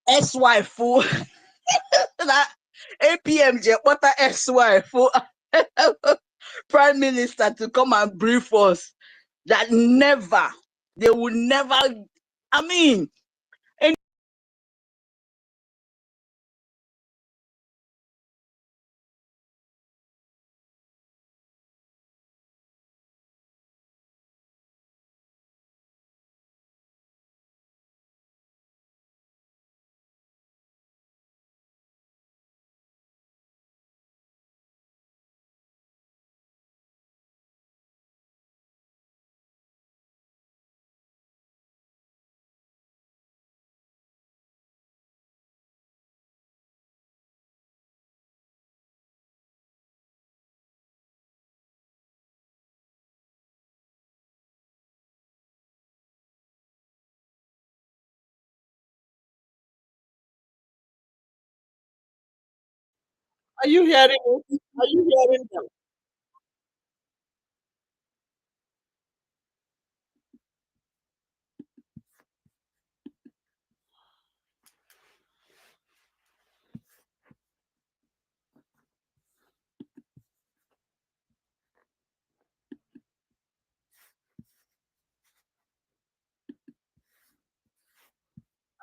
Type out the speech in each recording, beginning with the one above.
ex-wife fool. That APM what a ex-wife fool. Prime Minister to come and brief us. That never, they will never, I mean, Are you hearing it? Are you hearing them?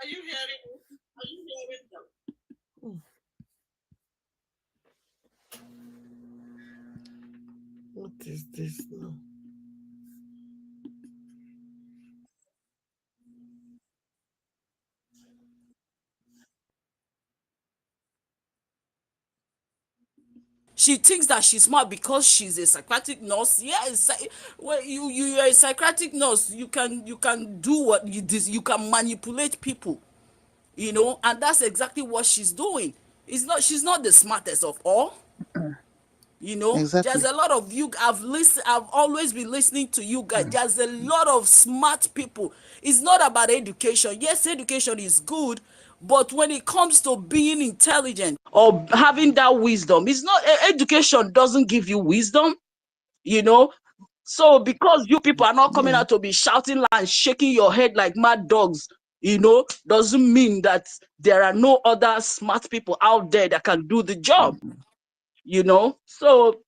Are you hearing it? Are you hearing them? What is this now? she thinks that she's smart because she's a psychiatric nurse. Yes, well, you're a psychiatric nurse. You can do what you can manipulate people, you know, and that's exactly what she's doing. She's not the smartest of all. You know, Exactly. there's a lot of you. I've always been listening to you guys. There's a lot of smart people. It's not about education. Yes, education is good, but when it comes to being intelligent or having that wisdom, it's not education doesn't give you wisdom, you know. So because you people are not coming out to be shouting and shaking your head like mad dogs, you know, doesn't mean that there are no other smart people out there that can do the job, you know. So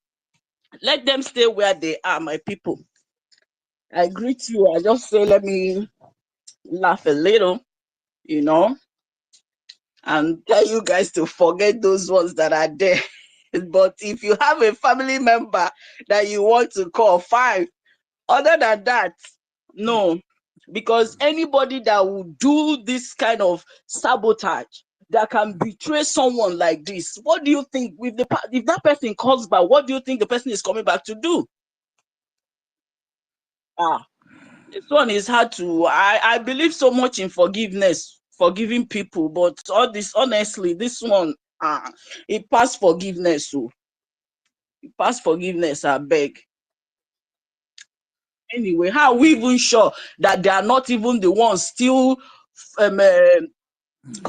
let them stay where they are, my people. I greet you. I just say, let me laugh a little, you know, and tell you guys to forget those ones that are there. But if you have a family member that you want to call, fine. Other than that, no. Because anybody that will do this kind of sabotage, that can betray someone like this, what do you think? If that person calls back, what do you think the person is coming back to do? This one is hard to. I believe so much in forgiveness, forgiving people, but all this, honestly, this one, it passed forgiveness. So it passed forgiveness. I beg. Anyway, how are we even sure that they are not even the ones still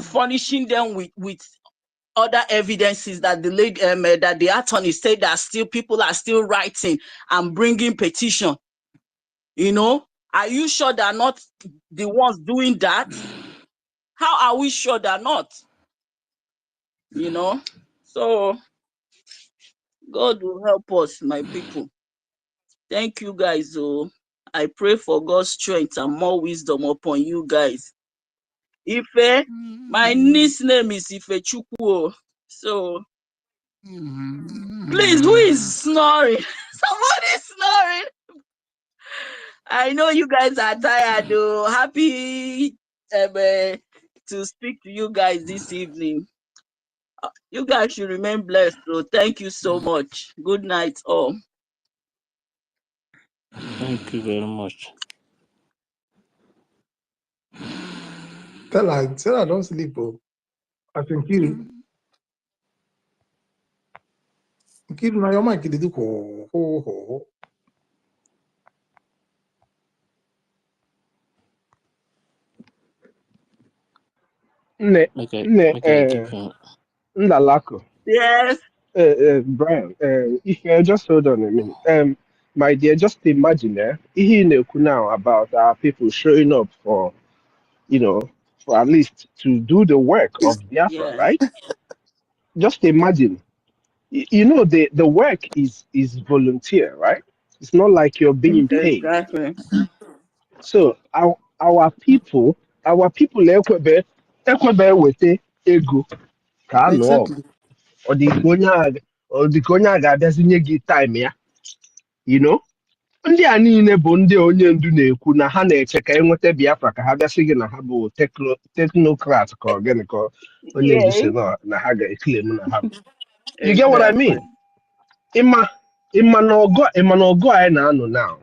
furnishing them with other evidences that the lady that the attorney said that still people are still writing and bringing petition? You know, are you sure they're not the ones doing that? How are we sure they're not? You know, so God will help us, my people. Thank you guys. Oh, I pray for God's strength and more wisdom upon you guys. Ife, my niece name is Ife Chukwu. So please, who is snoring? Somebody is snoring. I know you guys are tired though. Happy to speak to you guys this evening. You guys should remain blessed. So thank you so much. Good night, all. Thank you very much. Tell her don't sleep. Oh. I think Kiru. Kiru, now your mic did do ho. Ndalako. Yes. Brian, if you just hold on a minute. My dear, just imagine, now about our people showing up for, you know, for at least to do the work of Biafra, Yeah. right? Just imagine. You know, the work is volunteer, right? It's not like you're being paid. Exactly. So our people ekwebe wete ego ka anụ ọgụ. Exactly. Ọ dị ka onye a ga-abịazinye gị time ya, you know? Ndị a niile bụ ndị onye ndu na-ekwu na ha na-eche ka enweta Biafra ka ha bịasị gị na ha bụ technocrat ka ọ gịnị ka onye ndu si Yeah. na ha ga-eklem na ha bụ. You get what I Exactly. mean? Ịma na ọgụ anyị na-anụ now.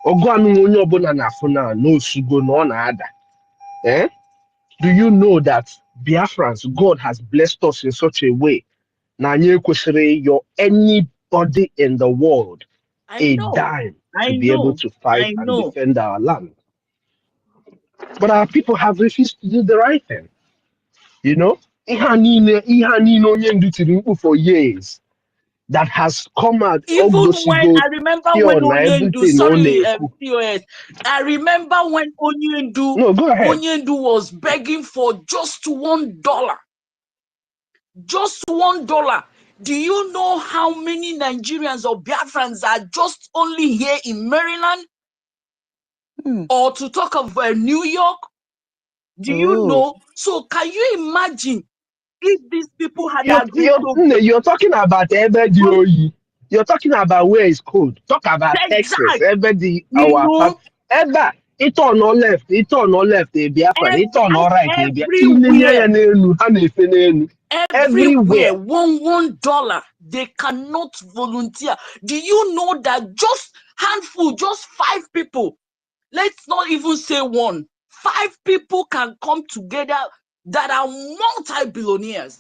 Ọgụ anụ onye ọbụla na-afụ na n'osugo na ọ na-ada. Eh? Do you know that Biafrans, God has blessed us in such a way? Na anyị ekwesịrị your anybody in the world I a know. dime to I be able know. to fight I and know. defend our land. But our people have refused to do the right thing. You know? Ihe a niile onye ndu tiri mkpu for years that has come out Even when ogosigo I remember when pure na Onyendu, everything ọ sorry, na-ekwu. COS, I remember when No, go ahead. Onyendu was begging for just $1. Just $1. Do you know how many Nigerians or Biafrans are just only here in Maryland? Or to talk of New York? Do you Oh, know? So can you imagine if these people had You're, agreed you're, to Nne, you're talking about everybody. You're talking about where it's cold. Talk about Texas. exact, Everybody, you our part. know, Ever. It on all left. It on all left. Biafran. It on all right. everywhere. Everywhere, Everywhere. $1. They cannot volunteer. Do you know that just handful, just 5 people, let's not even say 1, 5 people can come together that are multi-billionaires.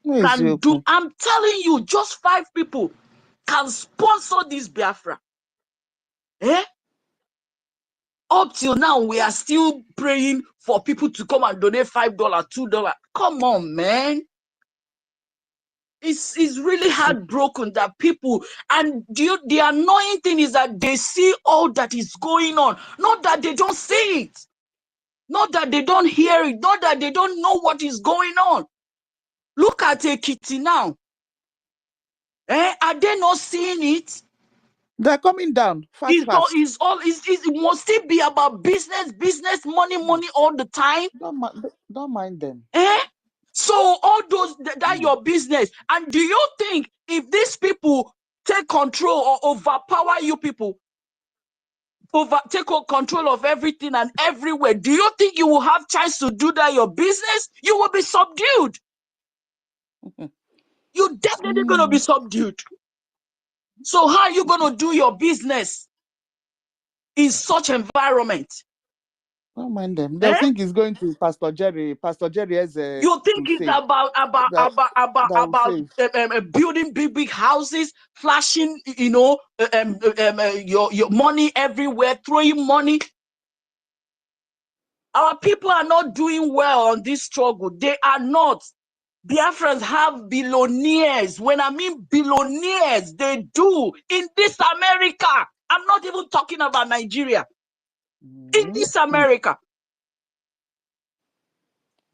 Can do, I'm telling you, just 5 people can sponsor this Biafra. Eh? Up till now, we are still praying for people to come and donate $5, $2. Come on, man. It's really heartbroken that people, and the annoying thing is that they see all that is going on, not that they don't see it, not that they don't hear it, not that they don't know what is going on. Look at EKID now. Are they not seeing it? they're coming down fast. It must still be about business, money all the time. Don't mind them. So all those that your business. And do you think if these people take control or overpower you people, take control of everything and everywhere, do you think you will have chance to do that your business? You will be subdued. You're definitely going to be subdued. So how are you going to do your business in such environment? Don't mind them. They'll think it's going to Pastor Jerry. Pastor Jerry has a. You think it's about building big houses, flashing, your money everywhere, throwing money. Our people are not doing well on this struggle. They are not. Biafrans have billionaires. When I mean billionaires, they do in this America. I'm not even talking about Nigeria. In this America.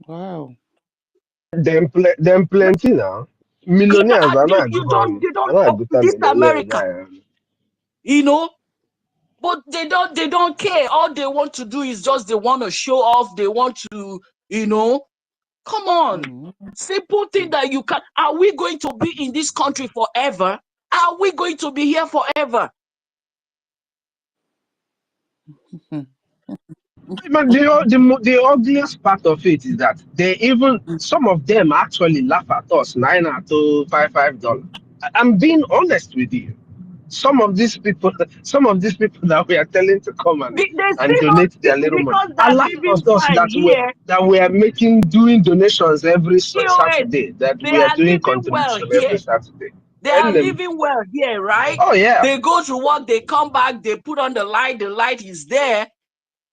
Wow. Them plenty now. Millionaires are not You good. don't this America. You know, but they don't care. All they want to do is just they want to show off. They want to, come on. Simple thing that you can. Are we going to be in this country forever? Are we going to be here forever? But the obvious part of it is that some of them actually laugh at us $9 to $5. I'm being honest with you. Some of these people that we are telling to come and donate their little money are laughing at us that we are doing donations every Saturday, that we are doing contribution every Saturday. They are living well here, right? Oh yeah. They go to work, they come back, they put on the light is there.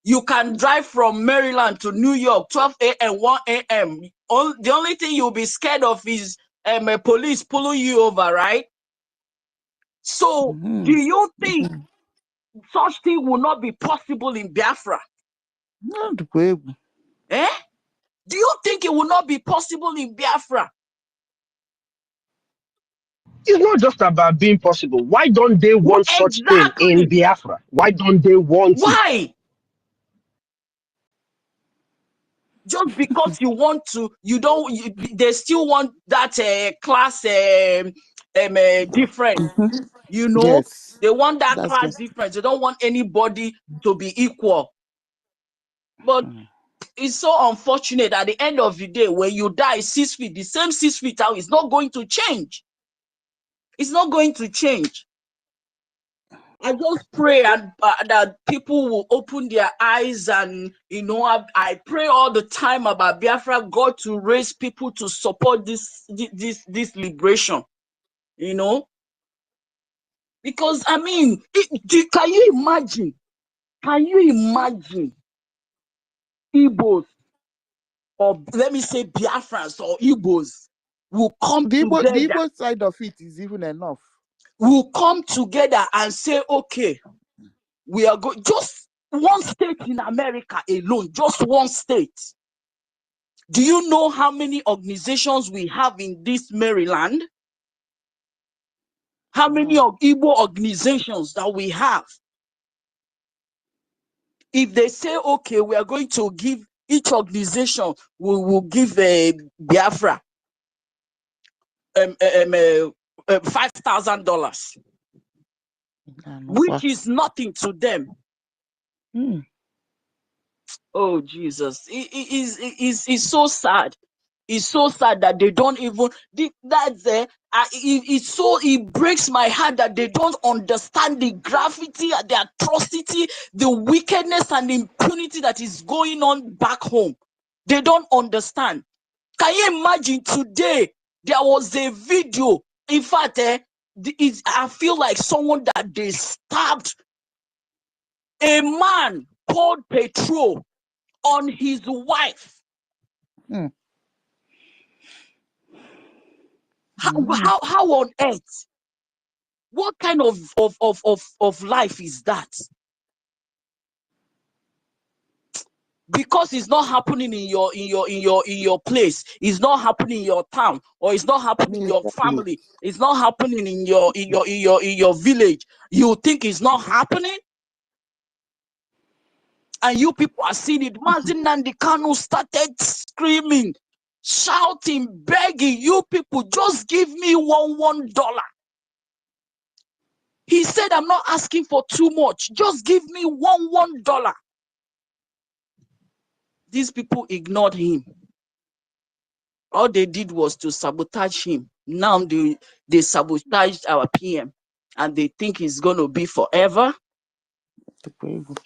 You can drive from Maryland to New York, 12 a.m., 1 a.m. The only thing you'll be scared of is a police pulling you over, right? So, do you think such thing will not be possible in Biafra? Not way. Eh? Do you think it will not be possible in Biafra? It's not just about being possible. Why don't they want such thing in Exactly. Biafra? Why don't they want it? Why? Just because you want to, they still want that class difference. You know, Yes, they want that that's class just difference. They don't want anybody to be equal. But it's so unfortunate at the end of the day, when you die 6 feet, the same 6 feet out is not going to change. It's not going to change. I just pray that people will open their eyes, and I pray all the time about Biafra, God to raise people to support this liberation, because I mean, can you imagine? Can you imagine Igbos, or let me say Biafrans or Igbos, will come the together? Igbo side of it is even enough. Will come together and say, okay, we are going, just one state in America alone, just one state. Do you know how many organizations we have in this Maryland? How many of Igbo organizations that we have? If they say, okay, we are going to give each organization, we will give a Biafra $5,000, which is nothing to them. Oh, Jesus. It's so sad. It's so sad that they don't even, it breaks my heart that they don't understand the gravity, the atrocity, the wickedness and the impunity that is going on back home. They don't understand. Can you imagine today, there was a video, in fact, I feel like someone that they stabbed a man, poured petrol on his wife. How on earth? What kind of life is that? Because it's not happening in your place, it's not happening in your town, or it's not happening in your family, it's not happening in your village. You think it's not happening? And you people are seeing it. Mazin Nnamdi Kanu started screaming, shouting, begging you people, just give me $1. He said, I'm not asking for too much. Just give me $1. These people ignored him. All they did was to sabotage him. Now they sabotaged our PM, and they think it's going to be forever.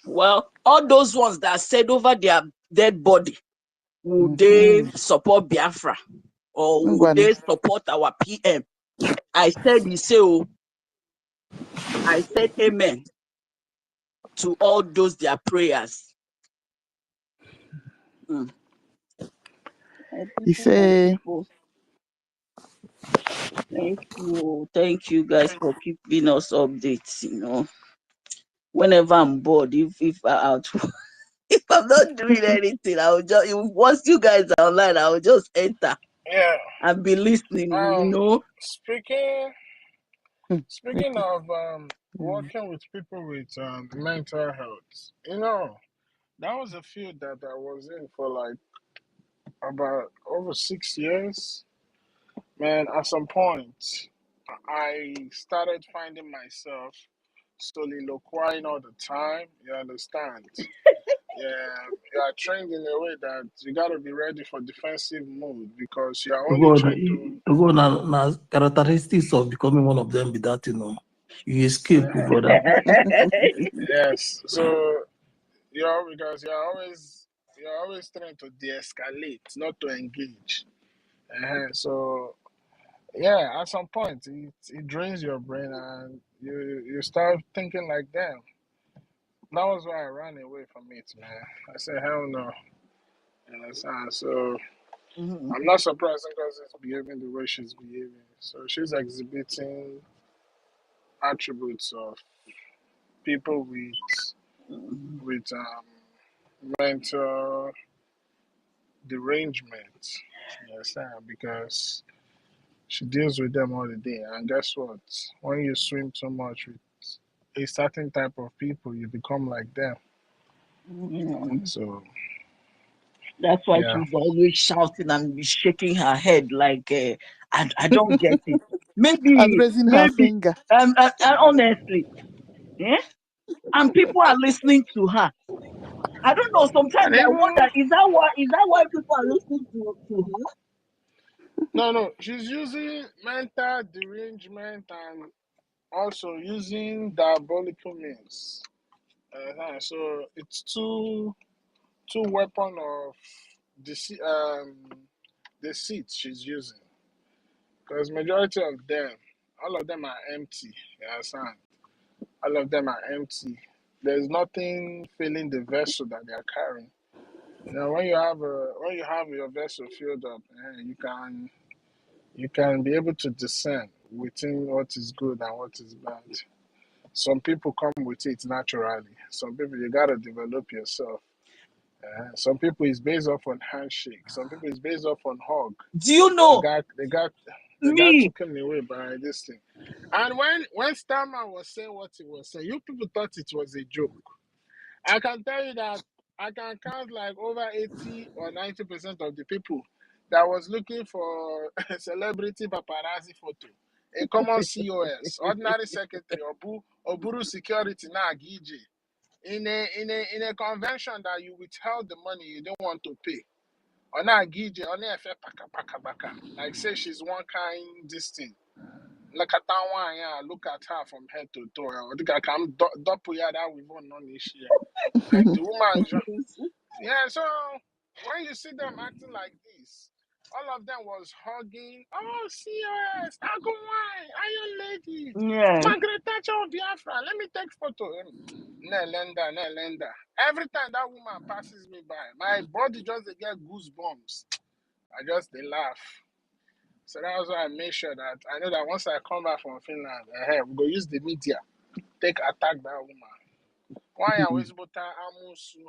Well, all those ones that said over their dead body, would they support Biafra, or would they support our PM? I said, I said amen to all those their prayers. Thank you guys for keeping us updates. Whenever I'm bored, if I'm not doing anything, I'll just, once you guys are online, I'll just enter and be listening. Speaking of working with people with mental health, that was a field that I was in for like about over 6 years. Man, at some point, I started finding myself soliloquying all the time. You understand? Yeah, you are trained in a way that you got to be ready for defensive mode because you are only trained to. Now, characteristics of becoming one of them be that, you escape, brother. Yes, so because you're always trying to de-escalate, not to engage. So yeah, at some point it drains your brain and you start thinking like them. That was why I ran away from it, man. I said, hell no. You understand? So I'm not surprised because it's behaving the way she's behaving. So she's exhibiting attributes of people with mental derangement. You understand? Because she deals with them all the day. And guess what? When you swim too much with a certain type of people, you become like them. So That's why yeah. she's always shouting and shaking her head like, I don't get it. And Maybe, raising her maybe, finger. honestly, yeah? And people are listening to her. I don't know. Sometimes And I even wonder, is that why people are listening to her? no, she's using mental derangement and also using diabolical means. So it's two weapon of deceit she's using. Because majority of them, all of them are empty. You understand? All of them are empty. There's nothing filling the vessel that they are carrying. You know, when you have your vessel filled up, you can be able to discern within what is good and what is bad. Some people come with it naturally. Some people you gotta develop yourself. Some people is based off on handshake. Some people is based off on hug. Do you They know got they got they got me? taken away by this thing. And when Starman was saying what he was saying, you people thought it was a joke. I can tell you that I can count like over 80 or 90% of the people that was looking for a celebrity paparazzi photo. A common COS, ordinary secretary, Oburu security na Gije. In a convention that you withheld the money you don't want to pay. Or na Gije, or na paka baka. Like say she's one kind this thing. Look at that one, yeah. Look at her from head to toe. I think I can double that with one on this year. Like the woman, yeah. So when you see them acting like this, all of them was hugging. Oh, COS, I go wine, Iron Lady, Yeah. Margaret Thatcher of Biafra. Let me take photo. Nelenda. Every time that woman passes me by, my body just dey get goosebumps. I just they laugh. So that was why I made sure that I know that once I come back from Finland, we go use the media, take attack that woman. Why are we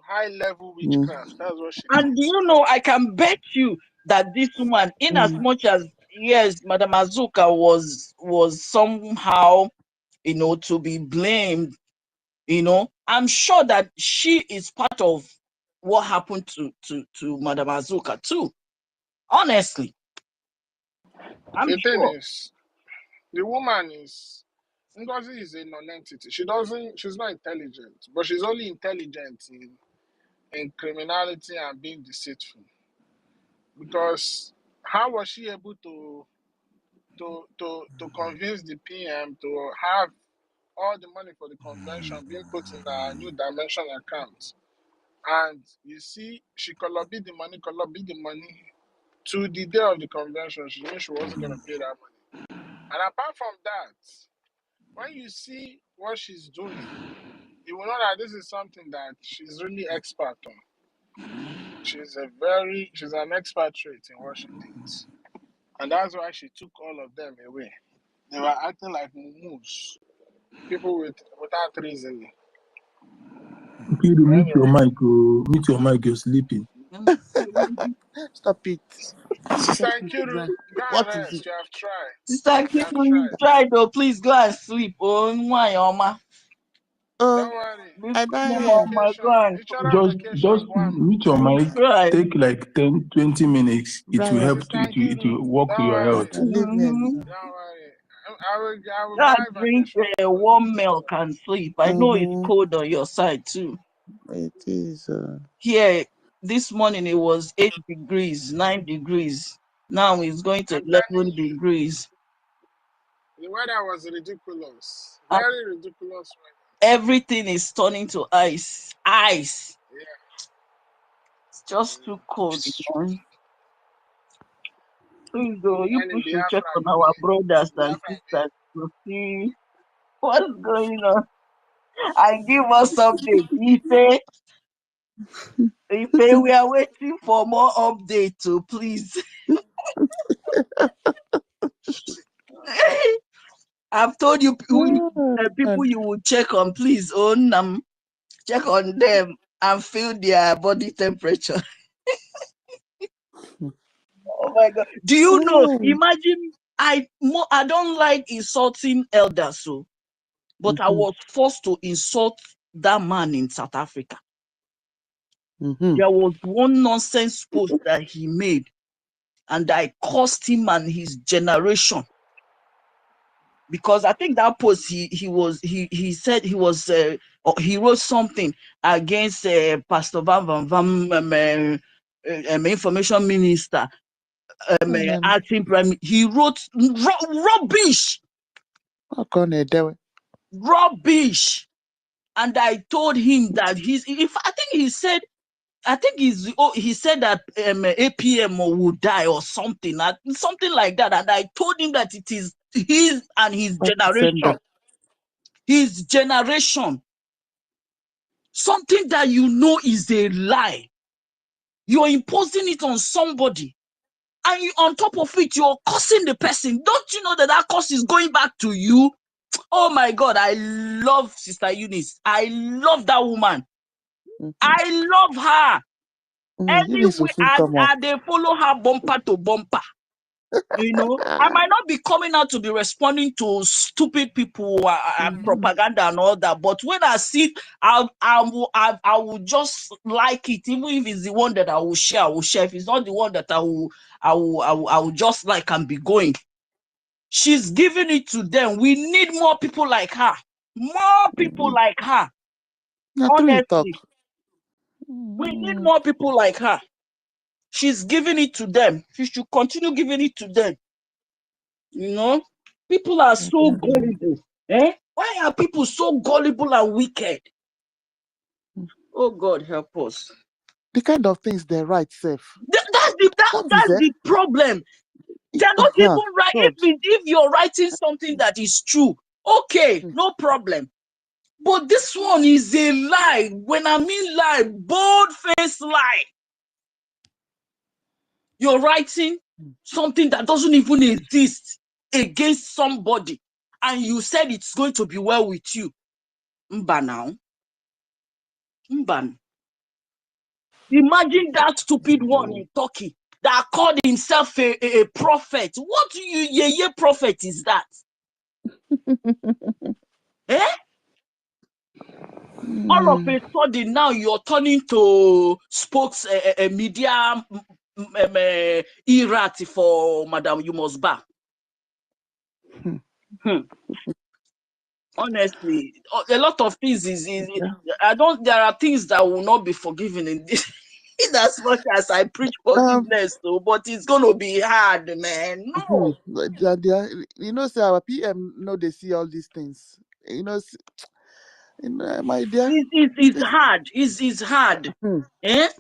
high level Mm. witchcraft? That's what she And did. you know, I can bet you that this woman, in as Mm. much as yes, Madam Azuka was somehow, to be blamed, I'm sure that she is part of what happened to Madam Azuka too. Honestly, I'm The thing sure. is, the woman is Ngozi is a non-entity. She's not intelligent, but she's only intelligent in criminality and being deceitful. Because how was she able to convince the PM to have all the money for the convention being put in a new dimension account? And you see, she collaborated the money to the day of the convention. She knew she wasn't going to pay that money. And apart from that, when you see what she's doing, you will know that this is something that she's really expert on. She's an expert trait in what she did. And that's why she took all of them away. They were acting like mumus, people without reasoning. Kiru, But mute your anyway, mic. Oh, mute your mic. You're sleeping. Stop it. Sister Stop it. Nkiru, go and What is it? rest. You have tried. Sister You have Kiru, you tried. try though. Please go and sleep. Oh my Oma. Oh, Don't worry. This I Each don't woman, hear. Oma, vacation, go and each other Just vacation, go and mute your you mic. try. Take like 10, 20 minutes. It will Brian, help. Sister It Nkiru, will work to don't your worry. health. leave me Mm-hmm. alone. Don't worry. I will Go and buy drink vacation for you. warm milk and sleep. I know it's Mm-hmm. cold on your side too. It is. Here, this morning it was 8 degrees, 9 degrees. Now it's going to I'm telling 11 you, degrees. the weather was ridiculous. And Very ridiculous everything is turning to ice. Ice. weather. It's just too cold. Please, though, you When in people should check Biafra on go our dey, brothers and Biafra sisters to see what's going on and give us updates. If we are waiting for more updates, so please. I've told you Oh, people God. you will check on, please own them, check on them and feel their body temperature. my God. Do you know? Hey. Imagine I don't like insulting elders, so but I was forced to insult that man in South Africa. There was one nonsense post that he made, and I cursed him and his generation. Because I think that post he said he was he wrote something against Pastor Van information minister, acting prime. He wrote rubbish, and I told him that I think he said that APM would die or something like that, and I told him that it is his and his generation, something that you know is a lie. You're imposing it on somebody, and on top of it, you're cursing the person. Don't you know that curse is going back to you? Oh my God, I love Sister Eunice. I love that woman. I love her. Anyway, they follow her bumper to bumper. You know, I might not be coming out to be responding to stupid people propaganda and all that, but when I see it, I will just like it, even if it's the one that I will share. I will share. If it's not the one that I will just like and be going. She's giving it to them. We need more people like her. More people like her. Honestly, we need more people like her. She's giving it to them. She should continue giving it to them. You know, people are so gullible. Why are people so gullible and wicked? Oh God, help us. The kind of things they write, safe. That's the problem. They're not even right. If you're writing something that is true, okay, no problem. But this one is a lie. When I mean lie, bold-faced lie. You're writing something that doesn't even exist against somebody, and you said it's going to be well with you. Mba now. Mba. Imagine that stupid one in Turkey that called himself a prophet. What ye prophet is that? All of a sudden now you're turning to spokes media errat for Madam Yumosba. Honestly, a lot of things there are things that will not be forgiven in this. As much as I preach forgiveness, but it's gonna be hard, man. No. You know, say our PM know they see all these things. You know, my dear. It's hard. It's hard. There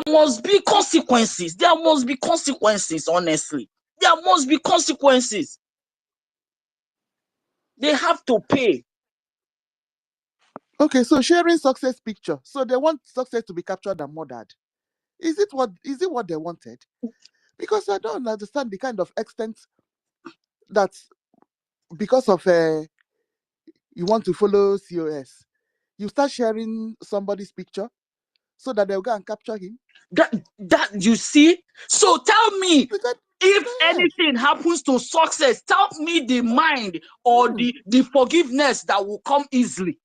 must be consequences. There must be consequences, honestly. There must be consequences. They have to pay. Okay, so sharing success picture. So they want success to be captured and murdered. Is it what they wanted? Because I don't understand the kind of extent that because of you want to follow COS, you start sharing somebody's picture so that they'll go and capture him. That you see? So tell me, if anything happens to success, tell me the mind or the forgiveness that will come easily.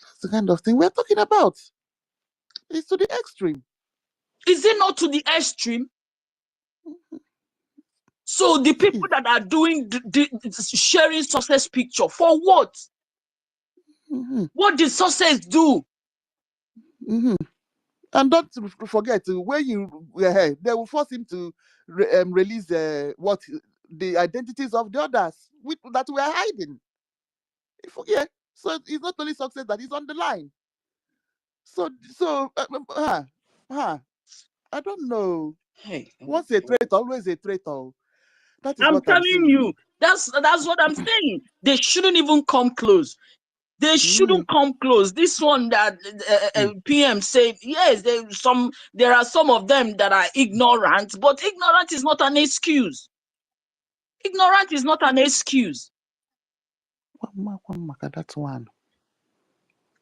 That's the kind of thing we're talking about. It's to the extreme. Is it not to the extreme? So the people that are doing the sharing success picture, for what? What did success do? And don't forget, when they will force him to release the identities of the others that we are hiding. So it's not only success that is on the line. I don't know. Hey, once a traitor, always a traitor. That is I'm telling you. That's what I'm saying. They shouldn't even come close. They shouldn't come close. This one that PM said, yes, there are some of them that are ignorant, but ignorant is not an excuse. Ignorant is not an excuse. That's one.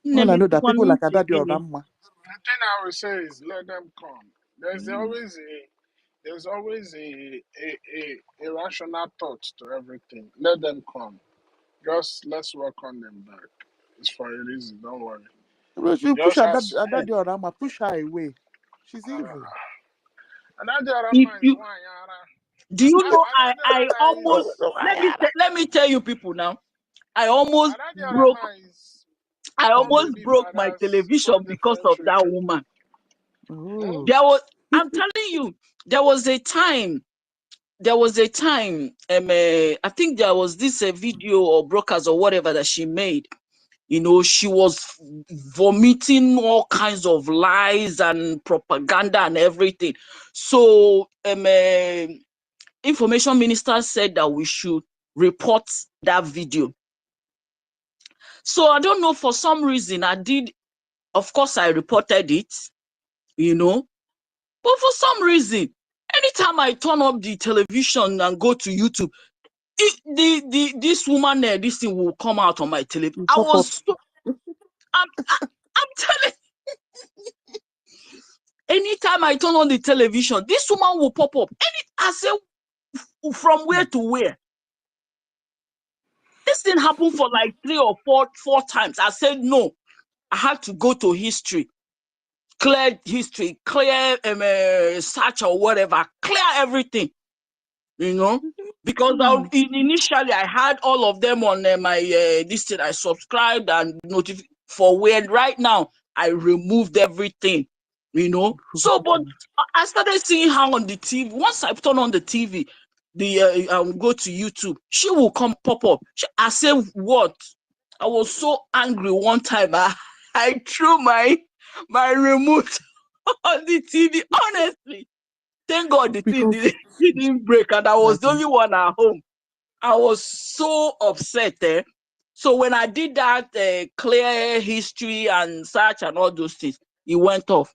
Well, I know that people like Adadi or Ramma. The thing I would say is let them come. There's always there's always a rational thought to everything. Let them come. Just let's work on them back. It's for a reason. Don't worry. Bro, you push Just her as that day around, push her away. She's evil. another other If man is you one Yara. do you know I Another almost is let me tell you people now. I almost another other broke man is I born almost baby broke my fathers television for because different of that children. woman. Hmm? Oh. There was I'm telling you, there was a time. I think there was this video or broadcast or whatever that she made. You know, she was vomiting all kinds of lies and propaganda and everything. So, information minister said that we should report that video. So I don't know, for some reason I did. Of course, I reported it, you know, but for some reason, anytime I turn up the television and go to YouTube, this woman there, this thing will come out on my television. You pop up. I'm telling. Anytime I turn on the television, this woman will pop up. I say, from where to where? This thing happened for like 3 or 4 times. I said no. I had to go to history, clear history, clear search or whatever, clear everything. You know, because initially I had all of them on my this thing. I subscribed and notified for when. Right now I removed everything. You know, so but I started seeing her on the TV. Once I turn on the TV, I will go to YouTube. She will come pop up. I say what? I was so angry one time. I threw my remote on the TV. Honestly. Thank God the thing Because didn't break, and I was the imagine. only one at home. I was so upset. So when I did that clear history and search and all those things, it went off.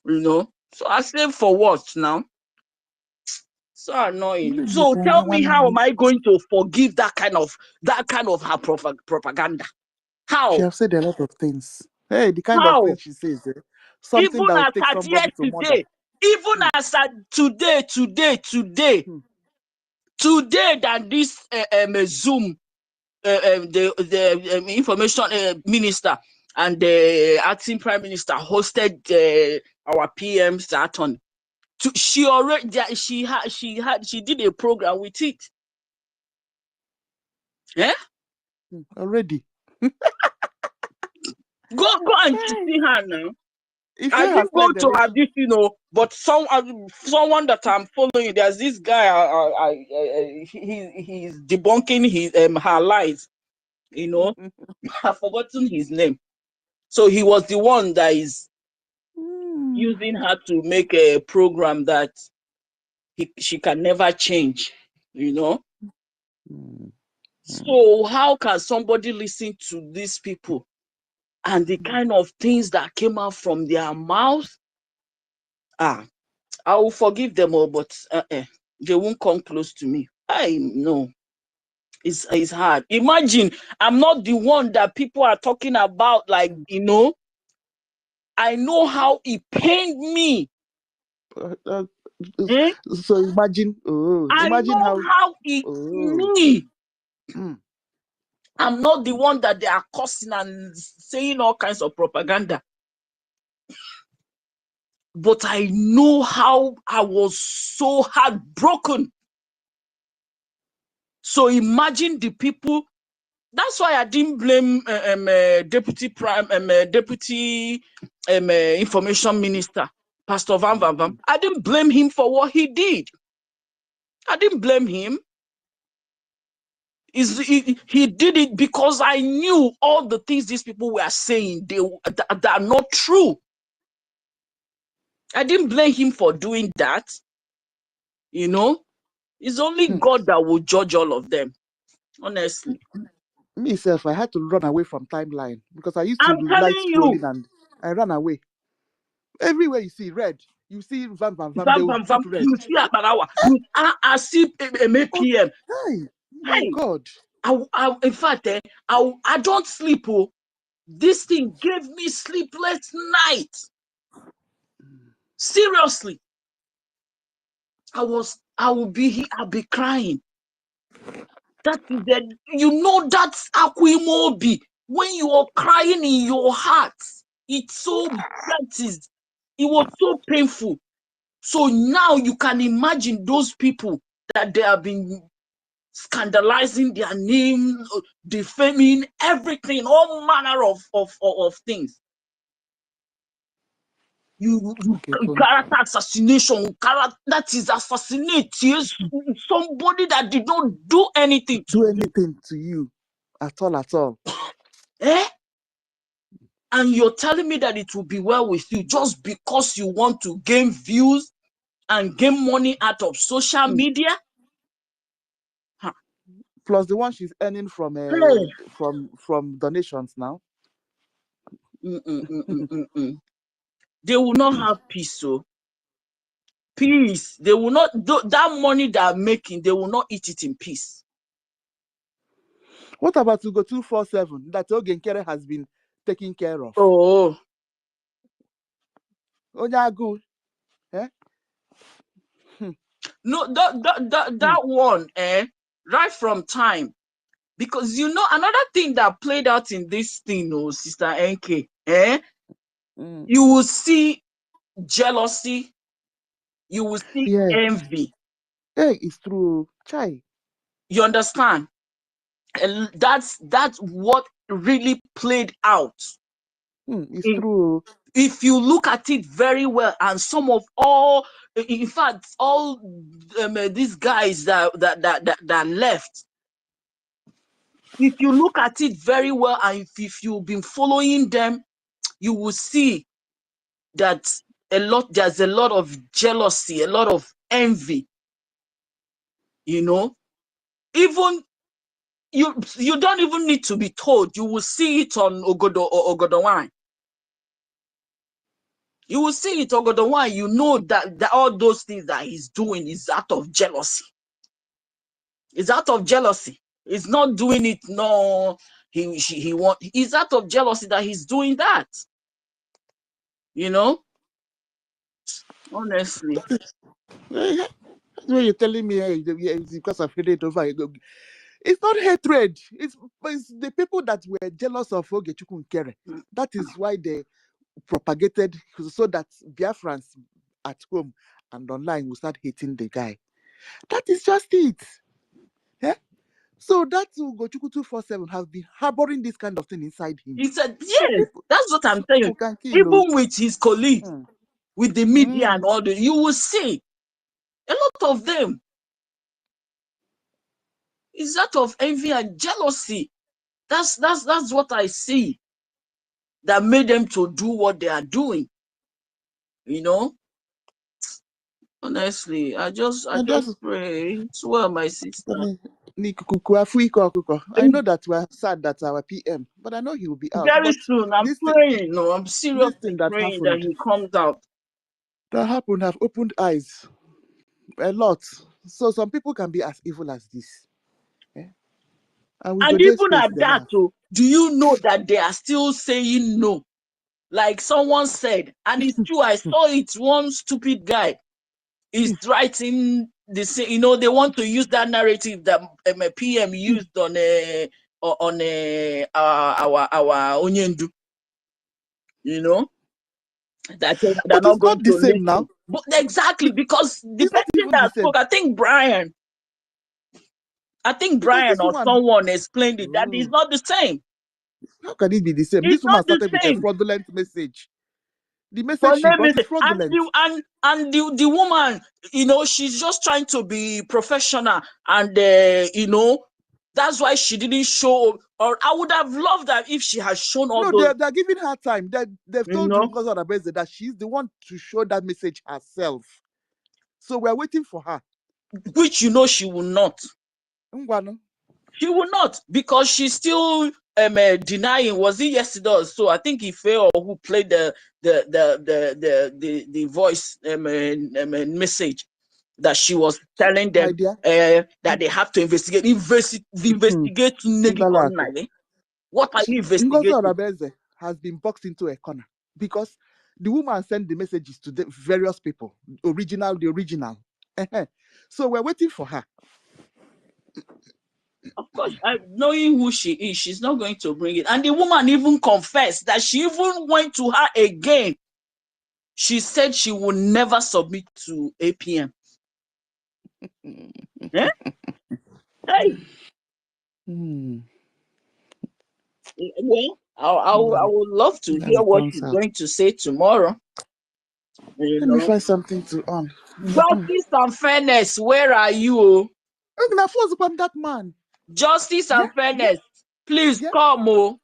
You know. So I said, for what now? So annoying. So tell me, how am I going to forgive that kind of her propaganda? She How? have said a lot of things. Hey, the kind of How? things she says, Even something that will as take at somebody to murder. yesterday, even Hmm. as at today. Hmm. Today that this Zoom, the information minister and the acting prime minister hosted our PM Saturn. She already she did a program with it. Yeah, Already. go and see her now. If she I has didn't go cleared to her everything. this, but someone that I'm following. There's this guy. He's debunking his her lies. You know, I've forgotten his name. So he was the one that is using her to make a program that she can never change, you know. So how can somebody listen to these people and the kind of things that came out from their mouth? I will forgive them all, but they won't come close to me. I know. It's hard. Imagine I'm not the one that people are talking about, like, I know how it pained me. Hmm? So imagine, I imagine know how, how it me. mm, I'm not the one that they are cursing and saying all kinds of propaganda. But I know how I was so heartbroken. So imagine the people. That's why I didn't blame deputy information minister, Pastor Van Van Van. I didn't blame him for what he did. I didn't blame him. He did it because I knew all the things these people were saying, they are not true. I didn't blame him for doing that. It's only God that will judge all of them, honestly. myself, I had to run away from timeline because I used to I'm like telling you, scrolling and I ran away. Everywhere you see red, you see Van Van Vam, they Vam, will Vam, Vam, put red. you see Abarawa, I see But MAPM. hey, my Hey, God. in fact, I don't sleep. Oh, this thing gave me sleepless night. Seriously. I'll be crying. That is that's Akwimobi. When you are crying in your heart, it was so painful. So now you can imagine those people that they have been scandalizing their name, defaming everything, all manner of things. Character assassination, that is assassinating somebody that did not do anything to you at all. Eh? And you're telling me that it will be well with you just because you want to gain views and gain money out of social media? Huh. Plus the one she's earning from from donations now. They will not have peace, so peace. They will not that money they are making, they will not eat it in peace. What about to go 247 that Ogenkere has been taking care of? Oh. Onyagu. Eh? No, that one, right from time. Because another thing that played out in this thing, Sister NK, you will see jealousy, you will see envy. Hey, it's true. Chai. You understand? And that's what really played out. It's true. If you look at it very well, and some of all, in fact, all these guys that left, if you look at it very well, and if you've been following them, you will see that there's a lot of jealousy, a lot of envy. Even you don't even need to be told. You will see it on Ogodowine. You will see it on Ogodowine. You know that all those things that he's doing is out of jealousy. It's out of jealousy. He's not doing it. No, he's out of jealousy that he's doing that. Honestly. When you're telling me it's because of hatred over, it's not hatred. It's the people that were jealous of Ogechukwu Nkere. That is why they propagated so that Biafrans at home and online will start hating the guy. That is just it. Yeah? So that Ugochukwu 247 has been harboring this kind of thing inside him. He said, yes, that's what I'm saying. Even with his colleagues, with the media and all that, you will see a lot of them. It's that of envy and jealousy. That's what I see that made them to do what they are doing. Honestly, I just pray. It's well, my sister. I know that we're sad that our PM, but I know he will be out. Very soon. I'm praying. No, I'm seriously praying that he comes out. That happened have opened eyes a lot. So some people can be as evil as this. Yeah? And even at that, do you know that they are still saying no? Like someone said, and it's true, I saw it, one stupid guy is writing this, they want to use that narrative that PM used on our Onyendu, that they're not going to same now. But exactly, because the person that spoke, I think Brian or someone explained it, that is not the same. How can it be the same? This woman started with a fraudulent message. The message she brought is fraudulent. And the woman, she's just trying to be professional, and that's why she didn't show. Or I would have loved that if she had shown all those. They're giving her time. They've told Ngozi that she's the one to show that message herself. So we're waiting for her. Which she will not. She will not, because she's still denying. Was it yesterday or so? I think Ife or who played the voice message that she was telling them that they have to investigate. Investigate. What are you investigating? Ngozi has been boxed into a corner because the woman sent the messages to the various people. The original. So we're waiting for her. Of course, knowing who she is, she's not going to bring it. And the woman even confessed that she even went to her again. She said she will never submit to APM. Eh? Hey. Well, I would love to hear what she's going to say tomorrow. Let me find something to on. Justice and fairness, where are you? That man. Justice and fairness, please come. Oh.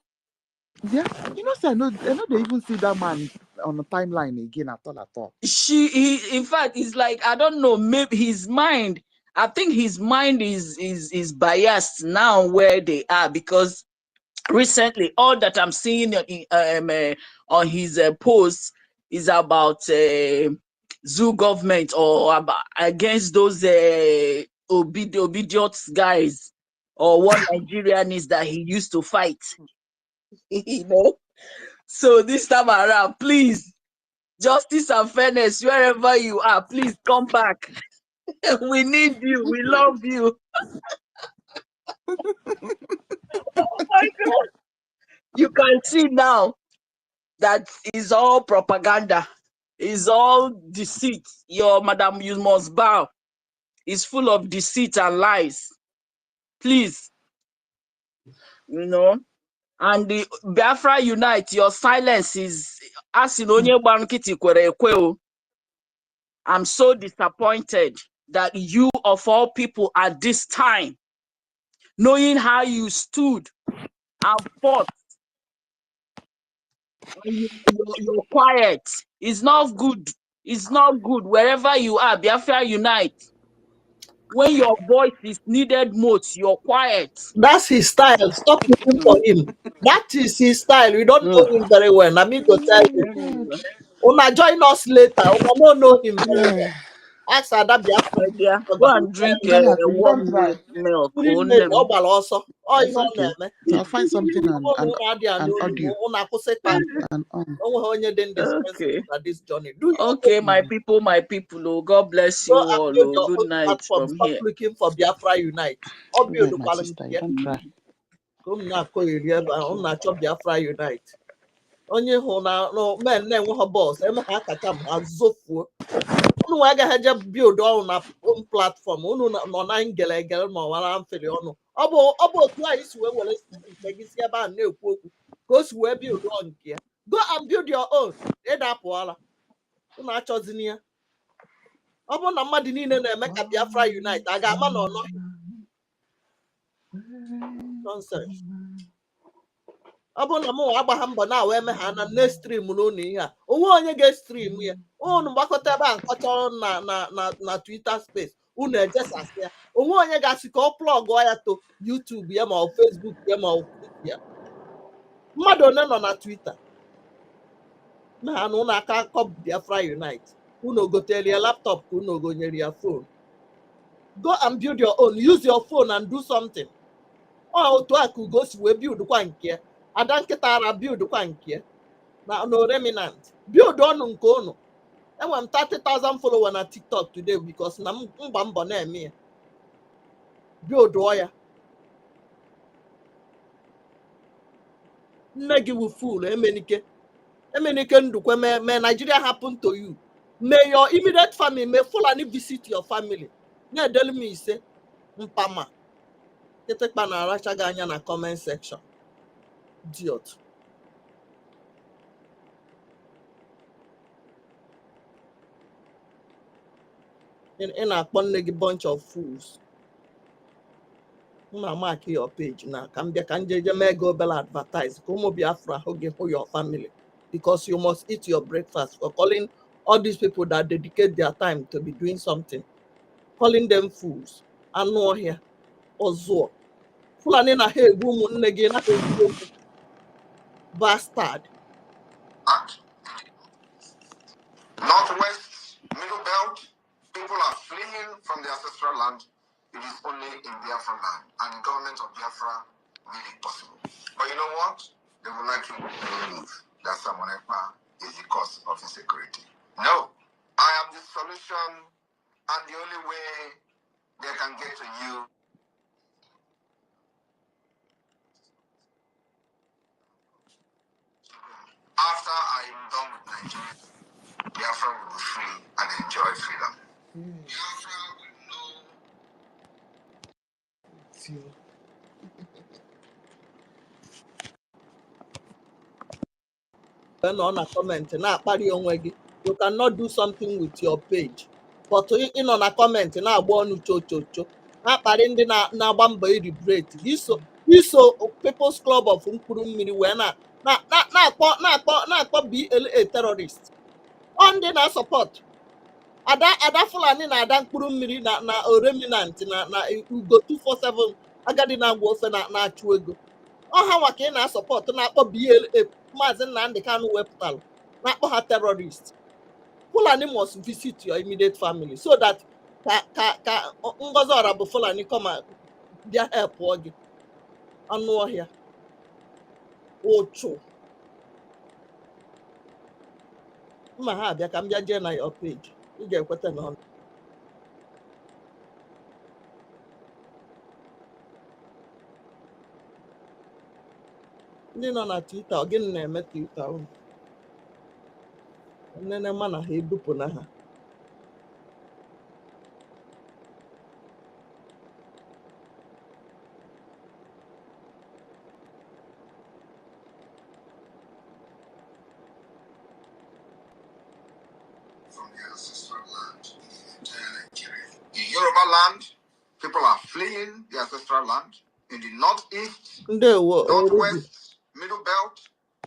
Yeah, you know, sir, I know they even see that man on the timeline again at all. In fact, it's like, I don't know, maybe his mind, I think his mind is biased now where they are, because recently all that I'm seeing on his posts is about zoo government, or about against those obedient guys, or what Nigerian is that he used to fight. You know, so this time around, please, justice and fairness, wherever you are, please come back. We need you. We love you. Oh my God. You can see now that is all propaganda. It's all deceit. Your madam, you must bow. It's full of deceit and lies. Please, you know. And the Biafra Unite, your silence is asking onye bankiti kwere ekwe. I'm so disappointed that you of all people at this time, knowing how you stood and fought, and you're quiet. It's not good. It's not good. Wherever you are, Biafra Unite. When your voice is needed most, you're quiet. That's his style. Stop looking for him. That is his style. We don't know him very well. I mean to tell you. Una join us later. Una don't know him very well. Ask Ada Biafra. Yeah, go and drink warm milk. So I'll find something and audio. Okay. This journey. Do your Okay, my people. Oh, God bless you all. Oh, good night from Stop here. looking for Biafra Unite. My sister, you don't try. Biafra Unite. Onye hụ na men na-enweghị bọs eme ha akacha ma ha zofuo unu agaghị eje bild ọrụ na platfọm unu nọ na ngelegele ma ọwara mfere ọnụ ọ bụ otu anyị si wee were nke gị si ebe a na-ekwu okwu ka o si wee bild ọ nke ya go and build your own ịdapụọla unu achọzini ya ọ bụrụ na mmadụ niile na-eme ka Biafra Unite a ga-ama na ọ nọghị nonsense. Ọ bụrụ na m agbagha mbọ na wee mee ha na nne stream n'ụlọ ihe a onwe onye ga-estream ya unu gbakọta ebe a nkọcha ọrụ na Twitter space unu ejesasị ya onwe onye ga-asị ka ọ plọgụọ ya to YouTube ya ma ọ Facebook ya ma ọ ya mmadụ one nọ na Twitter na ha na unu aka akọ Biafra Unite unu gotere ya laptop ka unu gonyere ya phone go and build your own, use your phone and do something. Otu a ka Ugo si wee build kwa nke ya Ada nkịta ara build kwa nke ya na no remnant build ọnụ nke unu enwe m 30,000 followers na TikTok today because na mgba mbọ na-eme ya build ya nne gị wu fool emenike ndukwe may Nigeria happen to you, may your immediate family, may Fulani visit your family. Na-edelu m ise mpama ketekpa na aracha gị anya na comment section idiot. Ị na-akpọ nne gị bunch of fools. Mma mark your page na ka m bịa ka njeje mee gị obere advertise ka ụmụ Biafra hụ gị hụ your family because you must eat your breakfast for calling all these people that dedicate their time to be doing something, calling them fools. Anụ ọhịa ọzụọ Fulani na ha egbu ụmụnne gị na ha egbu okwu bastard. Northwest, Middle Belt, people are fleeing from their ancestral land. It is only in Biafra land, and the government of Biafra made it possible. But you know what? They would like you to believe that Samonekpa is the cause of insecurity. No, I am the solution And the only way they can get to you after I am done with Nigeria, Biafra will be free and enjoy freedom. Biafra will know. When on a comment na-akparị onwe gị, you cannot do something with your page, but ịnọ na comment na-agba ọnụ chochocho na-akparị ndị na-agba mbọ iribrate iso People's Club of mkpụrụ mmiri wee na-akpọ BLA terrorist. Ọ ndị na-support ada Fulani na ada mkpụrụ mmiri na Oreminant na Ugo 247 agadi na-agba ofe na-achụ ego. Ọha nwa ka ị na-asọpọtụ na-akpọ BLA Maazị Nnamdi Kanu wepụtalụ na-akpọ ha terrorist. Fulani must visit your immediate family so that ka Ngozi Ọra bụ Fulani kọma bịa help gị. Anụ ọhịa ụchụ mma ha abịa ka m bịa jee na your page, ị ga-ekweta na ọnụ. Ndị nọ na Twitter, ọ gịnị na-eme Twitter unu? Nnene ma na ha ebupụ na ha. From the ancestral land in the entire Nigeria. In Yoruba land, people are fleeing the ancestral land. In the northeast, northwest, middle belt,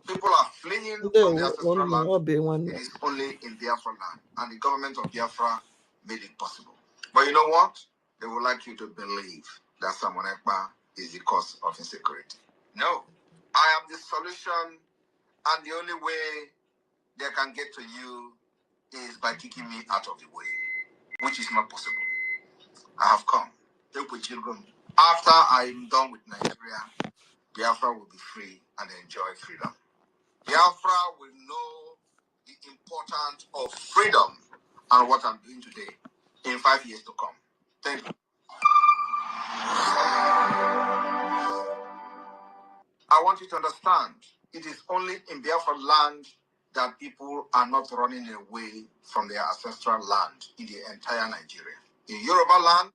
people are fleeing from the ancestral land. It is only in Biafra land, and the government of Biafra made it possible. But you know what? They would like you to believe that Samuel Ekpa is the cause of insecurity. No, I am the solution, and the only way they can get to you is by kicking me out of the way, which is not possible. I have come. Take with children. After I am done with Nigeria, Biafra will be free and enjoy freedom. Biafra will know the importance of freedom and what I'm doing today in 5 years to come. Thank you. I want you to understand, it is only in Biafra land that people are not running away from their ancestral land in the entire Nigeria. In Yoruba land,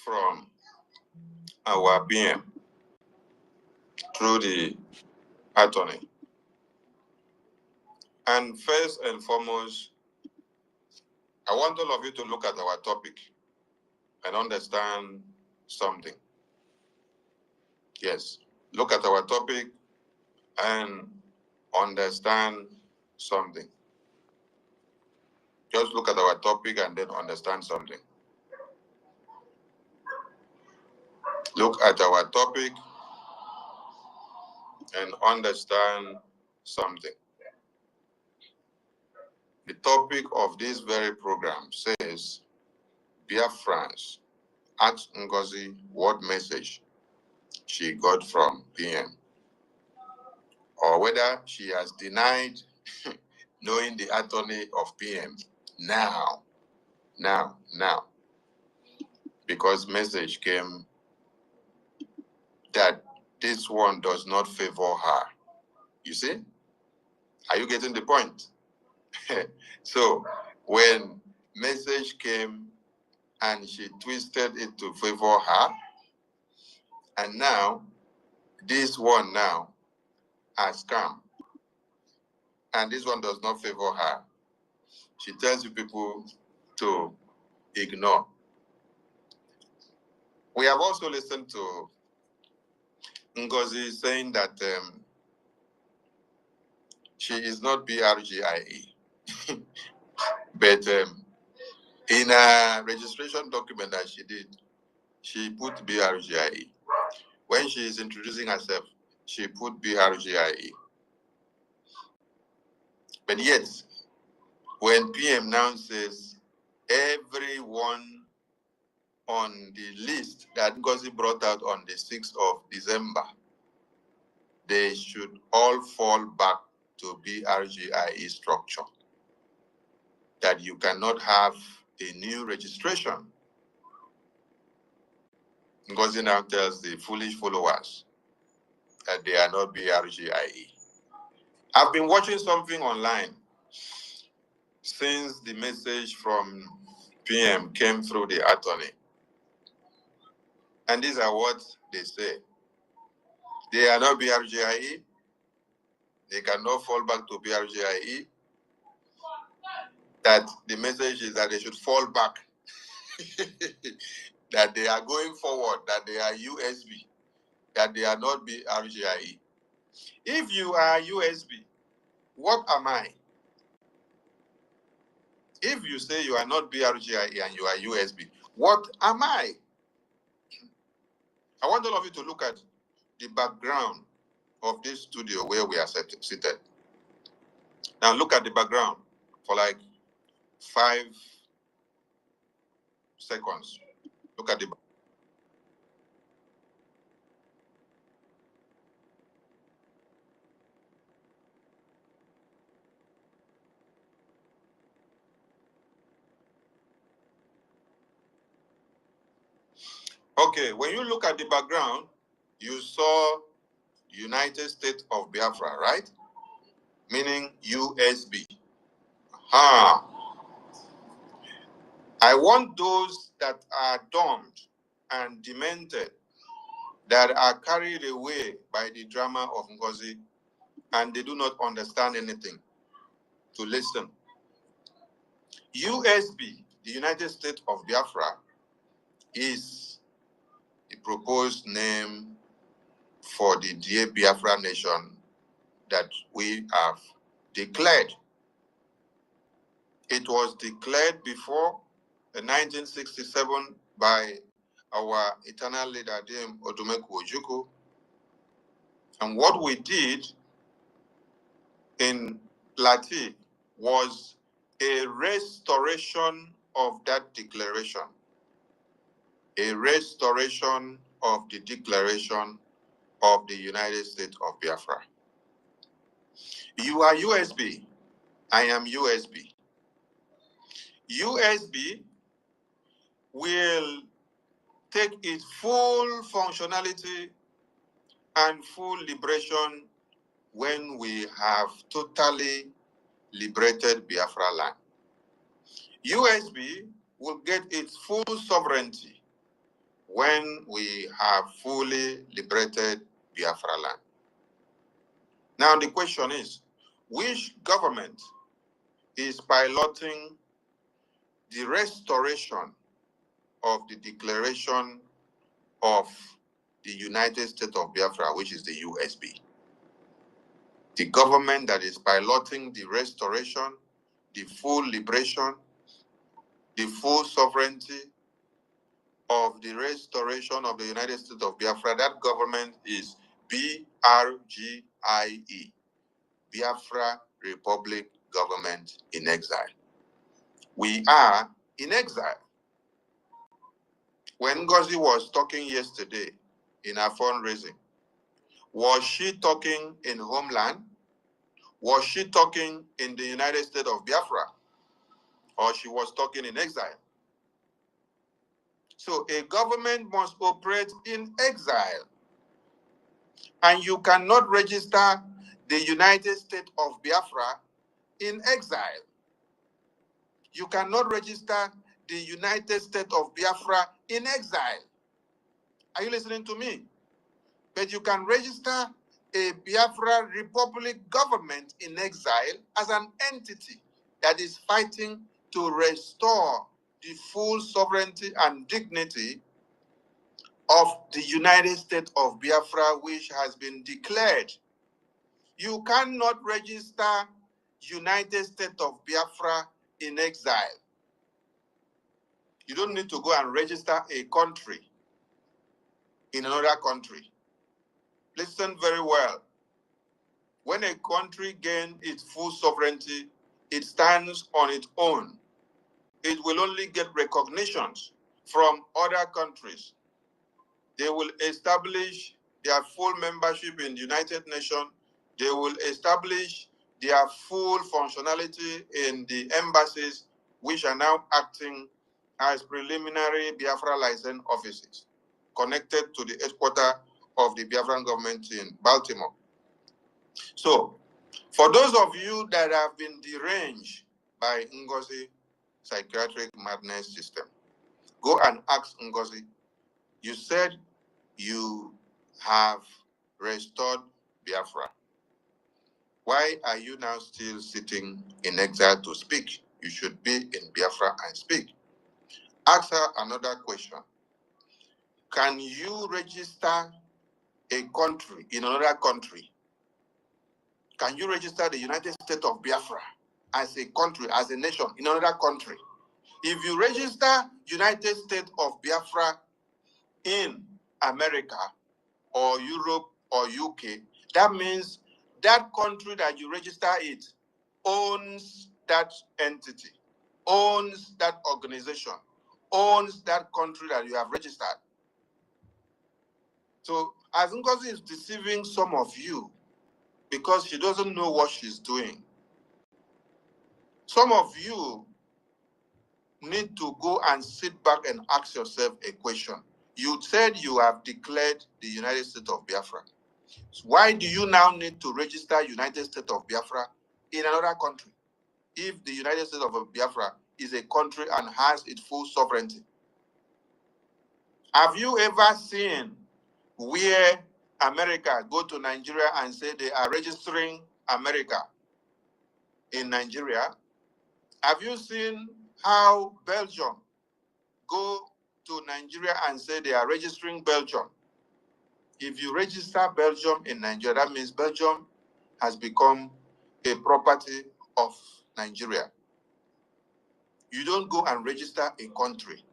from our PM through the attorney. And first and foremost, I want all of you to look at our topic and understand something. Yes, look at our topic and understand something. Just look at our topic and then understand something. Look at our topic and understand something. The topic of this very program says, Biafrans asked NGOZI what message she got from PM, or whether she has denied knowing the attorney of PM now, because message came that this one does not favor her. You see? Are you getting the point? So when message came and she twisted it to favor her, and now this one now has come, and this one does not favor her. She tells you people to ignore. We have also listened to NGOZI saying that she is not BRGIE, but in a registration document that she did, she put BRGIE. When she is introducing herself, she put BRGIE. But yet, when PM now says everyone on the list that NGOZI brought out on the 6th of December, they should all fall back to BRGIE structure, that you cannot have a new registration. NGOZI now tells the foolish followers that they are not BRGIE. I've been watching something online since the message from PM came through the attorney. And these are what they say. They are not BRGIE. They cannot fall back to BRGIE. That the message is that they should fall back. That they are going forward, that they are USB, that they are not BRGIE. If you are USB, what am I? If you say you are not BRGIE and you are USB, what am I? I want all of you to look at the background of this studio where we are seated. Now look at the background for like 5 seconds. Look at the. Okay, when you look at the background, you saw United States of Biafra, right? Meaning USB. I want those that are dumbed and demented, that are carried away by the drama of NGOZI, and they do not understand anything, to listen. USB, the United States of Biafra, is the proposed name for the dear Biafra nation that we have declared. It was declared before in 1967 by our eternal leader, Dame Odumeku Ojukwu. And what we did in Lati was a restoration of that declaration. A restoration of the declaration of the United States of Biafra. You are USB. I am USB. USB will take its full functionality and full liberation when we have totally liberated Biafra land. USB will get its full sovereignty when we have fully liberated Biafra land. Now the question is, which government is piloting the restoration of the declaration of the United States of Biafra, which is the USB? The government that is piloting the restoration, the full liberation, the full sovereignty of the restoration of the United States of Biafra, that government is BRGIE, Biafra Republic Government in Exile. We are in exile. When NGOZI was talking yesterday in her fundraising, was she talking in homeland? Was she talking in the United States of Biafra? Or she was talking in exile? So a government must operate in exile. And you cannot register the United States of Biafra in exile. You cannot register the United States of Biafra in exile. Are you listening to me? But you can register a Biafra Republic government in exile as an entity that is fighting to restore the full sovereignty and dignity of the United States of Biafra, which has been declared. You cannot register United States of Biafra in exile. You don't need to go and register a country in another country. Listen very well. When a country gains its full sovereignty, it stands on its own. It will only get recognitions from other countries. They will establish their full membership in the United Nations. They will establish their full functionality in the embassies, which are now acting as preliminary Biafra license offices connected to the headquarters of the Biafran government in Baltimore. So, for those of you that have been deranged by NGOZI psychiatric madness system, go and ask NGOZI. You said you have restored Biafra. Why are you now still sitting in exile to speak? You should be in Biafra and speak. Ask her another question. Can you register a country in another country? Can you register the United States of Biafra as a country, as a nation in another country? If you register United States of Biafra in America or Europe or UK, that means that country that you register it owns that entity, owns that organization, owns that country that you have registered. So as NGOZI is deceiving some of you because she doesn't know what she's doing. Some of you need to go and sit back and ask yourself a question. You said you have declared the United States of Biafra. So why do you now need to register United States of Biafra in another country if the United States of Biafra is a country and has its full sovereignty? Have you ever seen where America go to Nigeria and say they are registering America in Nigeria? Have you seen how Belgium go to Nigeria and say they are registering Belgium? If you register Belgium in Nigeria, that means Belgium has become a property of Nigeria. You don't go and register a country.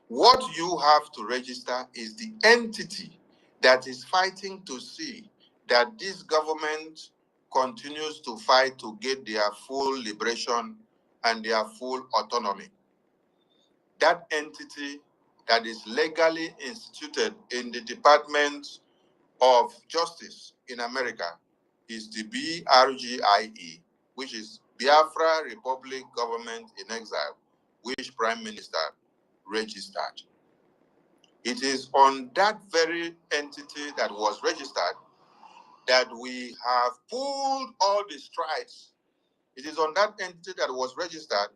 What you have to register is the entity that is fighting to see that this government continues to fight to get their full liberation and their full autonomy. That entity that is legally instituted in the Department of Justice in America is the BRGIE, which is Biafra Republic Government in Exile, which Prime Minister registered. It is on that very entity that was registered that we have pulled all the strides. It is on that entity that was registered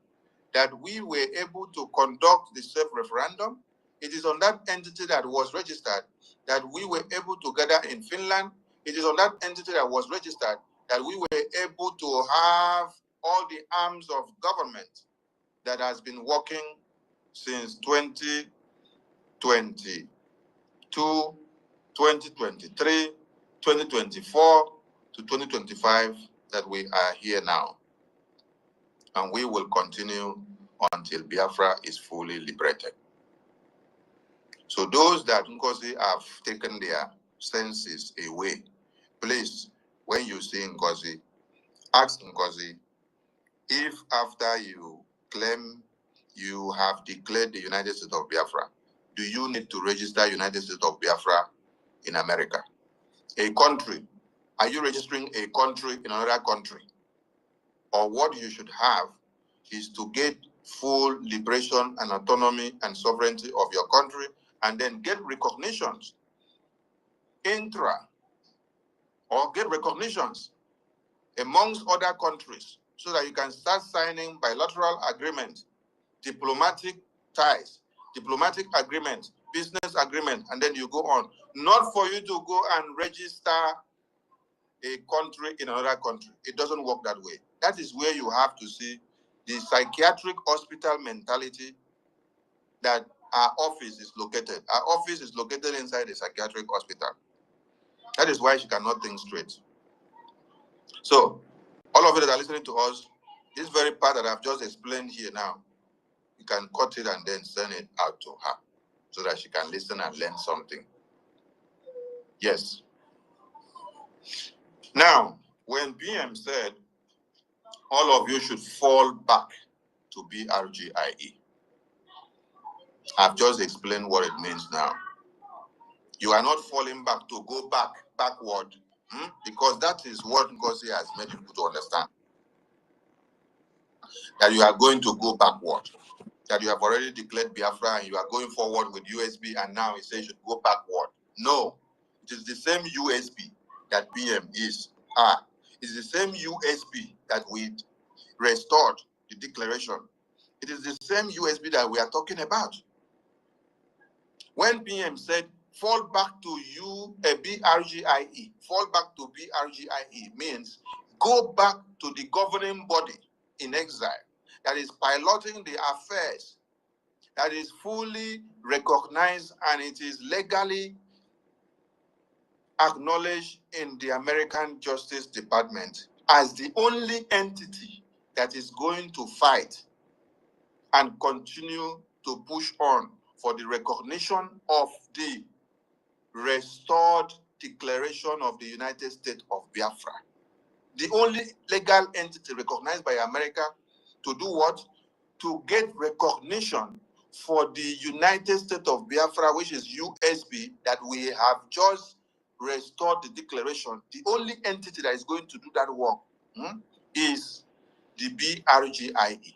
that we were able to conduct the self-referendum. It is on that entity that was registered that we were able to gather in Finland. It is on that entity that was registered that we were able to have all the arms of government that has been working since 2022, 2023, 2024 to 2025 that we are here now. And we will continue until Biafra is fully liberated. So those that NGOZI have taken their senses away, please, when you see NGOZI, ask NGOZI if after you claim you have declared the United States of Biafra, do you need to register United States of Biafra in America? A country, are you registering a country in another country? Or what you should have is to get full liberation and autonomy and sovereignty of your country, and then get recognitions intra or get recognitions amongst other countries so that you can start signing bilateral agreements, diplomatic ties, diplomatic agreements, business agreement, and then you go on. Not for you to go and register a country in another country. It doesn't work that way. That is where you have to see the psychiatric hospital mentality that our office is located. Our office is located inside a psychiatric hospital. That is why she cannot think straight. So, all of you that are listening to us, this very part that I've just explained here now, you can cut it and then send it out to her so that she can listen and learn something. Yes. Now, when BM said all of you should fall back to BRGIE, I've just explained what it means now. You are not falling back to go backward. Because that is what NGOZI has made people to understand. That you are going to go backward. That you have already declared Biafra and you are going forward with USB, and now he says you should go backward. No. It is the same USB that PM is. It's the same USB that we restored the declaration. It is the same USB that we are talking about. When PM said, fall back to BRGIE, fall back to BRGIE means go back to the governing body in exile that is piloting the affairs, that is fully recognized and it is legally acknowledged in the American Justice Department as the only entity that is going to fight and continue to push on for the recognition of the restored declaration of the United States of Biafra. The only legal entity recognized by America to do what? To get recognition for the United States of Biafra, which is USB, that we have just restored the declaration. The only entity that is going to do that work is the BRGIE.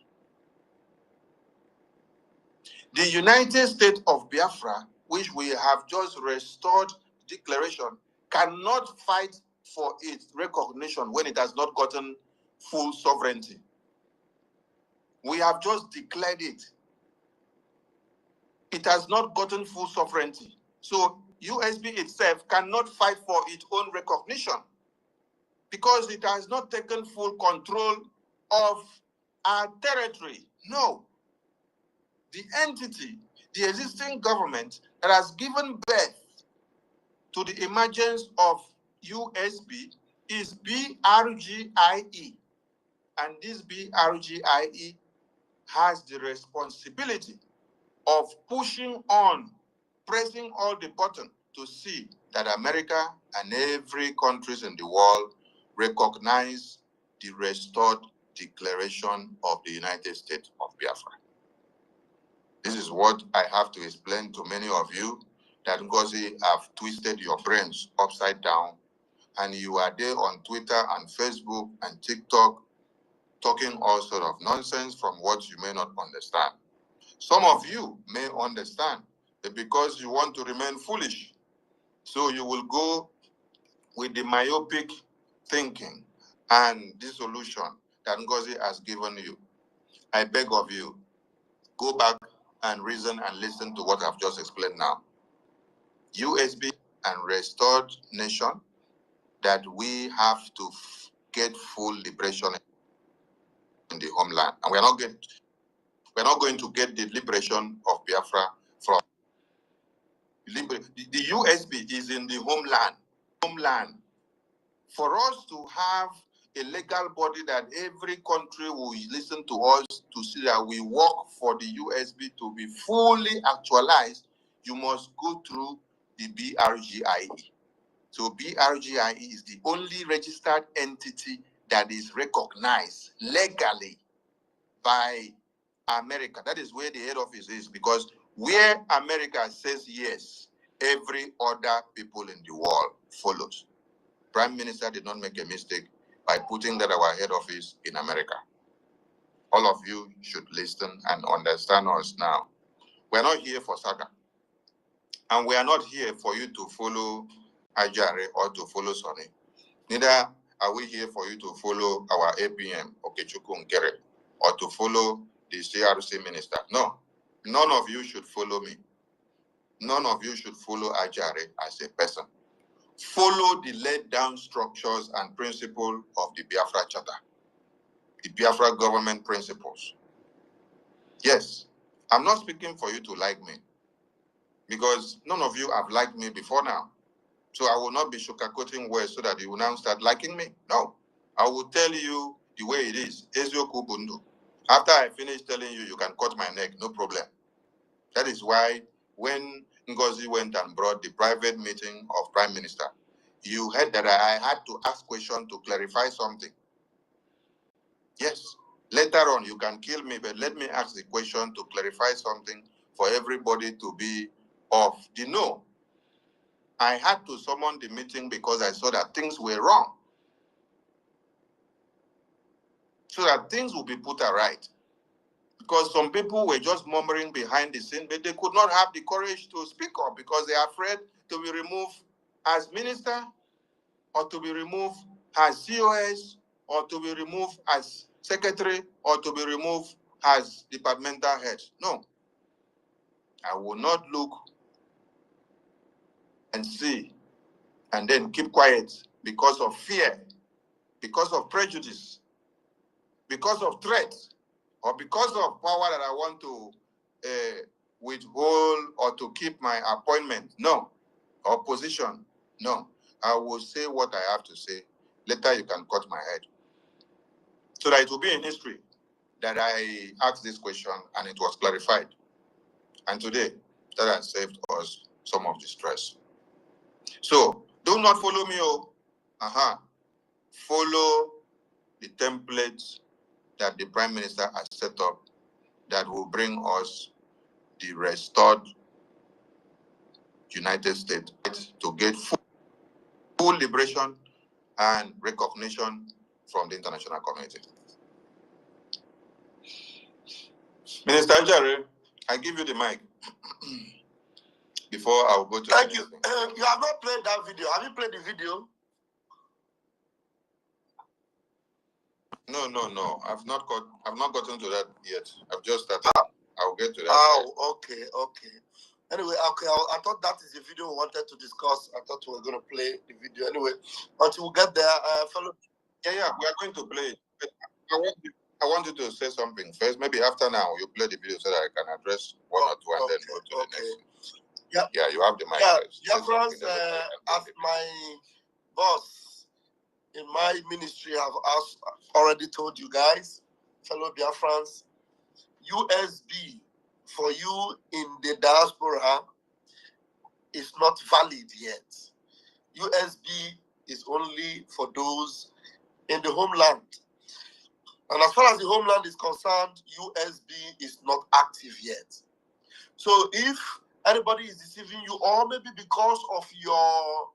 The United States of Biafra, which we have just restored declaration, cannot fight for its recognition when it has not gotten full sovereignty. We have just declared it. It has not gotten full sovereignty. So USB itself cannot fight for its own recognition because it has not taken full control of our territory. No. The entity, the existing government that has given birth to the emergence of USB is BRGIE. And this BRGIE has the responsibility of pushing on, pressing all the buttons to see that America and every countries in the world recognize the restored declaration of the United States of Biafra. This is what I have to explain to many of you, that NGOZI have twisted your brains upside down, and you are there on Twitter and Facebook and TikTok talking all sort of nonsense from what you may not understand. Some of you may understand, but because you want to remain foolish, so you will go with the myopic thinking and dissolution that NGOZI has given you. I beg of you, go back and reason and listen to what I've just explained now. USB and restored nation, that we have to get full liberation in the homeland. And we're not going to get the liberation of Biafra from the USB is in the homeland. For us to have a legal body that every country will listen to us to see that we work for the USB to be fully actualized, you must go through the BRGIE. So BRGIE is the only registered entity that is recognized legally by America. That is where the head office is, because where America says yes, every other people in the world follows. Prime Minister did not make a mistake by putting that our head office in America. All of you should listen and understand us now. We're not here for saga. And we are not here for you to follow Ajare or to follow Sonny. Neither are we here for you to follow our APM, Okechukwu Nkere, or to follow the CRC minister. No, none of you should follow me. None of you should follow Ajare as a person. Follow the laid down structures and principles of the Biafra Charter, the Biafra government principles. Yes, I'm not speaking for you to like me, because none of you have liked me before now. So I will not be sugarcoating words so that you will now start liking me. No, I will tell you the way it is. Ezioku Bundu. After I finish telling you, you can cut my neck, no problem. That is why when NGOZI went and brought the private meeting of Prime Minister, you heard that I had to ask questions to clarify something. Yes, later on you can kill me, but let me ask the question to clarify something for everybody to be of the know. I had to summon the meeting because I saw that things were wrong, so that things will be put right. Because some people were just murmuring behind the scene, but they could not have the courage to speak up because they are afraid to be removed as minister, or to be removed as COS, or to be removed as secretary, or to be removed as departmental head. No. I will not look and see and then keep quiet because of fear, because of prejudice, because of threat, or because of power that I want to withhold or to keep my appointment. No. Or position. No. I will say what I have to say. Later you can cut my head. So that it will be in history that I asked this question and it was clarified. And today, that has saved us some of the stress. So, do not follow me. Follow the templates that the Prime Minister has set up that will bring us the restored United States to get full liberation and recognition from the international community. Minister Jare, I give you the mic before I will go to. Thank you. You have not played that video. Have you played the video? No. I've not gotten to that yet. I've just started. I'll get to that. Oh, okay. Anyway, okay. I thought that is the video we wanted to discuss. I thought we were going to play the video. Anyway, until we get there, fellow. Yeah, we are going to play it. But I want you to say something first. Maybe after now you play the video so that I can address one or two and then go to the next. Yeah, you have the mic. Yeah, Biafrans, as my boss in my ministry have already told you guys, fellow Biafrans, USB for you in the diaspora is not valid yet. USB is only for those in the homeland. And as far as the homeland is concerned, USB is not active yet. So if anybody is deceiving you, or maybe because of your,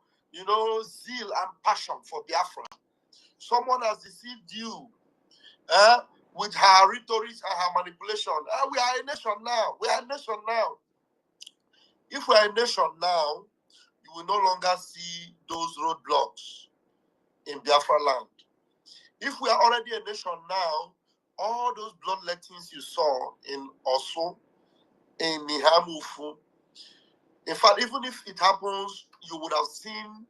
zeal and passion for Biafra, someone has deceived you with her rhetoric and her manipulation. We are a nation now. If we are a nation now, you will no longer see those roadblocks in Biafra land. If we are already a nation now, all those bloodlettings you saw in Osu, in Nihamufu, in fact, even if it happens, you would have seen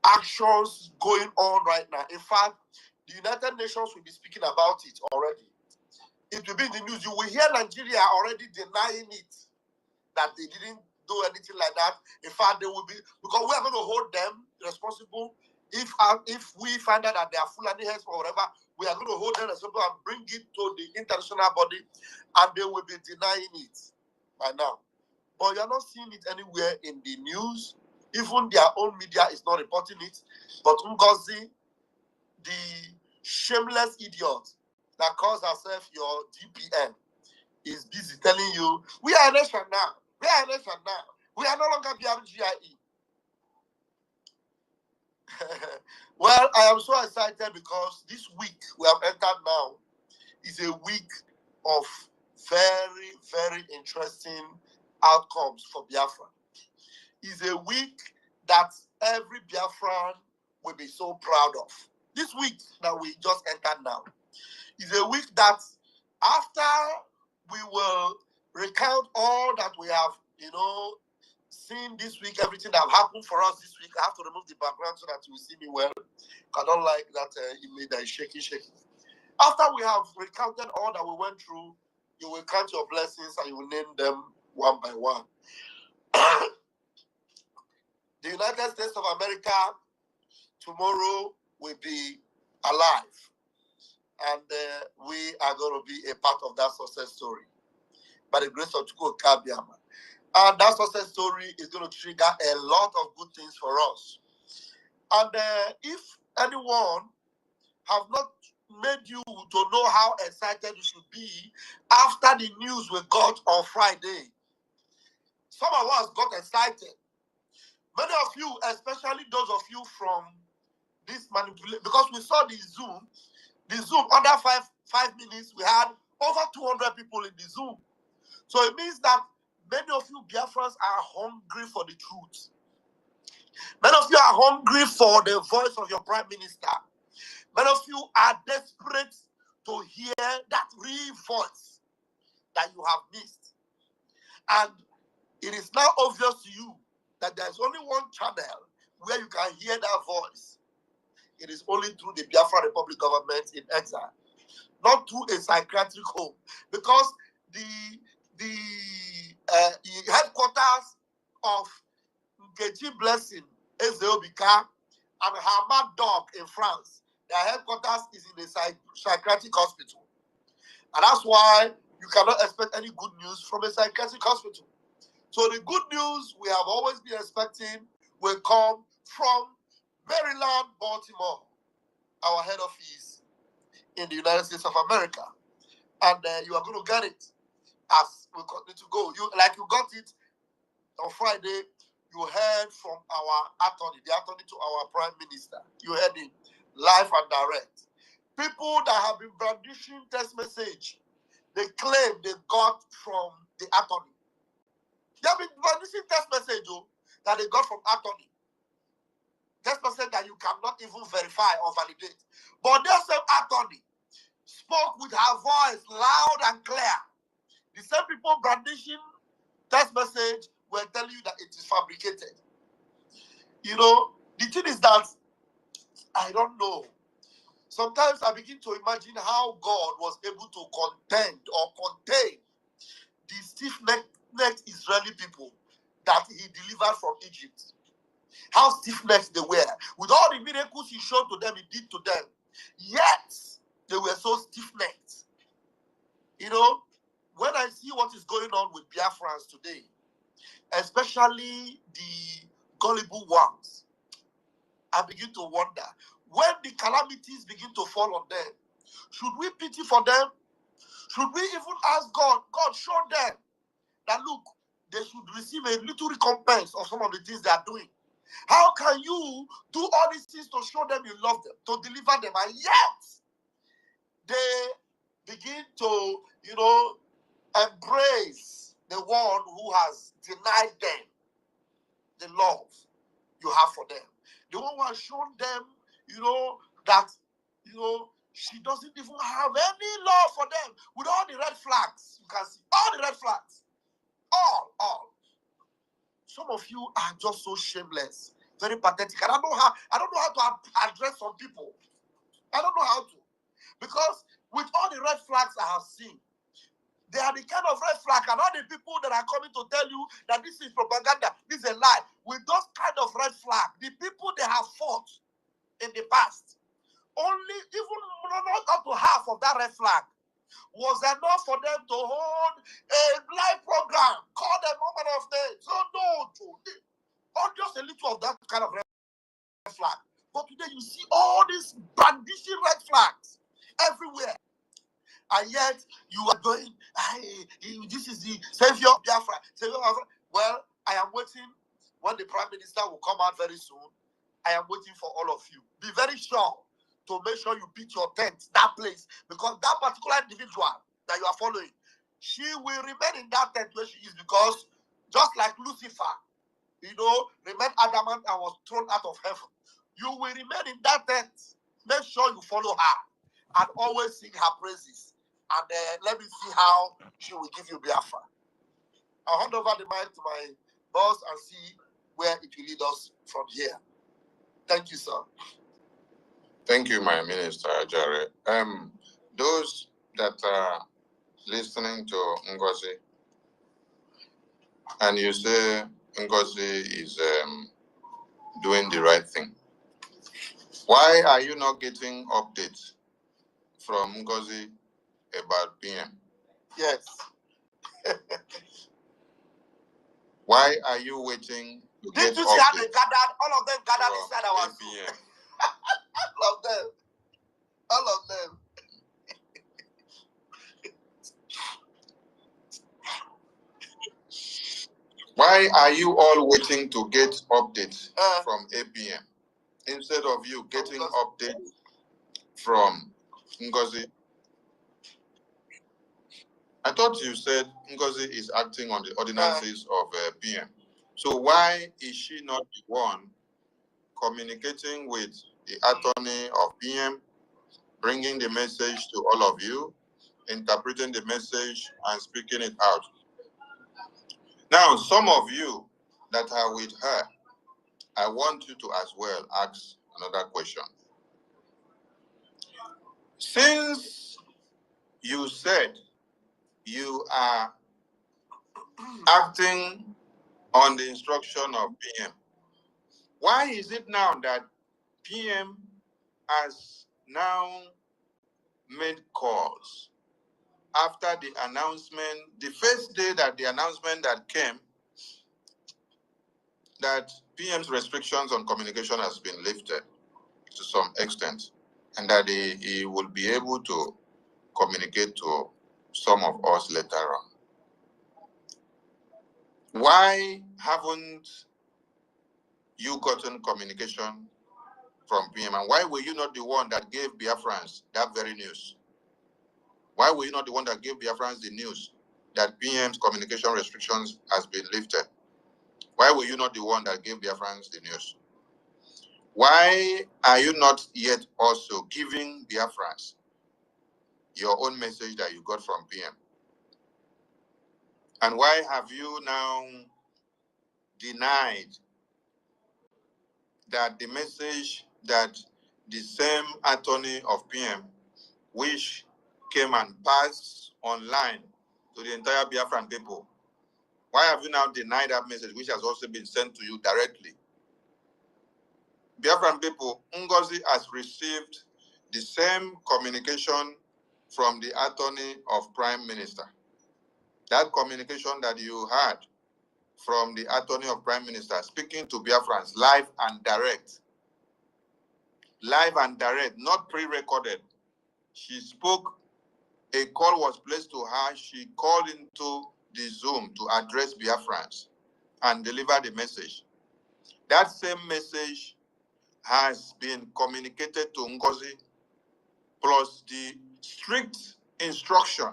actions going on right now. In fact, the United Nations will be speaking about it already. It will be in the news. You will hear Nigeria already denying it, that they didn't do anything like that. In fact, they will be, because we are going to hold them responsible. If we find out that they are Fulani heads or whatever, we are going to hold them responsible and bring it to the international body, and they will be denying it by now. But you are not seeing it anywhere in the news. Even their own media is not reporting it. But NGOZI, the shameless idiot that calls herself your DPM, is busy telling you, we are a nation now. We are a nation now. We are no longer BRGIE. Well, I am so excited because this week we have entered now is a week of very, very interesting outcomes for Biafra. It's a week that every Biafran will be so proud of. This week that we just entered now is a week that after we will recount all that we have, seen this week, everything that happened for us this week. I have to remove the background so that you will see me well. I don't like that image that is shaking. After we have recounted all that we went through, you will count your blessings and you will name them one by one. The United States of America tomorrow will be alive. And we are going to be a part of that success story by the grace of Chukwu Kabiama. And that success story is going to trigger a lot of good things for us. And if anyone have not made you to know how excited you should be after the news we got on Friday, some of us got excited Many of you, especially those of you from this manipulation, because we saw the Zoom under five minutes, we had over 200 people in the Zoom. So it means that many of you Biafrans are hungry for the truth. Many of you are hungry for the voice of your prime minister. Many of you are desperate to hear that real voice that you have missed. And it is now obvious to you that there's only one channel where you can hear that voice. It is only through the Biafra Republic government in exile, not through a psychiatric home, because the headquarters of NGOZI Blessing, Ezeobika, and her mad dog in France, their headquarters is in a psychiatric hospital. And that's why you cannot expect any good news from a psychiatric hospital. So the good news we have always been expecting will come from Maryland, Baltimore, our head office in the United States of America. And you are going to get it as we continue to go. You got it on Friday. You heard from our attorney, the attorney to our prime minister. You heard him live and direct. People that have been brandishing text message, they claim they got from the attorney. They have been brandishing text message that they got from attorney. Text message that you cannot even verify or validate. But that same attorney spoke with her voice loud and clear. The same people brandishing text message will tell you that it is fabricated. You know, the thing is that I don't know. Sometimes I begin to imagine how God was able to contend or contain the stiff-necked Israeli people that he delivered from Egypt. How stiff-necked they were. With all the miracles he showed to them, he did to them. Yet, they were so stiff-necked. You know, when I see what is going on with Biafrans today, especially the gullible ones, I begin to wonder, when the calamities begin to fall on them, should we pity for them? Should we even ask God, God, show them that, look, they should receive a little recompense of some of the things they are doing? How can you do all these things to show them you love them, to deliver them, and yet they begin to, you know, embrace the one who has denied them the love you have for them? The one who has shown them, you know, that, you know, she doesn't even have any love for them, with all the red flags. You can see all the red flags. All. Some of you are just so shameless, very pathetic. I don't know how to address some people. I don't know how to. Because with all the red flags I have seen, they are the kind of red flag, and all the people that are coming to tell you that this is propaganda, this is a lie, with those kind of red flag, the people they have fought in the past, only even not up to half of that red flag was enough for them to hold a live program, call them woman of names. So no, or just a little of that kind of red flag. But today you see all these brandishing red flags everywhere. And yet you are going, this is the Savior Biafra. Savior Biafra. Well, I am waiting when the Prime Minister will come out very soon. I am waiting for all of you. Be very sure to make sure you pitch your tent, that place, because that particular individual that you are following, she will remain in that tent where she is, because just like Lucifer, you know, remained adamant and was thrown out of heaven, you will remain in that tent. Make sure you follow her and always sing her praises. And let me see how she will give you Biafra. I'll hand over the mic to my boss and see where it will lead us from here. Thank you, sir. Thank you, my minister, Jare. Those that are listening to NGOZI, and you say NGOZI is doing the right thing, why are you not getting updates from NGOZI about PM? Yes. Why are you waiting to get Did you see how they updates gathered? All of them gathered from inside our Zoom. APM? All of them. All of them. Why Why are you all waiting to get updates from APM instead of you getting updates from NGOZI? I thought you said NGOZI is acting on the ordinances of PM. So why is she not the one communicating with the attorney of PM, bringing the message to all of you, interpreting the message and speaking it out? Now, some of you that are with her, I want you to as well ask another question. Since you said you are acting on the instruction of PM, why is it now that PM has now made calls after the announcement, the first day that the announcement that came that PM's restrictions on communication has been lifted to some extent, and that he will be able to communicate to some of us later on? Why haven't you gotten communication from PM, and why were you not the one that gave Biafrans that very news? Why were you not the one that gave Biafrans the news that PM's communication restrictions has been lifted? Why were you not the one that gave Biafrans the news? Why are you not yet also giving Biafrans your own message that you got from PM? And why have you now denied that the message that the same attorney of PM, which came and passed online to the entire Biafran people, why have you now denied that message, which has also been sent to you directly? Biafran people, NGOZI has received the same communication from the attorney of Prime Minister. That communication that you had from the attorney of Prime Minister speaking to Biafrans live and direct, not pre-recorded. She spoke, a call was placed to her, she called into the Zoom to address Biafrans and deliver the message. That same message has been communicated to NGOZI, plus the strict instruction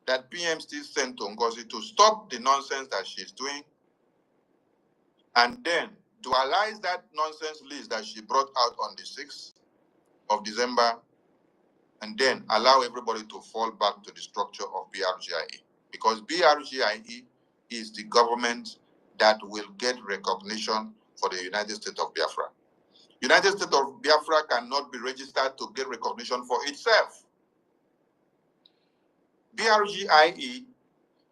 that PM still sent to NGOZI to stop the nonsense that she's doing, and then dualize that nonsense list that she brought out on the 6th of December, and then allow everybody to fall back to the structure of BRGIE. Because BRGIE is the government that will get recognition for the United States of Biafra. United States of Biafra cannot be registered to get recognition for itself. BRGIE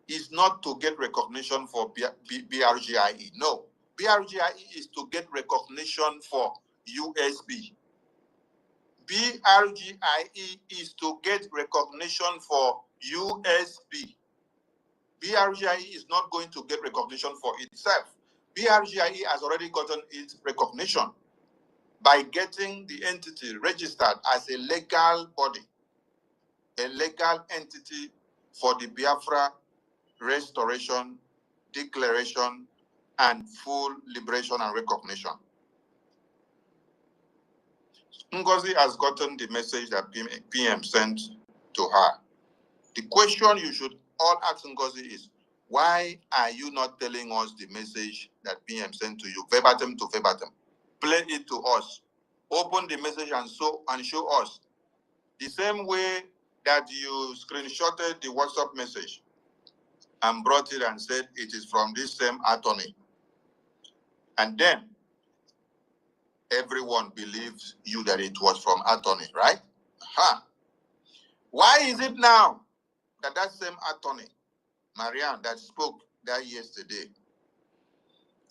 is not to get recognition for BRGIE. No. BRGIE is to get recognition for USB. BRGIE is to get recognition for USB. BRGIE is not going to get recognition for itself. BRGIE has already gotten its recognition by getting the entity registered as a legal body, a legal entity for the Biafra restoration, declaration, and full liberation and recognition. NGOZI has gotten the message that PM sent to her. The question you should all ask NGOZI is, why are you not telling us the message that PM sent to you, verbatim to verbatim? Play it to us. Open the message and show us. The same way that you screenshotted the WhatsApp message and brought it and said it is from this same attorney. And then everyone believes you that it was from attorney, right? Why is it now that that same attorney, Marianne, that spoke that yesterday,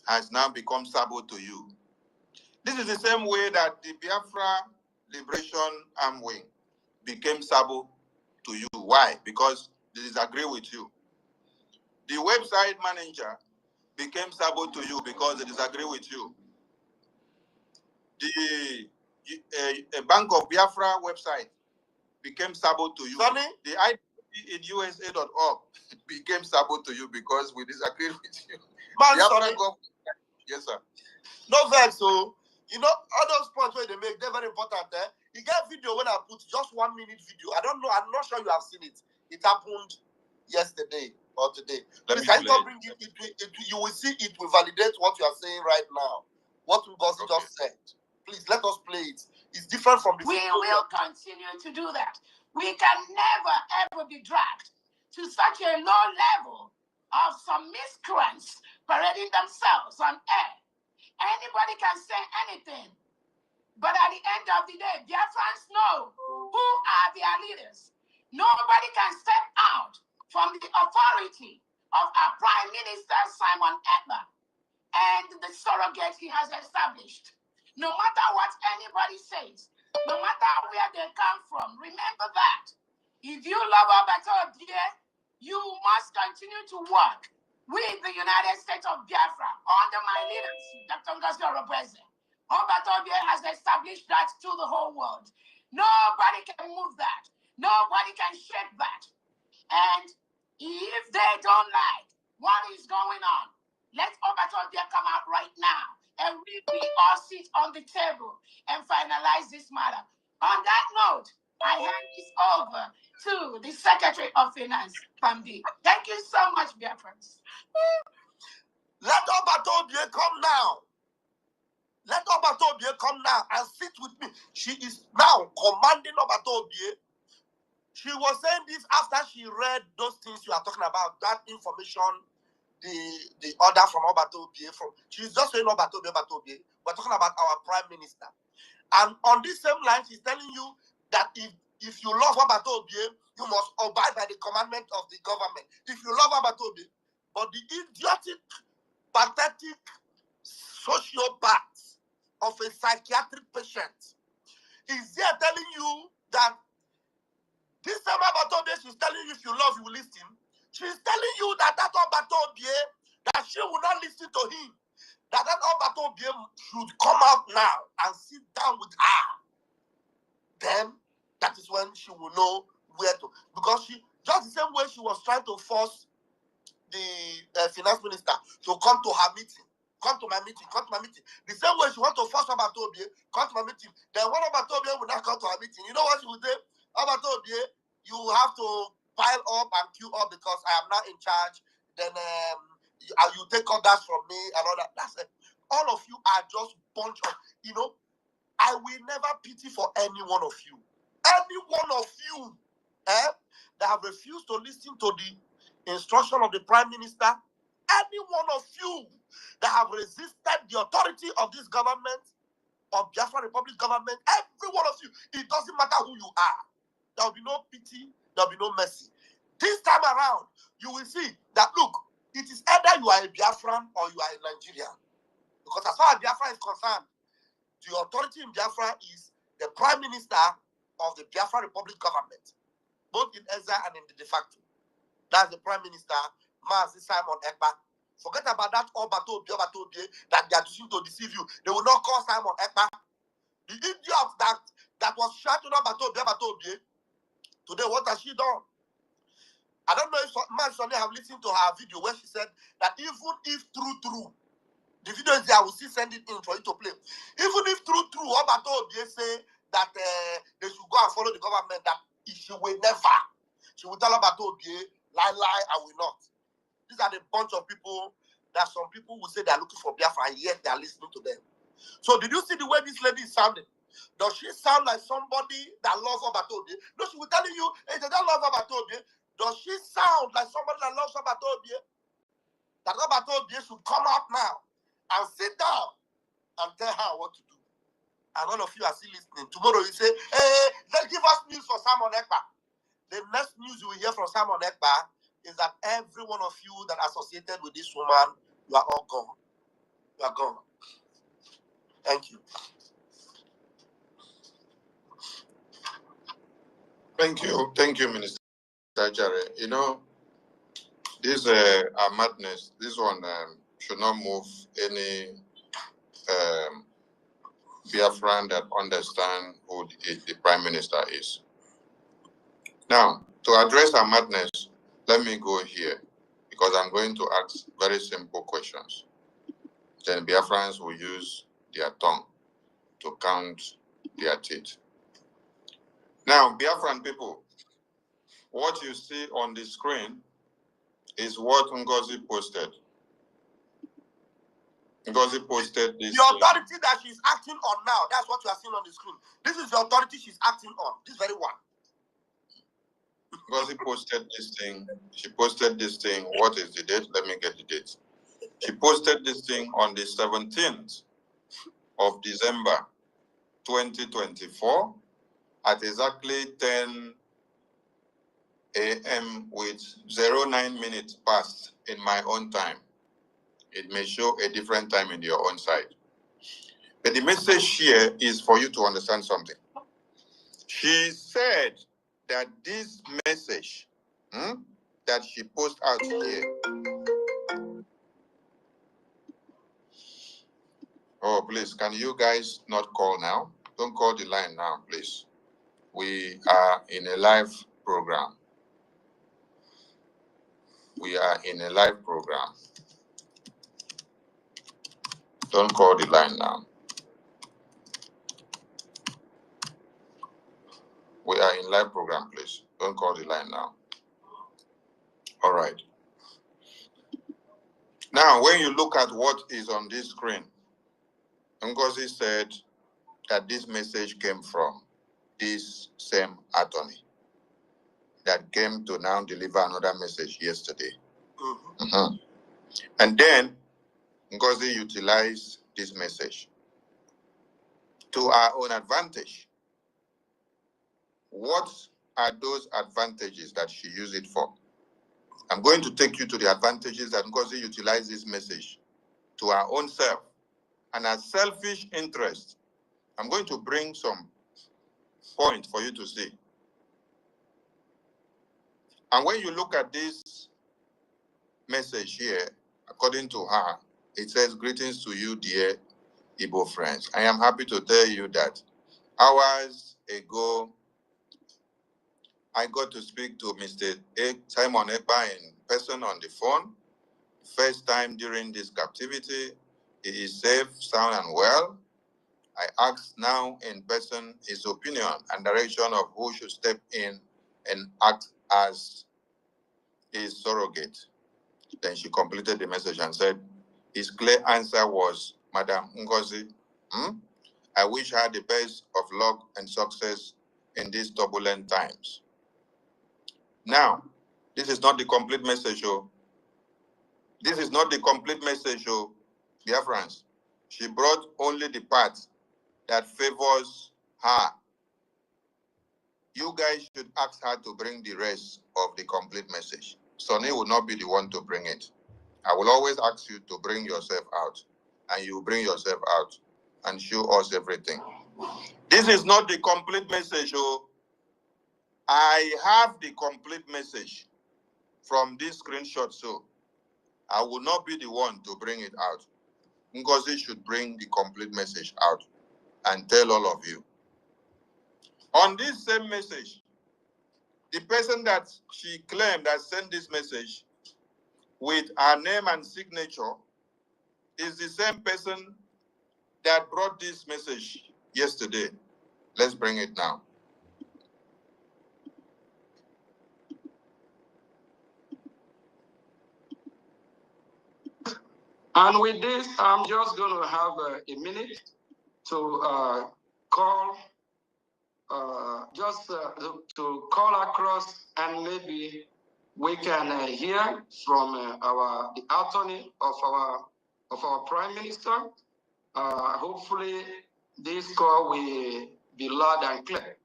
has now become sabo to you? This is the same way that the Biafra Liberation Arm Wing became sabo to you. Why? Because they disagree with you. The website manager became sabo to you because they disagree with you. The Bank of Biafra website became sabo to you. Sorry? The IDP in USA.org became sabo to you because we disagreed with you. Man, sorry. Yes, sir. No vex, so you know all those points where they make, they're very important. You get video when I put just 1 minute video. I don't know, I'm not sure you have seen it. It happened yesterday or today. Please, can you bring it? You will see it will validate what you are saying right now. What NGOZI just said. Please let us play it. It's different from the. We will continue to do that. We can never ever be dragged to such a low level of some miscreants parading themselves on air. Anybody can say anything, but at the end of the day, Biafrans know who are their leaders. Nobody can step out from the authority of our Prime Minister, Simon Ekpa, and the surrogate he has established. No matter what anybody says, no matter where they come from, remember that. If you love Obato, you must continue to work with the United States of Biafra under my leaders, Dr. NGOZI Orobeze. Obato has established that to the whole world. Nobody can move that. Nobody can shake that. And if they don't like what is going on, let Obato come out right now and we all sit on the table and finalize this matter. On that note, I hand this over to the Secretary of Finance, Pamdi. Thank you so much, Biafrans. Let Obato come now. Let Obato come now and sit with me. She is now commanding Obato. She was saying this after she read those things you are talking about, that information, the order from Obato. She's just saying Obato. We're talking about our Prime Minister. And on this same line, she's telling you that if you love Obato, you must abide by the commandment of the government. If you love Obato, but the idiotic, pathetic sociopath of a psychiatric patient is there telling you that this time Obato, she's telling you if you love, you will listen. She's telling you that Obato, that she will not listen to him. That Obato should come out now and sit down with her. Then that is when she will know where to. Because she, just the same way she was trying to force the finance minister to come to her meeting. Come to my meeting, come to my meeting. The same way she want to force Obato, come to my meeting. Then when Obato will not come to her meeting, you know what she will say? Obato, you have to pile up and queue up because I am not in charge. Then you take orders from me and all that. That's it. All of you are just bunch of, I will never pity for any one of you. Any one of you that have refused to listen to the instruction of the Prime Minister, any one of you that have resisted the authority of this government, of Biafra Republic government, every one of you, it doesn't matter who you are. There will be no pity, there will be no mercy. This time around, you will see that, look, it is either you are a Biafran or you are a Nigerian. Because as far as Biafra is concerned, the authority in Biafra is the Prime Minister of the Biafra Republic government, both in exile and in the de facto. That's the Prime Minister, Mazi Simon Ekpa. Forget about that Obato that they are using to deceive you. They will not call Simon Ekpa. The idiot that was shouting Obato. Today, what has she done? I don't know if Sonny have listened to her video where she said that even if true, the video is there, I will still send it in for you to play. Even if true, Obato say that they should go and follow the government, that she will never. She will tell Obato, lie, I will not. These are the bunch of people that some people will say they are looking for Biafra and yet they are listening to them. So did you see the way this lady is sounding? Does she sound like somebody that loves Obato? No, she will tell you, hey, they don't love Obato. Does she sound like somebody that loves Obato? That Obato should come out now and sit down and tell her what to do. And all of you are still listening. Tomorrow you say, hey, let's give us news for Simon Ekpa. The next news you will hear from Simon Ekpa is that every one of you that are associated with this woman, you are all gone. You are gone. Thank you. Thank you, Minister Jare. This our madness. This one should not move any Biafran that understand who the Prime Minister is. Now, to address our madness, let me go here. because I'm going to ask very simple questions. Then Biafrans will use their tongue to count their teeth. Now, Biafran people, what you see on the screen is what NGOZI posted. NGOZI posted this. The authority that she's acting on now, that's what you are seeing on the screen. This is the authority she's acting on, this very one. NGOZI posted this thing. She posted this thing. What is the date? Let me get the date. She posted this thing on the 17th of December 2024 at exactly 10 a.m. with 09 minutes past in my own time. It may show a different time in your own side. But the message here is for you to understand something. She said that this message that she posted out here. Oh, please, can you guys not call now? Don't call the line now, please. We are in a live program. We are in a live program. Don't call the line now. We are in live program, please. Don't call the line now. All right. Now, when you look at what is on this screen, NGOZI said that this message came from this same attorney that came to now deliver another message yesterday. And then NGOZI utilized this message to our own advantage. What are those advantages that she used it for? I'm going to take you to the advantages that NGOZI utilized this message to our own self and our selfish interest. I'm going to bring some points for you to see. And when you look at this message here, according to her, it says, "Greetings to you, dear Igbo friends. I am happy to tell you that hours ago, I got to speak to Mr. Simon Ekpa in person on the phone. First time during this captivity. He is safe, sound, and well. I asked now in person his opinion and direction of who should step in and act as his surrogate." Then she completed the message and said, his clear answer was, "Madam NGOZI, I wish her the best of luck and success in these turbulent times." Now, this is not the complete message, oh. This is not the complete message, oh, Biafrans. She brought only the part that favors her. You guys should ask her to bring the rest of the complete message. Sonny will not be the one to bring it. I will always ask you to bring yourself out, and you bring yourself out and show us everything. This is not the complete message, oh. I have the complete message from this screenshot, so I will not be the one to bring it out. NGOZI should bring the complete message out and tell all of you. On this same message, the person that she claimed that sent this message with her name and signature is the same person that brought this message yesterday. Let's bring it now. And with this, I'm just going to have a minute to call, to call across, and maybe we can hear from the attorney of our Prime Minister. Hopefully, this call will be loud and clear.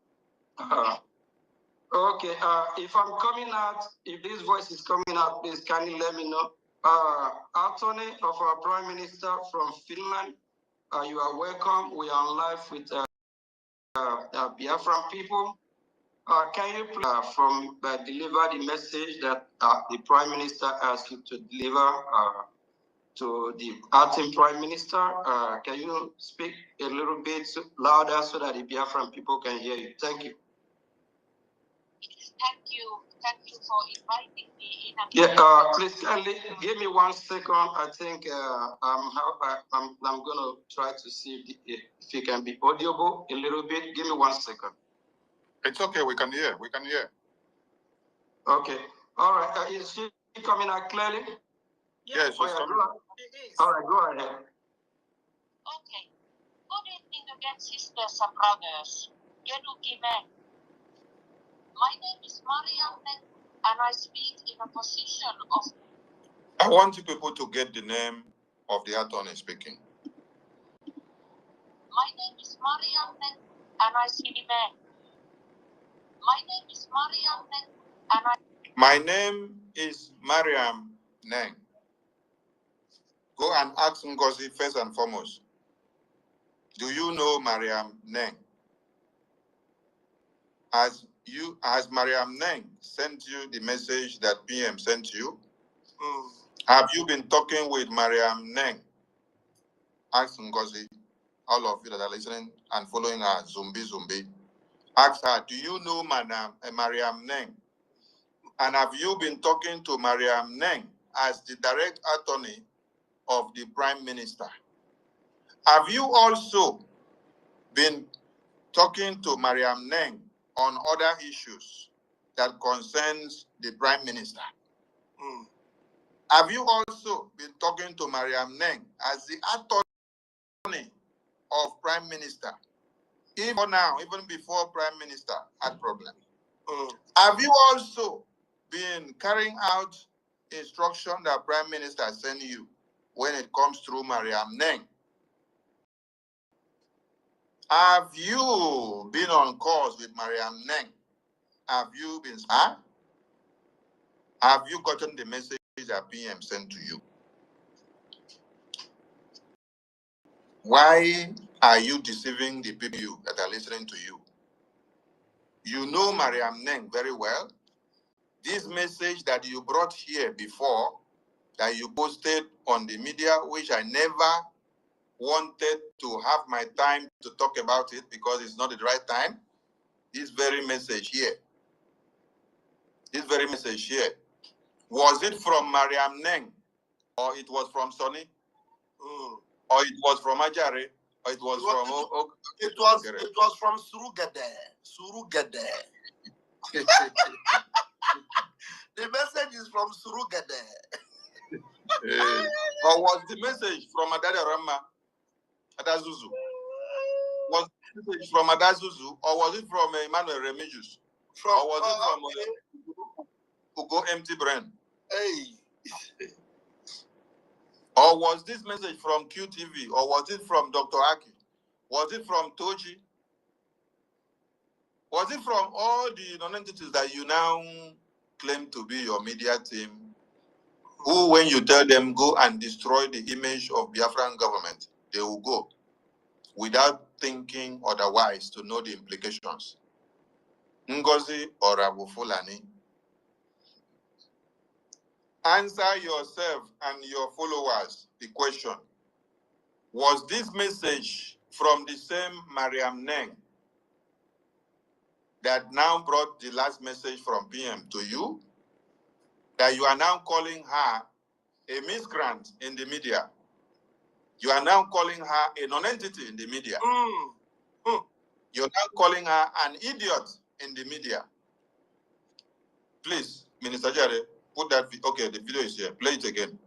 Okay, if I'm coming out, if this voice is coming out, please can you let me know? Attorney of our Prime Minister from Finland, you are welcome. We are on live with Biafran people. Can you please deliver the message that the Prime Minister asked you to deliver to the acting Prime Minister? Can you speak a little bit louder so that the Biafran people can hear you? Thank you. Thank you. Thank you for inviting me in. Yeah, please kindly give me 1 second. I think I'm gonna try to see if you can be audible a little bit. Give me 1 second. It's okay. We can hear. We can hear. Okay. All right. Is she coming out clearly? Yes, she's coming. All right. Go ahead. Okay. Good evening again, sisters and brothers. My name is Mariam, and I speak in a position of. I want you people to get the name of the attorney speaking. My name is Mariam, and I speak. My name is Mariam, and I. My name is Mariam Neng. Go and ask NGOZI first and foremost. Do you know Mariam Neng? Has Mariam Neng sent you the message that PM sent you? Have you been talking with Mariam Neng? Ask NGOZI, all of you that are listening and following her, Zumbi. Ask her, do you know Mariam Neng? And have you been talking to Mariam Neng as the direct attorney of the Prime Minister? Have you also been talking to Mariam Neng on other issues that concerns the Prime Minister? Have you also been talking to Mariam Neng as the attorney of Prime Minister? Even now, even before Prime Minister had problem. Have you also been carrying out instruction that Prime Minister sent you when it comes through Mariam Neng? Have you been on calls with Mariam Neng? Have you been? Have you gotten the message that PM sent to you? Why are you deceiving the people that are listening to you? You know Mariam Neng very well. This message that you brought here before, that you posted on the media, which I never wanted to have my time to talk about it because it's not the right time. This very message here. Was it from Mariam Neng, or it was from Sonny, or it was from Ajare, or it was from... It was from Surugede. The message is from Surugede. Or was the message from Adada Rama, Adazuzu? Was the message from Adazuzu, or was it from Emmanuel Remigius? Or was it from Ugo Empty Brain? Hey. Or was this message from QTV? Or was it from Dr. Aki? Was it from Toji? Was it from all the non-entities that you now claim to be your media team, who, when you tell them go and destroy the image of Biafran government, they will go without thinking otherwise to know the implications? NGOZI or Abu Fulani? Answer yourself and your followers the question. Was this message from the same Mariam Neng that now brought the last message from PM to you, that you are now calling her a miscreant in the media? You are now calling her a non-entity in the media. You're now calling her an idiot in the media. Please, Minister Jare, put that, okay, the video is here. Play it again.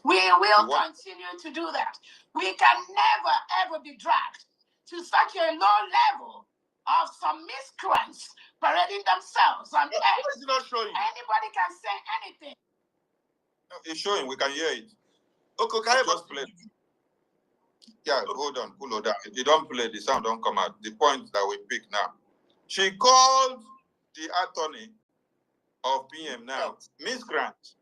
We will continue to do that. We can never, ever be dragged to such a low level of some miscreants parading themselves on air. It's not showing. Anybody can say anything. No, it's showing. We can hear it. Okay, can you just play it? Yeah, hold on, cool down. If you don't play, the sound don't come out. The point that we pick now. She called the attorney of PM now miscreant,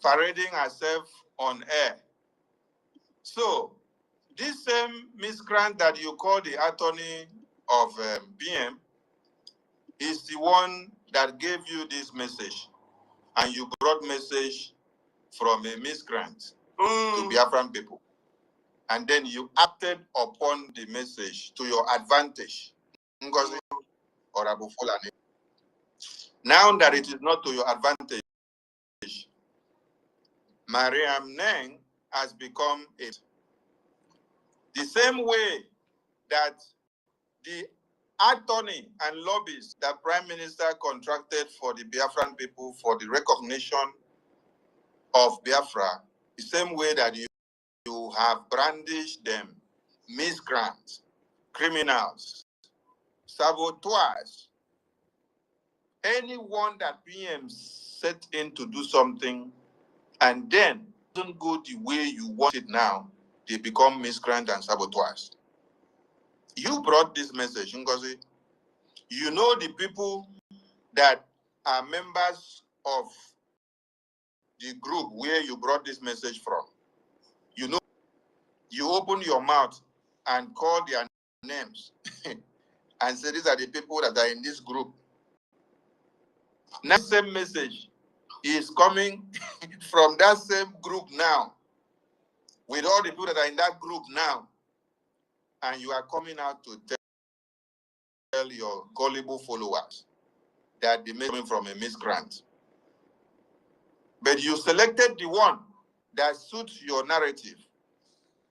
parading herself on air. So, this same miscreant that you call the attorney of PM is the one that gave you this message, and you brought message from a miscreant to Biafran people, and then you acted upon the message to your advantage. NGOZI or Abu Fulani. Now that it is not to your advantage, Mariam Neng has become it. The same way that the attorney and lobbies that Prime Minister contracted for the Biafran people for the recognition of Biafra, the same way that you have brandished them, miscreants, criminals, saboteurs, anyone that PM set in to do something and then doesn't go the way you want it now, they become miscreants and saboteurs. You brought this message, NGOZI. You know the people that are members of the group where you brought this message from. You know, you open your mouth and call their names and say these are the people that are in this group. Now, same message is coming from that same group now, with all the people that are in that group now, and you are coming out to tell your gullible followers that they may be coming from a miscreant. But you selected the one that suits your narrative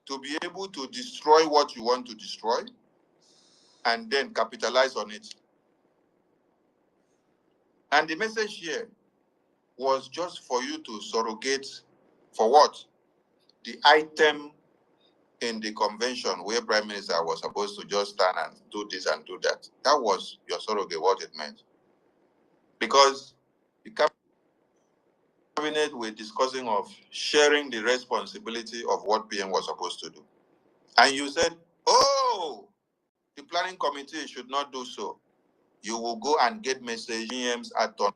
to be able to destroy what you want to destroy and then capitalize on it. And the message here was just for you to surrogate for what? The item in the convention where Prime Minister was supposed to just stand and do this and do that. That was your surrogate, what it meant. Because the cabinet were discussing of sharing the responsibility of what PM was supposed to do. And you said, oh, the planning committee should not do so. You will go and get message PM's attorney.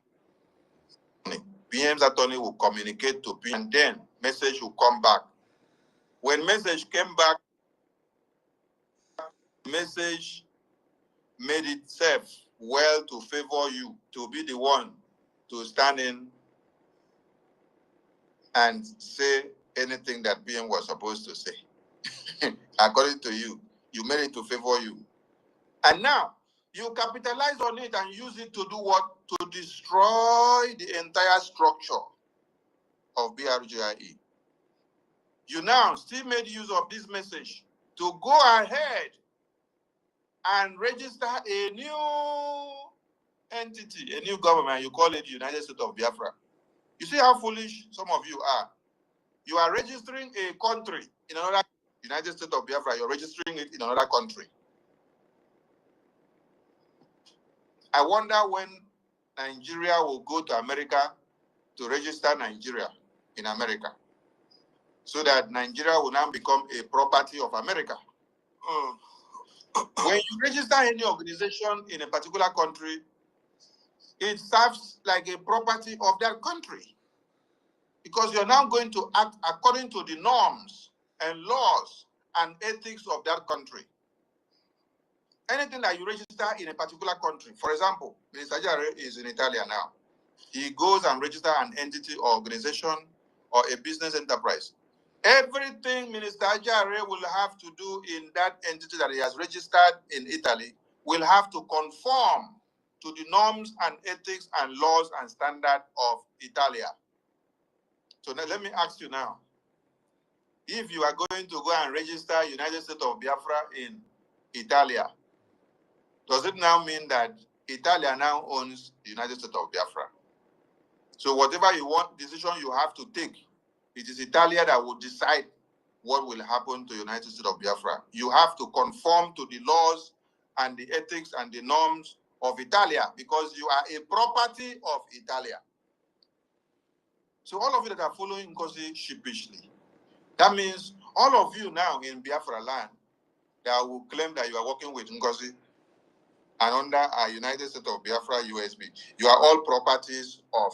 PM's attorney will communicate to PM and then message will come back. When message came back, message made itself well to favor you, to be the one to stand in and say anything that PM was supposed to say. According to you, you made it to favor you. And now, you capitalize on it and use it to do what? To destroy the entire structure of BRGIE. You now still made use of this message to go ahead and register a new entity, a new government. You call it United States of Biafra. You see how foolish some of you are. You are registering a country in another United States of Biafra. You're registering it in another country. I wonder when Nigeria will go to America to register Nigeria in America, so that Nigeria will now become a property of America. When you register any organization in a particular country, it serves like a property of that country, because you're now going to act according to the norms and laws and ethics of that country. Anything that you register in a particular country, for example, Mr. Jare is in Italy now. He goes and registers an entity or organization or a business enterprise. Everything Minister Jare will have to do in that entity that he has registered in Italy will have to conform to the norms and ethics and laws and standards of Italia. So now let me ask you now, if you are going to go and register United States of Biafra in Italia, does it now mean that Italia now owns the United States of Biafra? So whatever you want, decision you have to take, it is Italia that will decide what will happen to United States of Biafra. You have to conform to the laws and the ethics and the norms of Italia, because you are a property of Italia. So all of you that are following NGOZI sheepishly, that means all of you now in Biafra land that will claim that you are working with NGOZI and under a United States of Biafra USB, you are all properties of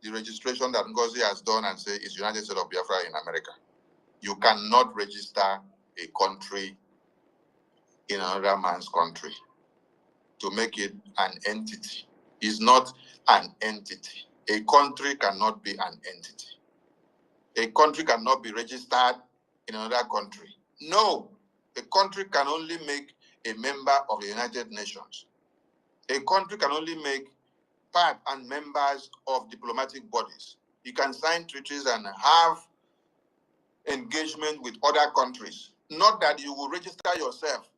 the registration that NGOZI has done and say is United States of Biafra in America. You cannot register a country in another man's country to make it an entity. It's not an entity. A country cannot be an entity. A country cannot be registered in another country. No, a country can only make a member of the United Nations. A country can only make part and members of diplomatic bodies. You can sign treaties and have engagement with other countries. Not that you will register yourself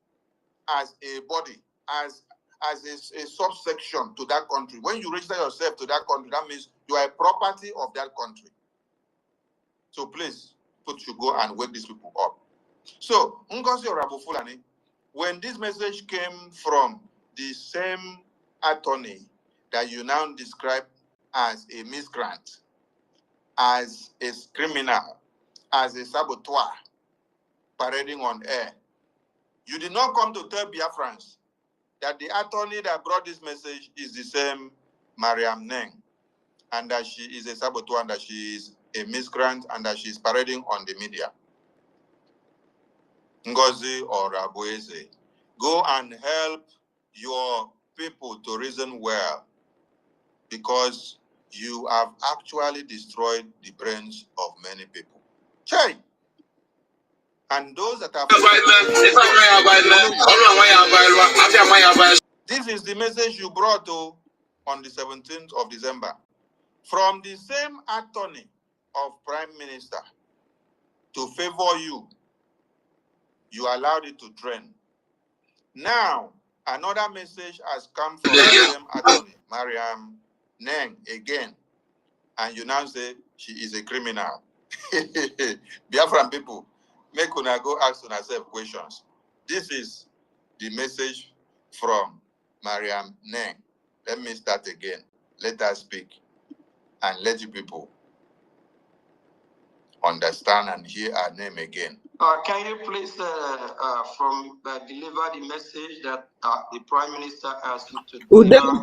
as a body, as a subsection to that country. When you register yourself to that country, that means you are a property of that country. So please, put you go and wake these people up. So, Ngozi Orabufulani, when this message came from the same attorney that you now describe as a miscreant, as a criminal, as a saboteur, parading on air, you did not come to tell Biafrans that the attorney that brought this message is the same Mariam Neng, and that she is a saboteur, and that she is a miscreant, and that she is parading on the media. Ngozi or Abueze, go and help your people to reason well, because you have actually destroyed the brains of many people. Hey! And those that have this is the message you brought on the 17th of December from the same attorney of Prime Minister to favor you. You allowed it to trend. Now, another message has come from the same attorney, Mariam Neng, again. And you now say she is a criminal. Biafran people, make una go ask yourself questions. This is the message from Mariam Neng. Let me start again. Let us speak. And let you people understand and hear our name again. Can you please deliver the message that the Prime Minister asked you to deliver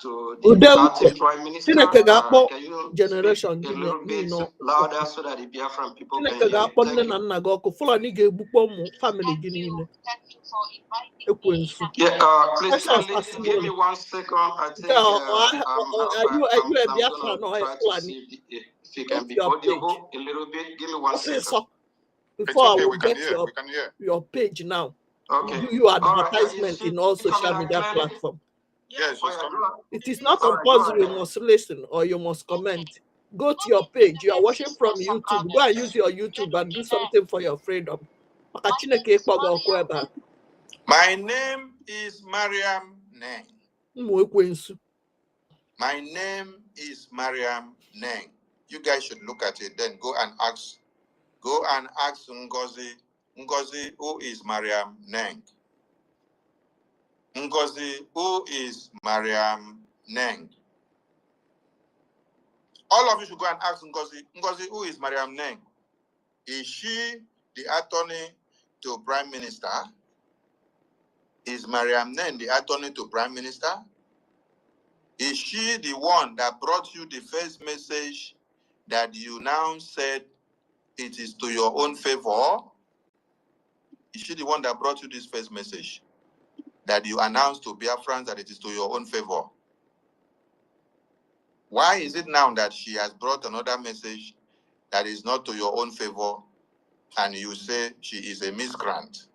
to the acting Prime Minister? Can you speak a little bit louder so that the Biafran people can hear you? Thank you. Yeah, please give me 1 second. I think I'm going to try to see if you can be audible a little bit. Give me 1 second. Before Okay, I will we can get hear. We can hear. your page now. Okay. Do your advertisement Right. in all social media platforms. Yes, it is not compulsory you must listen or you must comment. Go to your page. You are watching from YouTube. Go and use your YouTube and do something for your freedom. My name is Mariam Neng. My name is Mariam Neng. You guys should look at it, then go and ask Ngozi. Ngozi, who is Mariam Neng? Ngozi, who is Mariam Neng? All of you should go and ask Ngozi. Ngozi, who is Mariam Neng? Is she the attorney to Prime Minister? Is Mariam Neng the attorney to Prime Minister? Is she the one that brought you the first message that you now said it is to your own favor? Is she the one that brought you this first message that you announced to Biafrans that it is to your own favor? Why is it now that she has brought another message that is not to your own favor and you say she is a miscreant?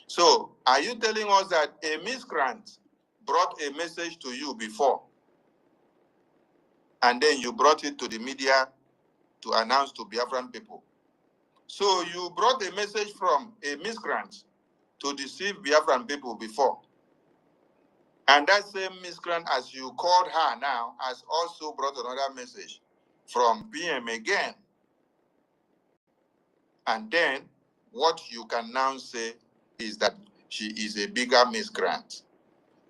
So, are you telling us that a miscreant brought a message to you before and then you brought it to the media to announce to Biafran people? So you brought a message from a miscreant to deceive Biafran people before. And that same miscreant, as you called her now, has also brought another message from PM again. And then what you can now say is that she is a bigger miscreant.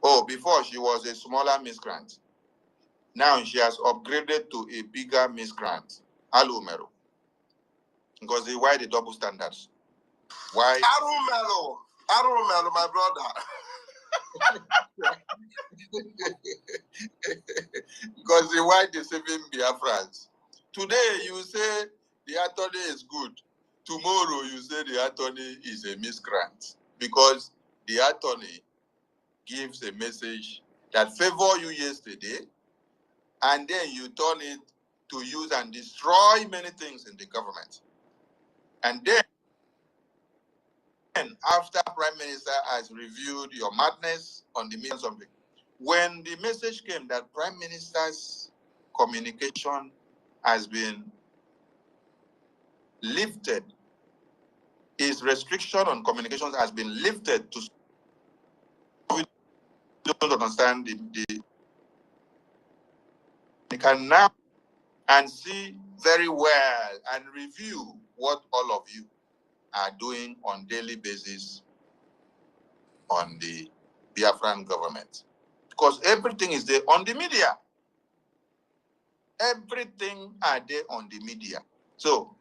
Oh, before she was a smaller miscreant. Now she has upgraded to a bigger miscreant. Alumero. Because why the double standards? Why? Arumelo, my brother. Because why deceiving Biafrans? Today you say the attorney is good. Tomorrow you say the attorney is a miscreant. Because the attorney gives a message that favor you yesterday, and then you turn it to use and destroy many things in the government. And then And after Prime Minister has reviewed your madness on the millions of it, when the message came that Prime Minister's communication has been lifted, his restriction on communications has been lifted to, we don't understand you can now and see very well and review what all of you are doing on daily basis on the Biafran government. Because everything is there on the media. Everything are there on the media. So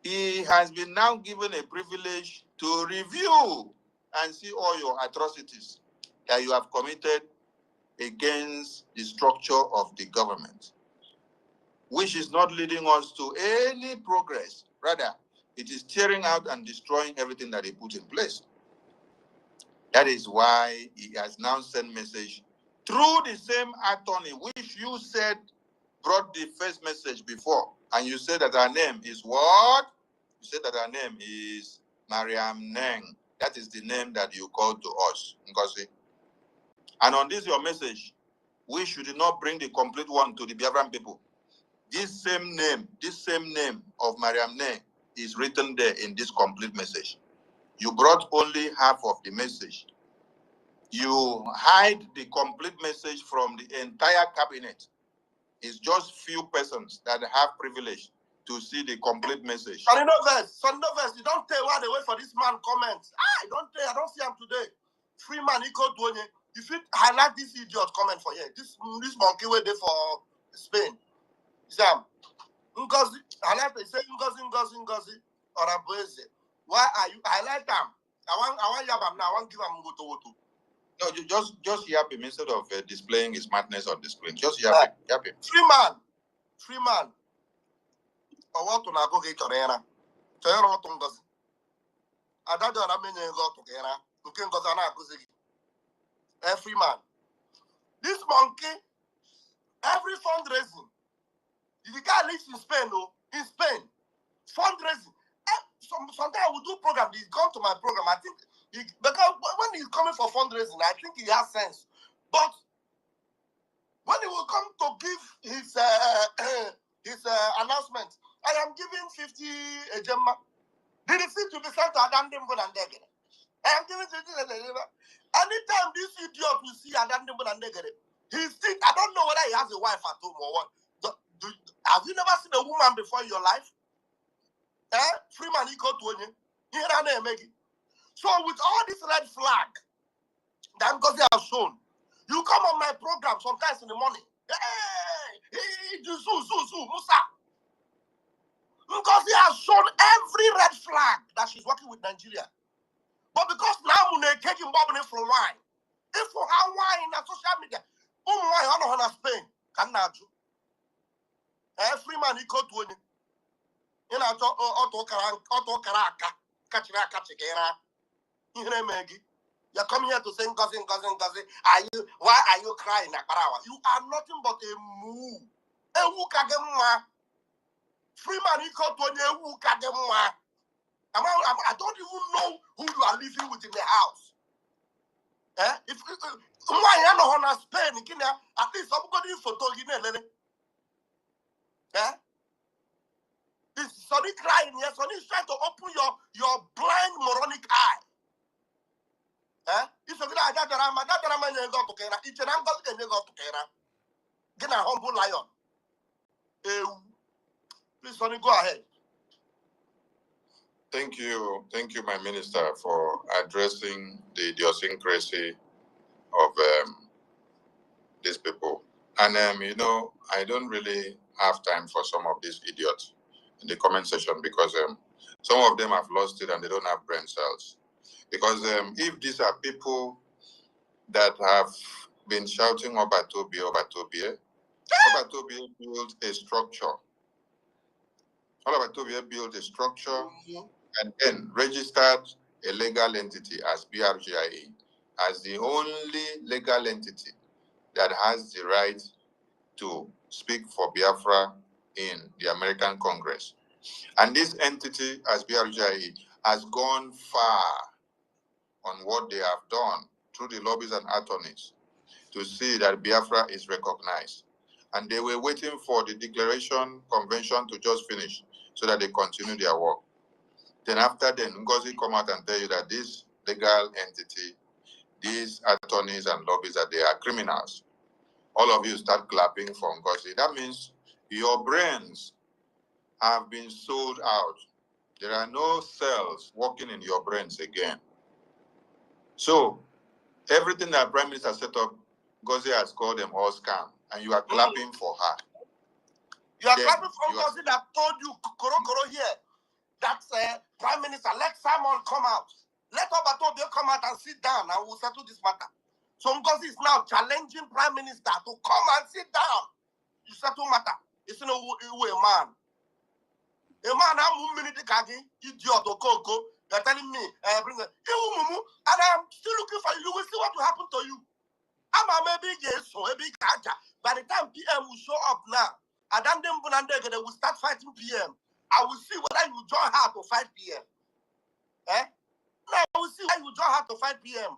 he has been now given a privilege to review and see all your atrocities that you have committed against the structure of the government, which is not leading us to any progress. Rather, it is tearing out and destroying everything that he put in place. That is why he has now sent message through the same attorney which you said brought the first message before. And you said that her name is what? You said that her name is Mariam Neng. That is the name that you called to us, NGOZI. And on this your message, we should not bring the complete one to the Biafran people. This same name of Mariam Neng is written there in this complete message. You brought only half of the message. You hide the complete message from the entire cabinet. It's just few persons that have privilege to see the complete message. Sunday verse, you don't tell why they wait for this man comments. I don't see him today. Free man, he called Dwayne. If you highlight this idiot comment for here, this monkey way there for Spain. Sam, Ngozi, highlight it, say Ngozi, or Abueze. Why are you highlight them? I want Yabam now, I want give him Goto. No, you just yap him instead of displaying his madness on the screen. Just yap him. Free man. Or what to go get Torena? Torena what Ngozi. I don't know how many go to Gera. You can go to Ngozi. Free man. This monkey, every fundraising, if the guy lives in Spain, fundraising. Sometimes we do program. He's come to my program. I think because when he's coming for fundraising, I think he has sense. But when he will come to give his announcement, I am giving 50 a gemma. The receipt to be sent to Adam Dimbo and Degere. I am giving 50 a gemma. Anytime this idiot will see Adam Dimbo and Degere, he's think I don't know whether he has a wife at home or what. Have you never seen a woman before in your life? Freeman equal to you. So with all this red flag that Ngozi has shown, you come on my program sometimes in the morning. Hey, Musa. Ngozi has shown every red flag that she's working with Nigeria. But because now Mune taking Bobby from wine, if for how wine on social media, why on Spain can not do? Freeman equal to you. You know, auto karaka, kachira. You come here to say Ngozi. Why are you crying, Nakarawa? You are nothing but a moo. A wukagema. Freeman equal to a wukagema. I don't even know who you are living with in the house. If why you know on Spain, at least somebody photo Is Sonny crying here? Sonny is trying to open your blind moronic eye. If you're going to that drama, you go to Kera. It's an uncle can go to Kera. Get a humble lion. Please, Sonny, go ahead. Thank you, my minister, for addressing the idiosyncrasy of these people. And I don't really have time for some of these idiots in the comment section because some of them have lost it and they don't have brain cells. Because if these are people that have been shouting Obatobie, Obatobie built a structure. Obatobie built a structure and then registered a legal entity as BRGIE, as the only legal entity that has the right to speak for Biafra in the American Congress. And this entity, as BRGIE, has gone far on what they have done through the lobbies and attorneys to see that Biafra is recognized. And they were waiting for the declaration convention to just finish so that they continue their work. Then after then, NGOZI come out and tell you that this legal entity, these attorneys and lobbies, that they are criminals. All of you start clapping for NGOZI. That means your brains have been sold out. There are no cells working in your brains again. So everything that Prime Minister set up, NGOZI has called them all scam, and you are clapping for her. You are clapping for NGOZI that told you, Koro here, that Prime Minister, let Simon come out. Let Obatobio come out and sit down and we'll settle this matter. So NGOZI is now challenging Prime Minister to come and sit down. You settle matter. It's a man. A man, I'm a minute idiot or coco. They're telling me, bring it. And I'm still looking for you. You will see what will happen to you. I'm a maybe yes, so a big charger. By the time PM will show up now, and then they will start fighting PM. I will see whether you join her to fight PM. Now I will see whether you join her to fight PM.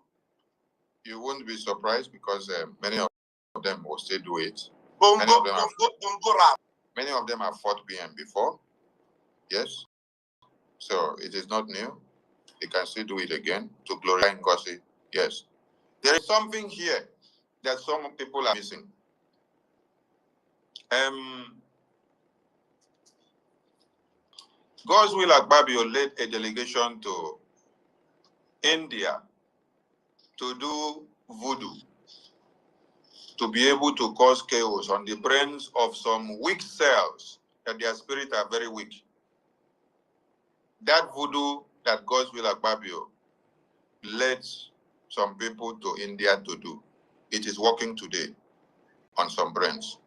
You won't be surprised because many of them will still do it. Many of them have fought PM before. Yes. So it is not new. They can still do it again to glorify NGOZI. Yes. There is something here that some people are missing. EFIK-IBIBIO led a delegation to India to do voodoo, to be able to cause chaos on the brains of some weak cells, that their spirits are very weak. That voodoo that EFIK-IBIBIO led some people to India to do, it is working today on some brains.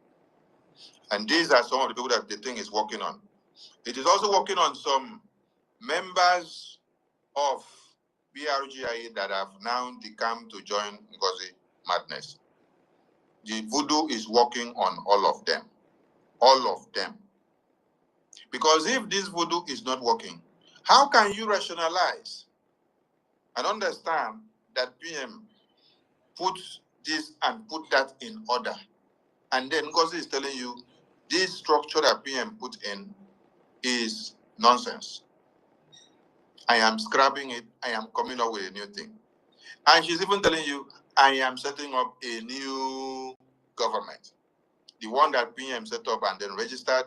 And these are some of the people that the thing is working on. It is also working on some members of Brgie that have now decamped to join NGOZI madness. The voodoo is working on all of them. All of them. Because if this voodoo is not working, how can you rationalize and understand that PM put this and put that in order? And then NGOZI is telling you this structure that PM put in is nonsense. I am scrapping it. I am coming up with a new thing. And she's even telling you, I am setting up a new government. The one that PM set up and then registered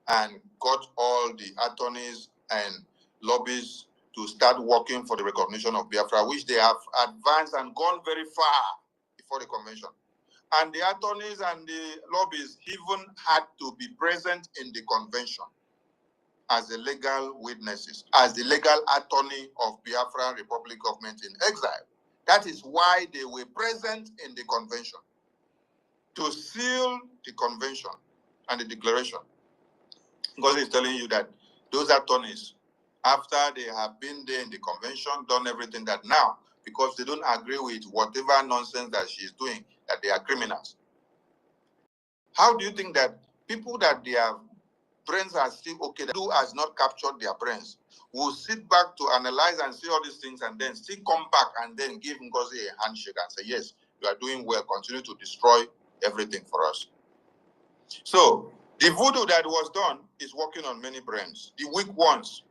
and got all the attorneys and lobbies to start working for the recognition of Biafra, which they have advanced and gone very far before the convention. And the attorneys and the lobbies even had to be present in the convention as the legal witnesses, as the legal attorney of Biafra Republic government in exile. That is why they were present in the convention, to seal the convention and the declaration. God is telling you that those attorneys, after they have been there in the convention, done everything, that now, because they don't agree with whatever nonsense that she is doing, that they are criminals. How do you think that people that their brains are still okay, that who has not captured their brains, will sit back to analyze and see all these things and then still come back and then give NGOZI a handshake and say, yes, you are doing well, continue to destroy everything for us? So the voodoo that was done is working on many brains, the weak ones.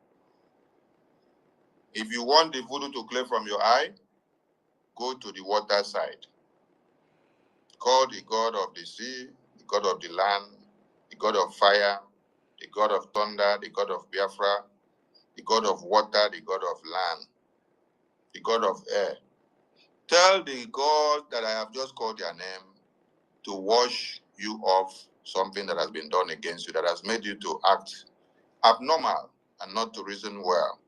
If you want the voodoo to clear from your eye, go to the water side. Call the god of the sea, the god of the land, the god of fire, the god of thunder, the god of Biafra, the god of water, the god of land, the god of air. Tell the god that I have just called their name to wash you off something that has been done against you, that has made you to act abnormal and not to reason well.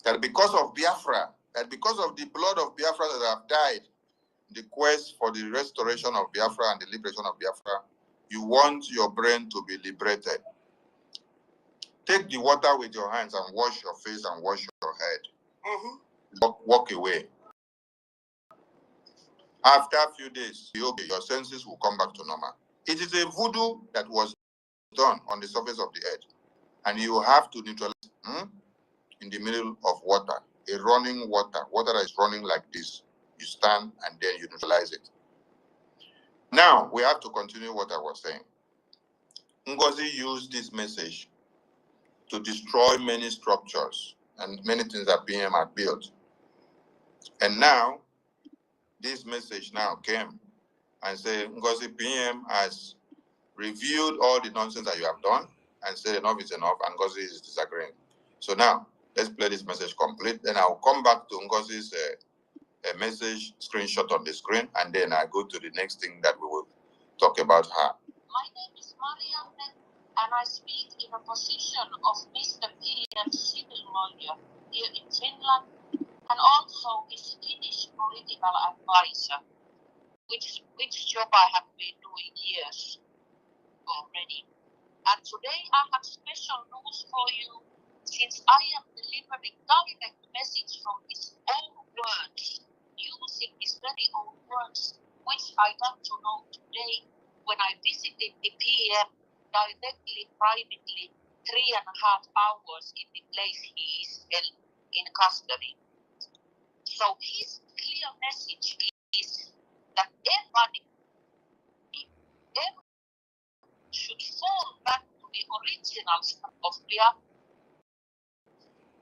That because of Biafra, that because of the blood of Biafra that have died, the quest for the restoration of Biafra and the liberation of Biafra, you want your brain to be liberated. Take the water with your hands and wash your face and wash your head. Walk away. After a few days, your senses will come back to normal. It is a voodoo that was done on the surface of the earth, and you have to neutralize in the middle of water. a running water that is running like this. You stand and then you neutralize it. Now, we have to continue what I was saying. NGOZI used this message to destroy many structures and many things that PM had built. And now, this message now came and said, NGOZI, PM has reviewed all the nonsense that you have done and said enough is enough, and NGOZI is disagreeing. So now, let's play this message complete. Then I'll come back to NGOZI's a message screenshot on the screen, and then I go to the next thing that we will talk about her. My name is Marianne, and I speak in a position of Mr. PM's civil lawyer here in Finland, and also his Finnish political advisor, which job I have been doing years already. And today I have special news for you, since I am delivering direct message from his own words, using his very own words, which I got to know today when I visited the PM directly, privately, 3.5 hours in the place he is held in custody. So his clear message is that everybody should fall back to the originals of Biafra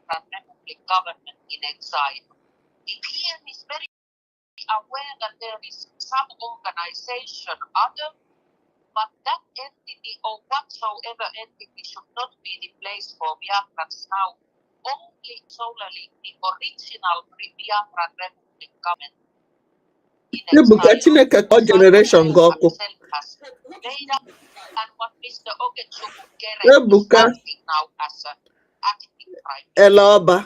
Republic government in exile. The PM is very aware that there is some organization, but that entity or whatsoever entity should not be the place for Biafrans now. Only solely the original Biafra Republic government in exile. Generation go. Has made up, and what Mr. OGOJA is acting now as an acting prime minister. Eloba.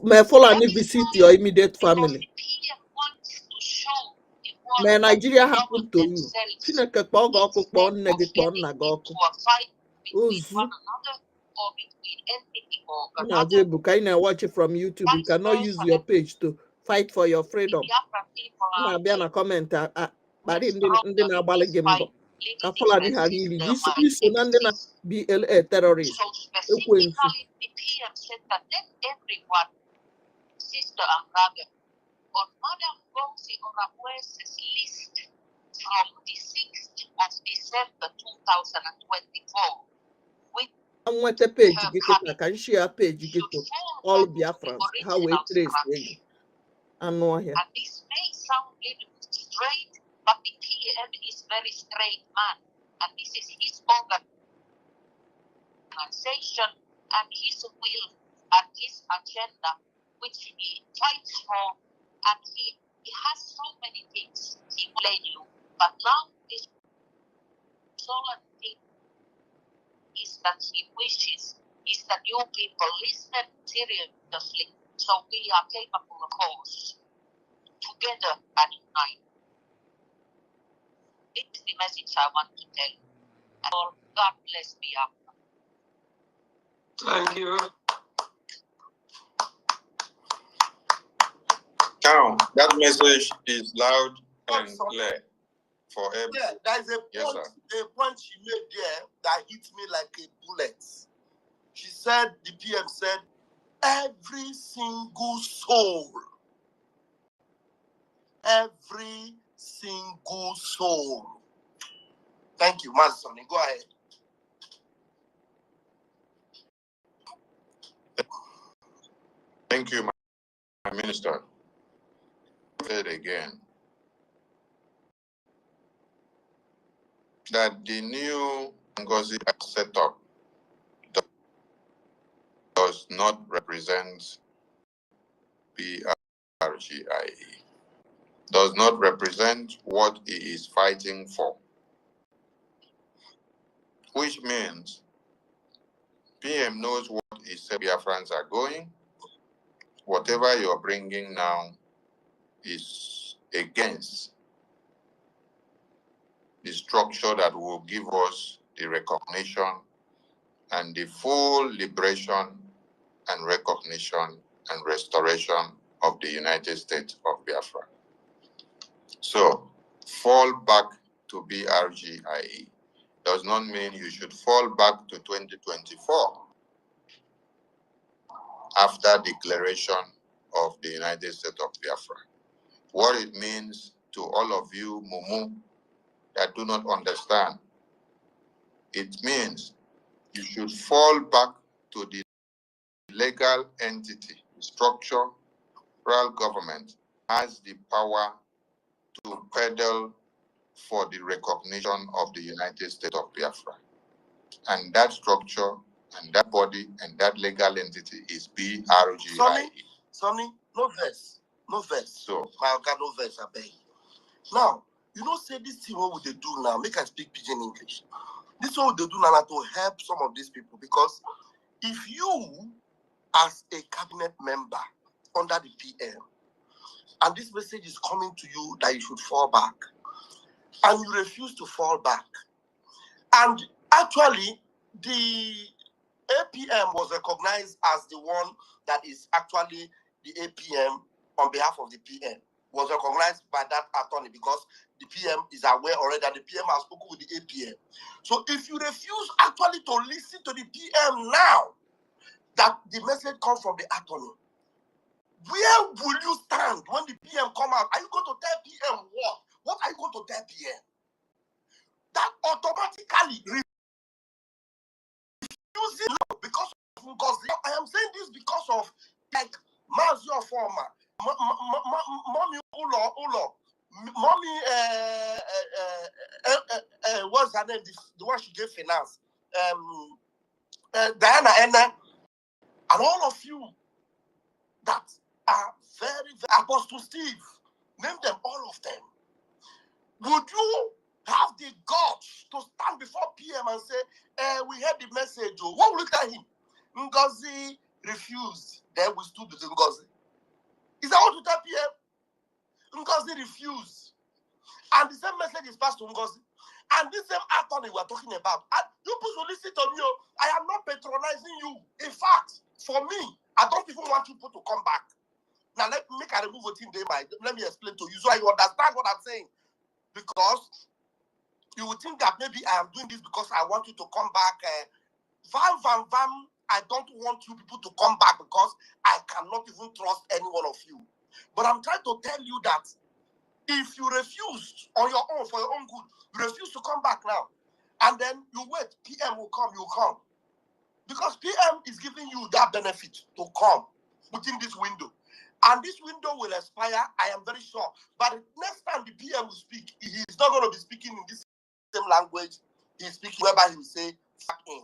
May Fulani visit your immediate family. May Nigeria happen to you. Chineke kpọọ gị ọkụ, kpọọ nne gị, kpọọ nna gị ọkụ. Ozu. Na-azụ Ebuka, ị na-watch from YouTube. You cannot use your page to fight for your freedom. Na-abịa na comment kparị ndị na-agbalị gị mbọ. Ka Fulani ghara iri gị. Iso na ndị na BLA terrorist. Ekwensu. Sister and brother, on Madam NGOZI Orapuese's list from the 6th of December 2024. I'm with a page, I can share a page to all Biafrans. How we trace it. I know here. And this may sound a little straight, but the PM is very straight man, and this is his organization and his will and his agenda, which he fights for, and he has so many things he will lay you. But now this solemn thing is that he wishes is that you people listen seriously, so we are capable of cause together and unite. This is the message I want to tell you. And God bless Biafra. Thank you. Now, that message is loud and clear for everyone. Yeah, there's a Yes, point, a point she made there that hit me like a bullet. She said, the PM said, every single soul, every single soul. Thank you, Master. Go ahead. Thank you, my minister. Say it again. That the new NGOZI setup does not represent BRGIE, does not represent what he is fighting for, which means PM knows what his Biafrans are going. Whatever you're bringing now is against the structure that will give us the recognition and the full liberation and recognition and restoration of the United States of Biafra. So, fall back to BRGIE does not mean you should fall back to 2024. after declaration of the United States of Biafra. What it means to all of you, Mumu, that do not understand, it means you should fall back to the legal entity, structure, federal government has the power to pedal for the recognition of the United States of Biafra. And that structure and that body and that legal entity is Brgie. Sonny, no verse. No verse. So, My God, no verse, I beg. Now, you know, say this thing what would they do now? Make I speak pidgin English. This what would they do now to help some of these people, because if you, as a cabinet member under the PM, and this message is coming to you that you should fall back, and you refuse to fall back, and actually the APM was recognized as the one that is actually the APM on behalf of the PM, was recognized by that attorney because the PM is aware already that the PM has spoken with the APM. So if you refuse actually to listen to the PM now, that the message comes from the attorney, where will you stand when the PM come out? Are you going to tell PM what? What are you going to tell PM? That automatically refusing because I am saying this because of like Mazio former, mommy Ulo, mommy what's her name? The one she gave finance, Diana Enna, and all of you that are very, very Apostle Steve, name them, all of them. Would you have the guts to stand before PM and say, we heard the message? What will you tell him? NGOZI refused. Then we stood with NGOZI. Is that what you tell PM? NGOZI refused. And the same message is passed to NGOZI. And this same attorney we're talking about. And you people should listen to me. I am not patronizing you. In fact, for me, I don't even want you people to come back. Now, let me remove a thing they might. Let me explain to you so you understand what I'm saying. Because you would think that maybe I am doing this because I want you to come back. I don't want you people to come back because I cannot even trust any one of you. But I'm trying to tell you that if you refuse on your own, for your own good, you refuse to come back now, and then you wait, PM will come, you come. Because PM is giving you that benefit to come within this window. And this window will expire, I am very sure. But next time the PM will speak, he is not going to be speaking in this same language. He is speaking whereby he will say, fuck in.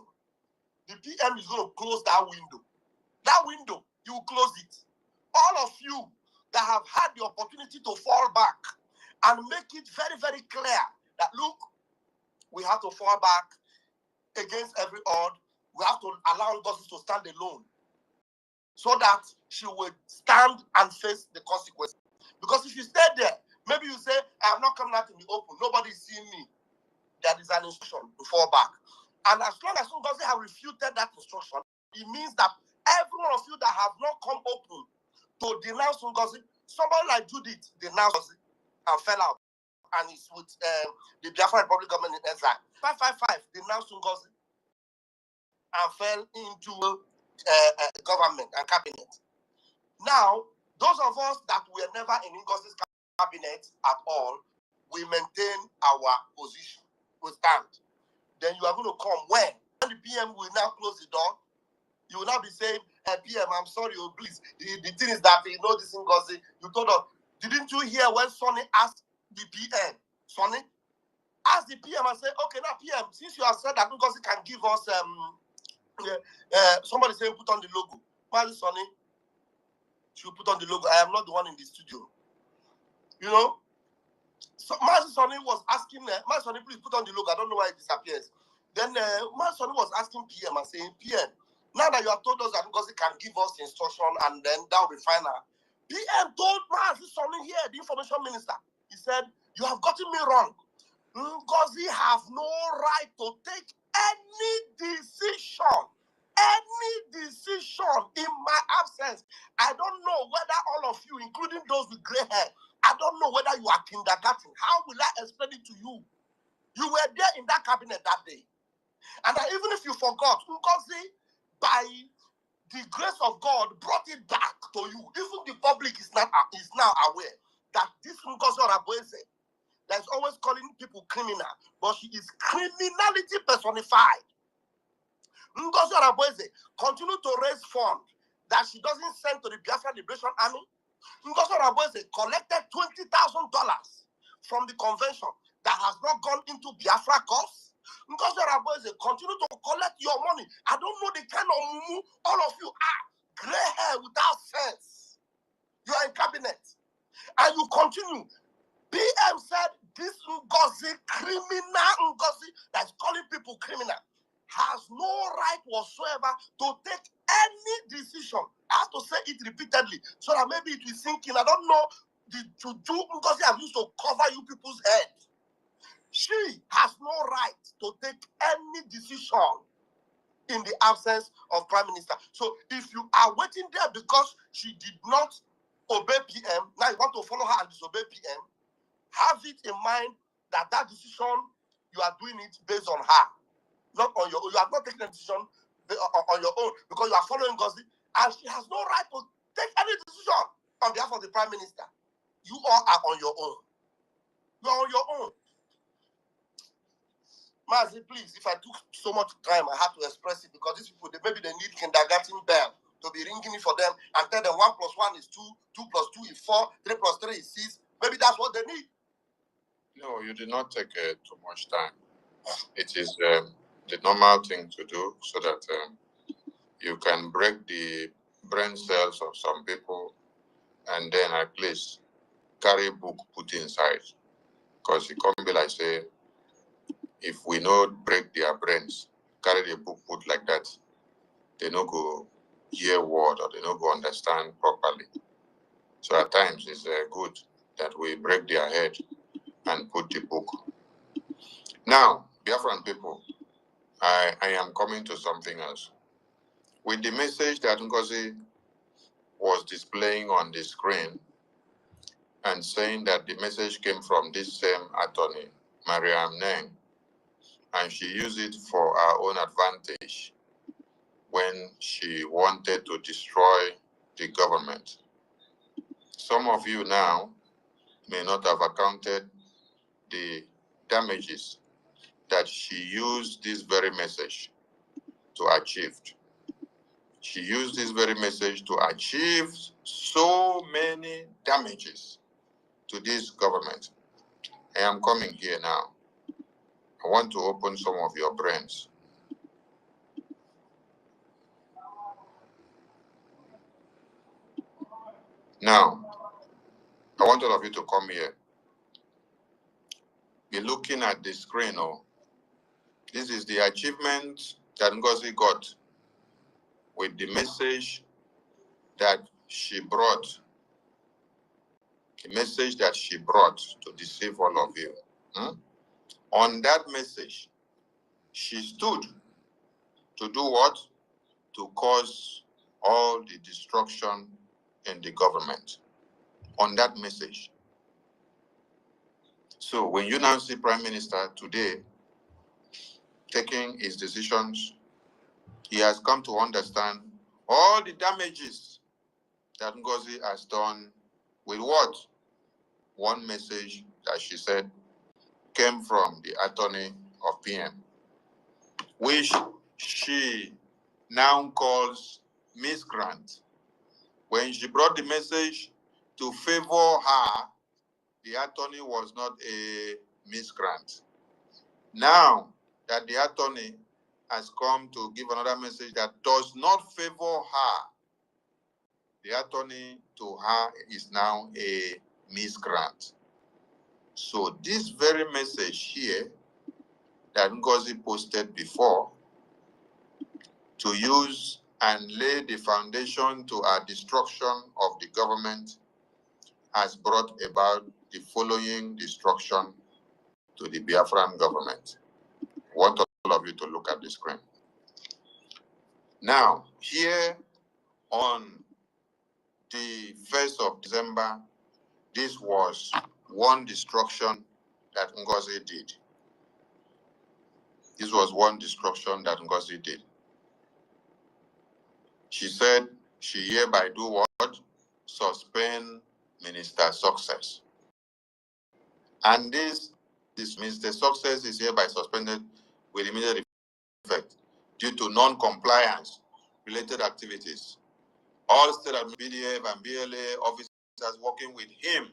The PM is going to close that window. That window, you will close it. All of you that have had the opportunity to fall back and make it very, very clear that, look, we have to fall back against every odd. We have to allow NGOZI to stand alone so that she will stand and face the consequences. Because if you stay there, maybe you say, I'm not coming out in the open. Nobody is seeing me. That is an instruction to fall back. And as long as NGOZI have refuted that instruction, it means that every one of you that have not come open to denounce NGOZI, somebody like Judith denounced NGOZI and fell out. And it's with the Biafra Republic government in exile. 555 denounced NGOZI and fell into government and cabinet. Now, those of us that were never in NGOZI's cabinet at all, we maintain our position. We stand. Then you are going to come when the PM will now close the door. You will now be saying, PM, I'm sorry, please. The thing is that, this NGOZI, you told us, didn't you hear when Sonny asked the PM? Sonny asked the PM and said, okay, now PM, since you have said that NGOZI can give us, somebody saying put on the logo. Mali Sonny, should put on the logo. I am not the one in the studio. So Master Sonny was asking, Master Sonny, please put on the logo. I don't know why it disappears. Then Master Sonny was asking PM and saying, PM, now that you have told us that NGOZI can give us instruction and then that will be final. PM told Master Sonny here, the information minister, he said, you have gotten me wrong. NGOZI have no right to take any decision in my absence. I don't know whether all of you, including those with gray hair, I don't know whether you are kindergarten. How will I explain it to you? You were there in that cabinet that day. And even if you forgot, NGOZI, by the grace of God brought it back to you. Even the public is now aware that this Ngozi Oraboeze, that's always calling people criminal, but she is criminality personified. Ngozi Oraboeze continue to raise funds that she doesn't send to the Biafra Liberation Army. Ngozi Oraboeze collected $20,000 from the convention that has not gone into Biafra cause. Ngozi Oraboeze continue to collect your money. I don't know the kind of mumu all of you are. Gray hair without sense. You are in cabinet. And you continue. PM said this Ngozi, criminal Ngozi, that's calling people criminal, has no right whatsoever to take any decision. I have to say it repeatedly so that maybe it will sink in. I don't know the juju Ngozi have used to cover you people's head. She has no right to take any decision in the absence of Prime Minister. So if you are waiting there because she did not obey PM, now you want to follow her and disobey PM, have it in mind that that decision, you are doing it based on her, not on your own. You are not taking a decision on your own because you are following Ngozi, and she has no right to take any decision on behalf of the Prime Minister. You all are on your own. You are on your own. Mazi, please, if I took so much time, I had to express it because these people, maybe they need kindergarten bell to be ringing it for them and tell them 1 + 1 is 2, 2 + 2 is 4, 3 + 3 is 6. Maybe that's what they need. No, you did not take too much time. It is the normal thing to do so that you can break the brain cells of some people and then at least carry book put inside. Because it can't be like, say, if we not break their brains, carry the book put like that, they no go hear word or they no go understand properly. So at times it's good that we break their head and put the book. Now, Biafran people, I am coming to something else. With the message that Ngozi was displaying on the screen and saying that the message came from this same attorney, ANNANG, and she used it for her own advantage when she wanted to destroy the government. Some of you now may not have accounted the damages that she used this very message to achieve. She used this very message to achieve so many damages to this government. I am coming here now. I want to open some of your brains. Now, I want all of you to come here. Be looking at the screen. Oh, this is the achievement that Ngozi got with the message that she brought. The message that she brought to deceive all of you. On that message, she stood to do what? To cause all the destruction in the government. On that message. So when you now see Prime Minister today taking his decisions, he has come to understand all the damages that Ngozi has done with what? One message that she said came from the attorney of PM, which she now calls miscreant. When she brought the message to favor her, the attorney was not a miscreant. Now that the attorney has come to give another message that does not favor her, the attorney to her is now a miscreant. So this very message here that Ngozi posted before to use and lay the foundation to our destruction of the government has brought about the following destruction to the Biafran government. I want all of you to look at the screen. Now, here on the 1st of December, this was one destruction that Ngozi did. This was one destruction that Ngozi did. She said she hereby do what? Suspend Minister Success. And this Minister Success is hereby suspended with immediate effect due to non-compliance related activities. All state and BDF and BLA officers working with him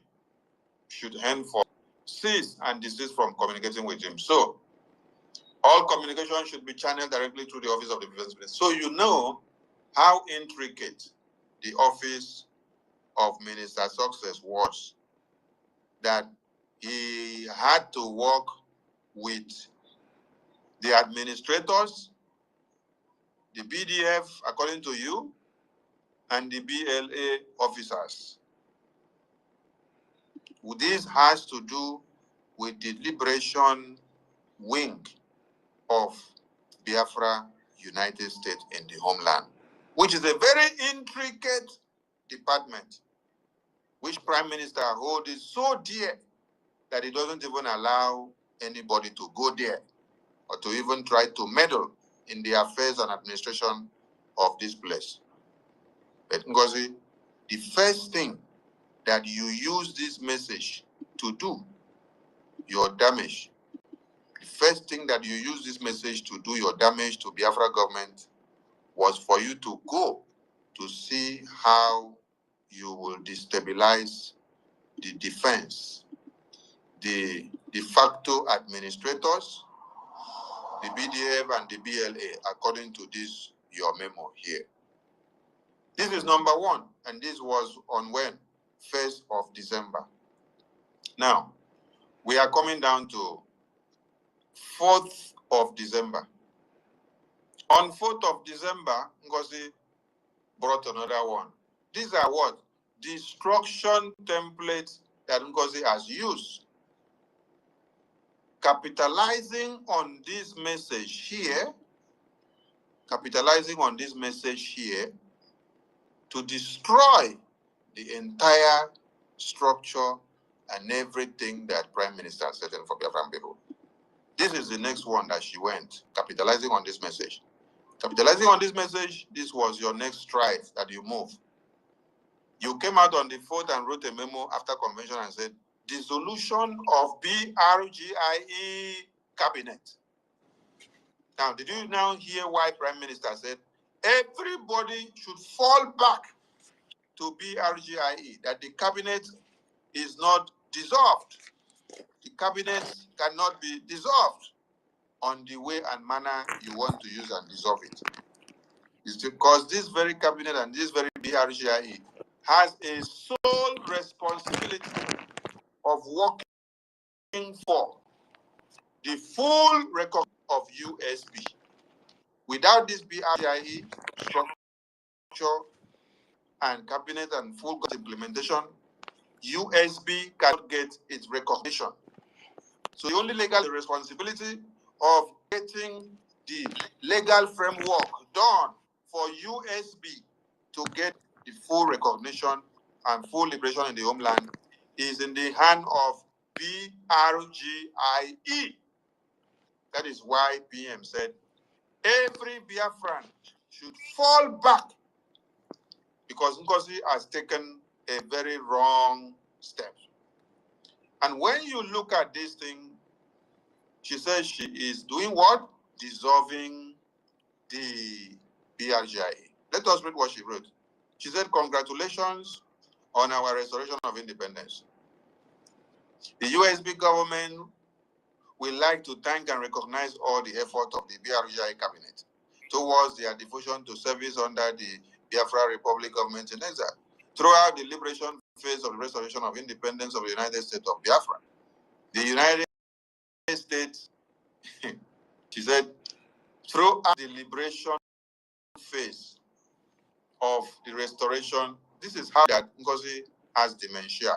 should henceforth cease and desist from communicating with him. So, all communication should be channeled directly through the office of the defense minister. So you know how intricate the office of Minister Success was, that he had to work with the administrators, the BDF, according to you, and the BLA officers. This has to do with the liberation wing of Biafra United States in the homeland, which is a very intricate department, which Prime Minister holds so dear that he doesn't even allow anybody to go there or to even try to meddle in the affairs and administration of this place. But NGOZI, the first thing that you use this message to do your damage, the first thing that you use this message to do your damage to Biafra government was for you to go to see how you will destabilize the defense, the de facto administrators, the BDF and the BLA, according to this, your memo here. This is number one, and this was on when? 1st of December. Now, we are coming down to 4th of December. On 4th of December, NGOZI brought another one. These are what? Destruction templates that NGOZI has used. Capitalizing on this message here, to destroy the entire structure and everything that Prime Minister set in for Biafran people. This is the next one that she went, capitalizing on this message. Capitalizing on this message, this was your next stride that you move. You came out on the 4th and wrote a memo after convention and said, dissolution of BRGIE cabinet. Now, did you now hear why Prime Minister said, everybody should fall back to BRGIE, that the cabinet is not dissolved. The cabinet cannot be dissolved on the way and manner you want to use and dissolve it. It's because this very cabinet and this very BRGIE has a sole responsibility of working for the full recognition of USB. Without this BRGIE structure and cabinet and full implementation, USB cannot get its recognition. So the only legal responsibility of getting the legal framework done for USB to get the full recognition and full liberation in the homeland is in the hand of BRGIE. That is why PM said every Biafran should fall back, because NGOZI has taken a very wrong step. And when you look at this thing, she says she is doing what? Dissolving the BRGIE. Let us read what she wrote. She said, congratulations on our restoration of independence. The USB government would like to thank and recognize all the effort of the BRGIE cabinet towards their devotion to service under the Biafra Republic government in exile throughout the liberation phase of the restoration of independence of the United States of Biafra. The United States, she said, throughout the liberation phase of the restoration, this is how that NGOZI has dementia.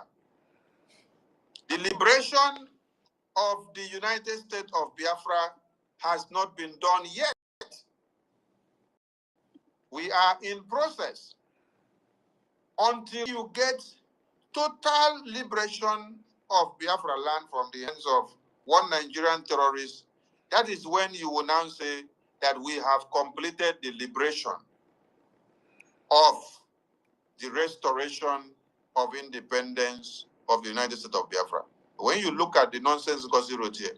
The liberation of the United States of Biafra has not been done yet. We are in process. Until you get total liberation of Biafra land from the hands of one Nigerian terrorist, that is when you will now say that we have completed the liberation. of the restoration of independence of the United States of Biafra. When you look at the nonsense NGOZI wrote here,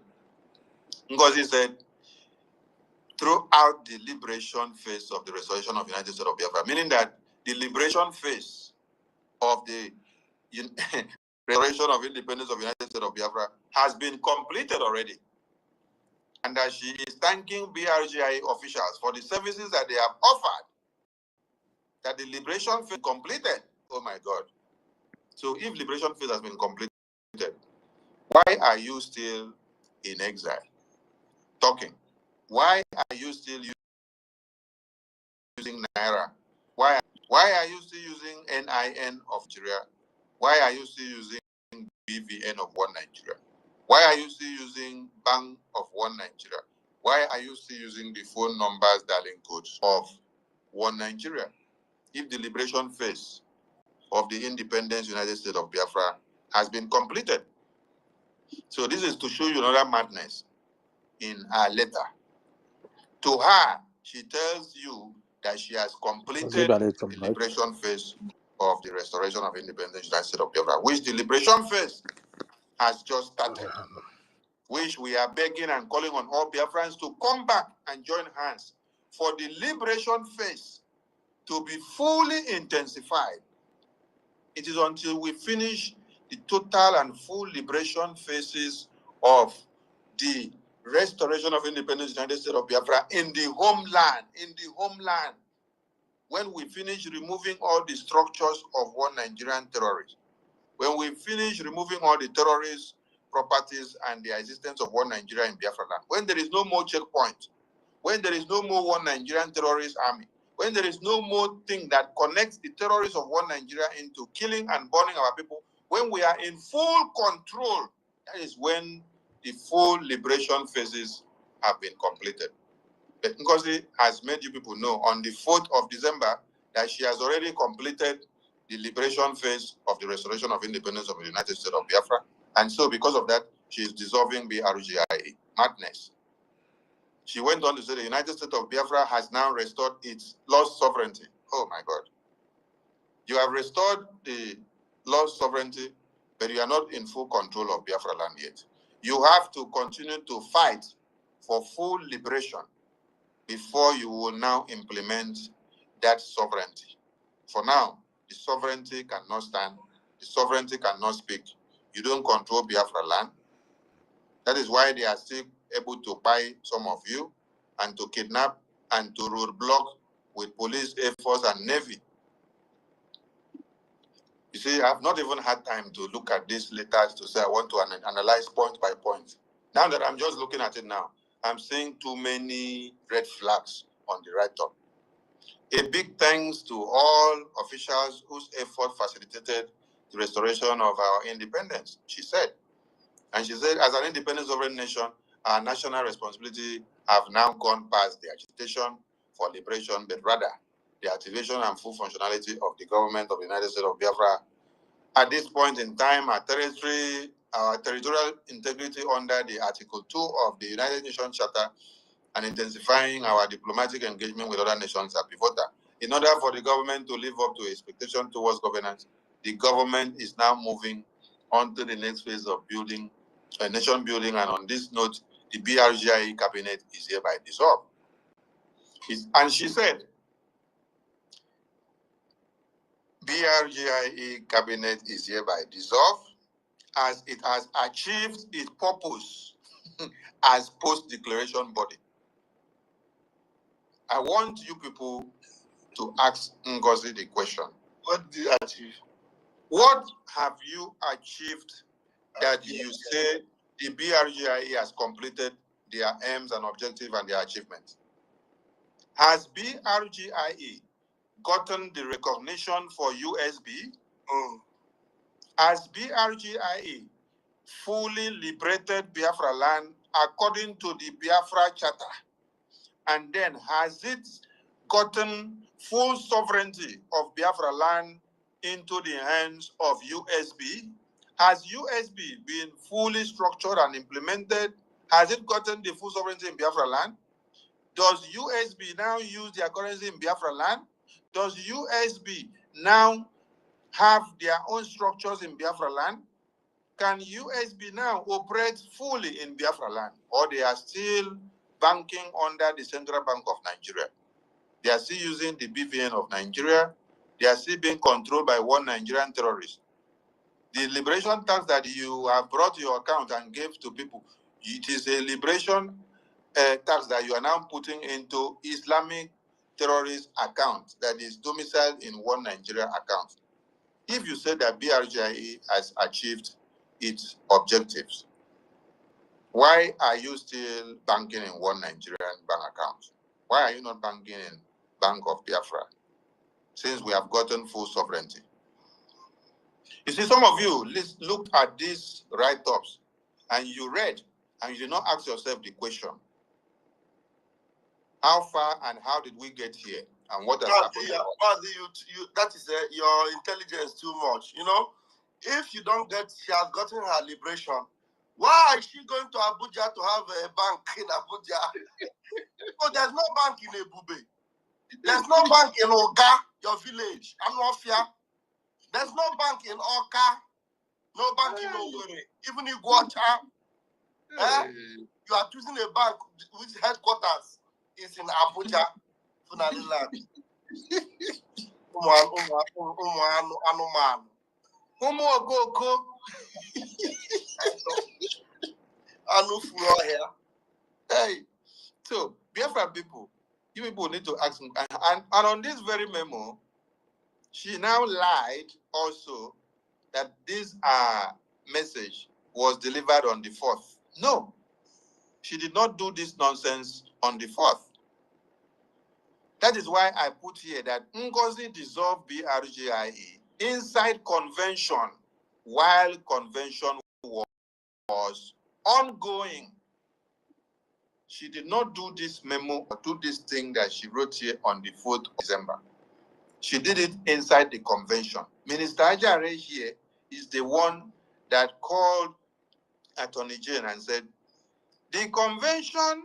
NGOZI said, throughout the liberation phase of the restoration of the United States of Biafra, meaning that the liberation phase of the restoration of independence of the United States of Biafra has been completed already. And that she is thanking BRGI officials for the services that they have offered, that the liberation phase completed. Oh my God. So if liberation phase has been completed, why are you still in exile? Talking. Why are you still using Naira? Why are you still using NIN of Nigeria? Why are you still using BVN of One Nigeria? Why are you still using Bank of One Nigeria? Why are you still using the phone numbers, dialing codes of One Nigeria? If the liberation phase of the independence United States of Biafra has been completed. So this is to show you another madness in her letter. To her, she tells you that she has completed the liberation phase of the restoration of independence United States of Biafra, which the liberation phase has just started, which we are begging and calling on all Biafrans to come back and join hands for the liberation phase to be fully intensified. It is until we finish the total and full liberation phases of the restoration of independence United States of Biafra in the homeland, when we finish removing all the structures of one Nigerian terrorist, when we finish removing all the terrorist properties and the existence of one Nigeria in Biafra land, when there is no more checkpoint, when there is no more one Nigerian terrorist army, when there is no more thing that connects the terrorists of one Nigeria into killing and burning our people, when we are in full control, that is when the full liberation phases have been completed. But NGOZI has made you people know on the 4th of December that she has already completed the liberation phase of the restoration of independence of the United States of Biafra. And so because of that, she is dissolving BRGI. Madness. She went on to say the United States of Biafra has now restored its lost sovereignty. Oh my God. You have restored the lost sovereignty, but you are not in full control of Biafra land yet. You have to continue to fight for full liberation before you will now implement that sovereignty. For now, the sovereignty cannot stand. The sovereignty cannot speak. You don't control Biafra land. That is why they are still able to buy some of you and to kidnap and to roadblock with police, air force, and navy. You see, I've not even had time to look at these letters to say I want to analyze point by point. Now that I'm just looking at it now, I'm seeing too many red flags on the right top. A big thanks to all officials whose effort facilitated the restoration of our independence, she said. And she said, as an independent sovereign nation, our national responsibility have now gone past the agitation for liberation, but rather the activation and full functionality of the government of the United States of Biafra. At this point in time, our territorial integrity under the Article 2 of the United Nations Charter and intensifying our diplomatic engagement with other nations are pivotal. In order for the government to live up to expectation towards governance, the government is now moving on to the next phase of building, nation building, and on this note, the BRGIE cabinet is hereby dissolved. And she said, BRGIE cabinet is hereby dissolved as it has achieved its purpose as post-declaration body. I want you people to ask NGOZI the question. What did you achieve? What have you achieved that you say the BRGIE has completed their aims and objectives and their achievements? Has BRGIE gotten the recognition for USB? Has BRGIE fully liberated Biafra land according to the Biafra Charter? And then has it gotten full sovereignty of Biafra land into the hands of USB? Has USB been fully structured and implemented? Has it gotten the full sovereignty in Biafra land? Does USB now use their currency in Biafra land? Does USB now have their own structures in Biafra land? Can USB now operate fully in Biafra land, or they are still banking under the Central Bank of Nigeria? They are still using the BVN of Nigeria. They are still being controlled by one Nigerian terrorist. The liberation tax that you have brought to your account and gave to people, it is a liberation tax that you are now putting into Islamic terrorist account that is domiciled in one Nigeria account. If you say that BRGIE has achieved its objectives, why are you still banking in one Nigerian bank account? Why are you not banking in Bank of Biafra, since we have gotten full sovereignty? You see, some of you looked at these write-ups and you read and you did not ask yourself the question, how far and how did we get here and what has happened? That is your intelligence too much. You know, if you don't get, she has gotten her liberation. Why is she going to Abuja to have a bank in Abuja? Oh, there's no bank in Ebube. There's no bank in Oga, your village. I'm not fear. There's no bank in Oka. No bank in Owerri. Even in Guacha. You are choosing a bank whose headquarters is in Abuja. Funaliland. Hey, so Biafra people, you people need to ask, and on this very memo, she now lied also that this message was delivered on the 4th. No, she did not do this nonsense on the 4th. That is why I put here that NGOZI dissolved BRGIE inside convention while convention was ongoing. She did not do this memo or do this thing that she wrote here on the 4th of December. She did it inside the convention. Minister Ajare here is the one that called Attorney General and said, the convention,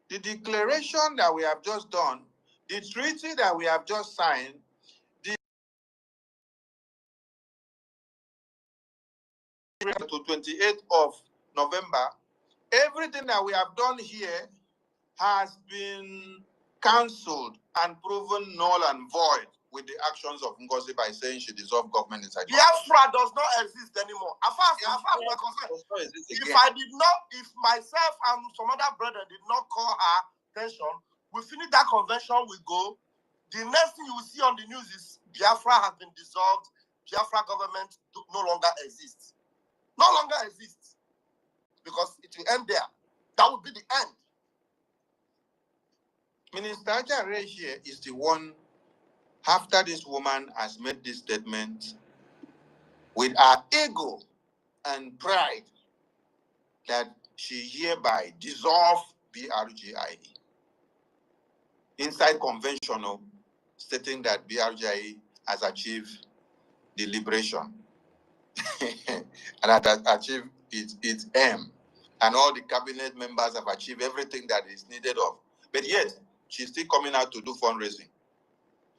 the declaration that we have just done, the treaty that we have just signed, the to 28th of November, everything that we have done here has been cancelled and proven null and void with the actions of NGOZI by saying she dissolved government inside. Biafra does not exist anymore. As far as we're concerned, if myself and some other brother did not call her attention, we finish that convention, we go. The next thing you will see on the news is Biafra has been dissolved. Biafra government no longer exists. No longer exists. Because it will end there. That will be the end. Minister Ajare here is the one, after this woman has made this statement, with her ego and pride, that she hereby dissolved BRGIE. Inside conventional, stating that BRGIE has achieved the liberation and has achieved its aim. And all the cabinet members have achieved everything that is needed of. But yet, she's still coming out to do fundraising.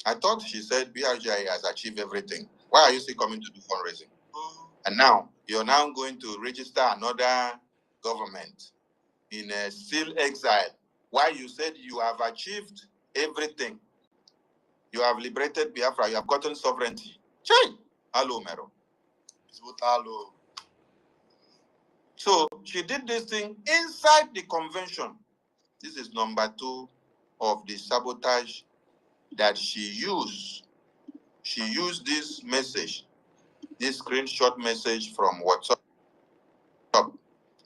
I thought she said BRGIE has achieved everything. Why are you still coming to do fundraising? And now, you're now going to register another government in a still exile. Why you said you have achieved everything. You have liberated Biafra. You have gotten sovereignty. Change. Hello, Mero. Hello. So she did this thing inside the convention. This is number 2 of the sabotage that she used. She used this message, this screenshot message from WhatsApp,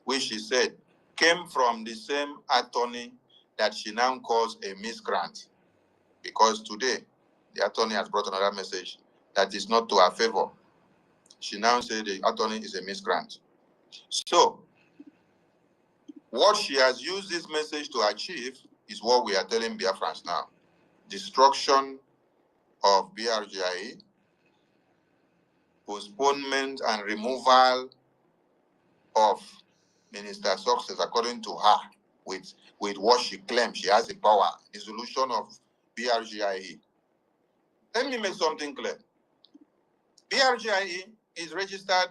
which she said came from the same attorney that she now calls a miscreant. Because today, the attorney has brought another message that is not to her favor. She now said the attorney is a miscreant. So, what she has used this message to achieve is what we are telling Biafrans now. Destruction of BRGIE, postponement and removal of Minister Success, according to her, with what she claims she has the power, dissolution of BRGIE. Let me make something clear. BRGIE is registered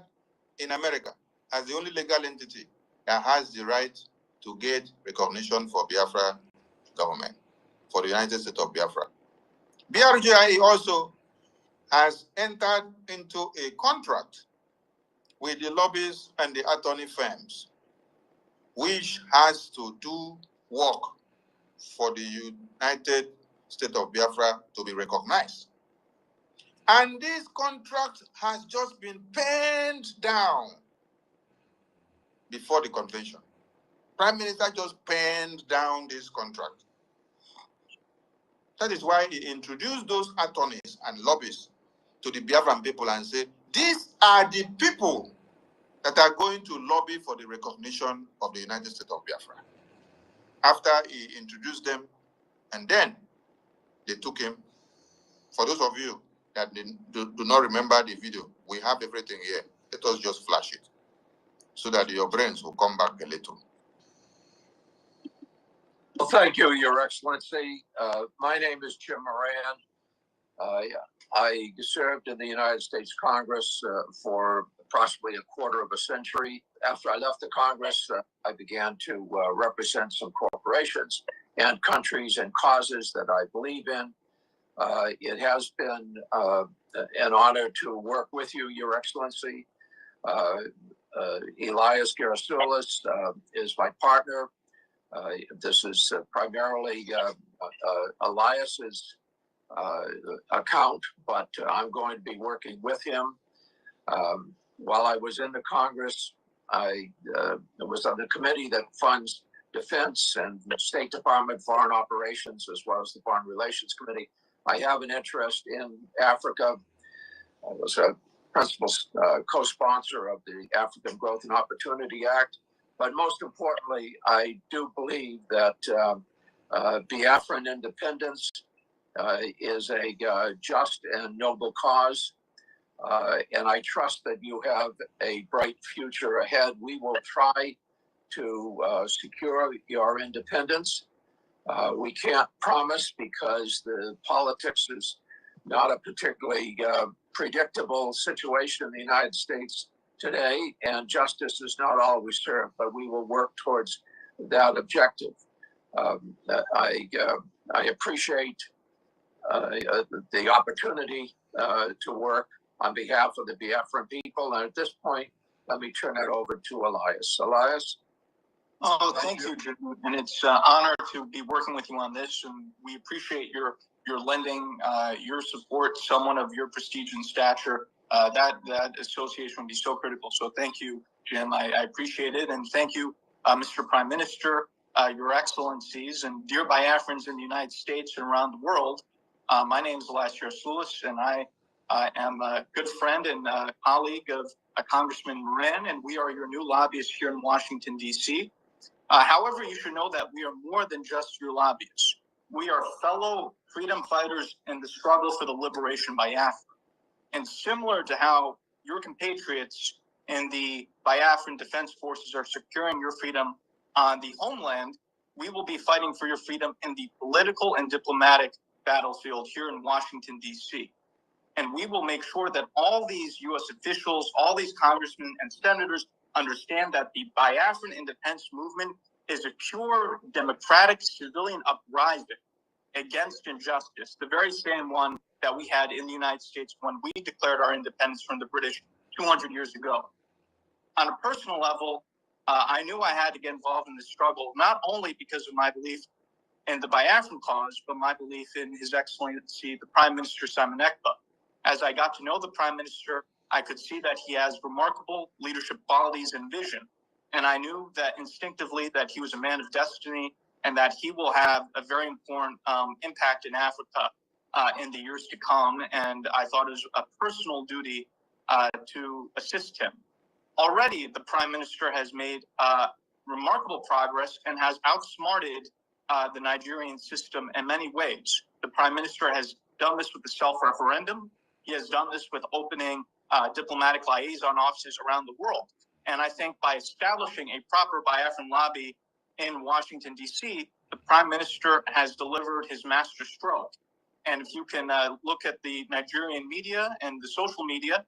in America as the only legal entity that has the right to get recognition for Biafra government, for the United States of Biafra. BRGIE also has entered into a contract with the lobbyists and the attorney firms, which has to do work for the United States of Biafra to be recognized. And this contract has just been penned down before the convention. Prime Minister just penned down this contract. That is why he introduced those attorneys and lobbyists to the Biafran people and said, these are the people that are going to lobby for the recognition of the United States of Biafra. After he introduced them, and then they took him. For those of you that do not remember the video, we have everything here. Let us just flash it so that your brains will come back a little. Well, thank you, Your Excellency. My name is Jim Moran. I served in the United States Congress for approximately a quarter of a century. After I left the Congress, I began to represent some corporations and countries and causes that I believe in. It has been an honor to work with you, Your Excellency. Elias Gerasulis is my partner. This is primarily Elias's account, but I'm going to be working with him. While I was in the Congress, I was on the committee that funds defense and State Department foreign operations, as well as the Foreign Relations Committee. I have an interest in Africa. I was a principal co-sponsor of the African Growth and Opportunity Act. But most importantly, I do believe that Biafran independence is a just and noble cause. And I trust that you have a bright future ahead. We will try to secure your independence. We can't promise because the politics is not a particularly predictable situation in the United States today, and justice is not always served, but we will work towards that objective. I appreciate the opportunity to work on behalf of the Biafran people, and at this point, let me turn it over to Elias. Elias? Oh, thank you, Jim. And it's an honor to be working with you on this, and we appreciate your lending, your support, someone of your prestige and stature. That association would be so critical. So thank you, Jim. I appreciate it. And thank you, Mr. Prime Minister, Your Excellencies, and dear Biafrans in the United States and around the world. My name is Elias Gerasulis, and I am a good friend and colleague of Congressman Moran, and we are your new lobbyists here in Washington, D.C. However, you should know that we are more than just your lobbyists. We are fellow freedom fighters in the struggle for the liberation of Biafra. And similar to how your compatriots in the Biafran Defense Forces are securing your freedom on the homeland, we will be fighting for your freedom in the political and diplomatic battlefield here in Washington, D.C. And we will make sure that all these U.S. officials, all these congressmen and senators understand that the Biafran independence movement is a pure democratic civilian uprising against injustice, the very same one that we had in the United States when we declared our independence from the British 200 years ago. On a personal level, I knew I had to get involved in this struggle, not only because of my belief in the Biafran cause, but my belief in His Excellency, the Prime Minister Simon Ekpa. As I got to know the Prime Minister, I could see that he has remarkable leadership qualities and vision. And I knew that instinctively that he was a man of destiny and that he will have a very important impact in Africa in the years to come. And I thought it was a personal duty to assist him. Already, the Prime Minister has made remarkable progress and has outsmarted the Nigerian system in many ways. The Prime Minister has done this with the self-referendum. He has done this with opening diplomatic liaison offices around the world. And I think by establishing a proper Biafran lobby in Washington, D.C., the Prime Minister has delivered his master stroke. And if you can look at the Nigerian media and the social media,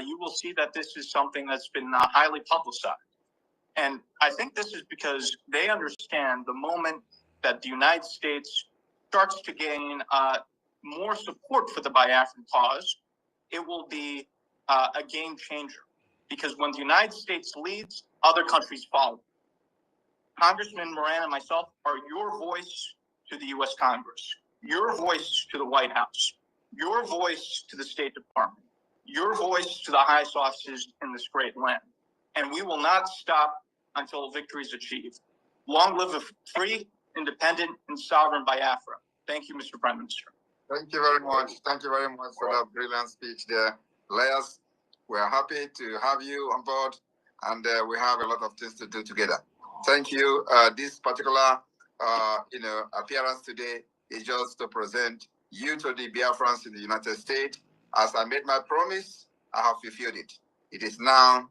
you will see that this is something that's been highly publicized. And I think this is because they understand the moment that the United States starts to gain more support for the Biafran cause, it will be a game changer. Because when the United States leads, other countries follow. Congressman Moran and myself are your voice to the U.S. Congress, your voice to the White House, your voice to the State Department, your voice to the highest offices in this great land. And we will not stop until victory is achieved. Long live a free, independent, and sovereign Biafra. Thank you, Mr. Prime Minister. Thank you very much. Thank you very much for that brilliant speech there. Layers, we are happy to have you on board, and we have a lot of things to do together. Thank you. This particular appearance today is just to present you to the Biafrans in the United States. As I made my promise, I have fulfilled it. It is now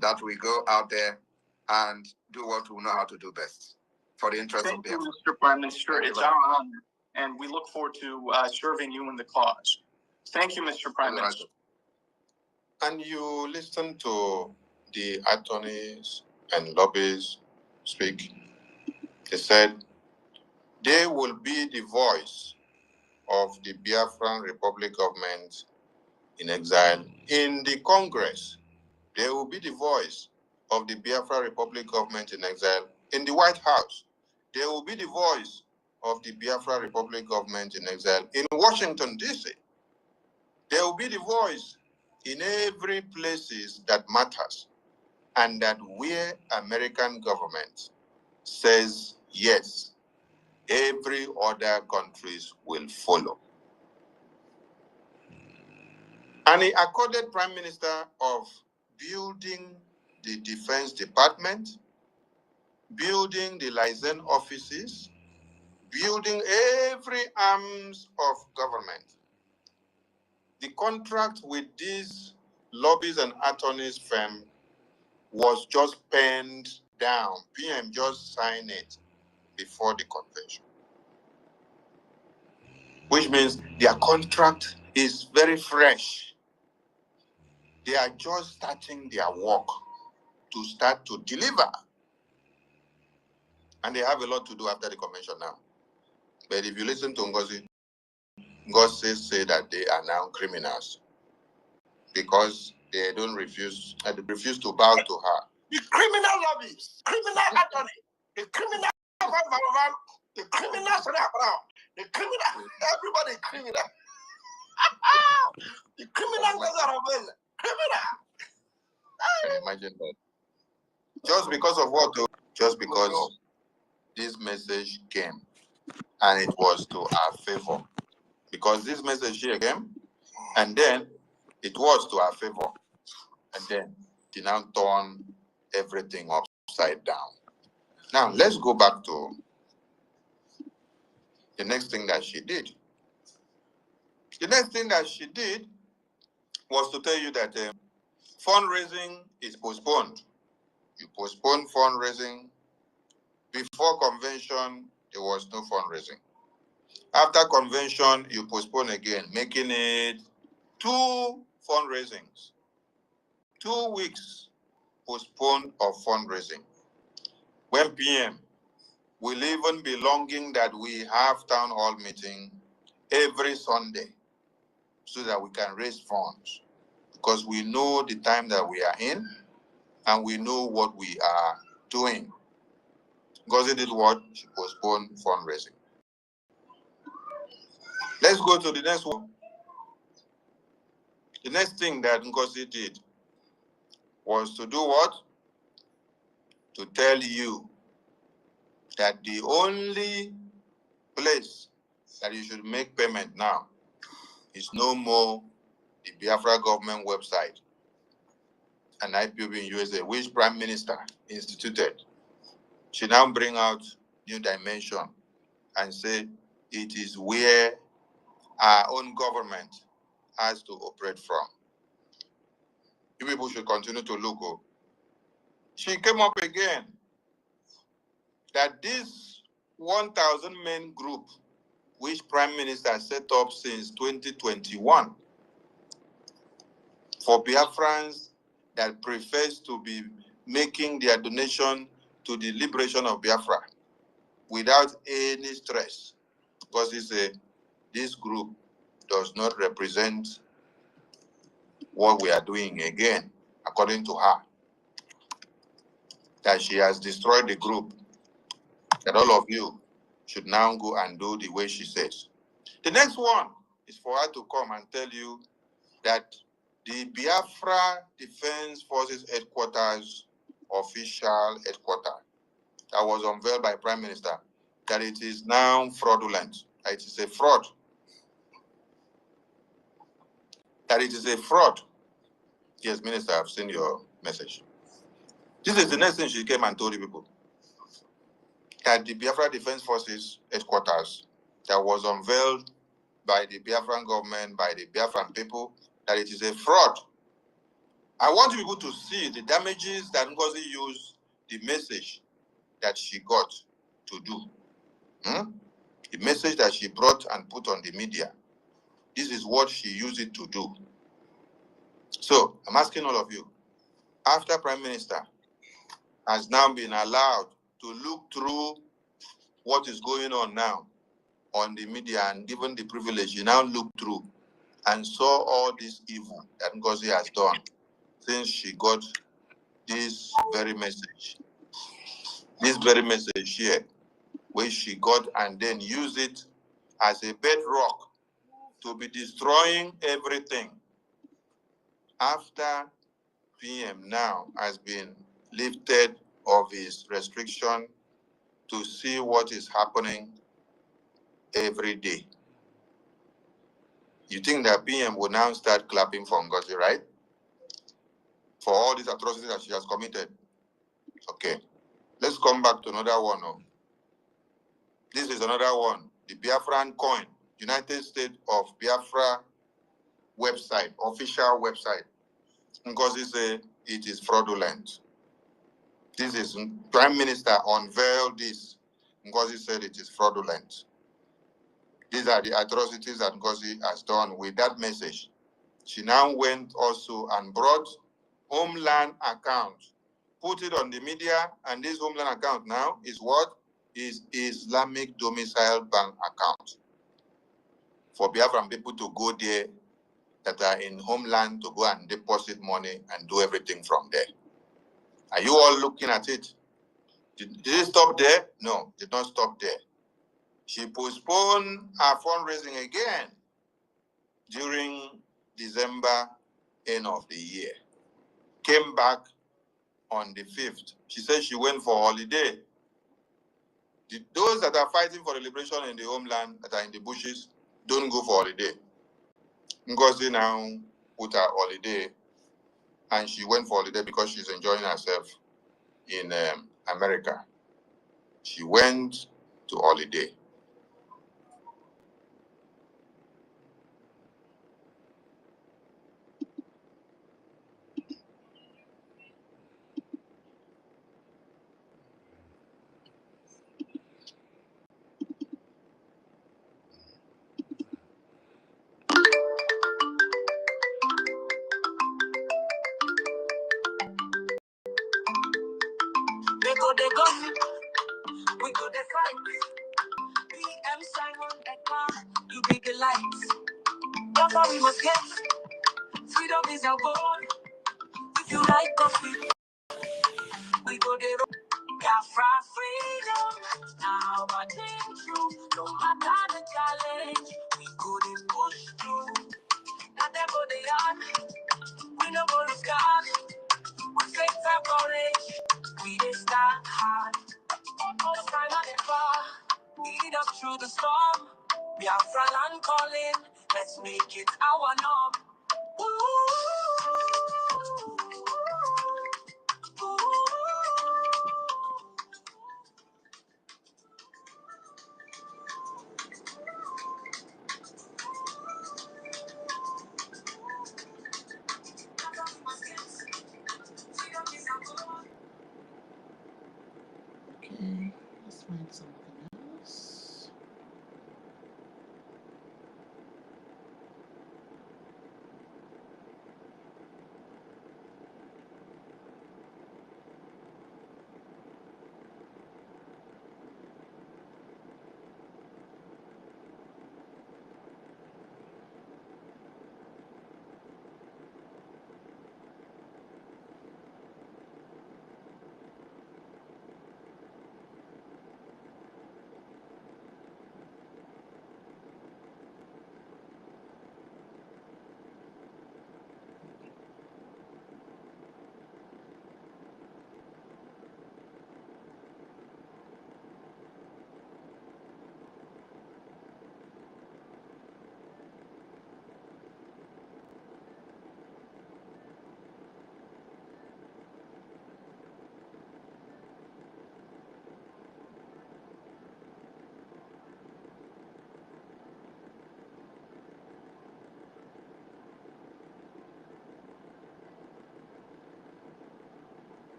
that we go out there and do what we know how to do best for the interest of Biafra. Thank you, Mr. Prime Minister. It's our honor, and we look forward to serving you in the cause. Thank you, Mr. Prime Minister. And you listen to the attorneys and lobbyists speak. They said they will be the voice of the Biafran Republic government in exile in the Congress. They will be the voice of the Biafra Republic government in exile in the White House. They will be the voice of the Biafra Republic government in exile in Washington, D.C. They will be the voice in every places that matters, and that where American government says yes, every other countries will follow. And he accorded Prime Minister of building the Defense Department, building the liaison offices, building every arms of government. The contract with these lobbies and attorneys firm was just penned down. PM just signed it before the convention, which means their contract is very fresh. They are just starting their work to start to deliver. And they have a lot to do after the convention now. But if you listen to NGOZI, NGOZI say that they are now criminals because they refuse to bow to her. The criminal lobbies, criminal attorney, the criminal the criminal the criminal, everybody criminal. The criminal criminal. Can you imagine that? Just because of what? Just because this message came and it was to our favor. Because this message here came and then it was to our favor. And then they now turn everything upside down. Now let's go back to the next thing that she did. The next thing that she did was to tell you that fundraising is postponed. You postpone fundraising. Before convention, there was no fundraising. After convention, you postpone again, making it 2 fundraisings. 2 weeks postponed of fundraising. When PM will even be longing that we have town hall meeting every Sunday so that we can raise funds, because we know the time that we are in and we know what we are doing. NGOZI did what? She postponed fundraising. Let's go to the next one. The next thing that NGOZI did was to do what? To tell you that the only place that you should make payment now is no more the Biafra government website and IPOB in USA, which Prime Minister instituted. She now bring out new dimension and say it is where our own government has to operate from. You people should continue to look up. She came up again that this 1,000 men group which Prime Minister set up since 2021 for Biafrans that prefers to be making their donation to the liberation of Biafra without any stress, because this group does not represent what we are doing again, according to her, that she has destroyed the group, that all of you should now go and do the way she says. The next one is for her to come and tell you that the Biafra Defense Forces headquarters, official headquarters, that was unveiled by Prime Minister, that it is now fraudulent, that it is a fraud, that it is a fraud. Yes, Minister, I've seen your message. This is the next thing she came and told the people, that the Biafra Defense Forces headquarters that was unveiled by the Biafran government, by the Biafran people, that it is a fraud. I want you people to see the damages that NGOZI used the message that she got to do. The message that she brought and put on the media. This is what she used it to do. So I'm asking all of you, after Prime Minister has now been allowed to look through what is going on now on the media and given the privilege, you now look through and saw all this evil that NGOZI has done since she got this very message here, which she got and then used it as a bedrock to be destroying everything. After PM now has been lifted of his restriction to see what is happening every day, you think that PM will now start clapping for NGOZI, right? For all these atrocities that she has committed. Okay. Let's come back to another one. This is another one. The Biafran coin, United States of Biafra website, official website. NGOZI say it is fraudulent. This is Prime Minister unveiled this. NGOZI said it is fraudulent. These are the atrocities that NGOZI has done with that message. She now went also and brought Homeland account, put it on the media, and this Homeland account now is what? Is Islamic domicile bank account for Biafran people to go there that are in Homeland to go and deposit money and do everything from there. Are you all looking at it? Did it stop there? No, it did not stop there. She postponed her fundraising again during December, end of the year. Came back on the 5th. She said she went for holiday. Those that are fighting for the liberation in the homeland, that are in the bushes, don't go for holiday. NGOZI now put her holiday, and she went for holiday because she's enjoying herself in America. She went to holiday. They go, we go, they fight. PM Simon Ekpa, you be the light. That's how we must get. Freedom is our goal. If you like coffee, we go there. Biafra freedom. Now I think true. No matter the challenge, we go to push through. Not them go the yard. We no go to God. We faith and courage. We dey stand hard. No sign of the far. Lead us through the storm. Biafra land calling. Let's make it our norm. Okay, let's find something else.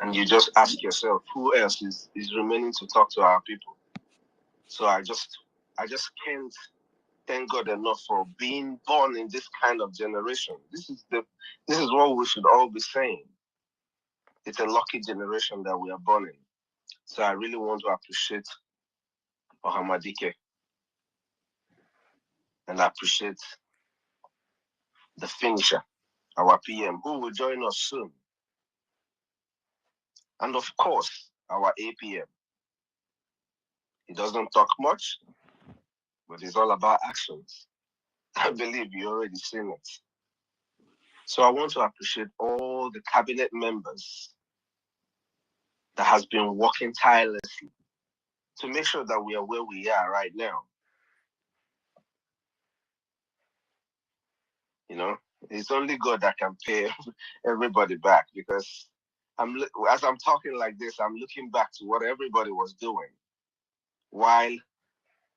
And you just ask yourself, who else is remaining to talk to our people? So I just can't thank God enough for being born in this kind of generation. This is what we should all be saying. It's a lucky generation that we are born in. So I really want to appreciate Ohamadike and appreciate the finisher, our PM, who will join us soon. And of course, our APM. He doesn't talk much, but it's all about actions. I believe you already seen it. So I want to appreciate all the cabinet members that has been working tirelessly to make sure that we are where we are right now. You know, it's only God that can pay everybody back, because as I'm talking like this, I'm looking back to what everybody was doing while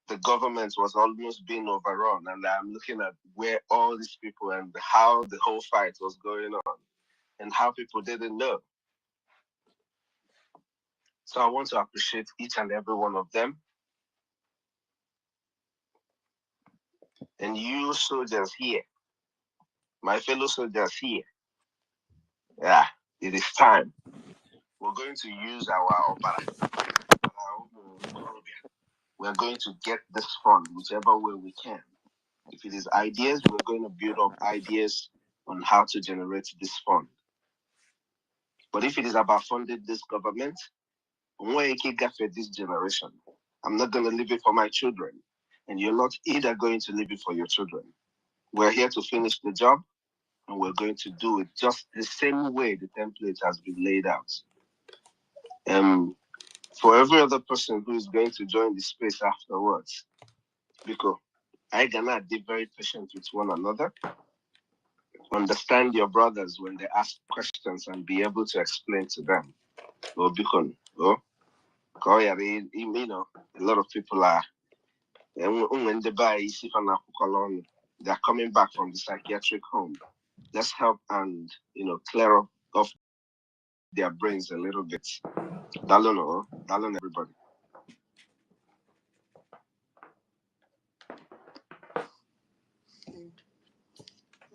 the government was almost being overrun, and I'm looking at where all these people and how the whole fight was going on and how people didn't know. So I want to appreciate each and every one of them. And you soldiers here, my fellow soldiers here, yeah, it is time. We're going to use our Obara. We're going to get this fund whichever way we can. If it is ideas, we're going to build up ideas on how to generate this fund. But if it is about funding this government, this generation, I'm not going to leave it for my children. And you're not either going to leave it for your children. We're here to finish the job, and we're going to do it just the same way the template has been laid out. For every other person who is going to join the space afterwards, because I cannot be very patient with one another, understand your brothers when they ask questions and be able to explain to them. You know, a lot of people are when they buy they're coming back from the psychiatric home. Let's help and clear up off their brains a little bit. Dalon everybody.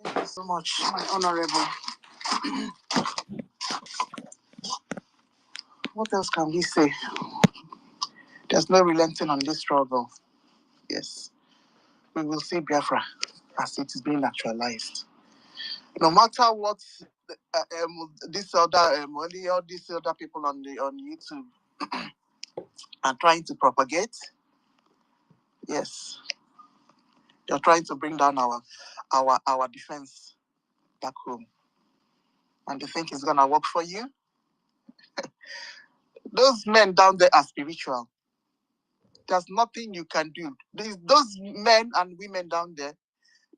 Thank you so much, my honorable. What else can we say? There's no relenting on this struggle. Yes, we will see Biafra as it is being actualized. No matter what this other all these other people on YouTube are trying to propagate, yes, they're trying to bring down our defense back home, and they think it's gonna work for you. Those men down there are spiritual. There's nothing you can do. Those men and women down there,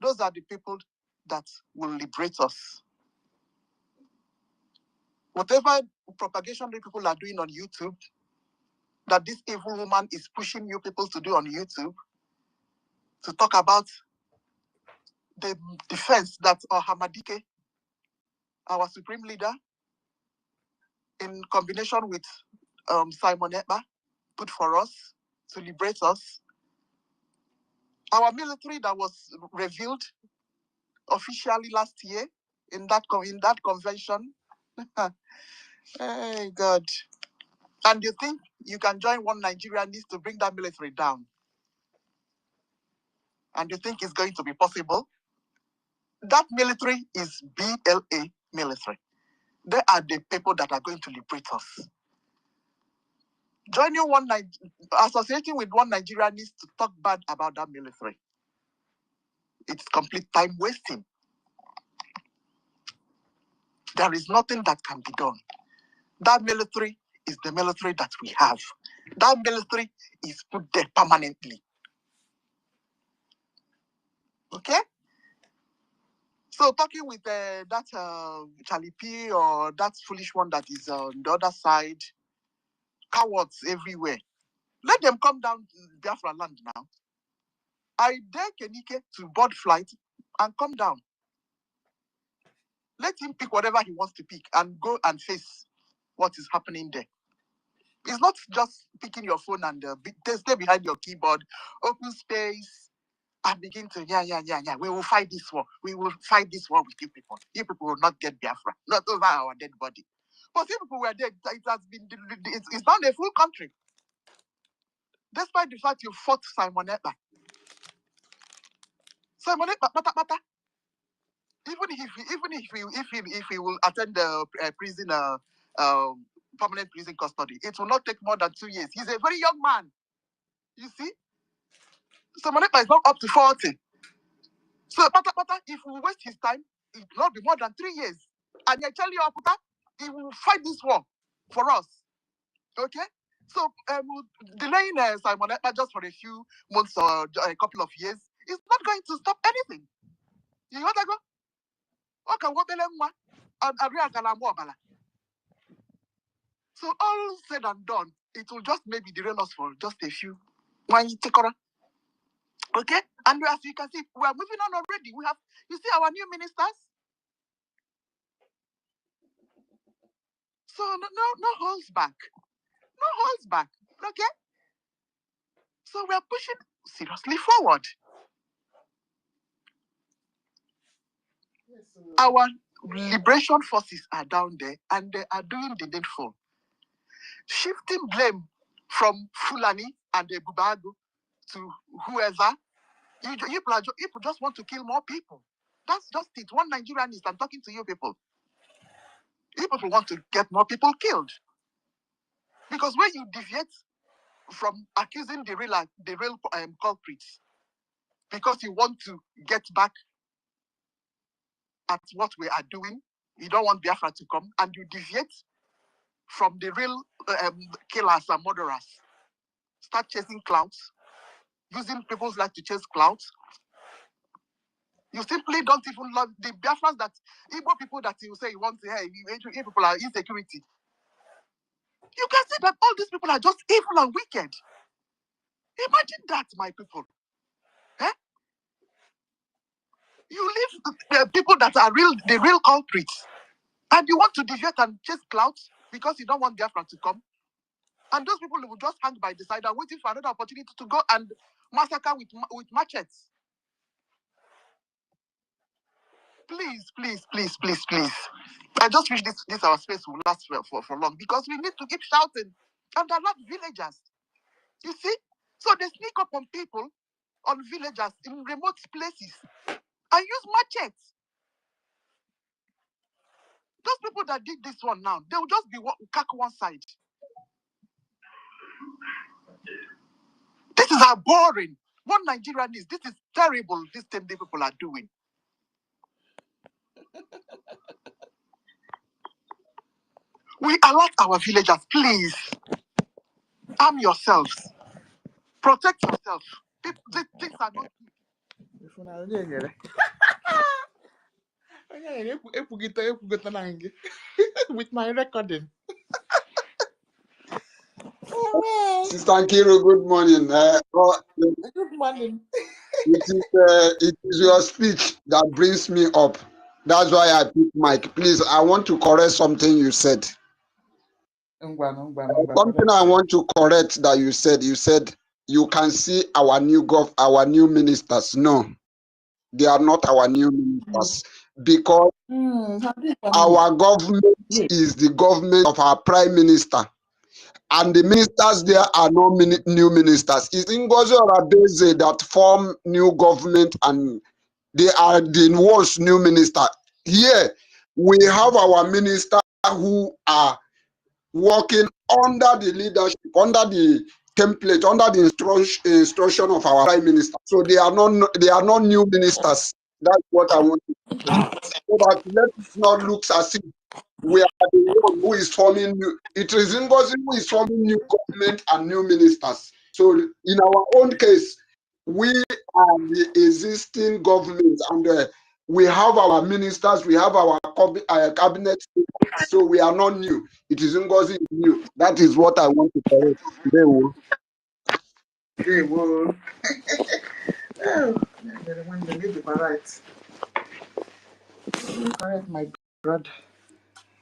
those are the people that will liberate us. Whatever propagation the people are doing on YouTube, that this evil woman is pushing you people to do on YouTube, to talk about the defense that Hamadike, our supreme leader, in combination with Simon Ekpa, put for us to liberate us. Our military that was revealed officially last year in that convention. Hey God. And you think you can join one Nigeria needs to bring that military down? And you think it's going to be possible? That military is BLA military. They are the people that are going to liberate us. Associating with one Nigeria needs to talk bad about that military. It's complete time wasting. There is nothing that can be done. That military is the military that we have. That military is put there permanently. Okay? So talking with that Charlie P or that foolish one that is on the other side, cowards everywhere. Let them come down to Biafra land now. I dare Kenike to board flight and come down. Let him pick whatever he wants to pick and go and face what is happening there. It's not just picking your phone and stay behind your keyboard, open space, and begin to, yeah. We will fight this war. We will fight this war with you people. You people will not get Biafra, not over our dead body. But you people were dead. It has been, it's not a full country. Despite the fact you fought Simon Ekpa. Simon Ekpa, if he will attend the prison, permanent prison custody, it will not take more than 2 years. He's a very young man. You see, Simon Ekpa is not up to 40. So, if we waste his time, it will not be more than 3 years. And I tell you, he will fight this war for us. Okay? So, delaying Simon Ekpa just for a few months or a couple of years is not going to stop anything. You got to go. So, all said and done, it will just maybe derail us for just a few. Okay? And as you can see, we are moving on already. We have, you see our new ministers? So, no holds back. No holds back. Okay? So we are pushing seriously forward. Yes, our liberation forces are down there and they are doing the needful. Shifting blame from Fulani and the Bubago to whoever. You just want to kill more people. That's just it. One Nigerian is, I'm talking to you people. You people want to get more people killed. Because when you deviate from accusing the real culprits, because you want to get back at what we are doing, you don't want Biafra to come, and you deviate from the real killers and murderers. Start chasing clouds, using people's life to chase clouds. You simply don't even love the Biafrans that Igbo people that you say you want to, hey, people are insecurity. You can see that all these people are just evil and wicked. Imagine that, my people. Eh? You leave people that are the real culprits, and you want to deviate and chase clouds because you don't want Biafra to come. And those people will just hang by the side and waiting for another opportunity to go and massacre with machetes. Please. I just wish this our space will last for long, because we need to keep shouting and alert villagers. You see? So they sneak up on people, on villagers in remote places and use machetes. Those people that did this one now, they will just be cack one side. This is how boring. What Nigerian is. This is terrible, this thing the people are doing. We alert our villagers, please. Arm yourselves. Protect yourself. These things are not good. With my recording. Sister Nkiru, good morning. Good morning. It is your speech that brings me up. That's why I pick mic. Please, I want to correct something you said. Something I want to correct that you said. You said you can see our new ministers. No, they are not our new ministers, because our government is the government of our prime minister. And the ministers there are no new ministers. It's NGOZI or Abeze that form new government, and they are the ones new minister. Here, we have our minister who are working under the leadership, under the template, under the instruction of our prime minister. So they are not new ministers. That's what I want to say. So that let it not look as if we are the one who is forming new. It is NGOZI who is forming new government and new ministers. So in our own case, we are the existing government, and we have our ministers, we have our cabinet. So we are not new. It is NGOZI new. That is what I want to correct. They will. Correct, my brother.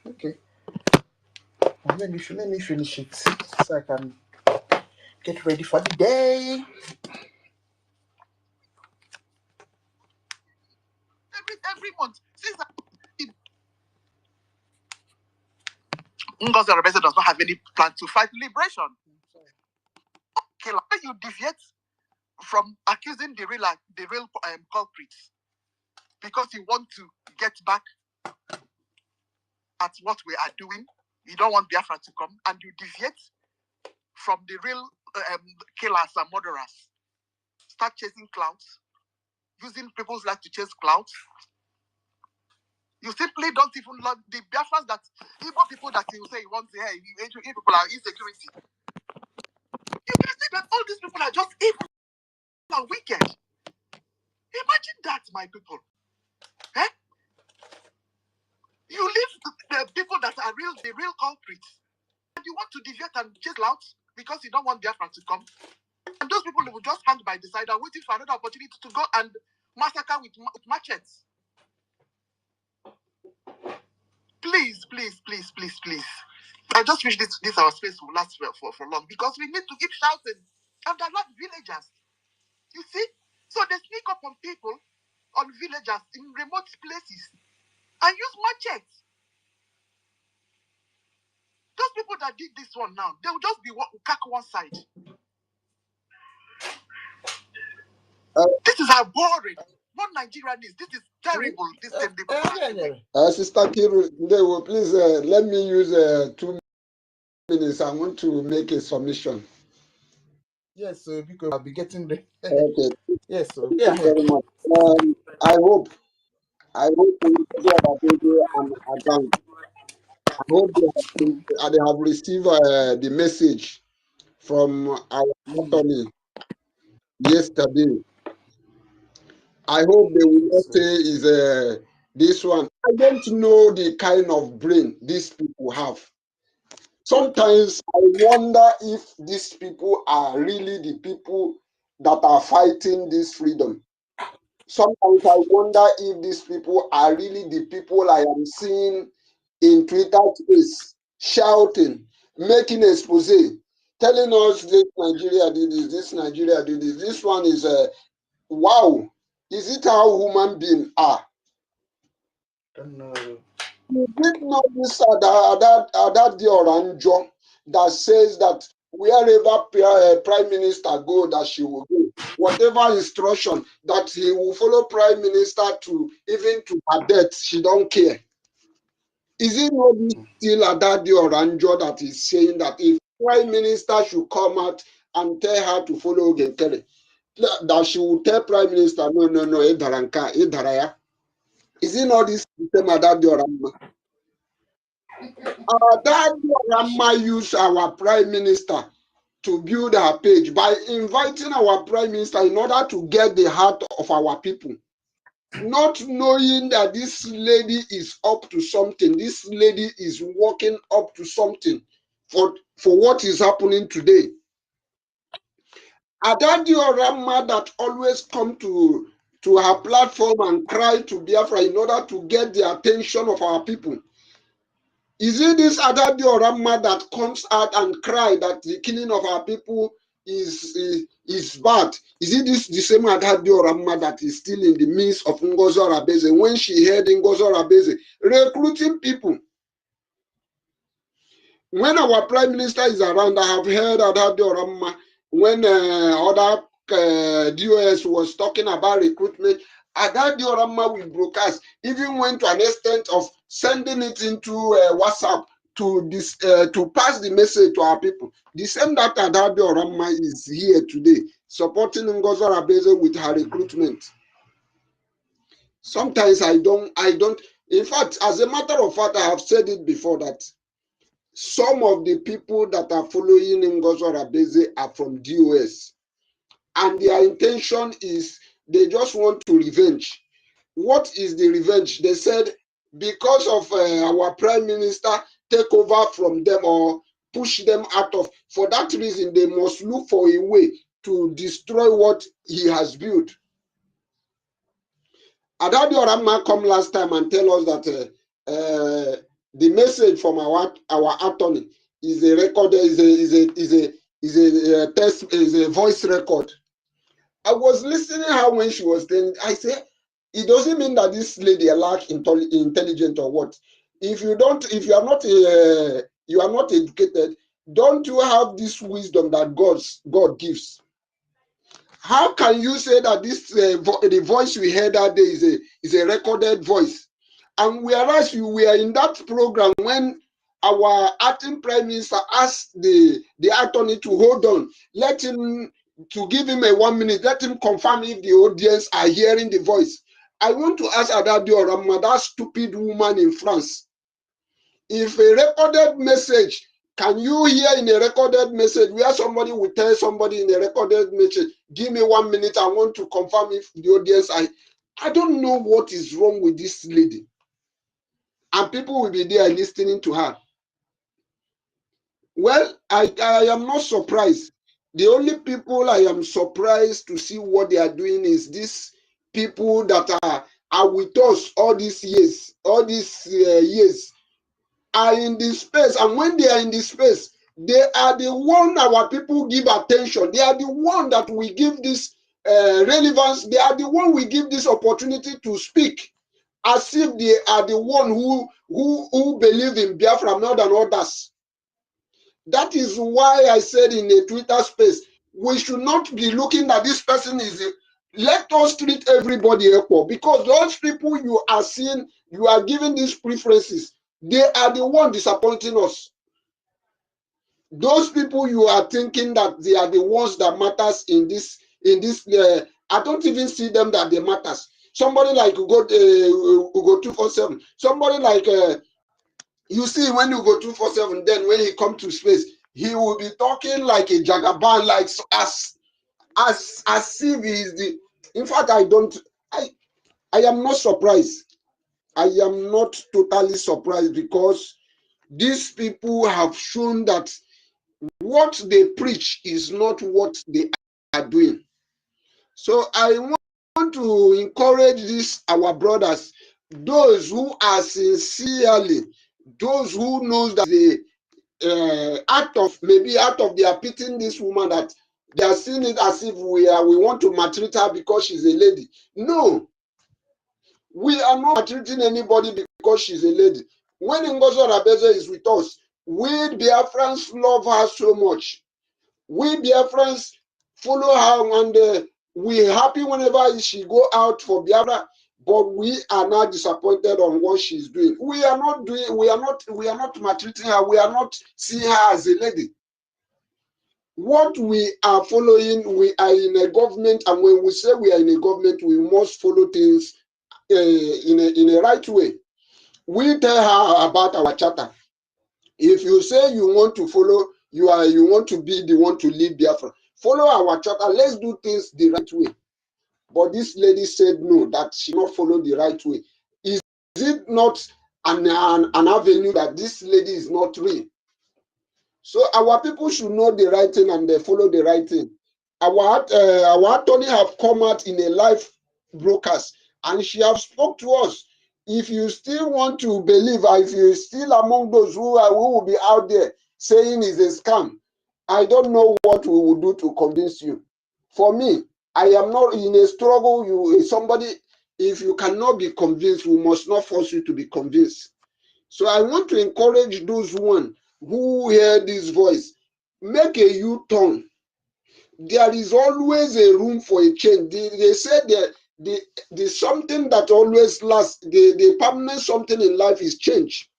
Okay. Let me finish it so I can get ready for the day. Every month, since NGOZI does not have any plan to fight liberation. Okay, like you deviate from accusing the real culprits because you want to get back at what we are doing. You don't want Biafra to come, and you deviate from the real killers and murderers. Start chasing clouds, using people's life to chase clouds. You simply don't even love the Biafrans that even people that you say you want to hear, you people are insecurity. You can see that all these people are just evil and wicked. Imagine that, my people. Eh? You leave the people that are the real culprits, and you want to deviate and chase clouds because you don't want Biafra to come. And those people will just stand by the side and waiting for another opportunity to go and massacre with machetes. Please, please, please, please, please. I just wish this our space will last for long because we need to keep shouting. And there are not villagers. You see? So they sneak up on people, on villagers in remote places and use machetes. Those people that did this one now, they will just be cack one side. This is how boring. What Nigerian is. This is terrible. This Sister Kiru, please let me use 2 minutes. I want to make a submission. Yes, sir, because I'll be getting there. Okay. Yes, sir. Thank you very much. I hope and ANNANG, I hope they have received the message from our attorney yesterday. I hope they will not say is this one. I don't know the kind of brain these people have. Sometimes I wonder if these people are really the people that are fighting this freedom. Sometimes I wonder if these people are really the people I am seeing in Twitter space shouting, making expose, telling us this Nigeria did this Nigeria did this. This one is wow. Is it how human beings are? Don't know. You did not this Adadi Oranjo that says that wherever Prime Minister go, that she will go. Whatever instruction that he will follow Prime Minister to, even to her death, she don't care. Is it not still Adadi Oranjo that is saying that if Prime Minister should come out and tell her to follow Genkere, that she will tell Prime Minister, no, Edaranka, Edaraya. Is it not this same Adadi Oranjo? Adadi Oranjo used our Prime Minister to build her page by inviting our Prime Minister in order to get the heart of our people. Not knowing that this lady is up to something, this lady is working up to something for what is happening today. Adadi Oranjo that always come to her platform and cry to Biafra in order to get the attention of our people. Is it this Adadi Oranjo that comes out and cry that the killing of our people is bad? Is it the same Adadi Oranjo that is still in the midst of NGOZI Arabese when she heard NGOZI Arabese recruiting people? When our Prime Minister is around, I have heard Adadi Oranjo when other DOS was talking about recruitment. Adadi Oranjo will broadcast, even went to an extent of sending it into WhatsApp to pass the message to our people. The same that Adadi Oranjo is here today, supporting NGOZI Arabese with her recruitment. Sometimes I don't. In fact, as a matter of fact, I have said it before that some of the people that are following NGOZI Arabese are from DOS. And their intention is they just want to revenge. What is the revenge? They said because of our Prime Minister take over from them or push them out of, for that reason, they must look for a way to destroy what he has built. Adadi Oranjo come last time and tell us that the message from our attorney is a record, is a test, is a voice record. I was listening her when she was saying, I said, it doesn't mean that this lady lack intelligent or what. If you are not educated, don't you have this wisdom that God gives? How can you say that this the voice we heard that day is a recorded voice? And whereas we were in that program when our acting prime minister asked the attorney to hold on, to give him a 1 minute, let him confirm if the audience are hearing the voice. I want to ask Adadi Orama, that stupid woman in France, if a recorded message, can you hear in a recorded message where somebody will tell somebody in a recorded message, give me 1 minute, I want to confirm if the audience, I don't know what is wrong with this lady. And people will be there listening to her. Well, I am not surprised. The only people I am surprised to see what they are doing is these people that are with us all these years, are in this space. And when they are in this space, they are the one our people give attention. They are the one that we give this relevance. They are the one we give this opportunity to speak, as if they are the one who believe in Biafra more than others. That is why I said in a Twitter space, we should not be looking at this person let us treat everybody equal, because those people you are seeing, you are giving these preferences, they are the one disappointing us. Those people you are thinking that they are the ones that matters in this, I don't even see them that they matters. Somebody like Ugo 247, somebody like you see when you go 247, then when he come to space, he will be talking like a jagaban, like as if he is the. In fact, I am not surprised. I am not totally surprised, because these people have shown that what they preach is not what they are doing. So I want to encourage our brothers, those who are sincerely, those who knows that out of their pitying this woman, that they are seeing it as if we want to maltreat her because she's a lady. No, we are not maltreating anybody because she's a lady. When Ngozi Onabezo is with us, we Biafrans love her so much. We Biafrans follow her, and we're happy whenever she go out for Biafra. But we are not disappointed on what she's doing. We are not maltreating her. We are not seeing her as a lady. What we are following, we are in a government, and when we say we are in a government, we must follow things in a right way. We tell her about our charter. If you say you want to follow, you want to be the one to lead Biafra, follow our charter. Let's do things the right way. But this lady said no, that she not follow the right way. Is it not an avenue that this lady is not real? So our people should know the right thing and they follow the right thing. Our attorney have come out in a live broadcast and she have spoke to us. If you still want to believe, if you're still among those who will be out there saying it's a scam, I don't know what we will do to convince you. For me, I am not in a struggle. If you cannot be convinced, we must not force you to be convinced. So I want to encourage those who hear this voice, make a U-turn. There is always a room for a change. They said that the something that always lasts, the permanent something in life is change.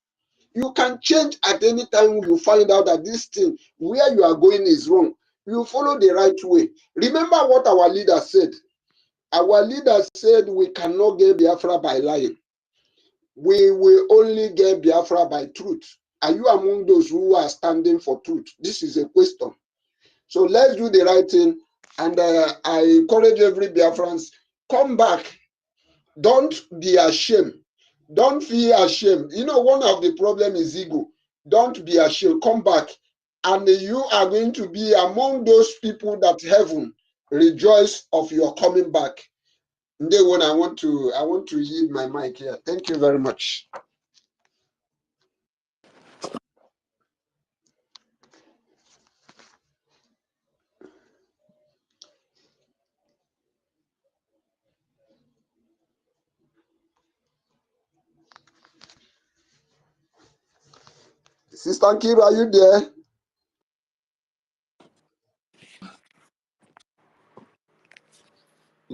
You can change at any time you find out that this thing, where you are going is wrong. You follow the right way. Remember what our leader said. Our leader said we cannot get Biafra by lying. We will only get Biafra by truth. Are you among those who are standing for truth? This is a question. So let's do the right thing. And I encourage every Biafrans, come back. Don't be ashamed. Don't feel ashamed. You know, one of the problems is ego. Don't be ashamed. Come back. And you are going to be among those people that heaven rejoice of your coming back. And then when I want to yield my mic here. Thank you very much. Sister Kira, are you there?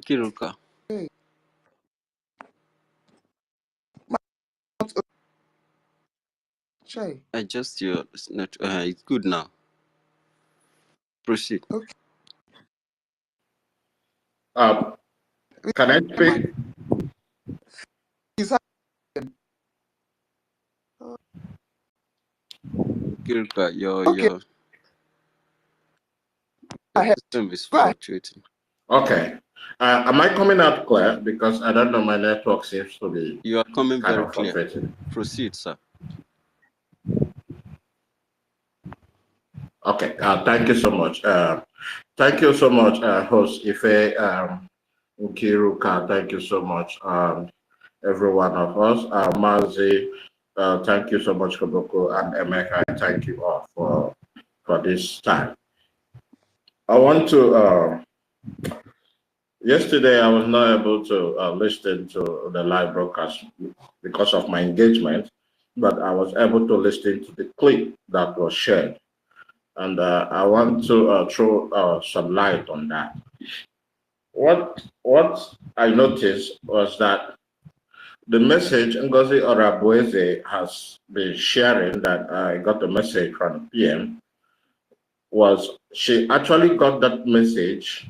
Kiruka. Hey, Shay. Adjust your net. It's good now. Proceed. Okay. Can I speak? Kiruka, Okay. your system is Go ahead. fluctuating. Okay. Am I coming out clear? Because I don't know, my network seems to be You are coming kind very of clear. fluctuating. Proceed, sir. Okay. Thank you so much. Thank you so much, host Ife, Nkiruka. Thank you so much, every one of us. Mazi, thank you so much, Koboko, and Emeka. Thank you all for this time. I want to. Yesterday, I was not able to listen to the live broadcast because of my engagement, but I was able to listen to the clip that was shared. And I want to throw some light on that. What I noticed was that the message Ngozi Orabueze has been sharing, that I got a message from the PM, was she actually got that message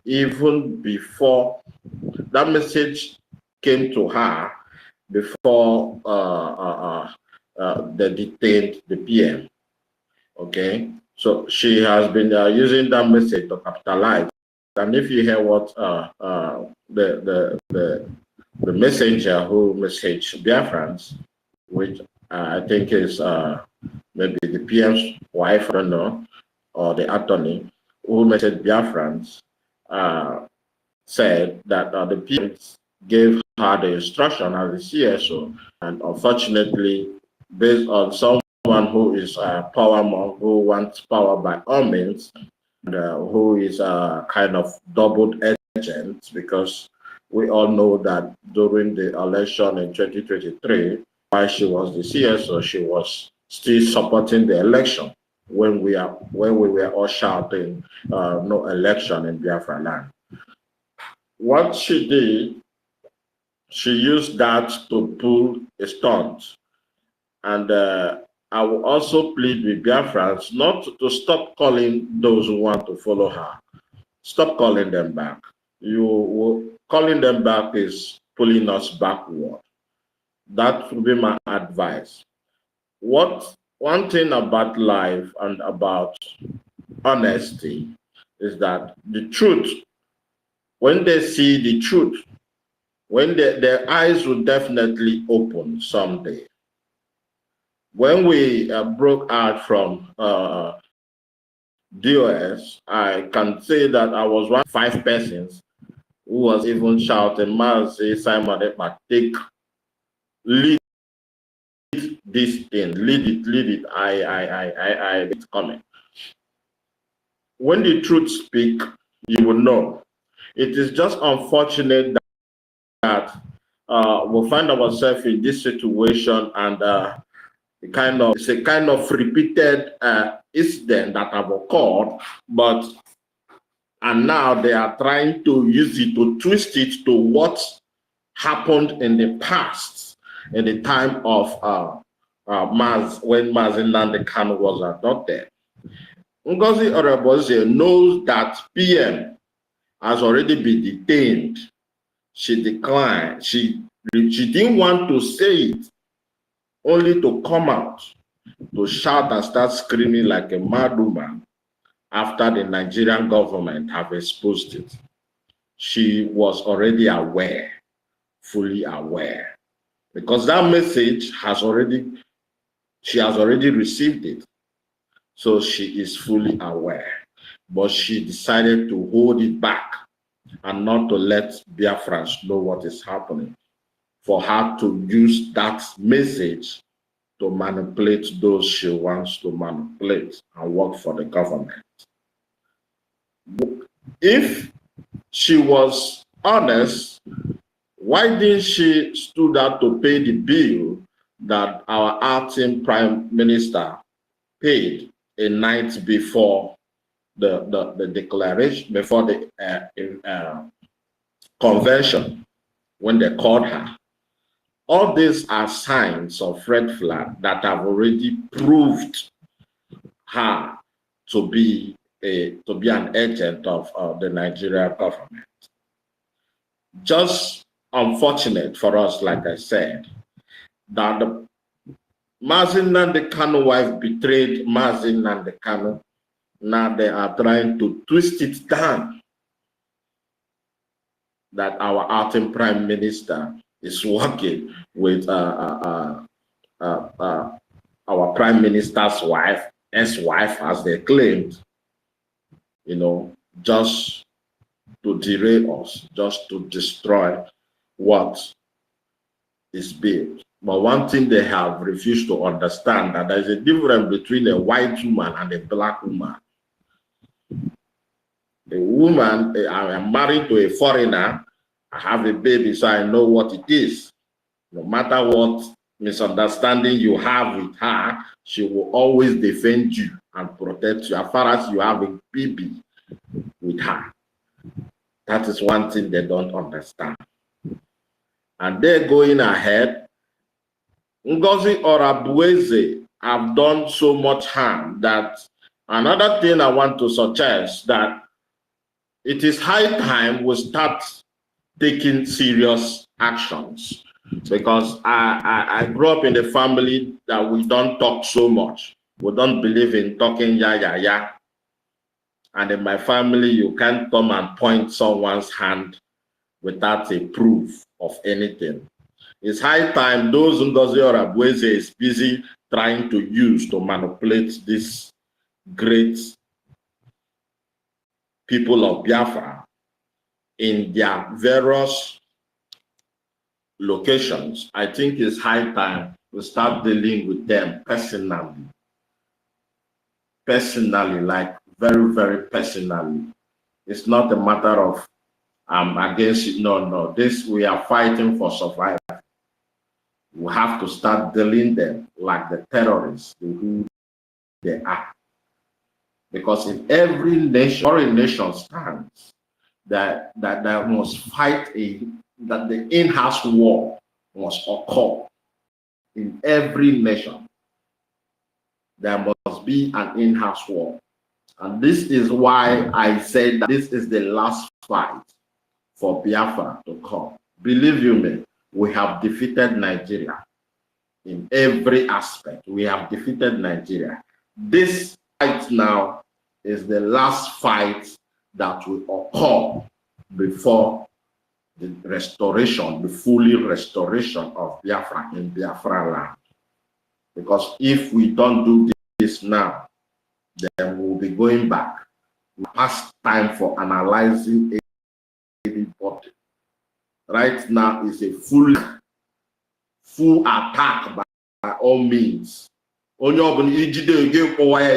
even before that message came to her, before they detained the PM. Okay, so she has been using that message to capitalize. And if you hear what the messenger who messaged Biafrans, which I think is maybe the PM's wife, I don't know, or the attorney who messaged Biafrans, said that the PMs gave her the instruction as the CSO, and unfortunately, based on someone who is a power monk, who wants power by all means, and who is a kind of doubled agent, because we all know that during the election in 2023, while she was the CSO, she was still supporting the election when we were all shouting no election in Biafra land. What she did, she used that to pull a stunt. And I will also plead with Biafrans not to stop calling those who want to follow her. Stop calling them back. Calling them back is pulling us backward. That would be my advice. One thing about life and about honesty is that the truth, when they see the truth, when their eyes will definitely open someday. When we broke out from DOS, I can say that I was one of 5 persons who was even shouting, "Mazi, Simon, take lead this thing, lead it. It's coming." When the truth speak, you will know. It is just unfortunate that we'll find ourselves in this situation, and it's a kind of repeated incident that have occurred, and now they are trying to use it to twist it to what happened in the past, in the time of when Mazi Nnamdi Kanu was adopted. Ngozi Orabueze knows that PM has already been detained. She declined. She didn't want to say it, only to come out to shout and start screaming like a mad woman after the Nigerian government have exposed it. She was already aware, fully aware, because that message she has already received it. So she is fully aware, but she decided to hold it back and not to let Biafrans know what is happening, for her to use that message to manipulate those she wants to manipulate and work for the government. If she was honest, why didn't she stood up to pay the bill that our acting prime minister paid a night before the declaration, before the convention, when they called her. All these are signs of red flag that have already proved her to be an agent of the Nigerian government. Just unfortunate for us, like I said, that the Mazin Nnamdi Kanu wife betrayed Mazin Nnamdi Kanu. Now they are trying to twist it down that our acting prime minister is working with our prime minister's wife, ex-wife, as they claimed, you know, just to derail us, just to destroy what is built. But one thing they have refused to understand, that there is a difference between a white woman and a black woman. A woman, I am married to a foreigner, I have a baby, so I know what it is. No matter what misunderstanding you have with her, she will always defend you and protect you as far as you have a baby with her. That is one thing they don't understand. And they're going ahead. NGOZI or Abueze have done so much harm that another thing I want to suggest, that it is high time we start taking serious actions, because I grew up in a family that we don't talk so much. We don't believe in talking ya. And in my family, you can't come and point someone's hand without a proof of anything. It's high time those NGOZI or Abueze is busy trying to use to manipulate this great people of Biafra in their various locations. I think it's high time we start dealing with them personally. Personally, like very, very personally. It's not a matter of I'm against it. No. This, we are fighting for survival. We have to start dealing them like the terrorists who they are. Because in every nation, foreign nation stands, that must fight that the in-house war must occur. In every nation, there must be an in-house war. And this is why I said that this is the last fight for Biafra to come. Believe you me, we have defeated Nigeria in every aspect. We have defeated Nigeria. This fight now is the last fight that will occur before the restoration, the fully restoration of Biafra in Biafra land. Because if we don't do this now, then we'll be going back. We pass time for analyzing anybody. Right now is a full attack by all means. Onye ọbụla ijide ege mkpọwa ya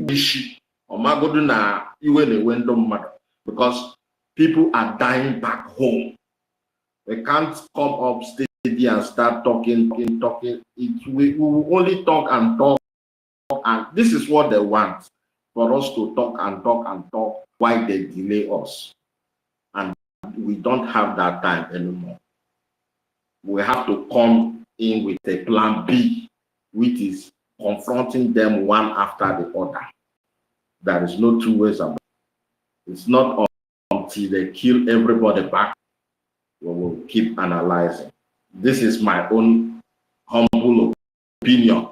ishi ọmagodu na iwe na-ewe ndị mmadụ, because people are dying back home. They can't come up steady and start talking. We will only talk and talk, and this is what they want, for us to talk and talk while they delay us. And we don't have that time anymore. We have to come in with a plan B, which is confronting them one after the other. There is no two ways about it. It's not until they kill everybody back we will keep analyzing. This is my own humble opinion,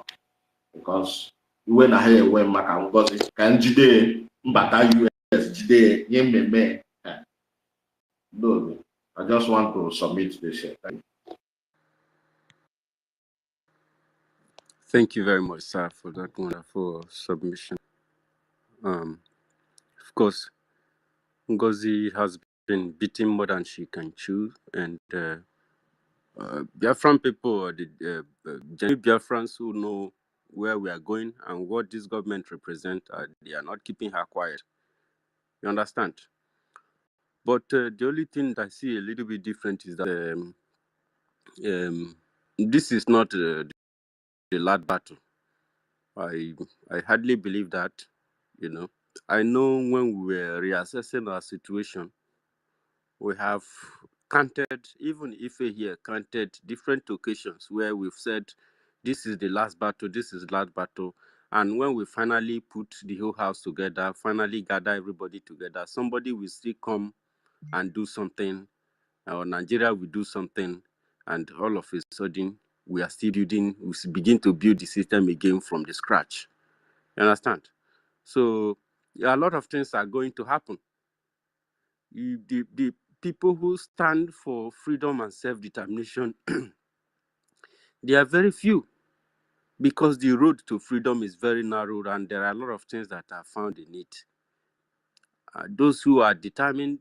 because when I hear when NGOZI can jide mbata US jide yememe. No, I just want to submit this here. Thank you very much, sir, for that wonderful submission. Of course, NGOZI has been beaten more than she can chew, and Biafran people, the genuine Biafrans who know where we are going and what this government represents, they are not keeping her quiet. You understand? But the only thing that I see a little bit different is that this is not the last battle. I hardly believe that, you know. I know when we were reassessing our situation, we have counted, even if we here counted different occasions where we've said this is the last battle, this is the last battle. And when we finally put the whole house together, finally gather everybody together, somebody will still come and do something, or Nigeria will do something, and all of a sudden we are still building, we begin to build the system again from the scratch. You understand? So a lot of things are going to happen. The people who stand for freedom and self-determination, they are very few, because the road to freedom is very narrow and there are a lot of things that are found in it. Those who are determined,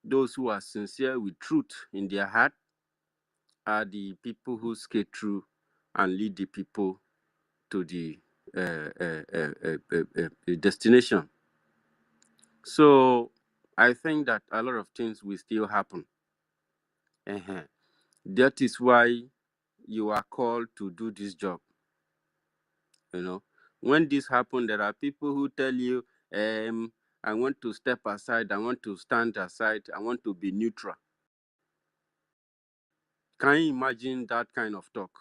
those who are sincere with truth in their heart, are the people who skate through and lead the people to the destination. So I think that a lot of things will still happen. That is why you are called to do this job. You know, when this happens, there are people who tell you, I want to step aside, I want to stand aside, I want to be neutral. Can you imagine that kind of talk?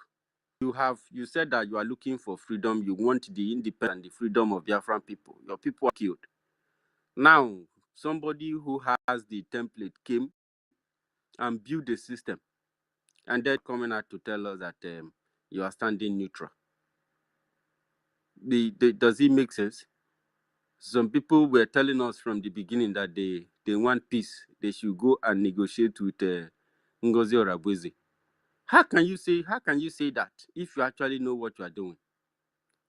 You said that you are looking for freedom, you want the independence and the freedom of Biafran people. Your people are killed. Now, somebody who has the template came and built the system, and then coming out to tell us that you are standing neutral. Does it make sense? Some people were telling us from the beginning that they want peace. They should go and negotiate with NGOZI or Abuezi. How can you say that if you actually know what you are doing?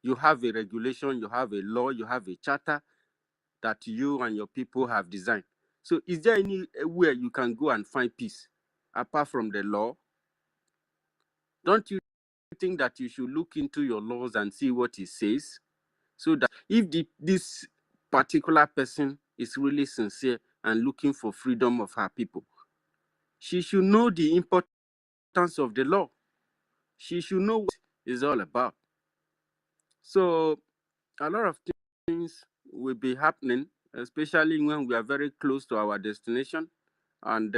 You have a regulation, you have a law, you have a charter that you and your people have designed. So is there anywhere you can go and find peace apart from the law? Don't you think that you should look into your laws and see what it says? So that if this particular person is really sincere and looking for freedom of her people, she should know the importance of the law. She should know what it's all about. So a lot of things will be happening, especially when we are very close to our destination. And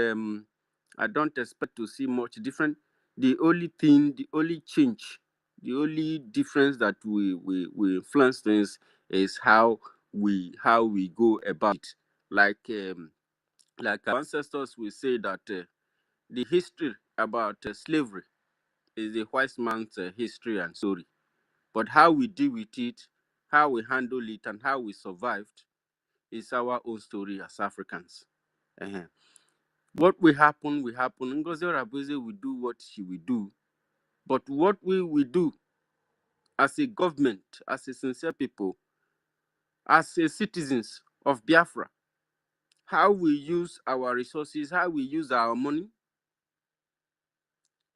I don't expect to see much different. The only change, the only difference that we influence things is how we go about it. Like our ancestors will say that the history about slavery is the white man's history and story. But how we deal with it, how we handle it, and how we survived is our own story as Africans. What will happen will happen. Ngozi Rabueze will do what she will do. But what we will do as a government, as a sincere people, as a citizens of Biafra, how we use our resources, how we use our money,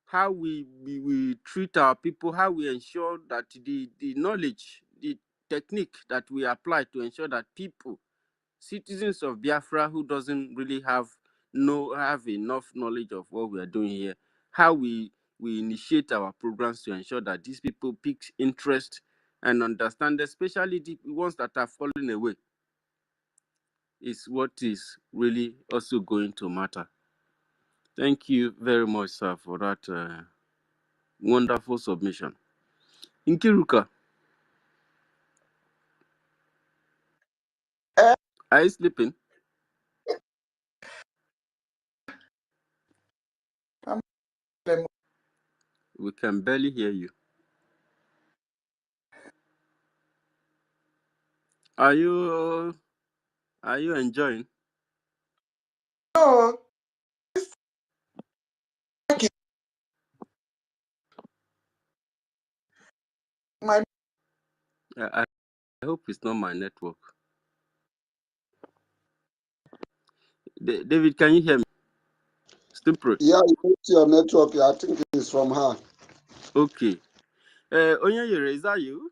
how we treat our people, how we ensure that the knowledge, the technique that we apply to ensure that people, citizens of Biafra who doesn't really have enough knowledge of what we are doing here, how we initiate our programs to ensure that these people pick interest and understand, especially the ones that are falling away, is what is really also going to matter. Thank you very much, sir, for that wonderful submission. Nkiruka, are you sleeping? We can barely hear you. Are you enjoying? No. My I hope it's not my network. David, can you hear me? Still pray. Yeah, it's your network. I think it's from her. Okay. Onyeyere, is that you?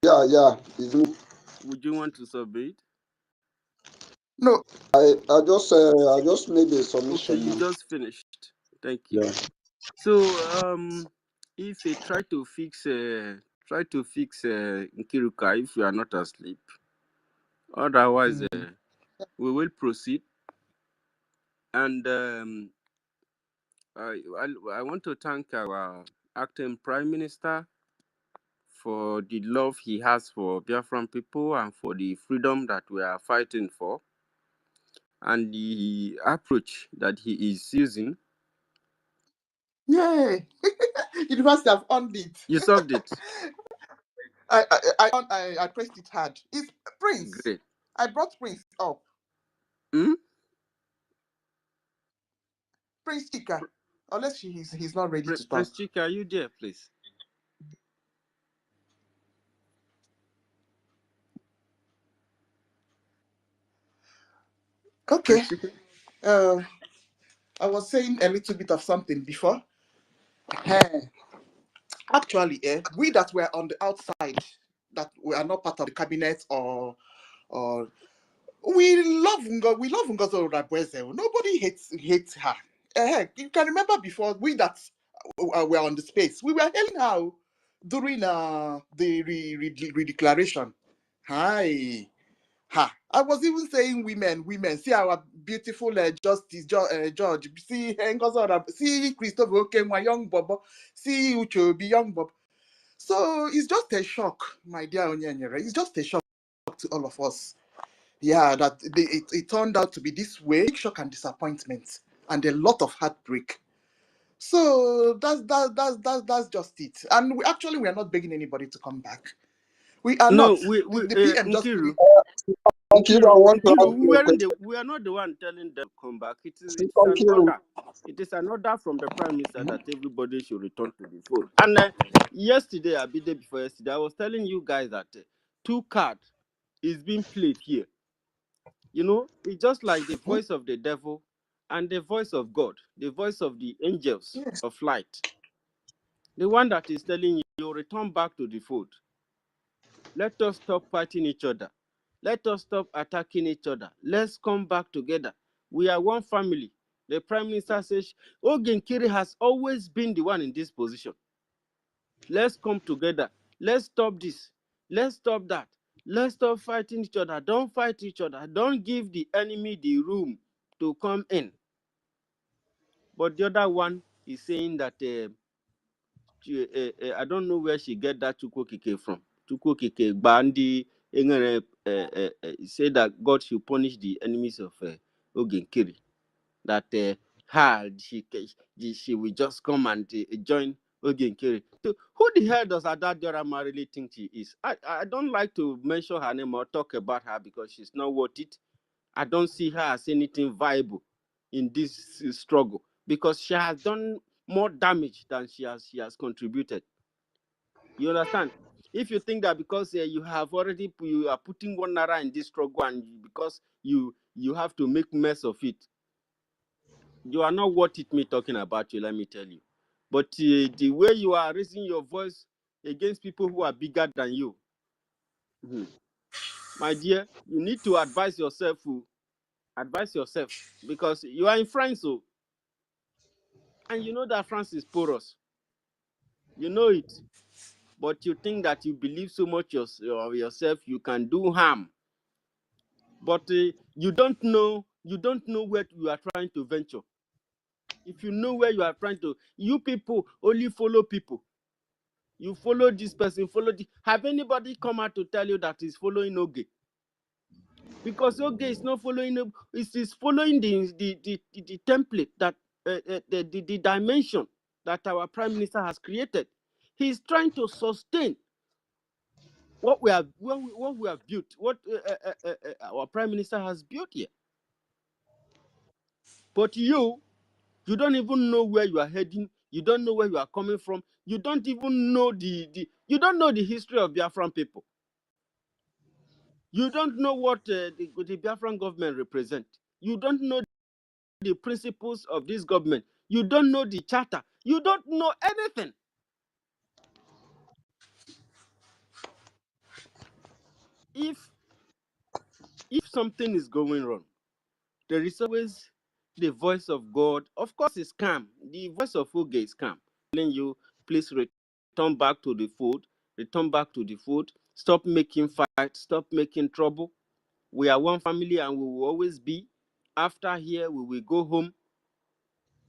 Yeah, it's me. Would you want to submit? no. I just made a submission. Okay, you now. just finished. Thank you. Yeah. So If you try to fix Nkiruka if you are not asleep. Otherwise, we will proceed. And I want to thank our acting Prime Minister for the love he has for Biafran people and for the freedom that we are fighting for, and the approach that he is using. Yay! University have earned it. You solved it. I pressed it hard. It's Prince. Great. I brought Prince up. Prince Chika. Unless he's not ready to talk. Prince Chika, are you there, please? Okay. I was saying a little bit of something before. Actually, we that were on the outside, that we are not part of the cabinet or we love Ngozi Oradibweze. Nobody hates her. You can remember before we that were on the space, we were hailing her during the redeclaration. Hi. Ha! I was even saying women. See our beautiful Justice George. See Ngozi, see Christopher Okenwa, young Bobo. See Uchobi, young Bob. So it's just a shock, my dear Onyanyere. It's just a shock to all of us. Yeah, that it turned out to be this way. Big shock and disappointment, and a lot of heartbreak. So that's just it. And we are not begging anybody to come back. We are not. The PM just Nkiru. Nkiru, I want to ask you a Nkiru, question. we are not the one telling them to come back. It is an Nkiru, order. It is an order from the Prime Minister that everybody should return to the fold. And yesterday, a bit before yesterday, I was telling you guys that 2 cards is being played here. You know, it's just like the voice of the devil and the voice of God, the voice of the angels of light. The one that is telling you, return back to the fold. Let us stop fighting each other. Let us stop attacking each other. Let's come back together. We are one family. The Prime Minister says, Ogenkiri has always been the one in this position. Let's come together. Let's stop this. Let's stop that. Let's stop fighting each other. Don't fight each other. Don't give the enemy the room to come in. But the other one is saying that I don't know where she get that Chukwokike from. Chukwokike Bandi say that God should punish the enemies of Ogenkiri. That she will just come and join Ogenkiri. So who the hell does Ada Diorama really think she is? I don't like to mention her name or talk about her because she's not worth it. I don't see her as anything viable in this struggle because she has done more damage than she has contributed. You understand? If you think that because you are putting 1 naira in this struggle and because you have to make mess of it, you are not worth it me talking about you, let me tell you. But the way you are raising your voice against people who are bigger than you, my dear, you need to advise yourself. Advise yourself because you are in France, and you know that France is porous. You know it, but you think that you believe so much of yourself, you can do harm. But you don't know where you are trying to venture. If you know where you are trying to, you people only follow people. You follow this person, have anybody come out to tell you that he's following Oge? Because Oge is not following, is following the template that the dimension that our Prime Minister has created. He's trying to sustain what we have built, what our Prime Minister has built here. But you don't even know where you are heading. You don't know where you are coming from. You don't even know you don't know the history of Biafran people. You don't know what the Biafran government represents. You don't know the principles of this government. You don't know the charter. You don't know anything. If something is going wrong, there is always the voice of God. Of course, it's calm. The voice of Oge is calm. Telling you, Please return back to the fold. Return back to the fold. Stop making fight. Stop making trouble. We are one family and we will always be. After here, we will go home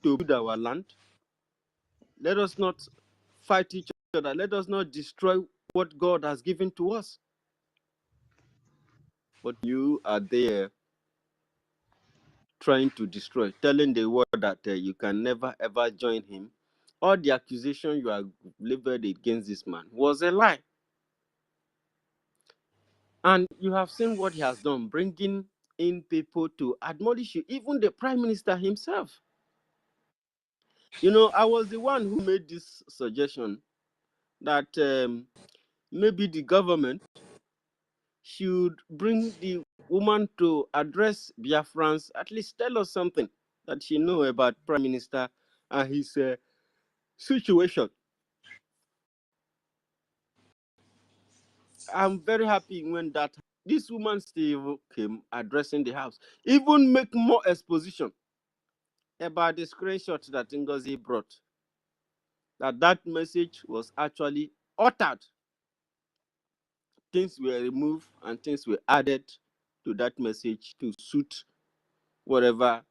to build our land. Let us not fight each other. Let us not destroy what God has given to us. But you are there trying to destroy, telling the world that you can never ever join him. All the accusation you have leveled against this man was a lie. And you have seen what he has done, bringing in people to admonish you, even the Prime Minister himself. You know, I was the one who made this suggestion that maybe the government should bring the woman to address Biafrans, at least tell us something that she know about Prime Minister and his situation. I'm very happy when this woman still came addressing the house, even make more exposition about the screenshot that NGOZI brought. That message was actually altered. Things were removed and things were added to that message to suit whatever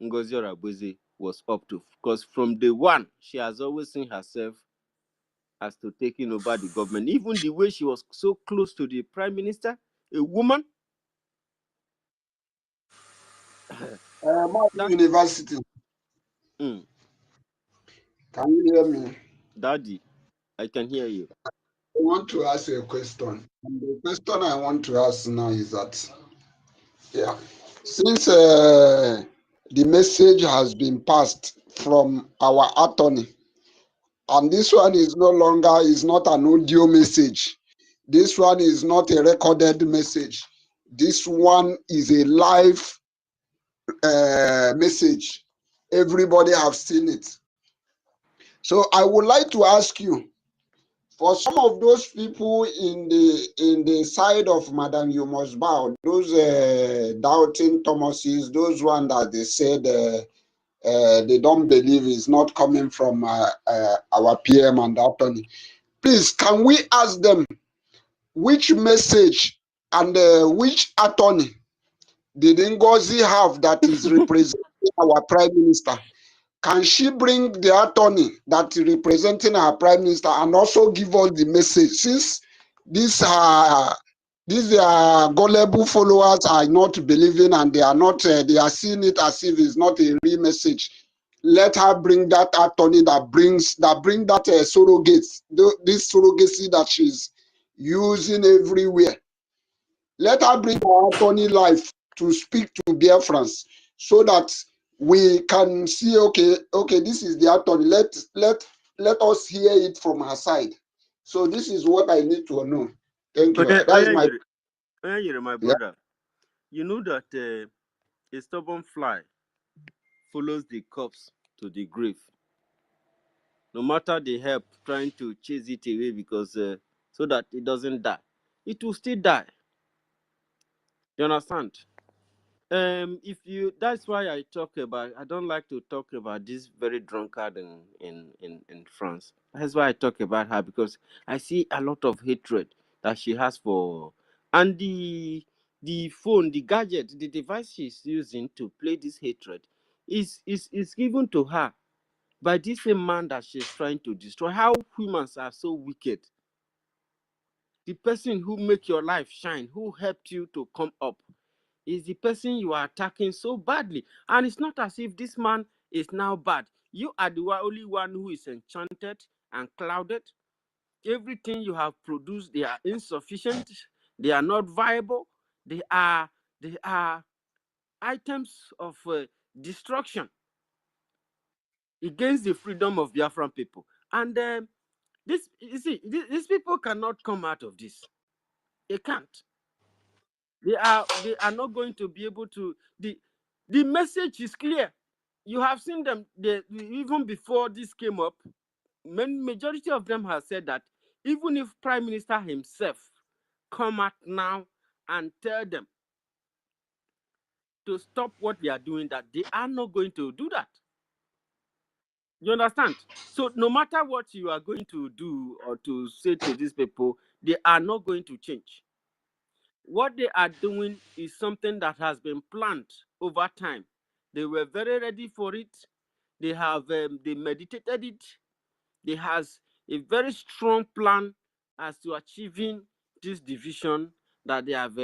NGOZI Orabueze was up to. Because from day one, she has always seen herself as to taking over the government. Even the way she was so close to the Prime Minister, a woman. University. Mm, Can you hear me? Daddy, I can hear you. I want to ask you a question. And the question I want to ask now is that, yeah, since the message has been passed from our attorney, and this one is no longer is not an audio message. This one is not a recorded message. This one is a live message. Everybody have seen it. So I would like to ask you, for some of those people in the side of Madam You Must Bow, those doubting Thomases, those one that they said they don't believe is not coming from our PM and attorney. Please, can we ask them which message and which attorney did NGOZI have that is representing our Prime Minister? Can she bring the attorney that is representing our Prime Minister and also give us the message? Since these gullible followers are not believing and they are not, they are seeing it as if it's not a real message. Let her bring that attorney that bring that surrogate, this surrogacy that she's using everywhere. Let her bring her attorney life to speak to Biafrans so that we can see, okay, this is the attorney. Let us hear it from her side. So this is what I need to know. Thank you. That's my My yeah. brother. You know that a stubborn fly follows the corpse to the grave. No matter the help trying to chase it away because so that it doesn't die, it will still die. You understand? If you that's why I don't like to talk about this very drunkard in France. That's why I talk about her, because I see a lot of hatred that she has for, and the phone, the gadget, the device she's using to play this hatred is given to her by this same man that she's trying to destroy. How humans are so wicked. The person who make your life shine, who helped you to come up, is the person you are attacking so badly. And it's not as if this man is now bad. You are the only one who is enchanted and clouded. Everything you have produced, they are insufficient. They are not viable. They are items of destruction against the freedom of Biafran people. And these people cannot come out of this. They can't. They are not going to be able to. The message is clear. You have seen them. Even before this came up, majority of them have said that even if Prime Minister himself come out now and tell them to stop what they are doing, that they are not going to do that. You understand? So no matter what you are going to do or to say to these people, they are not going to change. What they are doing is something that has been planned over time. They were very ready for it. They have they meditated it. They has a very strong plan as to achieving this division that they have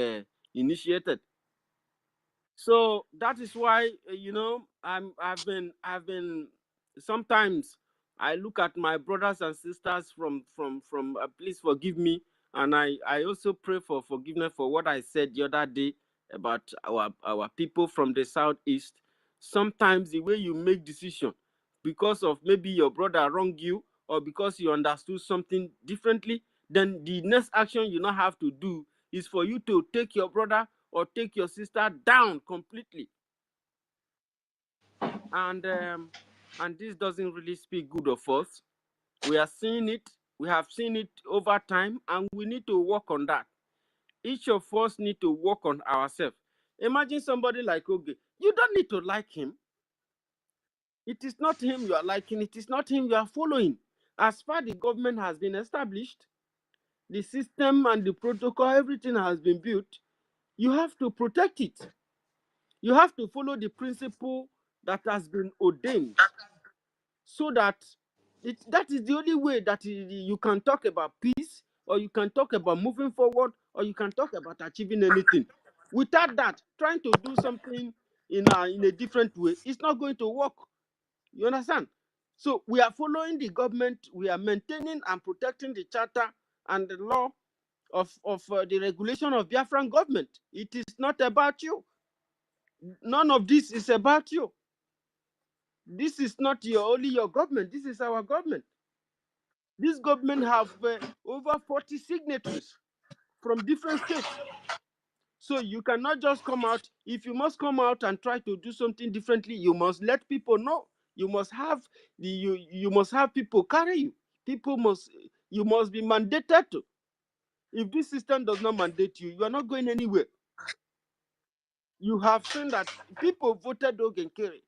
initiated. So that is why I've been sometimes I look at my brothers and sisters from please forgive me, and I also pray for forgiveness for what I said the other day about our people from the southeast. Sometimes the way you make decision because of maybe your brother wronged you or because you understood something differently, then the next action you now have to do is for you to take your brother or take your sister down completely. And this doesn't really speak good of us. We are seeing it. We have seen it over time, and we need to work on that. Each of us need to work on ourselves. Imagine somebody like Oge. You don't need to like him. It is not him you are liking. It is not him you are following. As far the government has been established, the system and the protocol, everything has been built. You have to protect it. You have to follow the principle that has been ordained so that that is the only way that you can talk about peace, or you can talk about moving forward, or you can talk about achieving anything. Without that, trying to do something in a different way, it's not going to work. You understand? So we are following the government. We are maintaining and protecting the charter and the law of the regulation of Biafran government. It is not about you. None of this is about you. This is not only your government. This is our government. This government have over 40 signatories from different states. So you cannot just come out. If you must come out and try to do something differently, you must let people know. You must have you must have people carry you. You must be mandated to. If this system does not mandate you, you are not going anywhere. You have seen that people voted Ogenkere,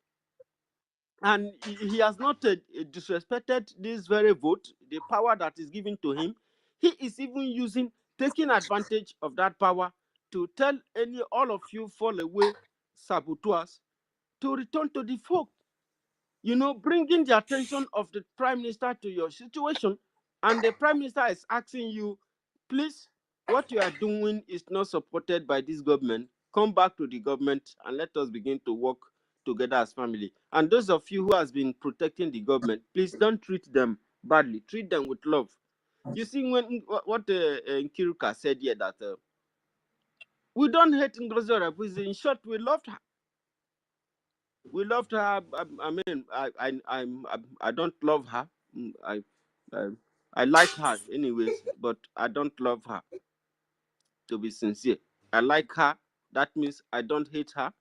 and he has not disrespected this very vote, the power that is given to him. He is even taking advantage of that power to tell all of you fall away saboteurs to return to the folk. Bringing the attention of the prime minister to your situation, and the prime minister is asking you, please, what you are doing is not supported by this government. Come back to the government and let us begin to work together as family. And those of you who has been protecting the government, please don't treat them badly. Treat them with love. You see, when what Nkiruka said here, that we don't hate NGOZI. In short, we loved her. We loved her. I mean, I don't love her. I I like her anyways, but I don't love her. To be sincere, I like her. That means I don't hate her,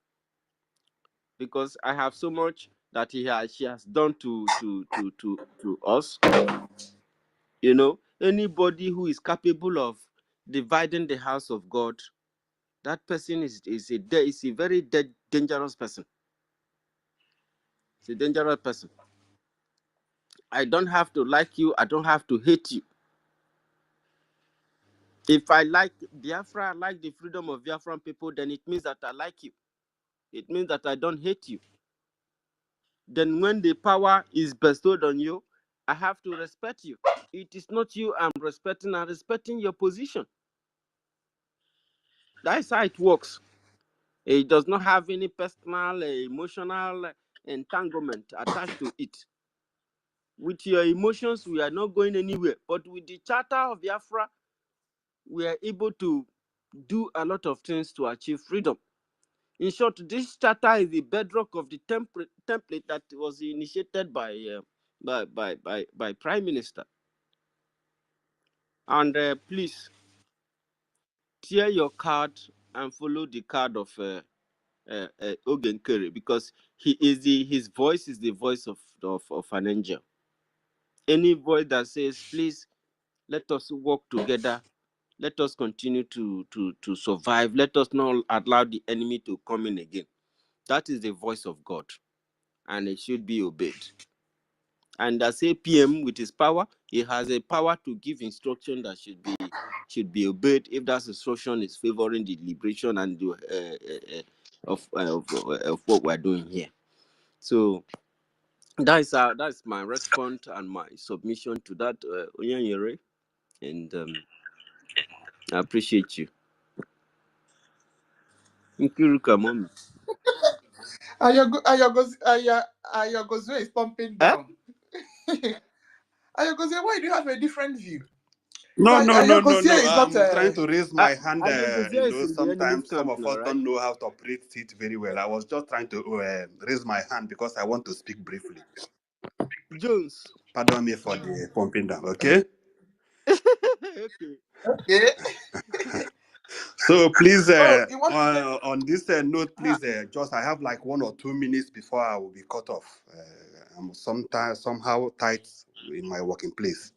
because I have so much that she has done to us. Anybody who is capable of dividing the house of God, that person is a very dangerous person. It's a dangerous person. I don't have to like you. I don't have to hate you. If I like Biafra, I like the freedom of Biafran people, then it means that I like you. It means that I don't hate you. Then when the power is bestowed on you, I have to respect you. It is not you I'm respecting. I'm respecting your position. That's how it works. It does not have any personal, emotional entanglement attached to it. With your emotions, we are not going anywhere. But with the Charter of Biafra, we are able to do a lot of things to achieve freedom. In short, this charter is the bedrock of the template that was initiated by Prime Minister. And please tear your card and follow the card of Ogenkere, because his voice is the voice of an angel. Any voice that says, please, let us work together, let us continue to survive, let us not allow the enemy to come in again. That is the voice of God, and it should be obeyed. And as a PM with his power, he has a power to give instruction that should be obeyed if that instruction is favoring the liberation and of what we're doing here. So that's my response and my submission to that, Onyanyere, and I appreciate you. Nkiruka, mommy. Ayogozue is pumping Huh? down. Ayogozue, why do you have a different view? No, Like no, no, no, Ayogozue no. is not I'm trying to raise my hand. Ayogozia is in the enemy Sometimes some camp of now, us right? don't know how to operate it very well. I was just trying to raise my hand because I want to speak briefly. Jones. Pardon me for the pumping down, okay? Okay. okay. So please, You want to say on this note, please, just I have like 1 or 2 minutes before I will be cut off. I'm somehow tight in my working place.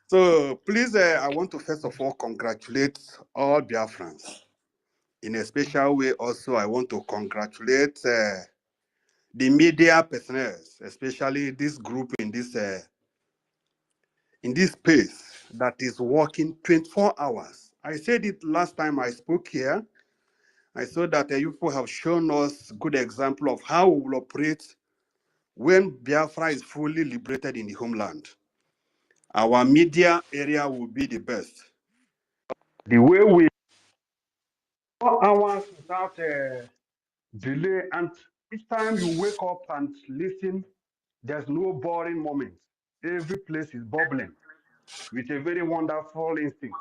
So please, I want to first of all congratulate all Biafrans. In a special way, also, I want to congratulate the media personnel, especially this group in this space that is working 24 hours. I said it last time I spoke here. I saw that you people have shown us good example of how we will operate when Biafra is fully liberated in the homeland. Our media area will be the best. The way we 4 hours without delay, and each time you wake up and listen, there's no boring moment. Every place is bubbling with a very wonderful instinct.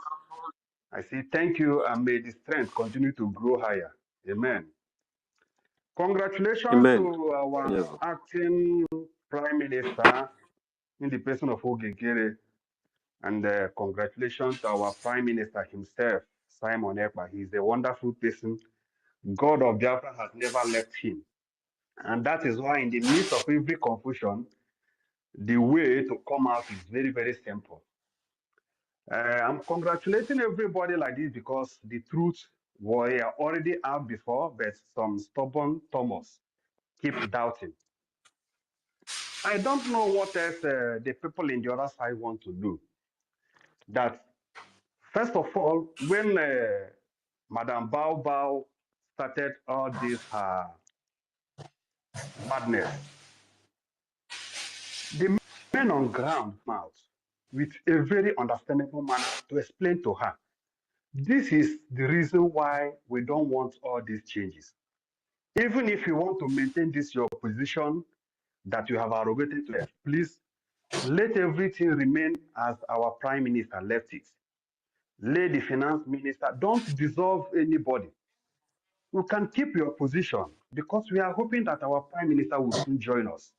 I say thank you, and may the strength continue to grow higher. Amen. Congratulations Amen. to our Yeah. acting Prime Minister in the person of Ogegere, and congratulations to our Prime Minister himself, Simon Ekpa. He's a wonderful person. God of Biafra has never left him. And that is why in the midst of every confusion, the way to come out is very, very simple. I'm congratulating everybody like this because the truth was already out before, but some stubborn Thomas keep doubting. I don't know what else the people in the other side want to do. That, first of all, when Madam Bao Bao started all this madness, the men on ground mouth with a very understandable manner to explain to her, this is the reason why we don't want all these changes. Even if you want to maintain this your position that you have arrogated to us, please let everything remain as our Prime Minister left it. Let the Finance Minister, don't dissolve anybody. You can keep your position because we are hoping that our Prime Minister will soon join us.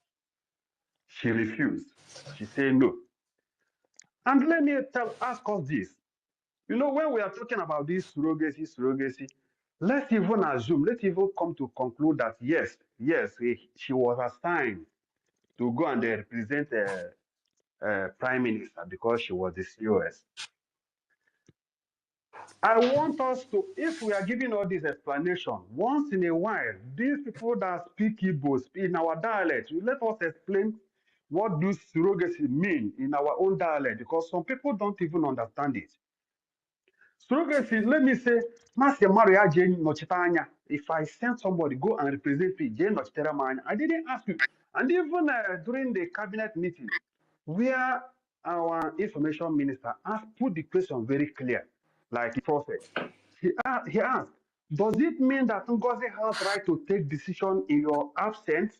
She refused. She said no. And let me ask us this. You know, when we are talking about this surrogacy, let's even assume, let's even come to conclude that yes, she was assigned to go and represent Prime Minister because she was the COS. I want us to, if we are giving all this explanation, once in a while, these people that speak Igbo in our dialect, let us explain what does surrogacy mean in our own dialect, because some people don't even understand it. Surrogacy, let me say, if I send somebody, go and represent me, I didn't ask you. And even during the cabinet meeting, where our information minister asked, put the question very clear, like a prophet. He asked, does it mean that NGOZI has right to take decision in your absence?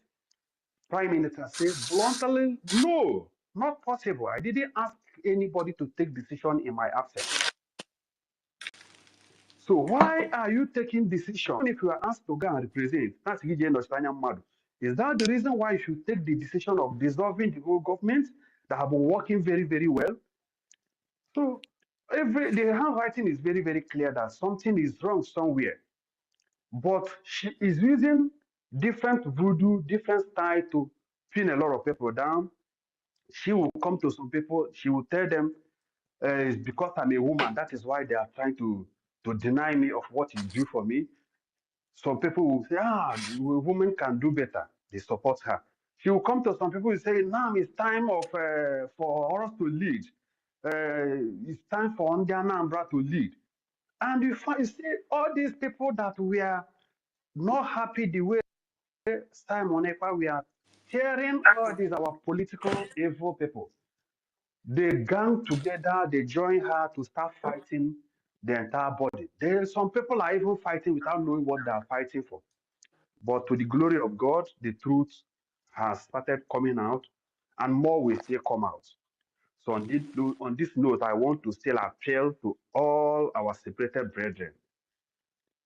Prime Minister said bluntly, no, not possible. I didn't ask anybody to take decision in my absence. So why are you taking decision if you are asked to go and represent? That's Is that the reason why you should take the decision of dissolving the whole government that have been working very, very well? So the handwriting is very, very clear that something is wrong somewhere. But she is using different voodoo, different style to pin a lot of people down. She will come to some people, she will tell them, it's because I'm a woman, that is why they are trying to deny me of what you do for me. Some people will say, a woman can do better. They support her. She will come to some people and say, now it's time for us to lead. It's time for Anambra to lead. And you see all these people that we are not happy the way Simon Ekpa, we are hearing all these our political evil people. They gang together, they join her to start fighting the entire body. There are some people are even fighting without knowing what they are fighting for. But to the glory of God, the truth has started coming out, and more will still come out. So on this note, I want to still appeal to all our separated brethren,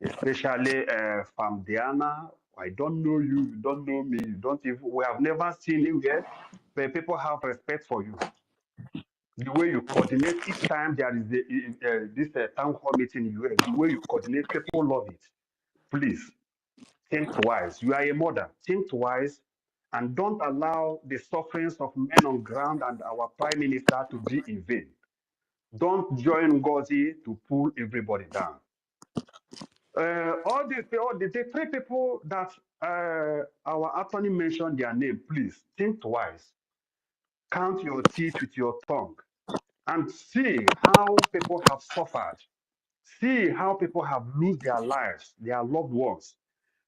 especially Fam Diana. I don't know you, you don't know me, you don't even, we have never seen you yet, but people have respect for you. The way you coordinate each time there is this town hall meeting in the US, the way you coordinate, people love it. Please, think twice. You are a mother. Think twice and don't allow the sufferings of men on ground and our prime minister to be in vain. Don't join NGOZI to pull everybody down. All the three people that our attorney mentioned their name, please think twice. Count your teeth with your tongue and see how people have suffered. See how people have lost their lives, their loved ones.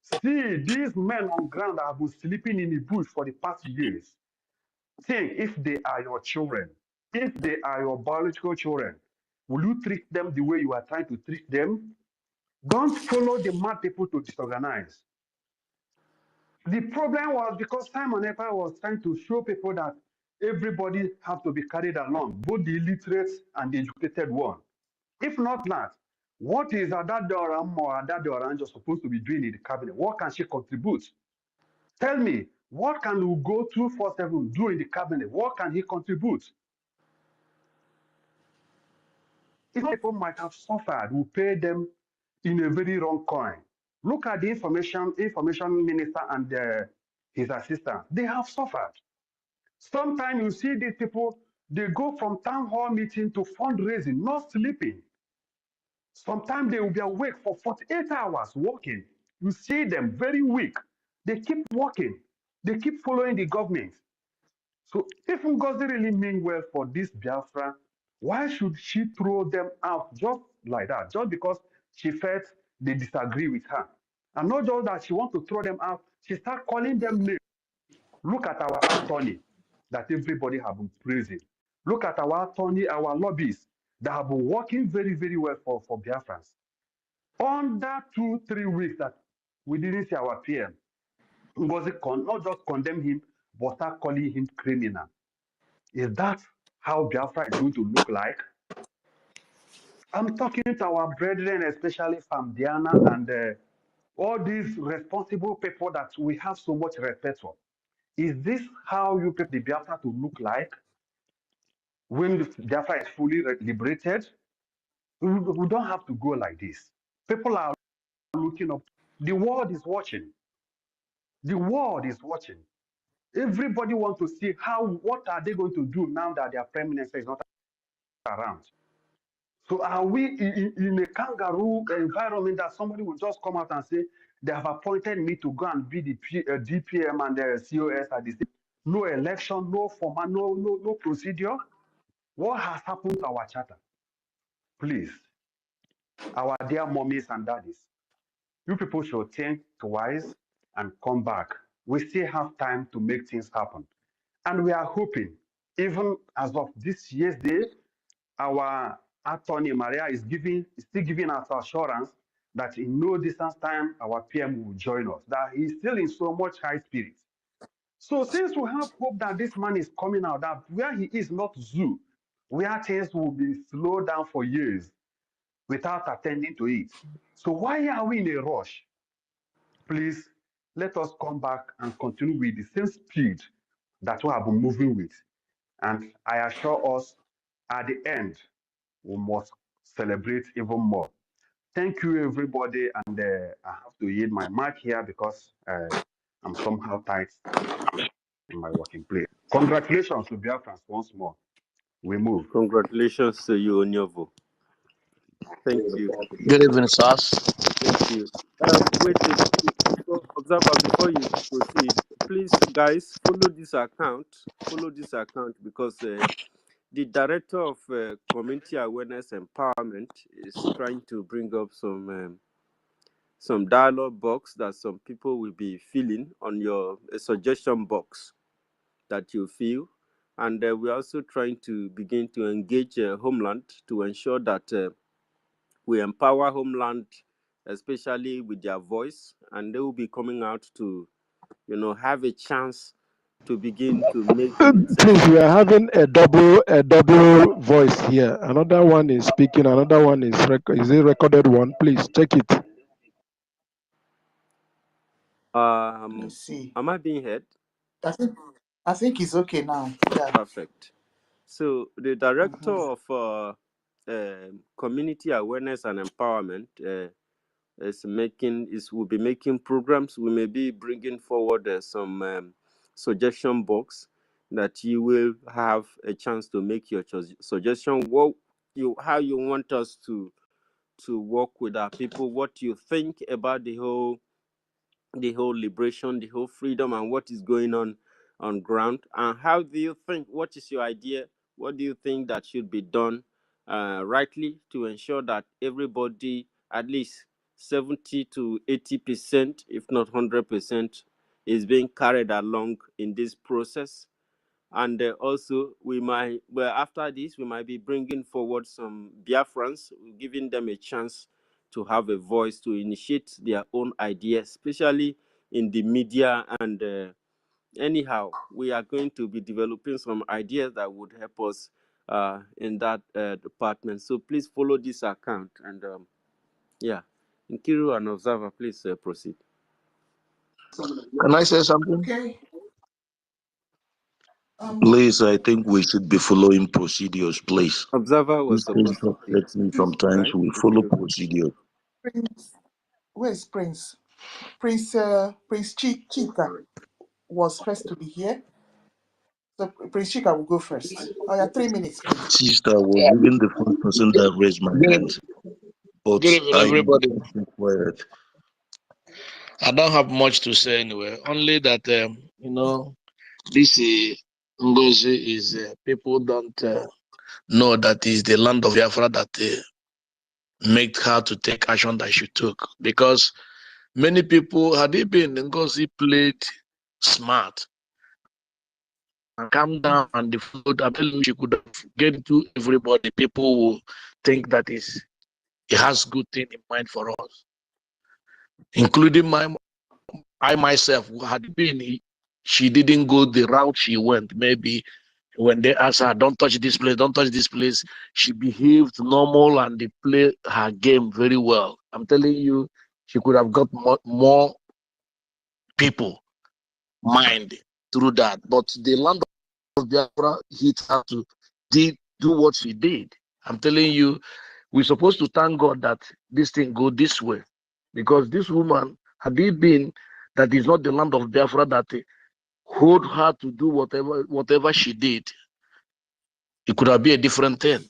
See these men on ground that have been sleeping in the bush for the past years. Think if they are your children, if they are your biological children, will you treat them the way you are trying to treat them? Don't follow the mad people to disorganize. The problem was because Simon Ekpa was trying to show people that everybody have to be carried along, both the illiterate and the educated one. If not that, what is Adadoram or Adadoranjo supposed to be doing in the cabinet? What can she contribute? Tell me, what can Ugo 247 do in the cabinet? What can he contribute? If people might have suffered, we pay them in a very wrong coin. Look at the information minister and his assistant. They have suffered. Sometimes you see these people, they go from town hall meeting to fundraising, not sleeping. Sometimes they will be awake for 48 hours working. You see them very weak. They keep working. They keep following the government. So if NGOZI really mean well for this Biafra, why should she throw them out just like that? Just because she felt they disagree with her. And not just that she wants to throw them out, she start calling them names. Look at our attorney that everybody have been praising. Look at our attorney, our lobbyists that have been working very, very well for Biafrans. Under 2-3 weeks that we didn't see our PM, NGOZI not just condemn him, but start calling him criminal. Is that how Biafra is going to look like? I'm talking to our brethren, especially from Diana and all these responsible people that we have so much respect for. Is this how you get the Biafra to look like when Biafra is fully liberated? We don't have to go like this. People are looking up. The world is watching. The world is watching. Everybody wants to see what are they going to do now that their prime minister is not around. So are we in a kangaroo environment that somebody will just come out and say, they have appointed me to go and be the DPM and the COS at this? No election, no format, no procedure. What has happened to our charter? Please, our dear mommies and daddies, you people should think twice and come back. We still have time to make things happen. And we are hoping, even as of this year's day, our attorney Maria is still giving us assurance that in no distance time our PM will join us, that he's still in so much high spirits. So since we have hope that this man is coming out, that where he is not zoo, where things will be slowed down for years without attending to it. So why are we in a rush? Please let us come back and continue with the same speed that we have been moving with. And I assure us at the end, we must celebrate even more. Thank you, everybody. And I have to yield my mic here because I'm somehow tight in my working place. Congratulations to Biafrans once more. We move. Congratulations to you, Onyovo. Thank you. Good evening, sirs. Thank you. Wait, before Observer, before you proceed, please, guys, follow this account. Follow this account because the director of community awareness empowerment is trying to bring up some dialogue box that some people will be filling on your suggestion box that you fill, and we're also trying to begin to engage Homeland to ensure that we empower Homeland, especially with their voice, and they will be coming out to, have a chance to begin to make the Please, we necessary. are having a double voice here. Another one is speaking, another one is a recorded one. Please check it. Let's see. Am I being heard? I think it's okay now. Yeah. Perfect. So the director of community awareness and empowerment will be making programs. We may be bringing forward some suggestion box that you will have a chance to make your suggestion. How you want us to work with our people, what you think about the whole liberation, the whole freedom, and what is going on ground, and how do you think, what is your idea, what do you think that should be done rightly to ensure that everybody, at least 70 to 80%, if not 100%, is being carried along in this process. And also, after this, we might be bringing forward some Biafrans, giving them a chance to have a voice to initiate their own ideas, especially in the media. And anyhow, we are going to be developing some ideas that would help us in that department. So please follow this account. And yeah, Nkiru and Observer, please proceed. Can I say something? Okay. Please, I think we should be following procedures, please. Observer was This thing supposed to speak, frustrates me sometimes. right? We follow procedures. Prince, where's Prince? Prince Chika was first to be here. So Prince Chika will go first. Oh yeah, 3 minutes, please. Sister, I was even the first person that raised my hand. But Good evening, I everybody. keep quiet. I don't have much to say anyway. Only that this NGOZI is people don't know that is the land of Biafra that make her to take action that she took. Because many people, had it been NGOZI played smart and calm down and the food, I believe she could have get to everybody. People will think that it has good thing in mind for us, including I myself. Had it been she didn't go the route she went, maybe when they asked her, don't touch this place, she behaved normal and they play her game very well. I'm telling you, she could have got more people mind through that. But the land of Biafra hit her to do what she did. I'm telling you, we're supposed to thank God that this thing go this way. Because this woman, had it been that is not the land of Biafra that hold her to do whatever she did, it could have been a different thing.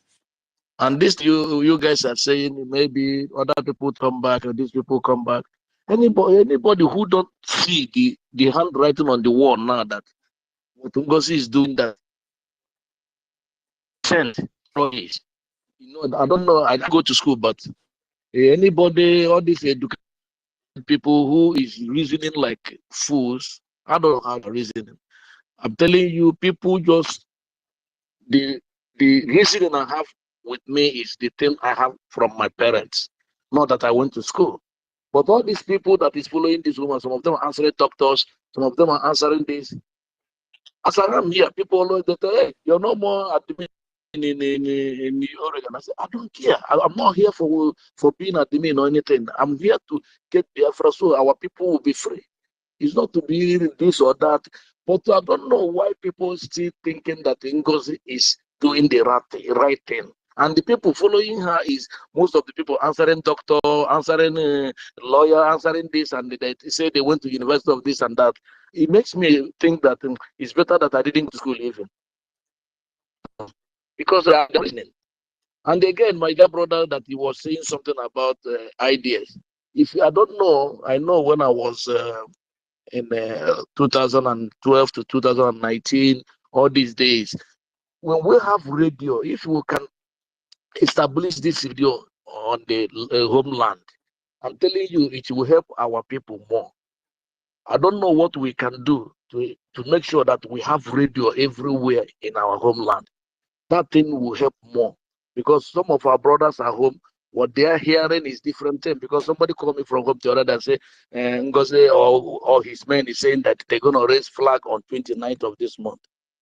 And this you guys are saying maybe other people come back or these people come back. Anybody who don't see the handwriting on the wall now that what Ngozi is doing that sent is, I don't know, I go to school, but anybody, all these educated people who is reasoning like fools, I don't know how they're reasoning. I'm telling you, people just the reasoning I have with me is the thing I have from my parents. Not that I went to school. But all these people that is following this woman, some of them are answering doctors, some of them are answering this. As I am here, people always say, hey, you're no more admin in Oregon. I say, I don't care. I'm not here for being admin or anything. I'm here to get Biafra so our people will be free. It's not to be this or that. But I don't know why people still thinking that NGOZI is doing the right thing. And the people following her is most of the people answering doctor, answering lawyer, answering this, and they say they went to university of this and that. It makes me think that it's better that I didn't go to school even. Because I'm listening. And again, my dear brother, that he was saying something about ideas. If I don't know, I know when I was in 2012 to 2019, all these days. When we have radio, if we can establish this radio on the homeland, I'm telling you, it will help our people more. I don't know what we can do to make sure that we have radio everywhere in our homeland. That thing will help more, because some of our brothers at home, what they are hearing is different thing. Because somebody called me from home the other day and say, Ngozi or his men is saying that they're going to raise flag on 29th of this month.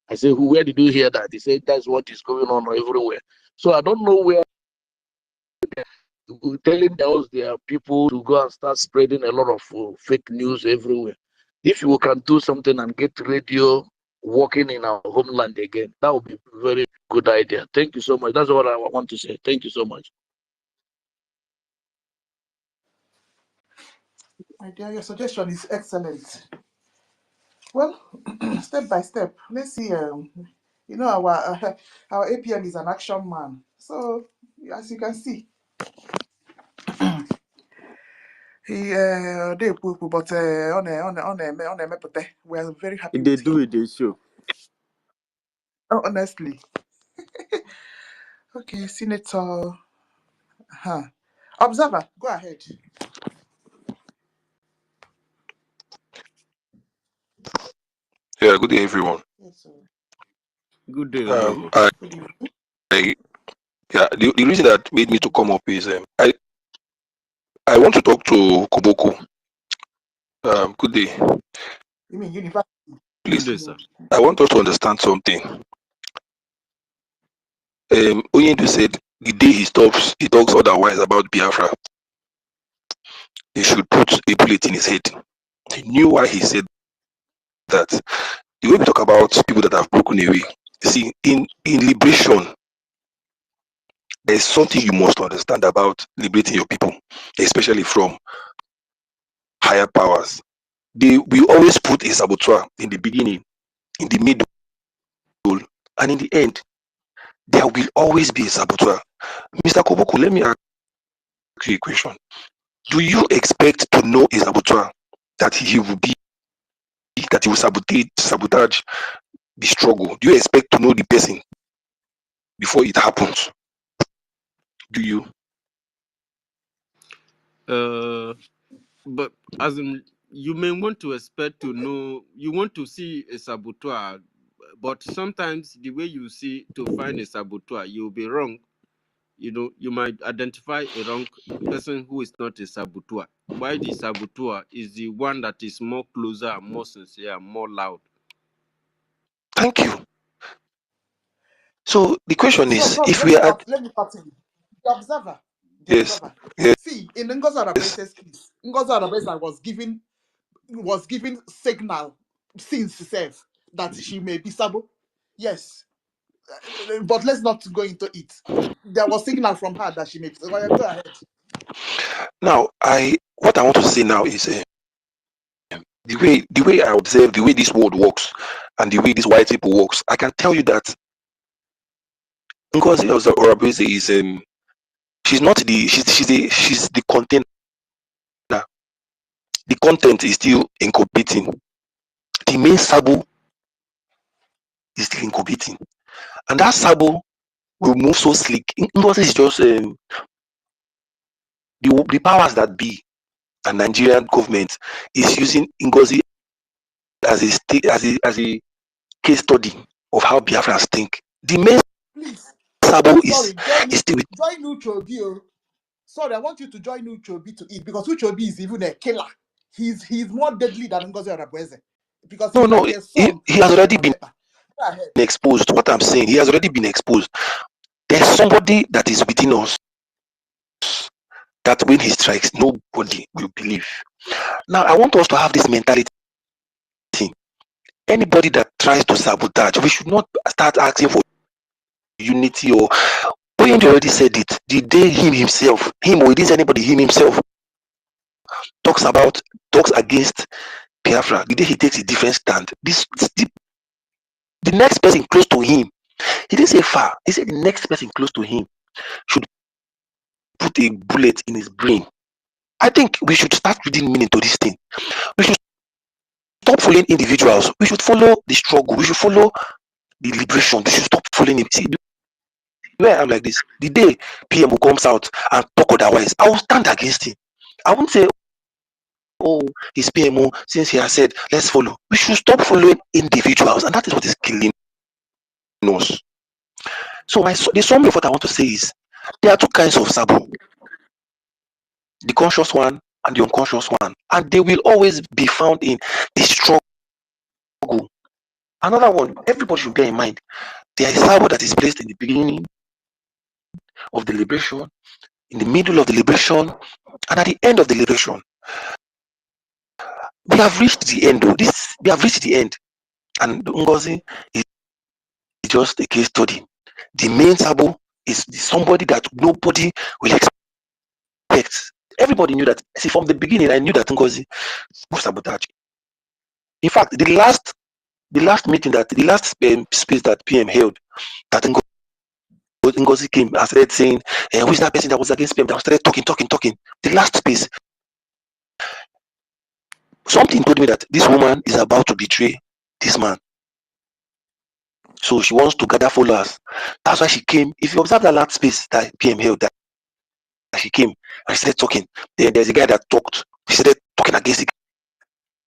I say, where did you hear that? He said, that's what is going on everywhere. So I don't know where telling those there are people to go and start spreading a lot of fake news everywhere. If you can do something and get radio working in our homeland again, that would be a very good idea. Thank you so much. That's what I want to say. Thank you so much. My dear, your suggestion is excellent. Well, step by step, let's see. You know, our APM is an action man. So, as you can see, he but we are very happy They with do him. it, they show. Honestly. Okay, Senator. Observer, go ahead. Yeah, good day, everyone. Yes, sir. Good day, Um, Honorable. I, Good evening. yeah, the reason that made me to come up is I want to talk to Koboko. Good day, You mean university? Good please. day, sir. I want us to understand something. Oyindu said the day he talks otherwise about Biafra, he should put a bullet in his head. He knew why he said that. The way we talk about people that have broken away, you see, in liberation, there's something you must understand about liberating your people, especially from higher powers. We always put a saboteur in the beginning, in the middle, and in the end. There will always be a saboteur. Mr. Koboko, let me ask you a question. Do you expect to know a saboteur that he will sabotage the struggle? Do you expect to know the person before it happens? Do you? But as in, you may want to expect to know, you want to see a saboteur, but sometimes the way you see to find a saboteur, you'll be wrong. You know, you might identify a wrong person who is not a saboteur. Why the saboteur is the one that is more closer and more sincere and more loud. Thank you. So the question is, Sorry, if we are let me cut in. The observer. yes, yes, See, in Ngozi Arabese's case, Ngozi Arabese was given signal since herself that she may be sabo. Yes, but let's not go into it. There was signal from her that she may be sabo. Go ahead. now what I want to say now is the way I observe the way this world works and the way these white people works, I can tell you that Ngozi Arabese is she's not the she's the container. The content is still incubating. The main sabo is still incubating, and that sabo will move so slick. Ngozi is just the powers that be, and Nigerian government is using Ngozi as a case study of how Biafrans think. The main Please. sabo Sorry, is still with. join Uchobi. Sorry, I want you to join Uchobi to eat, because Uchobi is even a killer. He's more deadly than Ngozi Arabese, because he's No, like a son he to has already been Go ahead. exposed to what I'm saying. He has already been exposed. There's somebody that is within us that when he strikes, nobody will believe. Now, I want us to have this mentality. Anybody that tries to sabotage, we should not start asking for unity or. Oyinbo already said it. The day him or it is anybody, him himself talks against Biafra, the day he takes a different stand, the next person close to him, he didn't say far, he said the next person close to him should put a bullet in his brain. I think we should start reading meaning to this thing. We should stop following individuals. We should follow the struggle. We should follow the liberation. We should stop following it. See, where I'm like this, the day PMO comes out and talk otherwise, I will stand against him. I won't say, oh, he's PMO, since he has said, let's follow. We should stop following individuals, and that is what is killing us. So the summary of what I want to say is, there are two kinds of Sabo, the conscious one and the unconscious one, and they will always be found in the struggle. Another one, everybody should bear in mind, there is Sabo that is placed in the beginning of the liberation, in the middle of the liberation, and at the end of the liberation. We have reached the end, though. We have reached the end, and NGOZI is just a case study. The main Sabo is somebody that nobody will expect. Everybody knew that. See, from the beginning, I knew that NGOZI would sabotage. In fact, the last meeting, the last space that PM held, that NGOZI came and started saying, who is that person that was against PM? That started talking. The last space, something told me that this woman is about to betray this man. So she wants to gather followers. That's why she came. If you observe that last space that PM held, that she came and started talking. Then there's a guy that talked. He started talking against the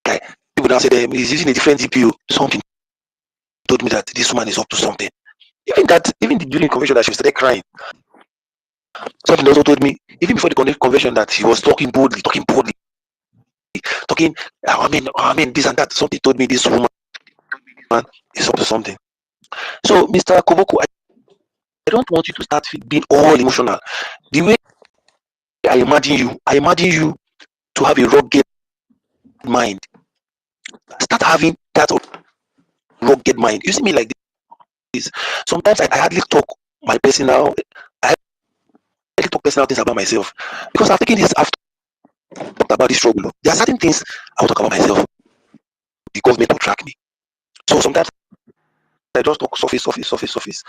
guy. People now said he's using a different DPO. Something told me that this woman is up to something. Even during the convention that she started crying. Something also told me, even before the convention, that she was talking boldly, I mean, this and that. Something told me this woman is up to something. So, Mr. Koboko, I don't want you to start being all emotional. The way I imagine you to have a rugged mind. Start having that rugged mind. You see me like this. Sometimes I hardly talk my personal. I hardly talk personal things about myself because I've taken this. I've talked about this struggle. There are certain things I will talk about myself. The government will track me. So sometimes I just talk surface.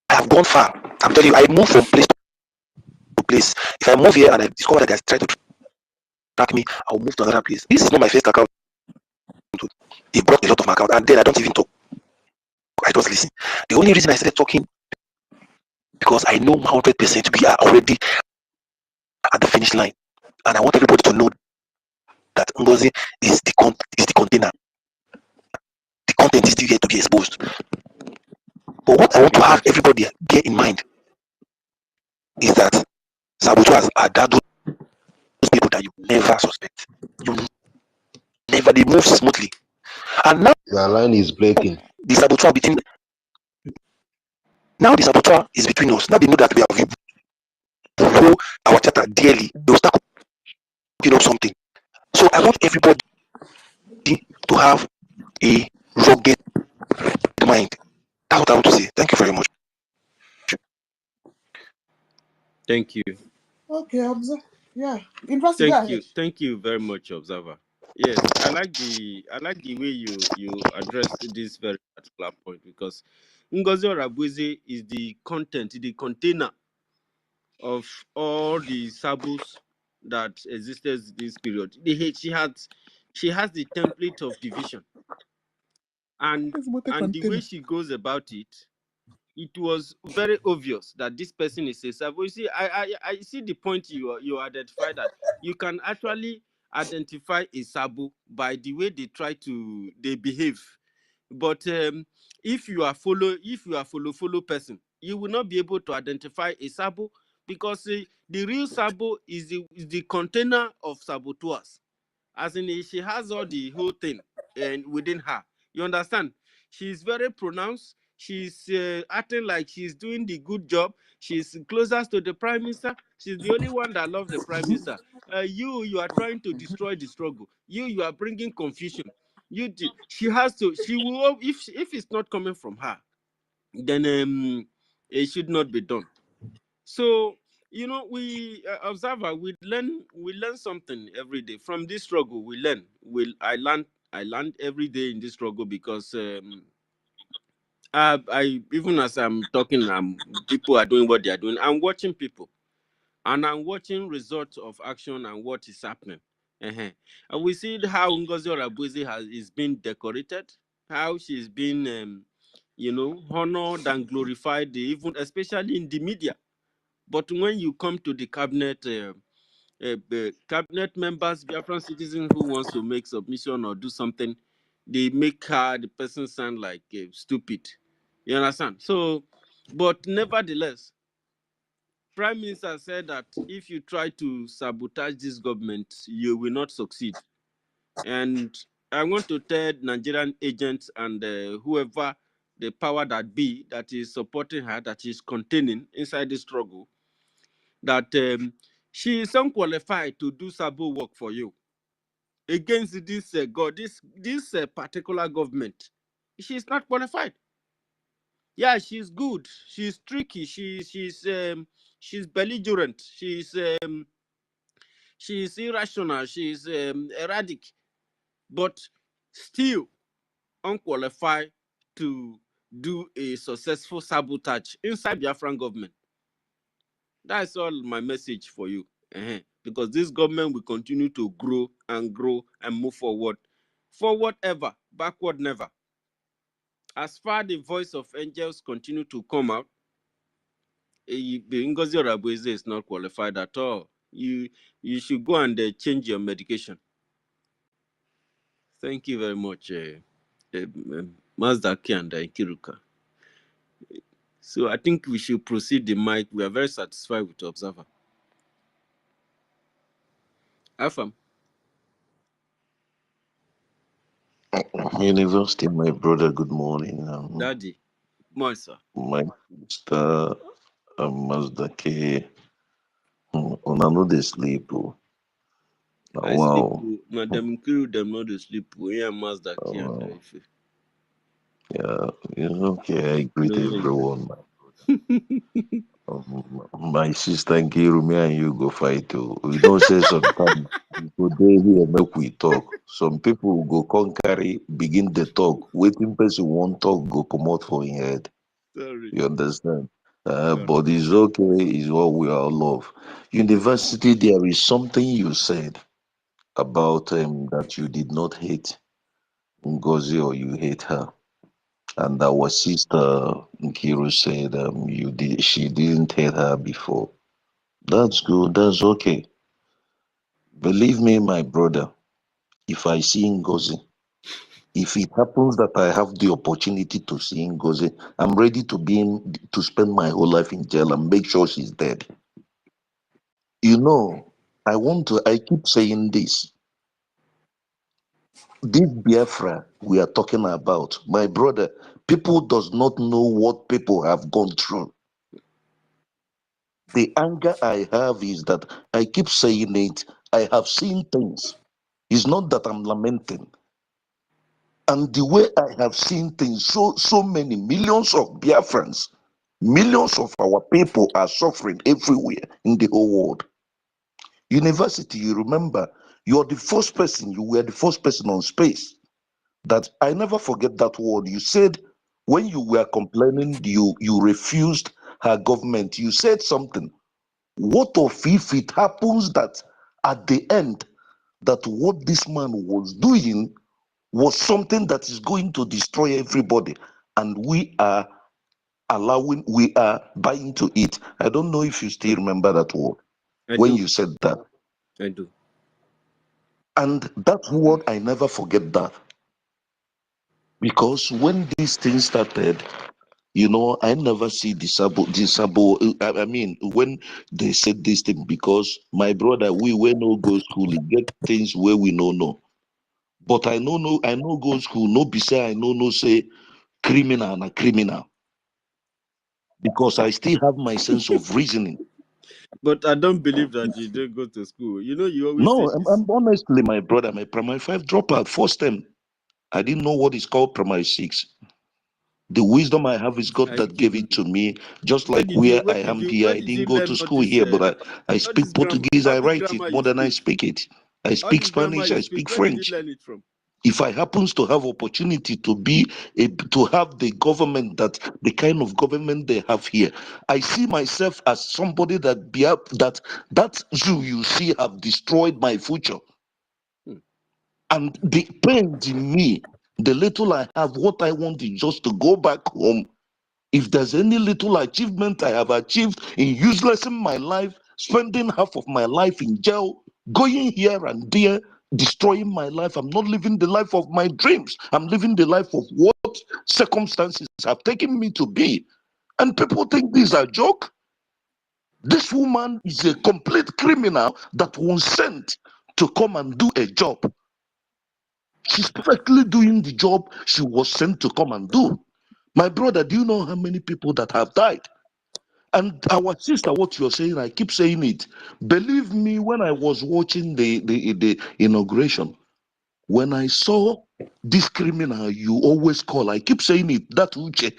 I have gone far. I'm telling you, I move from place to place. If I move here and I discover that they try to track me, I'll move to another place. This is not my first account. They blocked a lot of my account, and then I don't even talk. I just listen. The only reason I started talking, because I know 100% we are already at the finish line, and I want everybody to know that NGOZI is the container. The content is still yet to be exposed. But what I want to have everybody bear in mind is that saboteurs are those people that you never suspect. They move smoothly. And now Your line is breaking. the saboteur is between us. Now they know that we have hold our charter dearly. They will start cooking up something. So I want everybody to have a rugged mind. That's what I want to say. Thank you very much. Thank you. Okay, observe. Yeah. University, go ahead. Thank you very much, Observer. Yes, I like the way you addressed this very particular point, because NGOZI Orabueze is the container of all the sabos that existed this period. She has the template of division, and the way she goes about it, it was very obvious that this person is a sabo. You see, I see the point you identify, that you can actually identify a sabo by the way they behave. But if you are follow person, you will not be able to identify a sabo, because the real sabo is the container of saboteurs. As in, she has all the whole thing and within her. You understand? She's very pronounced. She's acting like she's doing the good job. She's closest to the prime minister. She's the only one that loves the prime minister. You are trying to destroy the struggle. You are bringing confusion. She will, if it's not coming from her, then it should not be done. So, we observer, we learn something every day from this struggle. We learn. I learned every day in this struggle, because I even as I'm talking, people are doing what they are doing. I'm watching people, and I'm watching results of action and what is happening. And we see how Ngozi Orabuezi is being decorated, how she's been, honored and glorified, even especially in the media. But when you come to the cabinet, the cabinet members, Biafran citizen who wants to make submission or do something, they make the person sound like stupid. You understand? So, but nevertheless, Prime Minister said that if you try to sabotage this government, you will not succeed. And I want to tell Nigerian agents and whoever the power that be that is supporting her, that is containing inside the struggle, that she is unqualified to do sabo work for you against this this particular government. She's not qualified. Yeah, she's good. She's tricky. She's belligerent. She's irrational. She's erratic, but still unqualified to do a successful sabotage inside Biafran government. That's all my message for you. Because this government will continue to grow and move forward. Forward ever, backward never. As far the voice of angels continue to come out, the Ngozi Orabueze is not qualified at all. You should go and change your medication. Thank you very much, Mazdaki and Kiruka. So I think we should proceed the mic. We are very satisfied with the observer. Afam. University, my brother, good morning. Daddy. Morning, sir. My sister, Mazdake, on another sleep. I sleep. Wow. Madam Kiru, them not to sleep. We are Mazdaki and Wow. Ife. Yeah, okay, I greet everyone. My sister Nkiru, me and you go fight too. We don't say sometimes go there here make we talk. Some people go come carry begin the talk. Waiting person won't talk go come out for in head. Sorry. You understand? But it's okay, is what we all love. University, there is something you said about that you did not hate Ngozi or you hate her. And our sister Nkiru said she didn't hate her before. That's good, that's okay. Believe me, my brother, if I see Ngozi, if it happens that I have the opportunity to see Ngozi, I'm ready to spend my whole life in jail and make sure she's dead. You know, I keep saying this. This Biafra we are talking about, my brother, people does not know what people have gone through. The anger I have is that I keep saying it, I have seen things. It's not that I'm lamenting. And the way I have seen things, so many millions of Biafrans, millions of our people are suffering everywhere in the whole world. University, you remember, you were the first person on space that I never forget that word. You said when you were complaining, you refused her government. You said something. What if it happens that at the end, that what this man was doing was something that is going to destroy everybody, and we are buying to it. I don't know if you still remember that word when you said that. I do. And that word, I never forget that. Because when these things started, I never see I mean, when they said this thing, because my brother, we no go school, get things where we know. But I know go school, no be say I no say criminal and a criminal. Because I still have my sense of reasoning. But I don't believe that you didn't go to school. You always No, say this. I'm honestly, my brother, my primary 5 dropout, first time. I didn't know what is called primary 6. The wisdom I have is God that gave it to me, just like where I am here. I didn't go to school here, but I speak Portuguese, I write it more than I speak it. I speak Spanish, I speak Where did you French. learn it from? If I happens to have opportunity to have the government the kind of government they have here, I see myself as somebody that zoo you see have destroyed my future. And the pains in me, the little I have, what I want is just to go back home. If there's any little achievement I have achieved in uselessing my life, spending half of my life in jail, going here and there, destroying my life, I'm not living the life of my dreams. I'm living the life of what circumstances have taken me to be. And people think this is a joke. This woman is a complete criminal that was sent to come and do a job. She's perfectly doing the job she was sent to come and do. My brother, do you know how many people that have died? And our sister, what you're saying, I keep saying it. Believe me, when I was watching the inauguration, when I saw this criminal you always call, I keep saying it, that Uche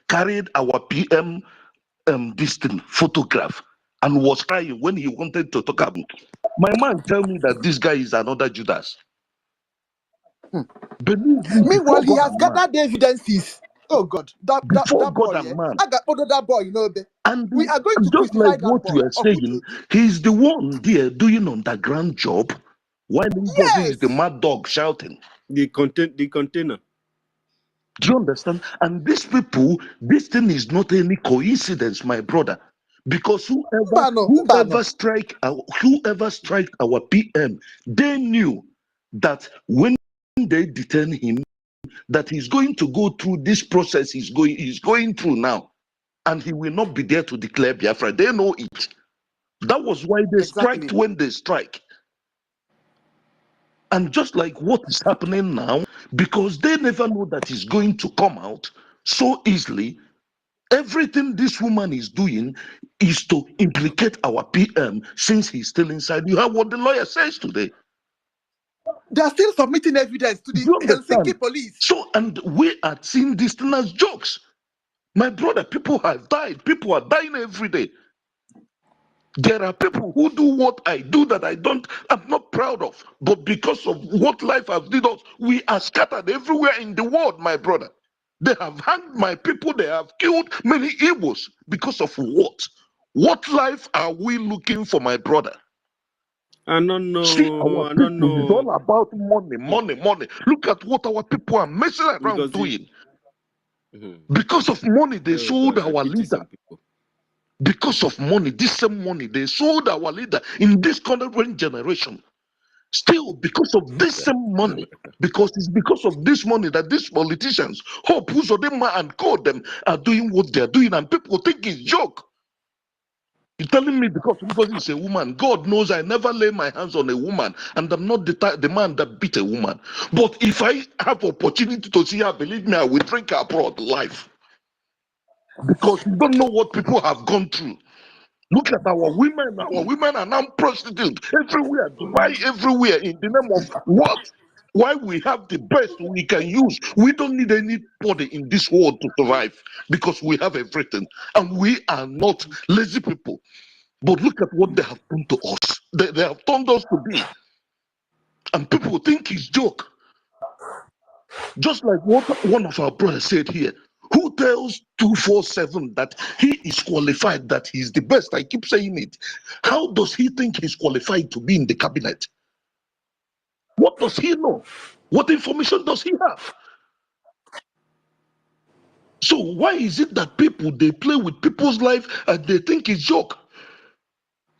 carried our PM this thing, photograph, and was crying when he wanted to talk about. My man tell me that this guy is another Judas. Believe me, Meanwhile, before he God has and man, gathered the evidences. Oh God, before that God boy, and yeah. man. I got that boy, you know. And We are going to just like crucify that what boy you are of saying, he's the one there doing underground job, while Ngozi is the yes. mad dog shouting. The container. Do you understand? And these people, this thing is not any coincidence, my brother. Because whoever strike our PM, they knew that when they detain him, that he's going to go through this process he's going through now, and he will not be there to declare Biafra. They know it. That was why they striked when they strike. And just like what is happening now, because they never know that he's going to come out so easily, everything this woman is doing is to implicate our PM since he's still inside. You heard what the lawyer says today. They are still submitting evidence to Do the you understand? Helsinki police. So, and we are seeing this thing as jokes. My brother, people have died. People are dying every day. There are people who do what I do that I'm not proud of. But because of what life has did us, we are scattered everywhere in the world, my brother. They have hanged my people, they have killed many Igbos because of what? What life are we looking for, my brother? I don't know. See, our I don't people is know. all about money. Look at what our people are messing around doing. Because of money, they sold our leader. Because of money, this same money, they sold our leader in this current generation. Still, because of this same money, because it's because of this money that these politicians, Hope Uzodinma and Co, them are doing what they're doing, and people think it's joke. You're telling me because it's a woman. God knows I never lay my hands on a woman, and I'm not the man that beat a woman. But if I have opportunity to see her, believe me, I will drink her blood life. Because you don't know what people have gone through. Look at our women. Our women are now prostitutes everywhere, Dubai, everywhere, in the name of what? Why we have the best we can use. We don't need anybody in this world to survive because we have everything. And we are not lazy people. But look at what they have done to us. They have turned us to be. And people think it's joke. Just like what one of our brothers said here. Who tells 247 that he is qualified, that he's the best? I keep saying it. How does he think he's qualified to be in the cabinet? What does he know? What information does he have? So why is it that people, they play with people's life and they think it's joke?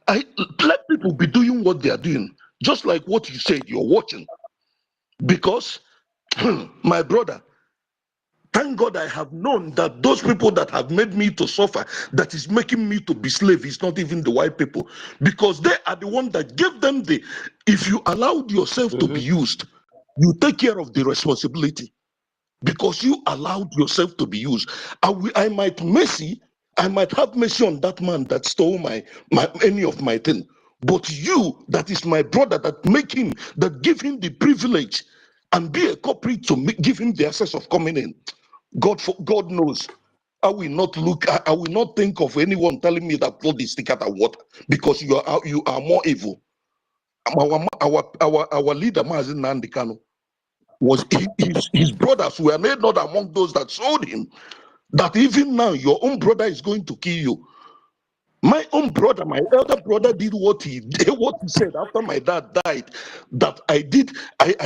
Let people be doing what they are doing, just like what you said you're watching. Because, my brother, thank God I have known that those people that have made me to suffer, that is making me to be slave, is not even the white people. Because they are the one that gave them if you allowed yourself to be used, you take care of the responsibility. Because you allowed yourself to be used. I might have mercy on that man that stole any of my thing. But you, that is my brother, that give him the privilege and be a culprit to give him the access of coming in. God knows. I will not think of anyone telling me that blood is thicker than water because you are more evil. Our leader, Mazi Nnamdi Kanu, was his brothers were made not among those that sold him. That even now your own brother is going to kill you. My own brother, my elder brother, did what he said after my dad died. That I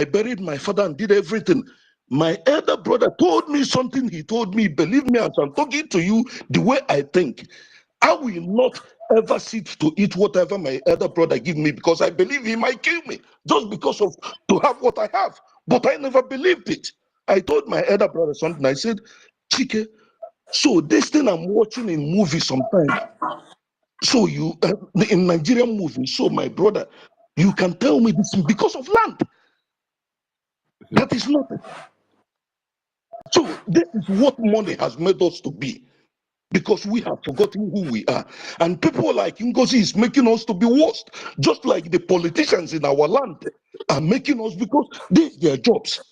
buried my father and did everything. My elder brother told me something. He told me, believe me, as I'm talking to you, the way I think, I will not ever sit to eat whatever my elder brother give me, because I believe he might kill me just because of to have what I have. But I never believed it. I told my elder brother something. I said, Chike, so this thing I'm watching in movies sometimes. So you in Nigerian movies, so my brother, you can tell me this is because of land. That is nothing. So this is what money has made us to be, because we have forgotten who we are. And people like NGOZI is making us to be worse, just like the politicians in our land are making us, because these their jobs.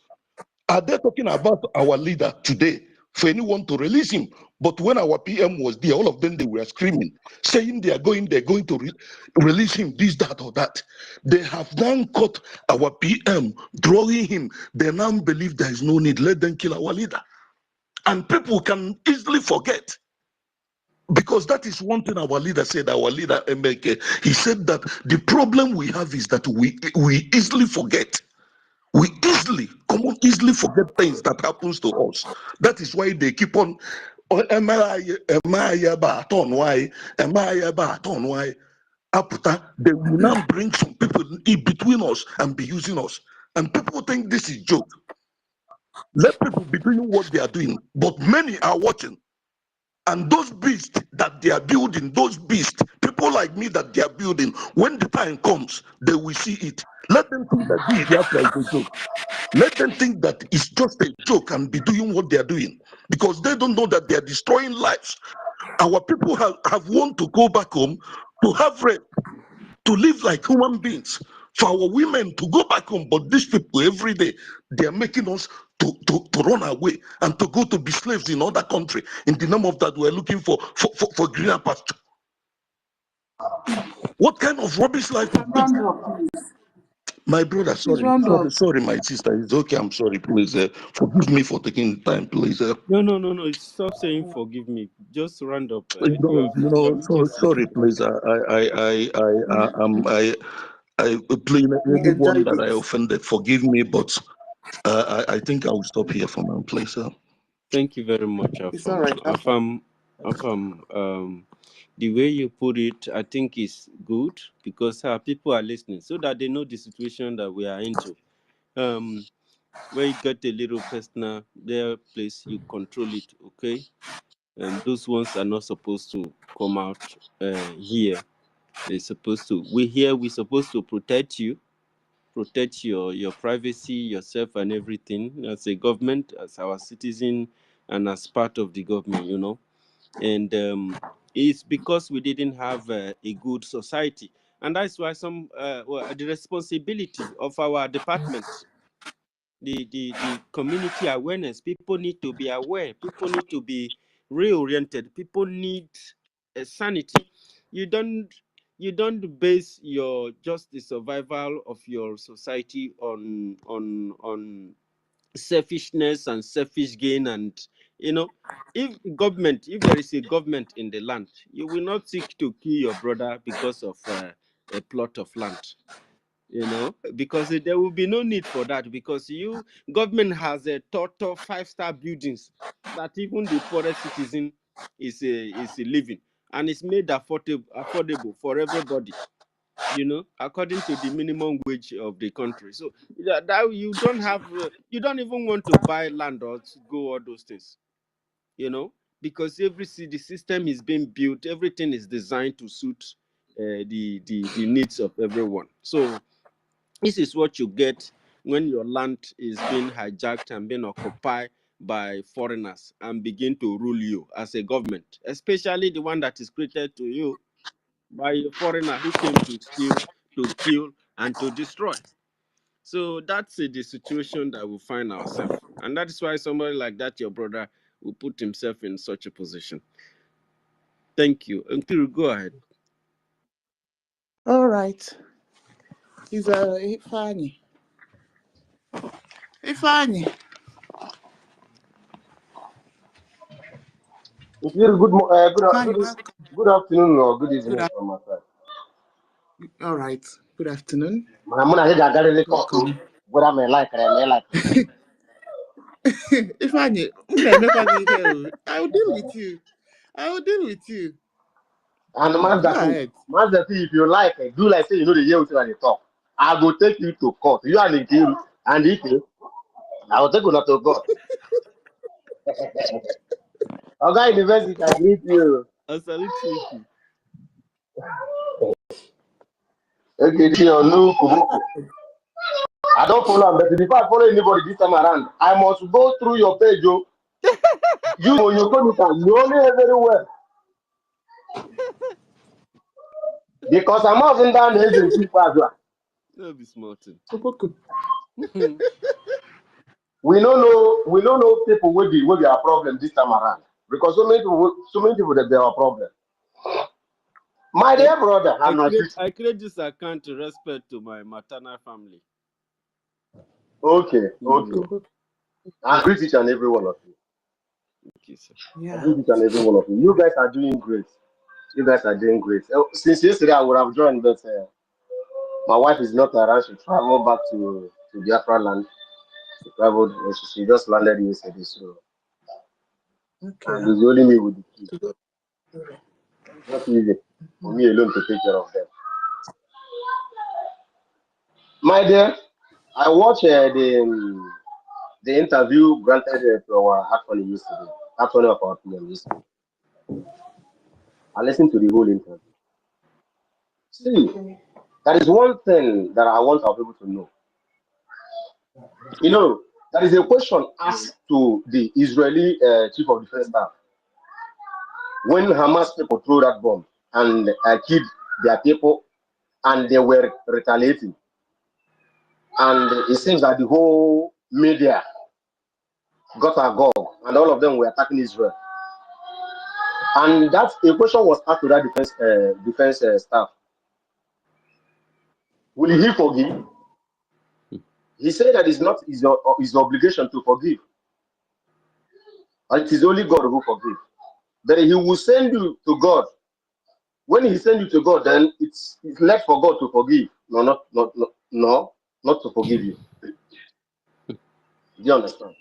Are they talking about our leader today for anyone to release him? But when our PM was there, all of them, they were screaming, saying they're going to release him, this, that, or that. They have now caught our PM, drawing him. They now believe there is no need. Let them kill our leader. And people can easily forget. Because that is one thing our leader said, our leader, MK, he said that the problem we have is that we easily forget. We easily forget things that happens to us. That is why they keep on why after they will now bring some people in between us and be using us. And people think this is joke. Let people be doing what they are doing, but many are watching. And those beasts that they are building, those beasts, people like me that they are building, when the time comes, they will see it. Let them think that this Biafra is a joke. Let them think that it's just a joke and be doing what they are doing, because they don't know that they are destroying lives. Our people have wanted to go back home, to have rape, to live like human beings, for our women to go back home. But these people, every day, they are making us to run away and to go to be slaves in other country. In the name of that, we're looking for greener pasture. What kind of rubbish life is this? My brother, sorry, my sister. It's okay. I'm sorry. Please forgive me for taking time. Please. No. Stop saying forgive me. Just round up. Sorry. Please. Please, anyone that I offended, forgive me. But I think I will stop here for now, please. Thank you very much, Afam. It's all right. Afam, the way you put it, I think is good, because people are listening, so that they know the situation that we are into. Where you get a little personal, their place, you control it, okay? And those ones are not supposed to come out here. They're supposed to. We're supposed to protect you, protect your privacy, yourself, and everything, as a government, as our citizen, and as part of the government, you know. And it's because we didn't have a good society, and that's why the responsibility of our department, the community awareness. People need to be aware. People need to be reoriented. People need a sanity. You don't base your just the survival of your society on selfishness and selfish gain. And if there is a government in the land, you will not seek to kill your brother because of a plot of land. Because there will be no need for that, because government has a total 5-star buildings that even the poorest citizen is living, and it's made affordable for everybody, according to the minimum wage of the country. So that you don't even want to buy land or to go all those things, because the system is being built, everything is designed to suit the needs of everyone. So this is what you get when your land is being hijacked and being occupied by foreigners and begin to rule you as a government, especially the one that is created to you by a foreigner who came to steal, to kill, and to destroy. So that's the situation that we find ourselves. And that is why somebody like that, your brother, will put himself in such a position. Thank you. Until go ahead. All right. He's Ifani. Ifani. Good Ifani, welcome. Good afternoon or good Good evening from my side. All right. Good afternoon. I'm gonna get a little Welcome. what I may like, and I may like. If I knew, I will deal with you. I will deal with you. And Go ahead. Master, if you like, do like say you know the year with they talk. I will take you to court. You are the king, and if you, I will take you not to court. Okay, University, I greet you. I salute you. Okay, you know, Kubuku. I don't follow, but if I follow anybody this time around, I must go through your page. Oh. You know, you only very well. Because I'm not in down the agency as well. That'll be smarting. We don't know people will be our problem this time around. Because so many people that they are a problem. My dear brother and my sister. I create this account to respect to my maternal family. Okay. I greet each and every one of you. Okay, sir. I greet each and every one of you. You guys are doing great. Since yesterday, I would have joined, but my wife is not around. She traveled back to Biafra land. She traveled. She just landed yesterday, so and it's only me with the kids. Not easy for me alone to take care of them. My dear, I watched the interview granted to our attorney yesterday. Attorney of our PM yesterday. I listened to the whole interview. See, that is one thing that I want our people to know. You know, there is a question asked to the Israeli chief of defense staff when Hamas people threw that bomb and killed their people, and they were retaliating. And it seems that the whole media got agog, and all of them were attacking Israel. And that a question was asked to that defense staff. Will he forgive? He said that it's not his obligation to forgive. And it is only God who forgives. That he will send you to God. When he sends you to God, then it's left for God to forgive. No, not to forgive you. Do you understand?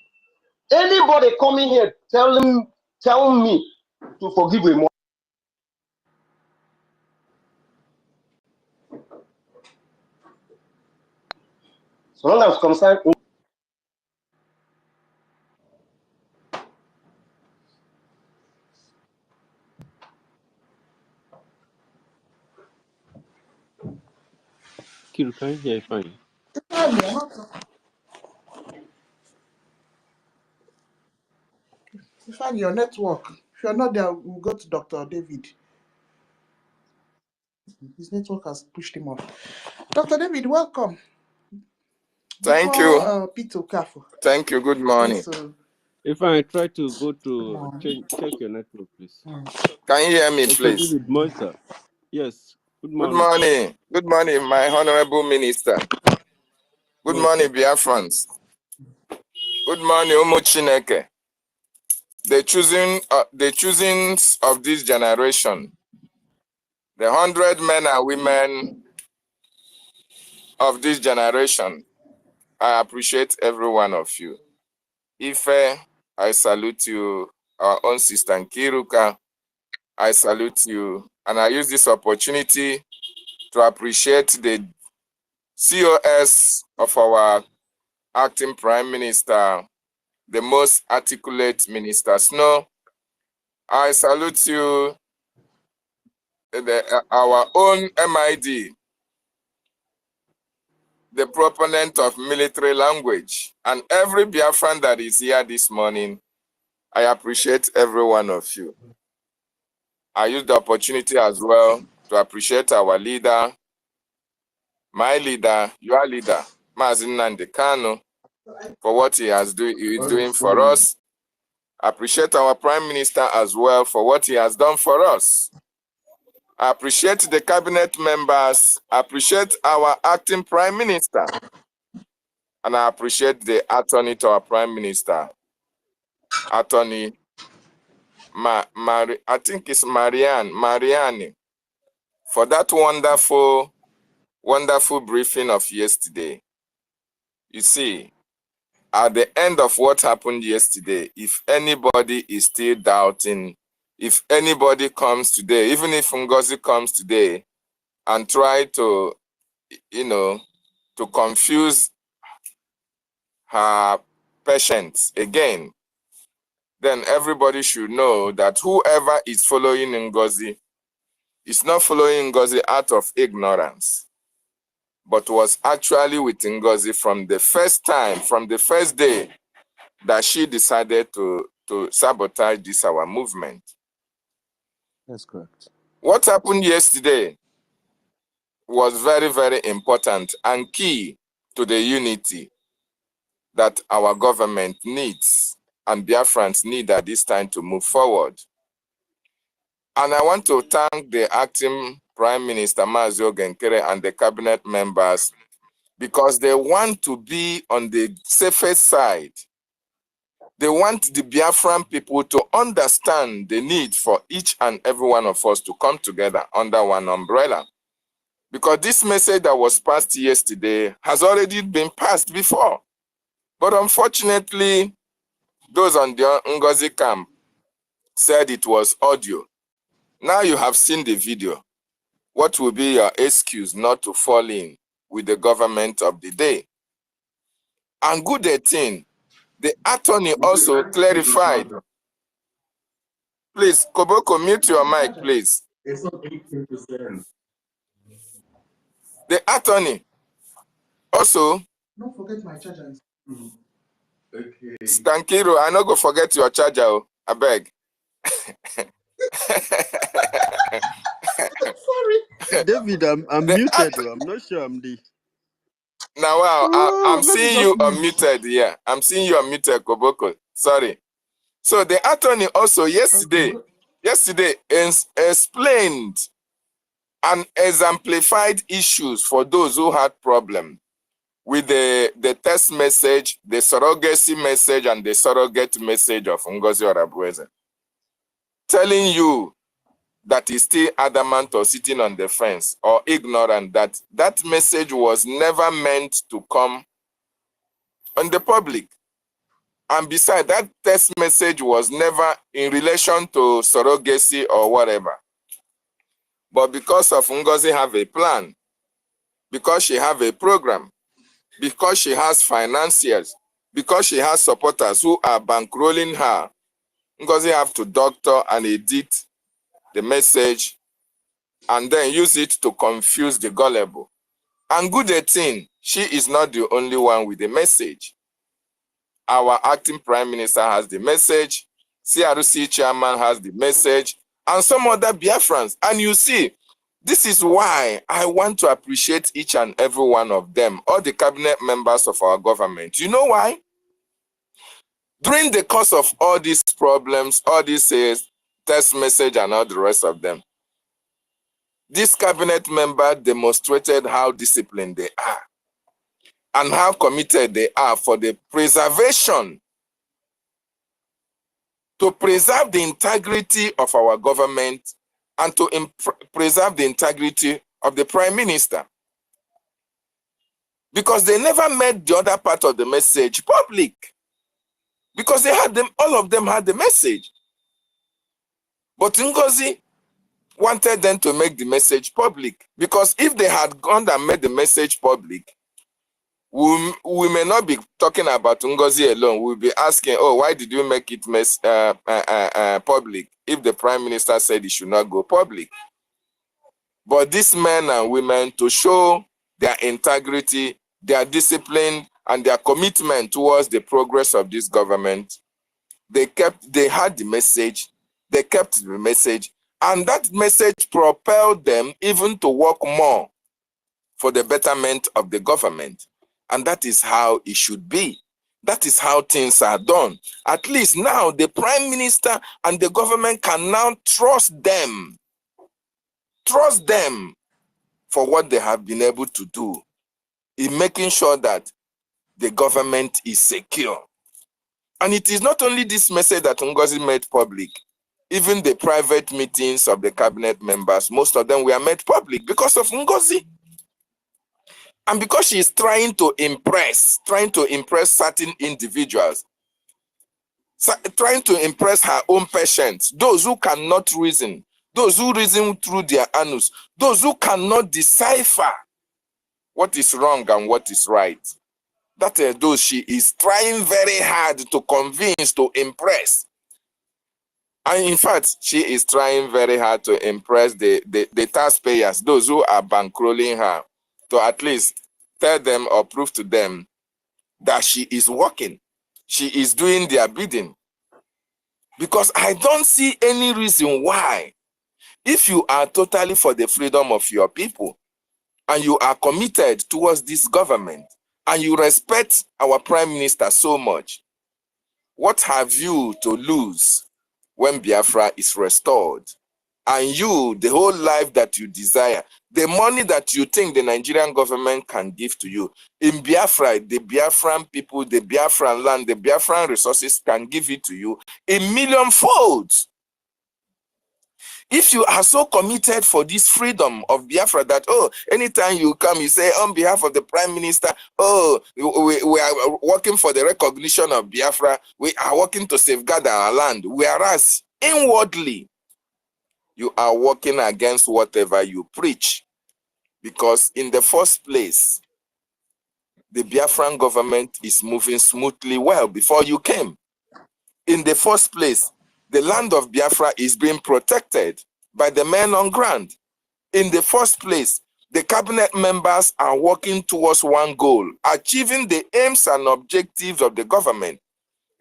Anybody coming here tell me to forgive him. So long as concerned. Kiru, can you hear fine? Find your network. If you're not there, we'll go to Dr. David. His network has pushed him off. Dr. David, welcome. Thank you. Peter Okafor. Thank you. Good morning. Yes, If I try to go to check your network, please. Can you hear me, Dr. please? David Moisa. Yes. Good morning. Good morning. Good morning, my honorable minister. Good morning, Biafrans. Good morning, Umu Chineke. The choosings of this generation, the 100 men and women of this generation, I appreciate every one of you. Ife, I salute you. Our own sister Nkiruka, I salute you. And I use this opportunity to appreciate the COS of our acting Prime Minister, the most articulate Minister Snow. I salute you, our own MID, the proponent of military language, and every Biafran that is here this morning. I appreciate every one of you. I use the opportunity as well to appreciate our leader, my leader, your leader, Mazin Nandekano, for what he is doing for us. Appreciate our Prime Minister as well for what he has done for us. I appreciate the cabinet members. I appreciate our acting Prime Minister. And I appreciate the attorney to our Prime Minister, Attorney I think it's Mariani, for that wonderful briefing of yesterday. You see, at the end of what happened yesterday, if anybody is still doubting, if anybody comes today, even if NGOZI comes today and try to, to confuse her patients again, then everybody should know that whoever is following NGOZI is not following NGOZI out of ignorance, but was actually with NGOZI from the first time, from the first day that she decided to sabotage this our movement. That's correct. What happened yesterday was very, very important and key to the unity that our government needs and Biafrans need at this time to move forward. And I want to thank the acting Prime Minister Mazio Genkere and the cabinet members because they want to be on the safest side. They want the Biafran people to understand the need for each and every one of us to come together under one umbrella. Because this message that was passed yesterday has already been passed before. But unfortunately, those on the NGOZI camp said it was audio. Now you have seen the video. What will be your excuse not to fall in with the government of the day? And good thing, the attorney also clarified. Please, Koboko, mute your mic, please. It's not 18%. The attorney also. Don't forget my charger. Okay. Stankiro, I not go forget your charger, I beg. Sorry. David, I'm muted. I'm not sure I'm the. Now, I'm seeing you unmuted here. I'm seeing you unmuted, Koboko. Sorry. So the attorney also yesterday explained and exemplified issues for those who had problem with the text message, the surrogacy message, and the surrogate message of NGOZI Orabueze, telling you that he's still adamant or sitting on the fence or ignorant that that message was never meant to come on the public. And besides, that text message was never in relation to surrogacy or whatever. But because of NGOZI have a plan, because she have a program, because she has financiers, because she has supporters who are bankrolling her, NGOZI have to doctor and edit the message and then use it to confuse the gullible. And good thing, she is not the only one with the message. Our acting Prime Minister has the message, CRC chairman has the message, and some other Biafrans. And you see, this is why I want to appreciate each and every one of them, all the cabinet members of our government. You know why? During the course of all these problems, all these text message and all the rest of them, this cabinet member demonstrated how disciplined they are and how committed they are for the preservation, to preserve the integrity of our government and to preserve the integrity of the Prime Minister. Because they never made the other part of the message public. Because they had them, all of them had the message. But NGOZI wanted them to make the message public. Because if they had gone and made the message public, we may not be talking about NGOZI alone. We'll be asking, oh, why did you make it public if the Prime Minister said it should not go public? But these men and women, to show their integrity, their discipline, and their commitment towards the progress of this government, they had the message, they kept the message, and that message propelled them even to work more for the betterment of the government. And that is how it should be. That is how things are done. At least now the Prime Minister and the government can now trust them. Trust them for what they have been able to do in making sure that the government is secure. And it is not only this message that NGOZI made public. Even the private meetings of the cabinet members, most of them were made public because of NGOZI. And because she is trying to impress certain individuals, trying to impress her own patients, those who cannot reason, those who reason through their anus, those who cannot decipher what is wrong and what is right. That those she is trying very hard to convince, to impress. And in fact, she is trying very hard to impress the taxpayers, those who are bankrolling her, to at least tell them or prove to them that she is working. She is doing their bidding. Because I don't see any reason why, if you are totally for the freedom of your people, and you are committed towards this government, and you respect our prime minister so much, what have you to lose when Biafra is restored? And you, the whole life that you desire, the money that you think the Nigerian government can give to you, in Biafra, the Biafran people, the Biafran land, the Biafran resources can give it to you in million folds. If you are so committed for this freedom of Biafra that, oh, anytime you come, you say, on behalf of the Prime Minister, oh, we are working for the recognition of Biafra, we are working to safeguard our land, whereas inwardly, you are working against whatever you preach. Because in the first place, the Biafran government is moving smoothly well before you came. In the first place, the land of Biafra is being protected by the men on ground. In the first place, the cabinet members are working towards one goal, achieving the aims and objectives of the government.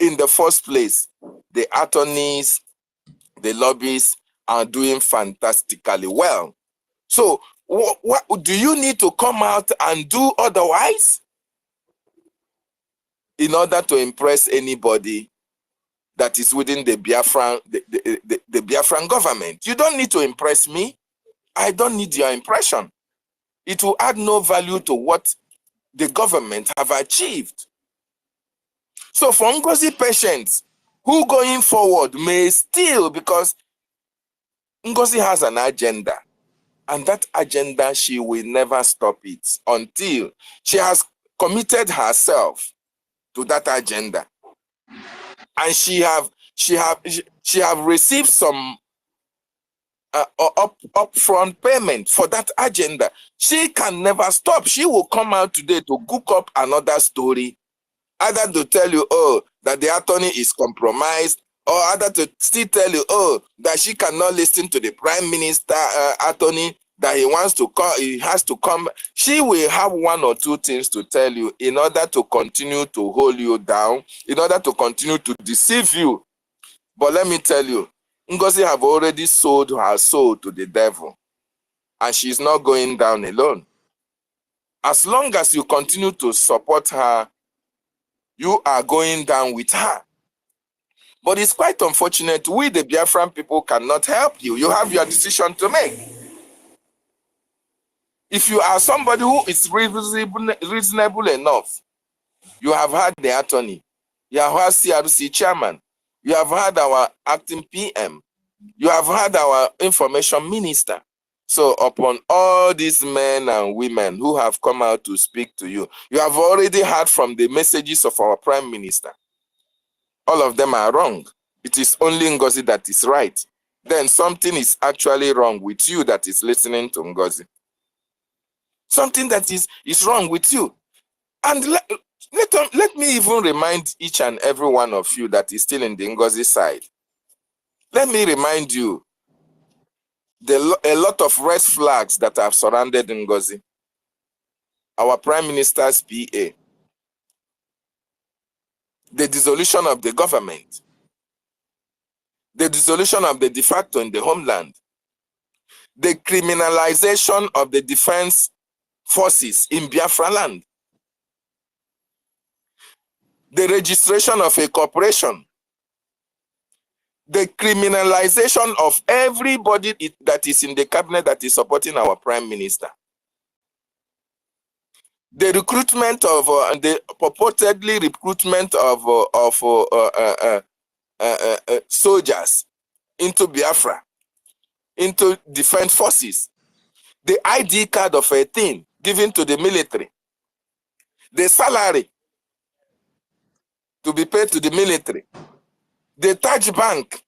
In the first place, the attorneys, the lobbyists are doing fantastically well. So what do you need to come out and do otherwise in order to impress anybody that is within the Biafran, the Biafran government? You don't need to impress me. I don't need your impression. It will add no value to what the government have achieved. So for NGOZI patients who going forward may still, because NGOZI has an agenda, and that agenda, she will never stop it until she has committed herself to that agenda. And she have received some upfront payment for that agenda. She can never stop. She will come out today to cook up another story, either to tell you, oh, that the attorney is compromised, or either to still tell you, oh, that she cannot listen to the prime minister attorney, that he wants to come, he has to come. She will have one or two things to tell you in order to continue to hold you down, in order to continue to deceive you. But let me tell you, NGOZI have already sold her soul to the devil, and she's not going down alone. As long as you continue to support her, you are going down with her. But it's quite unfortunate, we the Biafran people cannot help you. You have your decision to make. If you are somebody who is reasonable enough, you have had the attorney, you have had CRC chairman, you have had our acting PM, you have had our information minister. So upon all these men and women who have come out to speak to you, you have already heard from the messages of our prime minister. All of them are wrong. It is only NGOZI that is right. Then something is actually wrong with you that is listening to NGOZI. Something that is wrong with you. And let me even remind each and every one of you that is still in the NGOZI side. Let me remind you a lot of red flags that have surrounded NGOZI. Our Prime Minister's PA, the dissolution of the government, the dissolution of the de facto in the homeland, the criminalization of the defense forces in Biafra land, the registration of a corporation, the criminalization of everybody that is in the cabinet that is supporting our prime minister, the recruitment of the purportedly recruitment of soldiers into Biafra, into defense forces, the ID card of 18 given to the military, the salary to be paid to the military, the Taj Bank.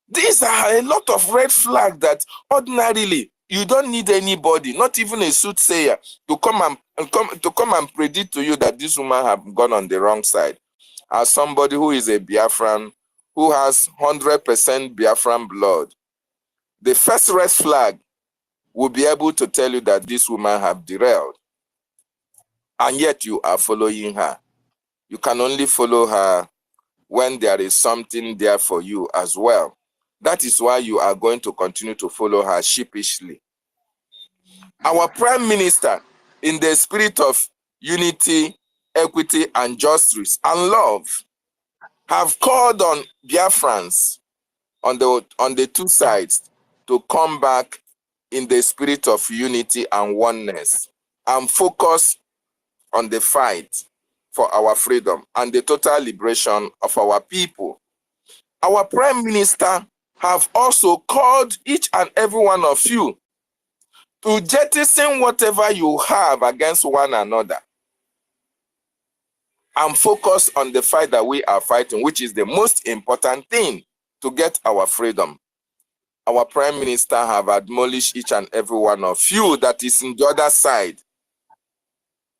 These are a lot of red flags that ordinarily you don't need anybody, not even a soothsayer, to come and predict to you that this woman have gone on the wrong side. As somebody who is a Biafran, who has 100% Biafran blood, the first red flag will be able to tell you that this woman have derailed, and yet you are following her. You can only follow her when there is something there for you as well. That is why you are going to continue to follow her sheepishly. Our Prime Minister, in the spirit of unity, equity, and justice and love, have called on Biafrans on the two sides to come back in the spirit of unity and oneness and focus on the fight for our freedom and the total liberation of our people. Our Prime Minister have also called each and every one of you to jettison whatever you have against one another and focus on the fight that we are fighting, which is the most important thing to get our freedom. Our Prime Minister have admonished each and every one of you that is in the other side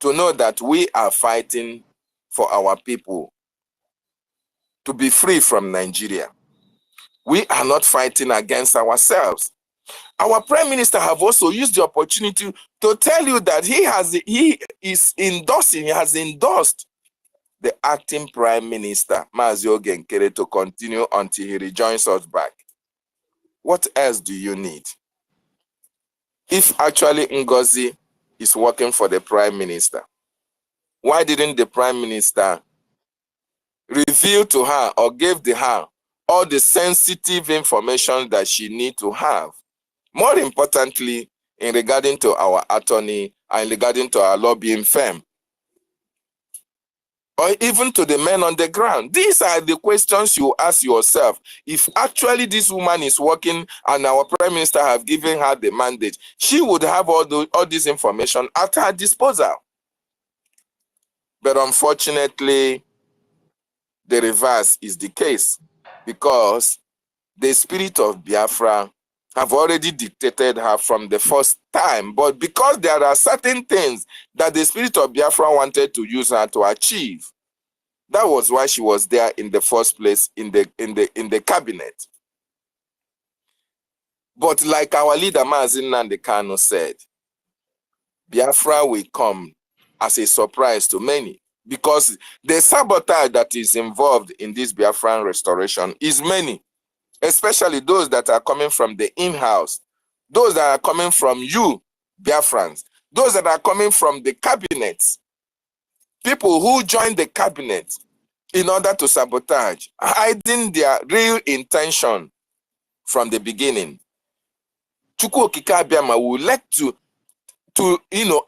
to know that we are fighting for our people to be free from Nigeria. We are not fighting against ourselves. Our Prime Minister have also used the opportunity to tell you that he has endorsed the acting Prime Minister, Mazi Ogenkere, to continue until he rejoins us back. What else do you need? If actually NGOZI is working for the Prime Minister, why didn't the Prime Minister reveal to her or give her all the sensitive information that she needs to have? More importantly, in regarding to our attorney and regarding to our lobbying firm, or even to the men on the ground. These are the questions you ask yourself. If actually this woman is working and our Prime Minister have given her the mandate, she would have all this information at her disposal. But unfortunately, the reverse is the case, because the spirit of Biafra have already dictated her from the first time. But because there are certain things that the spirit of Biafra wanted to use her to achieve, that was why she was there in the first place in the cabinet. But like our leader Mazi Nnamdi Kanu said, Biafra will come as a surprise to many, because the sabotage that is involved in this Biafran restoration is many, especially those that are coming from the in-house, those that are coming from you, Biafrans, those that are coming from the cabinet, people who joined the cabinet in order to sabotage, hiding their real intention from the beginning. Chukwu Okike Abiama will like to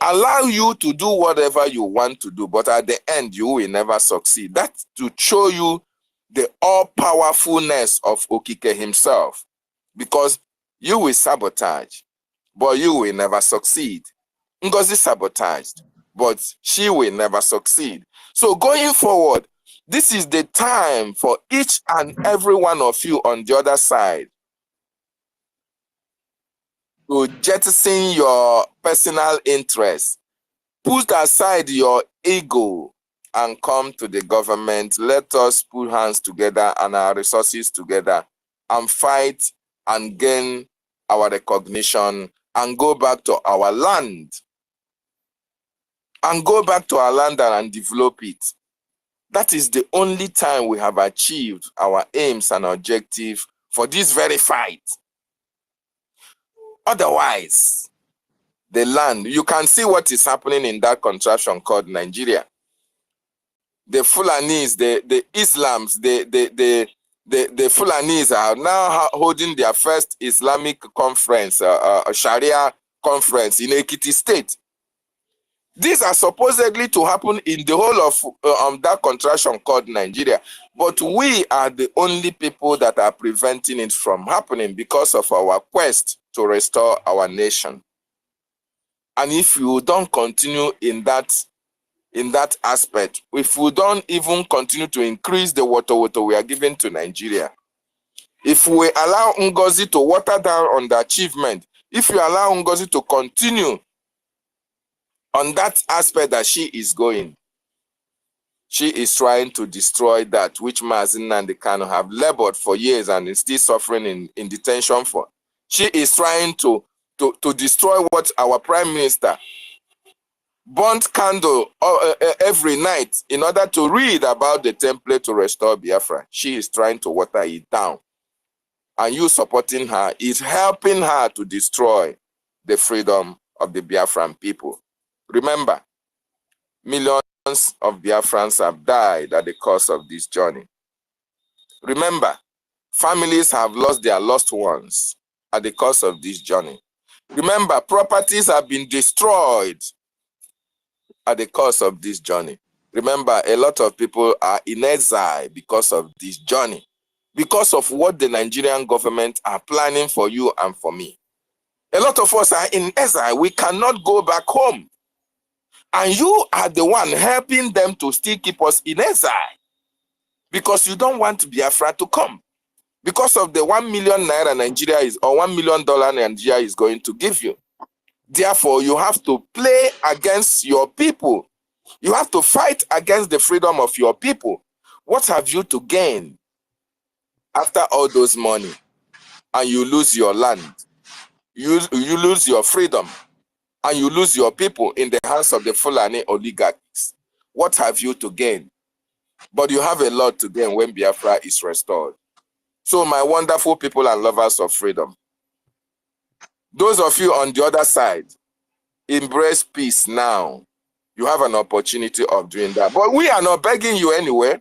allow you to do whatever you want to do, but at the end you will never succeed. That's to show you the all-powerfulness of Okike himself, because you will sabotage, but you will never succeed. NGOZI sabotaged, but she will never succeed. So going forward, this is the time for each and every one of you on the other side to jettison your personal interests, put aside your ego, and come to the government. Let us put hands together and our resources together and fight and gain our recognition and go back to our land. And go back to our land and develop it. That is the only time we have achieved our aims and objectives for this very fight. Otherwise, the land, you can see what is happening in that contraption called Nigeria. The Fulanis, the Islams, the Fulanis are now holding their first Islamic conference, Sharia conference in EKID state. These are supposedly to happen in the whole of that contraction called Nigeria. But we are the only people that are preventing it from happening because of our quest to restore our nation. And if you don't continue in that aspect, if we don't even continue to increase the water we are giving to Nigeria, if we allow NGOZI to water down on the achievement, if you allow NGOZI to continue on that aspect that she is going, she is trying to destroy that which Mazi Nnamdi Kanu have labored for years and is still suffering in detention for. She is trying to destroy what our Prime Minister burnt candle every night in order to read about the template to restore Biafra. She is trying to water it down. And you supporting her is helping her to destroy the freedom of the Biafran people. Remember, millions of Biafrans have died at the cost of this journey. Remember, families have lost their lost ones at the cost of this journey. Remember, properties have been destroyed at the cost of this journey. Remember, a lot of people are in exile because of this journey, because of what the Nigerian government are planning for you and for me. A lot of us are in exile. We cannot go back home. And you are the one helping them to still keep us in exile because you don't want Biafra to come. Because of the 1 million naira Nigeria is, or $1 million Nigeria is going to give you. Therefore, you have to play against your people. You have to fight against the freedom of your people. What have you to gain after all those money? And you lose your land. You lose your freedom. And you lose your people in the hands of the Fulani oligarchs. What have you to gain? But you have a lot to gain when Biafra is restored. So my wonderful people and lovers of freedom, those of you on the other side, embrace peace now. You have an opportunity of doing that. But we are not begging you anyway.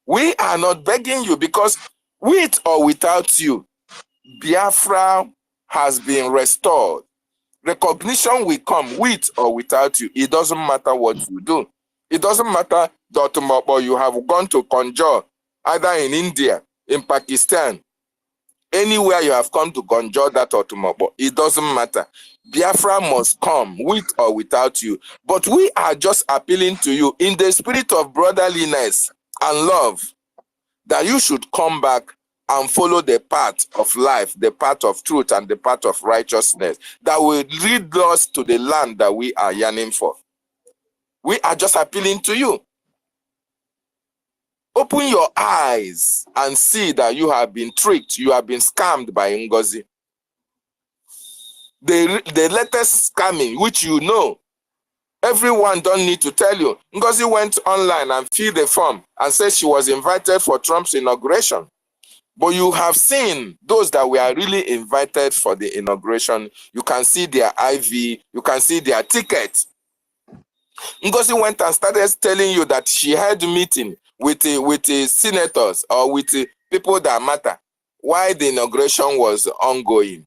We are not begging you because with or without you, Biafra has been restored. Recognition will come with or without you. It doesn't matter what you do. It doesn't matter that you have gone to conjure, either in India, in Pakistan, anywhere you have come to conjure that Otumobo, it doesn't matter. Biafra must come with or without you. But we are just appealing to you in the spirit of brotherliness and love that you should come back and follow the path of life, the path of truth, and the path of righteousness that will lead us to the land that we are yearning for. We are just appealing to you. Open your eyes and see that you have been tricked, you have been scammed by NGOZI. The latest scamming, which you know, everyone don't need to tell you. NGOZI went online and filled the form and said she was invited for Trump's inauguration. But you have seen those that were really invited for the inauguration. You can see their IV, you can see their ticket. NGOZI went and started telling you that she had a meeting with the senators or with the people that matter while the inauguration was ongoing.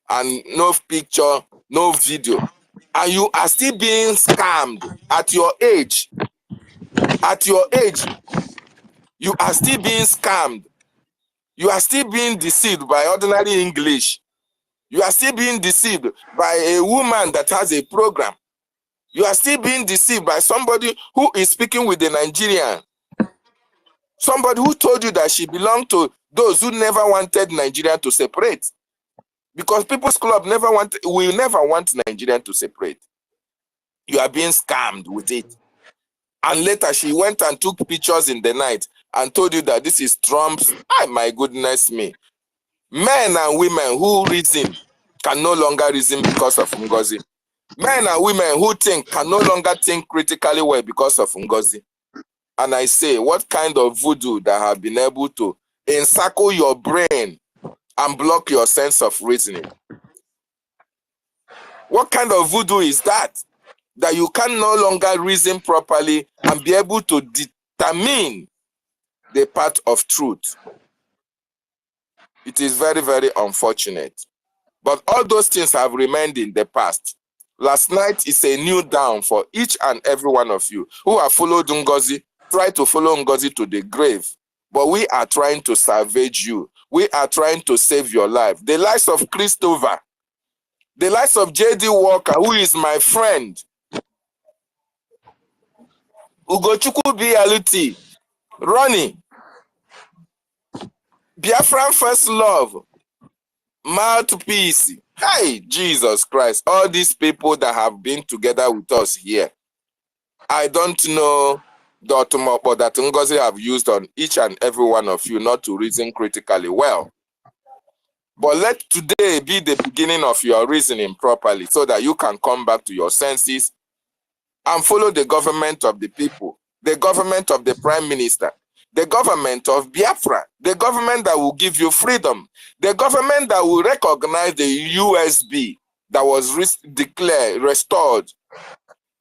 And no picture, no video. And you are still being scammed at your age. At your age, you are still being scammed. You are still being deceived by ordinary English. You are still being deceived by a woman that has a program. You are still being deceived by somebody who is speaking with the Nigerian. Somebody who told you that she belonged to those who never wanted Nigeria to separate. Because People's Club will never want Nigeria to separate. You are being scammed with it. And later she went and took pictures in the night and told you that this is Trump's, my goodness me. Men and women who reason can no longer reason because of NGOZI. Men and women who think can no longer think critically well because of NGOZI. And I say, what kind of voodoo that have been able to encircle your brain and block your sense of reasoning? What kind of voodoo is that? That you can no longer reason properly and be able to determine the path of truth. It is very, very unfortunate. But all those things have remained in the past. Last night is a new down for each and every one of you who have followed Ngozi. Try to follow Ngozi to the grave. But we are trying to salvage you. We are trying to save your life. The lives of Christopher, the lives of J.D. Walker, who is my friend, Ugochukwu BLT, Ronnie, Biafran First Love, Mouthpiece. Hey, Jesus Christ. All these people that have been together with us here. I don't know the automobo that Ngozi have used on each and every one of you not to reason critically well. But let today be the beginning of your reasoning properly so that you can come back to your senses and follow the government of the people, the government of the Prime Minister, the government of Biafra, the government that will give you freedom, the government that will recognize the USB that was restored,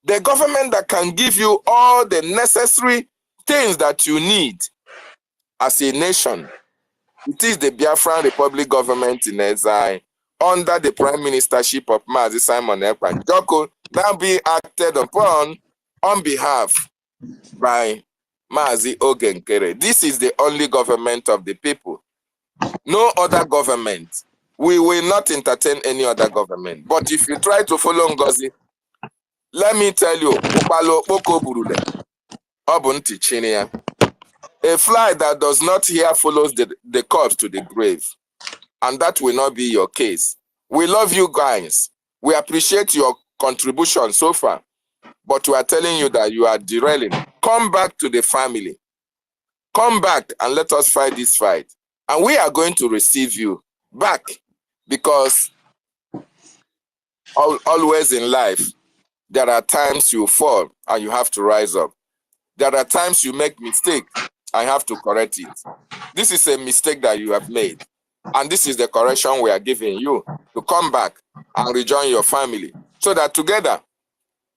the government that can give you all the necessary things that you need as a nation. It is the Biafran Republic government in exile under the Prime Ministership of Mazi Simon Ekpan Joko now be acted upon on behalf by Mazi Ogenkere. This is the only government of the people. No other government. We will not entertain any other government. But if you try to follow Ngozi, let me tell you, a fly that does not hear follows the corpse to the grave. And that will not be your case. We love you guys. We appreciate your contribution so far. But we are telling you that you are derailing. Come back to the family. Come back and let us fight this fight. And we are going to receive you back. Because always in life, there are times you fall and you have to rise up. There are times you make mistakes and you have to correct it. This is a mistake that you have made. And this is the correction we are giving you to come back and rejoin your family so that together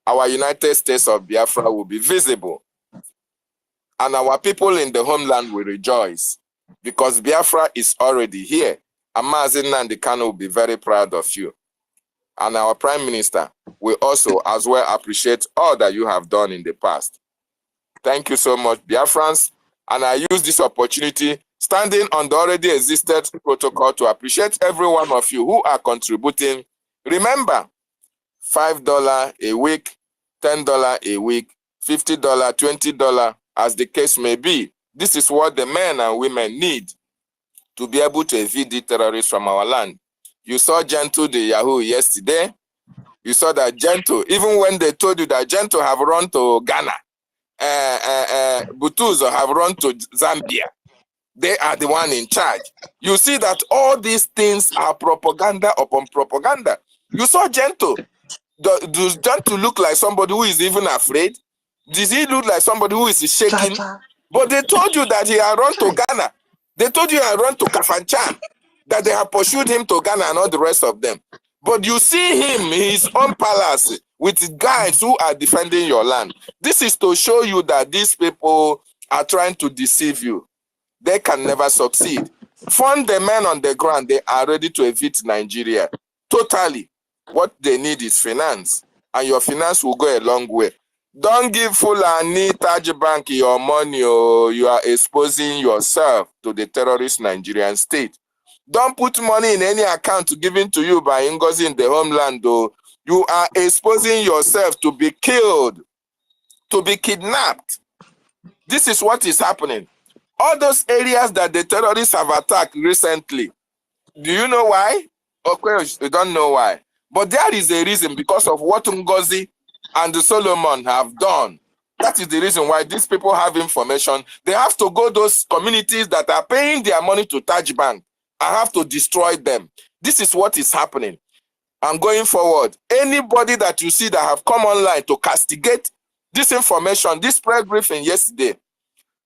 our United States of Biafra will be visible and our people in the homeland will rejoice because Biafra is already here. And Mazi Nnamdi Kanu will be very proud of you. And our Prime Minister will also as well appreciate all that you have done in the past. Thank you so much, Biafrans. And I use this opportunity, standing on the already existed protocol, to appreciate every one of you who are contributing. Remember, $5 a week, $10 a week, $50, $20, as the case may be. This is what the men and women need to be able to evade the terrorists from our land. You saw Gentle the Yahoo yesterday. You saw that Gentle, even when they told you that Gentle have run to Ghana, Butuzo have run to Zambia. They are the one in charge. You see that all these things are propaganda upon propaganda. You saw Gentle. Does Gentle look like somebody who is even afraid? Does he look like somebody who is shaking? But they told you that he had run to Ghana. They told you he had run to Kafanchan, that they have pursued him to Ghana and all the rest of them. But you see him in his own palace with guys who are defending your land. This is to show you that these people are trying to deceive you. They can never succeed. Fund the men on the ground. They are ready to evict Nigeria. Totally. What they need is finance. And your finance will go a long way. Don't give Fulani Taj Bank your money, or you are exposing yourself to the terrorist Nigerian state. Don't put money in any account given to you by Ngozi in the homeland, though. You are exposing yourself to be killed, to be kidnapped. This is what is happening. All those areas that the terrorists have attacked recently, do you know why? Okay, you don't know why. But there is a reason, because of what Ngozi and the Solomon have done. That is the reason why these people have information. They have to go to those communities that are paying their money to Taj Bank and have to destroy them. This is what is happening. And going forward, anybody that you see that have come online to castigate this information, this press briefing yesterday,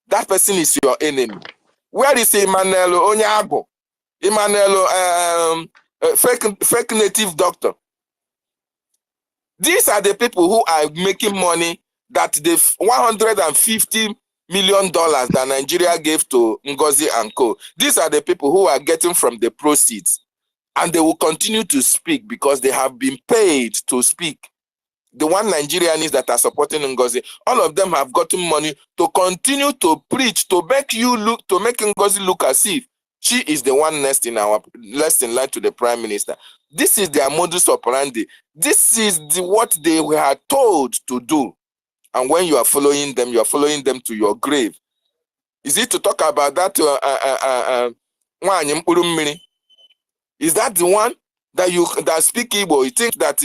that person is your enemy. Where is Emmanuel Onyago? Emmanuel, fake native doctor. These are the people who are making money that the $150 million that Nigeria gave to Ngozi and Co. These are the people who are getting from the proceeds. And they will continue to speak because they have been paid to speak. The one Nigerians that are supporting NGOZI, all of them have gotten money to continue to preach, to make NGOZI look as if she is the one next in line to the prime minister. This is their modus operandi. This is what they were told to do. And when you are following them to your grave. Is it to talk about that? Is that the one that speak Igbo? You think that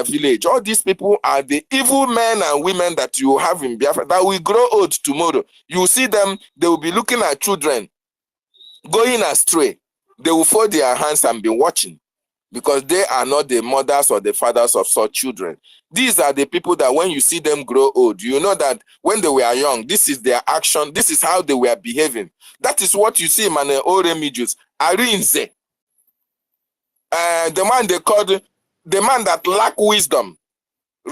village? All these people are the evil men and women that you have in Biafra that will grow old tomorrow. You see them, they will be looking at children going astray. They will fold their hands and be watching because they are not the mothers or the fathers of such children. These are the people that when you see them grow old, you know that when they were young, this is their action, this is how they were behaving. That is what you see, man, Oremijus, Arinze. The man they called, the man that lack wisdom,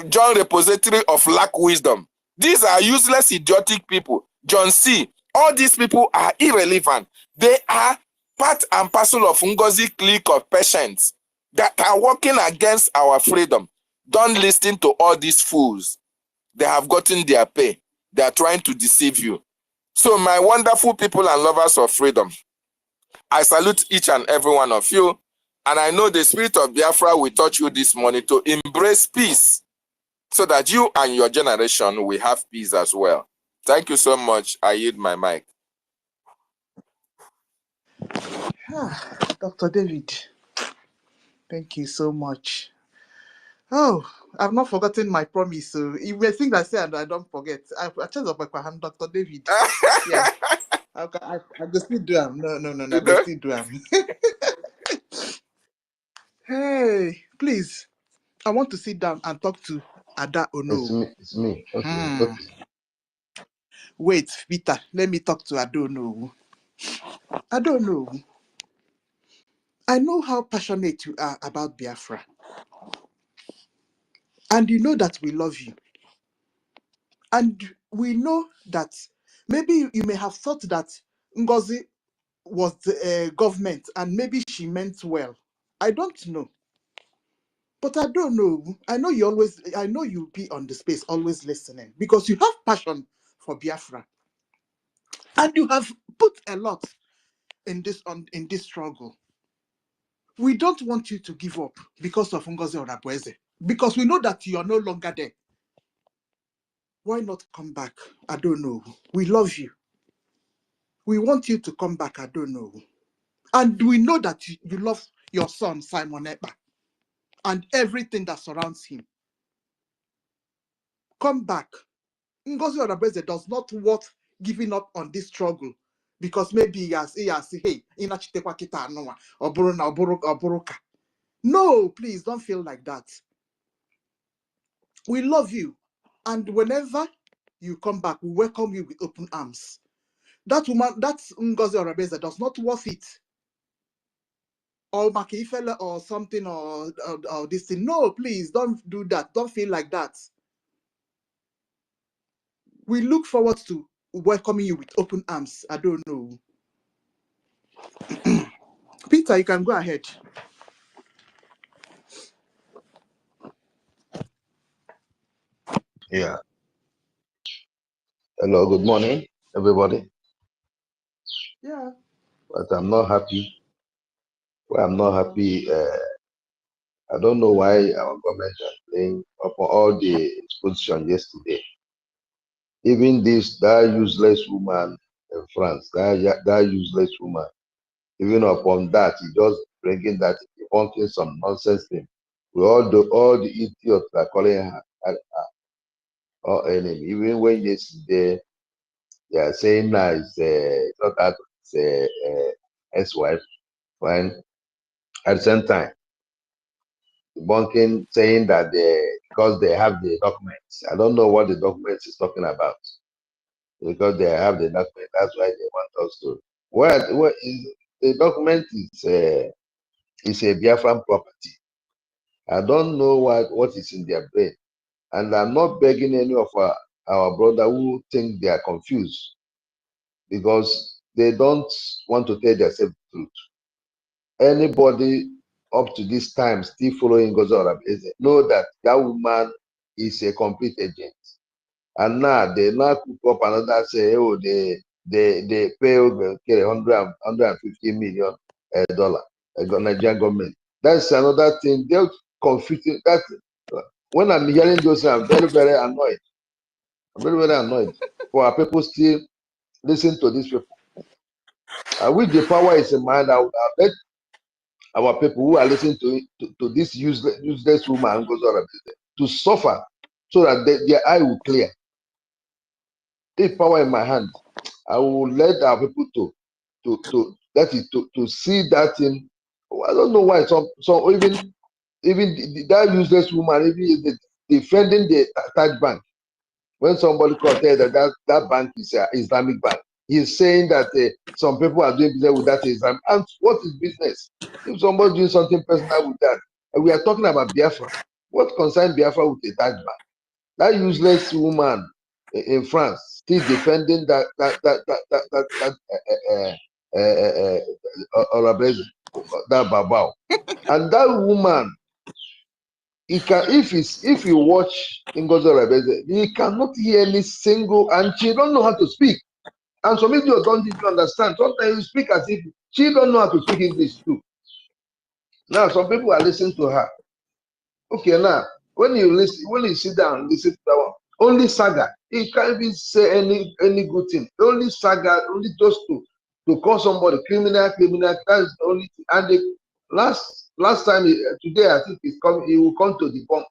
John repository of lack wisdom. These are useless, idiotic people. John C. All these people are irrelevant. They are part and parcel of NGOZI clique of patients that are working against our freedom. Don't listen to all these fools. They have gotten their pay. They are trying to deceive you. So my wonderful people and lovers of freedom, I salute each and every one of you. And I know the spirit of Biafra will touch you this morning to embrace peace so that you and your generation will have peace as well. Thank you so much. I yield my mic. Dr. David, thank you so much. Oh, I've not forgotten my promise. So you may think I say I don't forget. I chance of my hand, Dr. David. Yeah. I go still do them. No. I go still do them. Hey, please. I want to sit down and talk to Ada Ono. It's me. Okay. Wait, Peter. Let me talk to Ada Ono. I don't know. I know how passionate you are about Biafra. And you know that we love you. And we know that maybe you may have thought that NGOZI was the government and maybe she meant well. I don't know. But I don't know. I know you'll be on the space always listening because you have passion for Biafra. And you have put a lot in this struggle. We don't want you to give up because of NGOZI Onabweze. Because we know that you are no longer there. Why not come back? I don't know. We love you. We want you to come back. I don't know. And we know that you love your son, Simon Ekpa, and everything that surrounds him. Come back. NGOZI Onabweze does not want giving up on this struggle because maybe he has hey, inachitekwa kita anoa, oburuka. No, please don't feel like that. We love you. And whenever you come back, we welcome you with open arms. That woman, that's NGOZI Onabweze, does not worth it. Or Makifela or something or this thing. No, please don't do that. Don't feel like that. We look forward to welcoming you with open arms. I don't know. Peter, you can go ahead. Yeah. Hello, good morning, everybody. Yeah. But I'm not happy. Well, I'm not happy. I don't know why our government is playing upon all the exposition yesterday. Even that useless woman in France, that useless woman, even upon that, he just bringing that, debunking some nonsense thing. With all the idiots that are calling her our enemy. Even when yesterday they are saying now it's not that it's ex-wife, fine. At the same time, debunking, saying that because they have the documents. I don't know what the documents is talking about. Because they have the document, that's why they want us to. What is the document is a Biafran property. I don't know what is in their brain, and I'm not begging any of our brother who think they are confused. because they don't want to tell themselves the truth. Anybody up to this time still following Ngozi know that that woman is a complete agent. And now they now cook up another say, oh, they pay over $150 million Nigerian government. That's another thing. They're confusing. That when I'm hearing those, I'm very, very annoyed. I'm very, very annoyed. For our people still listen to these people. I wish the power is in mind. I bet our people who are listening to this useless woman goes on to suffer so that their eye will clear. If power in my hand, I will let our people to see that thing. I don't know why so even that useless woman even defending the Taj Bank. When somebody comes tell that bank is an Islamic bank, he's saying that some people are doing business with that Islam. And what is business? If somebody doing something personal with that, and we are talking about Biafra, what concerns Biafra with the Taj Bank? That useless woman in France still defending that Babao, and that woman. If you watch Ngozi Orebeze, he cannot hear any single, and she don't know how to speak. And some idiots don't even understand. Sometimes you speak as if she don't know how to speak English too. Now some people are listening to her. Okay, now when you sit down and listen to that one, only saga. He can't even say any good thing. Only saga, only those two to call somebody criminal. That's the only thing. And the last time today, I think he will come to the bomb.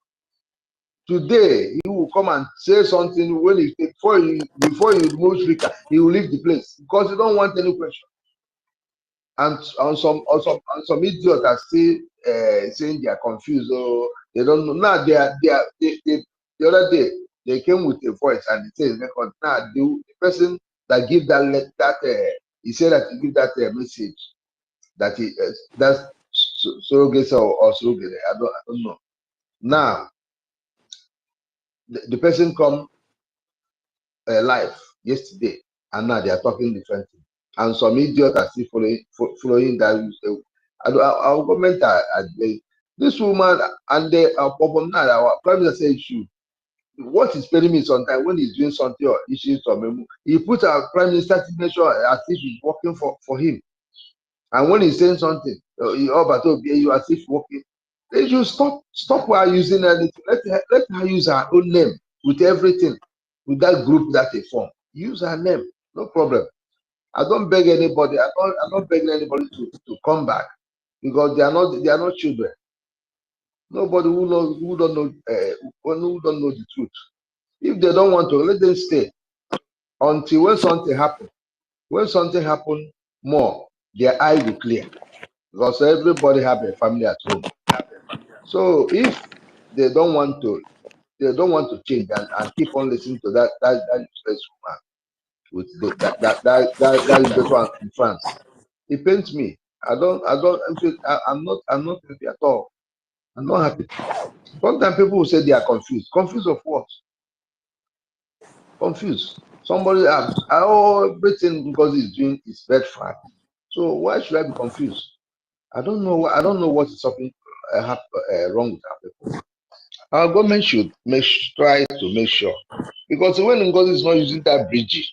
Today, he will come and say something when before you remove speaker, he will leave the place because he don't want any question. And some idiots are still saying they are confused or they don't know. Now the other day they came with a voice and it says record. Now the person that give he said that he give that message that that's surrogate or surrogate. I don't know. Now the person come live yesterday, and now they are talking different things. And some idiots are still following that. Our government this woman and our problem now. Our prime minister says what is paying me sometimes when he's doing something or issues or memo, he puts our prime minister signature as if he's working for him. And when he's saying something, you as if working. They should stop while using anything. Let her use her own name with everything, with that group that they form. Use her name, no problem. I don't beg anybody. I'm not begging anybody to come back because they are not children. Nobody who don't know the truth. If they don't want to, let them stay until when something happens. When something happens more, their eye will clear because everybody have a family at home. So if they don't want to change and keep on listening to that useless woman with that useless one in France, it pains me. I'm not happy at all. I'm not happy. Sometimes people will say they are confused. Confused of what? Confused. Somebody asks, everything because he's doing is bad fat. So why should I be confused? I don't know what is something wrong with our people. Our government should try to make sure, because when NGOZI is not using that Brgie,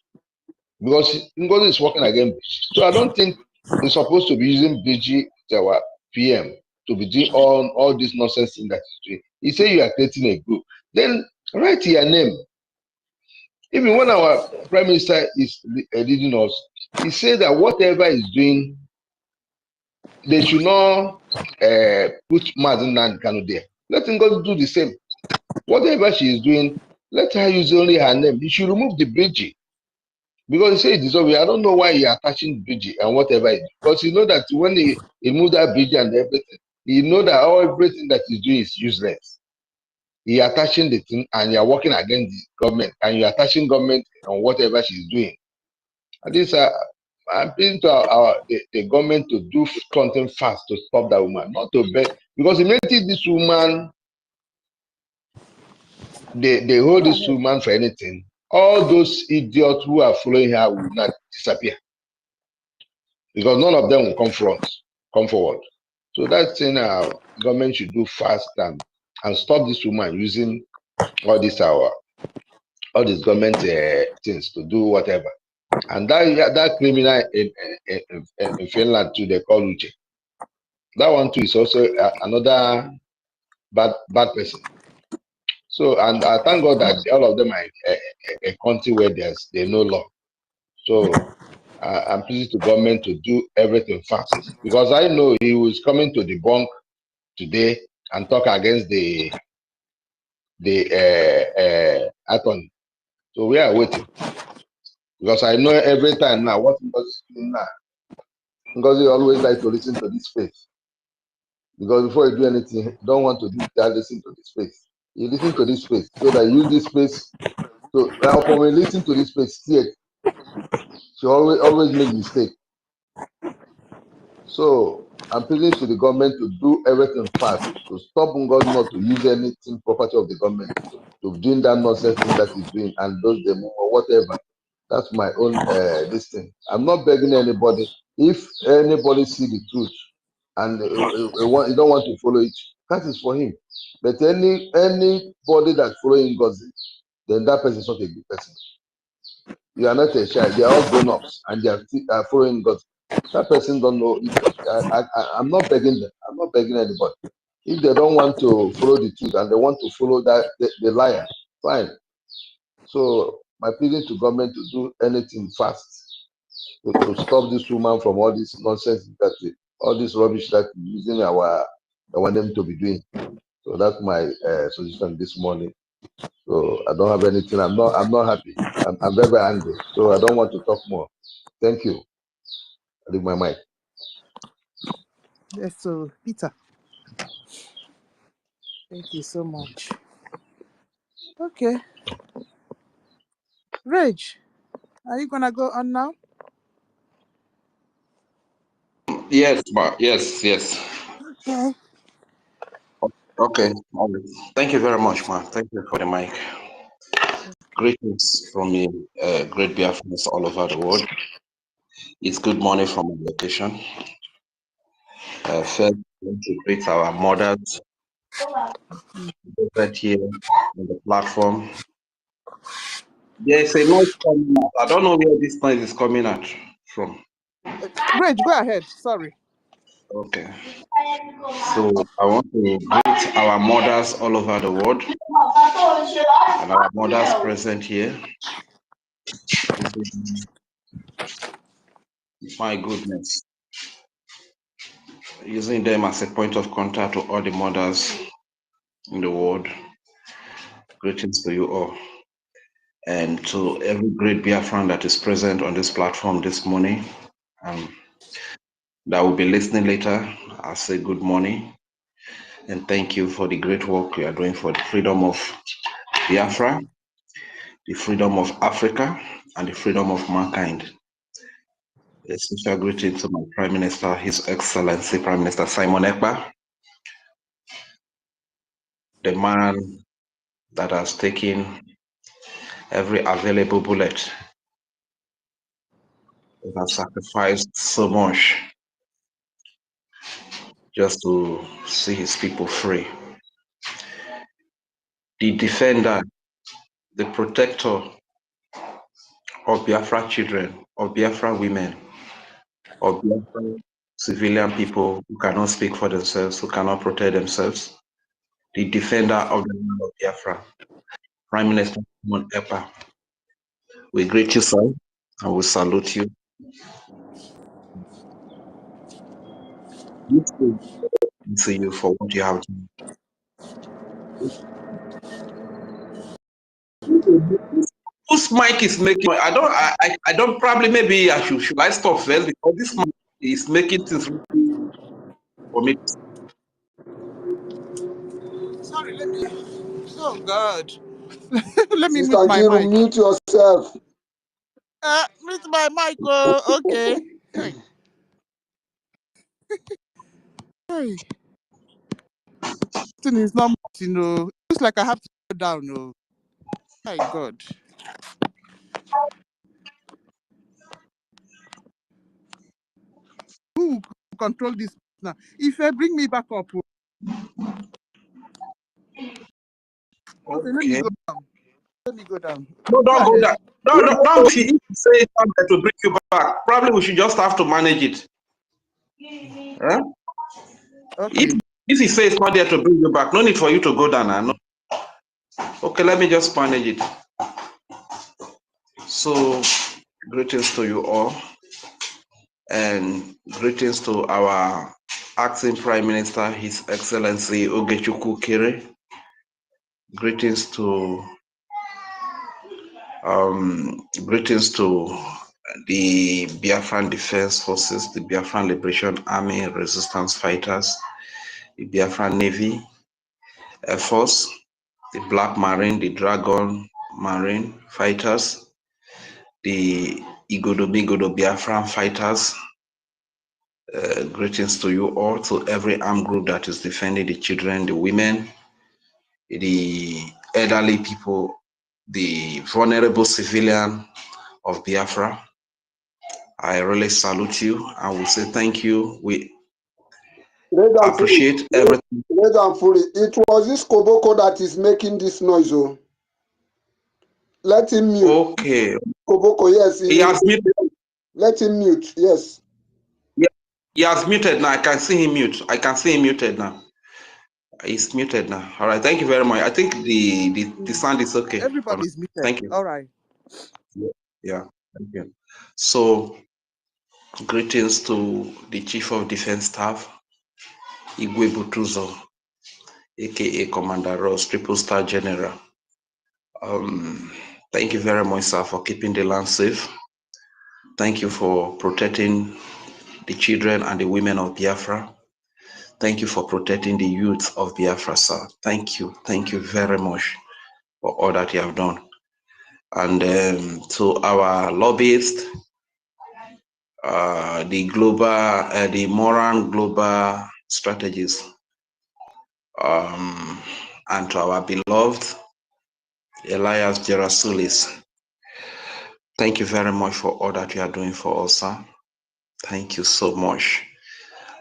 because NGOZI is working against Brgie, so I don't think he's supposed to be using Brgie as our PM to be doing all this nonsense thing that he's doing. He said you are creating a group, then write your name. Even when our prime minister is leading us, he said that whatever he's doing, they should not put Mazen Kanu there. Let him go do the same. Whatever she is doing, let her use only her name. He should remove the Brgie. Because he said it is over. I don't know why he attaching Brgie and whatever it is. Because you know that when he remove that Brgie and everything, you know that everything that he's doing is useless. He attaching the thing and you are working against the government and you're attaching government on whatever she's doing. And this I'm appealing to the government to do something fast to stop that woman, not to beg. Because immediately this woman, they hold this woman for anything. all those idiots who are following her will not disappear because none of them will come forward. So that's thing government should do fast and stop this woman using all these government things to do whatever. And that criminal in Finland too, they call Uche. That one too is also another bad person. So, and I thank God that all of them are a country where there's no law. So I'm pleased to government to do everything fast because I know he was coming to debunk today and talk against the attorney. So we are waiting because I know every time now what Ngozi is doing now. Ngozi always like to listen to this face because before you do anything, you don't want to do that. Listen to this face. You listen to this face so that you use this face. So now, when we listen to this face, see it. She always make mistake. So I'm pleading to the government to do everything fast to stop Ngozi not to use anything property of the government to doing that nonsense thing that he's doing and those demo or whatever. That's my own this thing. I'm not begging anybody. If anybody see the truth and you don't want to follow it, that is for him. But anybody that following Ngozi, then that person is not a good person. You are not a child. They are all grown-ups and they are following God. That person don't know. I'm not begging them. I'm not begging anybody. If they don't want to follow the truth and they want to follow the liar, fine. So my pleading to government to do anything fast to stop this woman from all this nonsense all this rubbish that using I want them to be doing. So that's my suggestion this morning. So I don't have anything. I'm not happy. I'm very, very angry. So I don't want to talk more. Thank you. I leave my mic. Yes, so Peter, thank you so much. Okay. Rage, are you gonna go on now? Yes, yes. Okay. Okay. Thank you very much, man. Thank you for the mic. Greetings from the great Biafrans all over the world. It's good morning from my location. First, I want to greet our mothers right here on the platform. There's a noise coming out. I don't know where this noise is coming out from. Rage, go ahead. Sorry. Okay. So I want to greet our mothers all over the world and our mothers present here. My goodness. Using them as a point of contact to all the mothers in the world. Greetings to you all. And to every great Biafran that is present on this platform this morning, that will be listening later, I'll say good morning. And thank you for the great work you are doing for the freedom of Biafra, the freedom of Africa, and the freedom of mankind. A special greeting to my Prime Minister, His Excellency Prime Minister Simon Ekpa, the man that has taken every available bullet, that has sacrificed so much just to see his people free. The defender, the protector of Biafra children, of Biafra women, of Biafra civilian people who cannot speak for themselves, who cannot protect themselves, the defender of the land of Biafra, Prime Minister Simon Ekpa. We greet you, sir, and we salute you. We see you for what you have done. Whose mic is making? I don't. Probably maybe I should I stop first because this mic is making things for me. Sorry, let me. Oh God. Let me Sister mute my Nkiru, mic. mute yourself. Mute my mic. Oh, okay. Hey. Hey. Thing is not, looks like I have to go down. Oh, my God. Who control this now? If I bring me back up, okay, let me Okay. go down. Let me go down. No, Go don't go ahead. down. No, don't go. If you say something to bring you back, probably we should just have to manage it. Huh? Okay. If he says it's not there to bring you back, no need for you to go down. No. Okay, let me just manage it. So, greetings to you all, and greetings to our acting Prime Minister, His Excellency Ogechukwu Kere. Greetings to the Biafran Defense Forces, the Biafran Liberation Army Resistance Fighters, the Biafran Navy, Air Force, the Black Marine, the Dragon Marine Fighters, the Igodo Biafran Fighters. Greetings to you all, to every armed group that is defending the children, the women, the elderly people, the vulnerable civilian of Biafra. I really salute you and will say thank you. We appreciate everything. It was this Koboko that is making this noise. Oh. Let him mute. Okay. Koboko, yes. He has muted. Let him mute, yes. Yeah, he has muted now. I can see him mute. I can see him muted now. He's muted now. All right. Thank you very much. I think the sound is okay. Everybody's muted. Thank you. All right. Yeah. Thank you. So, greetings to the Chief of Defense Staff, Igwe Butuzo, aka Commander Ross, Triple Star General. Thank you very much, sir, for keeping the land safe. Thank you for protecting the children and the women of Biafra. Thank you for protecting the youth of Biafra, sir. Thank you. Thank you very much for all that you have done. And to our lobbyists, the Moran Global Strategies, and to our beloved Elias Gerasulis. Thank you very much for all that you are doing for us, sir. Thank you so much.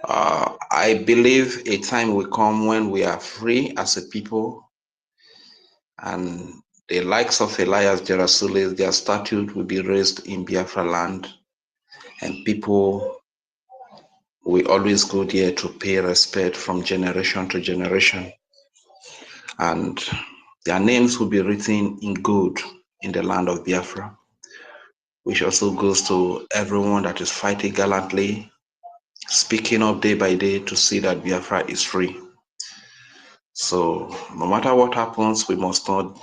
I believe a time will come when we are free as a people, and the likes of Elias Gerasulis, their statue will be raised in Biafra land, and people will always go there to pay respect from generation to generation, and their names will be written in gold in the land of Biafra, which also goes to everyone that is fighting gallantly, speaking up day by day to see that Biafra is free. So no matter what happens, we must not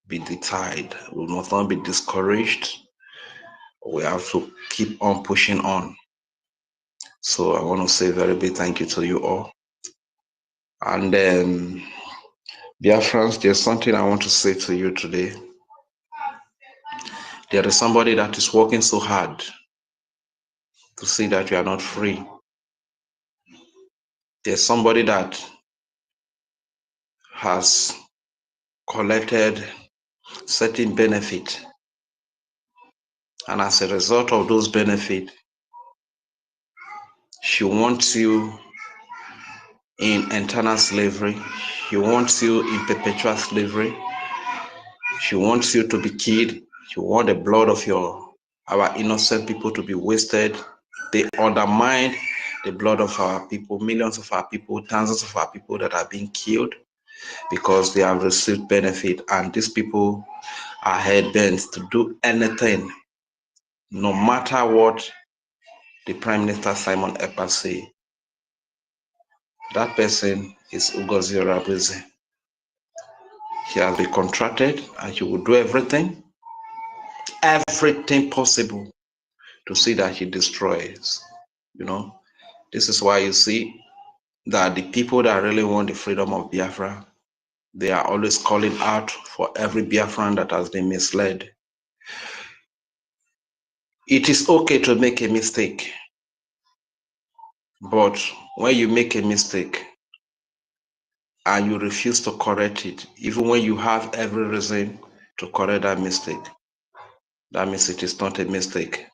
be deterred. We must not be discouraged. We have to keep on pushing on. So I want to say a very big thank you to you all. And Biafrans, there's something I want to say to you today. There is somebody that is working so hard to see that you are not free. There's somebody that has collected certain benefit, and as a result of those benefits, she wants you in internal slavery. She wants you in perpetual slavery. She wants you to be killed. She wants the blood of our innocent people to be wasted. They undermine the blood of our people, millions of our people, thousands of our people that are being killed because they have received benefit. And these people are head-bent to do anything, no matter what the Prime Minister Simon Ekpa say. That person is OGOJA Rabuzi. He has been contracted and he will do everything possible to see that he destroys. You know, this is why you see that the people that really want the freedom of Biafra, they are always calling out for every Biafran that has been misled. It is okay to make a mistake, but when you make a mistake and you refuse to correct it, even when you have every reason to correct that mistake. That means it is not a mistake.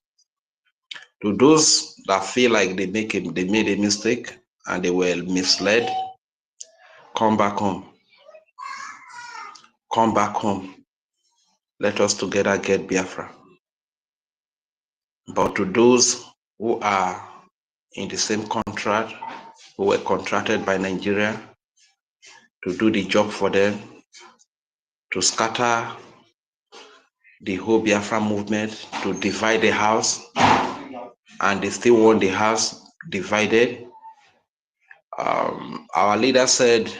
To those that feel like they made a mistake and they were misled, come back home. Come back home. Let us together get Biafra. But to those who are in the same contract, who were contracted by Nigeria to do the job for them, to scatter the whole Biafra movement, to divide the house, and they still want the house divided. Our leader said,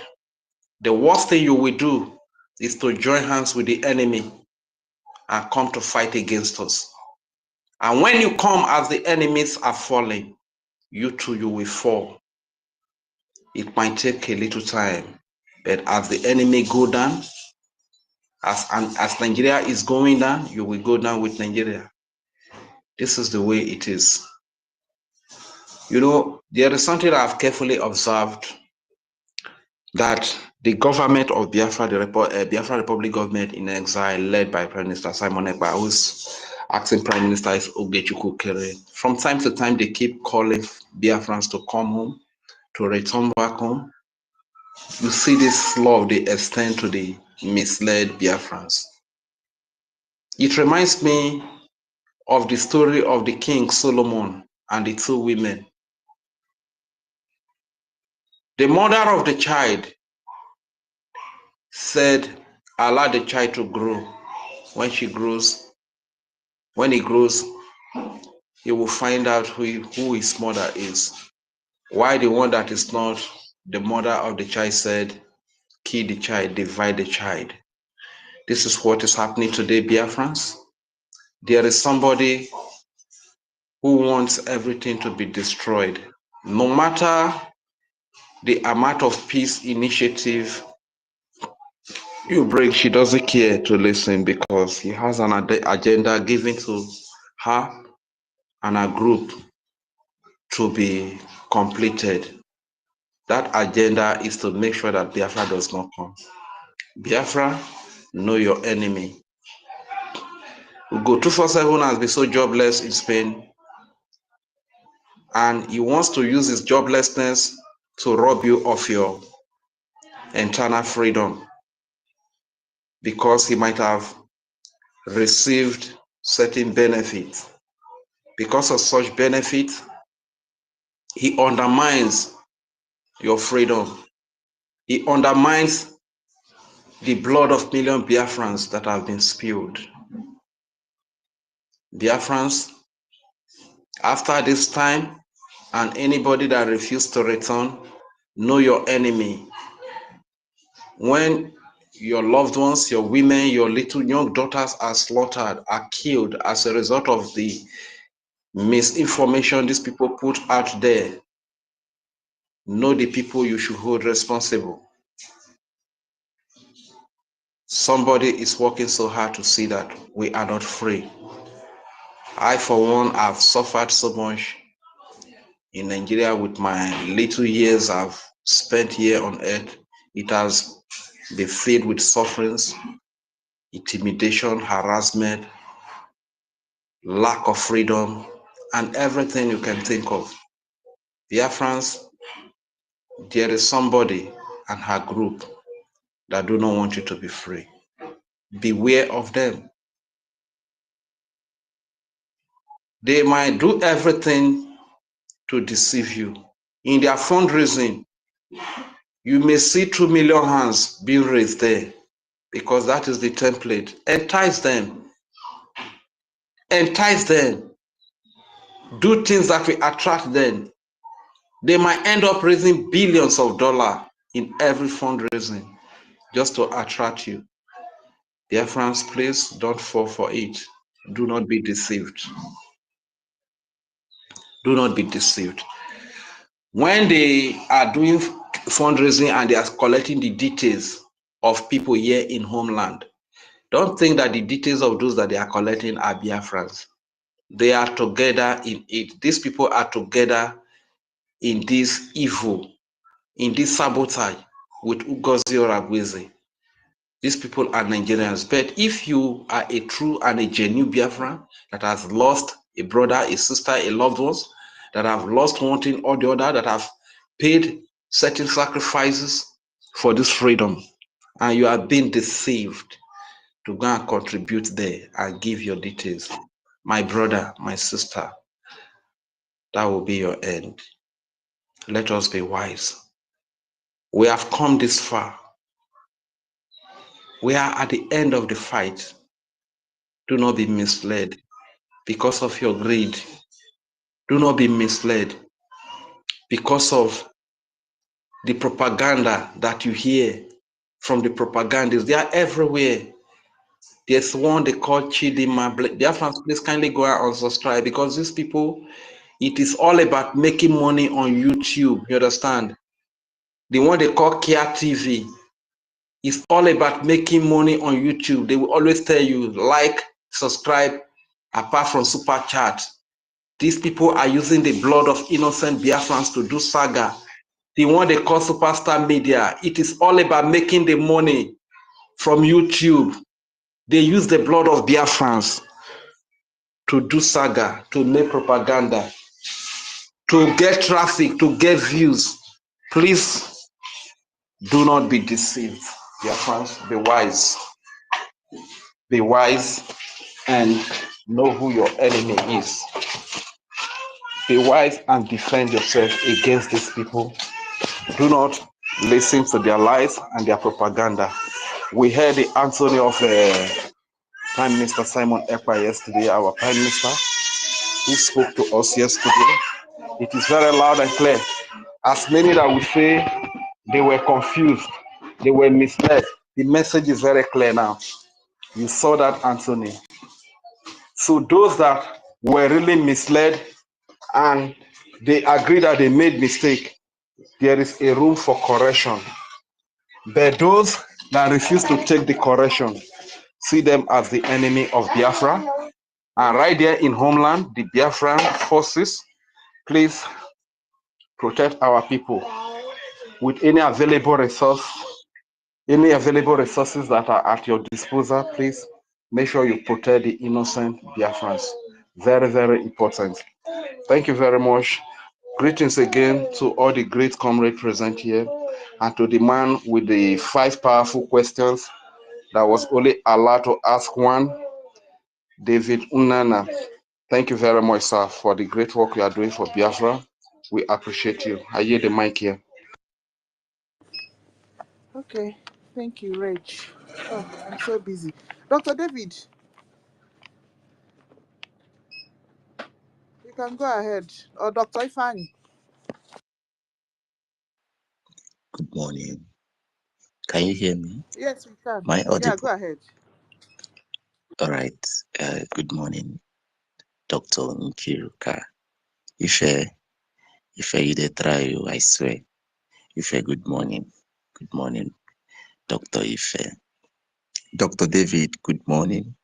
the worst thing you will do is to join hands with the enemy and come to fight against us. And when you come as the enemies are falling, you too, you will fall. It might take a little time, but as the enemy go down, as Nigeria is going down, you will go down with Nigeria. This is the way it is. You know, there is something I've carefully observed, that the government of Biafra, the Biafra Republic government in exile, led by Prime Minister Simon Ekpa, who's acting Prime Minister is Ogechukwu, from time to time they keep calling Biafrans to come home, to return back home. You see this love they extend to the misled Biafrans. It reminds me of the story of the King Solomon and the two women. The mother of the child said, allow the child to grow. When he grows, he will find out who his mother is. Why the one that is not the mother of the child said, kill the child, divide the child. This is what is happening today, Biafrans. There is somebody who wants everything to be destroyed. No matter the amount of peace initiative you bring, she doesn't care to listen because he has an agenda given to her and her group to be completed. That agenda is to make sure that Biafra does not come. Biafra, know your enemy. Ugo 247 has been so jobless in Spain, and he wants to use his joblessness to rob you of your internal freedom, because he might have received certain benefits. Because of such benefit, he undermines your freedom. He undermines the blood of million Biafrans that have been spilled. Biafrans, after this time, and anybody that refuses to return, know your enemy. When your loved ones, your women, your little young daughters are slaughtered, are killed as a result of the misinformation these people put out there, know the people you should hold responsible. Somebody is working so hard to see that we are not free. I, for one, have suffered so much in Nigeria with my little years I've spent here on earth. It has been filled with sufferings, intimidation, harassment, lack of freedom, and everything you can think of. Biafrans, there is somebody and her group that do not want you to be free. Beware of them. They might do everything to deceive you. In their fundraising, you may see 2 million hands being raised there because that is the template. Entice them. Entice them. Do things that will attract them. They might end up raising billions of dollars in every fundraising just to attract you. Dear friends, please don't fall for it. Do not be deceived. Do not be deceived. When they are doing fundraising and they are collecting the details of people here in homeland, don't think that the details of those that they are collecting are Biafrans. They are together in it. These people are together in this evil, in this sabotage with Ngozi. These people are Nigerians. But if you are a true and a genuine Biafran that has lost a brother, a sister, a loved ones, that have lost one thing or the other, that have paid certain sacrifices for this freedom, and you are being deceived to go and contribute there and give your details, my brother, my sister, that will be your end. Let us be wise. We have come this far. We are at the end of the fight. Do not be misled because of your greed. Do not be misled because of the propaganda that you hear from the propagandists. They are everywhere. There's one they call Chidima. Biafrans, please kindly go out and subscribe, because these people, it is all about making money on YouTube. You understand? The one they call Kia TV is all about making money on YouTube. They will always tell you, like, subscribe, apart from super chat. These people are using the blood of innocent Biafrans to do saga. The one they call superstar media, it is all about making the money from YouTube. They use the blood of Biafrans to do saga, to make propaganda, to get traffic, to get views. Please do not be deceived. Biafrans, be wise. Be wise and know who your enemy is. Be wise and defend yourself against these people. Do not listen to their lies and their propaganda. We heard the Anthony of Prime Minister Simon Ekpa yesterday, our Prime Minister, who spoke to us yesterday. It is very loud and clear. As many that we say they were confused, they were misled, the message is very clear now. You saw that, Anthony. So those that were really misled and they agree that they made mistake, there is a room for correction. But those that refuse to take the correction, see them as the enemy of Biafra. And right there in homeland, the Biafran forces, please protect our people with any available resources that are at your disposal. Please make sure you protect the innocent Biafrans. Very, very important. Thank you very much. Greetings again to all the great comrades present here, and to the man with the 5 powerful questions that was only allowed to ask one, David Unana. Thank you very much, sir, for the great work you are doing for Biafra. We appreciate you. I yield the mic here. Okay, thank you, Reg. Oh, I'm so busy. Dr. David, you can go ahead. Or Dr. Ifani. Good morning. Can you hear me? Yes, we can. My Yeah, audible. go ahead. All right. Good morning, Dr. Nkiruka. If you dey try you, I swear. Good morning. Good morning, Dr. Ife. Dr. David, good morning.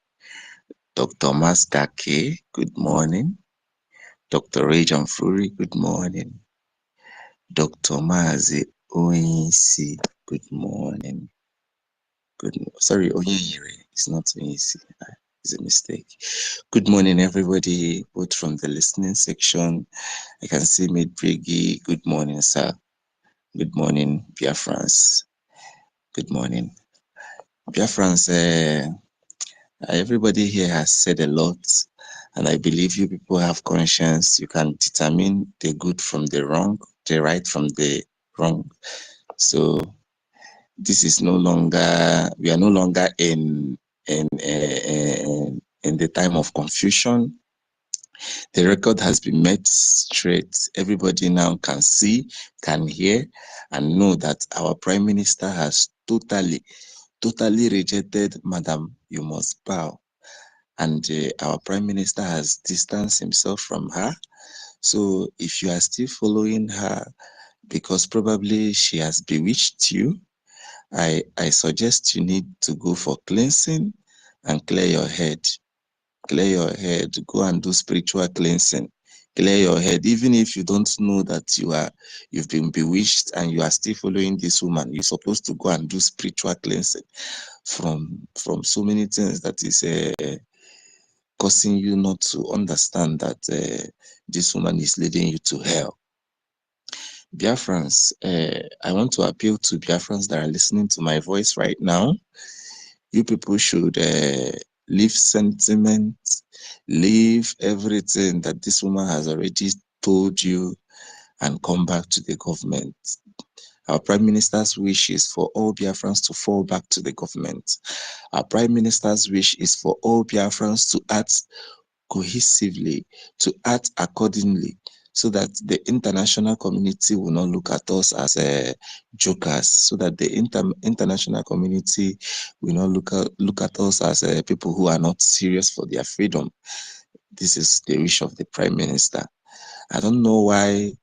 Dr. Master K, good morning. Dr. Rajan Fury, good morning. Dr. Mazi Oinsi, good morning. Sorry, Oyeyere, it's not Oinsi. It's a mistake. Good morning, everybody, both from the listening section. I can see Mate Brgie. Good morning, sir. Good morning, Biafrans. Good morning. Biafrans, everybody here has said a lot, and I believe you people have conscience. You can determine the good from the wrong, the right from the wrong. So this is no longer, we are no longer in the time of confusion. The record has been met straight. Everybody now can see, can hear, and know that our Prime Minister has totally rejected Madam You Must Bow. And our Prime Minister has distanced himself from her. So if you are still following her, because probably she has bewitched you, I suggest you need to go for cleansing and clear your head. Clear your head, go and do spiritual cleansing. Clear your head. Even if you don't know that you've been bewitched and you are still following this woman, you're supposed to go and do spiritual cleansing from so many things that is causing you not to understand that this woman is leading you to hell. Biafrans, I want to appeal to Biafrans that are listening to my voice right now. You people should leave sentiment, leave everything that this woman has already told you and come back to the government. Our Prime Minister's wish is for all Biafrans to fall back to the government. Our Prime Minister's wish is for all Biafrans to act cohesively, to act accordingly, so that the international community will not look at us as jokers, so that the international community will not look at us as people who are not serious for their freedom. This is the wish of the Prime Minister. I don't know why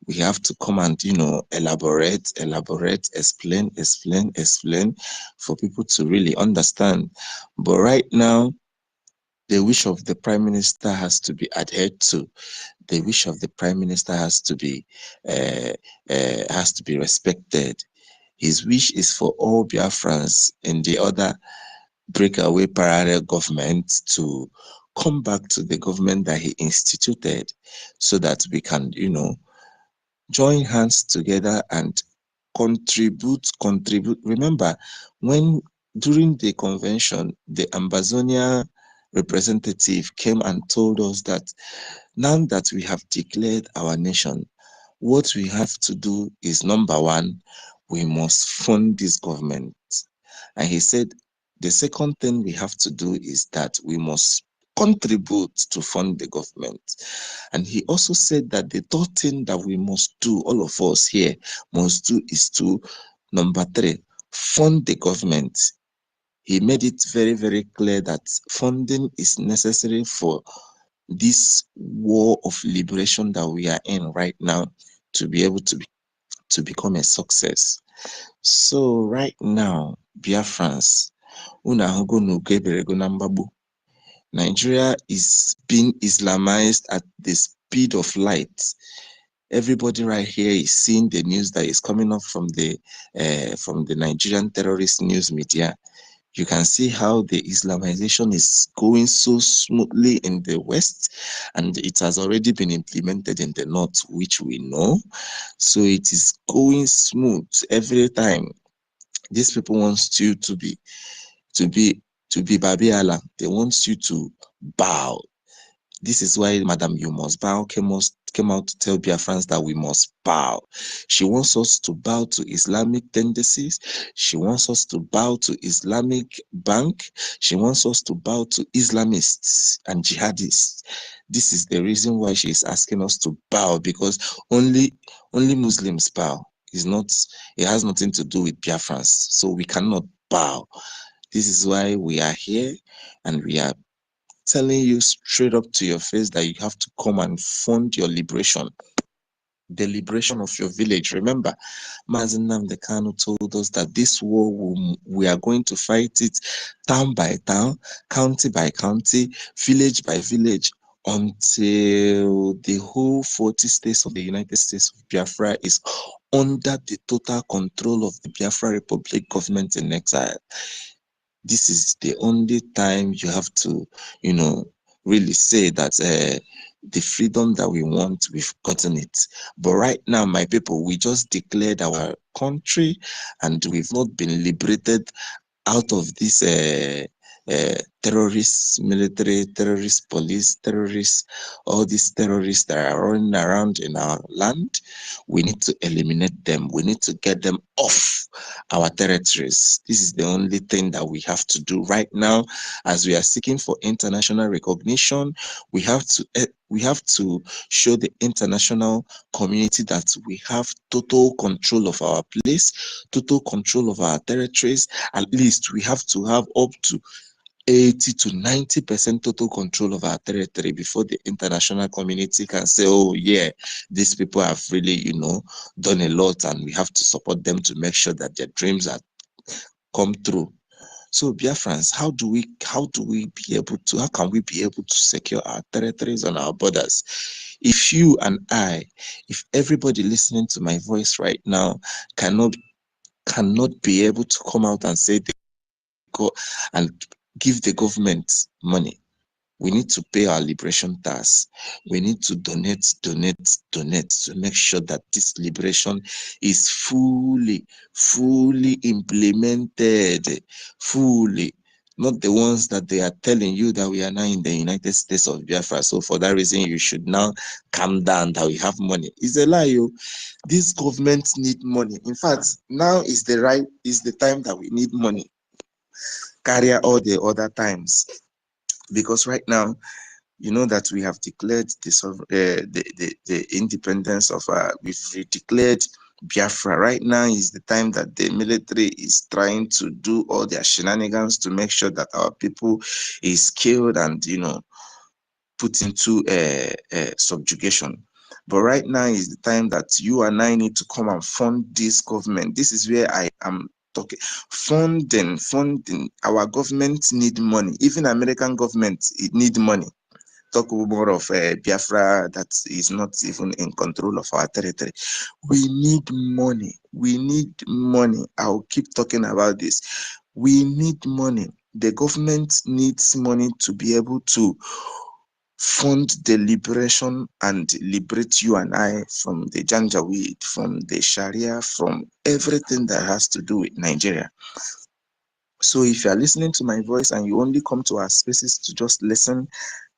we have to come and, elaborate, explain for people to really understand. But right now, the wish of the Prime Minister has to be adhered to. The wish of the Prime Minister has to be respected. His wish is for all Biafrans in the other breakaway parallel government to come back to the government that he instituted, so that we can, join hands together and contribute. Remember, when during the convention, the Ambazonia representative came and told us that now that we have declared our nation, what we have to do is, number one, we must fund this government. And he said the second thing we have to do is that we must contribute to fund the government. And he also said that the third thing that we must do, all of us here must do, is to, number three, fund the government. He made it very, very clear that funding is necessary for this war of liberation that we are in right now to be able to become a success. So right now, Biafrans, Nigeria is being Islamized at the speed of light. Everybody right here is seeing the news that is coming up from the Nigerian terrorist news media. You can see how the Islamization is going so smoothly in the West, and it has already been implemented in the North, which we know. So it is going smooth every time. These people want you to be Babiala. They want you to bow. This is why Madam You Must Bow came out to tell Biafrans that we must bow. She wants us to bow to Islamic tendencies. She wants us to bow to Islamic Bank. She wants us to bow to Islamists and jihadists. This is the reason why she is asking us to bow, because only Muslims bow. It has nothing to do with Biafrans. So we cannot bow. This is why we are here, and we are telling you straight up to your face that you have to come and fund your liberation, the liberation of your village. Remember, Mazi Nnamdi Kanu told us that this war, we are going to fight it town by town, county by county, village by village, until the whole 40 states of the United States of Biafra is under the total control of the Biafra Republic government in exile. This is the only time you have to, really say that the freedom that we want, we've gotten it. But right now, my people, we just declared our country, and we've not been liberated out of this terrorists, military, terrorist police, terrorists, all these terrorists that are running around in our land. We need to eliminate them. We need to get them off our territories. This is the only thing that we have to do right now. As we are seeking for international recognition, we have to show the international community that we have total control of our place, total control of our territories. At least we have to have up to 80 to 90% total control of our territory before the international community can say, oh yeah, these people have really, done a lot, and we have to support them to make sure that their dreams are come true. So Biafrans, how can we be able to secure our territories and our borders? If you and I, if everybody listening to my voice right now cannot be able to come out and say they go and give the government money, we need to pay our liberation tax. We need to donate to make sure that this liberation is fully implemented, fully. Not the ones that they are telling you that we are now in the United States of Biafra. So for that reason, you should now calm down that we have money. It's a lie, yo. These governments need money. In fact, now is the time that we need money. Carry all the other times. Because right now, you know that we have declared the independence of we've declared Biafra. Right now is the time that the military is trying to do all their shenanigans to make sure that our people is killed and, you know, put into subjugation. But right now is the time that you and I need to come and fund this government. This is where I am talking. Funding. Our government need money. Even American government, it need money. Talk more of Biafra that is not even in control of our territory. We need money. We need money. I'll keep talking about this. We need money. The government needs money to be able to fund the liberation and liberate you and I from the Janjaweed, from the Sharia, from everything that has to do with Nigeria. So if you are listening to my voice and you only come to our spaces to just listen,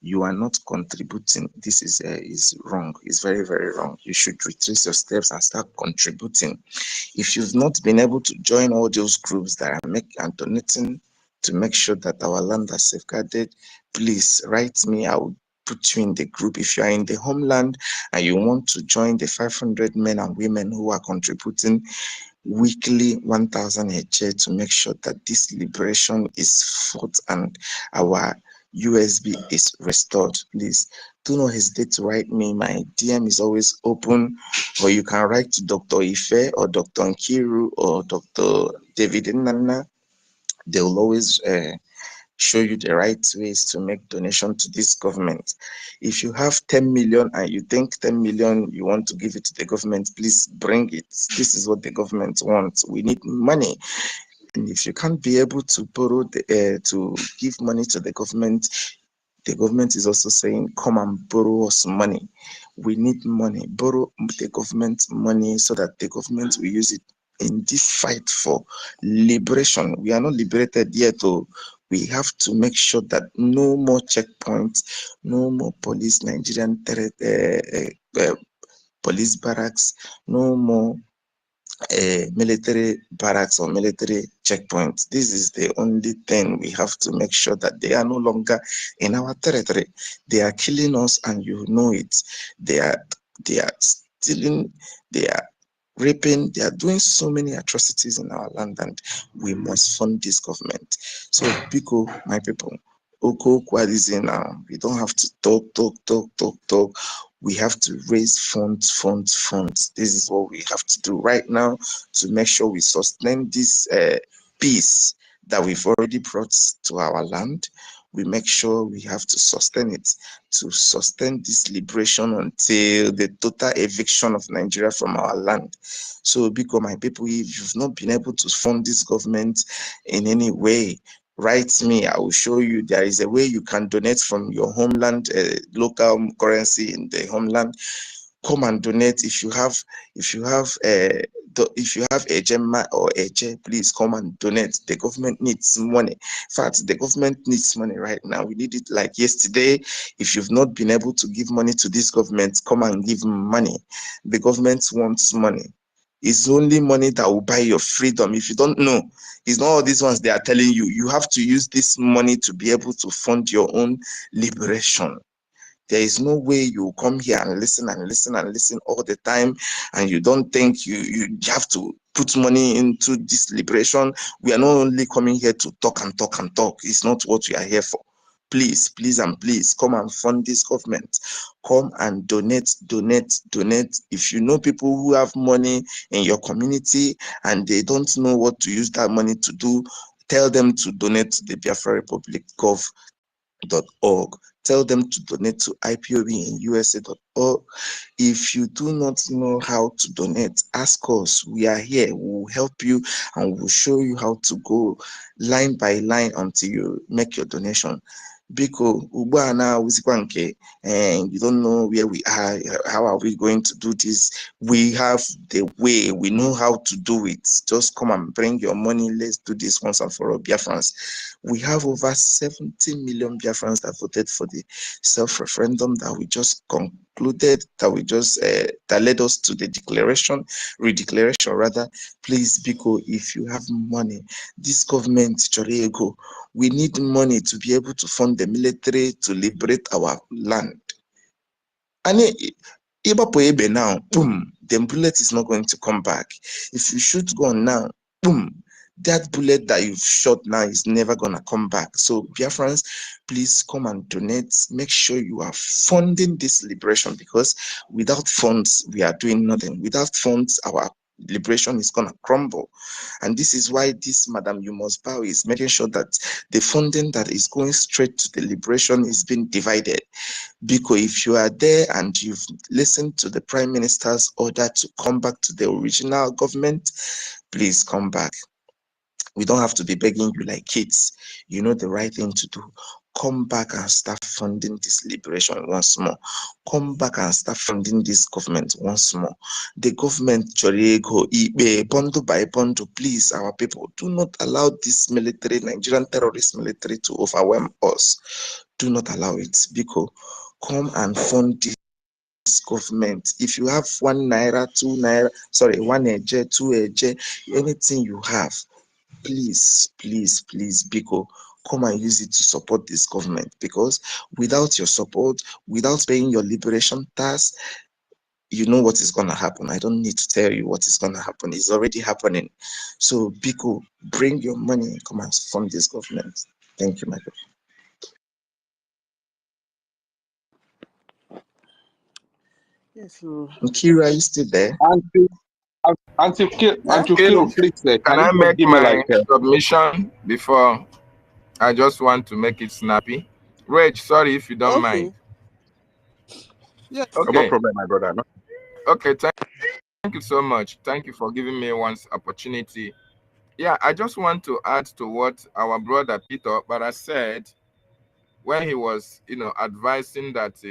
you are not contributing. This is wrong. It's very, very wrong. You should retrace your steps and start contributing. If you've not been able to join all those groups that are donating to make sure that our land is safeguarded, please write me. I will put you in the group. If you are in the homeland and you want to join the 500 men and women who are contributing weekly 1,000 HJ to make sure that this liberation is fought and our USB is restored, please do not hesitate to write me. My DM is always open, or you can write to Dr. Ife or Dr. Nkiru or Dr. David Nana. They will always show you the right ways to make donation to this government. If you have 10 million and you think 10 million you want to give it to the government, please bring it. This is what the government wants. We need money. And if you can't be able to borrow to give money to the government is also saying, come and borrow us money. We need money. Borrow the government money so that the government will use it in this fight for liberation. We are not liberated yet, though. We have to make sure that no more checkpoints, no more police, Nigerian police barracks, no more military barracks or military checkpoints. This is the only thing we have to make sure that they are no longer in our territory. They are killing us and you know it. They are stealing, they are raping, they are doing so many atrocities in our land, and we must fund this government. So Biko, my people, Oko Kwadizi now, we don't have to talk. We have to raise funds. This is what we have to do right now to make sure we sustain this peace that we've already brought to our land. We make sure we have to sustain it, to sustain this liberation until the total eviction of Nigeria from our land. So, because my people, if you've not been able to fund this government in any way, write me. I will show you there is a way you can donate from your homeland, local currency in the homeland. Come and donate. If you have a Gemma or a J, please come and donate. The government needs money. In fact, the government needs money right now. We need it like yesterday. If you've not been able to give money to this government, come and give money. The government wants money. It's only money that will buy your freedom. If you don't know, it's not all these ones they are telling you. You have to use this money to be able to fund your own liberation. There is no way you come here and listen all the time, and you don't think you have to put money into this liberation. We are not only coming here to talk. It's not what we are here for. Please, come and fund this government. Come and donate. If you know people who have money in your community and they don't know what to use that money to do, Tell them to donate to the Biafra Republic gov.org. Tell them to donate to IPOB in USA.org. If you do not know how to donate, ask us. We are here. We will help you and we will show you how to go line by line until you make your donation. Because and you don't know where we are, how are we going to do this? We have the way, we know how to do it. Just come and bring your money. Let's do this once and for all. Biafrans. We have over 70 million Biafrans that voted for the self-referendum that we just concluded, that we just that led us to the redeclaration rather. Please, Biko, if you have money, this government, Chorego, we need money to be able to fund the military to liberate our land. And now, boom, the bullet is not going to come back. If you shoot gun now, boom, that bullet that you've shot now is never gonna come back. So Biafrans, please come and donate. Make sure you are funding this liberation, because without funds, we are doing nothing. Without funds, our liberation is gonna crumble. And this is why this Madam You Must Bow is making sure that the funding that is going straight to the liberation is being divided. Because if you are there and you've listened to the Prime Minister's order to come back to the original government, please come back. We don't have to be begging you like kids. You know the right thing to do. Come back and start funding this liberation once more. Come back and start funding this government once more. The government, Chorego, Ibe, bundle by bundle, please, our people, do not allow this military, Nigerian terrorist military, to overwhelm us. Do not allow it. Because come and fund this government. If you have 1 naira, 2 naira, sorry, 1 eje, 2 eje, anything you have, please, please, please, Biko, come and use it to support this government. Because without your support, without paying your liberation tax, you know what is going to happen. I don't need to tell you what is going to happen. It's already happening. So, Biko, bring your money and come and fund this government. Thank you, my God. Yes, Kira, are you still there? Until Kiru, please, can I you make give me my like submission before? I just want to make it snappy. Reg, sorry if you don't mind. Yes. Okay. No problem, my brother. No. Okay, thank you so much. Thank you for giving me once opportunity. Yeah, I just want to add to what our brother Peter Bara said when he was, advising that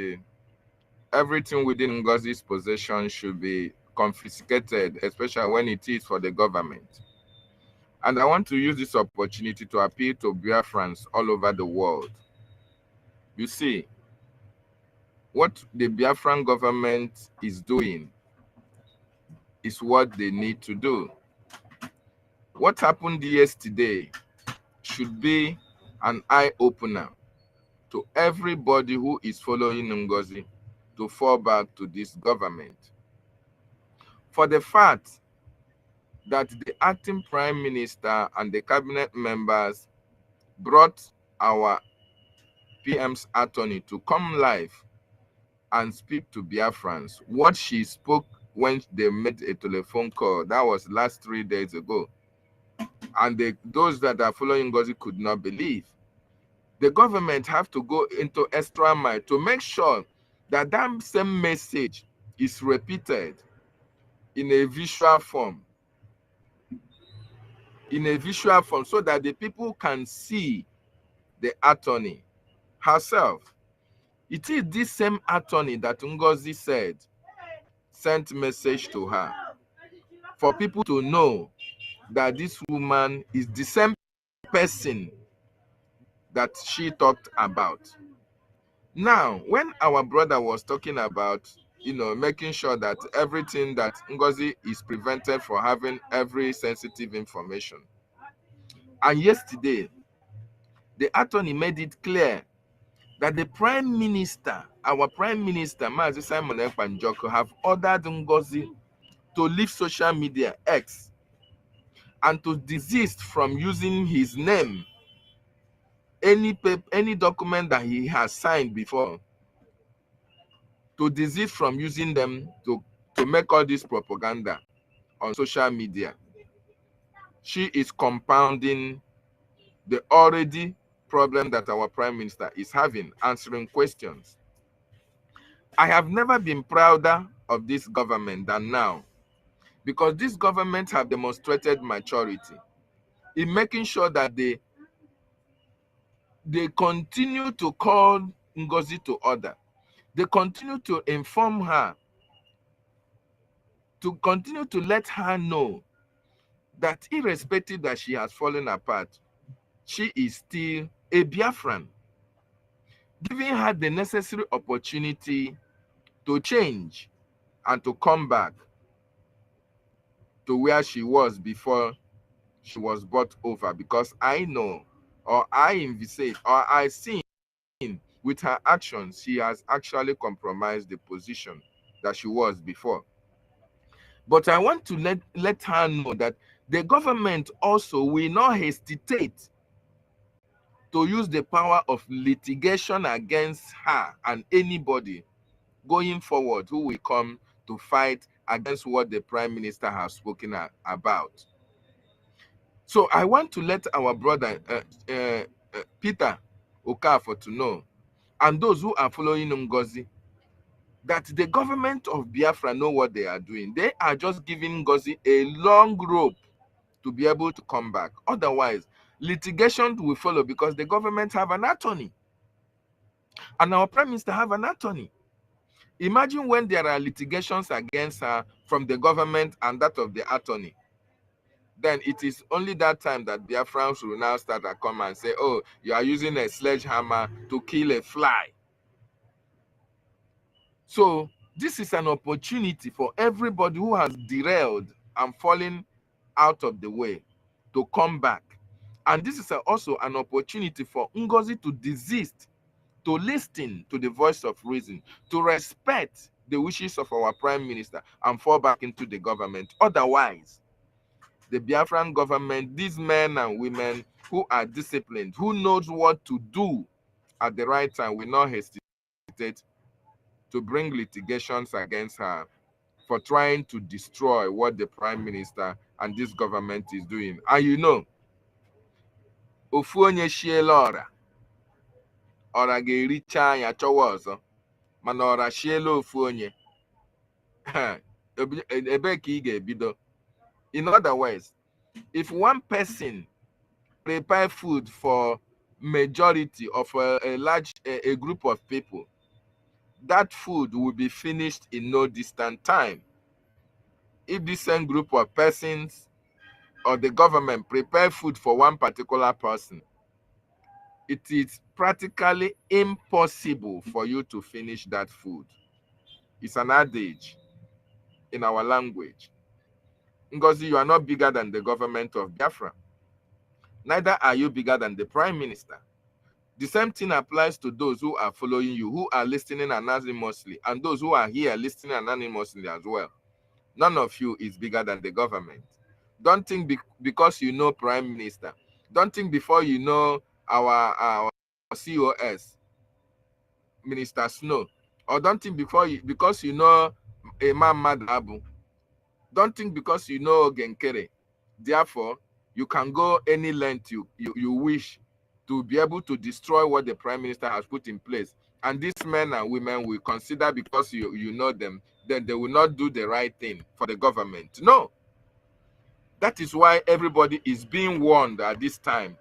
everything within NGOZI's possession should be confiscated, especially when it is for the government. And I want to use this opportunity to appeal to Biafrans all over the world. You see, what the Biafran government is doing is what they need to do. What happened yesterday should be an eye-opener to everybody who is following NGOZI to fall back to this government. For the fact that the acting prime minister and the cabinet members brought our PM's attorney to come live and speak to Biafrans. What she spoke when they made a telephone call, that was last 3 days ago. And those that are following NGOZI could not believe. The government have to go into extra mile to make sure that that same message is repeated in a visual form. So that the people can see the attorney herself. It is this same attorney that NGOZI said sent message to her for people to know that this woman is the same person that she talked about. Now, when our brother was talking about, making sure that everything that NGOZI is prevented from having every sensitive information. And yesterday, the attorney made it clear that the Prime Minister, our Prime Minister, Mazi Simon Ekpanjoko, have ordered NGOZI to leave social media X and to desist from using his name, any document that he has signed before, to desist from using them to make all this propaganda on social media. She is compounding the already problem that our Prime Minister is having, answering questions. I have never been prouder of this government than now, because this government have demonstrated maturity in making sure that they continue to call NGOZI to order. They continue to inform her, to continue to let her know that irrespective that she has fallen apart, she is still a Biafran, giving her the necessary opportunity to change and to come back to where she was before she was bought over. Because I know, or I envisage, or I seen with her actions, she has actually compromised the position that she was before. But I want to let her know that the government also will not hesitate to use the power of litigation against her and anybody going forward who will come to fight against what the Prime Minister has spoken about. So I want to let our brother Peter Okafor to know, and those who are following NGOZI, that the government of Biafra know what they are doing. They are just giving NGOZI a long rope to be able to come back. Otherwise, litigation will follow, because the government have an attorney and our Prime Minister have an attorney. Imagine when there are litigations against her from the government and that of the attorney. Then it is only that time that Biafrans will now start to come and say, oh, you are using a sledgehammer to kill a fly. So this is an opportunity for everybody who has derailed and fallen out of the way to come back. And this is also an opportunity for NGOZI to desist, to listen to the voice of reason, to respect the wishes of our Prime Minister and fall back into the government. Otherwise, the Biafran government, these men and women who are disciplined, who knows what to do at the right time, will not hesitate to bring litigations against her for trying to destroy what the Prime Minister and this government is doing. And you know, ofu onye shiela ọra ga-ericha anya chọwa ọzọ, mana ọra shiela ofu onye ebe ka ị ga-ebido. In other words, if one person prepare food for majority of a group of people, that food will be finished in no distant time. If this same group of persons or the government prepare food for one particular person, it is practically impossible for you to finish that food. It's an adage in our language. NGOZI, you are not bigger than the government of Biafra. Neither are you bigger than the Prime Minister. The same thing applies to those who are following you, who are listening anonymously, and those who are here listening anonymously as well. None of you is bigger than the government. Don't think because you know Prime Minister. Don't think before you know our COS, Minister Snow. Or don't think because you know Imam Madabu. Don't think because you know Genkere. Therefore, you can go any length you wish to be able to destroy what the Prime Minister has put in place. And these men and women will consider, because you know them, then they will not do the right thing for the government. No. That is why everybody is being warned at this time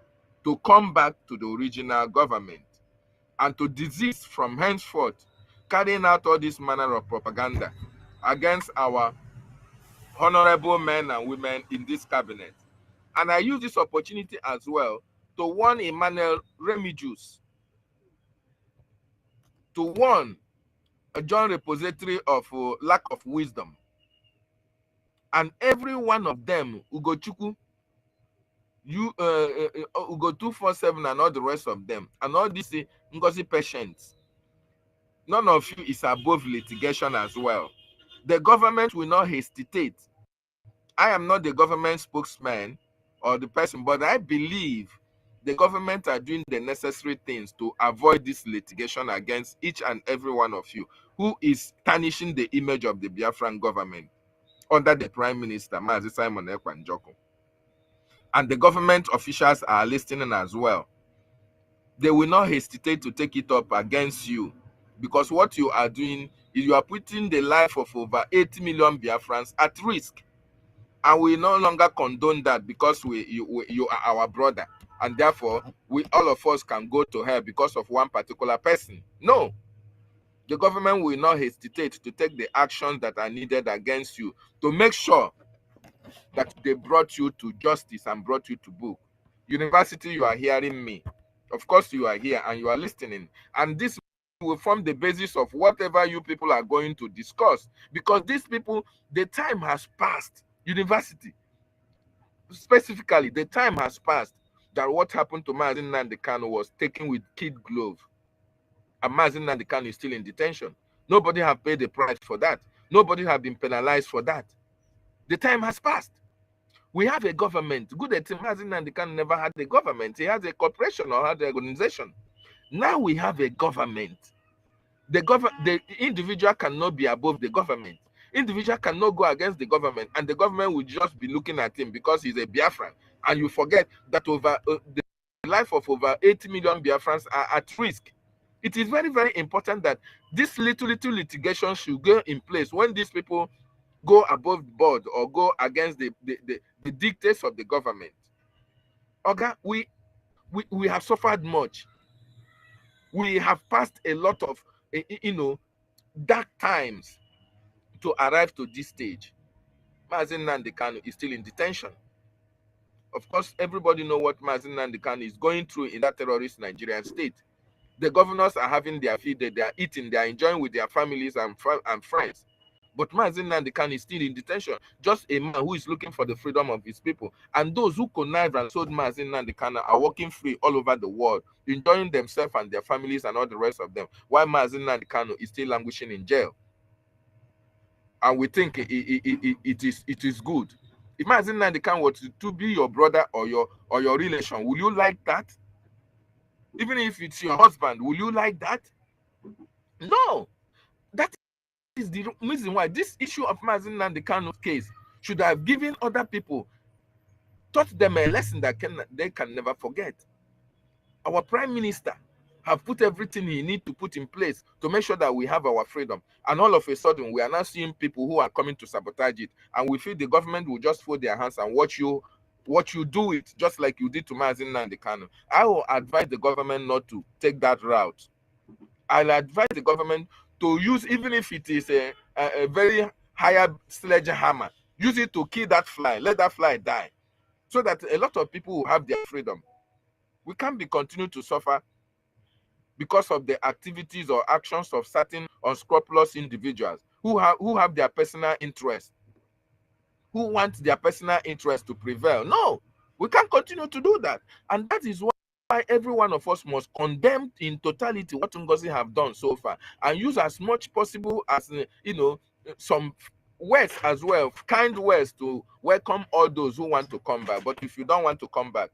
to come back to the original government and to desist from henceforth carrying out all this manner of propaganda against our honorable men and women in this cabinet. And I use this opportunity as well to warn Emmanuel Remigius, to warn a John repository of lack of wisdom, and every one of them, Ugochukwu, Ugo 247, and all the rest of them, and all these NGOZI patients. None of you is above litigation as well. The government will not hesitate. I am not the government spokesman or the person, but I believe the government are doing the necessary things to avoid this litigation against each and every one of you who is tarnishing the image of the Biafran government under the Prime Minister, Mazi Simon Ekpa Njoku. and the government officials are listening as well, they will not hesitate to take it up against you, because what you are doing is you are putting the life of over 80 million Biafrans at risk. And we no longer condone that, because you are our brother, and therefore all of us can go to hell because of one particular person. No, the government will not hesitate to take the actions that are needed against you to make sure that they brought you to justice and brought you to book. University, you are hearing me. Of course, you are here and you are listening. And this will form the basis of whatever you people are going to discuss. Because these people, the time has passed. University, specifically, the time has passed that what happened to Mazi Nnamdi Kanu was taken with kid glove. And Mazi Nnamdi Kanu is still in detention. Nobody have paid the price for that. Nobody have been penalized for that. The time has passed. We have a government. Good at Mazi Nnamdi Kanu never had a government. He has a corporation or had an organization. Now we have a government. The individual cannot be above the government. Individual cannot go against the government, and the government will just be looking at him because he's a Biafran. And you forget that the life of over 80 million Biafrans are at risk. It is very, very important that this little litigation should go in place when these people go above board or go against the dictates of the government. Okay, we have suffered much. We have passed a lot of dark times to arrive to this stage. Mazi Nnamdi Kanu is still in detention. Of course, everybody knows what Mazi Nnamdi Kanu is going through in that terrorist Nigerian state. The governors are having their feed, they are eating, they are enjoying with their families and friends. But Mazi Nnamdi Kanu is still in detention, just a man who is looking for the freedom of his people. And those who connived and sold Mazi Nnamdi Kanu are walking free all over the world, enjoying themselves and their families and all the rest of them, while Mazi Nnamdi Kanu is still languishing in jail. And we think it is good. If Mazi Nnamdi Kanu were to be your brother or your relation, will you like that? Even if it's your husband, will you like that? No. That is the reason why this issue of Mazi Nnamdi Kanu's case should have given other people, taught them a lesson that they can never forget. Our prime minister have put everything he needs to put in place to make sure that we have our freedom. And all of a sudden, we are now seeing people who are coming to sabotage it. And we feel the government will just fold their hands and watch you do it, just like you did to Mazi Nnamdi Kanu. I will advise the government not to take that route. I'll advise the government to use, even if it is a very higher sledgehammer, use it to kill that fly, let that fly die, so that a lot of people will have their freedom. We can't be continuing to suffer because of the activities or actions of certain unscrupulous individuals who have their personal interest, who want their personal interest to prevail. No, we can't continue to do that. And that is why every one of us must condemn in totality what NGOZI have done so far, and use as much possible as some words as well, kind words, to welcome all those who want to come back. But if you don't want to come back,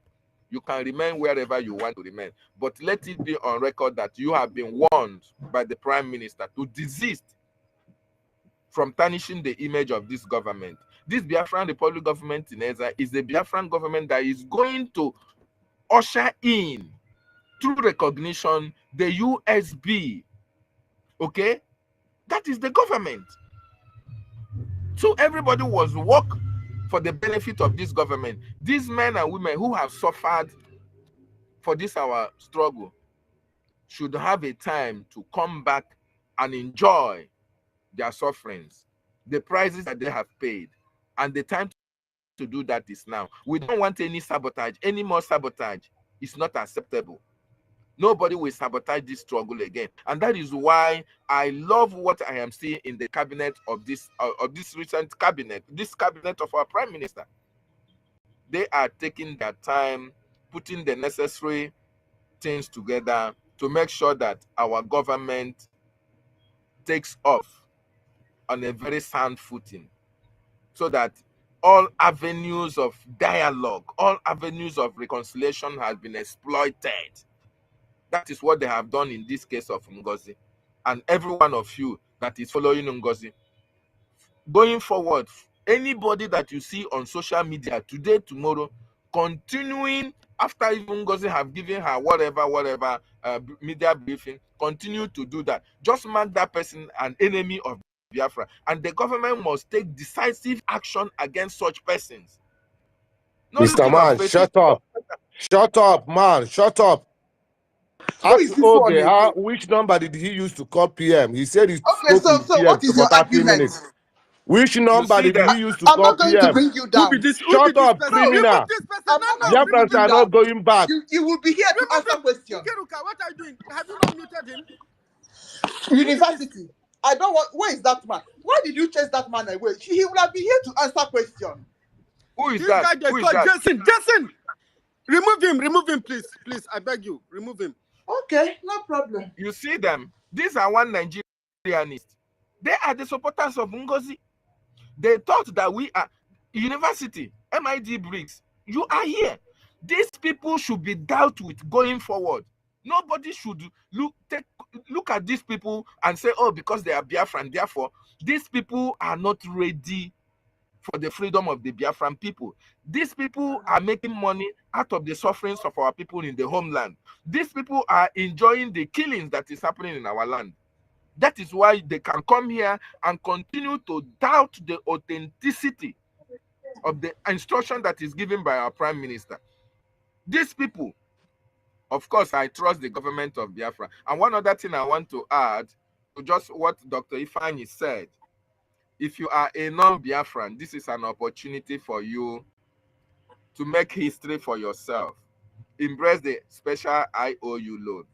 you can remain wherever you want to remain. But let it be on record that you have been warned by the Prime Minister to desist from tarnishing the image of this government. This Biafran Republic government in Eza is the Biafran government that is going to usher in, through recognition, the USB. Okay? That is the government. So everybody was work for the benefit of this government. These men and women who have suffered for this our struggle should have a time to come back and enjoy their sufferings, the prices that they have paid. And the time to do that is now. We don't want any sabotage. Any more sabotage is not acceptable. Nobody will sabotage this struggle again. And that is why I love what I am seeing in the cabinet of this recent cabinet, this cabinet of our Prime Minister. They are taking their time, putting the necessary things together to make sure that our government takes off on a very sound footing, so that all avenues of dialogue, all avenues of reconciliation has been exploited. That is what they have done in this case of NGOZI. And every one of you that is following NGOZI, going forward, anybody that you see on social media today, tomorrow, continuing after even NGOZI have given her whatever media briefing, continue to do that. Just mark that person an enemy of Biafra, and the government must take decisive action against such persons. No Mr. looking of Man, faces. shut up. Shut up, man. Shut up. Who Ask is this one OJ, again? which number did he use to call PM? He said he Okay, spoke with so PM what is for your 30 argument? minutes. Which You number see did he them. use to I'm call not going to PM? bring you Who be down. this? Who be Shut this up, person? No, Remove criminal. this person. I'm No, not no. going to bring Remove Biafrans you him. are not down. going back. You will be here to Remove answer him. questions. Nkiruka, what are you doing? Have you not muted him? University. I don't want. Where is that man? Why did you chase that man away? He would have been here to answer questions. Who is This that? guy they Who is call that? Jason. Jason, remove him, please. Please, I beg you, remove him. Okay, no problem. You see them. These are one Nigerianists. They are the supporters of NGOZI. They thought that we are university, MID Briggs. You are here. These people should be dealt with going forward. Nobody should look at these people and say, oh, because they are Biafran, therefore, these people are not ready for the freedom of the Biafran people. These people are making money out of the sufferings of our people in the homeland. These people are enjoying the killings that is happening in our land. That is why they can come here and continue to doubt the authenticity of the instruction that is given by our prime minister. These people, of course, I trust the government of Biafra. And one other thing I want to add to just what Dr. Ifeanyi said. If you are a non-Biafran, this is an opportunity for you to make history for yourself. Embrace the special IOU loan.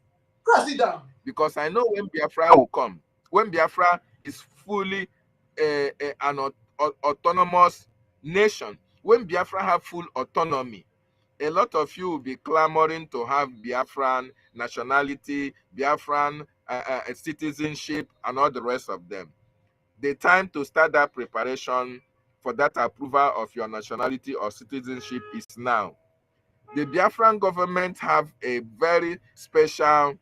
Sit down. Because I know when Biafra will come, when Biafra is fully an autonomous nation, when Biafra have full autonomy, a lot of you will be clamoring to have Biafran nationality, Biafran citizenship, and all the rest of them. The time to start that preparation for that approval of your nationality or citizenship is now. The Biafran government have a very special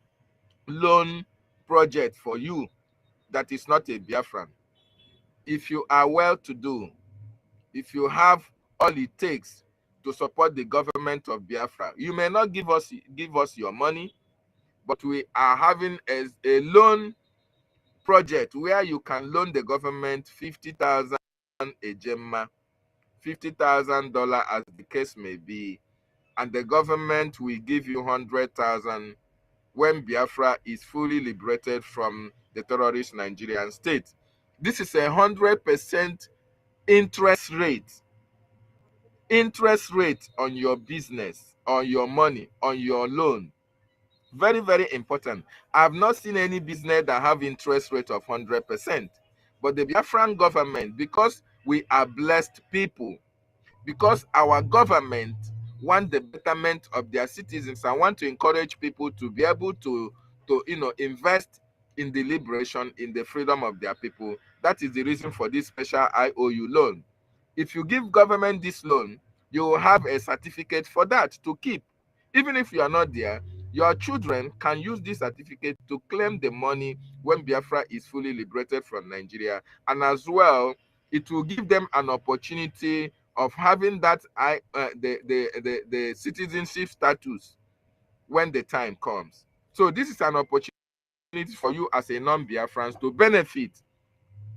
loan project for you that is not a Biafran. If you are well to do, if you have all it takes to support the government of Biafra, you may not give us your money, but we are having a loan project where you can loan the government 50,000 a gemma, $50,000 as the case may be, and the government will give you 100,000 when Biafra is fully liberated from the terrorist Nigerian state. This is 100% interest rate on your business, on your money, on your loan. Very, very important. I've not seen any business that have interest rate of 100%. But the Biafran government, because we are blessed people, because our government want the betterment of their citizens and want to encourage people to be able to invest in the liberation, in the freedom of their people. That is the reason for this special IOU loan. If you give government this loan, you will have a certificate for that to keep. Even if you are not there, your children can use this certificate to claim the money when Biafra is fully liberated from Nigeria. And as well, it will give them an opportunity of having that the citizenship status when the time comes. So this is an opportunity for you as a non-Biafrans to benefit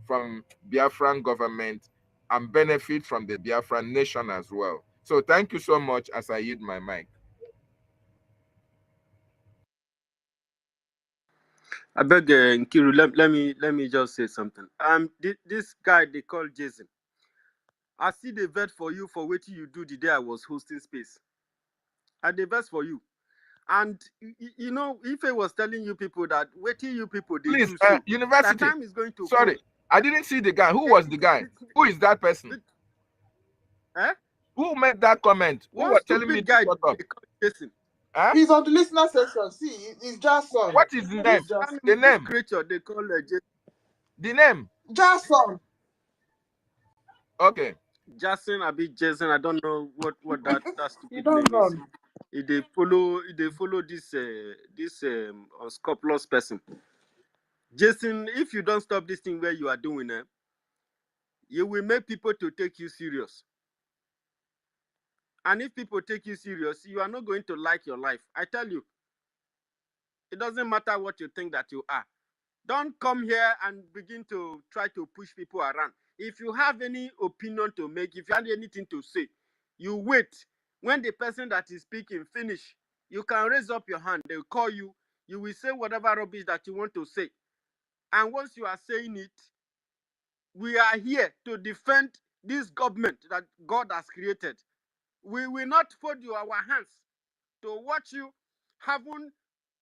from Biafran government and benefit from the Biafran nation as well. So thank you so much as I yield my mic. I beg Nkiru, let me just say something. This guy they call Jason. I see the vet for you for what you do the day I was hosting space. I the vet for you. And you know, if I was telling you people that waiting you people they Please, do so, that university. time is going to Sorry, come. I didn't see the guy. Who was the guy? Who is that person? Eh? Who made that comment? Who One was telling me stupid to guy shut up? they call Jason. Huh? He's on the listener section. See, it's Jason. What is the name? The This name? creature they call Jason. The name? Jason. Okay. Jason, I be Jason. I don't know what that You stupid don't name is. know. If they follow this unscrupulous person. Jason, if you don't stop this thing where you are doing it, you will make people to take you serious. And if people take you serious, you are not going to like your life. I tell you, it doesn't matter what you think that you are. Don't come here and begin to try to push people around. If you have any opinion to make, if you have anything to say, you wait. When the person that is speaking finish, you can raise up your hand. They'll call you. You will say whatever rubbish that you want to say. And once you are saying it, we are here to defend this government that God has created. We will not fold our hands to watch you having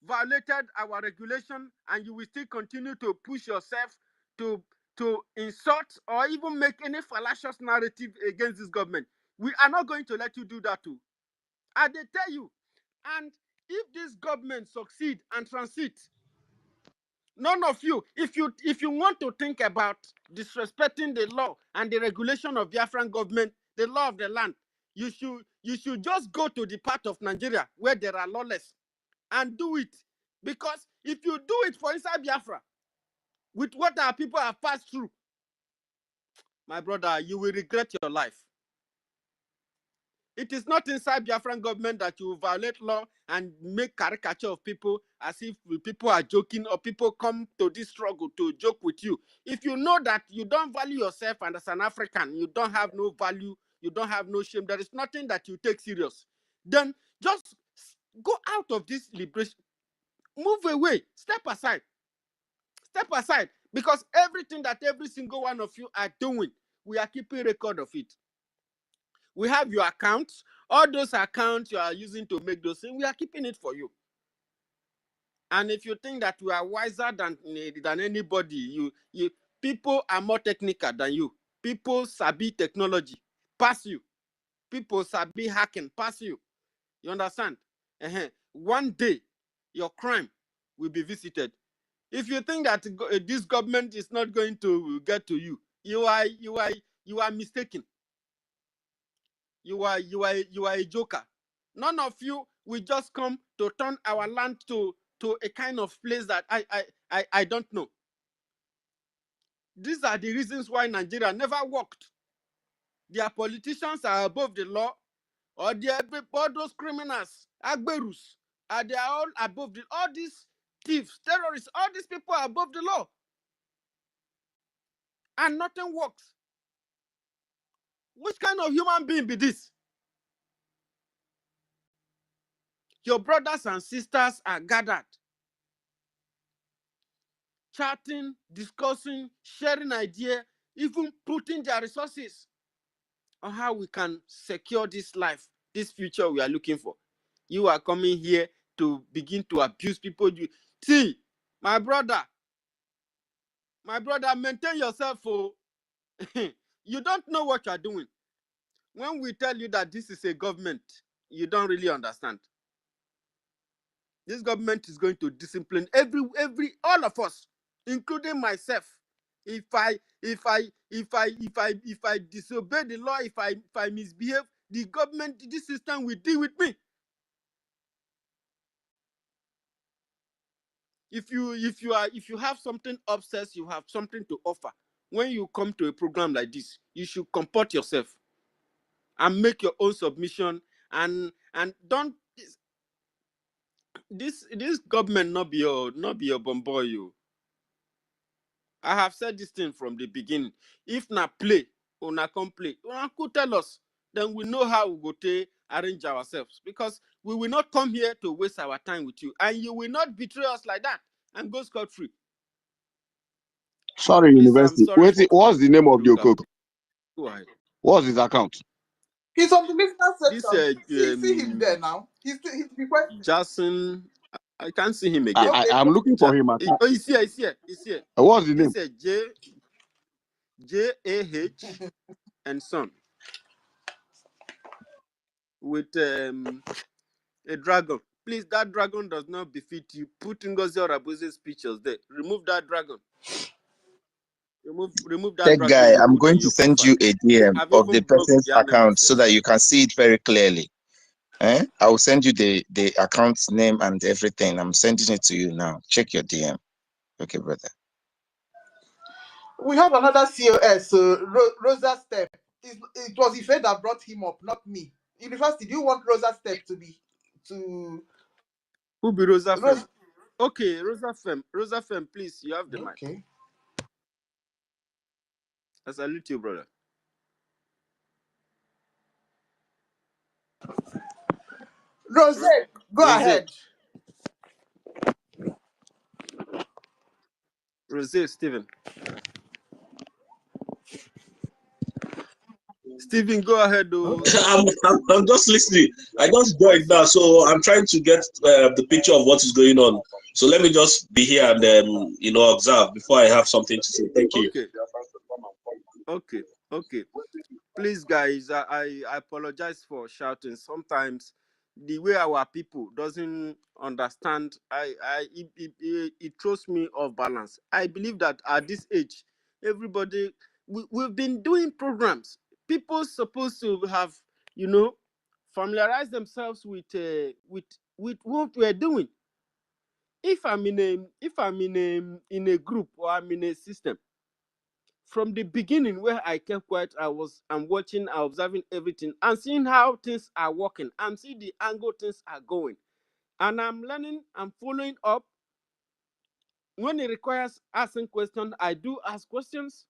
violated our regulation, and you will still continue to push yourself to insult or even make any fallacious narrative against this government. We are not going to let you do that too. I they tell you. And if this government succeed and transit, none of you, if you want to think about disrespecting the law and the regulation of Biafran government, the law of the land, you should just go to the part of Nigeria where there are lawless and do it. Because if you do it for inside Biafra, with what our people have passed through, my brother, you will regret your life. It is not inside Biafran government that you violate law and make caricature of people as if people are joking, or people come to this struggle to joke with you. If you know that you don't value yourself, and as an African, you don't have no value, you don't have no shame, there is nothing that you take serious, then just go out of this liberation. Move away. Step aside. Step aside. Because everything that every single one of you are doing, we are keeping record of it. We have your accounts. All those accounts you are using to make those things, we are keeping it for you. And if you think that we are wiser than anybody, people are more technical than you. People sabi technology, pass you. People sabi hacking, pass you. You understand? One day, your crime will be visited. If you think that this government is not going to get to you, you are mistaken. You are a joker. None of you will just come to turn our land to a kind of place that I don't know. These are the reasons why Nigeria never worked. Their politicians are above the law, or all those criminals, Agberus, they are all above all these thieves, terrorists, all these people are above the law. And nothing works. Which kind of human being be this? Your brothers and sisters are gathered, chatting, discussing, sharing ideas, even putting their resources on how we can secure this life, this future we are looking for. You are coming here to begin to abuse people. See, my brother, maintain yourself. You don't know what you are doing. When we tell you that this is a government, you don't really understand. This government is going to discipline all of us, including myself. If I disobey the law, if I misbehave, the government, this system will deal with me. If you have something obsessed, you have something to offer. When you come to a program like this, you should comport yourself and make your own submission, and don't this government not be your bomboy. You. I have said this thing from the beginning. If na play, or na come play, una could tell us. Then we know how we go to arrange ourselves. Because we will not come here to waste our time with you. And you will not betray us like that and go scot-free. Sorry, Please, I'm University. sorry for What's the name of the longer. Okok? Go ahead. What's his account? He's on the listener This section. See him there now. He's requesting. Jason, I can't see him again. I'm looking for him. Oh, he's here. What's the name? It's J-A-H and son with a dragon. Please, that dragon does not befit you. Put Ngozi Orabuze's pictures there. Remove that dragon. Remove that Tech dragon guy, you I'm put going on to your send profile. you a DM I've of the even blocked person's their name account so myself. that you can see it very clearly. I will send you the account name and everything. I'm sending it to you now. Check your DM. Okay, brother. We have another COS, Rosa Step. It was Ife that brought him up, not me. University, do you want Rosa Step to be to Who be Rosa Fem? Rose? Okay, Rosa Fem. Rosa Fem, please, you have the mic. Okay. I salute you, brother. Rose, go Rose. ahead. Rose, Stephen. Stephen, go ahead. I'm just listening. I just joined now, so I'm trying to get the picture of what is going on. So let me just be here and observe before I have something to say. Thank you. Okay. Please, guys, I apologize for shouting. Sometimes the way our people doesn't understand, it throws me off balance. I believe that at this age, everybody, we've been doing programs. People supposed to have, familiarize themselves with what we're doing. If I'm in a group or I'm in a system, from the beginning where I kept quiet, I'm watching, I'm observing everything, and seeing how things are working. I'm seeing the angle things are going, and I'm learning. I'm following up. When it requires asking questions, I do ask questions,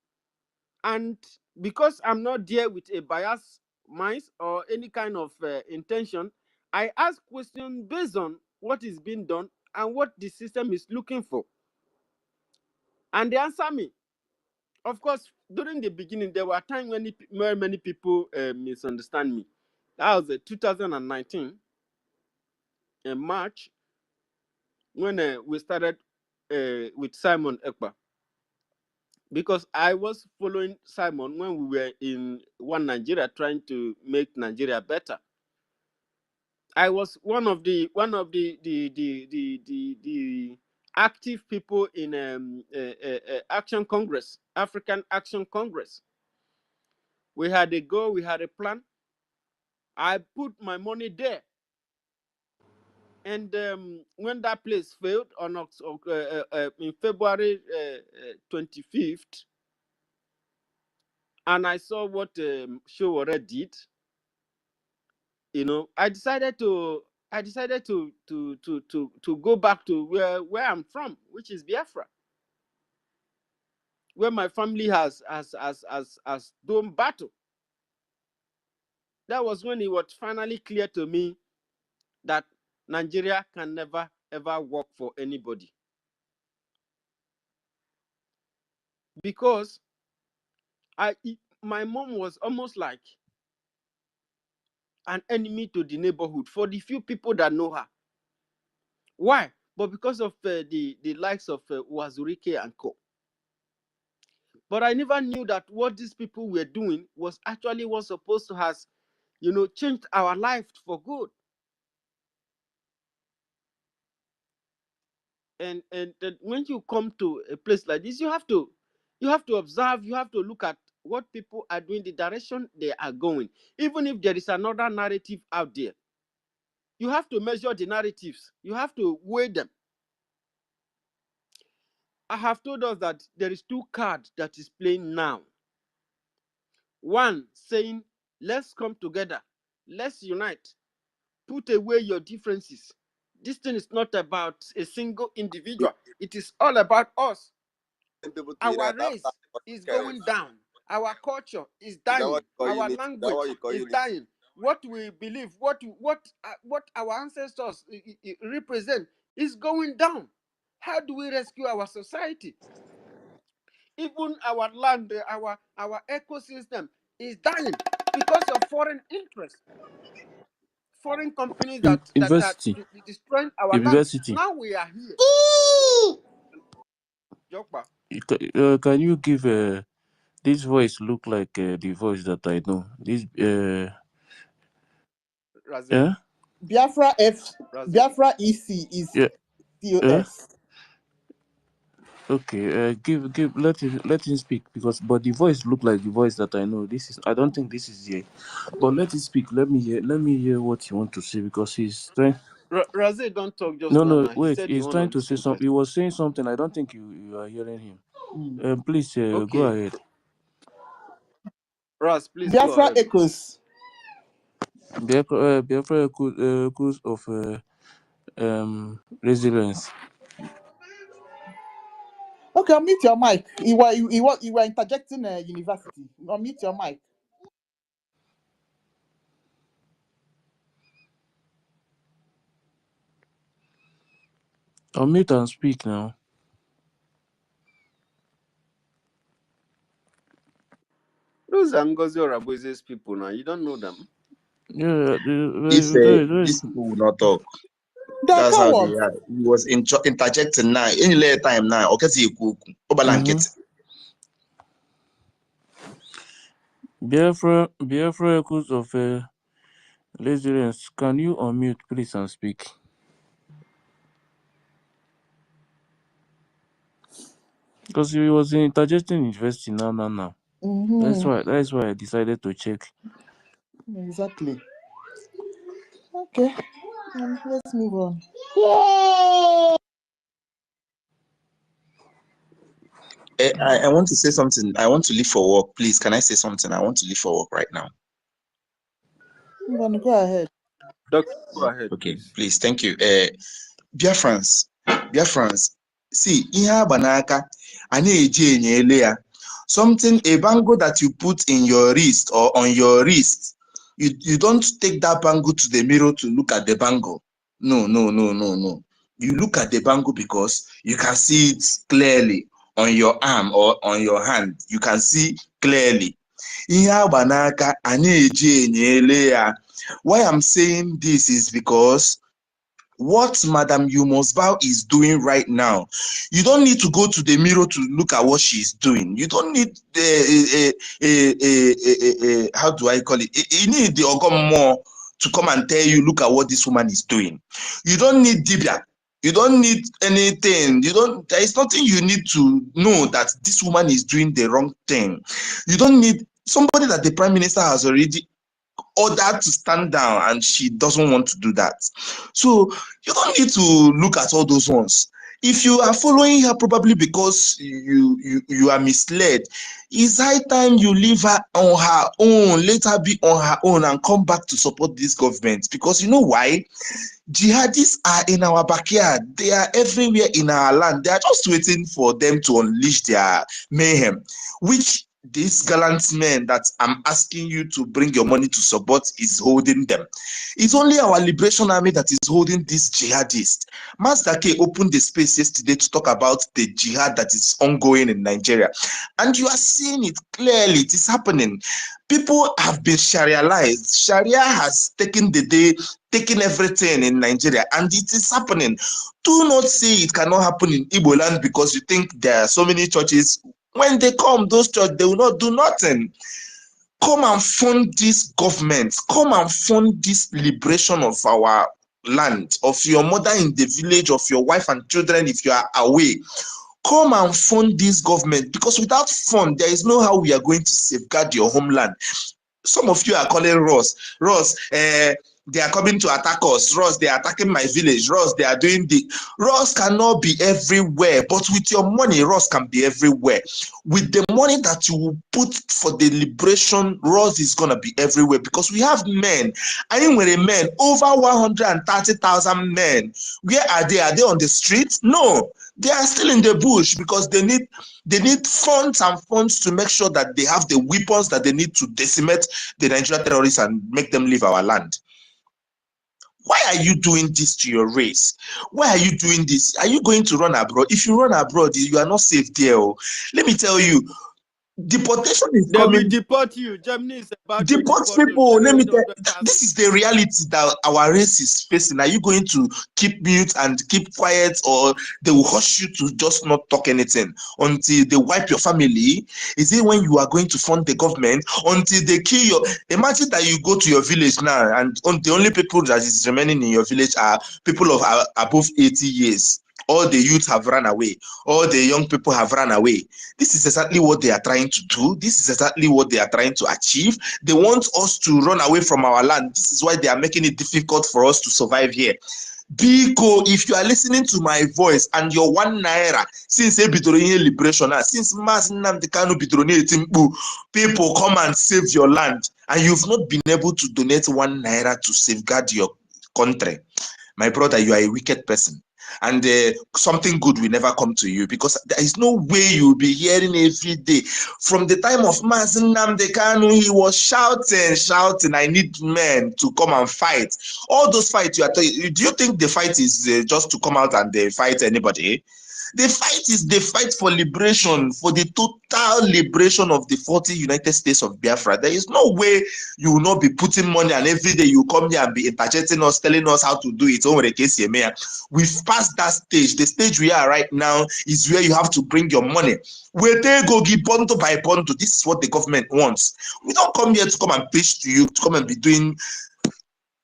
and because I'm not there with a bias mind or any kind of intention, I ask questions based on what is being done and what the system is looking for, and they answer me. Of course, during the beginning, there were times when many people misunderstand me. That was 2019 in March when we started with Simon Ekpa. Because I was following Simon when we were in One Nigeria trying to make Nigeria better. I was one of the active people in Action Congress, African Action Congress. We had a goal, we had a plan. I put my money there. And when that place failed in February 25th, and I saw what Showore did, I decided to go back to where I'm from, which is Biafra, where my family has done battle. That was when it was finally clear to me that Nigeria can never ever work for anybody, because my mom was almost like an enemy to the neighborhood for the few people that know her. Why? But because of the likes of Wazurike and co. But I never knew that what these people were doing was actually was supposed to have, changed our life for good. And when you come to a place like this, you have to observe, you have to look at what people are doing, the direction they are going. Even if there is another narrative out there, you have to measure the narratives. You have to weigh them. I have told us that there is two cards that is playing now. One saying, let's come together, let's unite, put away your differences. This thing is not about a single individual. It is all about us. Our race is going down. Our culture is dying. Our language is dying. What we believe, what our ancestors represent is going down. How do we rescue our society? Even our land, our ecosystem is dying because of foreign interests, foreign companies that University. destroying our land. University. Now we are here. Jokpa. Can you give this voice look like the voice that I know? This yeah? Biafra EC is COS. Okay, let him speak, because but the voice look like the voice that I know. I don't think this is here, but let him speak. Let me hear what you want to say, because he's trying. Raze, don't talk just No, now. wait. He's trying to say something. He was saying something. I don't think you are hearing him. Please go ahead. Raz, please Biafra go ahead. Echoes. Biafra cause of resilience. Okay, unmute your mic. You were interjecting university. Unmute your mic. Unmute and speak now. Those are NGOZI or Abueze's people now. You don't know them. Yeah, These people will not talk. They're That's how they cowards. are. He was interjecting now. Any later time now. Okay, see you. Biafra cause of resilience. Can you unmute, please, and speak? Because he was interjecting university now. Mm-hmm. That's why I decided to check. Exactly. Okay. Let's move on. I want to say something. I want to leave for work. Please, can I say something? I want to leave for work right now. Go ahead. Doctor, go ahead, Okay, please. thank you. Biafrans, see, ihe banaka, something, a bangle that you put in your wrist or on your wrist, you don't take that bangle to the mirror to look at the bangle. No. You look at the bangle because you can see it clearly on your arm or on your hand. You can see clearly. Why I'm saying this is because what Madam Bow is doing right now, you don't need to go to the mirror to look at what she's doing. You don't need how do I call it? You need the Ogom more to come and tell you, look at what this woman is doing. You don't need Dibia. You don't need anything. There is nothing you need to know that this woman is doing the wrong thing. You don't need somebody that the Prime Minister has already ordered to stand down, and she doesn't want to do that. So you don't need to look at all those ones. If you are following her probably because you are misled, it's high time you leave her on her own, let her be on her own and come back to support this government. Because you know why? Jihadists are in our backyard. They are everywhere in our land. They are just waiting for them to unleash their mayhem, which this gallant man that I'm asking you to bring your money to support is holding them. It's only our Liberation Army that is holding this jihadist. Master K opened the space yesterday to talk about the jihad that is ongoing in Nigeria. And you are seeing it clearly. It is happening. People have been Shariaized. Sharia has taken the day, taken everything in Nigeria, and it is happening. Do not say it cannot happen in Igbo land because you think there are so many churches. When they come, those churches, they will not do nothing. Come and fund this government. Come and fund this liberation of our land, of your mother in the village, of your wife and children if you are away. Come and fund this government, because without fund, there is no how we are going to safeguard your homeland. Some of you are calling Ross, they are coming to attack us. Ross, they are attacking my village. Ross, they are doing the. Ross cannot be everywhere, but with your money, Ross can be everywhere. With the money that you will put for the liberation, Ross is going to be everywhere, because we have men. I mean, when a men, over 130,000 men, where are they? Are they on the street? No, they are still in the bush, because they need funds and funds to make sure that they have the weapons that they need to decimate the Nigerian terrorists and make them leave our land. Why are you doing this to your race? Why are you doing this? Are you going to run abroad? If you run abroad, you are not safe there. Let me tell you, deportation is They coming. will deport you. Germany is about Deport to deport people. Let me tell 700,000. this is the reality that our race is facing. Are you going to keep mute and keep quiet, or they will hush you to just not talk anything until they wipe your family? Is it when you are going to fund the government until they kill your? Imagine that you go to your village now, and the only people that is remaining in your village are people of above 80 years. All the youth have run away. All the young people have run away. This is exactly what they are trying to do. This is exactly what they are trying to achieve. They want us to run away from our land. This is why they are making it difficult for us to survive here. Biko, if you are listening to my voice and your 1 naira, since liberation, since Mass Nnamdi Kanu bidoro people come and save your land, and you've not been able to donate 1 naira to safeguard your country, my brother, you are a wicked person. And something good will never come to you, because there is no way you'll be hearing every day. From the time of Mass Nnamdi Kanu, he was shouting, I need men to come and fight. All those fights you are talking, do you think the fight is just to come out and fight anybody? The fight is the fight for liberation, for the total liberation of the 40 United States of Biafra. There is no way you will not be putting money, and every day you come here and be interjecting us, telling us how to do it. We've passed that stage. The stage we are right now is where you have to bring your money. Where they go give ponto by ponto. This is what the government wants. We don't come here to come and preach to you, to come and be doing.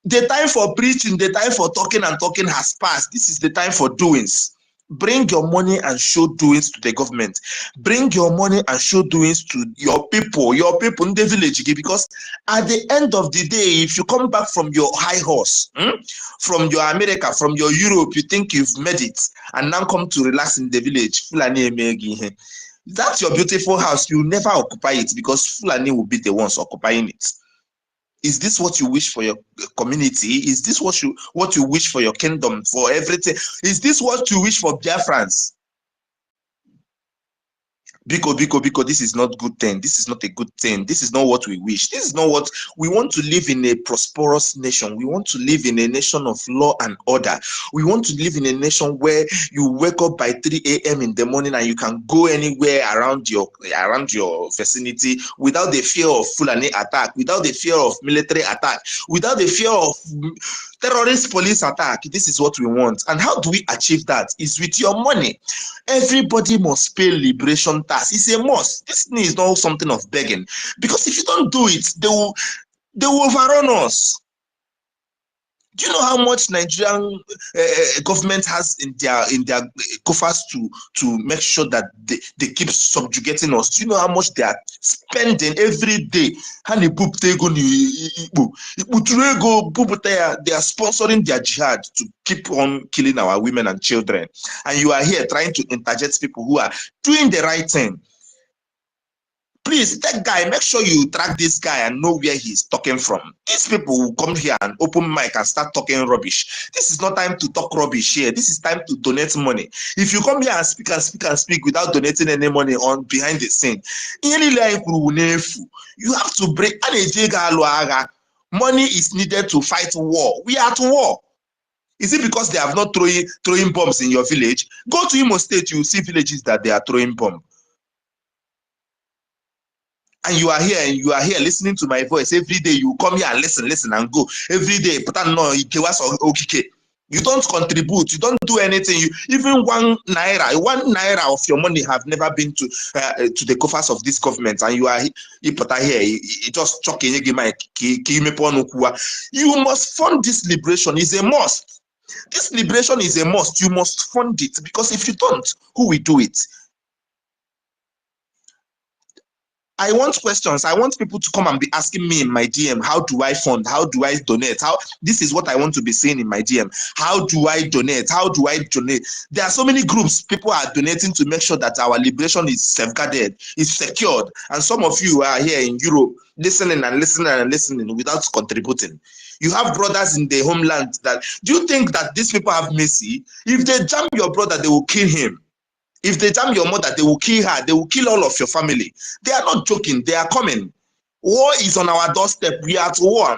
The time for preaching, the time for talking and talking has passed. This is the time for doings. Bring your money and show doings to the government. Bring your money and show doings to your people in the village. Because at the end of the day, if you come back from your high horse, from your America, from your Europe, you think you've made it, and now come to relax in the village. That's your beautiful house. You'll never occupy it, because Fulani will be the ones occupying it. Is this what you wish for your community? Is this what you wish for your kingdom, for everything? Is this what you wish for Biafrans? Biko, this is not good thing. This is not a good thing. This is not what we wish. This is not what we want. To live in a prosperous nation. We want to live in a nation of law and order. We want to live in a nation where you wake up by 3 a.m. in the morning and you can go anywhere around your vicinity without the fear of Fulani attack, without the fear of military attack, without the fear of terrorist police attack. This is what we want. And how do we achieve that? Is with your money. Everybody must pay liberation tax. It's a must. This thing is not something of begging. Because if you don't do it, they will overrun us. Do you know how much Nigerian government has in their coffers to make sure that they keep subjugating us? Do you know how much they are spending every day? They are sponsoring their jihad to keep on killing our women and children. And you are here trying to interject people who are doing the right thing. Please, that guy, make sure you track this guy and know where he's talking from. These people will come here and open mic and start talking rubbish. This is not time to talk rubbish here. This is time to donate money. If you come here and speak without donating any money on behind the scene, you have to break. Money is needed to fight war. We are at war. Is it because they have not throwing bombs in your village? Go to Imo State, you will see villages that they are throwing bombs. And you are here listening to my voice every day. You come here and listen and go every day. You don't contribute. You don't do anything. Even 1 naira of your money have never been to the coffers of this government. And you are here. You just chucking. You must fund this liberation. It's a must. This liberation is a must. You must fund it, because if you don't, who will do it? I want questions. I want people to come and be asking me in my DM, how do I fund? How do I donate? This is what I want to be saying in my DM. How do I donate? How do I donate? There are so many groups people are donating to make sure that our liberation is safeguarded, is secured. And some of you are here in Europe listening without contributing. You have brothers in the homeland that, do you think that these people have mercy? If they jam your brother, they will kill him. If they jam your mother, they will kill her. They will kill all of your family. They are not joking. They are coming. War is on our doorstep. We are at war.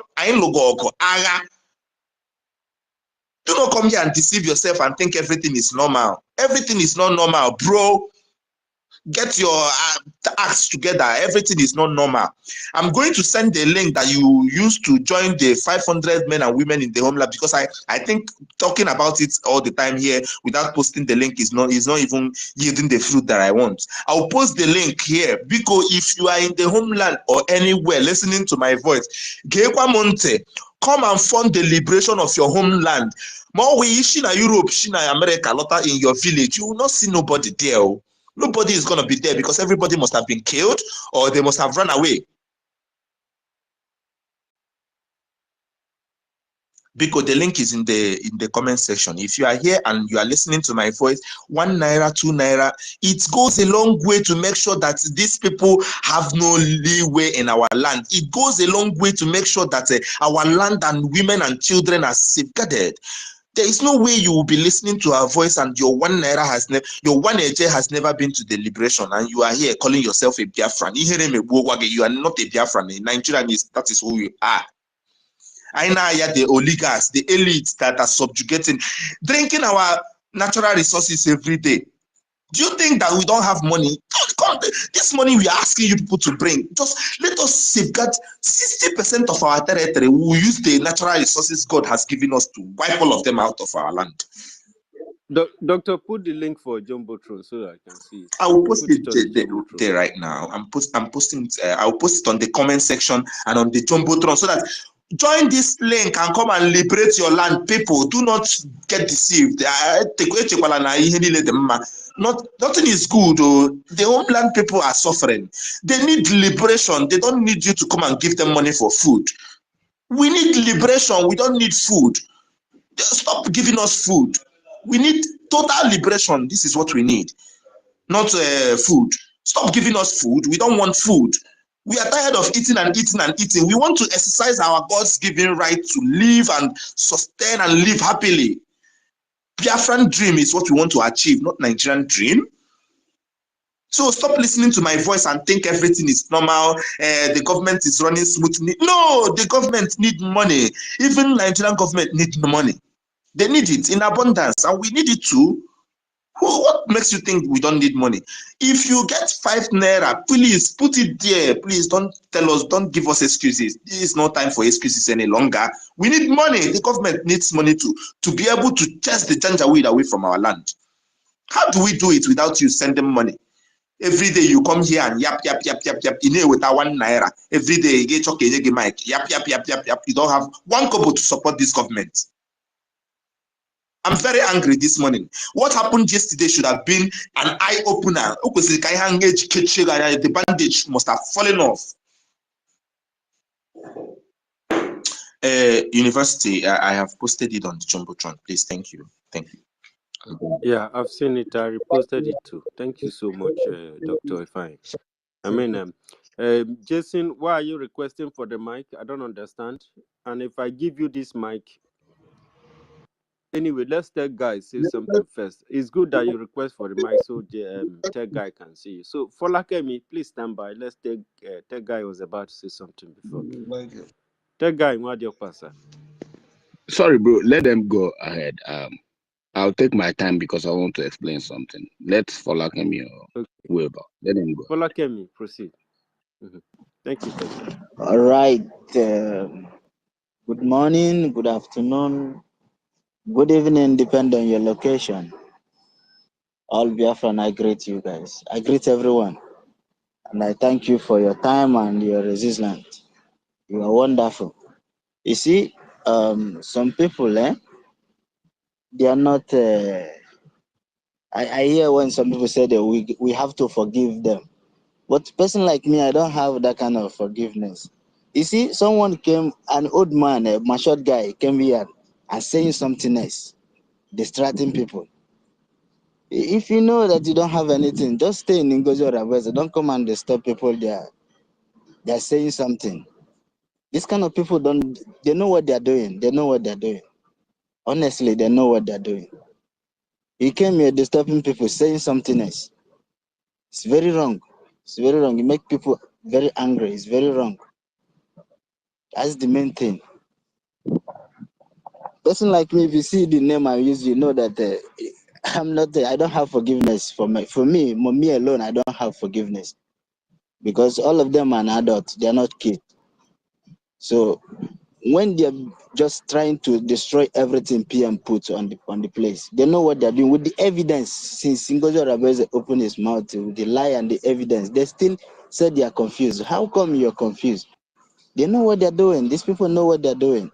Do not come here and deceive yourself and think everything is normal. Everything is not normal, bro. Get your acts together. Everything is not normal. I'm going to send the link that you used to join the 500 men and women in the homeland, because I think talking about it all the time here without posting the link is not even yielding the fruit that I want. I'll post the link here, because if you are in the homeland or anywhere listening to my voice, come and fund the liberation of your homeland. More we in Europe, in America, in your village, you will not see nobody there. Nobody is going to be there, because everybody must have been killed or they must have run away. Because the link is in the comment section. If you are here and you are listening to my voice, 1 naira, 2 naira, it goes a long way to make sure that these people have no leeway in our land. It goes a long way to make sure that our land and women and children are safeguarded. There is no way you will be listening to our voice and your 1 naira your 1 AJ has never been to the liberation, and you are here calling yourself a Biafran. You are not a Biafran. A Nigerian that is who you are. I know the oligarchs, the elites that are subjugating, drinking our natural resources every day. Do you think that we don't have money? This money we are asking you people to bring, just let us safeguard 60% of our territory. We will use the natural resources God has given us to wipe all of them out of our land. Doctor, put the link for Jumbotron so that I can see it. I will post it on there right now. I'm posting it. I will post it on the comment section and on the Jumbotron so that join this link and come and liberate your land. People, do not get deceived. Nothing is good. The homeland people are suffering. They need liberation. They don't need you to come and give them money for food. We need liberation. We don't need food. Stop giving us food. We need total liberation. This is what we need. Not food. Stop giving us food. We don't want food. We are tired of eating and eating and eating. We want to exercise our God's given right to live and sustain and live happily. Biafran dream is what we want to achieve, not Nigerian dream. So stop listening to my voice and think everything is normal. The government is running smoothly. No, the government need money. Even Nigerian government need money. They need it in abundance, and we need it too. What makes you think we don't need money? If you get 5 naira, please put it there. Please don't tell us, don't give us excuses. This is no time for excuses any longer. We need money. The government needs money to be able to chase the janjaweed away from our land. How do we do it without you sending money? Every day you come here and yap. In here with 1 naira. Every day you get okay, you get mic. Yap. You don't have 1 kobo to support this government. I'm very angry this morning. What happened yesterday should have been an eye-opener. The bandage must have fallen off. University, I have posted it on the Jumbotron. Please, thank you. Thank you. Yeah, I've seen it. I reposted it too. Thank you so much, Dr. Efai. I mean, Jason, why are you requesting for the mic? I don't understand. And if I give you this mic, anyway, let's tell guy say something first. It's good that you request for the mic so the tech guy can see you. So for Lakemi, please stand by. Let's take tech guy was about to say something before. Tech guy, what your passer? Sorry, bro. Let them go ahead. I'll take my time because I want to explain something. Let's follow him or Weber. Let him go. Follow Kemi, proceed. Thank you, tech guy. All right. Good morning, good afternoon, good evening, depending on your location. All Biafran, I greet you guys. I greet everyone. And I thank you for your time and your resilience. You are wonderful. You see, some people, they are not... I hear when some people say that we have to forgive them. But a person like me, I don't have that kind of forgiveness. You see, someone came, an old man, a matured guy, came here and saying something nice, distracting people. If you know that you don't have anything, just stay in NGOZI or Abweza. Don't come and disturb people there. They're saying something. This kind of people they know what they're doing. They know what they're doing. Honestly, they know what they're doing. He came here disturbing people, saying something else. It's very wrong. It's very wrong. You make people very angry. It's very wrong. That's the main thing. Person like me, if you see the name I use, you know that I'm not. I don't have forgiveness for me alone. I don't have forgiveness because all of them are adults. They are not kids. So when they're just trying to destroy everything PM puts on the place, they know what they're doing with the evidence. Since Ngozi Rabeze opened his mouth with the lie and the evidence, they still said they are confused. How come you're confused? They know what they're doing. These people know what they're doing.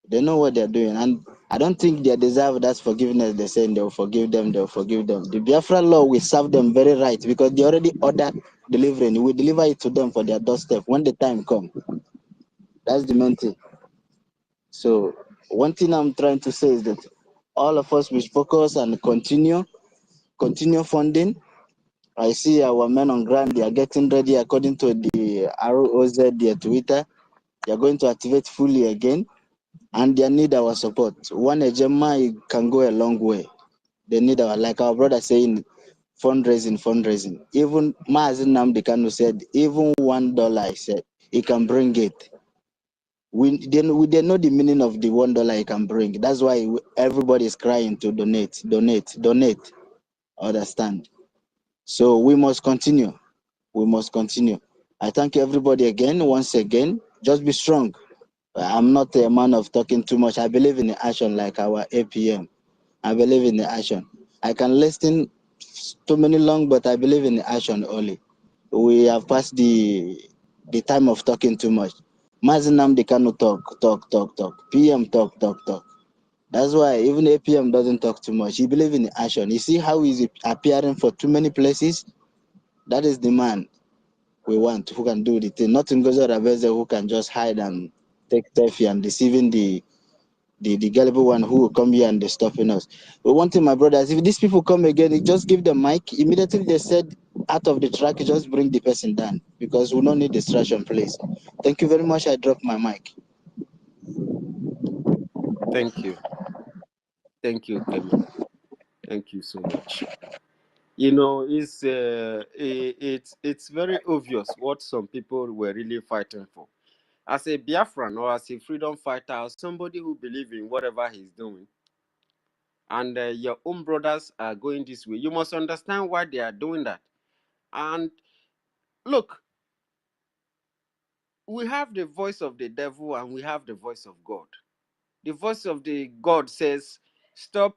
They know what they're doing, and I don't think they deserve that forgiveness. They're saying they'll forgive them, they'll forgive them. The Biafra law will serve them very right because they already ordered delivering. We deliver it to them for their doorstep when the time comes. That's the main thing. So One thing I'm trying to say is that all of us will focus and continue funding. I see our men on ground, they are getting ready according to the ROZ, their Twitter. They are going to activate fully again, and they need our support. One Ejema can go a long way. They need like our brother saying, fundraising. Even Maazin Namdi Kanu said, even $1, I said, he can bring it. We know the meaning of the $1 he can bring. That's why everybody is crying to donate. Understand? So we must continue. I thank everybody again, once again. Just be strong. I'm not a man of talking too much. I believe in the action like our APM. I believe in the action. I can listen too many long, but I believe in the action only. We have passed the time of talking too much. Mazinam they cannot talk. PM talk. That's why even APM doesn't talk too much. He believes in the action. You see how he's appearing for too many places? That is the man we want who can do the thing. Not NGOZI Rabeze who can just hide and take selfie and deceiving the gullible one who will come here and they're stopping us. But one thing, my brothers, if these people come again, you just give them mic. Immediately they said out of the track, you just bring the person down because we don't need distraction, please. Thank you very much. I dropped my mic. Thank you, Kemi. Thank you so much. You know, it's very obvious what some people were really fighting for. As a Biafran or as a freedom fighter, or somebody who believes in whatever he's doing, and your own brothers are going this way, you must understand why they are doing that. And look, we have the voice of the devil and we have the voice of God. The voice of the God says, stop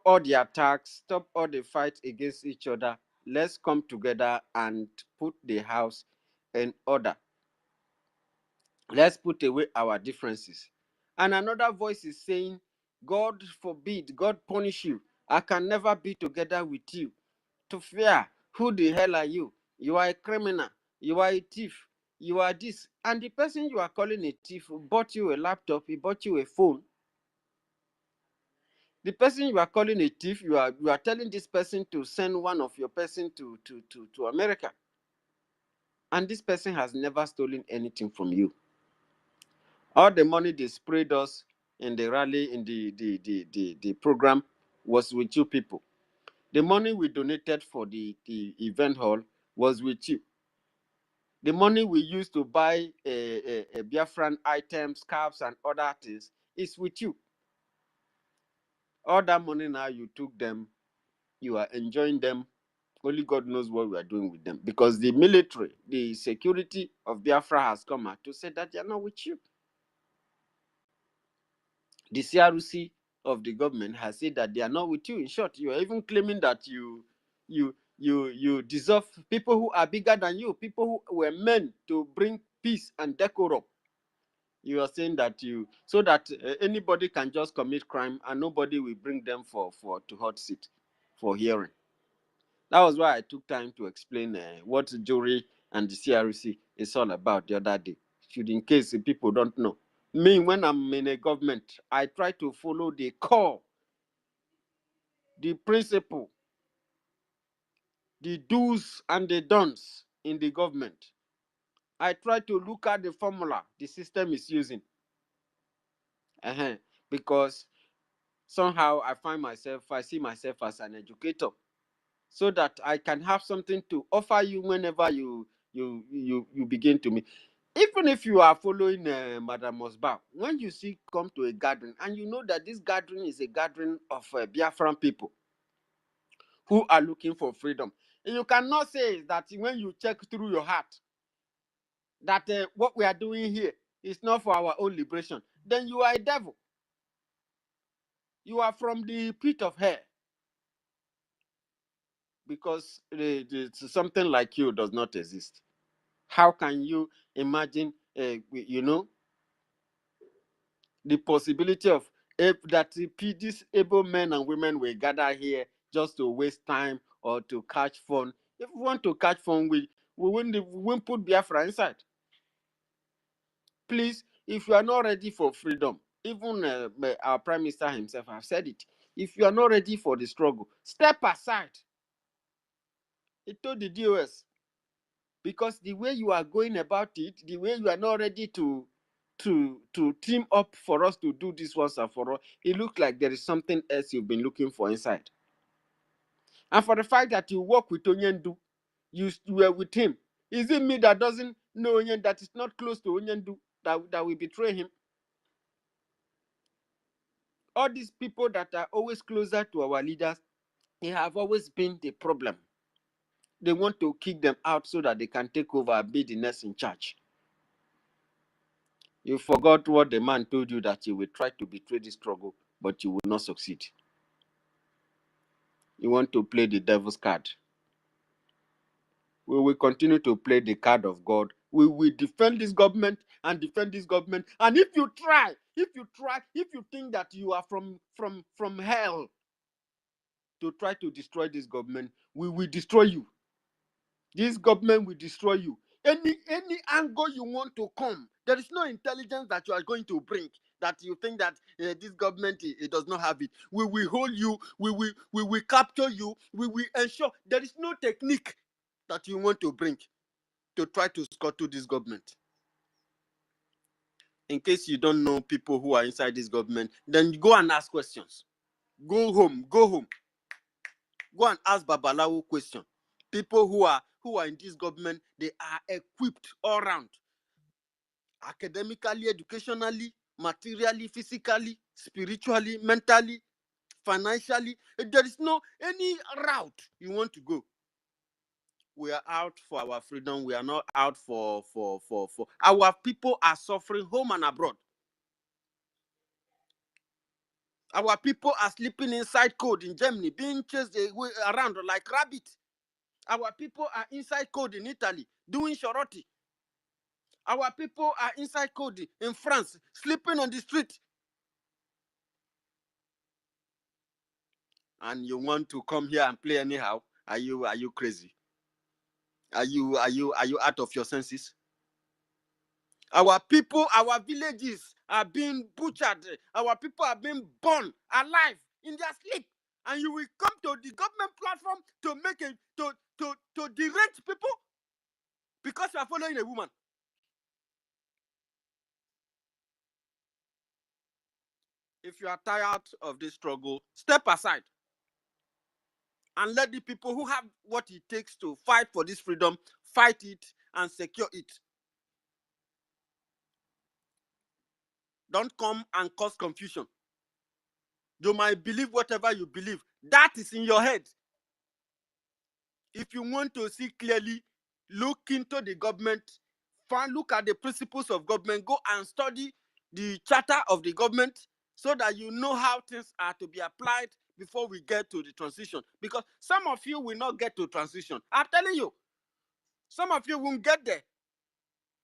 all the attacks, stop all the fight against each other. Let's come together and put the house in order. Let's put away our differences. And another voice is saying, God forbid, God punish you. I can never be together with you. To fear, who the hell are you? You are a criminal. You are a thief. You are this. And the person you are calling a thief bought you a laptop, he bought you a phone. The person you are calling a thief, you are telling this person to send one of your person to America. And this person has never stolen anything from you. All the money they sprayed us in the rally, in the program, was with you people. The money we donated for the event hall was with you. The money we used to buy Biafran items, scarves, and other things is with you. All that money now, you took them, you are enjoying them. Only God knows what we are doing with them. Because the military, the security of Biafra has come out to say that they are not with you. The CRC of the government has said that they are not with you. In short, you are even claiming that you deserve people who are bigger than you, people who were meant to bring peace and decorum. You are saying that so that anybody can just commit crime and nobody will bring them to hot seat for hearing. That was why I took time to explain what jury and the CRC is all about the other day, in case people don't know. Me, when I'm in a government, I try to follow the core, the principle, the do's and the don'ts in the government. I try to look at the formula the system is using. Because somehow I see myself as an educator, so that I can have something to offer you whenever you begin to meet. Even if you are following Madam Mosba, when you come to a gathering and you know that this gathering is a gathering of Biafran people who are looking for freedom, and you cannot say that when you check through your heart that what we are doing here is not for our own liberation, then you are a devil. You are from the pit of hell. Because something like you does not exist. How can you imagine, the possibility of that these able men and women will gather here just to waste time or to catch fun? If we want to catch fun, we won't put Biafra inside. Please, If you are not ready for freedom, even our Prime Minister himself have said it. If you are not ready for the struggle, step aside. He told the DOS, because the way you are going about it, the way you are not ready to team up for us to do this once and for all, it looks like there is something else you've been looking for inside. And for the fact that you work with Onyendu, you were with him. Is it me that doesn't know Onyendu, that is not close to Onyendu, that will betray him? All these people that are always closer to our leaders, they have always been the problem. They want to kick them out so that they can take over and be the next in charge. You forgot what the man told you, that you will try to betray the struggle, but you will not succeed. You want to play the devil's card. We will continue to play the card of God. We will defend this government and defend this government. And if you think that you are from hell to try to destroy this government, we will destroy you. This government will destroy you. Any angle you want to come, there is no intelligence that you are going to bring that you think that this government it does not have it. We will hold you. We will capture you. We will ensure there is no technique that you want to bring to try to scuttle this government. In case you don't know people who are inside this government, then you go and ask questions. Go home. Go and ask Babalawo question. People who are in this government, they are equipped all round. Academically, educationally, materially, physically, spiritually, mentally, financially. There is no any route you want to go. We are out for our freedom. We are not out for our people are suffering home and abroad. Our people are sleeping inside cold in Germany, being chased around like rabbits. Our people are inside cold in Italy, doing shoroti. Our people are inside cold in France, sleeping on the street. And you want to come here and play anyhow? Are you crazy? Are you out of your senses? Our people, our villages are being butchered. Our people are being born alive in their sleep. And you will come to the government platform to make it to derate people because you are following a woman. If you are tired of this struggle, step aside and let the people who have what it takes to fight for this freedom fight it and secure it. Don't come and cause confusion. You might believe whatever you believe. That is in your head. If you want to see clearly, look into the government, look at the principles of government, go and study the charter of the government so that you know how things are to be applied before we get to the transition. Because some of you will not get to transition. I'm telling you, some of you won't get there.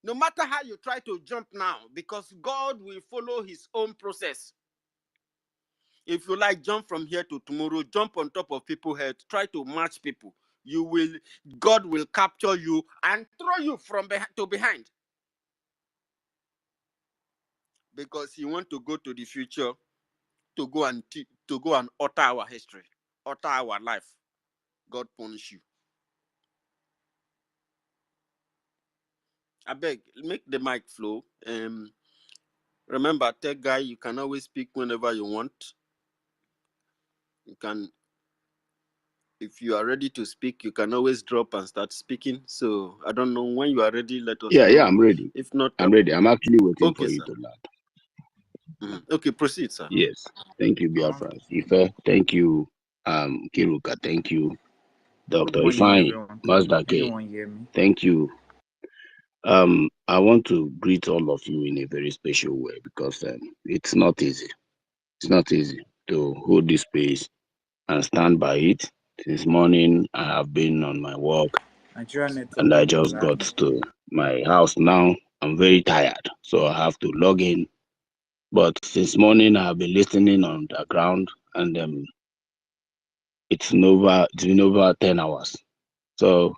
No matter how you try to jump now, because God will follow his own process. If you like, jump from here to tomorrow, jump on top of people's heads, try to match people. God will capture you and throw you from behind. Because he wants to go to the future to go and alter our history, alter our life. God punish you. I beg, make the mic flow. Remember, tech guy, you can always speak whenever you want. You can, if you are ready to speak, you can always drop and start speaking. So I don't know when you are ready. Let us know. Yeah, I'm ready. If not, I'm ready. I'm actually waiting okay, for you sir. to land. Okay, proceed, sir. Yes. Thank you, Biafrans. Ife, thank you, Kiruka. Thank you, Good Dr. morning, Ifeanyi, everyone. Can Mazdake. anyone hear me? Thank you. I want to greet all of you in a very special way because it's not easy. It's not easy to hold this space and stand by it. Since morning, I have been on my walk Nigeria network and I is just got lagging. to my house now. I'm very tired, so I have to log in. But since morning, I have been listening on the ground, and it's been over 10 hours. So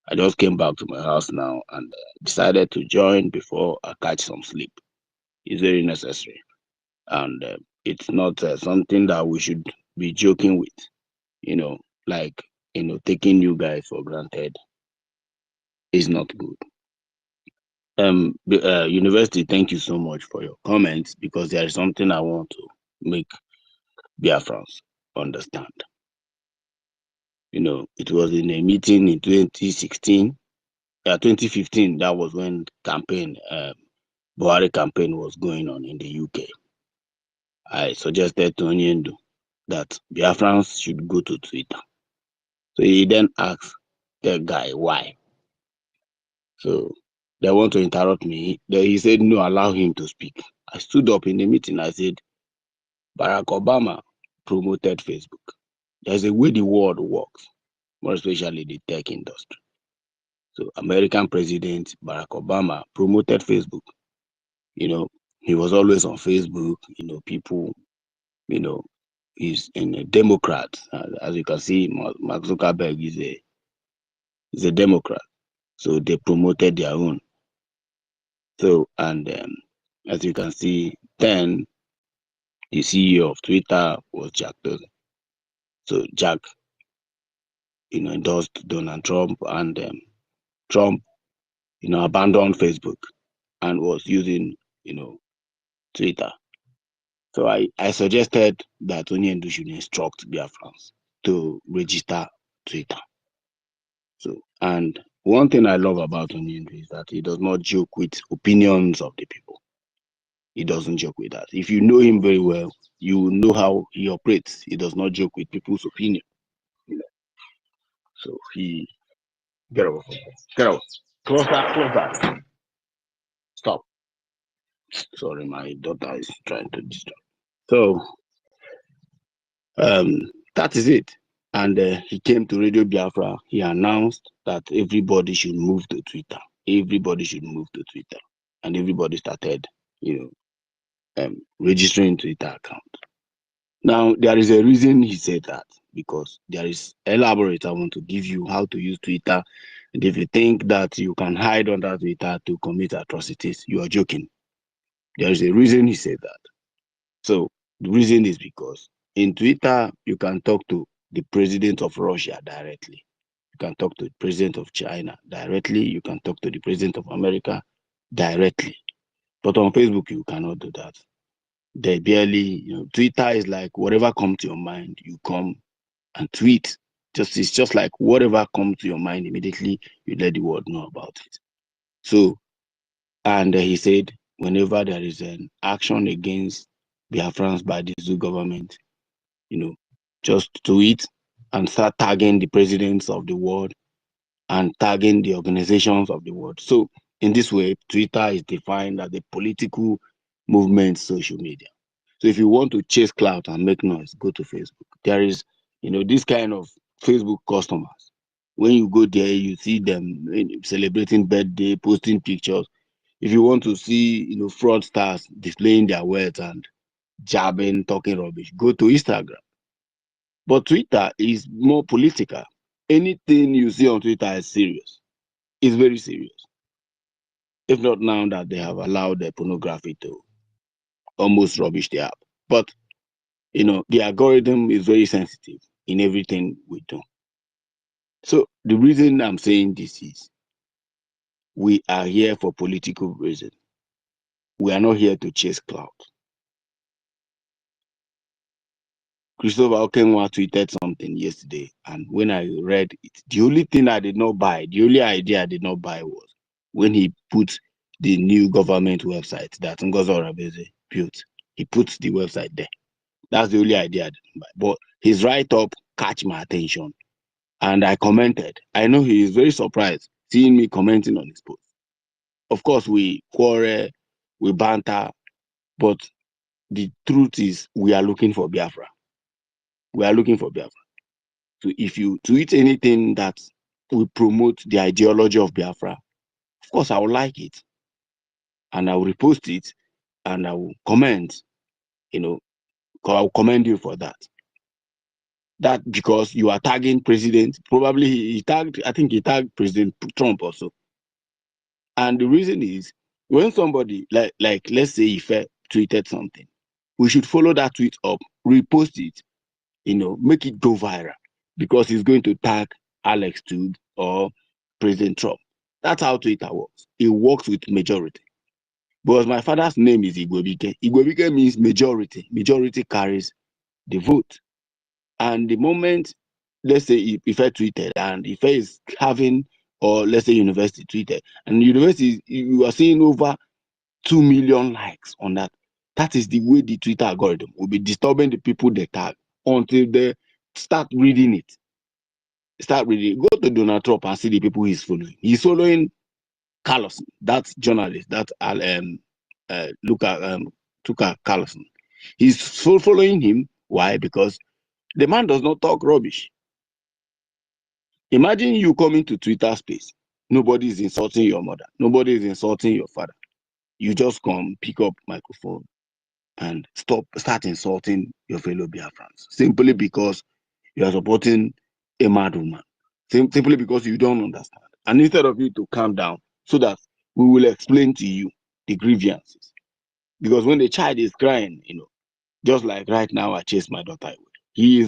I just came back to my house now and decided to join before I catch some sleep. It's very necessary, and it's not something that we should be joking with. Like taking you guys for granted is not good. University, thank you so much for your comments, because there is something I want to make Biafrans understand. It was in a meeting in 2016, 2015. That was when Buhari campaign was going on in the UK. I suggested to Onyendu that Biafrans should go to Twitter. So he then asked the guy why. So they want to interrupt me. He said, no, allow him to speak. I stood up in the meeting. I said, Barack Obama promoted Facebook. There's a way the world works, more especially the tech industry. So American President Barack Obama promoted Facebook. He was always on Facebook. People, he's a Democrat. As you can see, Mark Zuckerberg is a Democrat. So they promoted their own. So, and as you can see, then the CEO of Twitter was Jack Dorsey. So Jack, endorsed Donald Trump, and Trump, abandoned Facebook and was using, Twitter. So I suggested that Onyendu should instruct Biafrans to register Twitter. So, and one thing I love about Onyendu is that he does not joke with opinions of the people. He doesn't joke with that. If you know him very well, you know how he operates. He does not joke with people's opinion. So he get over. Get over. Closer. Stop. Sorry, my daughter is trying to distract. So that is it. And he came to Radio Biafra. He announced that everybody should move to Twitter. Everybody should move to Twitter. And everybody started, registering Twitter account. Now, there is a reason he said that, because there is elaborate. I want to give you how to use Twitter. And if you think that you can hide under Twitter to commit atrocities, you are joking. There is a reason he said that. So the reason is because in Twitter, you can talk to the president of Russia directly. You can talk to the president of China directly. You can talk to the president of America directly. But on Facebook, you cannot do that. They barely, Twitter is like whatever comes to your mind, you come and tweet. It's just like whatever comes to your mind, immediately you let the world know about it. So, and he said, whenever there is an action against Biafrans by the Zoo government, just tweet and start tagging the presidents of the world and tagging the organizations of the world. So in this way, Twitter is defined as a political movement social media. So if you want to chase clout and make noise, go to Facebook. There is, this kind of Facebook customers. When you go there, you see them celebrating birthday, posting pictures. If you want to see, fraudsters displaying their wealth and jabbing, talking rubbish, go to Instagram. But Twitter is more political. Anything you see on Twitter is serious. It's very serious. If not now that they have allowed the pornography to almost rubbish the app. But, the algorithm is very sensitive in everything we do. So the reason I'm saying this is we are here for political reasons. We are not here to chase clout. Christopher Okenwa tweeted something yesterday, and when I read it, the only thing I did not buy, the only idea I did not buy was when he put the new government website that NGOZI built. He put the website there. That's the only idea I didn't buy. But his write-up catch my attention, and I commented. I know he is very surprised seeing me commenting on his post. Of course, we quarrel, we banter, but the truth is we are looking for Biafra. We are looking for Biafra. So if you tweet anything that will promote the ideology of Biafra, of course I will like it. And I will repost it and I will comment, I will commend you for that. That because you are tagging president, probably I think he tagged President Trump also. And the reason is When somebody like let's say Ife tweeted something, we should follow that tweet up, repost it, make it go viral because it's going to tag Alex Tube or President Trump. That's how Twitter works. It works with majority. Because my father's name is Igwebike. Igwebike means majority. Majority carries the vote. And the moment, let's say, if I tweeted and if I is having, or let's say university tweeted, and university, you are seeing over 2 million likes on that. That is the way the Twitter algorithm will be disturbing the people they tag until they start reading it. Start reading. Go to Donald Trump and see the people he's following. He's following Carlson, that's journalist, that's Tucker Carlson. He's following him. Why? Because the man does not talk rubbish. Imagine you coming to Twitter space. Nobody is insulting your mother. Nobody is insulting your father. You just come, pick up microphone, and start insulting your fellow Biafrans simply because you are supporting a mad woman. Simply because you don't understand. And instead of you to calm down so that we will explain to you the grievances. Because when the child is crying, just like right now I chase my daughter away.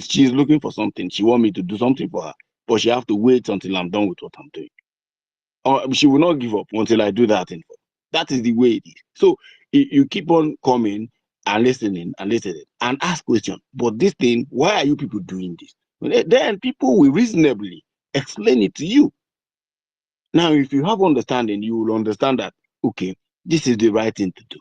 She's looking for something. She want me to do something for her, but she have to wait until I'm done with what I'm doing. Or she will not give up until I do that thing. That is the way it is. So you keep on coming and listening and ask questions. But this thing, why are you people doing this? Then people will reasonably explain it to you. Now, if you have understanding, you will understand that, okay, this is the right thing to do.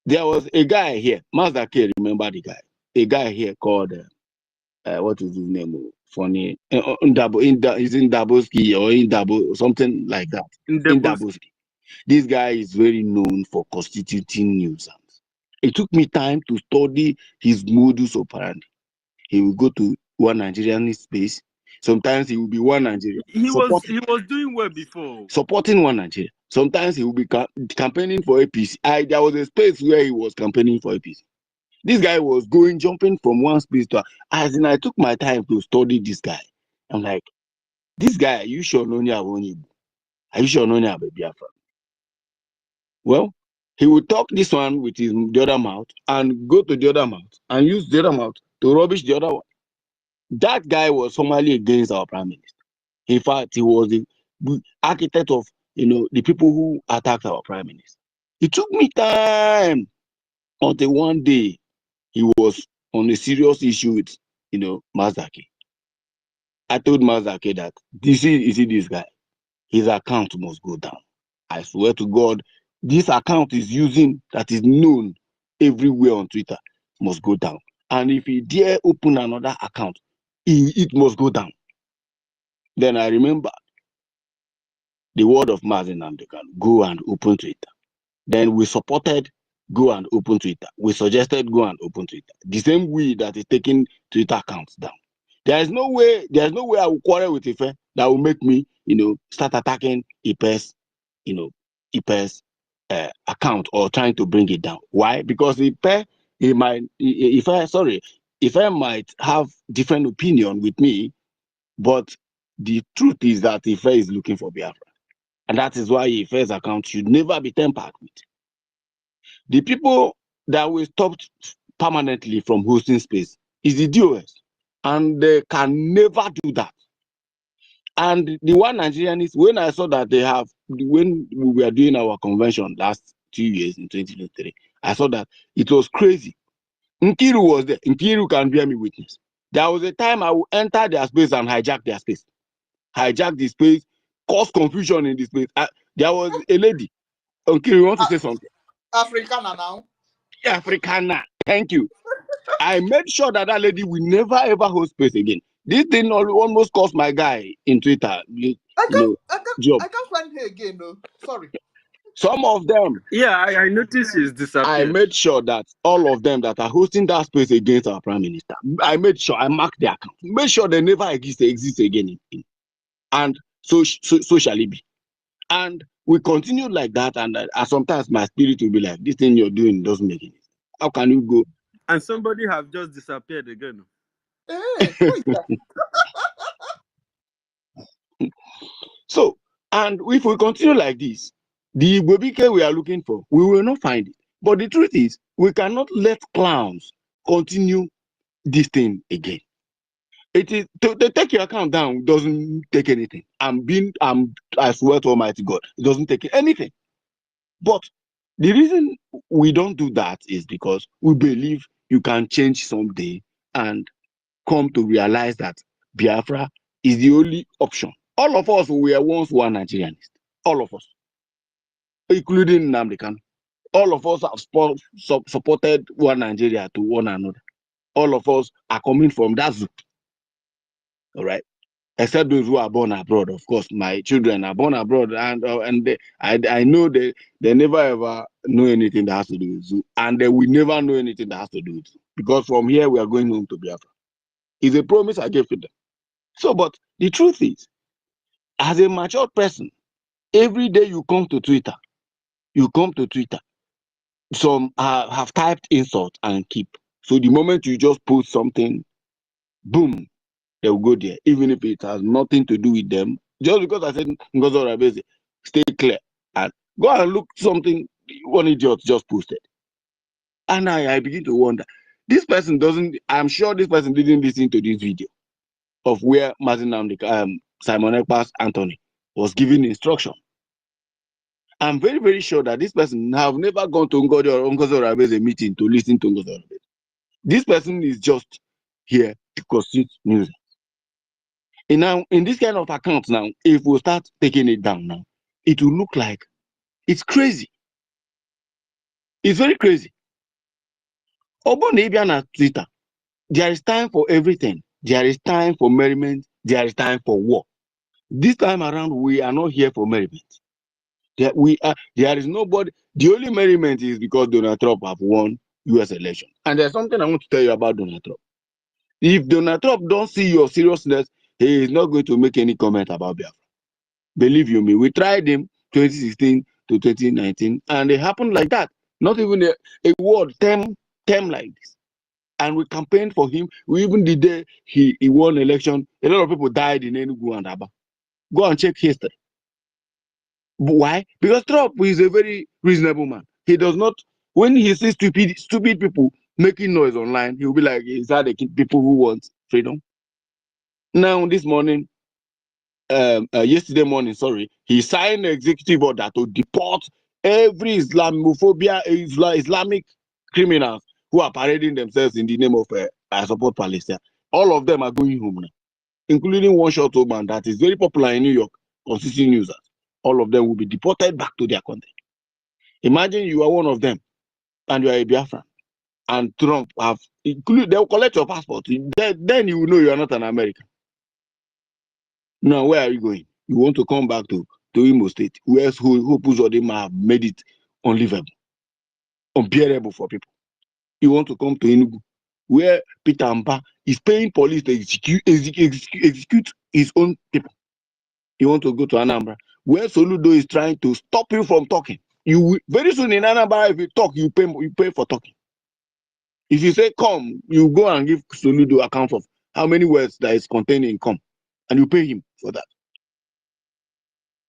There was a guy here, Master K, remember the guy? A guy here called, what is his name? Funny, he's in Daboski or in Dabo, something like that. In Daboski. This guy is very known for constituting nuisance. It took me time to study his modus operandi. He will go to one Nigerian space. Sometimes he will be one Nigerian. He was doing well before. Supporting one Nigeria. Sometimes he will be campaigning for APC. There was a space where he was campaigning for APC. This guy was jumping from one space to as in I took my time to study this guy. I'm like, this guy, are you sure Nonya Awonibu? Are you sure Nonya Biafra? Well, he will talk this one with the other mouth and go to the other mouth and use the other mouth to rubbish the other one. That guy was formally against our prime minister. In fact, he was the architect of the people who attacked our prime minister. It took me time until one day he was on a serious issue with Mazaki. I told Mazaki that you see this guy, his account must go down. I swear to God, this account is that is known everywhere on Twitter must go down. And if he dare open another account, it must go down. Then I remember the word of Mazen Namdekan, go and open Twitter. Then we supported go and open Twitter. We suggested go and open Twitter. The same way that is taking Twitter accounts down. There's no way I will quarrel with Ife that will make me, start attacking Ife's account or trying to bring it down. Why? Because Ife might have different opinion with me, but the truth is that Ife is looking for Biafra. And that is why Ife's account should never be tampered with. The people that will stop permanently from hosting space is the DOS. And they can never do that. And the one Nigerian is, when I saw that when we were doing our convention last 2 years in 2023, I saw that it was crazy. Nkiru was there. Nkiru can bear me witness. There was a time I would enter their space and hijack their space. Hijack the space, cause confusion in the space. There was a lady. Nkiru, you want to say something? Africana now. Africana. Thank you. I made sure that lady will never ever host space again. This thing almost cost my guy in Twitter. I can't find her again, though. Sorry. Some of them. Yeah, I noticed he's disappeared. I made sure that all of them that are hosting that space against our prime minister, I made sure I marked their account. Make sure they never exist again. And so shall it be. And we continue like that. And sometimes my spirit will be like, this thing you're doing doesn't make any sense. How can you go? And somebody have just disappeared again. So And if we continue like this, the Igbobike we are looking for, we will not find it. But the truth is, we cannot let clowns continue this thing again. It is to take your account down doesn't take anything. I swear to Almighty God, it doesn't take anything. But the reason we don't do that is because we believe you can change someday and come to realize that Biafra is the only option. All of us were once one Nigerianists. All of us, including Nnamdi Kanu. All of us have supported one Nigeria to one another. All of us are coming from that zoo. All right. Except those who are born abroad. Of course, my children are born abroad, and I know they never ever know anything that has to do with zoo, and they will never know anything that has to do with zoo, because from here we are going home to Biafra. It's a promise I gave to them. So, but the truth is, as a mature person, every day you come to Twitter, some have typed insult and keep. So the moment you just post something, boom, they will go there, even if it has nothing to do with them. Just because I said NGOZI Rabeze, stay clear and go and look something one idiot just posted. And I begin to wonder, this person doesn't, I'm sure this person didn't listen to this video of where Simon Ekpa's Anthony was giving instruction. I'm very, very sure that this person have never gone to NGOZI Rabeze meeting to listen to NGOZI Rabeze. This person is just here to consume music. And now, in this kind of account now, if we start taking it down now, it will look like it's crazy. It's very crazy. Obonabian Twitter, there is time for everything. There is time for merriment. There is time for war. This time around, we are not here for merriment. There is nobody. The only merriment is because Donald Trump have won US election. And there's something I want to tell you about Donald Trump. If Donald Trump don't see your seriousness, he is not going to make any comment about Biafra. Believe you me, we tried him 2016 to 2019, and it happened like that. Not even a word term like this. And we campaigned for him. We even the day he won election, a lot of people died in Enugu and Aba. Go and check history. But why? Because Trump is a very reasonable man. He does not, when he sees stupid people making noise online, he will be like, is that the people who want freedom? Now, this morning, yesterday morning, sorry, he signed an executive order to deport every Islamic criminals who are parading themselves in the name of I support Palestine. All of them are going home now, including one short old man that is very popular in New York, consisting users. All of them will be deported back to their country. Imagine you are one of them and you are a Biafran, and Trump have they'll collect your passport. Then you will know you are not an American. Now, where are you going? You want to come back to Imo State, where Uzodinma have made it unlivable, unbearable for people. You want to come to Enugu, where Peter Mpa is paying police to execute his own people. You want to go to Anambra, where Soludo is trying to stop you from talking. You very soon in Anambra, if you talk, you pay for talking. If you say come, you go and give Soludo account of how many words that is contained in come, and you pay him for that.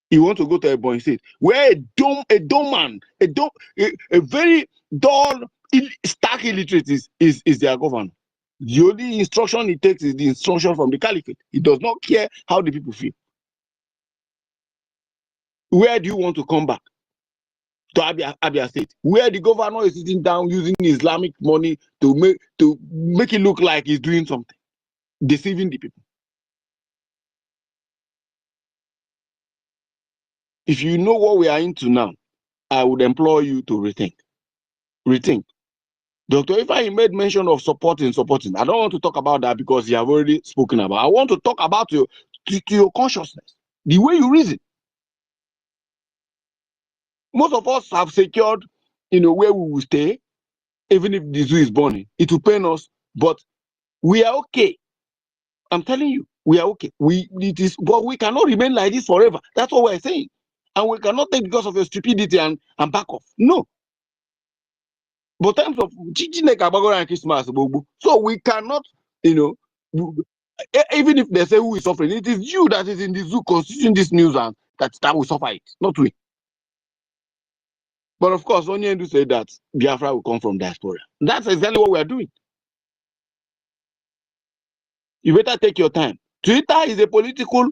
You want to go to Ebonyi State, where a very dull, stark illiterate is their governor. The only instruction he takes is the instruction from the caliphate. He does not care how the people feel. Where do you want to come back? To Abia State, where the governor is sitting down using Islamic money to make it look like he's doing something, deceiving the people. If you know what we are into now, I would implore you to rethink. Rethink. Dr. Ifeanyi made mention of supporting. I don't want to talk about that because you have already spoken about. I want to talk about your consciousness, the way you reason. Most of us have secured, where we will stay, even if the zoo is burning. It will pain us, but we are okay. I'm telling you, we are okay. But we cannot remain like this forever. That's what we're saying. And we cannot take because of your stupidity and back off. No. But times of Christmas, so we cannot, Even if they say who is suffering, it is you that is in the zoo constituting this nuisance that will suffer it, not we. But of course, Onyendu to say that Biafra will come from diaspora. That's exactly what we are doing. You better take your time. Twitter is a political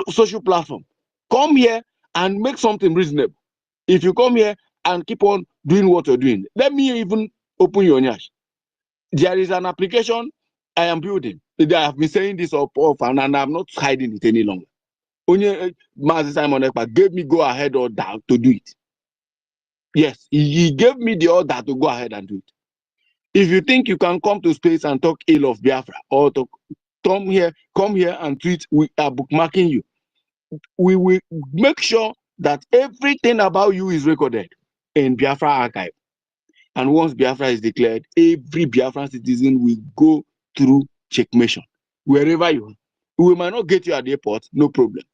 social platform. Come here and make something reasonable. If you come here and keep on doing what you're doing, let me even open your nyash. There is an application I am building. I have been saying this up and I'm not hiding it any longer. Only Mazi Simon Ekpa gave me go ahead order to do it. Yes, he gave me the order to go ahead and do it. If you think you can come to space and talk ill of Biafra or to come here and tweet, we are bookmarking you. We will make sure that everything about you is recorded in Biafra archive. And once Biafra is declared, every Biafran citizen will go through checkmation. Wherever you are. We might not get you at the airport, no problem.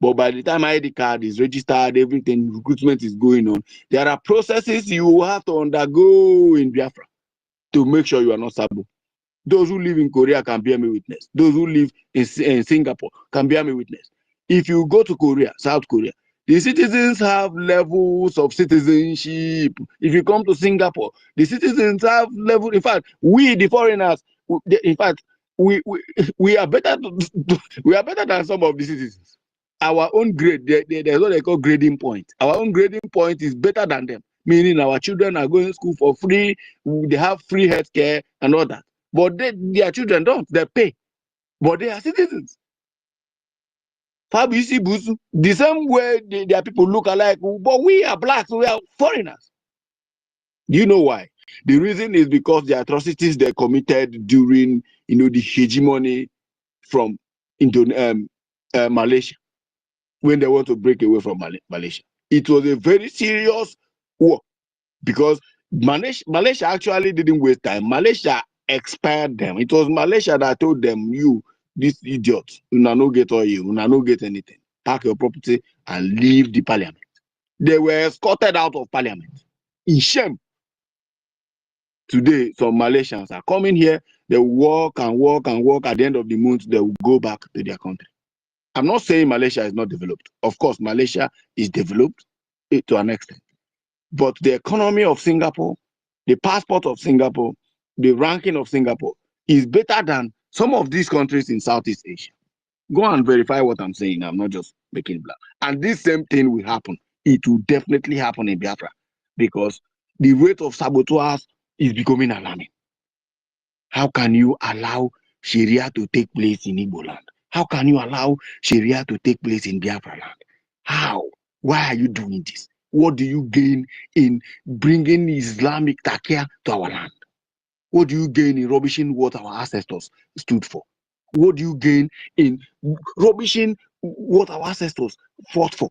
But by the time ID card is registered, everything, recruitment is going on. There are processes you will have to undergo in Biafra to make sure you are not sabo. Those who live in Korea can bear me witness. Those who live in Singapore can bear me witness. If you go to Korea, South Korea, the citizens have levels of citizenship. If you come to Singapore, the citizens have level. In fact, we the foreigners, in fact, we are better. We are better than some of the citizens. Our own grade, there's what they call grading point. Our own grading point is better than them. Meaning our children are going to school for free. They have free healthcare and all that. But their children don't. They pay. But they are citizens. The same way their people look alike, but we are blacks, we are foreigners. Do you know why? The reason is because the atrocities they committed during, the hegemony from Malaysia, when they want to break away from Malaysia. It was a very serious war because Malaysia actually didn't waste time. Malaysia expired them. It was Malaysia that told them, you, these idiots, una no get oil, una no get anything. Pack your property and leave the parliament. They were escorted out of parliament. In shame. Today, some Malaysians are coming here, they walk and walk and walk. At the end of the month, they will go back to their country. I'm not saying Malaysia is not developed. Of course, Malaysia is developed to an extent. But the economy of Singapore, the passport of Singapore, the ranking of Singapore is better than some of these countries in Southeast Asia. Go and verify what I'm saying. I'm not just making blah. And this same thing will happen. It will definitely happen in Biafra because the rate of saboteurs is becoming alarming. How can you allow Sharia to take place in Igbo land? How can you allow Sharia to take place in Biafra land? How? Why are you doing this? What do you gain in bringing Islamic Takia to our land? What do you gain in rubbishing what our ancestors stood for? What do you gain in rubbishing what our ancestors fought for?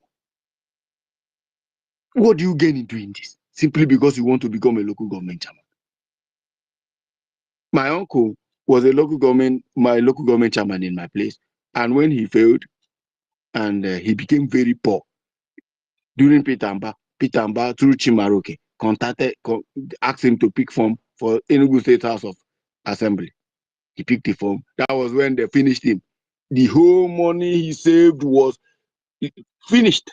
What do you gain in doing this? Simply because you want to become a local government chairman. My uncle was my local government chairman in my place. And when he failed and he became very poor, during Pitamba through Chimaroke, asked him to pick form for Enugu State House of Assembly. He picked the form. That was when they finished him. The whole money he saved was finished.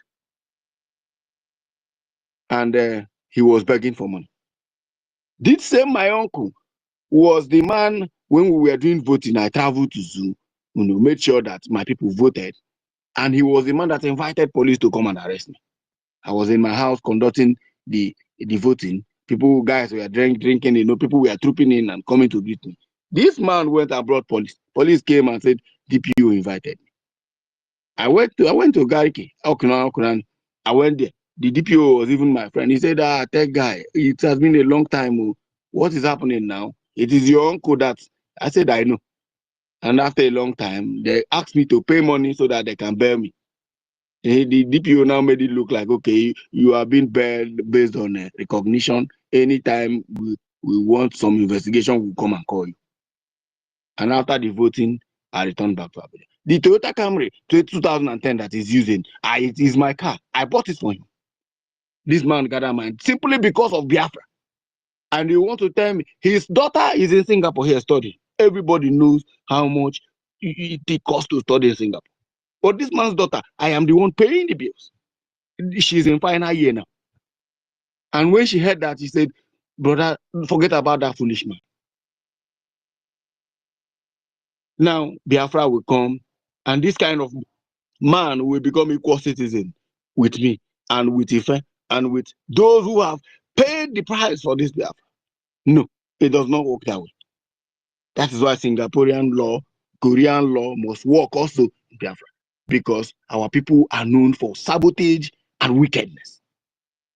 And he was begging for money. This same my uncle was the man when we were doing voting. I traveled to Zoo, made sure that my people voted. And he was the man that invited police to come and arrest me. I was in my house conducting the voting. Guys were drinking, people were trooping in and coming to greet me. This man went and brought police. Police came and said, DPO invited me. I went to Gariki, Okunan. I went there. The DPO was even my friend. He said, tech guy, it has been a long time. What is happening now? It is your uncle that. I said, I know. And after a long time, they asked me to pay money so that they can bail me. The DPO now made it look like, okay, you are being bailed based on recognition. Anytime we want some investigation, we'll come and call you. And after the voting, I returned back to Abuja. The Toyota Camry 2010 that he's using, it is my car. I bought it for him. This man gathered mine simply because of Biafra. And you want to tell me his daughter is in Singapore here studying. Everybody knows how much it costs to study in Singapore. But this man's daughter, I am the one paying the bills. She's in final year now. And when she heard that, she said, brother, forget about that foolish man. Now, Biafra will come, and this kind of man will become equal citizen with me and with Ife and with those who have paid the price for this Biafra. No, it does not work that way. That is why Singaporean law, Korean law must work also in Biafra, because our people are known for sabotage and wickedness.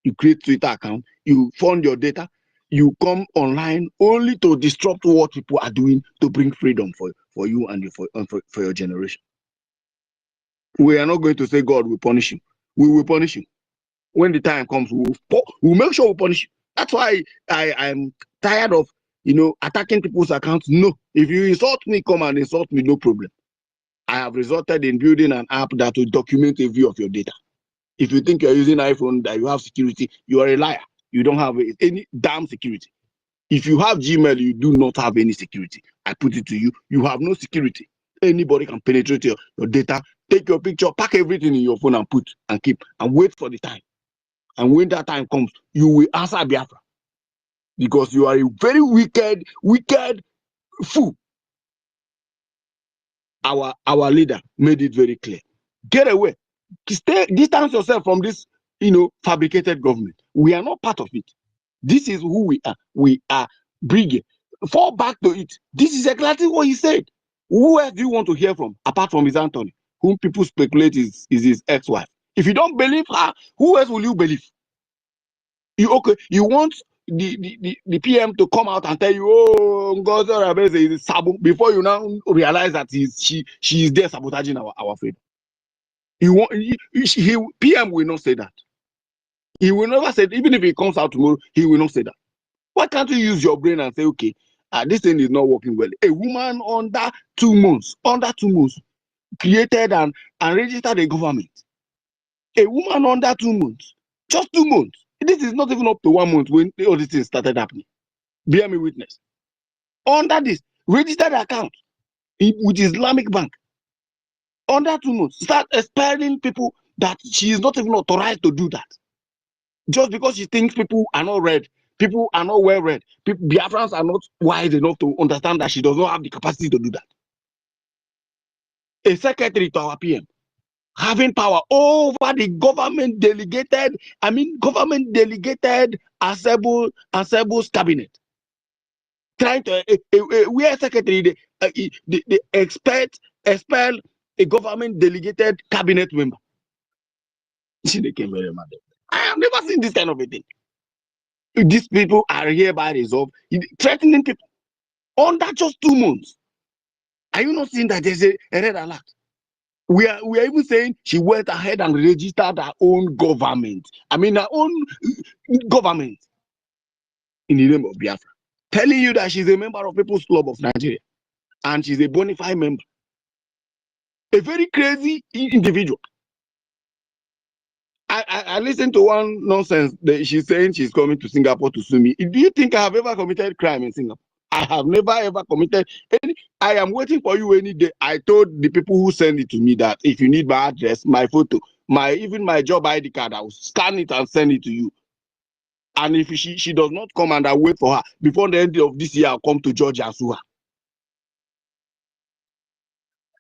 You create Twitter account, you fund your data, you come online only to disrupt what people are doing to bring freedom for you and for your generation. We are not going to say God will punish you. We will punish you. When the time comes, we'll make sure we punish you. That's why I'm tired of attacking people's accounts. No, if you insult me, come and insult me, no problem. I have resulted in building an app that will document a view of your data. If you think you're using iPhone that you have security, you are a liar. You don't have any damn security. If you have Gmail, you do not have any security. I put it to you, you have no security. Anybody can penetrate your data, take your picture, pack everything in your phone and put and keep and wait for the time. And when that time comes, you will answer Biafra. Because you are a very wicked fool. Our leader made it very clear. Get away. Distance yourself from this, fabricated government. We are not part of it. This is who we are. We are Brgie. Fall back to it. This is exactly what he said. Who else do you want to hear from apart from his Anthony, whom people speculate is his ex-wife? If you don't believe her, who else will you believe? You want the PM to come out and tell you, oh, NGOZI is Sabu, before you now realize that she is there sabotaging our freedom. PM will not say that. He will never say, even if he comes out tomorrow, he will not say that. Why can't you use your brain and say, okay, this thing is not working well? A woman under 2 months, created and registered a government. A woman under 2 months, just 2 months. This is not even up to 1 month when all these things started happening. Bear me witness. Under this, registered account with Islamic Bank. Under 2 months, start expelling people that she is not even authorized to do that. Just because she thinks people are not read, people are not well read, Biafrans are not wise enough to understand that she does not have the capacity to do that. A secretary to our PM having power over the government delegated Assemble's cabinet. Trying to we are secretary they expel a government delegated cabinet member. They came very mad. I have never seen this kind of a thing. These people are hereby resolved, threatening people under just 2 months. Are you not seeing that there's a red alert? We are even saying she went ahead and registered her own government. Her own government in the name of Biafra, telling you that she's a member of People's Club of Nigeria and she's a bona fide member. A very crazy individual. I listened to one nonsense that she's saying she's coming to Singapore to sue me. Do you think I have ever committed crime in Singapore? I have never ever committed any. I am waiting for you any day. I told the people who send it to me that if you need my address, my photo, even my job ID card, I will scan it and send it to you. And if she does not come and I wait for her, before the end of this year, I'll come to Georgia and sue her.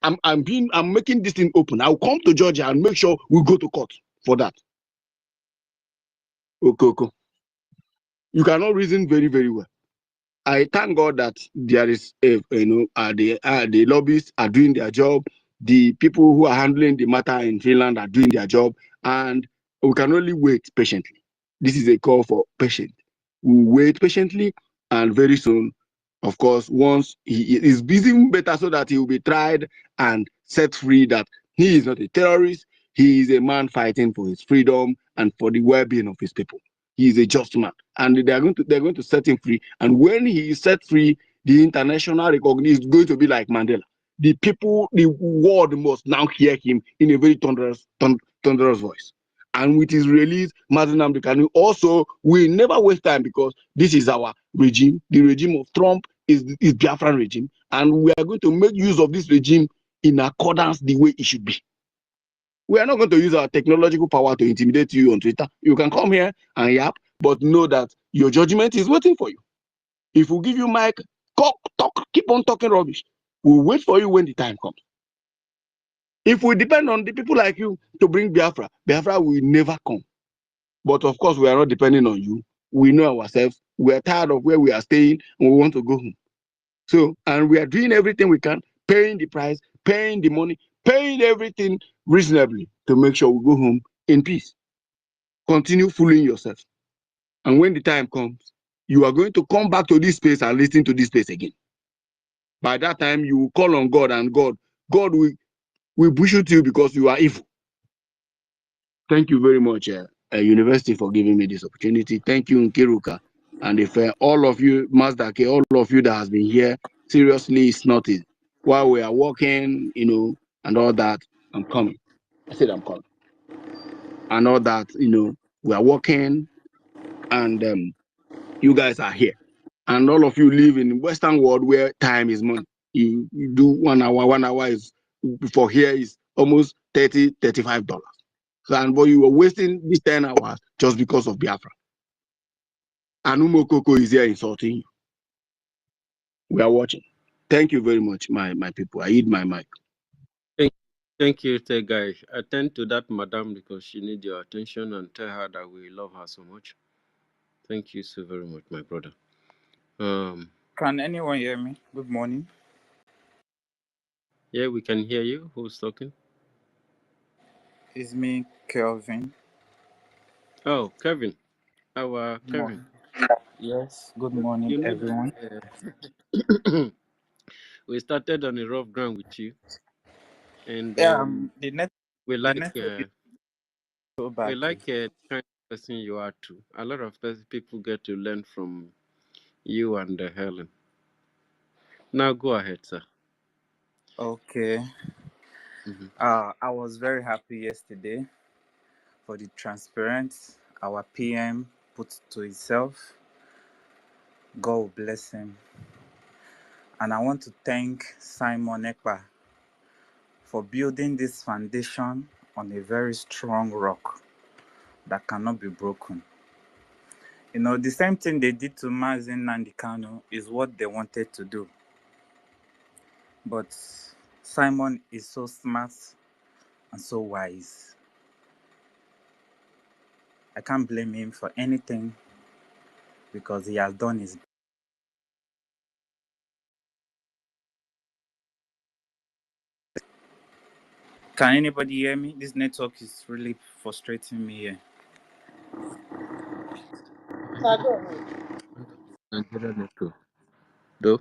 I'm making this thing open. I'll come to Georgia and make sure we go to court for that. Okay. You cannot reason very, very well. I thank God that there is, the lobbyists are doing their job. The people who are handling the matter in Finland are doing their job, and we can only wait patiently. This is a call for patience. We wait patiently, and very soon, of course, once he is busy, better so that he will be tried and set free. That he is not a terrorist. He is a man fighting for his freedom and for the well-being of his people. He is a just man, and they're going to set him free. And when he is set free, the international recognition is going to be like Mandela. The people, the world must now hear him in a very thunderous voice. And with his release, Mazi Nnamdi Kanu also will never waste time, because this is our regime, the regime of Trump, is Biafran regime, and we are going to make use of this regime in accordance the way it should be. We are not going to use our technological power to intimidate you on Twitter. You can come here and yap, but know that your judgment is waiting for you. If we give you mic, talk, keep on talking rubbish. We'll wait for you when the time comes. If we depend on the people like you to bring Biafra, Biafra will never come. But of course, we are not depending on you. We know ourselves. We are tired of where we are staying and we want to go home. So, and we are doing everything we can, paying the price, paying the money, paying everything reasonably to make sure we go home in peace. Continue fooling yourself. And when the time comes, you are going to come back to this space and listen to this space again. By that time, you will call on God, and God will bullshit you because you are evil. Thank you very much, University, for giving me this opportunity. Thank you, Nkiruka. And if all of you, Mazdake, all of you that has been here, seriously, it's not easy. While we are working, and all that, I'm coming. I said I'm coming. And all that, we are working, and you guys are here. And all of you live in the Western world where time is money. You do 1 hour, 1 hour is for here is almost $30, $35. But you were wasting these 10 hours just because of Biafra. And Umokoko is here insulting you. We are watching. Thank you very much, my people. I eat my mic. Thank you, guy. Attend to that madam because she needs your attention, and tell her that we love her so much. Thank you so very much, my brother. Can anyone hear me? Good morning. Yeah, we can hear you. Who's talking? It's me, Kelvin. Oh, Kevin. Our Kevin. Yes, good morning, everyone. That, we started on a rough ground with you, and we like so bad. We like the kind of person you are too. A lot of people get to learn from you and Helen. Now go ahead, sir. Okay. I was very happy yesterday for the transparency our PM put to himself. God will bless him. And I want to thank Simon Ekpa for building this foundation on a very strong rock that cannot be broken. The same thing they did to Mazi Nnamdi Kanu is what they wanted to do. But Simon is so smart and so wise. I can't blame him for anything because he has done his best. Can anybody hear me? This network is really frustrating me here. Nigeria network. Though.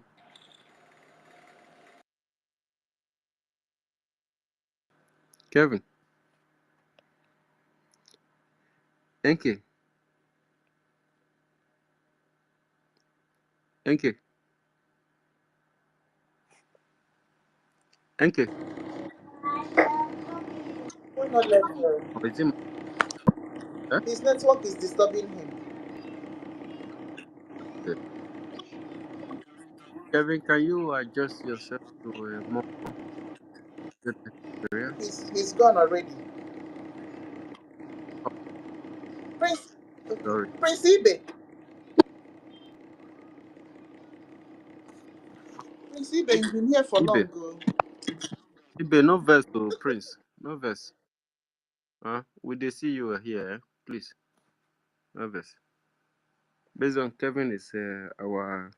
Kevin. Thank you. Thank you. Thank you. Why not let her? Or is it His network is disturbing him. okay. Kevin, can you adjust yourself to a more good area? He's gone already. Oh, Prince sorry. Ibe. Prince Ibe, you've been here for long. Ibe, no verse to Prince. No verse. We they see you here, please. No verse. Based on Kevin is our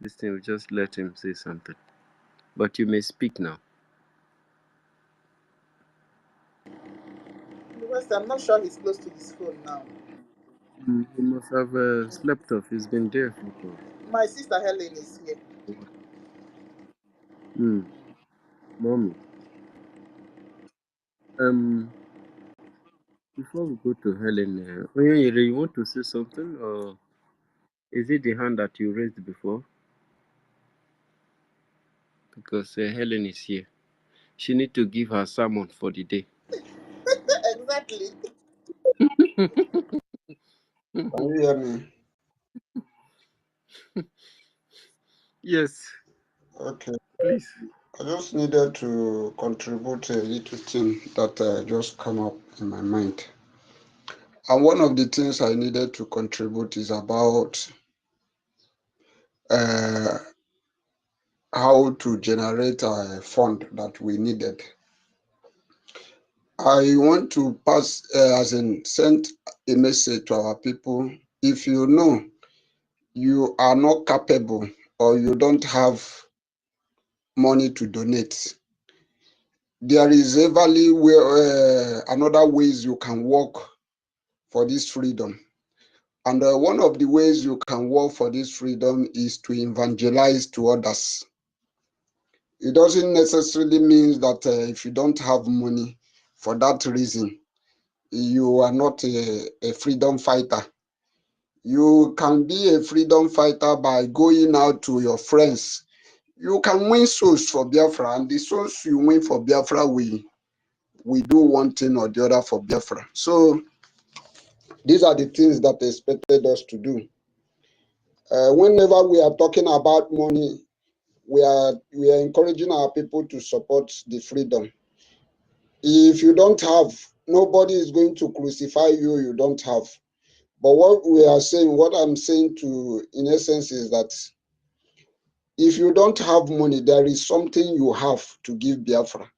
this thing, we just let him say something. But you may speak now. I'm not sure he's close to his phone now. He must have slept off. He's been there for. My sister Helen is here. Mommy. Before we go to Helen, Onyanyere, you want to say something, or is it the hand that you raised before? Because Helen is here. She need to give her sermon for the day. Exactly. Can you hear me? Yes, Okay. please. I just needed to contribute a little thing that just come up in my mind. And one of the things I needed to contribute is about how to generate a fund that we needed. I want to pass, as in send a message to our people. If you know you are not capable or you don't have money to donate, there is everly way, another ways you can work for this freedom. And one of the ways you can work for this freedom is to evangelize to others. It doesn't necessarily mean that if you don't have money for that reason, you are not a freedom fighter. You can be a freedom fighter by going out to your friends. You can win souls for Biafra, and the souls you win for Biafra, we do one thing or the other for Biafra. So these are the things that they expected us to do. Whenever we are talking about money, we are encouraging our people to support the freedom. If you don't have, nobody is going to crucify you, you don't have. But what we are saying, what I'm saying to, in essence, is that if you don't have money, there is something you have to give Biafra.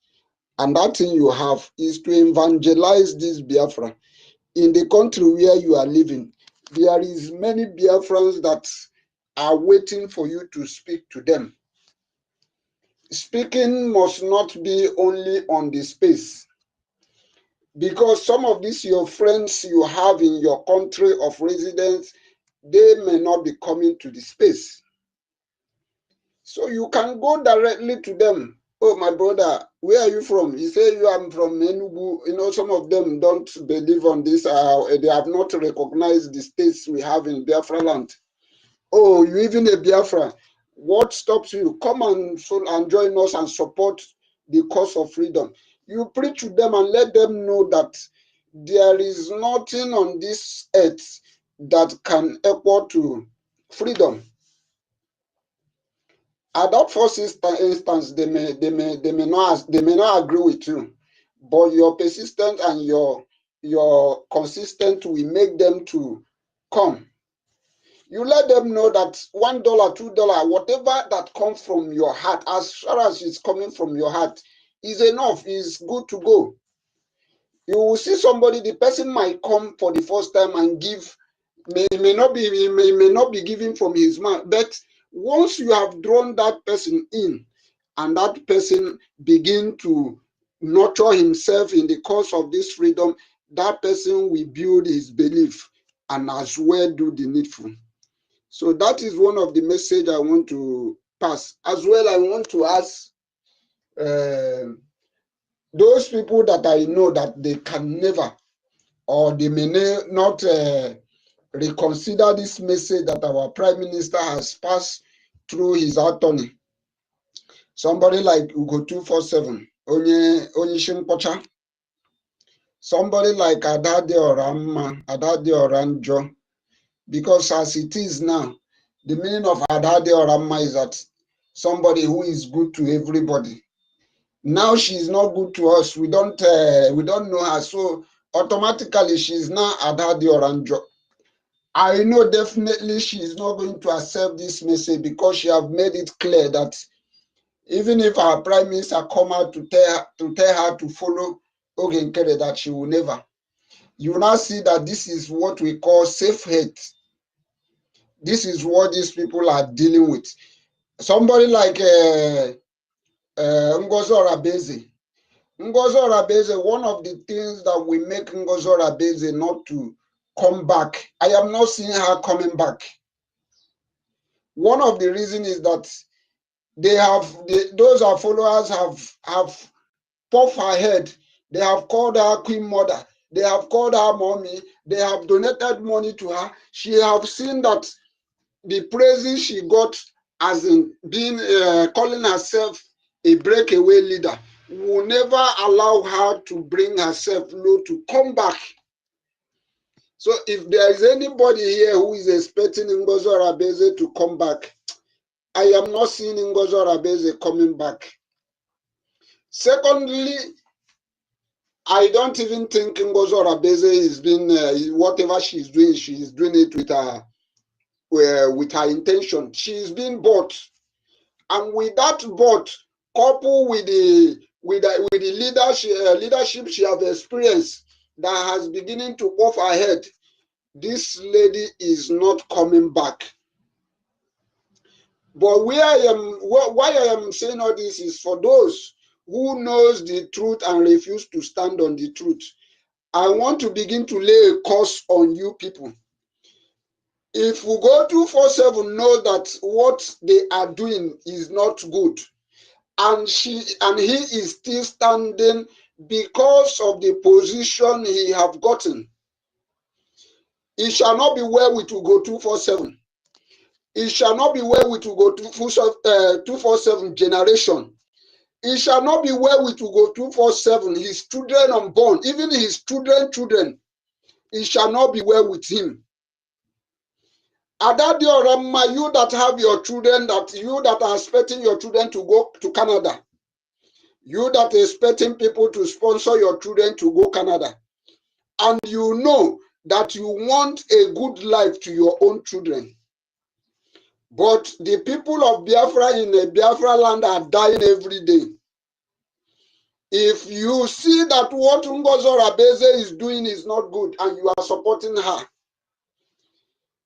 And that thing you have is to evangelize this Biafra. In the country where you are living, there is many Biafrans that are waiting for you to speak to them. Speaking must not be only on the space, because some of these your friends you have in your country of residence, they may not be coming to the space. So you can go directly to them. Oh, my brother, where are you from? You say you are from Enugu. You know, some of them don't believe on this. They have not recognized the states we have in Biafra land. Oh, you even a Biafra. What stops you? Come and join us and support the cause of freedom. You preach to them and let them know that there is nothing on this earth that can equal to freedom. At that first instance, they may not agree with you, but your persistence and your consistent will make them to come. You let them know that $1, $2, whatever that comes from your heart, as far as it's coming from your heart, is enough, is good to go. You will see somebody, the person might come for the first time and give, may not be giving from his mouth, but once you have drawn that person in and that person begin to nurture himself in the cause of this freedom, that person will build his belief and as well do the needful. So that is one of the message I want to pass. As well, I want to ask those people that I know that they can never or they may not reconsider this message that our Prime Minister has passed through his attorney. Somebody like Ugo 247, Onye Shimpocha. Somebody like Adade Oramma, Adade Oranjo. Because as it is now, the meaning of Adade Oramma is that somebody who is good to everybody. Now she's not good to us. We don't know her. So automatically she's now Adade Oranjo. I know definitely she is not going to accept this message because she have made it clear that even if our Prime Minister come out to tell her to follow Ogenkere, that she will never. You will now see that this is what we call safe hate. This is what these people are dealing with. Somebody like Ngozi Orabeze. Ngozi Orabeze, one of the things that will make Ngozi Orabeze not to come back, I am not seeing her coming back. One of the reasons is that those her followers have puffed her head. They have called her Queen Mother. They have called her Mommy. They have donated money to her. She have seen that the praises she got as in being calling herself a breakaway leader will never allow her to bring herself low to come back. So if there is anybody here who is expecting Ngozi Orabeze to come back, I am not seeing Ngozi Orebeze coming back. Secondly, I don't even think Ngozi Orebeze is doing whatever she's doing it with her intention. She's been bought, and with that bought, coupled with the leadership she has experienced that has beginning to off her head, this lady is not coming back. But why I am saying all this is for those who knows the truth and refuse to stand on the truth. I want to begin to lay a curse on you people. If we go 247, know that what they are doing is not good, and he is still standing because of the position he have gotten. It shall not be well with to go 247. It shall not be well with to go 247 generation. It shall not be well with to go 247. His children unborn, even his children. It shall not be well with him. Adadi Orama, you that have your children, you that are expecting your children to go to Canada, you that are expecting people to sponsor your children to go Canada, and you know that you want a good life to your own children. But the people of Biafra in the Biafra land are dying every day. If you see that what Ngozi Orebeze is doing is not good and you are supporting her,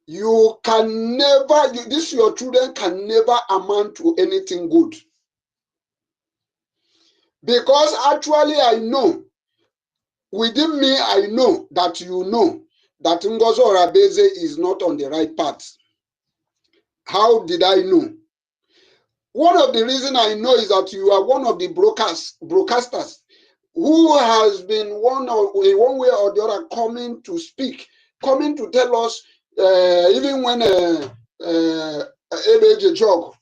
you can never, your children can never amount to anything good. Because actually I know, within me I know that you know that Ngozi Orebeze is not on the right path. How did I know? One of the reasons I know is that you are one of the broadcasters who has been in one way or the other coming to speak, coming to tell us, even when ABJ Jog,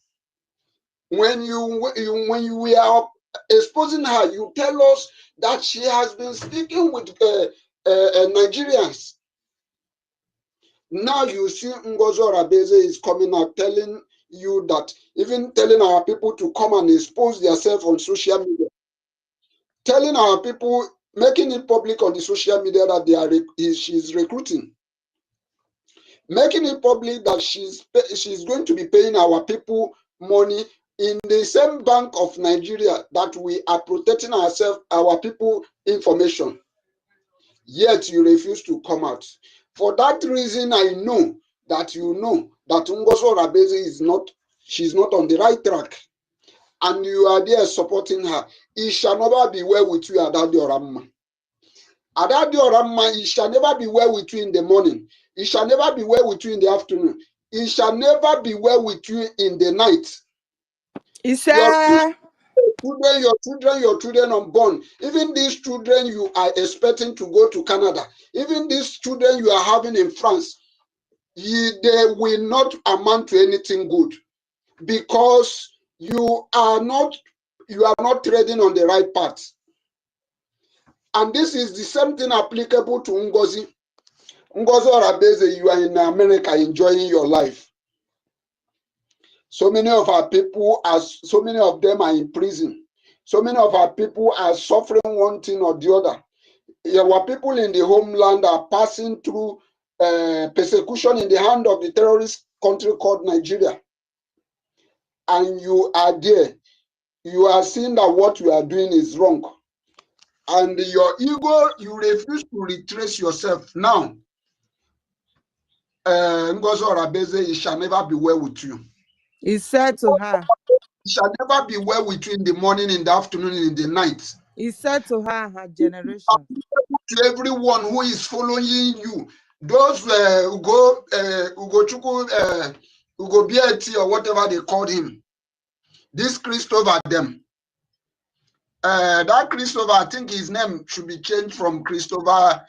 when we are exposing her, you tell us that she has been speaking with Nigerians. Now you see Ngozi Orebeze is coming out telling you that, even telling our people to come and expose themselves on social media, telling our people, making it public on the social media that she's recruiting, making it public that she's going to be paying our people money in the same bank of Nigeria that we are protecting ourselves, our people information. Yet you refuse to come out. For that reason, I know that you know that Ngozi Orebeze she's not on the right track, and you are there supporting her. It shall never be well with you, Adadi Orama. Adadi Orama, it shall never be well with you in the morning. It shall never be well with you in the afternoon. It shall never be well with you in the night. Your children unborn, even these children you are expecting to go to Canada, even these children you are having in France, they will not amount to anything good, because you are not treading on the right path. And this is the same thing applicable to Ngozi. Ngozi Orebeze, you are in America enjoying your life. So many of our people, so many of them are in prison. So many of our people are suffering one thing or the other. Our people in the homeland are passing through persecution in the hand of the terrorist country called Nigeria. And you are there. You are seeing that what you are doing is wrong. And your ego, you refuse to retrace yourself. Now, Ngozi Orebeze, it shall never be well with you. He said to her, it shall never be well with you in the morning, in the afternoon, in the night. He said to her generation. To everyone who is following you, those Ugo Bieti or whatever they called him, this Christopher them. That Christopher, I think his name should be changed from Christopher.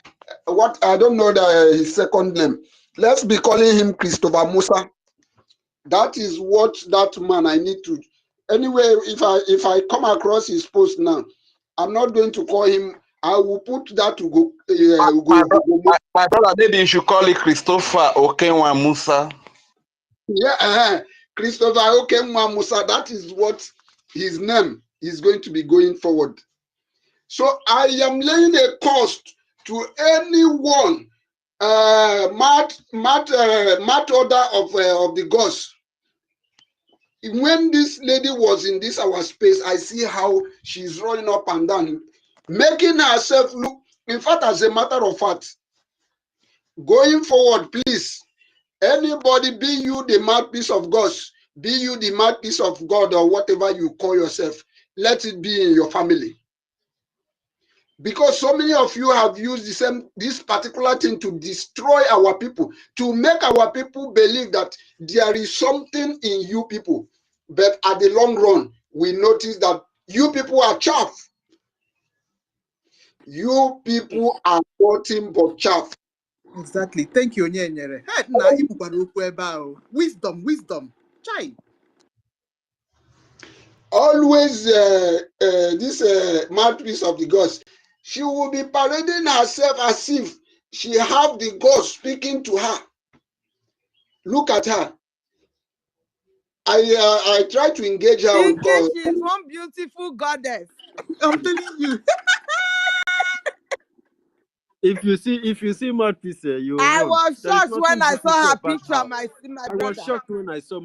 What I don't know his second name. Let's be calling him Christopher Musa. That is what that man I need to. Anyway, if I come across his post now, I'm not going to call him. I will put that to go. My brother, maybe you should call it Christopher Okenwa Musa. Yeah, Christopher Okemwa Musa, that is what his name is going to be going forward. So I am laying a cost to anyone, mat order of the gods. When this lady was in this our space, I see how she's rolling up and down, making herself look. In fact, as a matter of fact, going forward, please, anybody, be you the mouthpiece of God, be you the mouthpiece of God or whatever you call yourself, let it be in your family. Because so many of you have used this particular thing to destroy our people, to make our people believe that there is something in you people. But at the long run, we notice that you people are chaff. You people are nothing but chaff. Exactly. Thank you, Onyenyere. Hey, na wisdom, wisdom. Chai. Always this mouthpiece of the gods, she will be parading herself as if she have the God speaking to her. Look at her. I try to engage her on call. She is one beautiful goddess. I'm telling you. If you see mouthpiece, you I run. was There is shocked when nothing I saw her beautiful about picture, her. my I was brother. shocked when I saw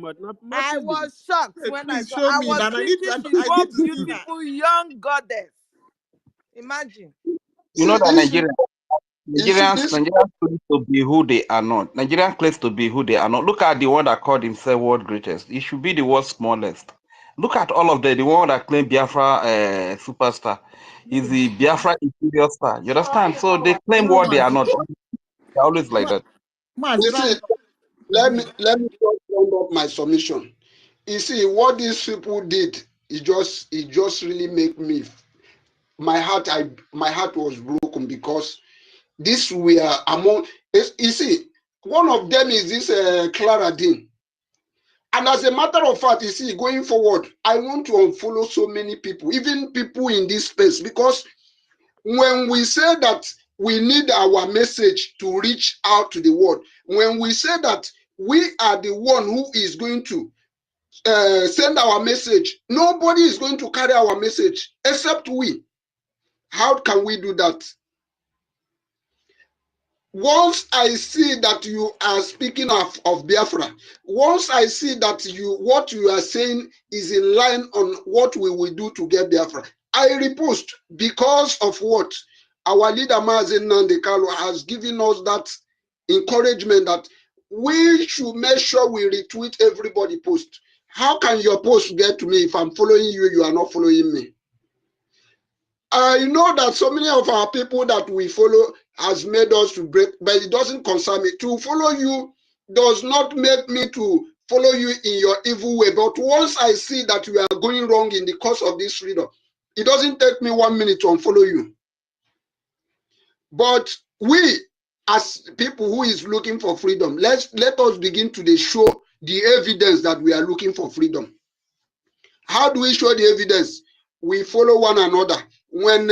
I was shocked Hey, when I please saw. show I me was that. thinking she's I one need to see her. beautiful young goddess. Imagine. You know See that this. Nigerians claim to be who they are not. Nigerians claim to be who they are not. Look at the one that called himself world greatest. He should be the world's smallest. Look at all of them. The one that claimed Biafra superstar is the Biafra inferior star. You understand? So they claim what they are not. They're always like that. You see, let me just round up my submission. You see what these people did. It just really make me. My heart was broken because this were among. You see, one of them is this Clara Dean. And as a matter of fact, you see, going forward, I want to unfollow so many people, even people in this space, because when we say that we need our message to reach out to the world, when we say that we are the one who is going to send our message, nobody is going to carry our message except we. How can we do that? Once I see that you are speaking of Biafra, once I see that what you are saying is in line on what we will do to get Biafra, I repost because of what our leader Mazen Nandekalo has given us that encouragement that we should make sure we retweet everybody post. How can your post get to me if I'm following you, you are not following me? I know that so many of our people that we follow has made us to break, but it doesn't concern me. To follow you does not make me to follow you in your evil way. But once I see that you are going wrong in the course of this freedom, it doesn't take me 1 minute to unfollow you. But we, as people who is looking for freedom, let us begin to show the evidence that we are looking for freedom. How do we show the evidence? We follow one another. When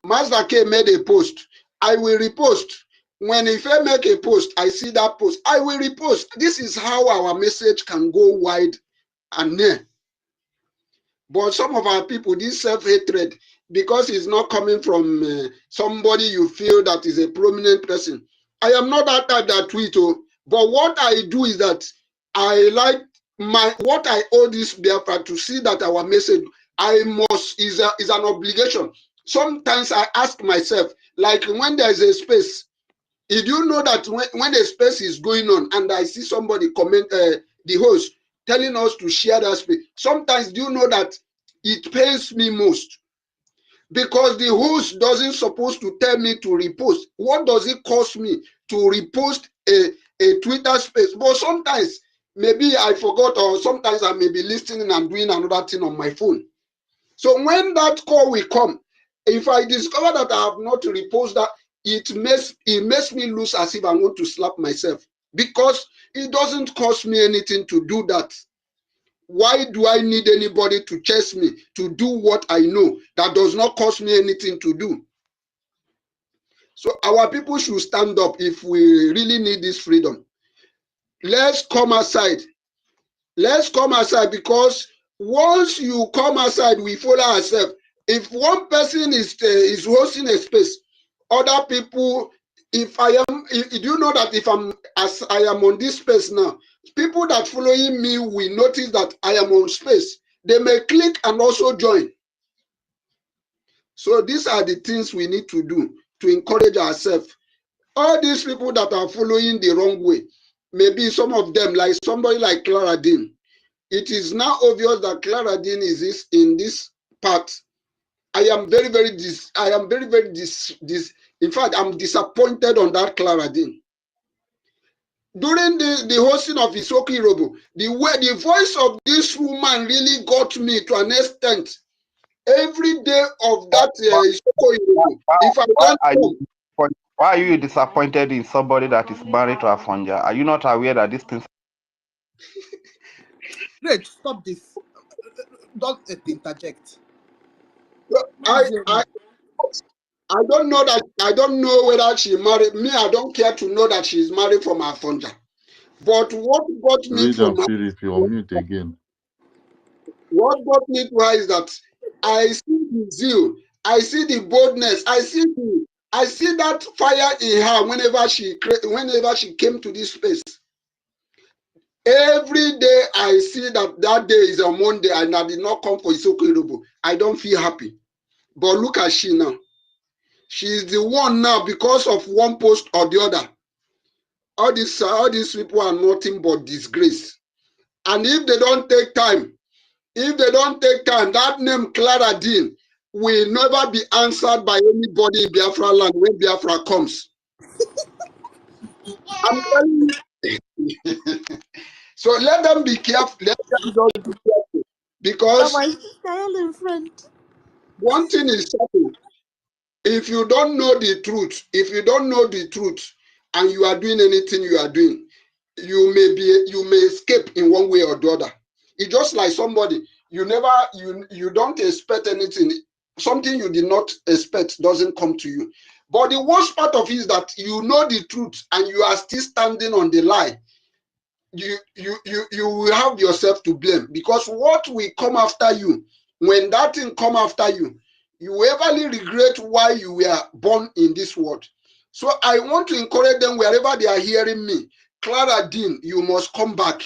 Master K made a post, I will repost. When if I make a post, I see that post, I will repost. This is how our message can go wide and near. But some of our people, this self-hatred, because it's not coming from somebody you feel that is a prominent person. I am not that type that tweet, but what I do is that I like what I owe this Biafra to see that our message is an obligation. Sometimes I ask myself, like when there is a space, did you know that when a space is going on and I see somebody comment, the host telling us to share that space, sometimes do you know that it pains me most? Because the host doesn't supposed to tell me to repost. What does it cost me to repost a Twitter space? But sometimes maybe I forgot, or sometimes I may be listening and doing another thing on my phone. So when that call will come, if I discover that I have not reposted that, it makes me lose as if I want to slap myself, because it doesn't cost me anything to do that. Why do I need anybody to chase me to do what I know that does not cost me anything to do? So our people should stand up if we really need this freedom. let's come aside. Let's come aside, because once you come aside, we follow ourselves. If one person is hosting a space, other people, if you know that if I am on this space now, people that following me will notice that I am on space. They may click and also join. So these are the things we need to do to encourage ourselves. All these people that are following the wrong way, maybe some of them, like somebody like Clara Dean, it is now obvious that Clara Dean is in this part. I am very, very in fact, I'm disappointed on that Clara Dean. During the hosting of EFIK-IBIBIO, the voice of this woman really got me to an extent. Every day of that EFIK-IBIBIO, if I went home, why are you disappointed in somebody that is married to a Fonja? Are you not aware that these things? Reg, stop this. Don't interject. I don't know that. I don't know whether she married me. I don't care to know that she's married from a Fonja. But what got me Read to and Philip, you're on mute again. What got me to her is that I see the zeal, I see the boldness, I see that fire in her whenever she came to this space. Every day I see that day is a Monday and I did not come for EFIK-IBIBIO. I don't feel happy. But look at she now. She is the one now because of one post or the other. All these people are nothing but disgrace. And if they don't take time, that name Clara Dean will never be answered by anybody in Biafra land when Biafra comes. I'm telling you. So let them be careful. Let them just be careful. Because one thing is certain. If you don't know the truth, and you are doing anything you are doing, you may escape in one way or the other. It's just like somebody, you don't expect anything. Something you did not expect doesn't come to you. But the worst part of it is that you know the truth and you are still standing on the lie. You will have yourself to blame, because what will come after you, when that thing come after you, you will everly regret why you were born in this world. So I want to encourage them wherever they are hearing me. Clara Dean, you must come back.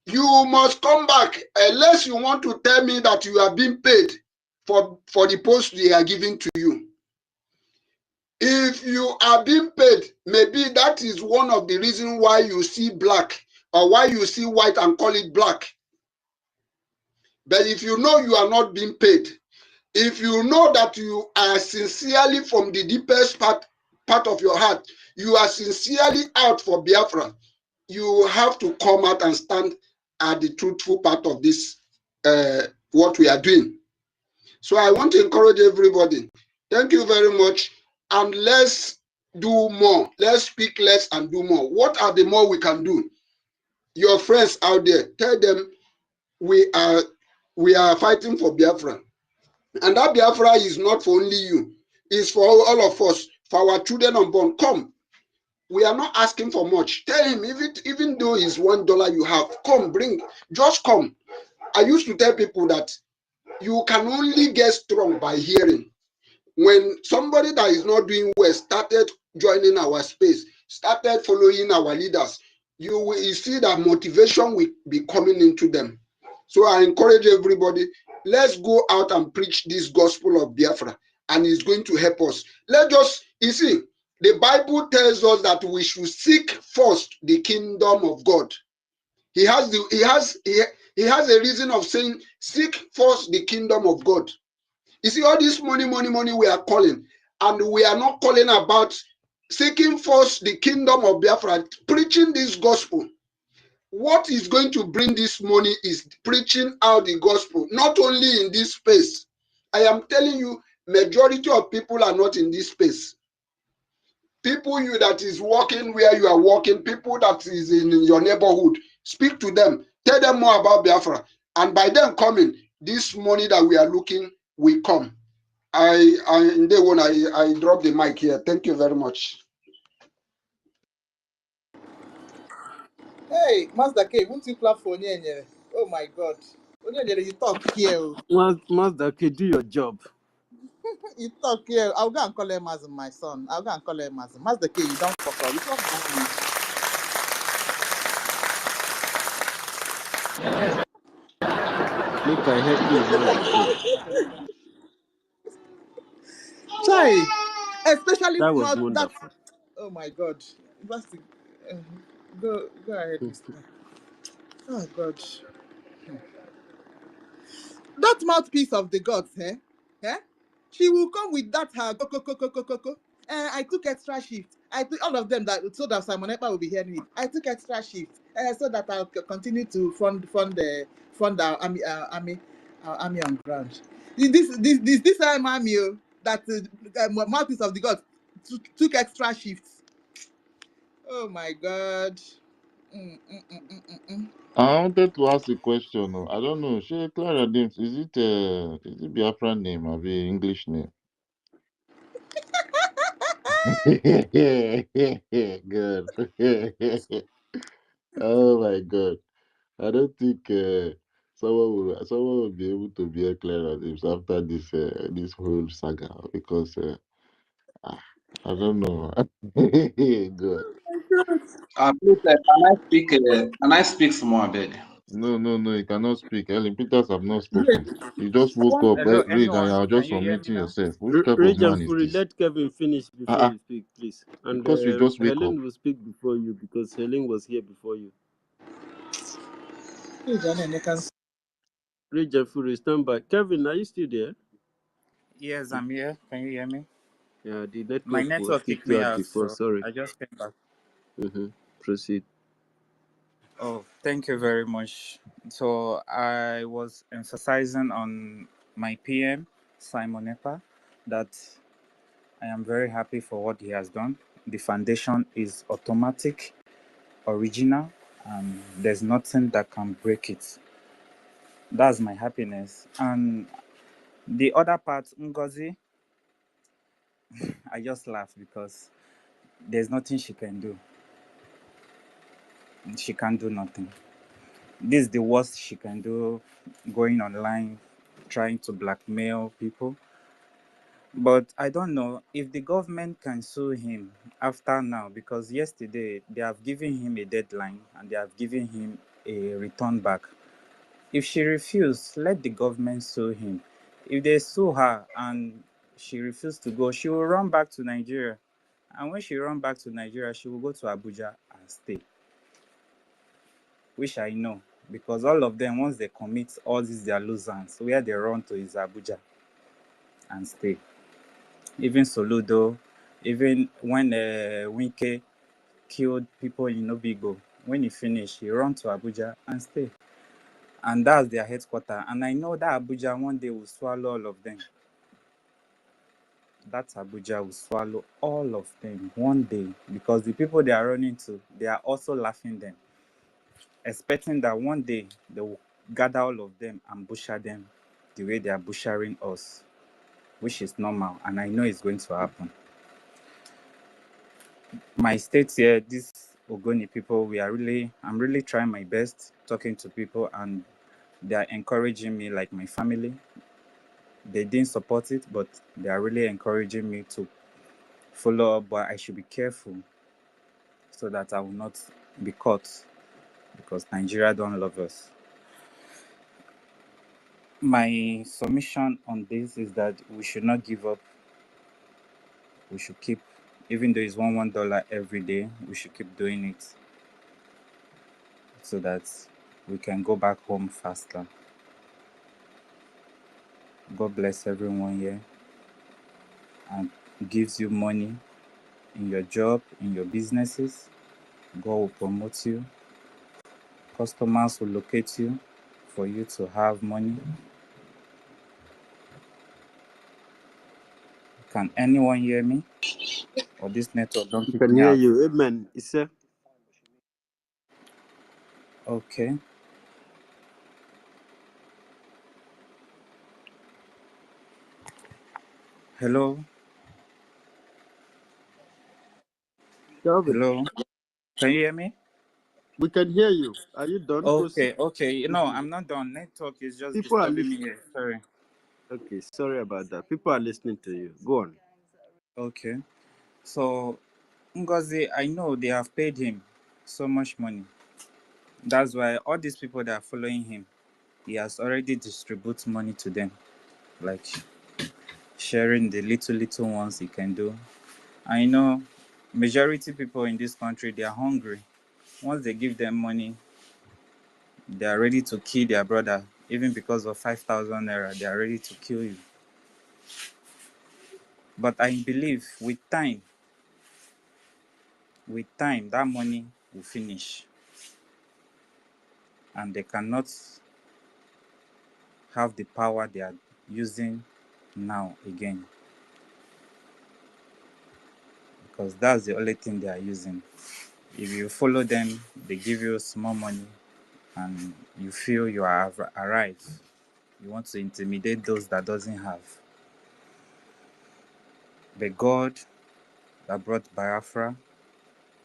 You must come back, unless you want to tell me that you are being paid for the post they are giving to you. If you are being paid, maybe that is one of the reasons why you see black or why you see white and call it black. But if you know you are not being paid, if you know that you are sincerely from the deepest part of your heart, you are sincerely out for Biafra, you have to come out and stand at the truthful part of this, what we are doing. So I want to encourage everybody. Thank you very much. And let's do more. Let's speak less and do more. What are the more we can do? Your friends out there, tell them we are fighting for Biafra. And that Biafra is not for only you. It's for all of us, for our children unborn. Come. We are not asking for much. Tell him, even though it's $1 you have, come, bring, just come. I used to tell people that you can only get strong by hearing. When somebody that is not doing well started joining our space, started following our leaders, you will see that motivation will be coming into them. So I encourage everybody, let's go out and preach this gospel of Biafra, and it's going to help us. You see, the Bible tells us that we should seek first the kingdom of God. He has a reason of saying, seek first the kingdom of God. You see, all this money we are calling, and we are not calling about seeking first the kingdom of Biafra, preaching this gospel. What is going to bring this money is preaching out the gospel, not only in this space. I am telling you, majority of people are not in this space. People that is working where you are working, people that is in your neighborhood, speak to them, tell them more about Biafra, and by them coming, this money that we are looking will come. I drop the mic here. Thank you very much. Hey, Master K, won't you clap for Onyele? Oh my God. Onyele, you talk here. Master K, do your job. You talk here. I'll go and call him as my son. I'll go and call him as Master K. You don't fuck up. You don't bad me. Make I help you, Master K. Try. Especially That was not that. wonderful. Oh my God. Master, uh, go ahead, Mister. Oh God. That mouthpiece of the gods, eh? Eh? She will come with that her go. I took extra shift. I took all of them that so that Simon Ekpa will be hearing it. I took extra shift so that I'll continue to fund our army on ground. This time army that mouthpiece of the gods took extra shifts. Oh my God. I wanted to ask a question. I don't know. She Clara names. Is it Biafran name or the English name? Good. Oh my God. I don't think someone will be able to be a Clara names after this whole saga because ah, I don't know. Good. Please, can I speak? Can I speak small, beg? No, you cannot speak. Ellen Peters have not spoken. You just woke up, Hello, read, and anyone? you're Can just you hear me unmuting now? yourself. Which type of Rage and man is Fury, this? let Kevin finish before you speak, please. And Because you just wake up. Helen will speak before you because Helen was here before you. Rage and Fury, stand by. Kevin, are you still there? Yes, I'm here. Can you hear me? Yeah, the My network was network kicked kicked you me out out, before. so Sorry. I just came back. Proceed. Oh, thank you very much. So I was emphasizing on my PM, Simon Epa, that I am very happy for what he has done. The foundation is automatic, original, and there's nothing that can break it. That's my happiness. And the other part, NGOZI, I just laugh because there's nothing she can do. She can't do nothing. This is the worst she can do, going online, trying to blackmail people. But I don't know if the government can sue him after now, because yesterday they have given him a deadline and they have given him a return back. If she refused, let the government sue him. If they sue her and she refused to go, she will run back to Nigeria. And when she run back to Nigeria, she will go to Abuja and stay, which I know, because all of them, once they commit all these their losers, where they run to is Abuja and stay. Even Soludo, even when Winke killed people in Obigo, when he finished, he run to Abuja and stay. And that's their headquarters. And I know that Abuja one day will swallow all of them. That Abuja will swallow all of them one day, because the people they are running to, they are also laughing them, expecting that one day they will gather all of them and butcher them the way they are butchering us, which is normal, and I know it's going to happen. My state here, these Ogoni people, I'm really trying my best talking to people, and they are encouraging me like my family. They didn't support it, but they are really encouraging me to follow up, but I should be careful so that I will not be caught, because Nigeria don't love us. My submission on this is that we should not give up. We should keep, even though it's $1 every day, we should keep doing it so that we can go back home faster. God bless everyone here and gives you money in your job, in your businesses. God will promote you. Customers will locate you for you to have money. Can anyone hear me? Or this network don't We kick can me hear out? you. Amen. Issa. Okay. Hello? Calvin. Hello? Can you hear me? We can hear you. Are you done? Proceed. Okay. You know, I'm not done. Network is just People are disturbing me listening. here. Sorry. Okay, sorry about that. People are listening to you. Go on. Okay. So, Ngozi, I know they have paid him so much money. That's why all these people that are following him, he has already distributed money to them, like sharing the little ones he can do. I know majority people in this country, they are hungry. Once they give them money, they are ready to kill their brother. Even because of 5,000 naira, they are ready to kill you. But I believe with time, that money will finish. And they cannot have the power they are using now again. Because that's the only thing they are using. If you follow them, they give you small money and you feel you have arrived. You want to intimidate those that doesn't have. But God that brought Biafra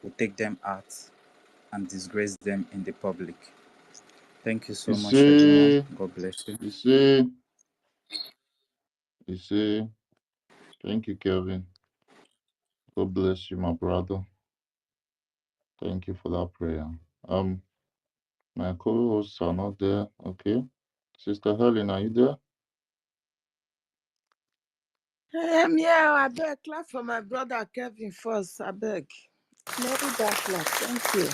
will take them out and disgrace them in the public. Thank you so You much, everyone. see, God bless you. you see, you see. Thank you, Kevin. God bless you, my brother. Thank you for that prayer. My co-hosts are not there. Okay. Sister Helen, are you there? Yeah, I beg clap for my brother Kevin first. I beg. Maybe that clap. Thank you.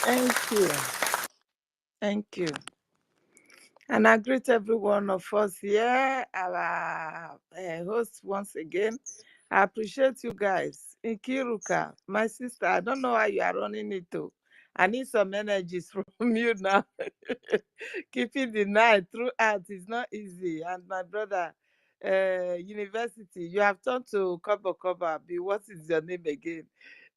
Thank you. Thank you. And I greet every one of us here, our host once again. I appreciate you guys. Nkiruka, my sister, I don't know how you are running it to. I need some energies from you now. Keeping the night throughout is not easy. And my brother, university, you have turned to Kobo. What is your name again?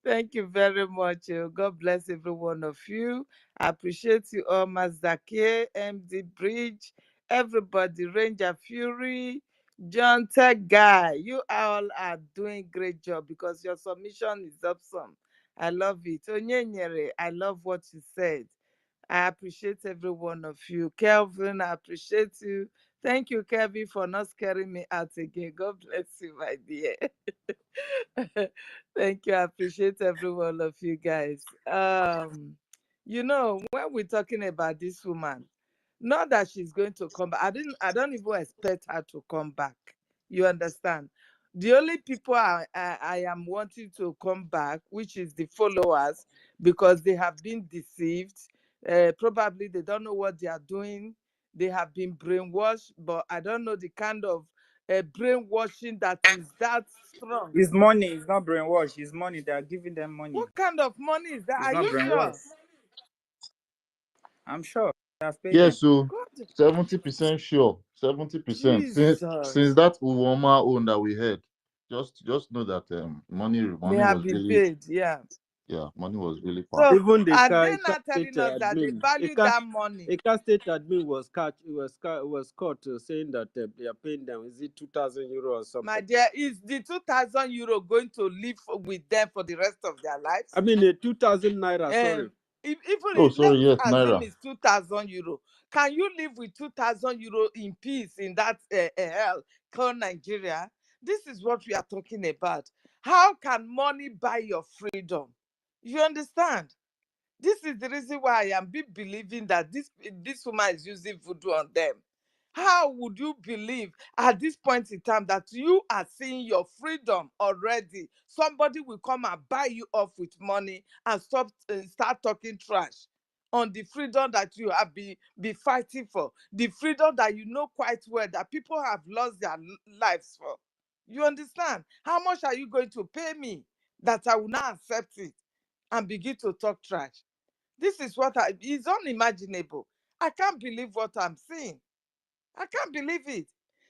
Thank you very much. God bless every one of you. I appreciate you all, Mazake, MD Bridge, everybody, Ranger Fury, John Tech Guy. You all are doing great job because your submission is awesome. I love it. Onyenyere, I love what you said. I appreciate every one of you. Kelvin, I appreciate you. Thank you, Kevin, for not scaring me out again. God bless you, my dear. Thank you. I appreciate every one of you guys. You know, when we're talking about this woman, not that she's going to come back. I don't even expect her to come back. You understand? The only people I am wanting to come back, which is the followers, because they have been deceived. Probably they don't know what they are doing. They have been brainwashed, but I don't know the kind of brainwashing that is that strong. It's money. It's not brainwash. It's money. They are giving them money. What kind of money is that? It's Are not you brainwash. sure? I'm sure. They have paid Yes, them. so 70% sure. 70%. Jesus. Since that Uwoma own that we had, just know that money They was have been really, paid, yeah. yeah, money was really So powerful. Even the are car, they not state telling us that they admin, value that money? a car state admin was caught saying that they are paying them. Is it 2,000 euro or something? My dear, is the 2,000 euro going to live with them for the rest of their lives? I mean, 2,000 naira. Sorry. Oh, sorry, yes, let's assume Naira. it's 2,000 euro. Can you live with 2,000 euro in peace in that hell called Nigeria? This is what we are talking about. How can money buy your freedom? You understand? This is the reason why I am believing that this woman is using voodoo on them. How would you believe at this point in time that you are seeing your freedom already? Somebody will come and buy you off with money and start talking trash on the freedom that you have been fighting for, the freedom that you know quite well that people have lost their lives for. You understand? How much are you going to pay me that I will not accept it and begin to talk trash? This is what is unimaginable. I can't believe what I'm seeing. I can't believe it.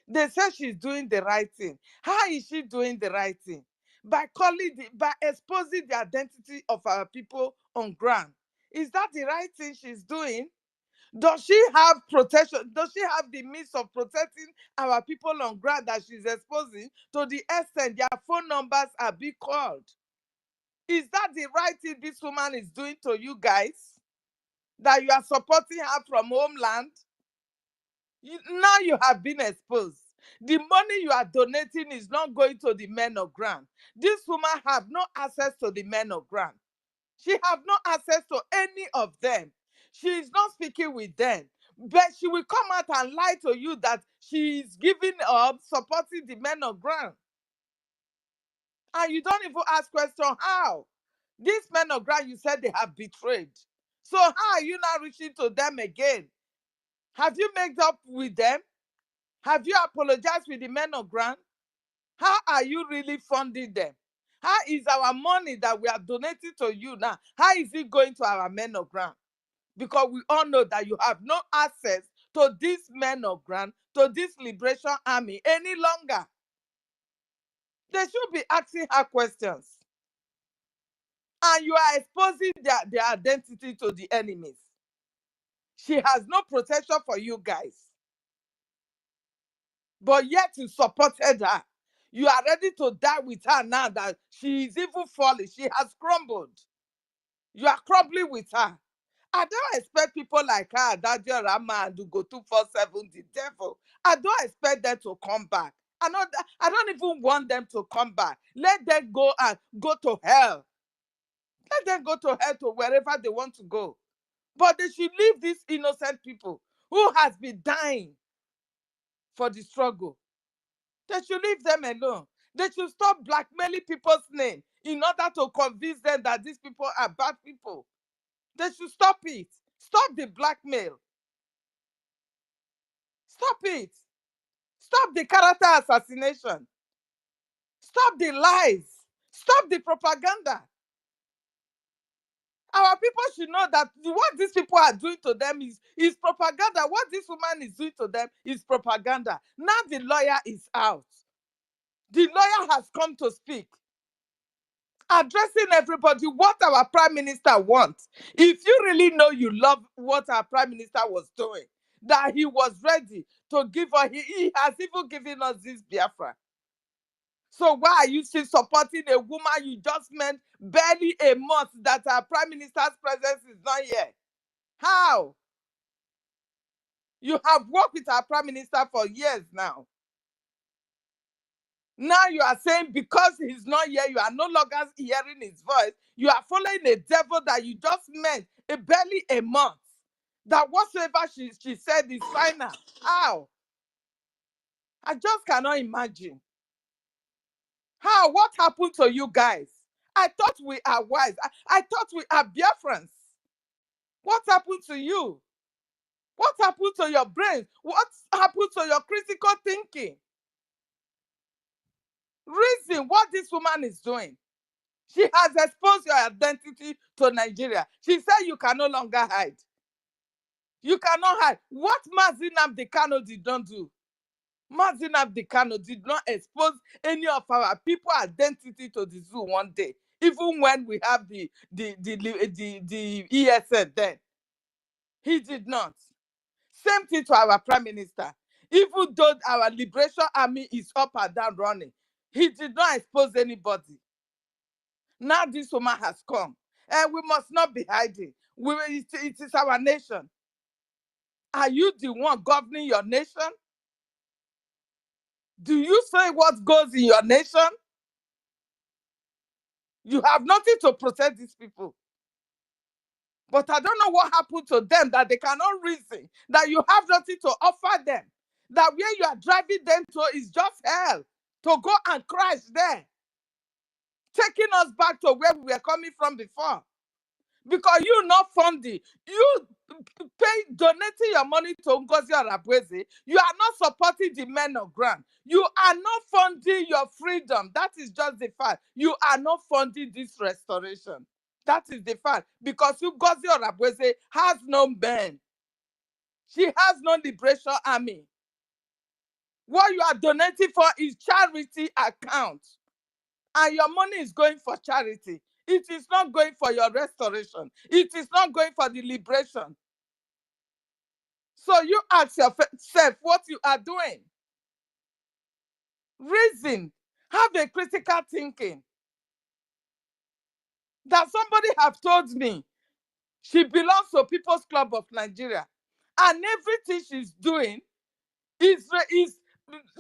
They say she's doing the right thing. How is she doing the right thing? By exposing the identity of our people on ground. Is that the right thing she's doing? Does she have protection? Does she have the means of protecting our people on ground that she's exposing to the extent their phone numbers are being called? Is that the right thing this woman is doing to you guys? That you are supporting her from homeland? Now you have been exposed. The money you are donating is not going to the men of ground. This woman have no access to the men of ground. She have no access to any of them. She is not speaking with them. But she will come out and lie to you that she is giving up, supporting the men of ground. And you don't even ask question how. These men of ground, you said they have betrayed. So how are you now reaching to them again? Have you made up with them? Have you apologized with the men of ground? How are you really funding them? How is our money that we are donating to you now, how is it going to our men of ground? Because we all know that you have no access to these men of ground, to this liberation army any longer. They should be asking her questions. And you are exposing their identity to the enemies. She has no protection for you guys. But yet you supported her. You are ready to die with her now that she is even falling. She has crumbled. You are crumbling with her. I don't expect people like her, that Rama and go 247, the devil. I don't expect them to come back. I don't even want them to come back. Let them go and go to hell. Let them go to hell, to wherever they want to go. But they should leave these innocent people who has been dying for the struggle. They should leave them alone. They should stop blackmailing people's name in order to convince them that these people are bad people. They should stop it. Stop the blackmail. Stop it. Stop the character assassination. Stop the lies. Stop the propaganda. Our people should know that what these people are doing to them is propaganda. What this woman is doing to them is propaganda. Now the lawyer is out. The lawyer has come to speak, addressing everybody what our prime minister wants. If you really know you love what our prime minister was doing, that he was ready to give us, he has even given us this Biafra. So why are you still supporting a woman you just met barely a month that our prime minister's presence is not here? How? You have worked with our prime minister for years now. Now you are saying because he's not here, you are no longer hearing his voice. You are following a devil that you just met barely a month. That whatsoever she said is final. How? I just cannot imagine. How? What happened to you guys? I thought we are wise. I thought we are Biafrans. What happened to you? What happened to your brains? What happened to your critical thinking? Reason what this woman is doing. She has exposed your identity to Nigeria. She said you can no longer hide. You cannot hide. What Mazi Nnamdi Kanu did not do. Mazi Nnamdi Kanu did not expose any of our people identity to the zoo one day, even when we have the ESN then. He did not. Same thing to our prime minister. Even though our liberation army is up and down running, he did not expose anybody. Now this woman has come, and we must not be hiding. It is our nation. Are you the one governing your nation? Do you say what goes in your nation? You have nothing to protect these people. But I don't know what happened to them that they cannot reason, that you have nothing to offer them, that where you are driving them to is just hell, to go and crash there, taking us back to where we were coming from before. Because you not funding, you donating your money to NGOZI or Abweze, you are not supporting the men of ground. You are not funding your freedom. That is just the fact. You are not funding this restoration. That is the fact. Because NGOZI or Abweze has no men. She has no liberation army. What you are donating for is charity account. And your money is going for charity. It is not going for your restoration. It is not going for the liberation. So you ask yourself what you are doing. Reason. Have a critical thinking. that somebody have told me she belongs to People's Club of Nigeria, and everything she's doing is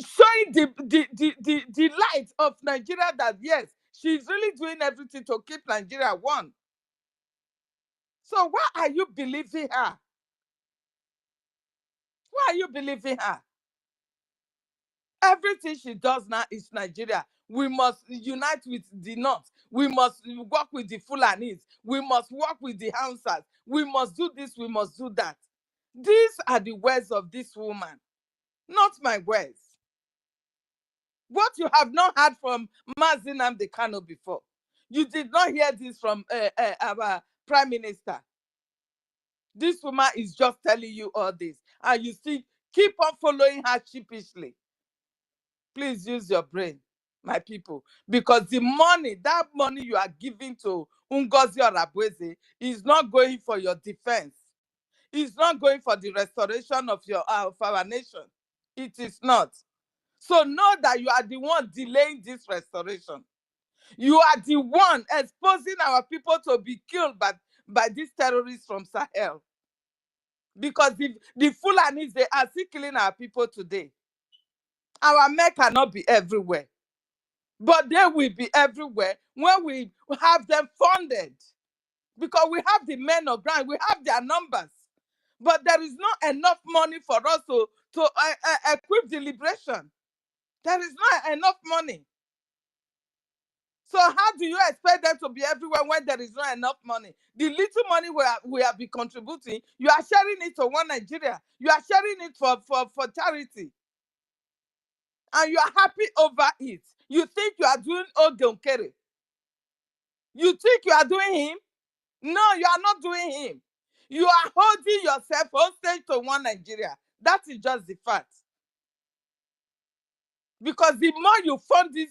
showing the light of Nigeria, that yes, she's really doing everything to keep Nigeria one. So why are you believing her? Why are you believing her? Everything she does now is Nigeria. We must unite with the North. We must work with the Fulanis. We must work with the Hausas. We must do this, we must do that. These are the words of this woman, not my words. What you have not heard from Mazi Nnamdi Kanu before. You did not hear this from our Prime Minister. This woman is just telling you all this, and you still keep on following her sheepishly. Please use your brain, my people, because the money, that money you are giving to NGOZI or Abweze is not going for your defense. It's not going for the restoration of our nation. It is not. So know that you are the one delaying this restoration. You are the one exposing our people to be killed by these terrorists from Sahel. Because the Fulanis, they are still killing our people today. Our men cannot be everywhere, but they will be everywhere when we have them funded. Because we have the men of ground, we have their numbers, but there is not enough money for us to equip the liberation. There is not enough money. So how do you expect them to be everywhere when there is not enough money? The little money we have been contributing, you are sharing it to one Nigeria. You are sharing it for charity. And you are happy over it. You think you are doing Odonkere. You think you are doing him? No, you are not doing him. You are holding yourself hostage to one Nigeria. That is just the fact. Because the more you fund this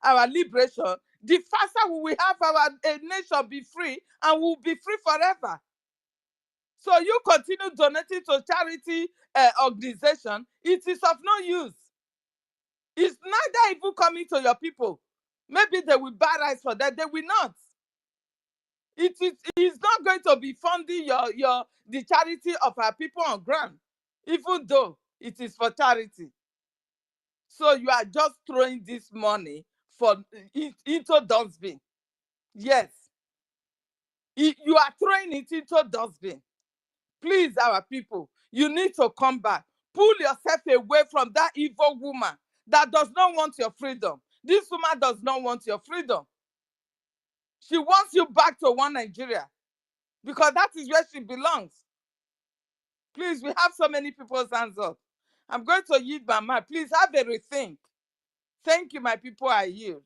our liberation, the faster we will have our nation be free, and we'll be free forever. So you continue donating to charity organization. It is of no use. It's neither even coming to your people. Maybe they will buy rice for that. They will not. It is not going to be funding the charity of our people on ground, even though it is for charity. So you are just throwing this money into dustbin. Yes. You are throwing it into dustbin. Please, our people, you need to come back. Pull yourself away from that evil woman that does not want your freedom. This woman does not want your freedom. She wants you back to one Nigeria, because that is where she belongs. Please, we have so many people's hands up. I'm going to yield my mind. Please have a rethink. Thank you, my people. I yield.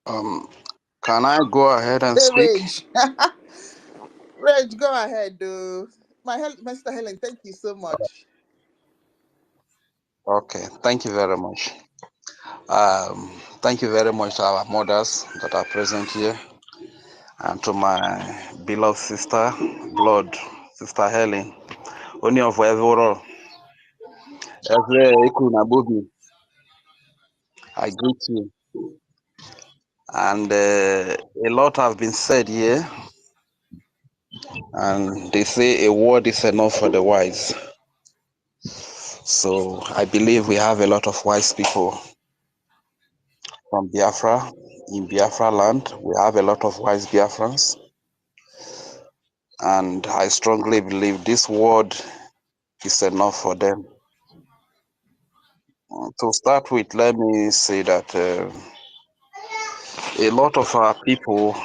Can I go ahead and Hey, speak? Rage. Rage, go ahead, dude. My Mr. Helen, thank you so much. Okay, thank you very much. Thank you very much to our mothers that are present here, and to my beloved sister, Sister Helen, only of Evoro, I greet you. And a lot has been said here, and they say a word is enough for the wise. So I believe we have a lot of wise people from Biafra, in Biafra land. We have a lot of wise Biafrans. And I strongly believe this word is enough for them. To start with, let me say that a lot of our people,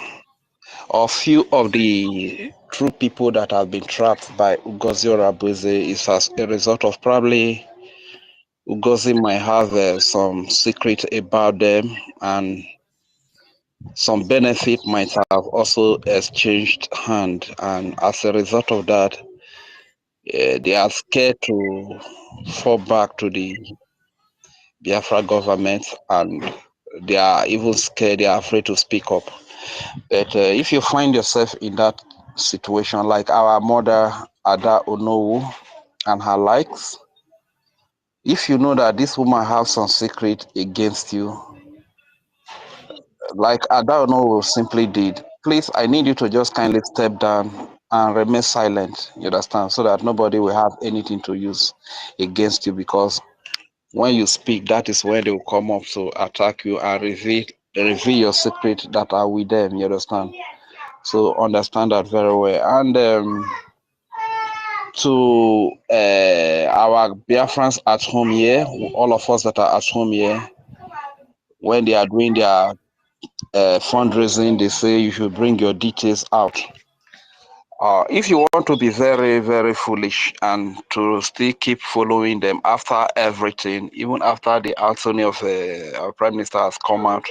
or few of the true people that have been trapped by NGOZI or Abweze, is as a result of probably NGOZI might have some secret about them, and some benefit might have also exchanged hand, and as a result of that, they are scared to fall back to the Biafra government, and they are even scared, they are afraid to speak up. But if you find yourself in that situation, like our mother Ada Onowu, and her likes. If you know that this woman has some secret against you, like Adaono simply did, please, I need you to just kindly step down and remain silent, you understand, so that nobody will have anything to use against you, because when you speak, that is when they will come up to attack you and reveal your secret that are with them, you understand. So understand that very well. And to our Biafrans at home here, all of us that are at home here, when they are doing their fundraising, they say you should bring your details out. If you want to be very, very foolish and to still keep following them after everything, even after the attorney of our Prime Minister has come out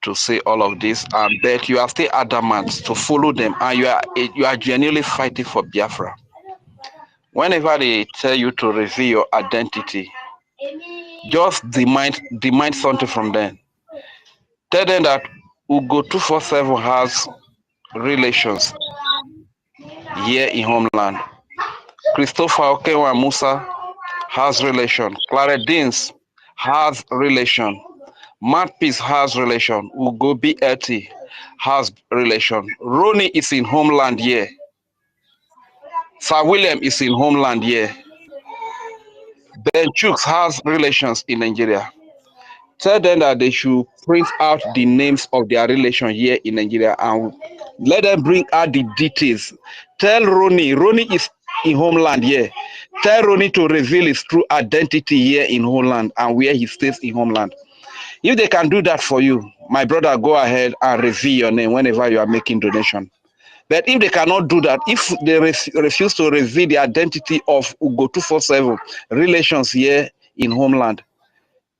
to say all of this, and that you are still adamant to follow them, and you are genuinely fighting for Biafra. Whenever they tell you to reveal your identity, just demand something from them. Tell them that Ugo 247 has relations here in homeland. Christopher Okewa Musa has relation. Clara Deans has relation. Matt Peace has relation. Ugo BLT has relation. Ronnie is in homeland here. Sir William is in homeland here. Ben Chooks has relations in Nigeria. Tell them that they should print out the names of their relation here in Nigeria and let them bring out the details. Tell Ronnie is in homeland here. Tell Ronnie to reveal his true identity here in homeland and where he stays in homeland. If they can do that for you, my brother, go ahead and reveal your name whenever you are making donation. But if they cannot do that, if they refuse to reveal the identity of Ugo 247 relations here in homeland,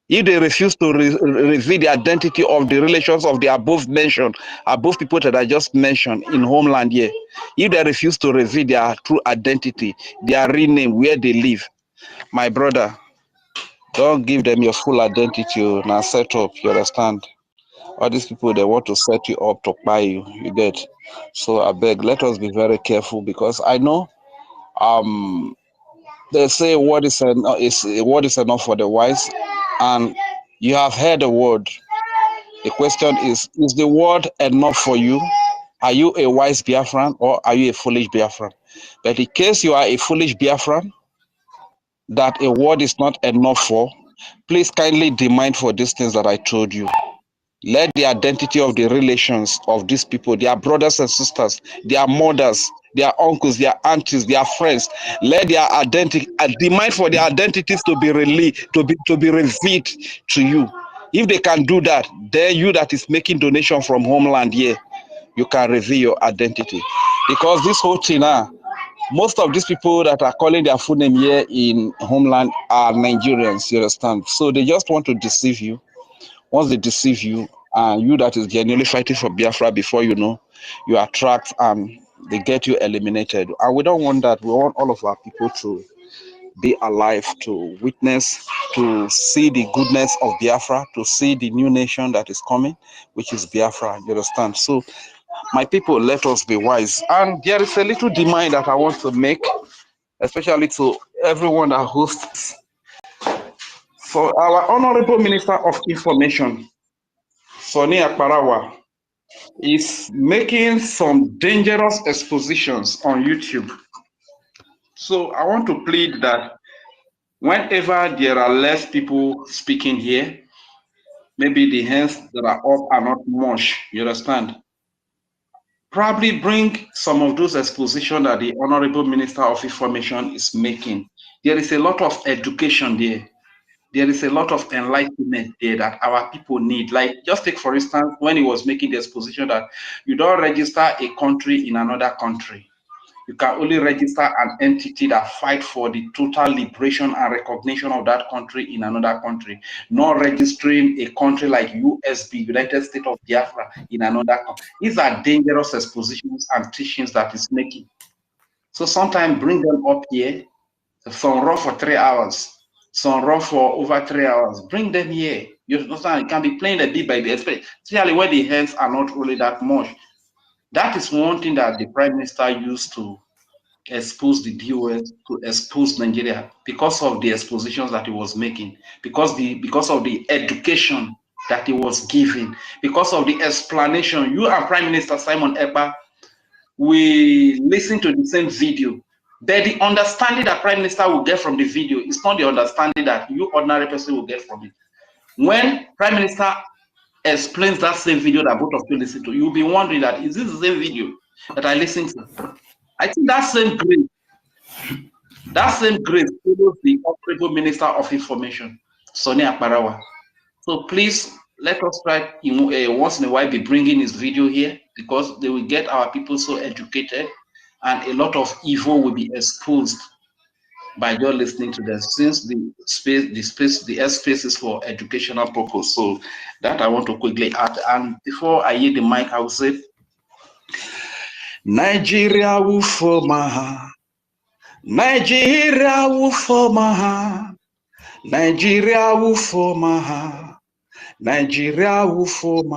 if they refuse to reveal the identity of the relations of the above people that I just mentioned in homeland here, if they refuse to reveal their true identity, their real name, where they live, my brother, don't give them your full identity. Now set up, you understand? All these people, they want to set you up to buy you, you get? So I beg, let us be very careful, because I know they say word is enough for the wise, and you have heard the word. The question is the word enough for you? Are you a wise Biafran or are you a foolish Biafran? But in case you are a foolish Biafran that a word is not enough for, please kindly demand for these things that I told you. Let the identity of the relations of these people, their brothers and sisters, their mothers, their uncles, their aunties, their friends, let their identity, demand for their identities to be released, to be revealed to you. If they can do that, then you that is making donation from homeland here, you can reveal your identity. Because this whole thing now, most of these people that are calling their full name here in homeland are Nigerians, you understand? So they just want to deceive you. Once they deceive you, and you that is genuinely fighting for Biafra, before you know, you are tracked and they get you eliminated. And we don't want that. We want all of our people to be alive, to witness, to see the goodness of Biafra, to see the new nation that is coming, which is Biafra. You understand? So, my people, let us be wise. And there is a little demand that I want to make, especially to everyone that hosts. For our Honorable Minister of Information, Sonny Akparawa, is making some dangerous expositions on YouTube. So I want to plead that whenever there are less people speaking here, maybe the hands that are up are not much, you understand? Probably bring some of those expositions that the Honorable Minister of Information is making. There is a lot of education there. There is a lot of enlightenment there that our people need. Like, just take, for instance, when he was making the exposition that you don't register a country in another country. You can only register an entity that fights for the total liberation and recognition of that country in another country, not registering a country like USB, United States of Biafra, in another country. These are dangerous expositions and teachings that is making. So sometimes bring them up here. Some run for 3 hours, some run for over 3 hours. Bring them here. You understand? It can be playing a bit by bit, especially when the hands are not really that much. That is one thing that the Prime Minister used to expose the BOS, to expose Nigeria because of the expositions that he was making, because of the education that he was giving, because of the explanation. You and Prime Minister Simon Ekpa, we listen to the same video, but the understanding that Prime Minister will get from the video is not the understanding that you ordinary person will get from it. When Prime Minister explains that same video that both of you listen to, you'll be wondering that, is this the same video that I listened to? I think that same grace follows the Honorable Minister of Information, Sonny Akparawa. So please, let us try once in a while be bringing his video here, because they will get our people so educated, and a lot of evil will be exposed by just listening to them, since the airspace is for educational purpose. So that I want to quickly add. And before I yield the mic, I will say, Nigeria will form Nigeria will form Nigeria will form Nigeria will form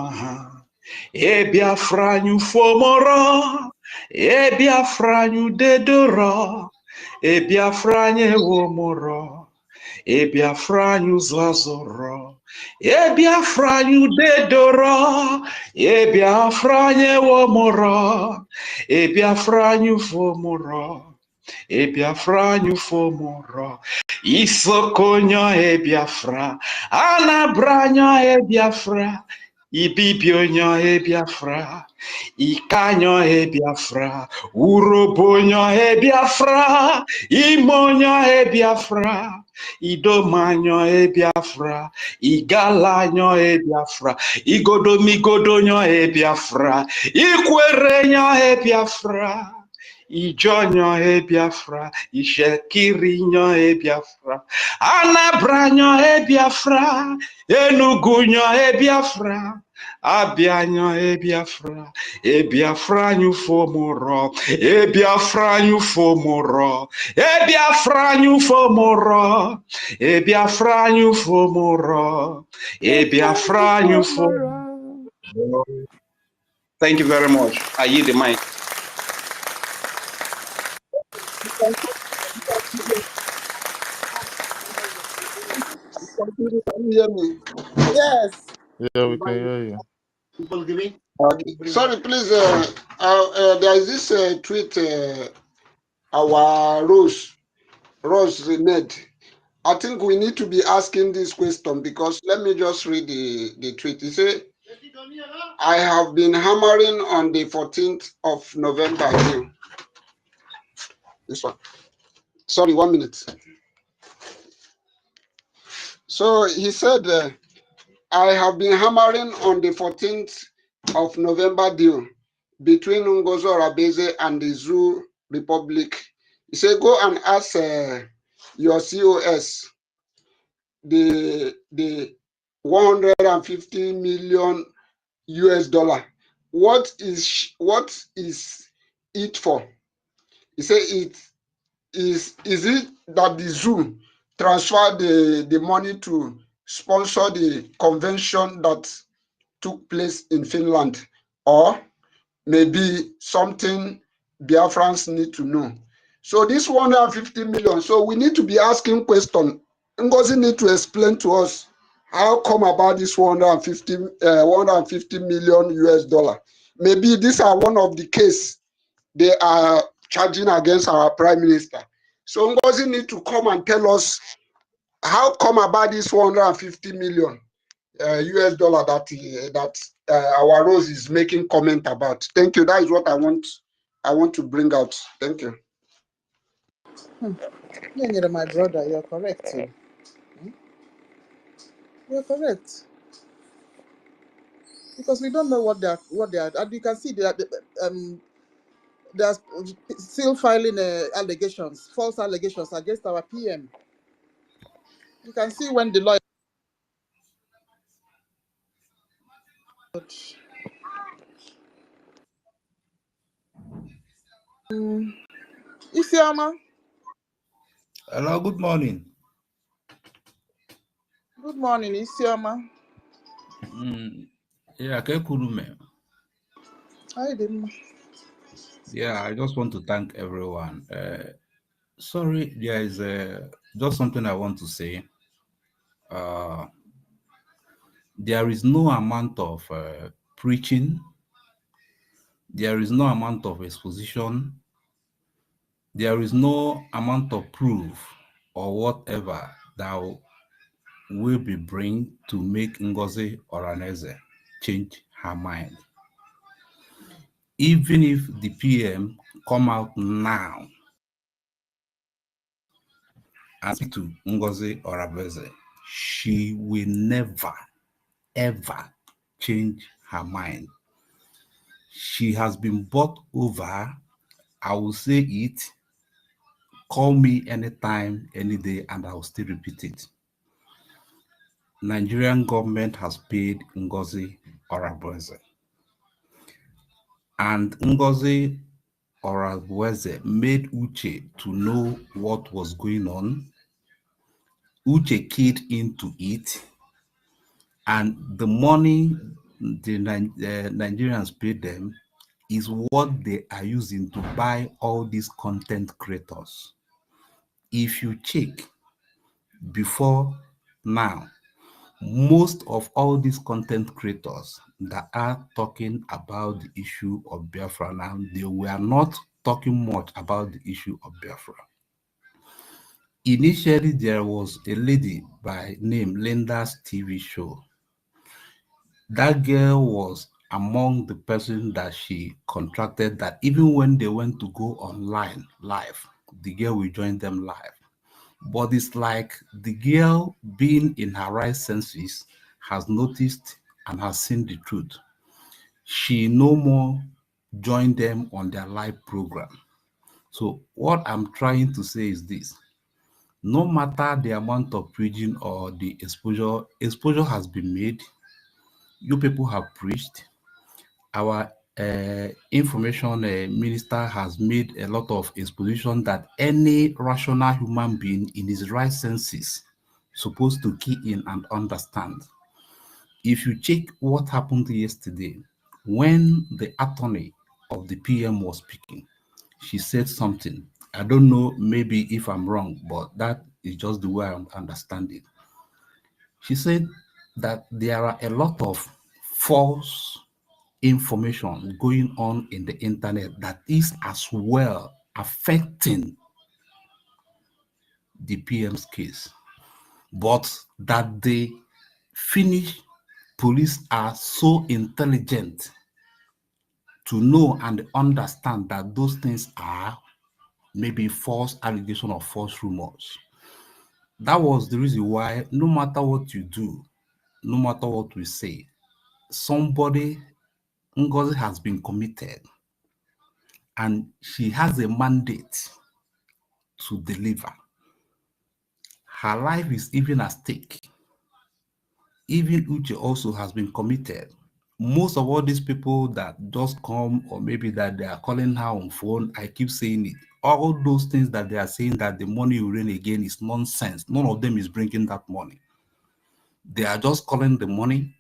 Biafranyu formora Biafranyu dedora Biafranye womoro Biafranyu zazoro Biafranyu dedora Biafranye womoro Biafranyu formora Biafranyu formora Isokonyo Biafra Anabranyo Biafra IBIBIO Biafra Ikanyo Biafra Urobonyo Biafra Imonyo Biafra Idomanyo Biafra Igalanyo Biafra Igodomigodonyo Biafra Ikwerenyo Biafra Ijonyo Biafra Ishekirinyo Biafra Anabranyo Biafra Enugunyo Biafra Abianyo Biafra Biafranyu formoro Biafranyu formoro Biafranyu formoro Biafranyu formoro Biafranyu formoro. Thank you very much. I yield the mic. Can you hear me? Yes. Yeah, we can hear you. Sorry, please. There is this tweet. Our Rose made. I think we need to be asking this question, because let me just read the tweet. He said, I have been hammering on the 14th of November here. This one. Sorry, 1 minute. So he said, I have been hammering on the 14th of November deal between NGOZI Orabeze and the Zoo Republic. He said, go and ask your COS the 150 million US dollar. What is it for? He said, is it that the zoo transferred the money to sponsor the convention that took place in Finland, or maybe something Biafrans need to know? So this 150 million, so we need to be asking question. NGOZI need to explain to us how come about this 150 million US dollar. Maybe these are one of the case they are charging against our prime minister. So NGOZI need to come and tell us how come about this 150 million US dollar that our Rose is making comment about. Thank you. That is what I want to bring out. Thank you. Yeah, my brother, you're correct. You're correct. Because we don't know what they are. And you can see they are still filing allegations, false allegations against our PM. You can see when the lawyer. Isioma. Hello, good morning. Good morning, Isioma. Yeah, Kekurume. Hi, Dimma. Yeah, I just want to thank everyone. Sorry, there is just something I want to say. Uh, there is no amount of preaching, there is no amount of exposition, there is no amount of proof or whatever that will be bring to make Ngozi or Aneze change her mind. Even if the PM come out now and speak to Ngozi or Aneze, she will never, ever change her mind. She has been bought over. I will say it. Call me anytime, any day, and I will still repeat it. Nigerian government has paid Ngozi Orabueze. And Ngozi Orabueze made Uche to know what was going on. Uche keyed into it. And the money the Nigerians paid them is what they are using to buy all these content creators. If you check before now, most of all these content creators that are talking about the issue of Biafra now, they were not talking much about the issue of Biafra. Initially, there was a lady by name Linda's TV show. That girl was among the person that she contracted that even when they went to go online live, the girl will join them live. But it's like the girl being in her right senses has noticed and has seen the truth. She no more joined them on their live program. So what I'm trying to say is this. No matter the amount of preaching or the exposure has been made. You people have preached. Our information minister has made a lot of exposition that any rational human being in his right senses supposed to key in and understand. If you check what happened yesterday, when the attorney of the PM was speaking, she said something. I don't know, maybe if I'm wrong, but that is just the way I understand it. She said that there are a lot of false information going on in the internet that is as well affecting the PM's case, but that the Finnish police are so intelligent to know and understand that those things are maybe false allegation or false rumors. That was the reason why no matter what you do, no matter what we say, somebody, Ngozi has been committed and she has a mandate to deliver. Her life is even at stake. Even Uche also has been committed. Most of all these people that just come, or maybe that they are calling her on phone, I keep saying it, all those things that they are saying that the money will rain again is nonsense. None of them is bringing that money. They are just calling the money.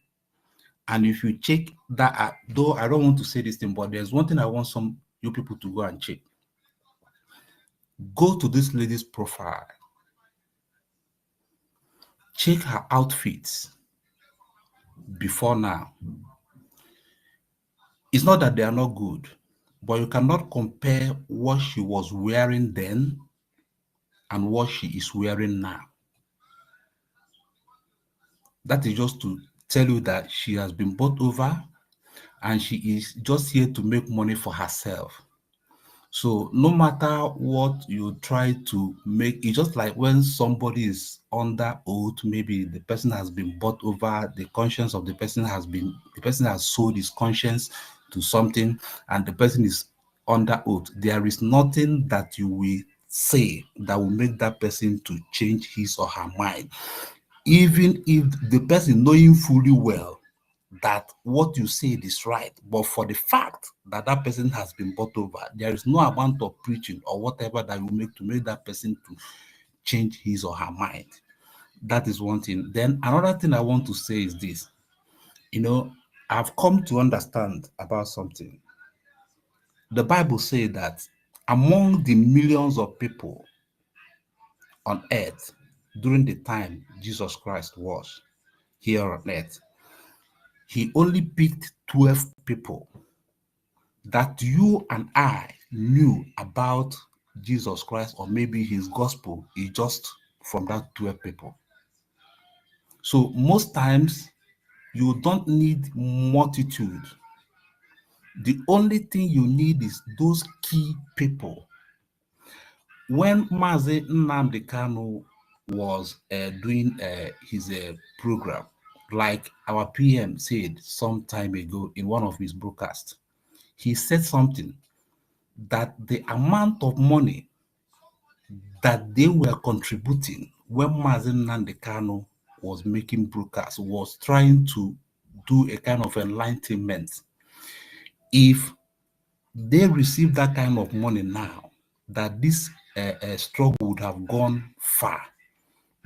And if you check that, though I don't want to say this thing, but there's one thing I want some you people to go and check. Go to this lady's profile. Check her outfits before now. It's not that they are not good, but you cannot compare what she was wearing then and what she is wearing now. That is just to tell you that she has been bought over and she is just here to make money for herself. So no matter what you try to make, it's just like when somebody is under oath, maybe the person has been bought over, the conscience of the person has sold his conscience to something, and the person is under oath. There is nothing that you will say that will make that person to change his or her mind. Even if the person knowing fully well that what you said is right, but for the fact that that person has been bought over, there is no amount of preaching or whatever that will make to make that person to change his or her mind. That is one thing. Then another thing I want to say is this. You know, I've come to understand about something. The Bible says that among the millions of people on earth during the time Jesus Christ was here on earth, he only picked 12 people that you and I knew about Jesus Christ, or maybe his gospel is just from that 12 people. So most times you don't need multitude. The only thing you need is those key people. When Mazi Nnamdi Kanu was doing his program, like our PM said some time ago in one of his broadcasts, he said something that the amount of money that they were contributing when Mazi Nnamdi Kanu was making broadcasts, was trying to do a kind of enlightenment. If they receive that kind of money now, that this struggle would have gone far.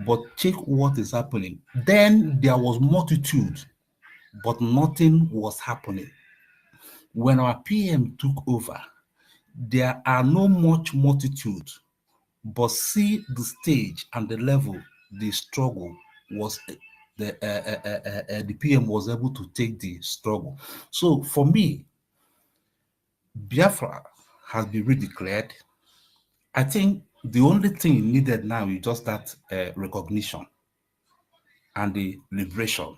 But check what is happening. Then there was multitude, but nothing was happening. When our PM took over, there are no much multitude, but see the stage and the level the struggle was. The PM was able to take the struggle. So for me, Biafra has been redeclared. I think the only thing needed now is just that recognition and the liberation.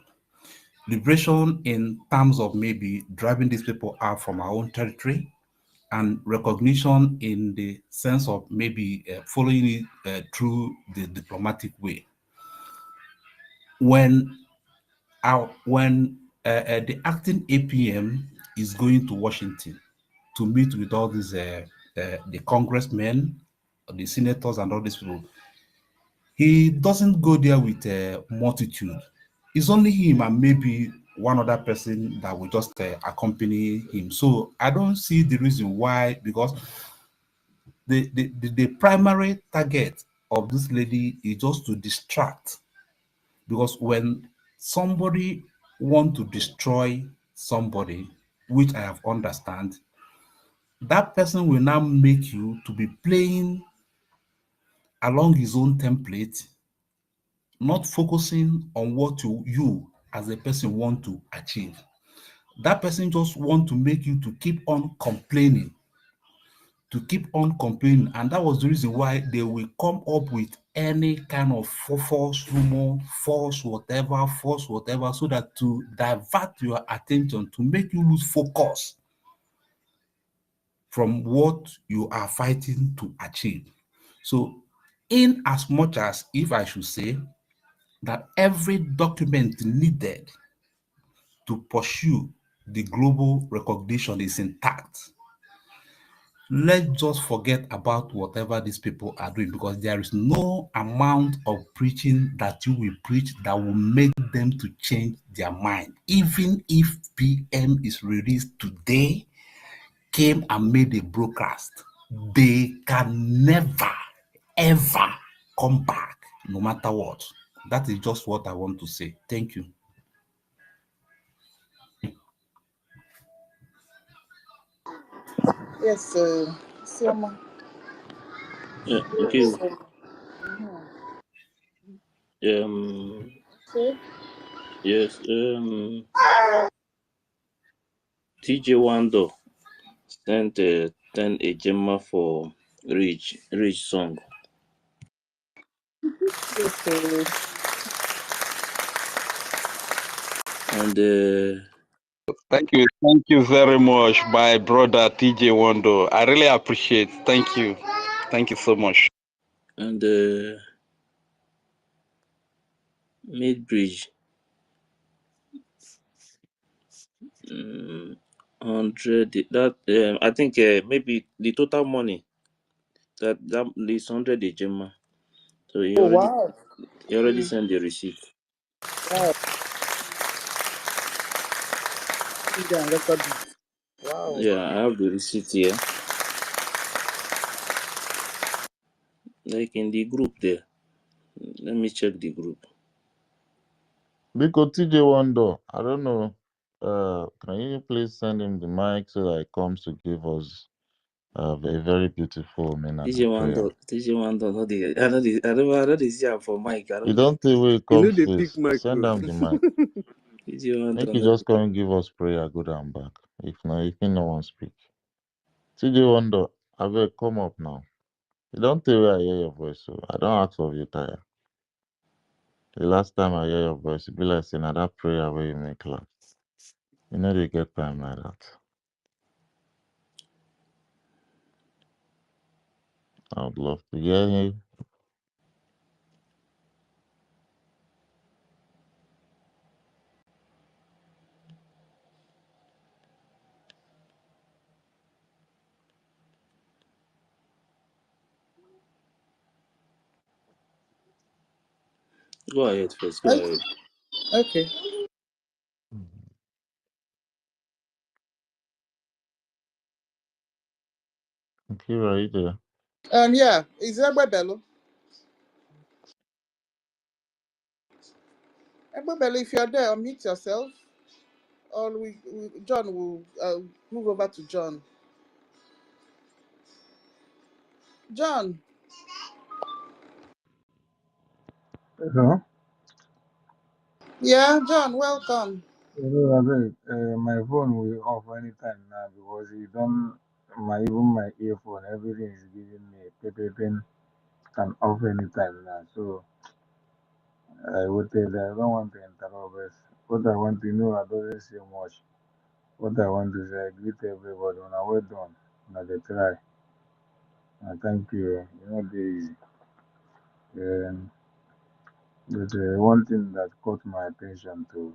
Liberation in terms of maybe driving these people out from our own territory, and recognition in the sense of maybe following it through the diplomatic way. When the acting APM is going to Washington to meet with all these the congressmen, the senators, and all these people, he doesn't go there with a multitude. It's only him and maybe one other person that will just accompany him. So I don't see the reason why, because the primary target of this lady is just to distract. Because when somebody want to destroy somebody, which I have understand, that person will now make you to be playing along his own template, not focusing on what you as a person want to achieve. That person just want to make you to keep on complaining, and that was the reason why they will come up with any kind of false rumor, false whatever, so that to divert your attention, to make you lose focus from what you are fighting to achieve. So in as much as, if I should say, that every document needed to pursue the global recognition is intact, let's just forget about whatever these people are doing, because there is no amount of preaching that you will preach that will make them to change their mind. Even if PM is released today, came and made a broadcast, they can never, ever come back, no matter what. That is just what I want to say. Thank you. Yes, Sioma. Yeah, okay. So, Yes. TJ Wando sent 10 a Gemma for Rich song. And Thank you very much, my brother TJ Wando. I really appreciate. Thank you so much. And Mid-Bridge 100. That I think maybe the total money that is 100 a Gemma. So he already sent the receipt. Wow. Wow. Yeah, I have the receipt here. Like in the group there. Let me check the group. Because TJ Wando, I don't know. Can you please send him the mic so that he comes to give us Have a very beautiful woman and DJ a prayer. Wando, I know they see her for mic. I You don't don't think we You come know the pick space. mic. Send them the mic. DJ Wando, Make you just come and give us prayer, good and back. If not, if you no one speak. TJ Wonder, I will come up now. You don't think I hear your voice, so I don't ask of you, tire. The last time I hear your voice, it be like saying that prayer where you make last. You know they get time like that. I would love to hear you. Go ahead first. Go ahead. Okay. Okay, right there. Yeah, is Egbebelo? Egbebelo, if you're there, unmute yourself. Or John will move over to John. John. Hello? Yeah, John, welcome. Hello, Abeg. My phone will off anytime now because even my earphone, everything is giving me pain can off anytime now. So I waited. I don't want to interrupt, but what I want to know, I don't say much. What I want to say, I greet everybody. When I well done, when they try. And thank you. You know, the easy. But one thing that caught my attention to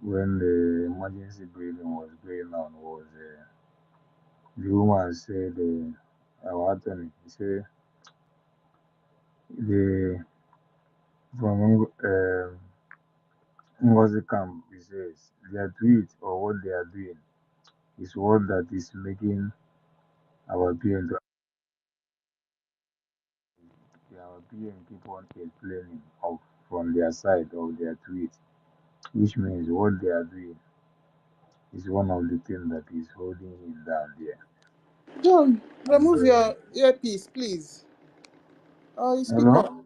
when the emergency briefing was going on was the woman said, our attorney, he said, the from NGOZI camp, he says, their tweet or what they are doing is what that is making our PM to our PM keep on explaining of from their side of their tweet, which means what they are doing is one of the things that is holding him down there. John, And, remove your earpiece, please. Oh, you speak up. hello?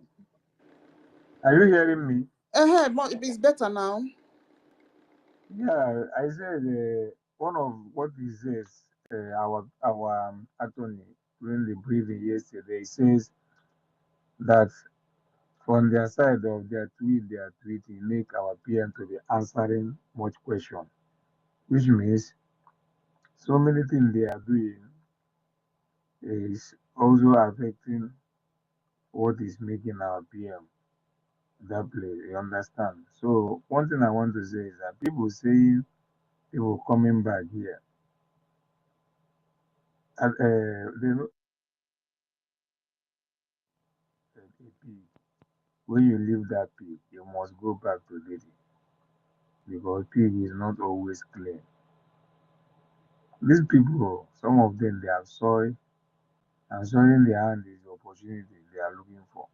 Are you hearing me? It's better now. Yeah, I said one of what he says, our attorney during the briefing yesterday says that from their side of their tweeting make our PM to be answering much question, which means so many things they are doing is also affecting what is making our PM that place. You understand? So one thing I want to say is that people saying people coming back here, they know a pig. When you leave that pig, you must go back to dating because pig is not always clean. These people, some of them, they have soil, and soil in their hand is the opportunity they are looking for,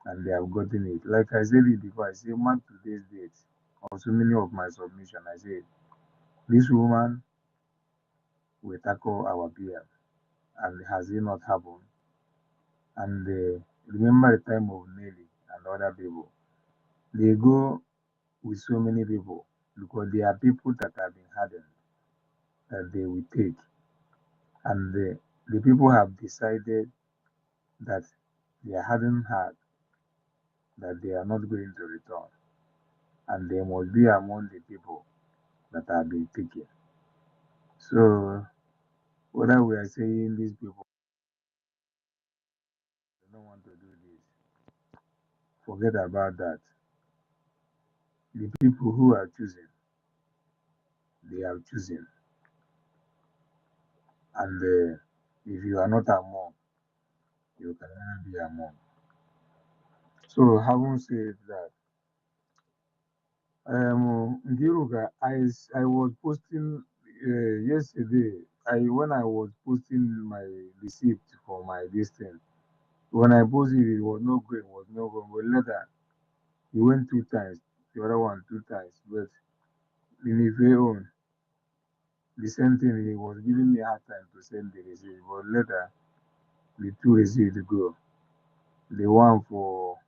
and they have gotten it. Like I said it before, I say, mark today's date. On so many of my submission, I said, this woman will tackle our PM, and has it not happened? And remember the time of Nelly and other people. They go with so many people because there are people that have been hardened that they will take. And the people have decided that they are hardened heart, that they are not going to return. And they must be among the people that have been taken. So, whether we are saying these people don't want to do this, forget about that. The people who are choosing, they are choosing. And if you are not among, you can never be among. So, having said that, Ngiruka, I was posting yesterday. When I was posting my receipt for my distance, when I posted it was no going, was no going. But later, he went 2 times, the other one 2 times. But in his own, the same thing, he was giving me hard time to send the receipt, but later the two receipts go. The one for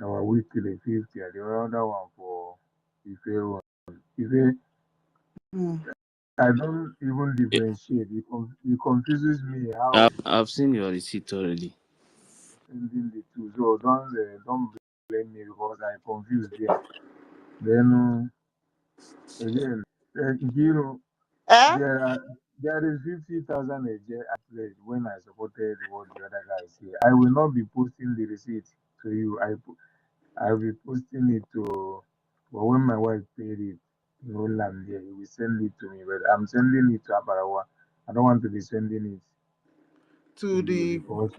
our weekly 50 and the other one for Ife. Ife, I don't even differentiate. It confuses me how I've seen your receipt already. sending the two. So don't blame me because I confused them. Then again, Giro, Eh? there is 50,000 a year I pledged when I supported what the other guys say. I will not be posting the receipt to you. I will be posting it to, but when my wife paid it, no land there, he will send it to me. But I'm sending it to Aparawa. I don't want to be sending it To to you the because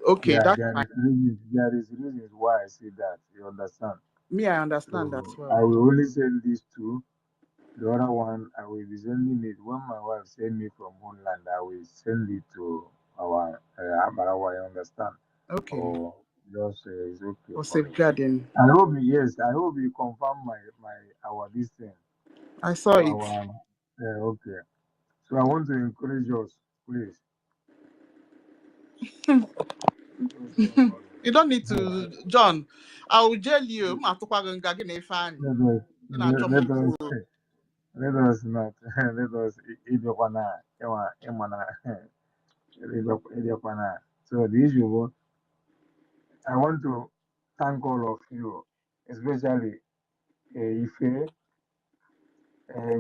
okay, that's there fine. is reasons why I say that. You understand? Me, I understand as So I well. will only send these two. The other one, I will be sending it when my wife send me from Homeland. I will send it to our Abarawa. You understand? Okay. Or just it's okay For for me. safeguarding. I hope yes. I hope you confirm our this thing. I saw it. Our okay. So I want to encourage us, please. You don't need to, John. I will jail you. Let us let us not let us so the issue was, I want to thank all of you, especially Ife,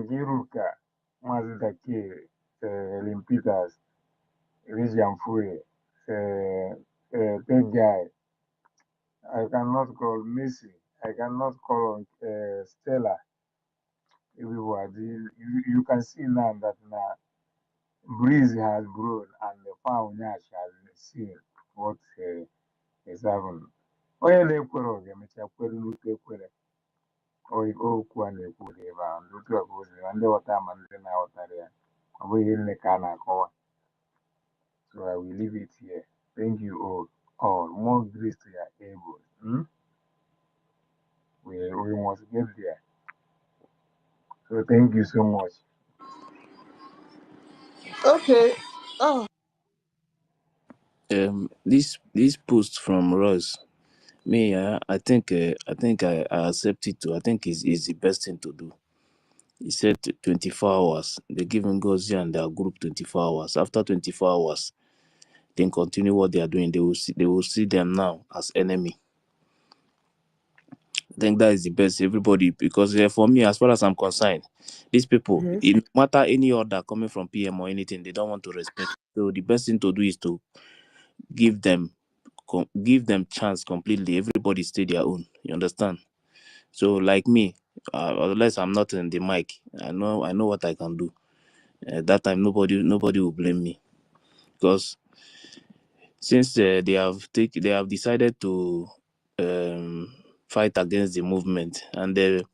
Giruka, Mazidaki, Lim Peters, Rijan Fue, that guy. I cannot call Messi. I cannot call on Stella. Everybody, you can see now that now breeze has grown and the found has seen what is happening. Onye na-ekwere oge emechaa kwere n'ute ekwere okwu a na-ekwu ebe ahụ ndị otu ọbụ ozi ma ndị ghọta ma ndị na-aghọtara ya ọ bụghị ihe nne ka a na-akọwa. So I will leave it here. Thank you all. More grace to your able. We must get there. So thank you so much. Okay. Oh. This post from Ross, me, I think I accept it too. I think is the best thing to do. He said 24 hours. They give NGOZI and their group 24 hours. After 24 hours, they continue what they are doing. They will see them now as enemy. I think that is the best, everybody, because for me, as far as I'm concerned, these people, no matter any order coming from PM or anything, they don't want to respect. So the best thing to do is to give them chance completely. Everybody stay their own. You understand? So like me, unless I'm not in the mic, I know what I can do. That time nobody will blame me, because since they have decided to fight against the movement, and the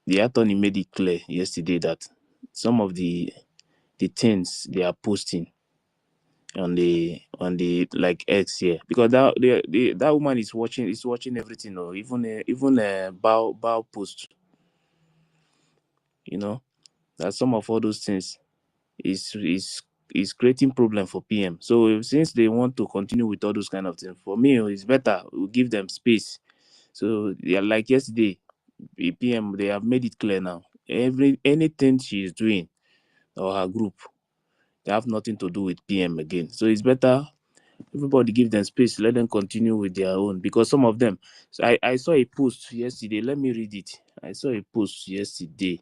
attorney made it clear yesterday that some of the things they are posting on the like X here, because that woman is watching everything, or even bow post, you know, that some of all those things is creating problem for PM. So since they want to continue with all those kind of things, for me it's better we give them space. So yeah, like yesterday, the PM, they have made it clear now, anything she is doing or her group, they have nothing to do with PM again. So it's better everybody give them space, let them continue with their own, because some of them, so I saw a post yesterday, let me read it. I saw a post yesterday,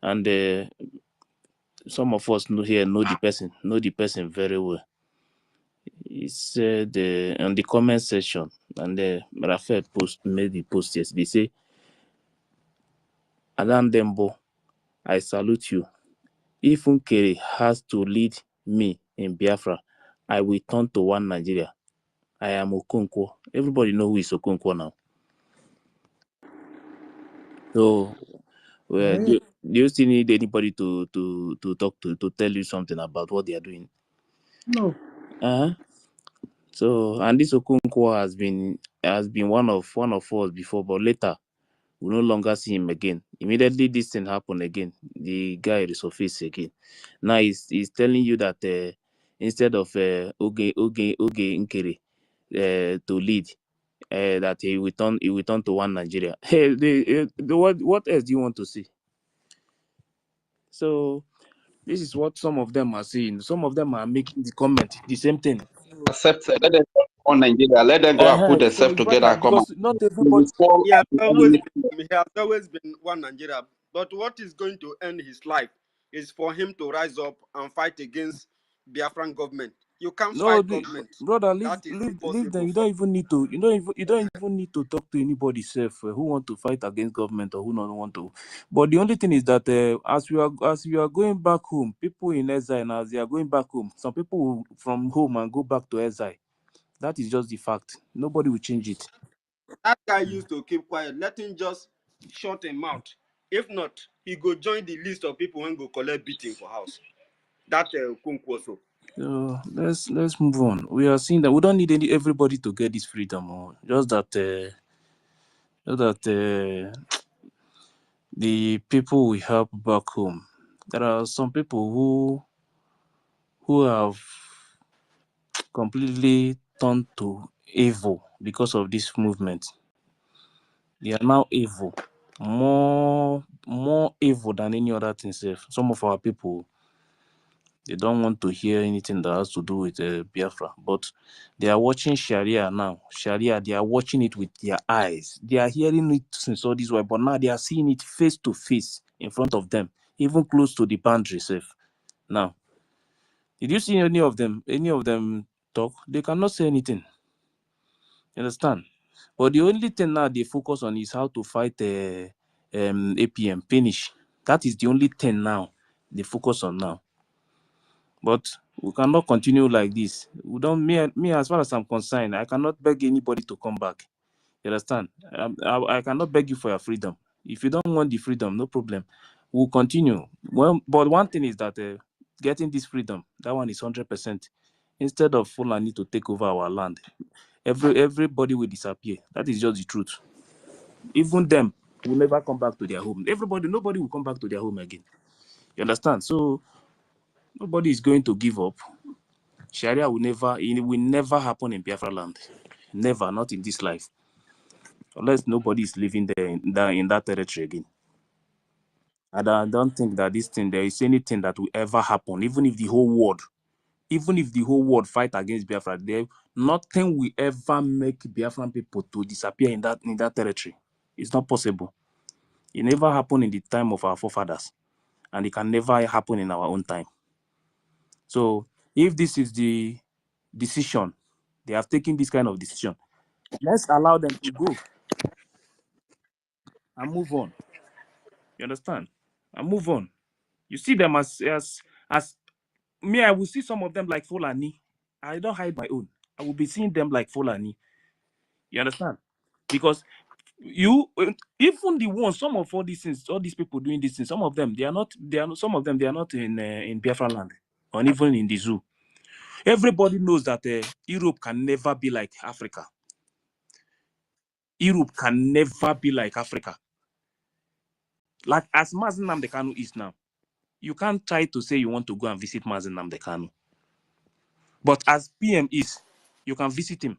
and some of us know the person very well. He said on the comment section, and Raphael made the post yesterday. They say, Adam Dembo, I salute you. If Nkere has to lead me in Biafra, I will turn to one Nigeria. I am Okonkwo. Everybody know who is Okonkwo now. So, do you still need anybody to talk to tell you something about what they are doing? No. So, and this Okonkwo has been one of us before, but later We no longer see him again. Immediately this thing happened again. The guy resurfaced again. Now he's telling you that instead of Oge Nkere to lead, that he will turn to one Nigeria. Hey, what else do you want to see? So this is what some of them are saying. Some of them are making the comment the same thing. Accept, let them go on Nigeria. Let them go and put So themselves it's together better and come because and not everybody. He has always been one Nigeria. But what is going to end his life is for him to rise up and fight against Biafran government. You can't No, fight government. brother, That is leave them. impossible You for don't even need to. You don't even need to talk to anybody self who want to fight against government or who don't want to. But the only thing is that as we are going back home, people in exile, and as they are going back home, some people will from home and go back to exile. That is just the fact. Nobody will change it. that guy used to keep quiet. Let him just shut him mouth. If not, he go join the list of people who go collect beating for house. That Kunkwoso. So let's move on. We are seeing that we don't need everybody to get this freedom. Just that the people we help back home. There are some people who have completely turned to evil because of this movement. They are now evil, more evil than any other thing. Some of our people, they don't want to hear anything that has to do with Biafra, but they are watching Sharia now. Sharia, they are watching it with their eyes. They are hearing it since all this while, but now they are seeing it face to face in front of them, even close to the boundary. Now, did you see any of them? Any of them talk? They cannot say anything. You understand? But the only thing now they focus on is how to fight APM, finish. That is the only thing now they focus on now. But we cannot continue like this. We don't. Me as far as I'm concerned, I cannot beg anybody to come back. You understand? I cannot beg you for your freedom. If you don't want the freedom, no problem. We'll continue. Well, but one thing is that getting this freedom, that one is 100%. Instead of Fulani to take over our land, everybody will disappear. That is just the truth. Even them will never come back to their home. Nobody will come back to their home again. You understand? So nobody is going to give up. Sharia it will never happen in Biafra land. Never, not in this life. Unless nobody is living there in that territory again. And I don't think that there is anything that will ever happen, even if the whole world fight against Biafra, nothing will ever make Biafran people to disappear in that territory. It's not possible. It never happened in the time of our forefathers, and it can never happen in our own time. So if this is the decision, they have taken this kind of decision, let's allow them to go and move on. You understand? And move on. You see them as me, I will see some of them like Fulani. I don't hide my own. I will be seeing them like Fulani. You understand? Because even the ones, some of all these things, all these people doing these things, some of them they are not in Biafra land or even in the zoo. Everybody knows that Europe can never be like Africa. Europe can never be like Africa. Like as Mazen Nnamdi Kanu is now, you can't try to say you want to go and visit Mazen Nnamdi Kanu. But as PM is, you can visit him.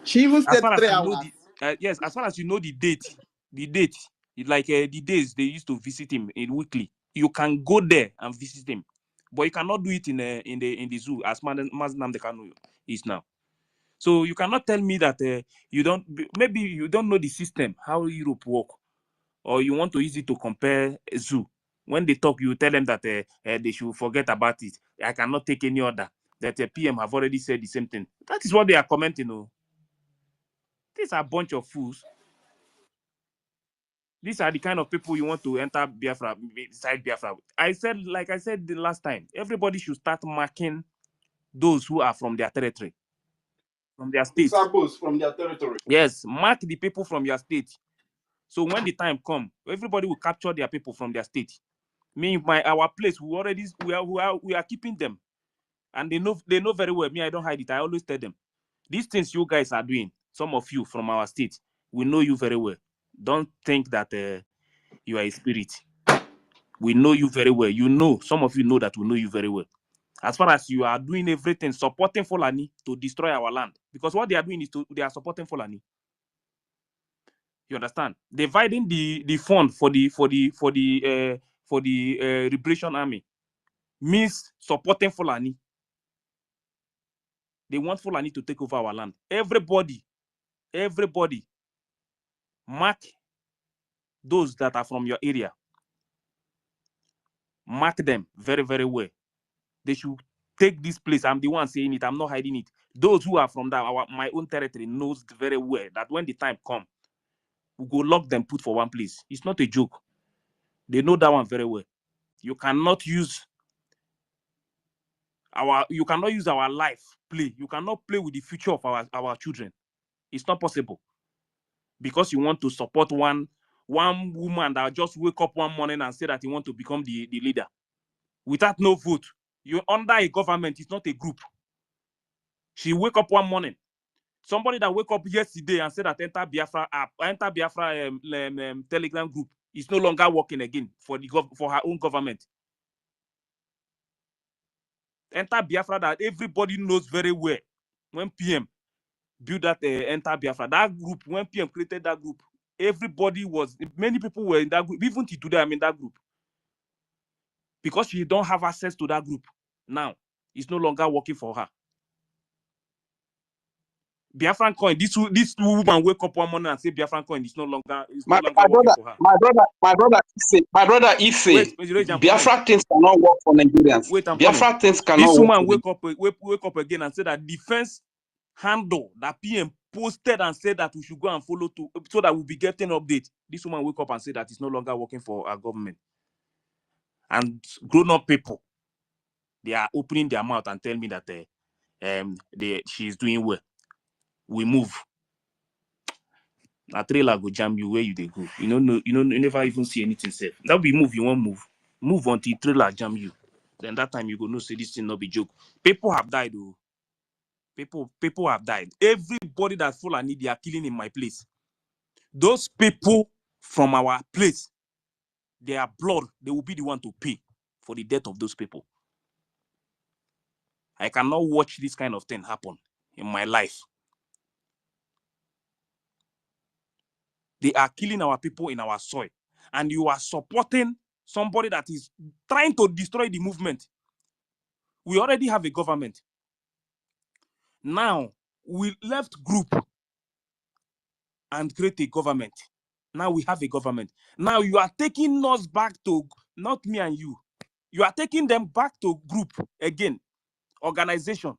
She even As stayed far as 3 you know hours. yes, as far as you know the date, like the days they used to visit him in weekly, you can go there and visit him, but you cannot do it in the zoo as Mazen Nnamdi Kanu is now. So you cannot tell me that maybe you don't know the system how Europe work, or you want to use it to compare a zoo. When they talk, you tell them that they should forget about it. I cannot take any order. That PM have already said the same thing. That is what they are commenting on. These are a bunch of fools. These are the kind of people you want to enter Biafra, inside Biafra. Like I said the last time, everybody should start marking those who are from their territory, from their state. Samples from their territory. Yes, mark the people from your state. So when the time comes, everybody will capture their people from their state. Our place, we are keeping them, and they know very well. Me, I don't hide it. I always tell them, these things you guys are doing, some of you from our state, We know you very well. Don't think that you are a spirit. We know you very well. You know, some of you know that we know you very well. As far as you are doing everything, supporting Fulani to destroy our land. Because what they are doing is they are supporting Fulani. You understand? Dividing the fund for the Liberation Army means supporting Fulani. They want Fulani to take over our land. Everybody, mark those that are from your area. Mark them very, very well. They should take this place. I'm the one saying it. I'm not hiding it. Those who are from my own territory knows very well that when the time comes, we go lock them, put for one place. It's not a joke. They know that one very well. You cannot use our life play. You cannot play with the future of our children. It's not possible. Because you want to support one woman that just wake up one morning and say that you want to become the leader without no vote. You're under a government. It's not a group. She wake up one morning. Somebody that wake up yesterday and said that enter Biafra app, enter Biafra Telegram group is no longer working again for her own government. Enter Biafra that everybody knows very well. When PM built that enter Biafra, that group, when PM created that group, many people were in that group. Even today, I'm in that group. Because she don't have access to that group now, it's no longer working for her. Biafran coin. This woman wake up one morning and say Biafran coin is no longer working for her. My brother Ife, Wait, Biafra things cannot work for Nigerians. Wait, I'm Biafra coming. things cannot This work woman for wake up again and say that defense handle that PM posted and said that we should go and follow so that we'll be getting updates. This woman wake up and say that it's no longer working for our government. And grown-up people, they are opening their mouth and telling me that she's doing well. We move. A trailer go jam you where you they go. You never even see anything safe. That be move, you won't move. Move until trailer jam you. Then that time you go no say this thing not be joke. People have died, oh. People have died. Everybody that's full and need, they are killing in my place. Those people from our place, their blood, they will be the one to pay for the death of those people. I cannot watch this kind of thing happen in my life. They are killing our people in our soil. And you are supporting somebody that is trying to destroy the movement. We already have a government. Now, we left group and create a government. Now we have a government. Now you are taking us back to, not me and you. You are taking them back to group again, organization.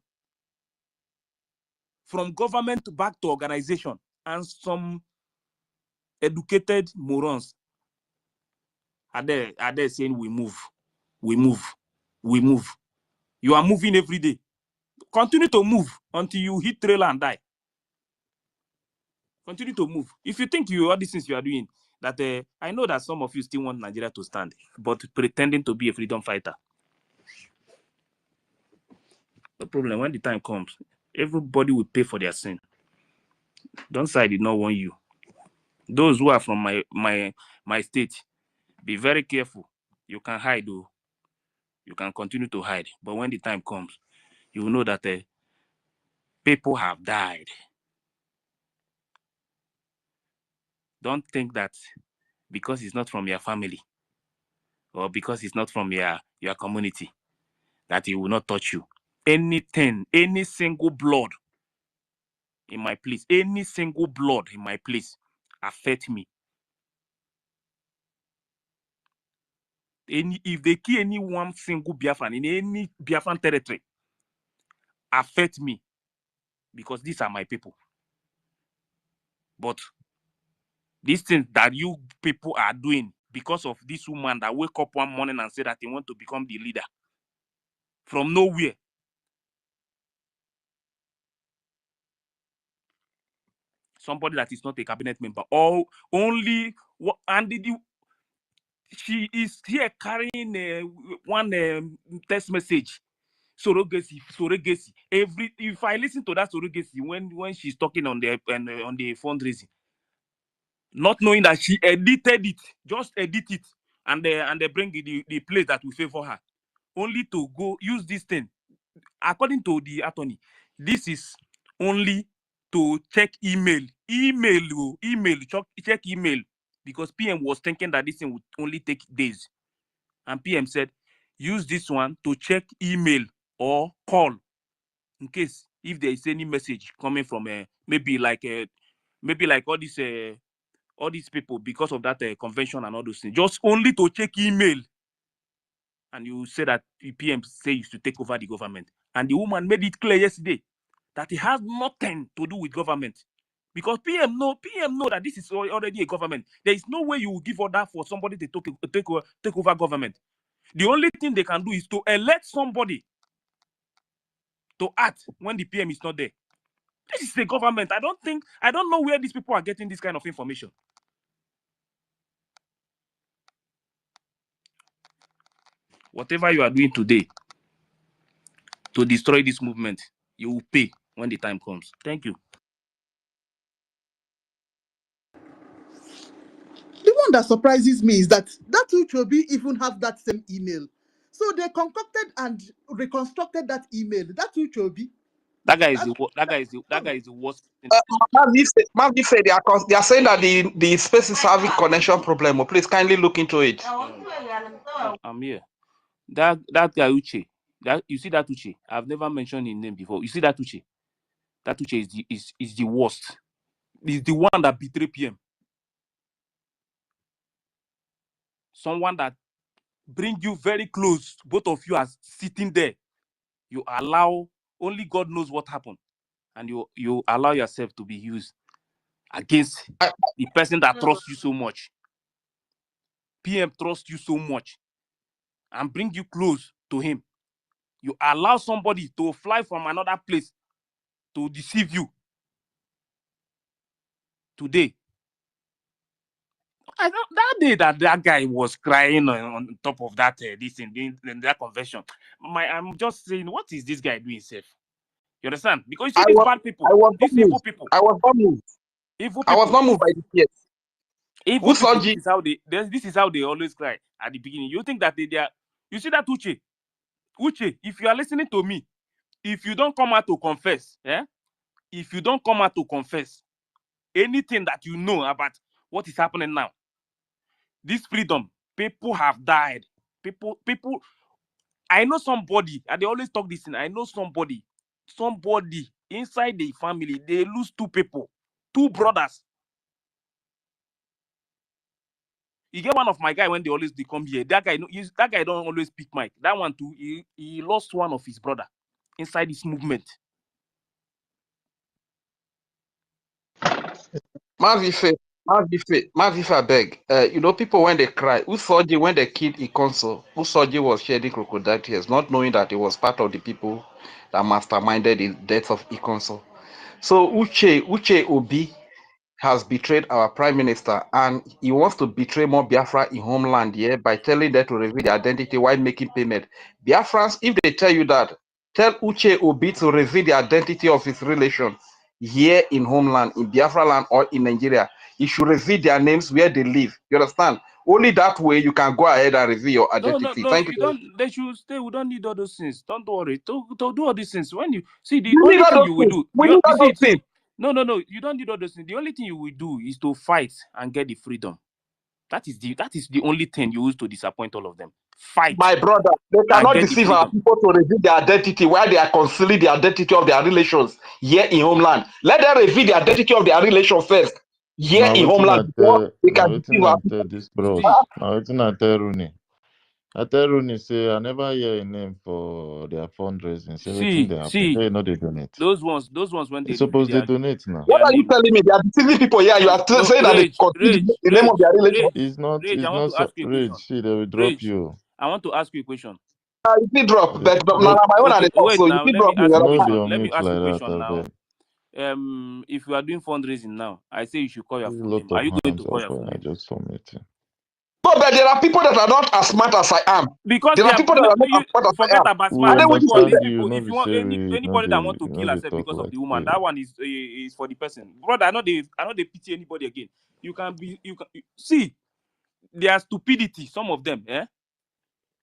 From government back to organization. And some educated morons are there saying we move. You are moving every day. Continue to move until you hit trailer and die. Continue to move. If you think all these things you are doing, that I know that some of you still want Nigeria to stand, but pretending to be a freedom fighter. No problem. When the time comes, everybody will pay for their sin. Don't say I did not want you. Those who are from my state, be very careful. You can hide, though. You can continue to hide. But when the time comes, you will know that people have died. Don't think that because it's not from your family or because it's not from your community that it will not touch you. Anything, any single blood in my place, any single blood in my place affect me. If they kill any one single Biafran in any Biafran territory, affect me because these are my people. But these things that you people are doing because of this woman that wake up one morning and say that they want to become the leader from nowhere. Somebody that is not a cabinet member, or only she is here carrying one text message. Surrogacy. If I listen to that surrogacy when she's talking on the fundraising, not knowing that she edited it, just edit it, and they bring the place that will favor her, only to go use this thing. According to the attorney, this is only to check email, check email, because PM was thinking that this thing would only take days, and PM said, use this one to check email or call, in case if there is any message coming from maybe like all these people, because of that convention and all those things, just only to check email. And you say that the PM says to take over the government, and the woman made it clear yesterday that it has nothing to do with government, because PM know that this is already a government. There is no way you will give order for somebody to take over government. The only thing they can do is to elect somebody to act when the PM is not there. This is the government. I don't know where these people are getting this kind of information. Whatever you are doing today to destroy this movement, you will pay when the time comes. Thank you. The one that surprises me is that Uchobi even have that same email. So they concocted and reconstructed that email. That Uchobi. That guy is the worst. Mavife, they are saying that the space is having connection problem. Oh, please kindly look into it. I'm here. That guy Uche, you see that Uche? I've never mentioned his name before. You see that Uche? That Uche is the worst. He's the one that betrayed PM. Someone that bring you very close. Both of you are sitting there. You allow, only God knows what happened, and you allow yourself to be used against the person that trusts you so much. PM trusts you so much and bring you close to him. You allow somebody to fly from another place to deceive you. Today, that day that guy was crying on top of that this in that convention. I'm just saying, what is this guy doing safe? You understand? Because you see these bad people, these evil people. I was not moved. Evil people. I was not moved by the tears. Evil people, this is how they always cry at the beginning. You think that they are, you see that Uche, if you are listening to me, if you don't come out to confess, if you don't come out to confess anything that you know about what is happening now, this freedom, people have died. People, I know somebody, and they always talk this thing. I know somebody inside the family, they lose 2 people, 2 brothers. You get one of my guy when they always come here. That guy don't always pick mic. That one too, he lost one of his brother inside this movement. Mavife, I beg. You know, people when they cry, Usoji when they killed Ikonso, Usoji was shedding crocodile tears, not knowing that he was part of the people that masterminded the death of Ikonso. So Uche Obi has betrayed our prime minister, and he wants to betray more Biafra in homeland here by telling them to reveal their identity while making payment. Biafrans, if they tell you that, tell Uche Obi to reveal the identity of his relation here in homeland, in Biafra land or in Nigeria. He should reveal their names where they live. You understand? Only that way you can go ahead and reveal your identity. No, Thank you you. don't. They should stay. We don't need all those things. Don't worry. To do all these things. When you see the We need only all thing those you will things. do, We need all those things. no. You don't need all those things. The only thing you will do is to fight and get the freedom. That is the only thing you use to disappoint all of them. Fight. My brother, they and cannot get the deceive our freedom. people to reveal their identity while they are concealing the identity of their relations here in homeland. Let them reveal the identity of their relations first here Now in waiting homeland before they can deceive our I tell people. this bros. See, Now waiting I tell Rooney. I tell Rooney say I never hear a name for their fundraising. Say waiting they happen. They not they donate. those ones when They they reveal suppose they their donate now. What are you name. telling me? They are deceiving people here. You are No, saying that they Rage, conceal the name of their relation. It's I want to not ask you a Rage. question. See, they will drop Rage, you. I want to ask you a question. You did drop, but No, now my own and Okay, the talk, wait so you now. did Let me drop me. ask you a no be question. on Let me mute ask you a like that, question I now. beg. If you are doing fundraising now, I say you should call your There's a full lot name. Are of you going hands to call up your full I name? just submitting. No, but there are people that are not as smart as I am. Because There they are are people that are not as smart as I forget am. about We Are they smartness. waiting People, for these understand them? you, people, no if be you want say we no anybody that want to kill dey herself talk because of like the woman, this. that one is for the person. Brother, I know they pity anybody again. You can see their stupidity. Some of them,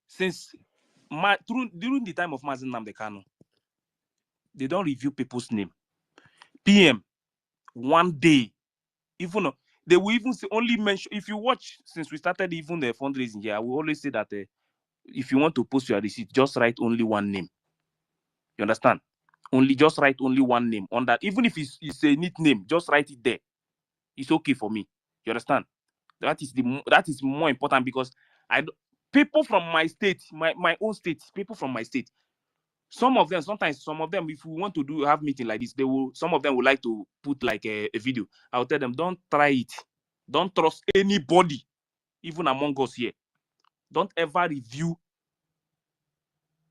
since during the time of Mazi Nnamdi Kanu, they don't review people's name. PM one day, even they will even say, only mention, if you watch since we started even the fundraising here, I will always say that if you want to post your receipt, just write only one name. You understand? Just write only one name on that. Even if it's a neat name, just write it there. It's okay for me. You understand? That is more important because people from my state, my own state, people from my state. Sometimes some of them, if we want to have meeting like this, some of them would like to put like a video. I'll tell them, don't try it. Don't trust anybody, even among us here. Don't ever review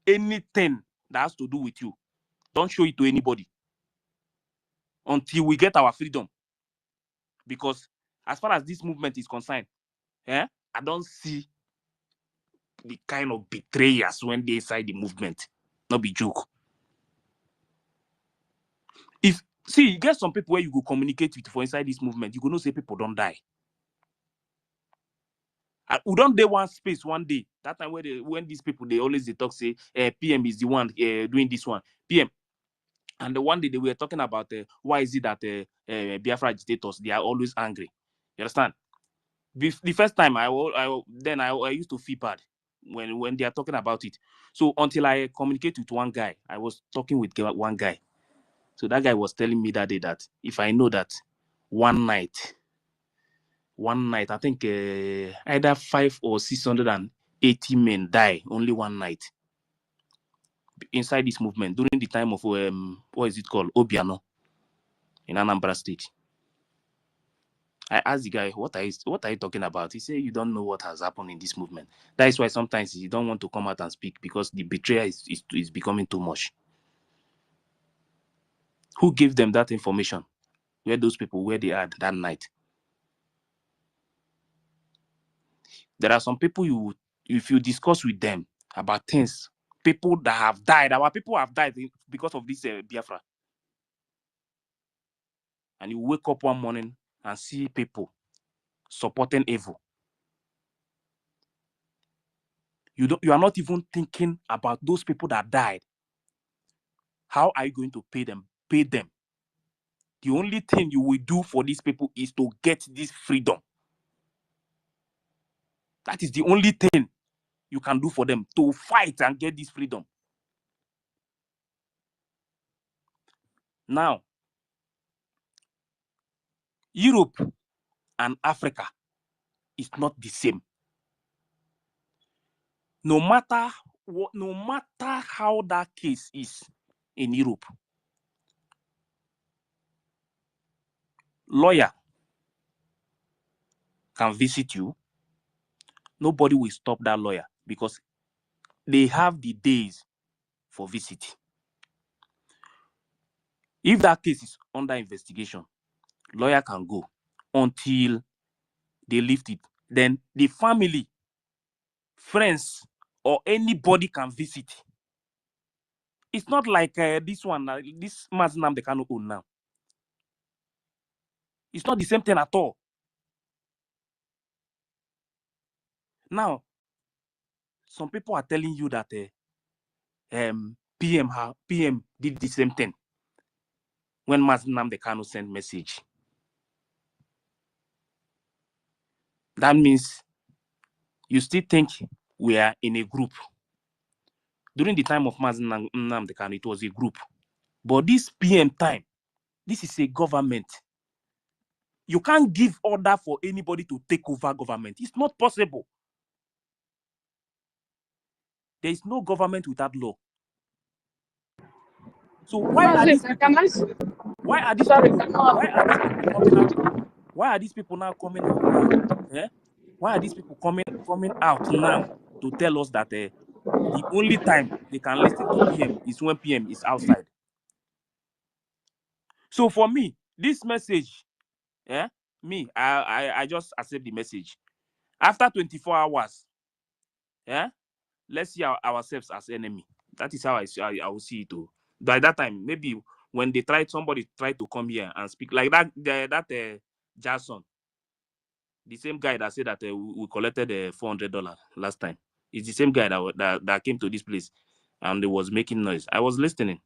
anything that has to do with you. Don't show it to anybody until we get our freedom. Because as far as this movement is concerned, I don't see the kind of betrayers when they inside the movement. Not be joke. You get some people where you go communicate with for inside this movement, you go know say people don't die. We don't day one space one day. That time when these people they always talk say PM is the one doing this one. PM. And the one day they were talking about why is it that Biafra agitators, they are always angry. You understand? The first time I used to feel bad when they are talking about it. So until I communicate with one guy, I was talking with one guy. So that guy was telling me that day that if I know that one night, I think either 500 or 680 men die only one night inside this movement during the time of what is it called, Obiano in Anambra State. I asked the guy, what are you talking about? He said, you don't know what has happened in this movement. That is why sometimes you don't want to come out and speak because the betrayal is becoming too much. Who gave them that information? Where those people, where they are that night? There are some people if you discuss with them about things, people that have died, our people have died because of this Biafra. And you wake up one morning and see people supporting evil. You are not even thinking about those people that died. How are you going to pay them? The only thing you will do for these people is to get this freedom. That is the only thing you can do for them, to fight and get this freedom. Now, Europe and Africa is not the same. No matter how that case is in Europe, lawyer can visit you. Nobody will stop that lawyer because they have the days for visit. If that case is under investigation, lawyer can go until they lift it. Then the family, friends, or anybody can visit. It's not like this one, this Mazi Nnamdi Kanu own now. It's not the same thing at all. Now, some people are telling you that PM did the same thing when Mazi Nnamdi Kanu sent message. That means you still think we are in a group. During the time of Mazi Nnamdi Kanu, it was a group. But this PM time, this is a government. You can't give order for anybody to take over government. It's not possible. There is no government without law. So why are these people coming out? Why are these people now coming out now? Why are these people coming out now to tell us that the only time they can listen to PM is when PM is outside? So for me, this message, I just accept the message. After 24 hours, yeah, let's see ourselves as enemy. That is how I will see it too. By that time, maybe when somebody tried to come here and speak like that Jason, the same guy that said that we collected $400 last time. It's the same guy that came to this place and they was making noise. I was listening.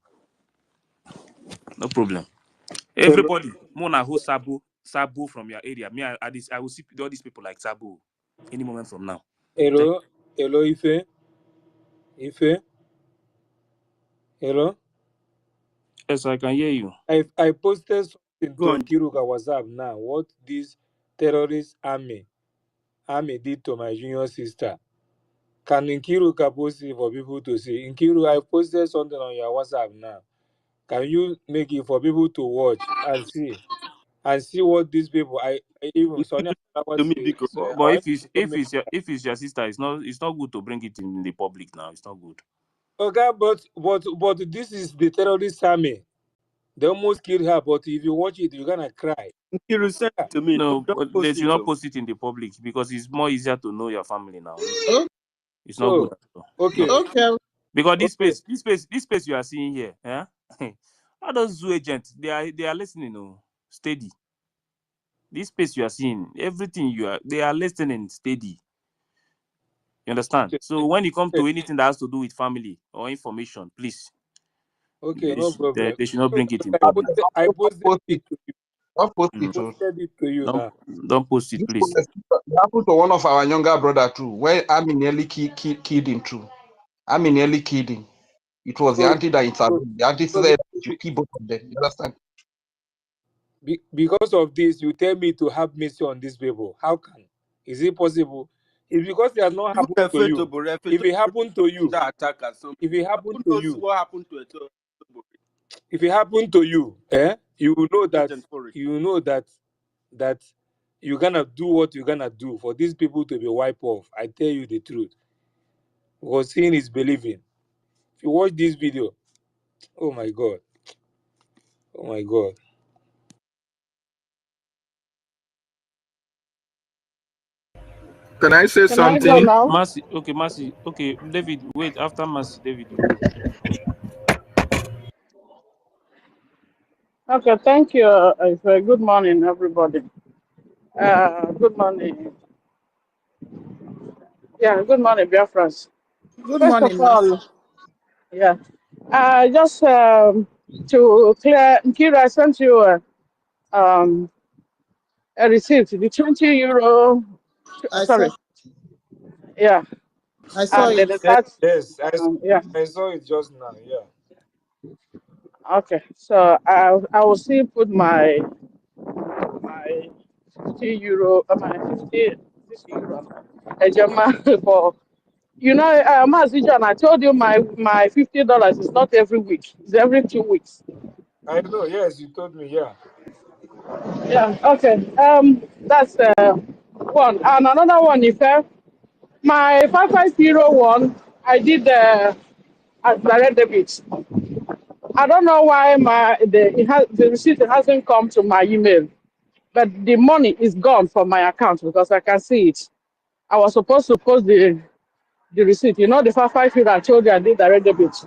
No problem. Everybody, Mona who Sabu from your area. Me, I will see all these people like Sabu any moment from now. Hello, Ife. Hello. Yes, I can hear you. I posted something Go to on. Nkiruka WhatsApp now. What this terrorist army did to my junior sister. Can Nkiruka post it for people to see? Nkiru, I posted something on your WhatsApp now. Can you make it for people to watch and see? And see what these people even Sonia To me, because but if it's your sister, it's not good to bring it in the public now. It's not good. okay, but this is the terrorist army. They almost killed her, but if you watch it, you're gonna cry. Nkiru sent it to me. No, Don't but post they it. should not post it in the public because it's more easier to know your family now. It's not Oh, good at all. okay. No. Okay. Because this space you are seeing here, yeah? All those zoo agents, they are listening, steady. This space you are seeing, everything they are listening steady. You understand? So when it comes to anything that has to do with family or information, please. Okay, no problem. They should not bring it in public. I posted it to you. Don't post I it. posted it to you now. Don't post it, please. It happened to one of our younger brother too, when Ami nearly killed him too. Ami nearly killed him. It was the auntie that intervened. The auntie said you kill both of them. You understand? Because of this, you tell me to have mercy on these people. How can? Is it possible? It's because it has not happened to you. If it happened to you, if it happened to you, what happened to it? if it happened to you, you will know that that you're gonna do what you're gonna do for these people to be wiped off. I tell you the truth. Because seeing is believing. If you watch this video, oh my God. Oh my God. Can I say Can I go something? now? Mercy. Okay, David, wait. After Mercy, David will go. Okay, thank you. Good morning, everybody. Good morning. Yeah, good morning, Biafrans. Good First of morning, ma. all, yeah, just to clear, Kira, I sent you a receipt, the 20 euro. I Sorry, saw yeah, and it. the tax. Yes, Yeah. I saw it just now. Yeah. Okay, so I will still put my 50 euro, my 50 euro, for. You know, Mazi John, I told you my $50 is not every week; it's every 2 weeks. I know. Yes, you told me. Yeah. Yeah. Okay. That's one, and another one. If my 550 I did as direct debit. I don't know why the receipt hasn't come to my email, but the money is gone from my account because I can see it. I was supposed to post the receipt. You know, the 550 I told you I did direct debit.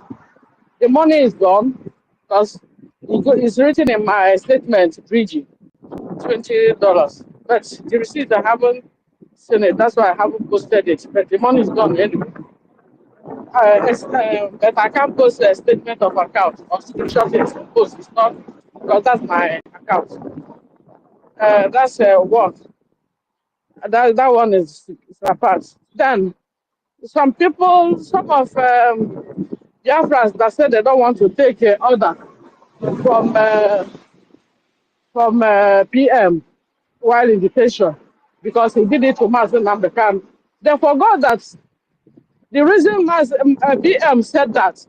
The money is gone because it's written in my statement, Brgie, $20. But the receipt I haven't seen it. That's why I haven't posted it. But the money is gone anyway. But I can't post a statement of account or screenshot it and post. It's not because that's my account. That's one. That one is apart. Then some of Biafrans that said they don't want to take order from PM while in detention because he did it to Mazen Namdekan. They forgot that the reason PM said that his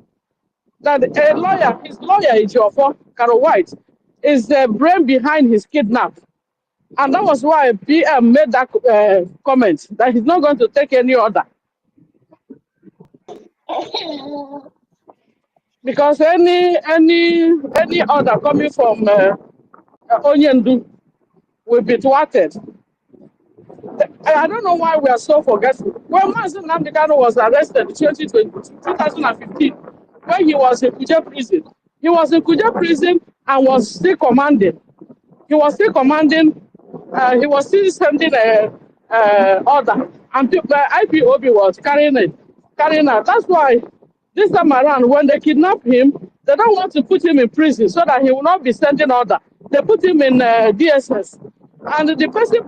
lawyer, Ejiofor, Carol White, is the brain behind his kidnap. And that was why PM made that comment that he's not going to take any order. Because any order coming from Onyendu will be thwarted. I don't know why we are so forgetful. When Mazen Namdekano was arrested in 2015, when he was in Kuje prison, he was in Kuje prison and was still commanding. He was still commanding, he was still sending a order, and the IPOB was carrying it, carrying out. That's why this time around, when they kidnap him, they don't want to put him in prison so that he will not be sending order. They put him in DSS, and the person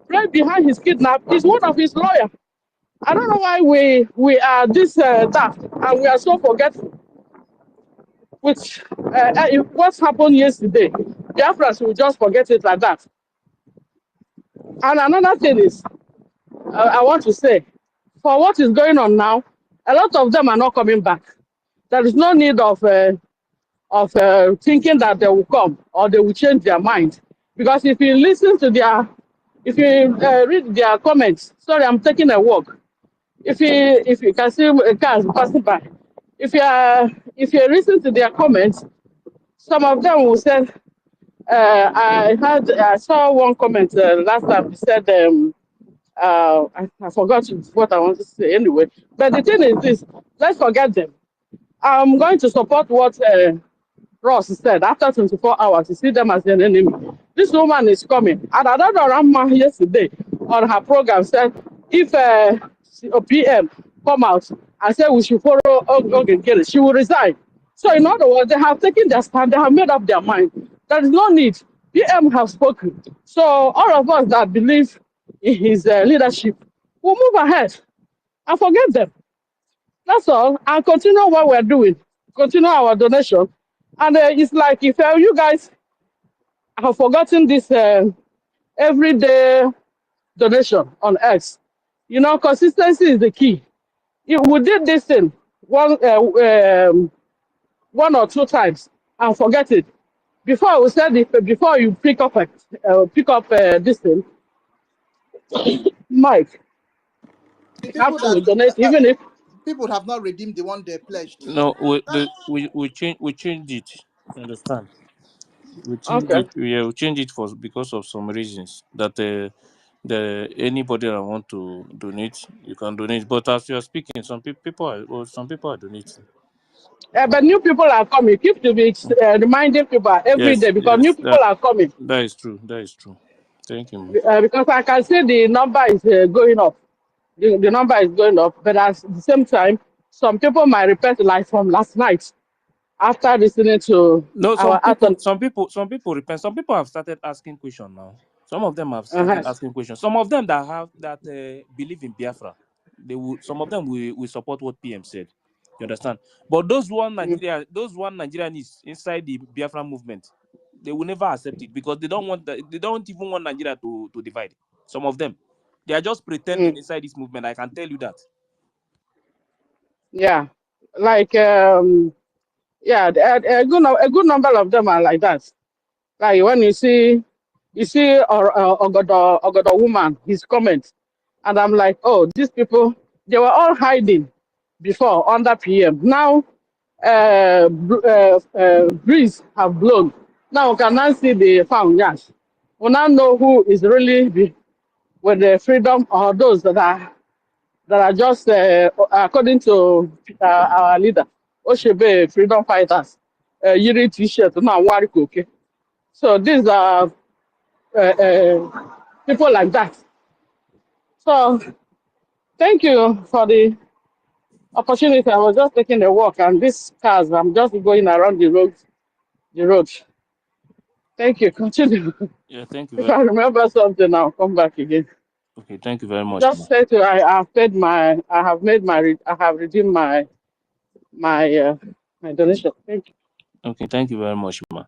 right behind his kidnap is one of his lawyers. I don't know why we are this daft and we are so forgetful. Which what happened yesterday, Biafrans will just forget it like that. And another thing is, I want to say, for what is going on now, a lot of them are not coming back. There is no need of thinking that they will come or they will change their mind. Because if you listen to if you read their comments, sorry, I'm taking a walk. If you can see cars passing by, if you listen to their comments, some of them will say, I saw one comment last time. He said, I forgot what I want to say anyway. But the thing is this: let's forget them. I'm going to support what Ross said. After 24 hours, you see them as an enemy. This woman is coming. And another Ramma yesterday on her program said, if PM come out and say we should follow Ogegere, she will resign. So in other words, they have taken their stand. They have made up their mind. There is no need. PM have spoken. So all of us that believe in his leadership will move ahead and forget them. That's all. And continue what we're doing. Continue our donation. And it's like if you guys have forgotten this everyday donation on X, consistency is the key. If we did this thing one or two times and forget it, before we said it, before you pick up this thing, Mike, The you have people to that donate, even if people have not redeemed the one they pledged. No, we changed it. You understand? We changed okay. it. We changed it for because of some reasons that the anybody that want to donate, you can donate. But as you are speaking, some people are donating. But new people are coming. Keep to be reminding people every Yes, day because new yes, people are coming. that is true. That is true. Thank you, man. Because I can see the number is going up. The number is going up, but at the same time, some people might repent like from last night after listening to No, our anthem. some people repent. Some people have started asking questions now. Some of them have started Uh-huh. asking questions. Some of them that believe in Biafra, some of them will support what PM said. You understand? But Mm, those one Nigerians inside the Biafra movement, they will never accept it because they don't even want Nigeria to divide. Some of them, they are just pretending mm, inside this movement. I can tell you that. yeah, like yeah, a good number of them are like that. Like when you see Ogodo woman, his comments, and I'm like, oh, these people, they were all hiding before under PM. Now, breeze have blown. Now we can now see the found yash. We now know who is really with the freedom or those that are just according to our leader, Oshebe freedom fighters, Yiri T-shirt now Warikoke. So these are people like that. So thank you for the opportunity. I was just taking a walk, and these cars, I'm just going around the road. The road. Thank you. Continue. Yeah, thank you If very. I remember something, I'll come back again. Okay, thank you very much, Just man. say to I have redeemed my donation. Thank you. Okay, thank you very much, man.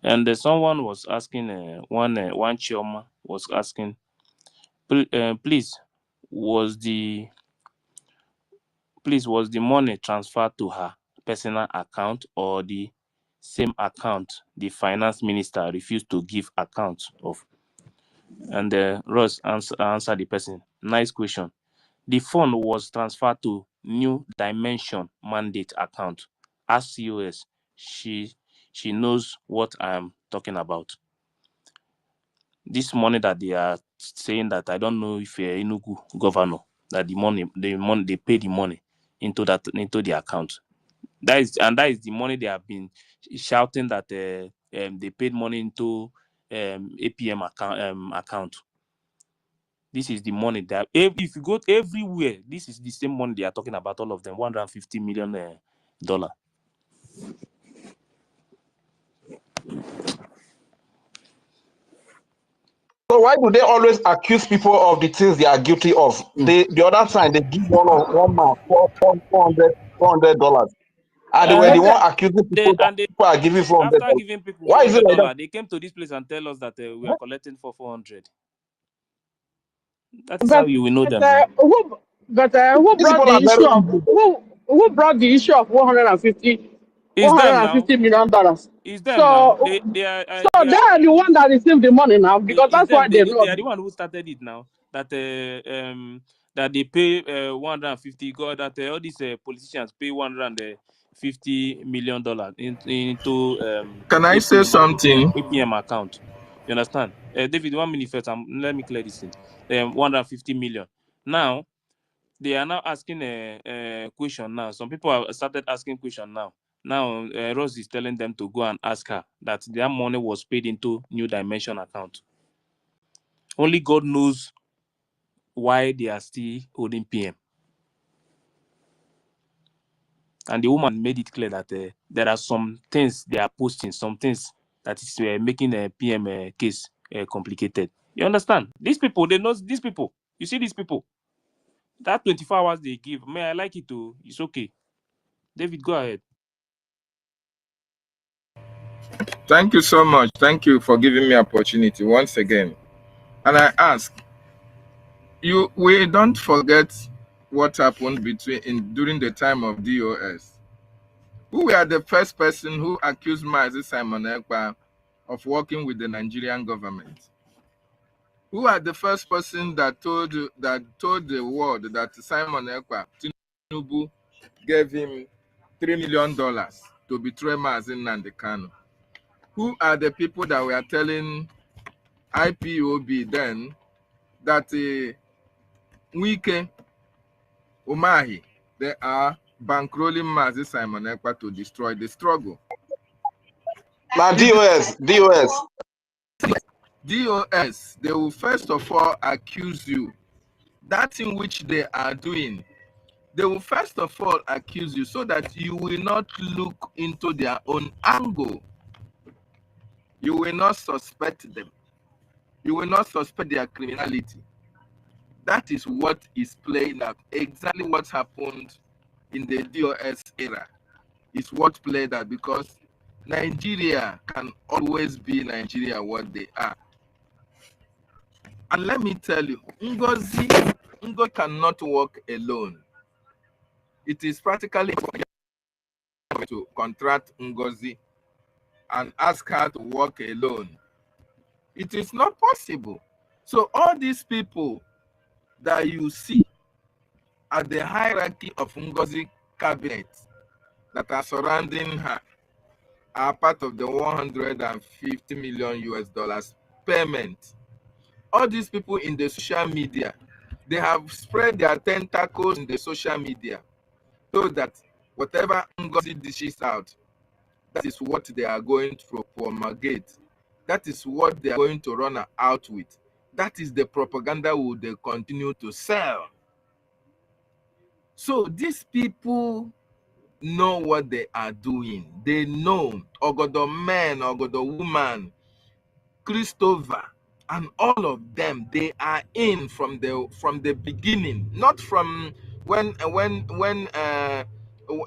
And someone was asking, one Chioma was asking, please, was the was the money transferred to her personal account or the same account the finance minister refused to give account of? And Ross answered the person. Nice question. The fund was transferred to New Dimension Mandate account, RCOS. She knows what I'm talking about. This money that they are saying that I don't know if Enugu governor that the money they pay the money into the account. That is the money they have been shouting that they paid money into APM account. This is the money that if you go everywhere, this is the same money they are talking about. All of them, $150 million. So why do they always accuse people of the things they are guilty of? The other side, they give one man $400, and they were the one accusing people that people are giving $400. After giving people Why is it like that? $400, they came to this place and tell us that we are collecting for 400. That is But how you will know them. who brought the issue of who brought the issue of It's them now. $150 million? It's them now. They are the one that received the money now, because that's why they they are the one who started it now. That that they pay 150. God, that all these politicians pay $150 million into Can I say something? APM account. You understand? David, 1 minute first. Let me clear this thing. 150 million. Now they are now asking a question now. Some people have started asking question now. Now Rose is telling them to go and ask her that their money was paid into New Dimension account. Only God knows why they are still holding PM. And the woman made it clear that there are some things they are posting, some things that is making a PM case complicated. You understand? These people, they know these people. You see these people. That 24 hours they give, may I like it too. It's okay. David, go ahead. Thank you so much. Thank you for giving me opportunity once again. And I ask you, we don't forget what happened during the time of DOS. Who were the first person who accused Mazi Simon Ekpa of working with the Nigerian government? Who are the first person that told the world that Simon Ekpa, Tinubu, gave him $3 million to betray Mazi Nnamdi Kanu? Who are the people that were telling IPOB then that Wike, Umahi, they are bankrolling Mazi Simon Ekpa to destroy the struggle? Now DOS. DOS, they will first of all accuse you. That in which they are doing, they will first of all accuse you so that you will not look into their own angle. You will not suspect them. You will not suspect their criminality. That is what is playing out. Exactly what happened in the DOS era is what played out, because Nigeria can always be Nigeria what they are. And let me tell you, NGOZI cannot work alone. It is practically to contract NGOZI and ask her to work alone. It is not possible. So all these people that you see at the hierarchy of NGOZI cabinet that are surrounding her are part of the $150 million US payment. All these people in the social media, they have spread their tentacles in the social media so that whatever NGOZI dishes out, that is what they are going to promulgate. That is what they are going to run out with. That is the propaganda they continue to sell. So these people know what they are doing. They know Ogodo man, Ogodo woman, Christopher, and all of them. They are in from the beginning, not from when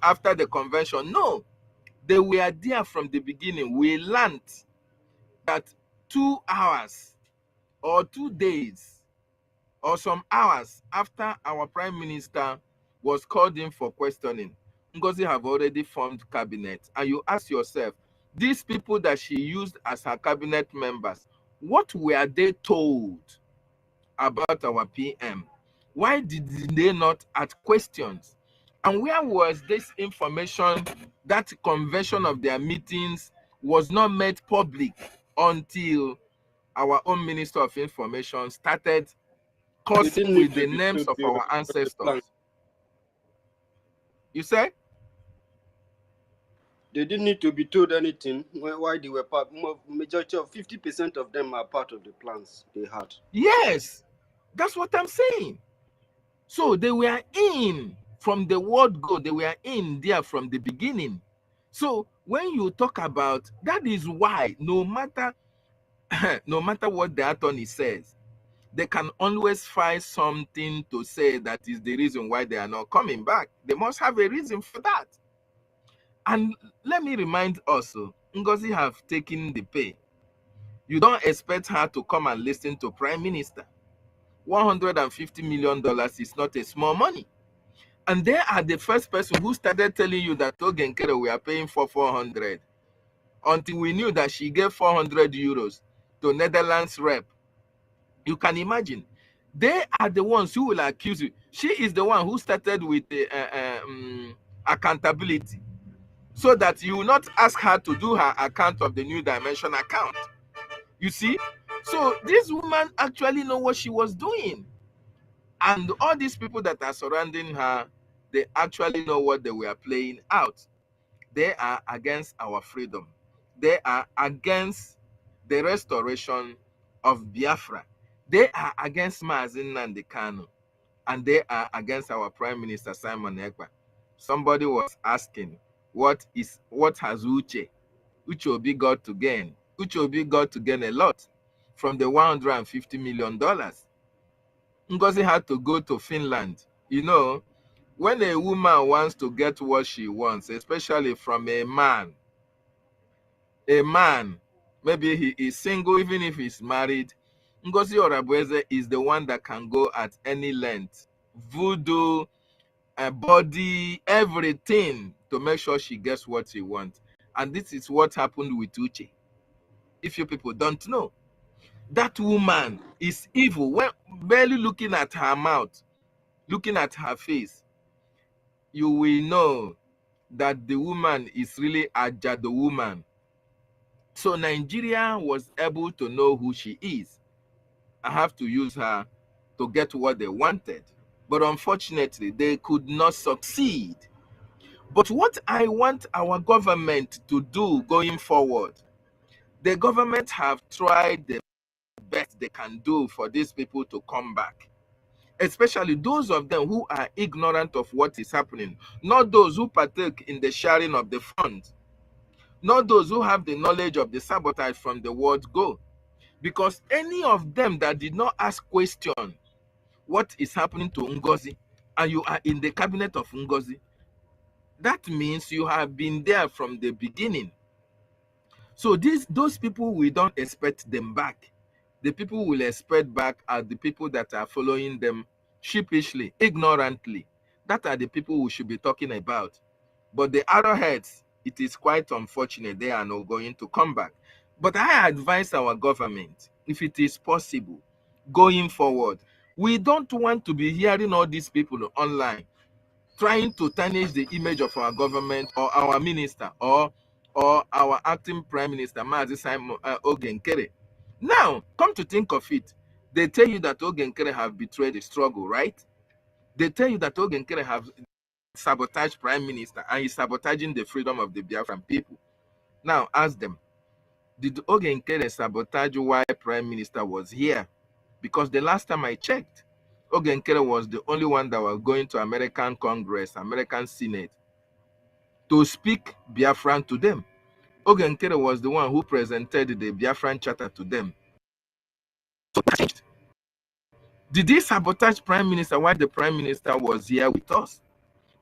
after the convention. No, they were there from the beginning. We learned that 2 hours or 2 days or some hours after our prime minister was called in for questioning, NGOZI have already formed cabinet. And you ask yourself, these people that she used as her cabinet members, what were they told about our PM? Why did they not ask questions? And where was this information? That convention of their meetings was not made public until our own Minister of Information started They cursing didn't need with to the be names told of they our were part of the plan. ancestors. You say? They didn't need to be told anything why they were part. Majority of 50% of them are part of the plans they had. Yes, that's what I'm saying. So they were in from the word go, they were in there from the beginning. So when you talk about that, is why no matter no matter what the attorney says, they can always find something to say that is the reason why they are not coming back. They must have a reason for that. And let me remind also, Ngozi have taken the pay. You don't expect her to come and listen to Prime Minister. $150 million is not a small money. And they are the first person who started telling you that Ogenkere we are paying for 400, until we knew that she gave 400 euros to Netherlands rep. You can imagine. They are the ones who will accuse you. She is the one who started with the accountability, so that you will not ask her to do her account of the New Dimension account. You see? So this woman actually know what she was doing. And all these people that are surrounding her, they actually know what they were playing out. They are against our freedom. They are against the restoration of Biafra. They are against Mazi Nnamdi Kanu. And they are against our Prime Minister Simon Ekpa. Somebody was asking, what has Uche Obi got to gain? Uche Obi got to gain a lot from the $150 million. Ngozi had to go to Finland. You know, when a woman wants to get what she wants, especially from a man, maybe he is single, even if he's married, Ngozi Orabueze is the one that can go at any length, voodoo, body, everything, to make sure she gets what she wants. And this is what happened with Uche. If you people don't know, that woman is evil. When barely looking at her mouth, looking at her face, you will know that the woman is really a Jado woman. So Nigeria was able to know who she is. I have to use her to get what they wanted. But unfortunately, they could not succeed. But what I want our government to do going forward, the government have tried the best they can do for these people to come back, especially those of them who are ignorant of what is happening, not those who partake in the sharing of the funds, not those who have the knowledge of the sabotage from the word go. Because any of them that did not ask question what is happening to Ngozi, and you are in the cabinet of Ngozi, that means you have been there from the beginning. So those people, we don't expect them back. The people will expect back are the people that are following them sheepishly, ignorantly. That are the people we should be talking about. But the arrowheads, it is quite unfortunate they are not going to come back. But I advise our government, if it is possible, going forward, we don't want to be hearing all these people online trying to tarnish the image of our government or our minister or our acting prime minister, Mazi Simon Ogenkere. Now, come to think of it, they tell you that Ogenkere have betrayed the struggle, right? They tell you that Ogenkere have sabotaged prime minister and he's sabotaging the freedom of the Biafran people. Now, ask them, did Ogenkere sabotage why prime minister was here? Because the last time I checked, Ogenkere was the only one that was going to American Congress, American Senate, to speak Biafran to them. Ogenkere was the one who presented the Biafran Charter to them. So that changed. Did he sabotage Prime Minister while the Prime Minister was here with us?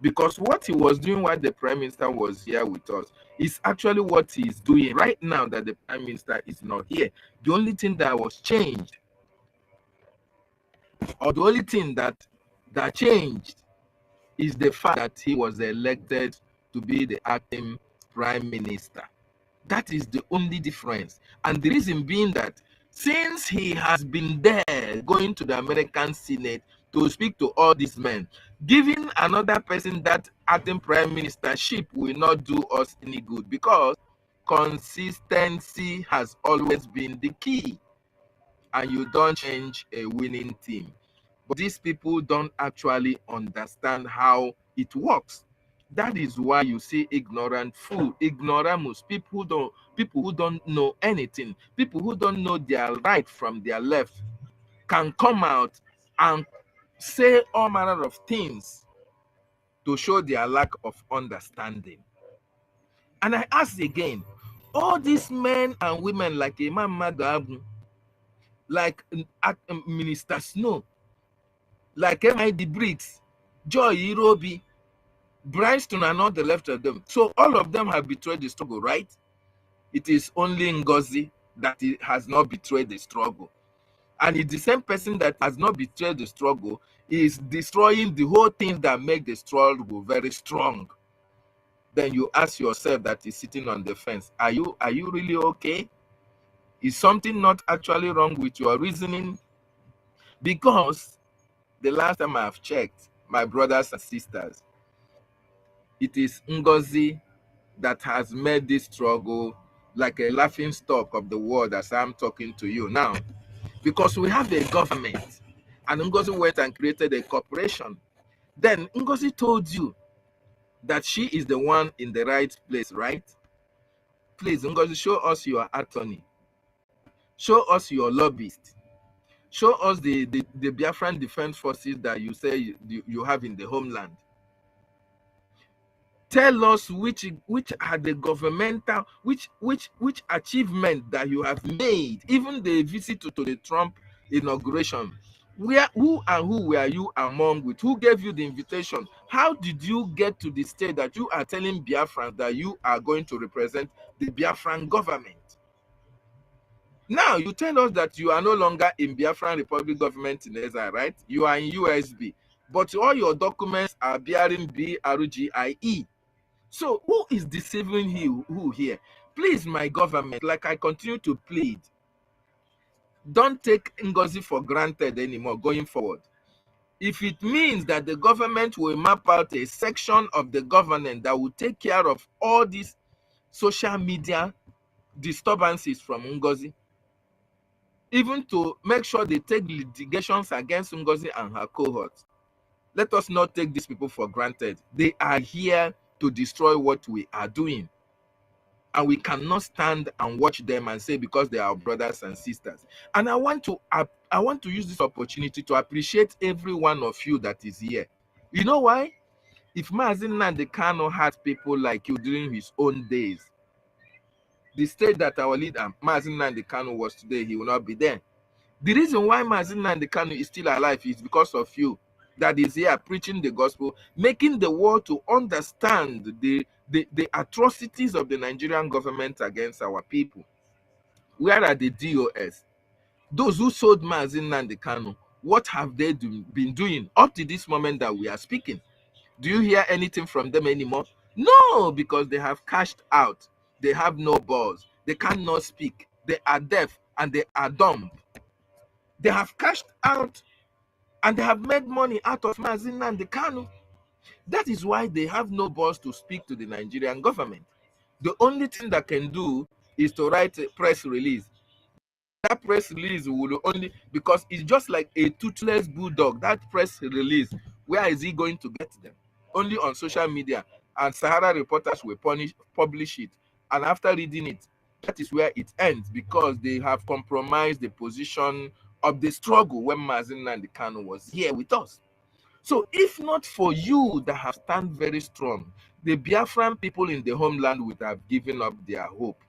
Because what he was doing while the Prime Minister was here with us is actually what he's doing right now that the Prime Minister is not here. The only thing that was changed, or the only thing that changed, is the fact that he was elected to be the acting Prime Minister. That is the only difference. And the reason being that since he has been there going to the American Senate to speak to all these men, giving another person that acting prime ministership will not do us any good, because consistency has always been the key. and you don't change a winning team. But these people don't actually understand how it works. That is why you see ignoramus, people who don't know anything, people who don't know their right from their left, can come out and say all manner of things to show their lack of understanding. And I ask again, all these men and women like Imam Magabu, like Minister Snow, like MID Briggs, Joy Irobi, Bryanston are not the left of them. So all of them have betrayed the struggle, right? It is only NGOZI that has not betrayed the struggle. And it's the same person that has not betrayed the struggle is destroying the whole thing that make the struggle very strong. Then you ask yourself that is sitting on the fence, are you really okay? Is something not actually wrong with your reasoning? Because the last time I have checked, my brothers and sisters, it is NGOZI that has made this struggle like a laughing stock of the world as I'm talking to you now. Because we have a government, and NGOZI went and created a corporation. Then NGOZI told you that she is the one in the right place, right? Please, NGOZI, show us your attorney. Show us your lobbyist. Show us the Biafran Defense Forces that you say you have in the homeland. Tell us which are the governmental, which achievement that you have made, even the visit to the Trump inauguration. Who were you among with? Who gave you the invitation? How did you get to the state that you are telling Biafrans that you are going to represent the Biafran government? Now you tell us that you are no longer in Biafran Republic government in Israel, right? You are in USB, but all your documents are bearing BRGIE. So who is deceiving who here? Please, my government, like I continue to plead, don't take NGOZI for granted anymore going forward. If it means that the government will map out a section of the government that will take care of all these social media disturbances from NGOZI, even to make sure they take litigations against NGOZI and her cohorts, let us not take these people for granted. They are here to destroy what we are doing. And we cannot stand and watch them and say because they are our brothers and sisters. And I want to use this opportunity to appreciate every one of you that is here. You know why? If Mazi Nnamdi Kanu had people like you during his own days, the state that our leader Mazi Nnamdi Kanu was today, he will not be there. The reason why Mazi Nnamdi Kanu is still alive is because of you, that is here preaching the gospel, making the world to understand the atrocities of the Nigerian government against our people. Where are the DOS? Those who sold Mazi Nnamdi Kanu, what have they been doing up to this moment that we are speaking? Do you hear anything from them anymore? No, because they have cashed out. They have no balls. They cannot speak. They are deaf and they are dumb. They have cashed out and they have made money out of Mazi Nnamdi Kanu. That is why they have no balls to speak to the Nigerian government. The only thing that can do is to write a press release. That press release will only, because it's just like a toothless bulldog. That press release, where is he going to get them? Only on social media, and Sahara reporters will publish it. And after reading it, that is where it ends, because they have compromised the position of the struggle when Mazi Nnamdi Kanu was here with us. So if not for you that have stand very strong, the Biafran people in the homeland would have given up their hope.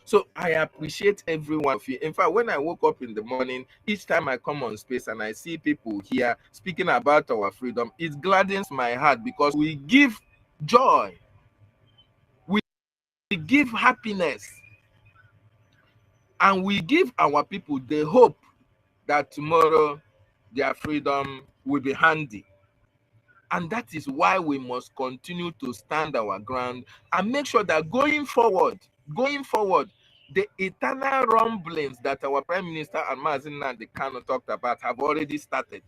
So I appreciate every one of you. In fact, when I woke up in the morning, each time I come on space and I see people here speaking about our freedom, it gladdens my heart, because we give joy, we give happiness, and we give our people the hope that tomorrow their freedom will be handy. And that is why we must continue to stand our ground and make sure that going forward, the eternal rumblings that our Prime Minister and Mazi Nnamdi Kanu talked about have already started.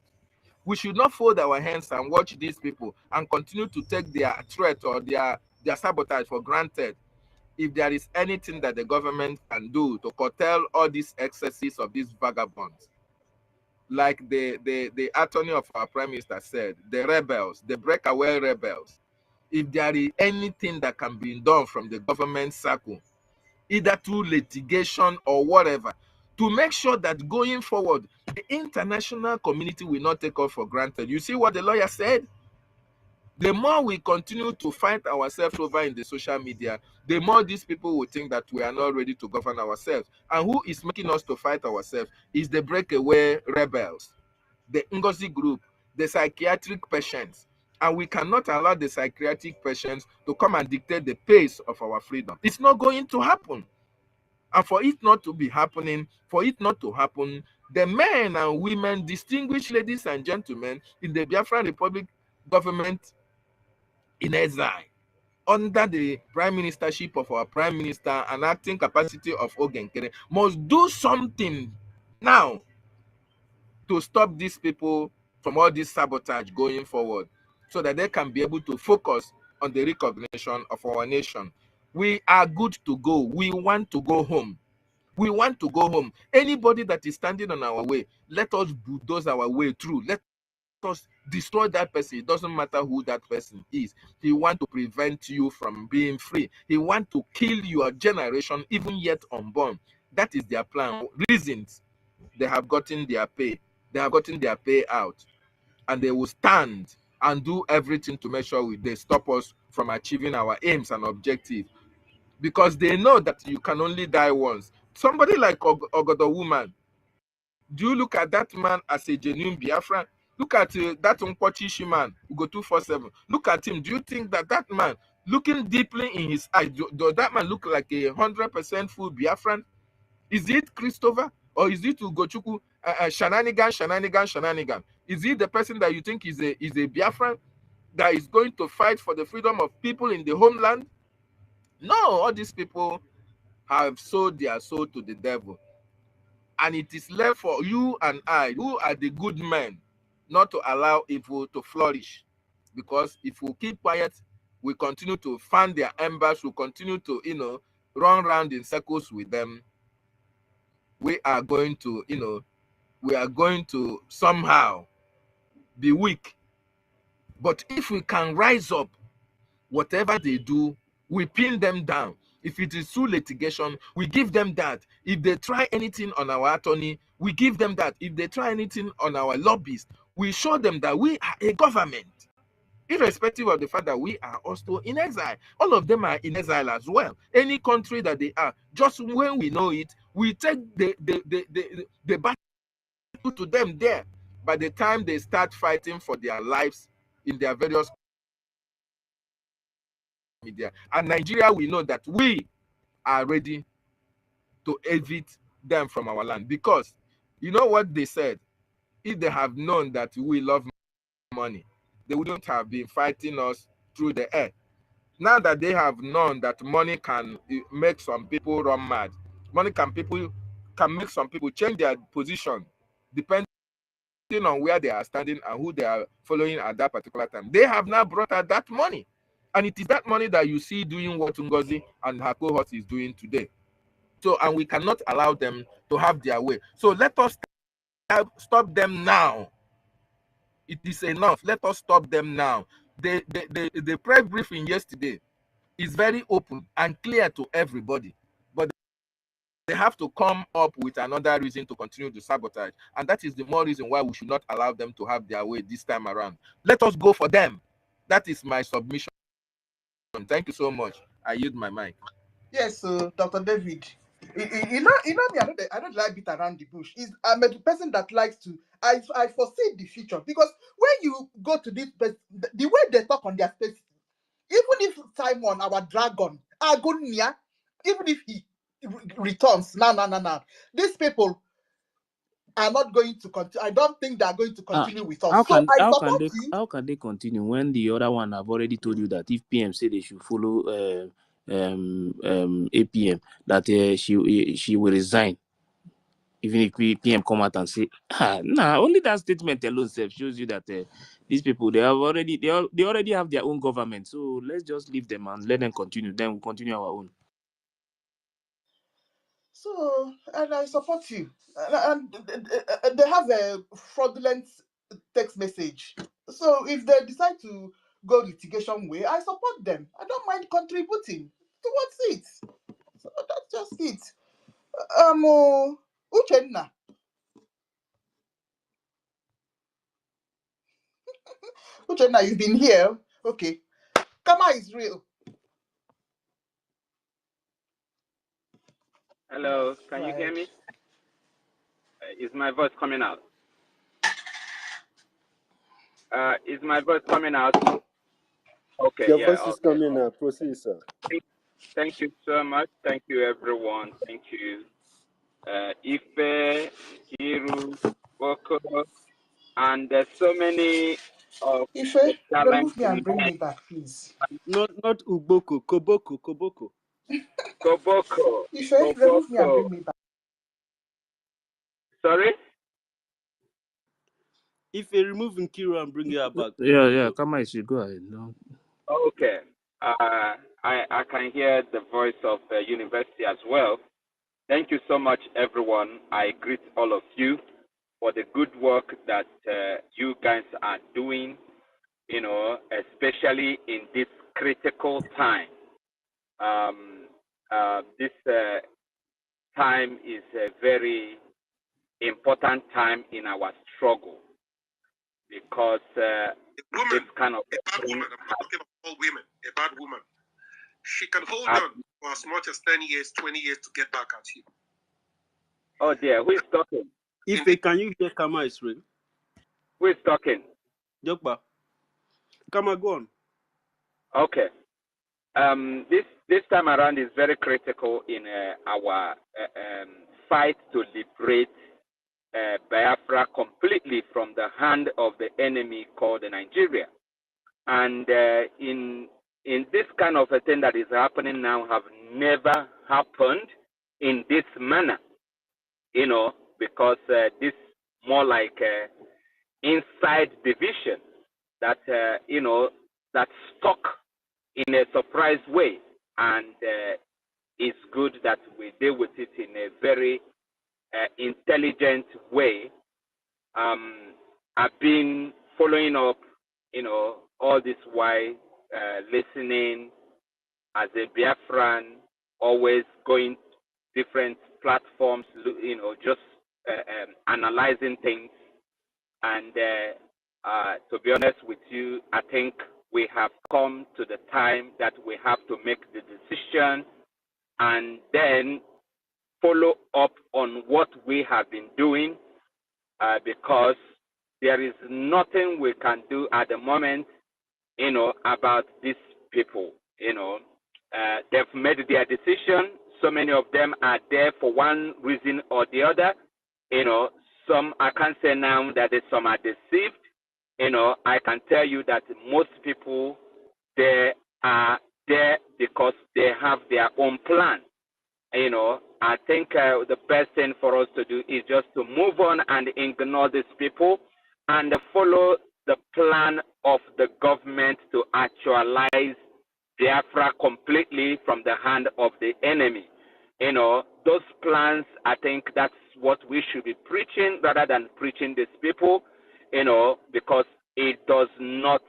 We should not fold our hands and watch these people and continue to take their threat or their sabotage for granted. if there is anything that the government can do to curtail all these excesses of these vagabonds, like the attorney of our prime minister said, the rebels, the breakaway rebels, if there is anything that can be done from the government circle, either through litigation or whatever, to make sure that going forward, the international community will not take us for granted. You see what the lawyer said? The more we continue to fight ourselves over in the social media, the more these people will think that we are not ready to govern ourselves. And who is making us to fight ourselves is the breakaway rebels, the NGOZI group, the psychiatric patients. And we cannot allow the psychiatric patients to come and dictate the pace of our freedom. It's not going to happen. And for it not to be happening, for it not to happen, the men and women, distinguished ladies and gentlemen in the Biafran Republic government in exile, under the prime ministership of our prime minister and acting capacity of Ogenkere, must do something now to stop these people from all this sabotage going forward, so that they can be able to focus on the recognition of our nation. We are good to go. We want to go home. We want to go home. Anybody that is standing on our way, let us bulldoze our way through. Let us destroy that person. It doesn't matter who that person is. He wants to prevent you from being free. He wants to kill your generation, even yet unborn. That is their plan. Reasons: they have gotten their pay. They have gotten their payout, and they will stand and do everything to make sure they stop us from achieving our aims and objectives, because they know that you can only die once. Somebody like Ogodo woman, do you look at that man as a genuine Biafran? Look at that Nkwachishi man who go 247. Look at him. Do you think that that man, looking deeply in his eyes, does that man look like a 100% full Biafran? Is it Christopher, or is it Ugochukwu? Shenanigan? Is he the person that you think is a Biafran that is going to fight for the freedom of people in the homeland? No, all these people have sold their soul to the devil. And it is left for you and I, who are the good men, not to allow evil to flourish. Because if we keep quiet, we continue to fan their embers, we continue to, run around in circles with them, we are going to somehow be weak. But if we can rise up, whatever they do, we pin them down. If it is through litigation, we give them that. If they try anything on our attorney, we give them that. If they try anything on our lobbyists, we show them that we are a government, irrespective of the fact that we are also in exile. All of them are in exile as well. Any country that they are, just when we know it, we take the battle to them there. By the time they start fighting for their lives in their various media. And Nigeria, we know that we are ready to evict them from our land, because you know what they said: if they have known that we love money, they wouldn't have been fighting us through the air. Now that they have known that money can make some people run mad, money can make some people change their position depending on where they are standing and who they are following at that particular time. They have now brought out that money. And it is that money that you see doing what NGOZI and her cohort is doing today. So, and we cannot allow them to have their way. So let us stop them now. It is enough. Let us stop them now. The press briefing yesterday is very open and clear to everybody. But they have to come up with another reason to continue to sabotage. And that is the more reason why we should not allow them to have their way this time around. Let us go for them. That is my submission. Thank you so much. I yield my mic. Yes, Dr. David. You know me. I don't like beat around the bush. I'm a person that likes to. I foresee the future, because when you go to this, the way they talk on their space, even if Simon, our dragon, Agonia, even if he returns, no, these people are not going to continue. I don't think they are going to continue with us. How can they continue when the other one have already told you that if PM say they should follow APM, that she will resign, even if PM come out and say, only that statement alone shows you that these people, they already have their own government. So let's just leave them and let them continue. Then we'll continue our own. So, and I support you. And they have a fraudulent text message. So if they decide to go litigation way, I support them. I don't mind contributing towards it. So that's just it. Uchenna. Uchenna, you've been here. Okay. Kama is real. Hello, Yes, can go you hear ahead. me? Is my voice coming out? Is my voice coming out? Okay, Your yeah, voice is okay. coming now. Proceed, sir. Thank you so much. Thank you, everyone. Thank you. Ife, Kiru, Boko, and there's so many of the Ife, talent remove me and bring me back, please. Not Uboko, Koboko, Koboko. Koboko, Ife, remove me and Koboko. bring me back. Sorry? If you remove Nkiru and bring her back, Yeah, come on, you go ahead. No. Okay. I can hear the voice of the university as well. Thank you so much, everyone. I greet all of you for the good work that you guys are doing, especially in this critical time. This time is a very important time in our struggle because this kind of a bad woman, I'm not talking about all women, a bad woman, she can hold on for as much as 10 years, 20 years to get back at you. Oh dear, who is talking? Ife, can you hear Kama Israel? Who is talking? Jokba. Kama, go on. Okay. This time around is very critical in our fight to liberate Biafra completely from the hand of the enemy called Nigeria. And in this kind of a thing that is happening now have never happened in this manner, because this more like inside division that that stuck in a surprise way, and it's good that we deal with it in a very intelligent way. I've been following up, all this while, listening as a Biafran, always going different platforms, just analyzing things. And to be honest with you, I think we have come to the time that we have to make the decision and then follow up on what we have been doing, because there is nothing we can do at the moment, about these people. They've made their decision. So many of them are there for one reason or the other. Some, I can't say now that some are deceived. I can tell you that most people, they are there because they have their own plan. I think the best thing for us to do is just to move on and ignore these people and follow the plan of the government to actualize Biafra completely from the hand of the enemy. Those plans, I think that's what we should be preaching rather than preaching these people, because it does not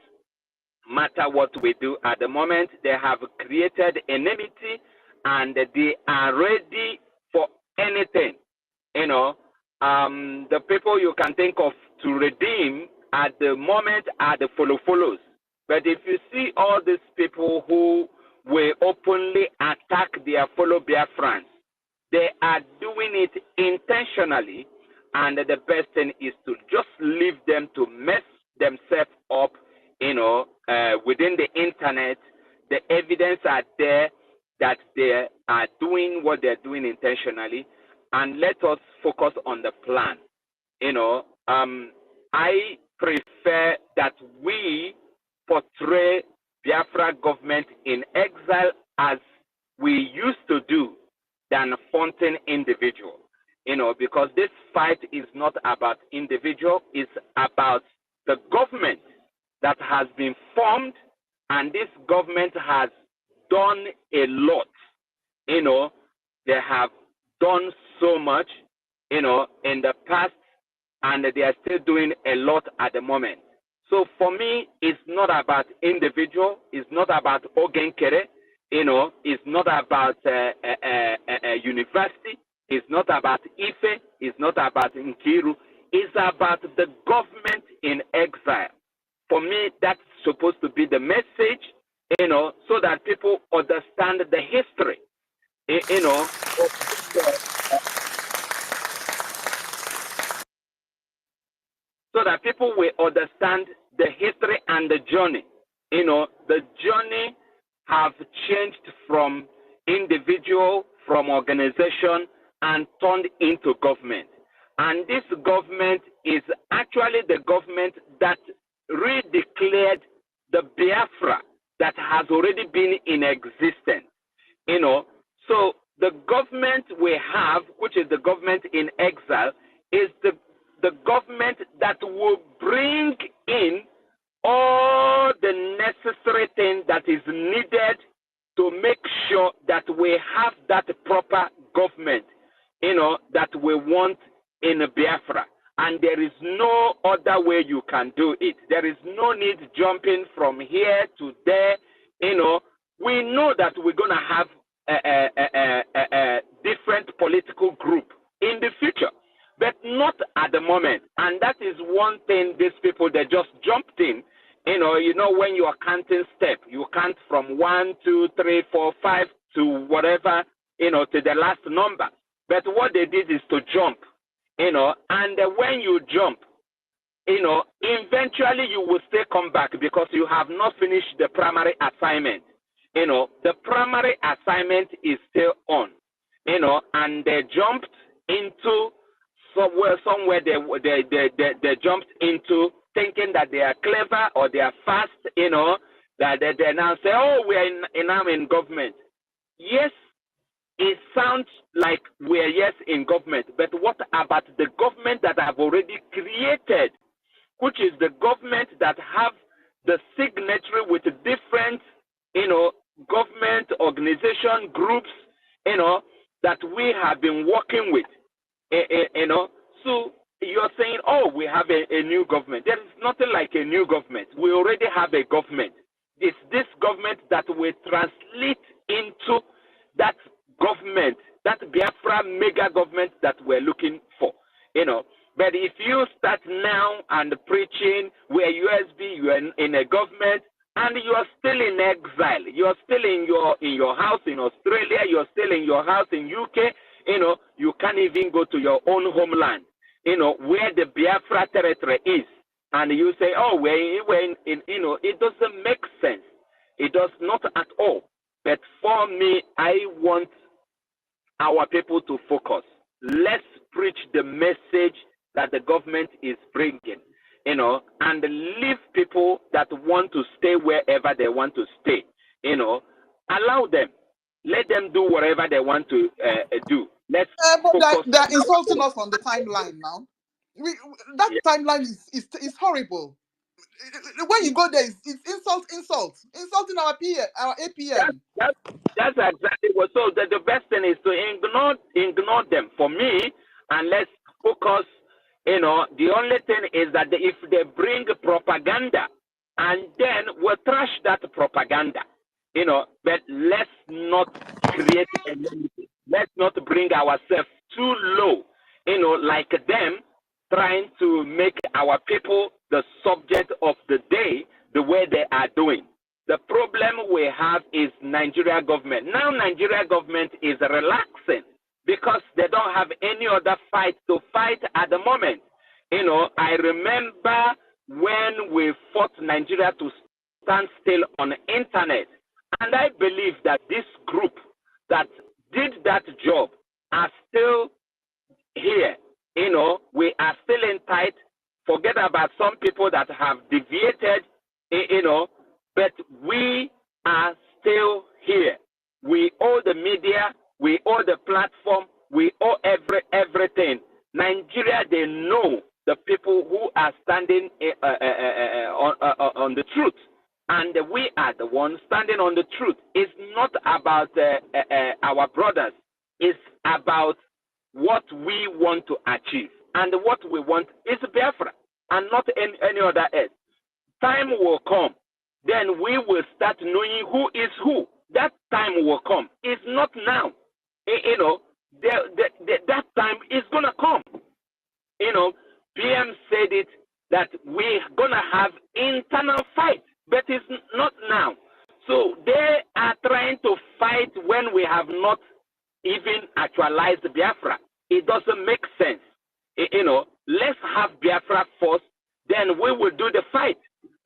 matter what we do at the moment. They have created enmity and they are ready for anything. The people you can think of to redeem at the moment are the follows. But if you see all these people who will openly attack their fellow Biafrans, they are doing it intentionally, and the best thing is to just leave them to mess themselves up, within the internet. The evidence are there that they are doing what they're doing intentionally, and let us focus on the plan. I prefer that we portray Biafra government in exile as we used to do than fronting individual. Because this fight is not about individual, it's about the government that has been formed, and this government has done a lot. They have done so much, in the past, and they are still doing a lot at the moment. So for me, it's not about individual. It's not about Ogenkere. It's not about a university. It's not about Ife. It's not about Nkiru. It's about the government in exile. For me, that's supposed to be the message, so that people understand the history, so that people will understand the history and the journey. The journey have changed from individual, from organization, and turned into government. And this government is actually the government that redeclared the Biafra that has already been in existence. So the government we have, which is the government in exile, is the government that will bring in all the necessary things that is needed to make sure that we have that proper government, that we want in Biafra. And there is no other way you can do it. There is no need jumping from here to there. We know that we're going to have a different political group in the future, but not at the moment. And that is one thing these people, they just jumped in. When you are counting step, you count from 1, 2, 3, 4, 5 to whatever, to the last number. But what they did is to jump, and when you jump, eventually you will still come back because you have not finished the primary assignment. The primary assignment is still on, and they jumped into somewhere they jumped into thinking that they are clever or they are fast, that they now say, oh, we are now in government. Yes, it sounds like we are in government, but what about the government that I've already created, which is the government that have the signatory with different, government organization groups, that we have been working with, So you're saying, oh, we have a new government. There is nothing like a new government. We already have a government. It's this government that will translate into that government, that Biafra mega government that we're looking for, But if you start now and preaching where USB, you are in a government, and you are still in exile, you are still in your house in Australia, you are still in your house in UK, you can't even go to your own homeland, where the Biafra territory is, and you say, oh, we're in, it doesn't make sense. It does not at all. But for me, I want our people to focus. Let's preach the message that the government is bringing, and leave people that want to stay wherever they want to stay, allow them. Let them do whatever they want to do. Let's but focus. they're insulting us on the timeline now. That timeline is horrible. When you go there, it's insulting our APM. That's exactly what. So the best thing is to ignore them for me, and let's focus. The only thing is that if they bring propaganda, and then we'll trash that propaganda. But let's not create enmity. Let's not bring ourselves too low. Like them trying to make our people the subject of the day the way they are doing. The problem we have is Nigeria government. Now Nigeria government is relaxing because they don't have any other fight to fight at the moment. I remember when we fought Nigeria to stand still on the internet. And I believe that this group that did that job are still here. We are still in tight. Forget about some people that have deviated, but we are still here. We owe the media, we owe the platform, we owe everything. Nigeria, they know the people who are standing on the truth. And we are the ones standing on the truth. It's not about our brothers. It's about what we want to achieve. And what we want is Biafra and not any other else. Time will come. Then we will start knowing who is who. That time will come. It's not now. You know, that time is going to come. You know, PM said it, that we're going to have internal fight, but it's not now. So they are trying to fight when we have not even actualized Biafra. It doesn't make sense. You know, let's have Biafra first, then we will do the fight.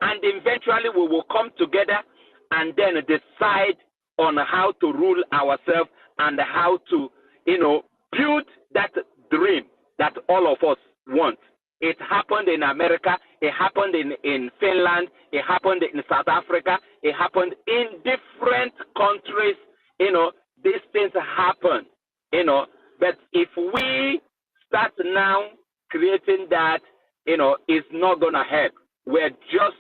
And eventually we will come together and then decide on how to rule ourselves and how to, you know, build that dream that all of us want. It happened in America, it happened in Finland, it happened in South Africa, it happened in different countries. You know, these things happen, you know. But if we start now creating that, you know, it's not going to help. We're just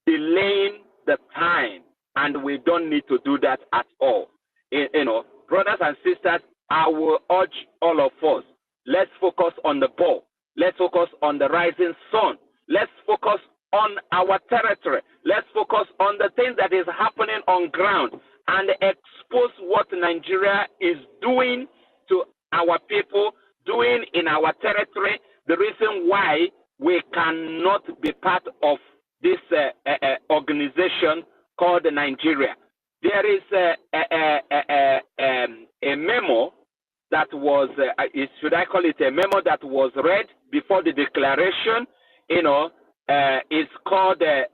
delaying the time, and we don't need to do that at all. You know, brothers and sisters, I will urge all of us, let's focus on the ball. Let's focus on the rising sun. Let's focus on our territory. Let's focus on the things that is happening on ground and expose what Nigeria is doing to our people, doing in our territory, the reason why we cannot be part of this organization called Nigeria. There is a memo that was, should I call it a memo that was read before the declaration, you know, it's called the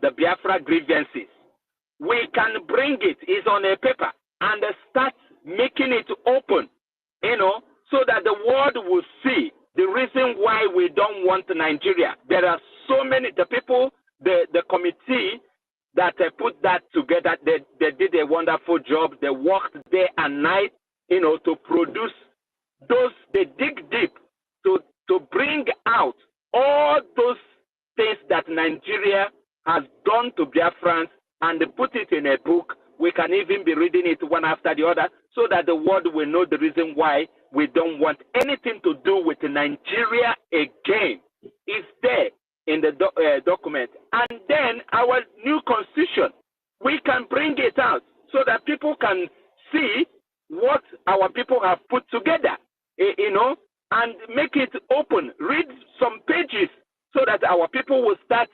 Biafra grievances. We can bring it, it's on a paper, and start making it open, you know, so that the world will see the reason why we don't want Nigeria. There are so many, the people, the committee that put that together, they did a wonderful job. They worked day and night, you know, to produce those, they dig deep to bring out all those things that Nigeria has done to Biafrans and put it in a book. We can even be reading it one after the other so that the world will know the reason why we don't want anything to do with Nigeria again. It's there in the document. And then our new constitution, we can bring it out so that people can see what our people have put together, you know, and make it open. Read some pages so that our people will start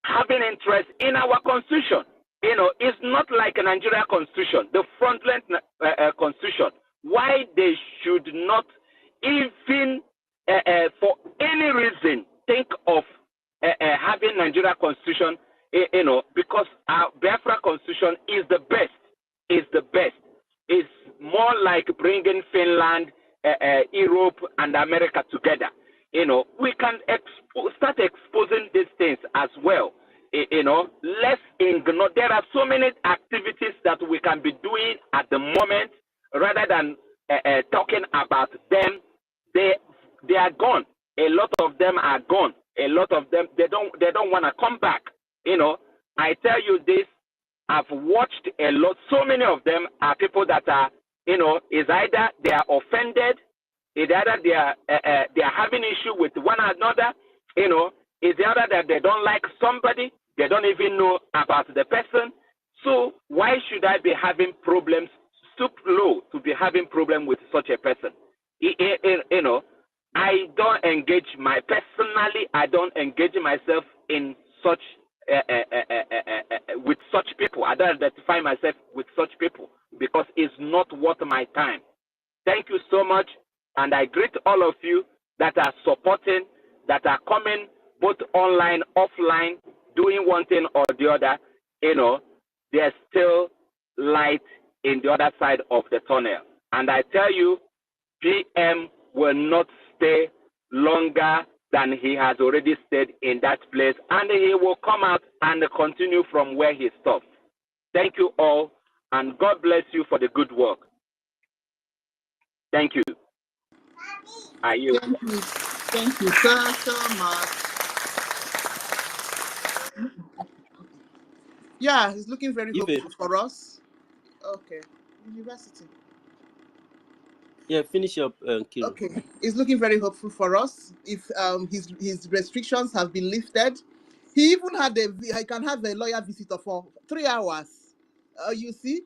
having interest in our constitution. You know, it's not like a Nigeria constitution, the frontline constitution. Why they should not even, for any reason, think of having Nigeria constitution, you know, because our Biafra constitution is the best, is the best. It's more like bringing Finland, Europe, and America together. You know, we can start exposing these things as well. You know, let's ignore. There are so many activities that we can be doing at the moment rather than talking about them. They are gone. A lot of them are gone. A lot of them, they don't want to come back. You know, I tell you this, I've watched a lot. So many of them are people that are, you know, is either they are offended, is either they are having issue with one another, you know, is the other that they don't like somebody, they don't even know about the person. So why should I be having problems, stoop low to be having problem with such a person? You know, I don't engage personally, I don't engage myself in such with such people. I don't identify myself with such people because it's not worth my time. Thank you so much, and I greet all of you that are supporting, that are coming both online, offline, doing one thing or the other. You know, there's still light in the other side of the tunnel. And I tell you, PM will not stay longer than he has already stayed in that place, and he will come out and continue from where he stopped. Thank you all, and God bless you for the good work. Thank you. Thank you. Thank you so much. Yeah, it's looking very hopeful for us. Okay. University. Yeah, finish up, Kiru. Okay, it's looking very hopeful for us. If his restrictions have been lifted, he even had I can have a lawyer visitor for 3 hours. You see,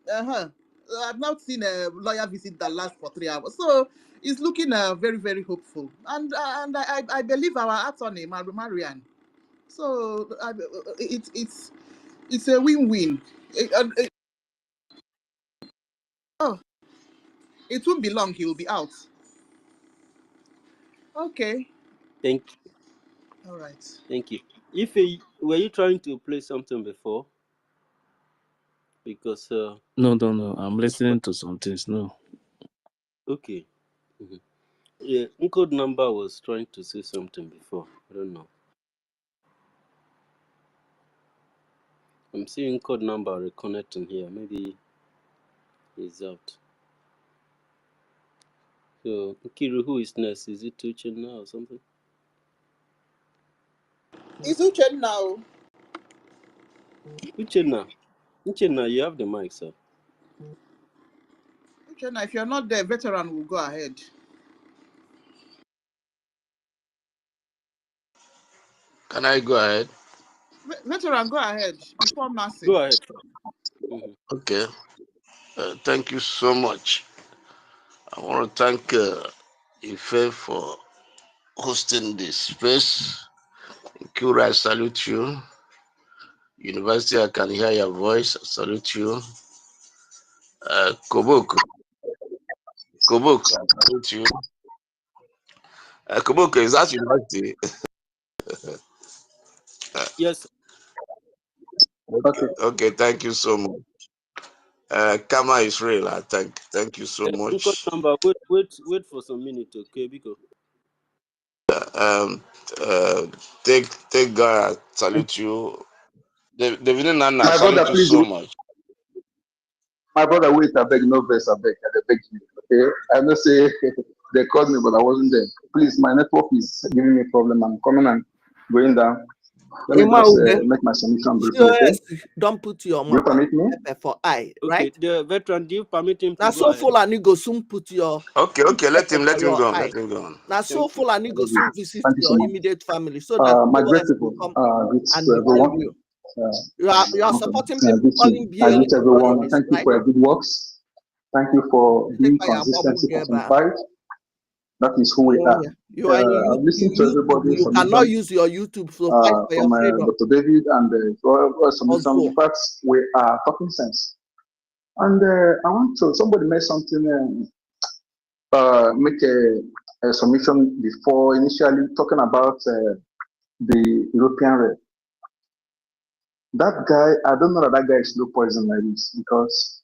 I've not seen a lawyer visit that lasts for 3 hours. So it's looking very, very hopeful, and I believe our attorney Marian. So it's a win-win. Oh, it won't be long. He will be out. Okay. Thank you. All right. Thank you. Were you trying to play something before? Because No, I'm listening to some things. No. Okay. Mm-hmm. Yeah, Uncode number was trying to say something before. I don't know. I'm seeing code number reconnecting here. Maybe he's out. So Kiru, who is next? Is it Uchenna or something? It's Uchenna now. Uchenna, you have the mic, sir. Uchenna, if you're not there, veteran will go ahead. Can I go ahead? Veteran, go ahead before Mercy. Go ahead. Mm-hmm. Okay. Thank you so much. I want to thank Ife for hosting this space. Kura, I salute you. University, I can hear your voice. I salute you. Koboko, I salute you. Koboko, is that university? Yes. Okay, thank you so much. Kama Israel, I thank you so much. Number, wait for some minutes, okay? Because take God, I salute you. David and Nana, My brother, salute you please. so much. My brother, wait, I beg, no verse, I beg you. Okay, I know say they called me, but I wasn't there. Please, my network is giving me a problem. I'm coming and going down. Let me just make my submission briefly. Okay? Don't put your Do you permit me? for eye, okay, right? the veteran, do you permit him to Now go so ahead? full and you go soon put your Okay, let him go on. eye. Let him go on. Now so full and you go soon visit Thank you so your much. immediate family so that My great BCOS will people, come greets and to defend everyone. you. You are supporting people calling I BA greet everyone. terrorists, Thank you right? for your good works. Thank you for being consistency personified. That is who we are. You are I've listened to everybody. You cannot use your YouTube to fight for your freedom. Dr. David and submission. In fact, we are talking sense. And I want to, somebody made something, make a submission before initially talking about the European rep. That guy, I don't know that guy is slow poison like this, because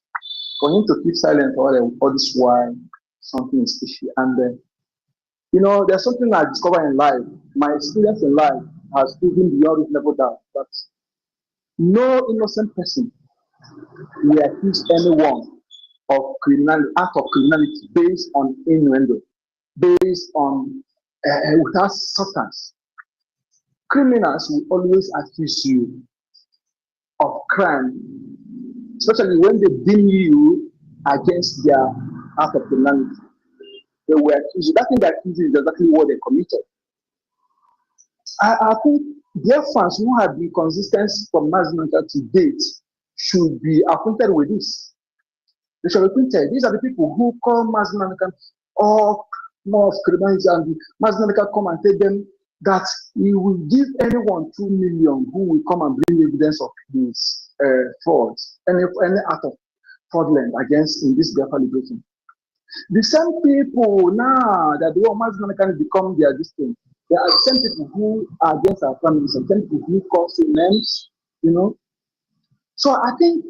for him to keep silent all this while, something is fishy. And there's something I discovered in life. My experience in life has proven beyond reasonable doubt that no innocent person will accuse anyone of act of criminality based on innuendo, based on without substance. Criminals will always accuse you of crime, especially when they deem you against their act of criminality. They will accuse you. That thing they accuse you is exactly what they committed. I think Biafrans who have been consistent from Mazinanta to date should be acquainted with this. They should be acquainted. These are the people who call Mazinanta all more of criminality, and Mazinanta come and tell them that he will give anyone 2 million who will come and bring evidence of his fraud, any act of fraudulent against in this Biafra liberation. The same people now that the Mazinanta can become their distinct. There are the same people who are against our families, and same people who cause names, So I think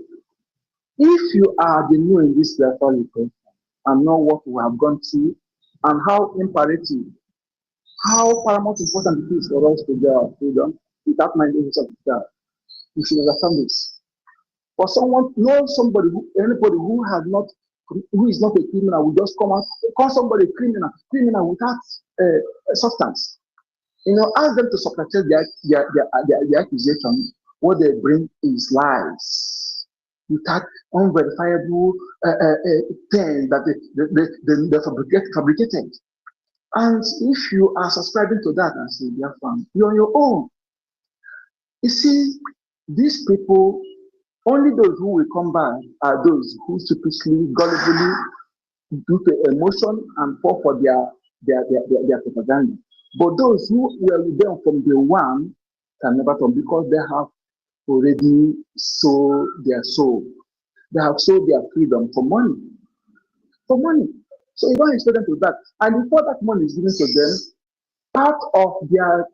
if you are the new in this Biafra liberation and know what we have gone through and how imperative, how paramount important it is for us to get our freedom without minding of that, you should understand this. For someone, anybody who is not a criminal will just come out, call somebody criminal without substance. Ask them to substantiate their accusation. What they bring is lies. without unverifiable things that they fabricated. And if you are subscribing to that and say, Biafran, you're on your own. You see, these people, only those who will come back are those who stupidly, gullibly, due to emotion and fall for their propaganda. But those who were with them from day one can never come because they have already sold their soul. They have sold their freedom for money. For money. So you don't expect them to that. And before that money is given to them, part of their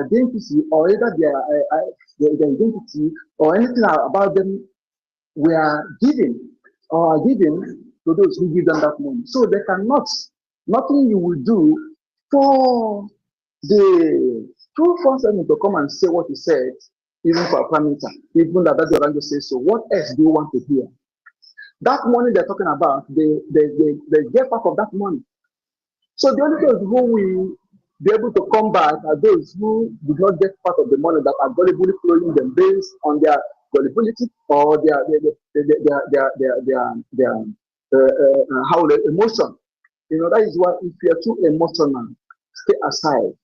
identity or either their identity or anything about them were given or given to those who give them that money. So they cannot, nothing you will do for the 247 to come and say what he said, even for a prime minister, even that Oranjo says so. What else do you want to hear? That money they're talking about, they get part of that money. So the only those who will be able to come back are those who did not get part of the money that are gullibly flowing them based on their gullibility or their emotion. You know, that is why if you are too emotional, stay aside.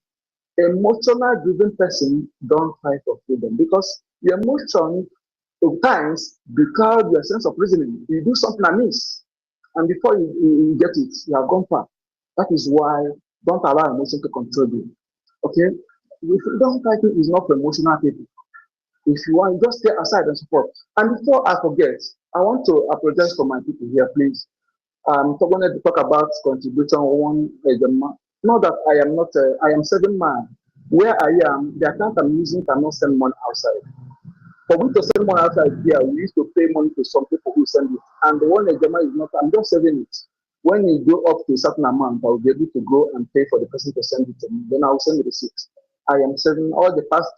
Emotional driven person don't fight for freedom because your emotion sometimes because your sense of reasoning, you do something amiss, and before you get it, you have gone far. That is why don't allow emotion to control you. Okay? If freedom fighting is not for emotional people. If you want, just stay aside and support. And before I forget, I want to apologize for my people here, please. I'm going to talk about contribution one. Not that I am not, I am 7 man. Where I am, the account I'm using cannot send money outside. For me to send money outside here, we used to pay money to some people who send it. And the one Ejema is not, I'm just saving it. When you go up to a certain amount, I will be able to go and pay for the person to send it to me. Then I will send the receipt. I am saving all the past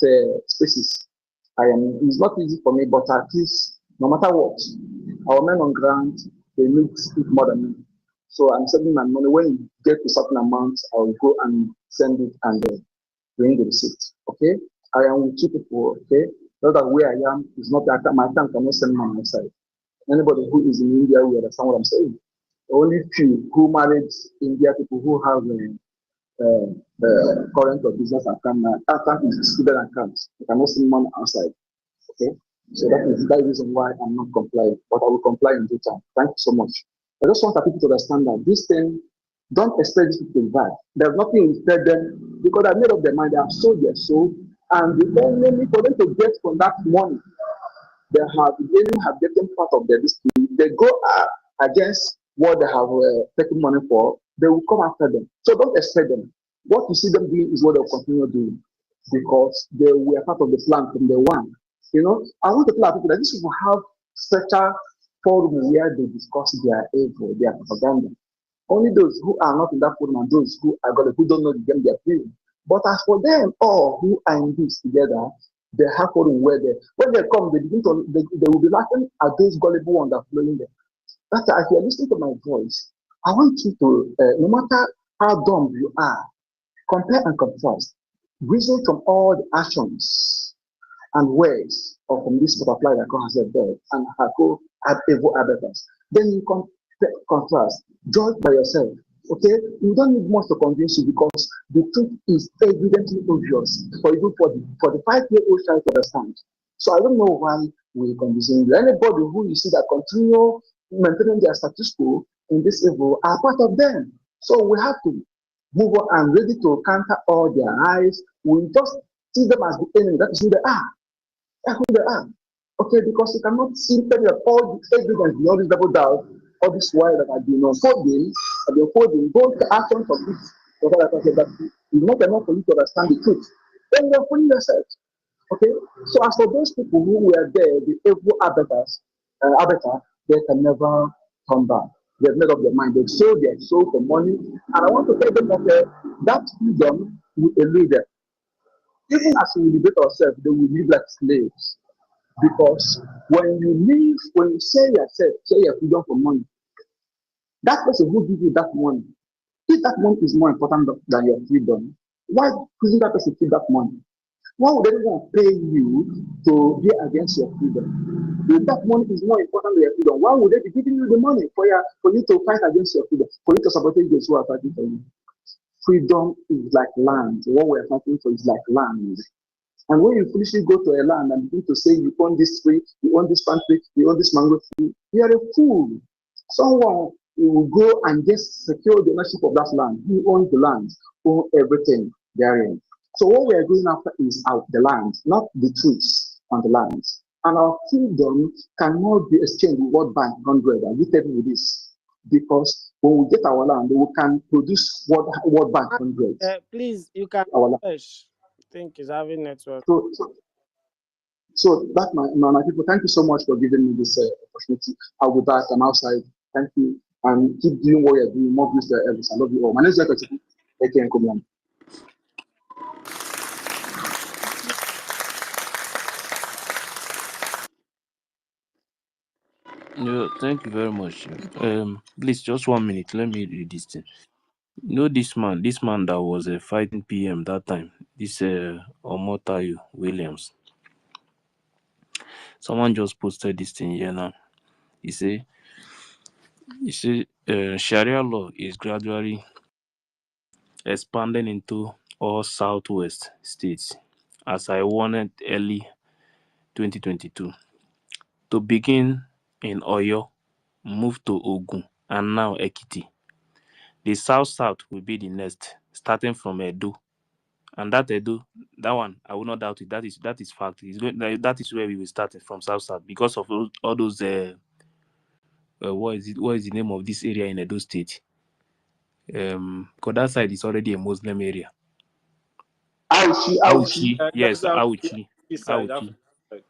spaces. It's not easy for me, but at least, no matter what, our men on ground, they need it more than me. So I'm saving my money. When you get to a certain amount, I will go and send it and bring the receipt. Okay? I am with 2 people. Okay? Not that where I am is not that my account cannot send money outside. Anybody who is in India will understand what I'm saying. Only few who married India people who have current or business account is student accounts. They cannot send money outside. Okay, so that is the reason why I'm not complying, but I will comply in due time. Thank you so much. I just want people to understand that this thing, don't expect this to be bad. There's nothing to tell them because they made up their mind. They have sold their soul, and the only for them to get from that money, they have taken part of their dispute. They go against what they have taken money for. They will come after them. So don't expect them. What you see them doing is what they'll continue doing because they were part of the plan from the one. You know, I want to tell people that these people have special forum where they discuss their evil, their propaganda. Only those who are not in that forum and those who are God, who don't know the game they are playing. But as for them all who are in this together, they have forum where when they come, they will be laughing at those gullible ones that are flowing them. That's as you are listening to my voice, I want you to, no matter how dumb you are, compare and contrast. Reason from all the actions and words of this butterfly that God has said there and her evil avatars. Then you contrast, judge by yourself. Okay, you don't need much to convince you because the truth is evidently obvious for even for the 5-year-old child to understand. So I don't know why we're convincing you. Anybody who you see that continue maintaining their status quo in this evil are part of them. So we have to move on and ready to counter all their eyes. We just see them as the enemy. That is who they are. That's who they are. Okay, because you cannot see that all the evidence, all this double doubt, all this while that have been unfolding, both the actions of this, that is not enough for you to understand the truth. Then you're fooling yourself. Okay, so as for those people who were there, the evil avatar, they can never come back. They've made up their mind. They've sold their soul for money. And I want to tell them that freedom will elude them. Even as we liberate ourselves, they will live like slaves. Because when you say your freedom for money, that person who gives you that money, if that money is more important than your freedom, why couldn't that person keep that money? Why would anyone pay you to be against your freedom? If that money is more important than your freedom, why would they be giving you the money for you to fight against your freedom, for you to support those who are fighting for you? Freedom is like land. What we're fighting for is like land. And when you foolishly go to a land and begin to say you own this tree, you own this palm tree, you own this mango tree, you are a fool. Someone will go and just secure the ownership of that land. He owns the land, owns everything therein. So what we are going after is the land, not the trees on the land. And our freedom cannot be exchanged with World Bank 100. And we tell you this because when we get our land, we can produce World Bank 100. Please, you can Our land. refresh. I think it's having network. So that my people, thank you so much for giving me this opportunity. I'll be back. I'm outside. Thank you. And keep doing what you're doing. More views there, Elvis. I love you all. My name is EKID. EKID. Yeah, thank you very much. Please, just 1 minute. Let me read this thing. You know this man that was a fighting PM that time. This Omotayo Williams. Someone just posted this thing here now. He say Sharia law is gradually expanding into all southwest states, as I warned early 2022. To begin in Oyo, move to Ogun, and now Ekiti. The south will be the next, starting from Edo. And that Edo, that one, I will not doubt it. That is fact. That is where we will start from south because of all those. What is the name of this area in Edo State? Because that side is already a Muslim area. Auchi, yes, Auchi.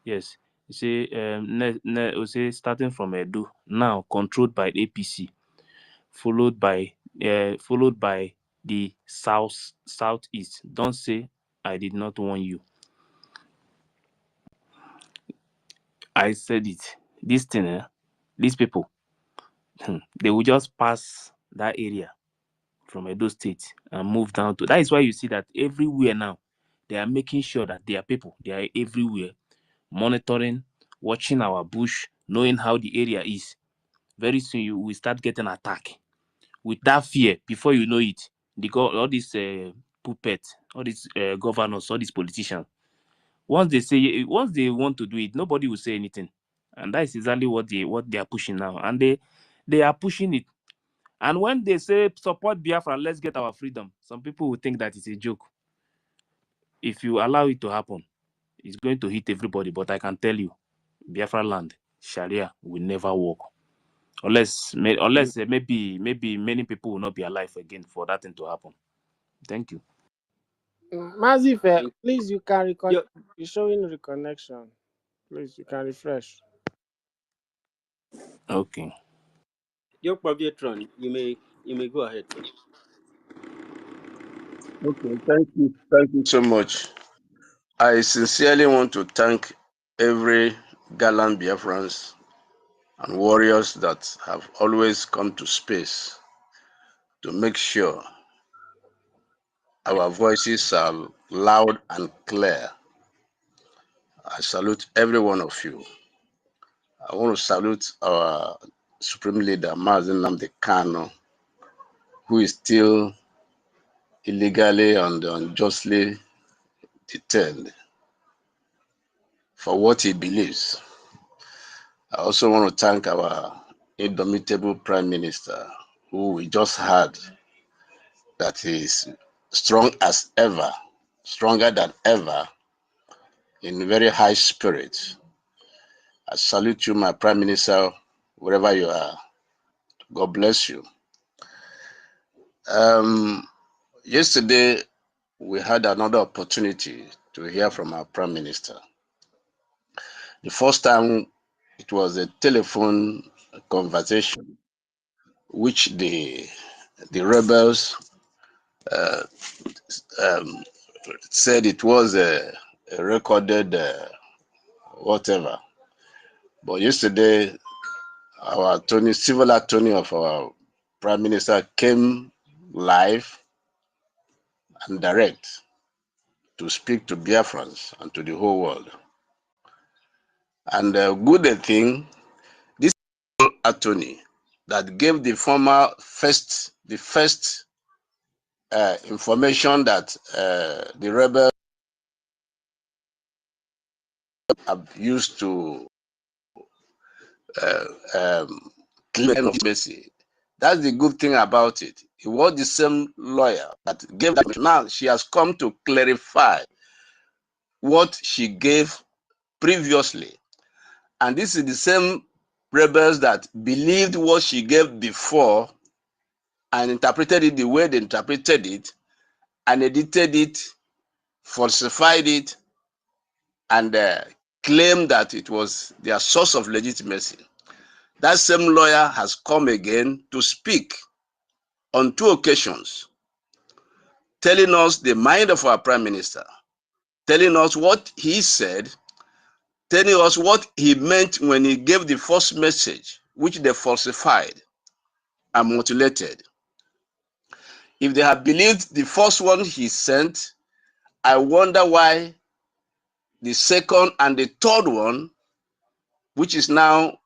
Yes. You say starting from Edo, now controlled by APC, followed by the southeast. Don't say I did not warn you. I said it. This thing, these people, they will just pass that area from Edo State and move down to. That is why you see that everywhere now, they are making sure that their people, they are everywhere, monitoring, watching our bush, knowing how the area is. Very soon you will start getting attacked. With that fear, before you know it, all these puppets, all these governors, all these politicians, once they want to do it, nobody will say anything. And that is exactly what they are pushing now. And they are pushing it. And when they say support Biafra, let's get our freedom, some people will think that it's a joke. If you allow it to happen, it's going to hit everybody. But I can tell you, Biafra land, Sharia will never work. Unless maybe many people will not be alive again for that thing to happen. Thank you. Mazife, please, you can reconnect. You're showing reconnection. Please, you can refresh. Okay. Your Biafran, you may go ahead. Okay, thank you. Thank you so much. I sincerely want to thank every gallant Biafrans and warriors that have always come to space to make sure our voices are loud and clear. I salute every one of you. I want to salute our Supreme Leader, Mazen Nnamdi Kanu, who is still illegally and unjustly detained for what he believes. I also want to thank our indomitable Prime Minister, who we just heard that he is strong as ever, stronger than ever, in very high spirits. I salute you, my Prime Minister, wherever you are. God bless you. Yesterday, we had another opportunity to hear from our Prime Minister. The first time, it was a telephone conversation, which the rebels said it was a recorded whatever. But yesterday, our civil attorney of our Prime Minister came live and direct to speak to Biafrans and to the whole world. And good thing, this attorney that gave the first information that the rebels have used to claim mercy. That's the good thing about it. It was the same lawyer that gave that. Now she has come to clarify what she gave previously. And this is the same rebels that believed what she gave before and interpreted it the way they interpreted it and edited it, falsified it, and claimed that it was their source of legitimacy. That same lawyer has come again to speak on 2 occasions, telling us the mind of our Prime Minister, telling us what he said, telling us what he meant when he gave the first message, which they falsified and mutilated. If they had believed the first one he sent, I wonder why the second and the third one, which is now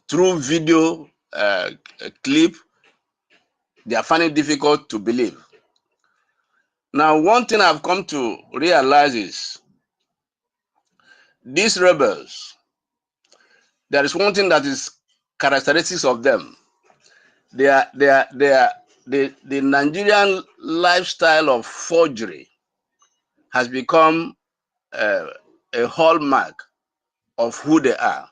through video clip, they are finding it difficult to believe. Now, one thing I've come to realize is these rebels, there is one thing that is characteristics of them. The Nigerian lifestyle of forgery has become a hallmark of who they are.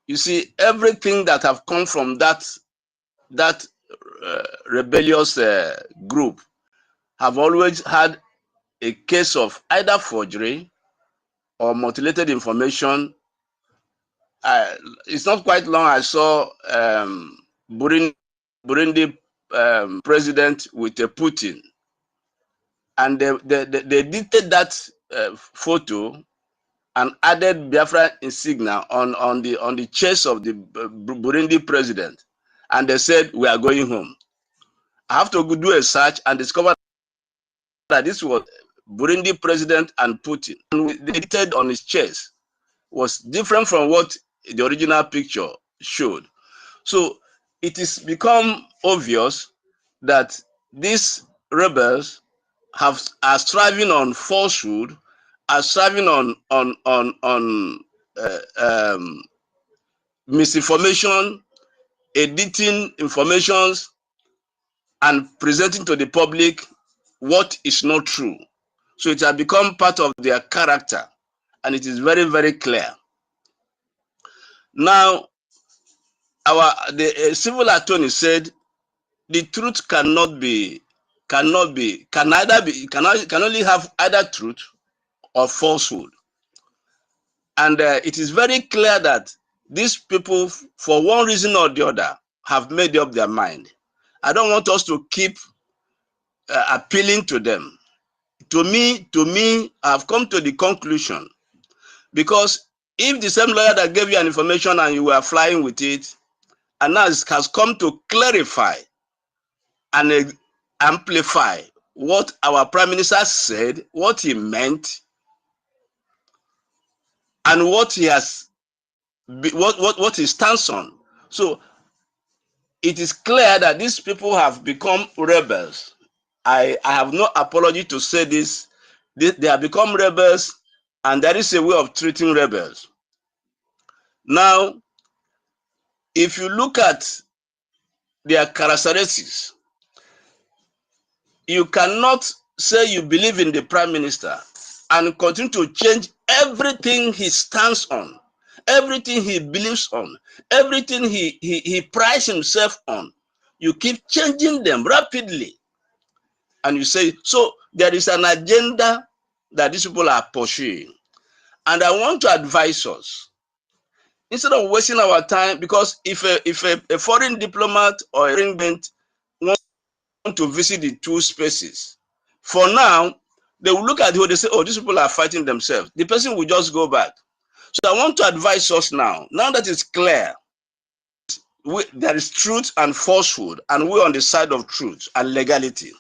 You see, everything that have come from that rebellious group have always had a case of either forgery or mutilated information. It's not quite long I saw Burundi president with a Putin, and they dictated that photo and added Biafra insignia on the chest of the Burundi president, and they said we are going home. I have to go do a search and discover that this was Burundi president and Putin, and they dictated on his chest was different from what the original picture showed. So it is become obvious that these rebels are striving on falsehood, are striving on misinformation, editing informations, and presenting to the public what is not true. So it has become part of their character, and it is very, very clear. Now, the civil attorney said the truth can only have either truth or falsehood. And it is very clear that these people, for one reason or the other, have made up their mind. I don't want us to keep appealing to them. To me, I've come to the conclusion, because if the same lawyer that gave you an information and you were flying with it, and now has come to clarify and amplify what our Prime Minister said, what he meant, and what he has, what he stands on. So it is clear that these people have become rebels. I have no apology to say this. They have become rebels, and there is a way of treating rebels. Now, if you look at their characteristics, you cannot say you believe in the Prime Minister and continue to change everything he stands on, everything he believes on, everything he prides himself on. You keep changing them rapidly. And you say, so there is an agenda that these people are pursuing. And I want to advise us, instead of wasting our time, because if a foreign diplomat or a government wants to visit the 2 spaces, for now, they will look at who they say, oh, these people are fighting themselves. The person will just go back. So I want to advise us now that it's clear, there is truth and falsehood, and we're on the side of truth and legality.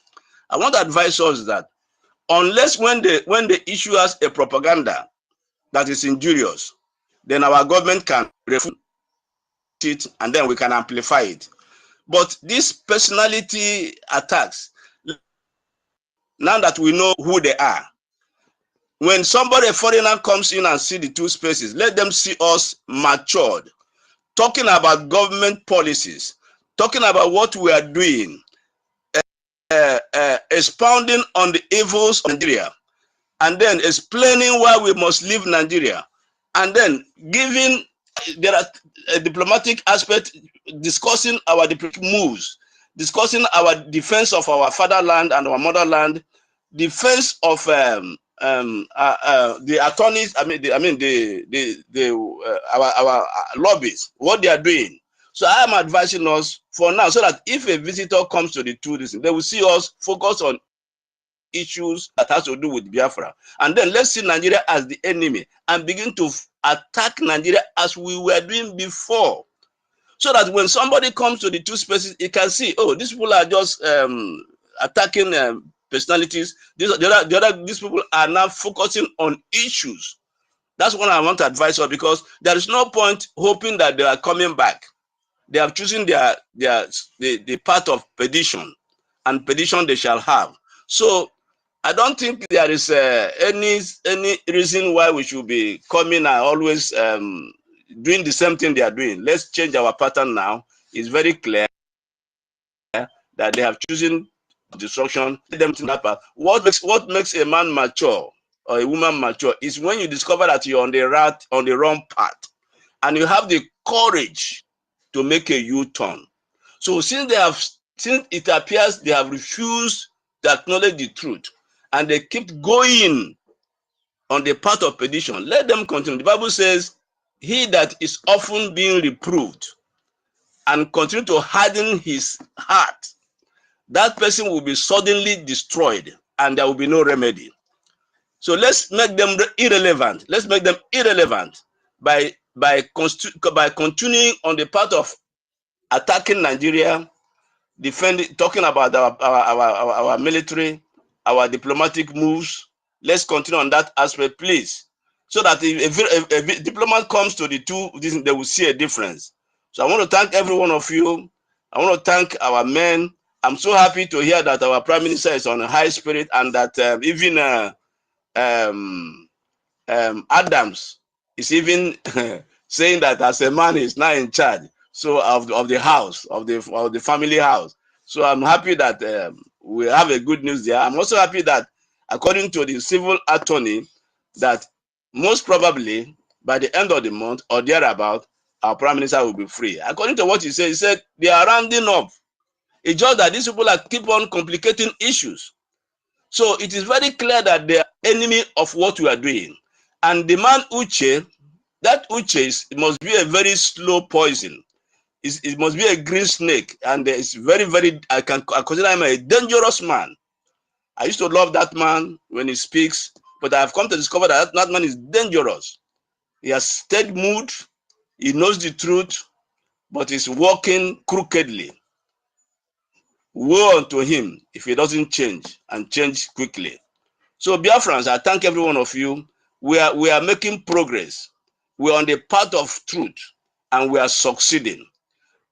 I want to advise us that unless when they issue us a propaganda that is injurious, then our government can refute it and then we can amplify it. But these personality attacks, now that we know who they are, when somebody, a foreigner, comes in and see the two spaces, let them see us matured, talking about government policies, talking about what we are doing, expounding on the evils of Nigeria, and then explaining why we must leave Nigeria, and then giving, there are a diplomatic aspect, discussing our diplomatic moves, discussing our defense of our fatherland and our motherland, defense of the attorneys, our lobbies, what they are doing. So I am advising us for now, so that if a visitor comes to the tourism, they will see us focus on issues that has to do with Biafra. And then let's see Nigeria as the enemy and begin to attack Nigeria as we were doing before. So that when somebody comes to the two spaces, he can see, oh, these people are just attacking personalities. These people are now focusing on issues. That's what I want to advise you, because there is no point hoping that they are coming back. They have chosen the path of perdition, and perdition they shall have. So I don't think there is any reason why we should be coming and always doing the same thing they are doing. Let's change our pattern now. It's very clear that they have chosen destruction. Let them think that path. What makes a man mature or a woman mature is when you discover that you're on the wrong path, and you have the courage to make a U-turn. So since it appears they have refused to acknowledge the truth, and they keep going on the path of perdition, let them continue. The Bible says, he that is often being reproved and continue to harden his heart, that person will be suddenly destroyed, and there will be no remedy. So let's make them irrelevant. Let's make them irrelevant by continuing on the path of attacking Nigeria, defending, talking about our military, our diplomatic moves. Let's continue on that aspect, please, so that if a diplomat comes to the two, they will see a difference. So I want to thank every one of you. I want to thank our men. I'm so happy to hear that our Prime Minister is on a high spirit, and that even Adams is even saying that as a man is now in charge, so of the house, of the family house. So I'm happy that we have a good news there. I'm also happy that, according to the civil attorney, that most probably by the end of the month or thereabout, our Prime Minister will be free. According to what he said they are rounding up. It's just that these people keep on complicating issues. So it is very clear that they are enemy of what we are doing. And the man Uche, that Uche must be a very slow poison. It must be a green snake, and it's very, very, I consider him a dangerous man. I used to love that man when he speaks, but I've come to discover that that man is dangerous. He has stayed mood, he knows the truth, but he's walking crookedly. Woe unto him if he doesn't change, and change quickly. So Biafrans, I thank every one of you. We are making progress. We are on the path of truth, and we are succeeding.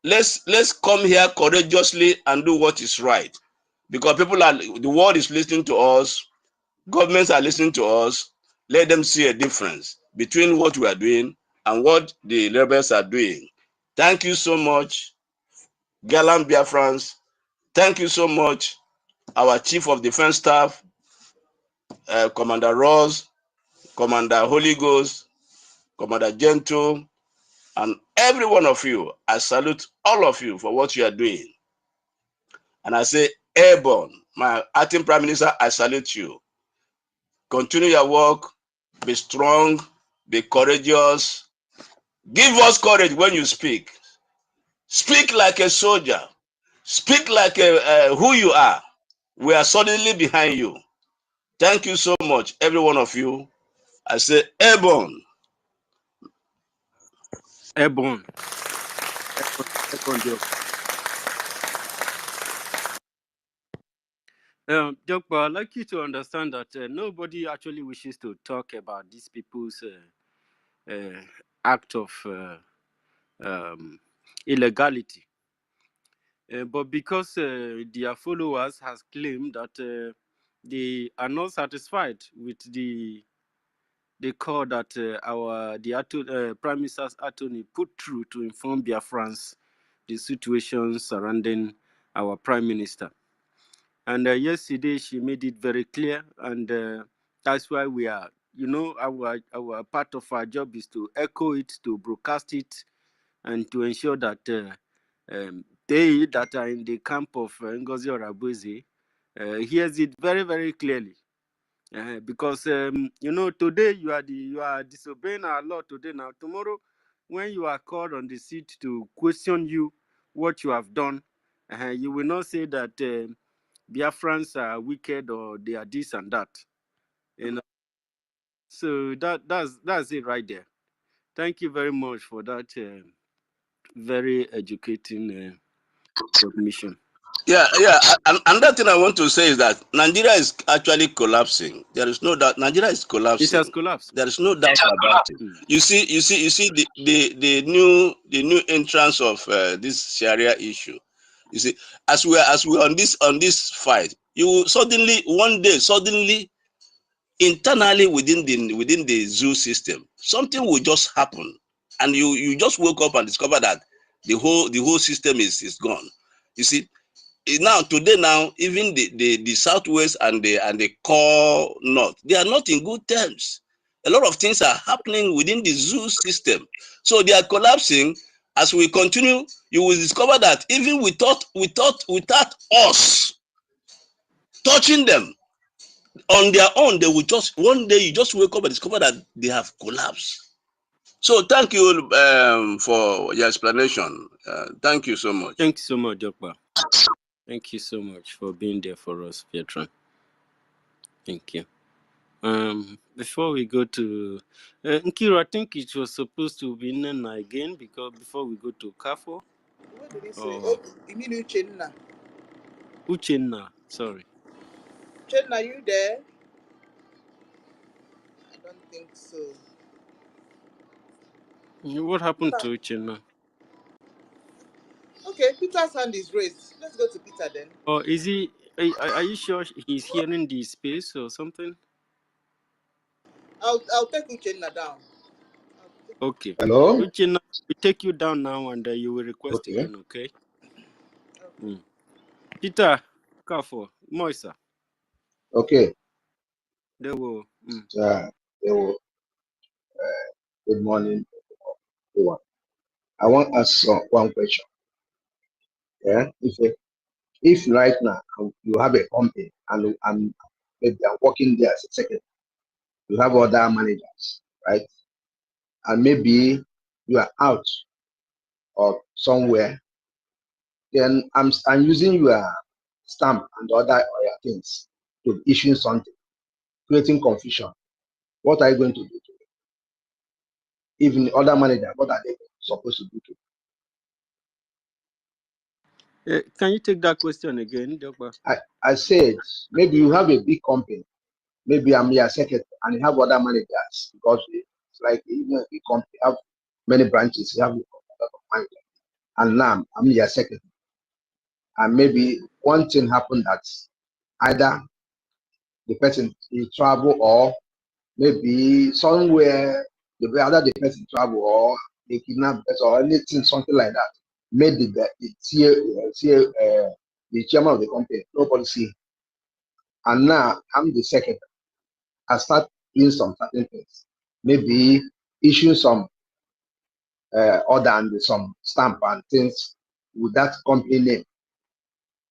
Let's come here courageously and do what is right, because the world is listening to us, governments are listening to us. Let them see a difference between what we are doing and what the rebels are doing. Thank you so much, gallant Biafrans. Thank you so much, our Chief of Defense Staff, Commander Ross, Commander Holy Ghost, Commander Gentle, and every one of you. I salute all of you for what you are doing. And I say, Airborne, my acting Prime Minister, I salute you. Continue your work, be strong, be courageous. Give us courage when you speak. Speak like a soldier. Speak like who you are. We are suddenly behind you. Thank you so much, every one of you. I say, Airborne. Airborne. Airborne. Jokpa, I'd like you to understand that nobody actually wishes to talk about these people's act of illegality. But because their followers has claimed that they are not satisfied with the call that the Prime Minister's attorney put through to inform Biafrans the situation surrounding our Prime Minister. And yesterday she made it very clear, and that's why we are, our part of our job is to echo it, to broadcast it, and to ensure that they that are in the camp of NGOZI or Abuzi hears it very, very clearly. Because today you are disobeying our law today. Now tomorrow, when you are called on the seat to question you what you have done, you will not say that Biafrans are wicked or they are this and that. So that's it right there. Thank you very much for that very educating submission. Yeah. And another thing I want to say is that Nigeria is actually collapsing. There is no doubt. Nigeria is collapsing. It has collapsed. There is no doubt about it. You see the new entrance of this Sharia issue. You see, as we are on this fight, you will one day internally within the zoo system, something will just happen, and you just woke up and discover that the whole system is gone. You see, today even the southwest and the core north, they are not in good terms. A lot of things are happening within the zoo system, so they are collapsing. As we continue, you will discover that even without us touching them on their own, they will just one day you just wake up and discover that they have collapsed. So thank you for your explanation. Thank you so much. Thank you so much, Jokpa. Thank you so much for being there for us, Pietran. Thank you. Before we go to Nkiru, I think it was supposed to be Nana again, because before we go to Kafo. What did he say? Oh, you mean Uchenna? Uchenna, sorry. Uchenna, you there? I don't think so. What happened to Uchenna? Okay, Peter's hand is raised. Let's go to Peter then. Or is he? Are you sure he's hearing the space or something? I'll take Uchenna down. Okay. Hello? Uchenna, we take you down now, and you will request Okay. again, okay? Peter, Kafo, Moisa. Okay. They will. Good morning, everyone. I want to ask one question. Yeah, if right now you have a company and maybe I'm working there as a secretary, you have other managers, right? And maybe you are out or somewhere, then I'm using your stamp and other things to issue something, creating confusion. What are you going to do to me? Even the other manager, what are they supposed to do to me? Can you take that question again, Jokba? I said, maybe you have a big company. Maybe I'm your secretary and you have other managers, because it's like even a big company, you have many branches, you have a lot of managers. And now I'm your secretary. And maybe one thing happened that either the person is travel, or maybe somewhere the person travel, or they kidnap the person, or anything, something like that. Made the chairman of the company, nobody see. And now I'm the secretary. I start doing some certain things, maybe issue some order and some stamp and things with that company name.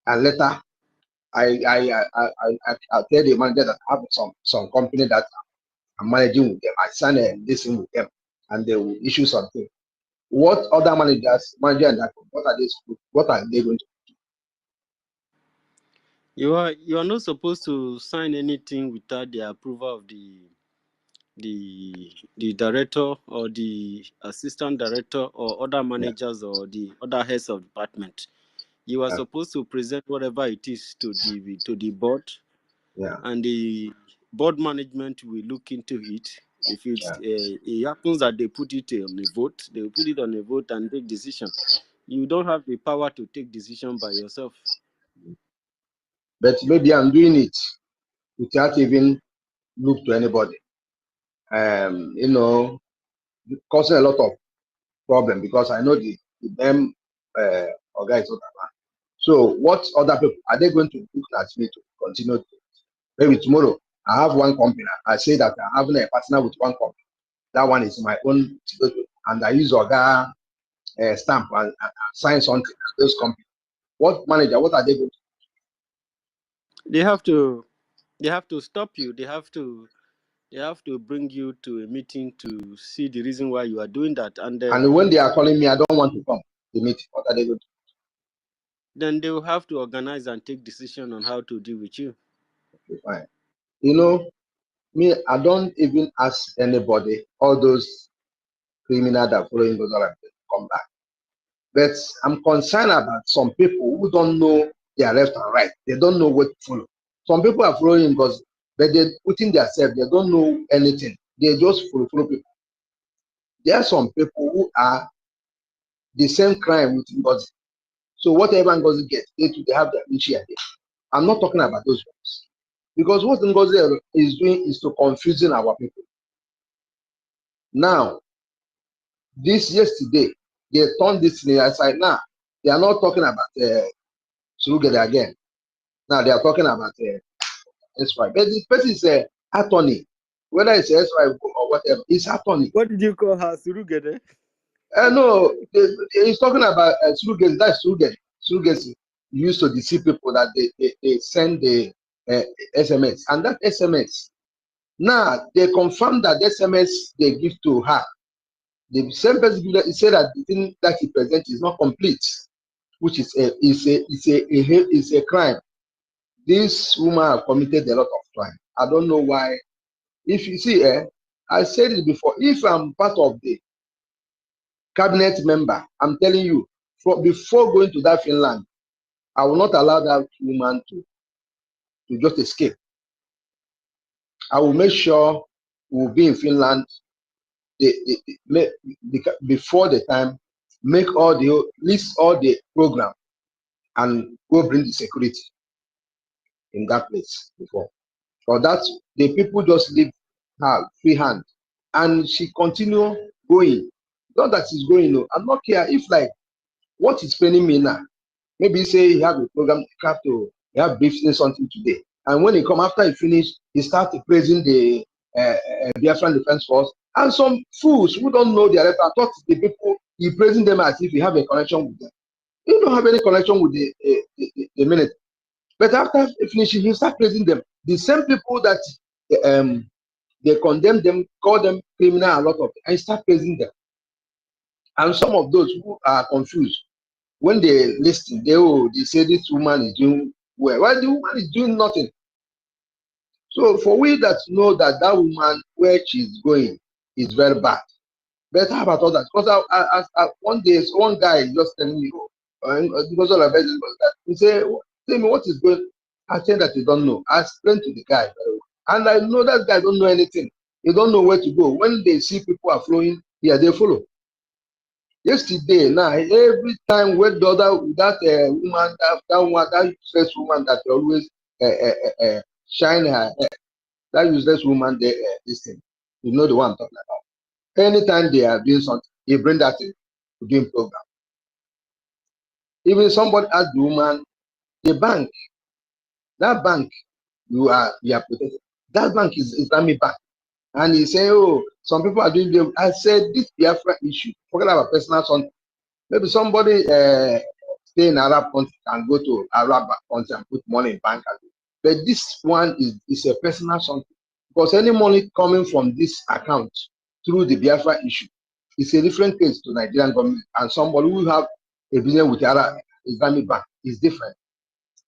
And later, I tell the manager that I have some company that I'm managing with them. I sign a listen with them, and they will issue something. What other manager and that, what are they going to do? You are not supposed to sign anything without the approval of the director or the assistant director or other managers or the other heads of department. You are Yeah. supposed to present whatever it is to the board, Yeah. and the board management will look into it. If it's Yeah. it happens that they put it on a vote, they will put it on a vote and take decision. You don't have the power to take decision by yourself. But maybe I'm doing it without even look to anybody. You know, causing a lot of problem because I know the them guys. So what other people are they going to look at me to continue to? Maybe tomorrow I have one company. I say that I'm having a partner with one company. That one is my own, and I use Oga stamp and sign something. Those companies. What manager? What are they going to? They have to stop you. They have to bring you to a meeting to see the reason why you are doing that, And when they are calling me, I don't want to come. The meeting. What are they going to? Then they will have to organize and take decision on how to deal with you. Okay, fine. You know, me, I don't even ask anybody. All those criminals that following those other people come back. But I'm concerned about some people who don't know their left and right. They don't know what to follow. Some people are following because, but they're putting themselves. They don't know anything. They just follow people. There are some people who are the same crime with NGOZI. So whatever NGOZI gets, they have their own share. I'm not talking about those ones. Because what NGOZI is doing is to confusing our people. Now, this yesterday, they turned this thing aside. Now, they are not talking about Surugede again. Now, they are talking about SY. But this person is an attorney. Whether it's SY or whatever, it's attorney. What did you call her, Surugede? No, he's talking about Surugede. That's Surugede. Surugede used to deceive people that they send the SMS. And that SMS, now they confirm that the SMS they give to her, the same person said that the thing that he presents is not complete, which is a crime. This woman have committed a lot of crime. I don't know why. If you see, I said it before. If I'm part of the cabinet member, I'm telling you, before going to that Finland, I will not allow that woman to just escape. I will make sure we will be in Finland before the time, make all the list all the program and go bring the security in that place before. For that, the people just leave her free hand, and she continue going. Not that she's going. No, I'm not care if like what is paining me now. Maybe say he have a program, you have business something today, and when he come after he finish, he start praising the Biafran Defense Force, and some fools who don't know their I thought the people he praising them as if he have a connection with them. You don't have any connection with the military. But after finishing, you start praising them. The same people that they condemn them, call them criminal a lot of, and start praising them. And some of those who are confused, when they listen, they say this woman is doing well. Well, the woman is doing nothing. So for we that know that that woman where she's going is very bad. But how about others? Because one day one guy just telling me, because all of it was that he say, tell me what is going. I said that you don't know. I explained to the guy very well. And I know that guy don't know anything. He don't know where to go. When they see people are flowing, yeah, they follow. Yesterday, now every time when the other that woman, that useless woman that always shine her, that useless woman, there, this thing, you know the one I'm talking about. Anytime they are doing something, he bring that in to doing program. Even somebody asked the woman, the bank, that bank, you are protected. That bank is Islamic bank. And he said, oh, some people are doing them. I said, this Biafra issue, forget about personal something. Maybe somebody stay in Arab country and go to Arab country and put money in bank. But this one is a personal something. Because any money coming from this account through the Biafra issue is a different case to Nigerian government. And somebody who have a business with Arab Islamic bank is different.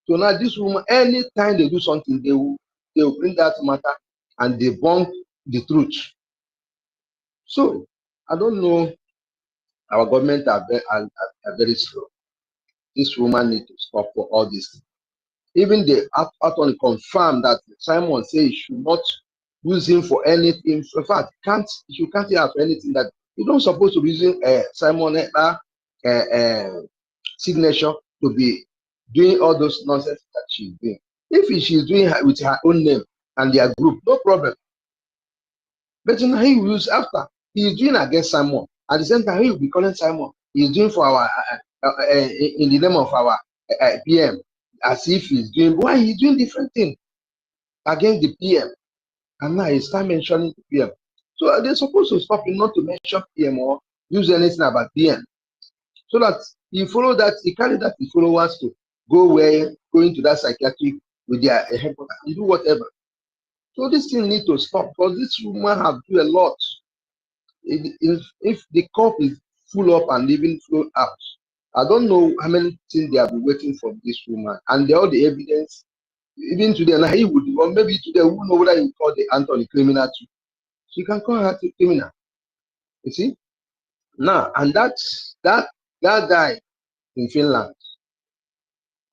So now this woman, anytime they do something, they will bring that matter and debunk the truth. So I don't know. Our government are very slow. this woman need to stop for all this. Even the attorney confirmed that Simon said he should not use him for anything. In fact, you can't have anything that you don't supposed to be using Simon signature to be doing all those nonsense that she's doing. If she's doing it with her own name and their group, no problem. But now he will use after he's doing against Simon. At the same time, he will be calling Simon. He's doing for our in the name of our PM, as if he's doing. Why he's doing different thing against the PM, and now he start mentioning the PM. So they're supposed to stop him not to mention PM or use anything about PM, so that he follow that he carry that his followers to go into that psychiatric with their headquarters and do whatever. So this thing need to stop because this woman have do a lot. If the cup is full up and leaving flow out, I don't know how many things they have been waiting for this woman, and all the evidence, even today, and he would, or maybe today, who know whether you call the Anthony criminal too. So you can call her criminal. You see? Now, and that guy in Finland,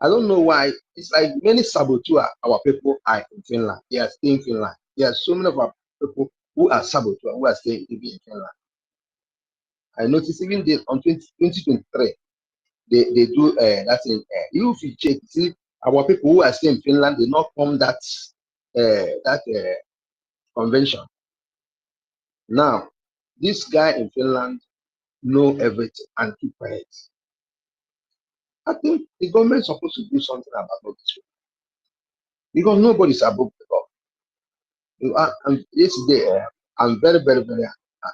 I don't know why. It's like many saboteurs our people are in Finland. They are staying in Finland. There are so many of our people who are saboteurs who are staying in Finland. I noticed even on 2023, they do that thing. If you check, see our people who are staying in Finland, they not come that convention. Now, this guy in Finland know everything and keep quiet. I think the government is supposed to do something about this because nobody's above the law. And yesterday, I'm very, very, very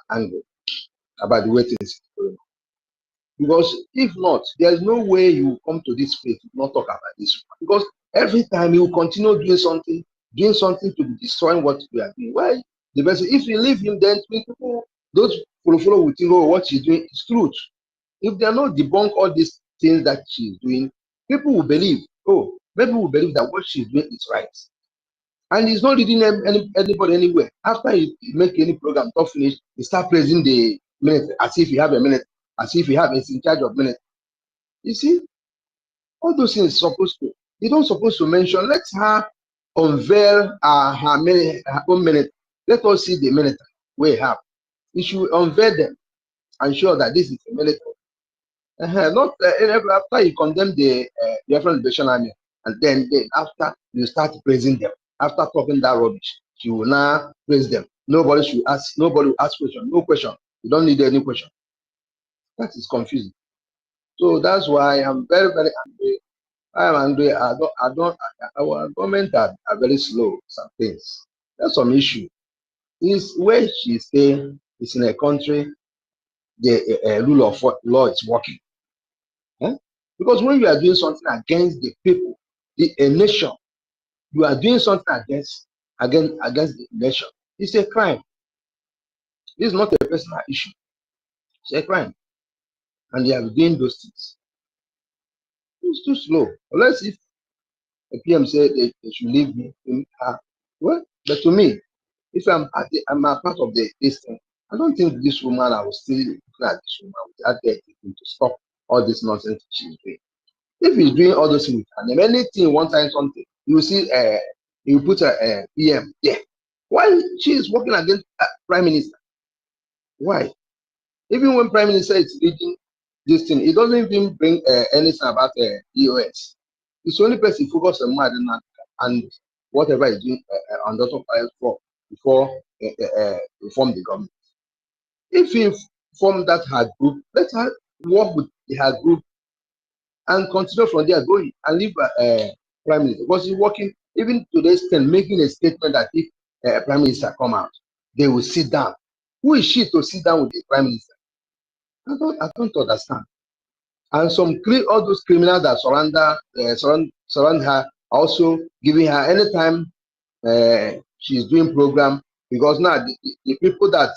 angry about the way things are going on. Because if not, there's no way you come to this place to not talk about this. Because every time you continue doing something to be destroying what we are doing. Why? The person, if you leave him, then people, those follow will think, oh, what she's doing is truth. If they are not debunk all these things that she's doing, people will believe, oh, maybe will believe that what she's doing is right. And he's not leading anybody anywhere. After he make any program, not finish, he start praising the minute as if he have a minute, as if he have is in charge of minute. You see, all those things supposed to. You don't supposed to mention. Let her unveil her own minute. Let us see the minute we have. You should unveil them and show that this is a minute. Not after you condemn the Biafran Liberation Army, and then after you start praising them. After talking that rubbish, you will now praise them. Nobody should ask. Nobody will ask question. No question. You don't need any question. That is confusing. So that's why I'm very, very angry. I'm angry. Our government are very slow. Some things. That's some issue. Is where she stay is in a country. The rule of law is working. Because when you are doing something against the people, a nation, you are doing something against the nation. It's a crime. This is not a personal issue. It's a crime. And they are doing those things. It's too slow. Unless if the PM said they should leave me in her. Well, but to me, if I'm a part of this thing, I don't think this woman, I will still looking at this woman without getting to stop all this nonsense she's doing. If he's doing all those things, and if anything, one time something, you will see you put a PM. Yeah. Why she is working against Prime Minister? Why? Even when Prime Minister is leading this thing, it doesn't even bring anything about EOS. It's the only person focused on Madden and whatever he's doing on the top before reform the government. If he form that her group, let her work with her group and continue from there going and leave Prime Minister. Because he's working even to this extent, making a statement that if Prime Minister come out, they will sit down. Who is she to sit down with the Prime Minister? I don't understand. And all those criminals that surround her, also giving her anytime she's doing program, because now the people that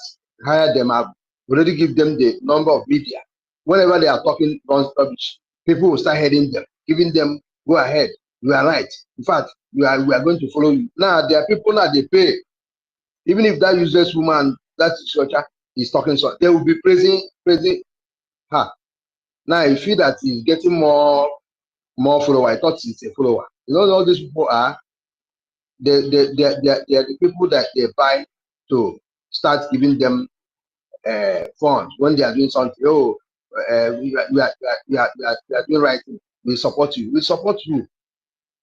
hire them have already give them the number of media. Whenever they are talking rubbish, people will start heading them, giving them, go ahead, you are right. In fact, we are going to follow you. Now there are people now they pay. Even if that useless woman, that structure is talking, so they will be praising her. Now you feel that he's getting more more follower. I thought it's a follower. You know, all these people are they're the people that they buy to start giving them funds when they are doing something. Oh, we are doing right. We support you. We support you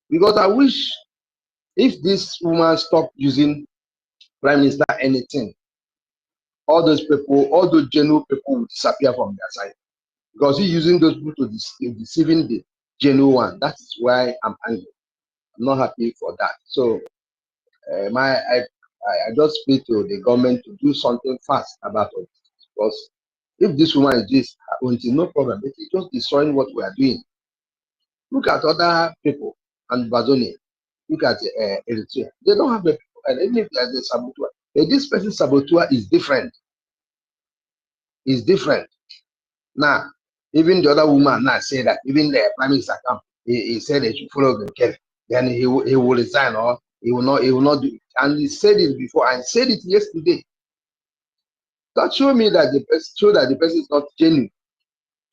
because I wish if this woman stopped using Prime Minister anything, all those people, all those genuine people will disappear from their side because he's using those people to deceiving the genuine one. That is why I'm angry. I'm not happy for that. So I just speak to the government to do something fast about it because if this woman is this, no problem. It is just destroying what we are doing. Look at other people and Bazoni. Look at Eritrea. They don't have a people, and even if there's a saboteur, this person's saboteur is different. Is different. Now, even the other woman now say that even the prime minister come, he said they should follow the Kelly. Then he will resign or he will not do it. And he said it before and said it yesterday. That show me that the person is not genuine.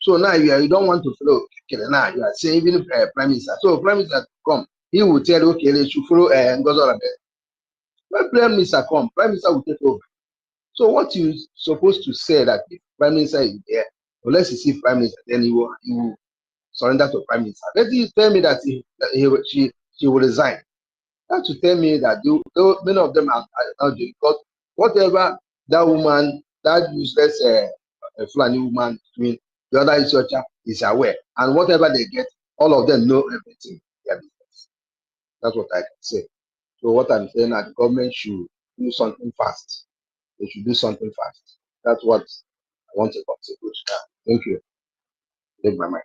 So now you don't want to follow Kelly. Now you are saying even prime minister. So prime minister come, he will tell okay they should follow NGOZI. When prime minister come, prime minister will take over. So what you supposed to say that if prime minister is there, unless you see prime minister, then he will surrender to prime minister. Let you tell me that she will resign. That to tell me that many of them are not doing because whatever that woman, that useless Fulani woman doing, the other researcher is aware, and whatever they get, all of them know everything. That's what I can say. So what I'm saying that the government should do something fast. They should do something fast. That's what I want to contribute. Thank you. Take my mic.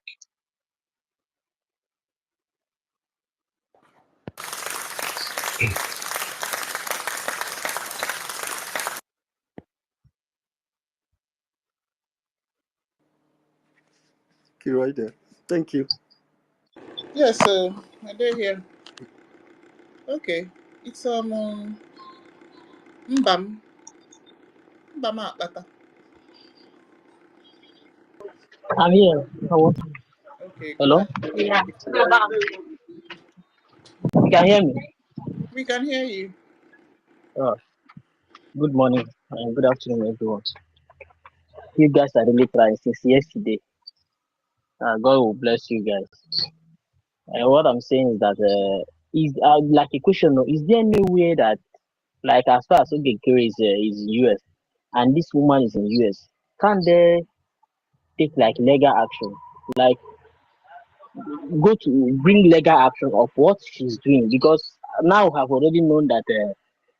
Okay, right there. Thank you. Yes, I did here. Okay, it's Mbam Akpata. I'm here. Okay, go Hello? ahead. You can hear me? We can hear you. Oh, good morning and good afternoon, everyone. You guys are really trying since yesterday. God will bless you guys. And what I'm saying is that is like a question. Is there any way that, like, as far as Ogekere is in US and this woman is in US, can they take like legal action, like go to bring legal action of what she's doing? Because now I've already known that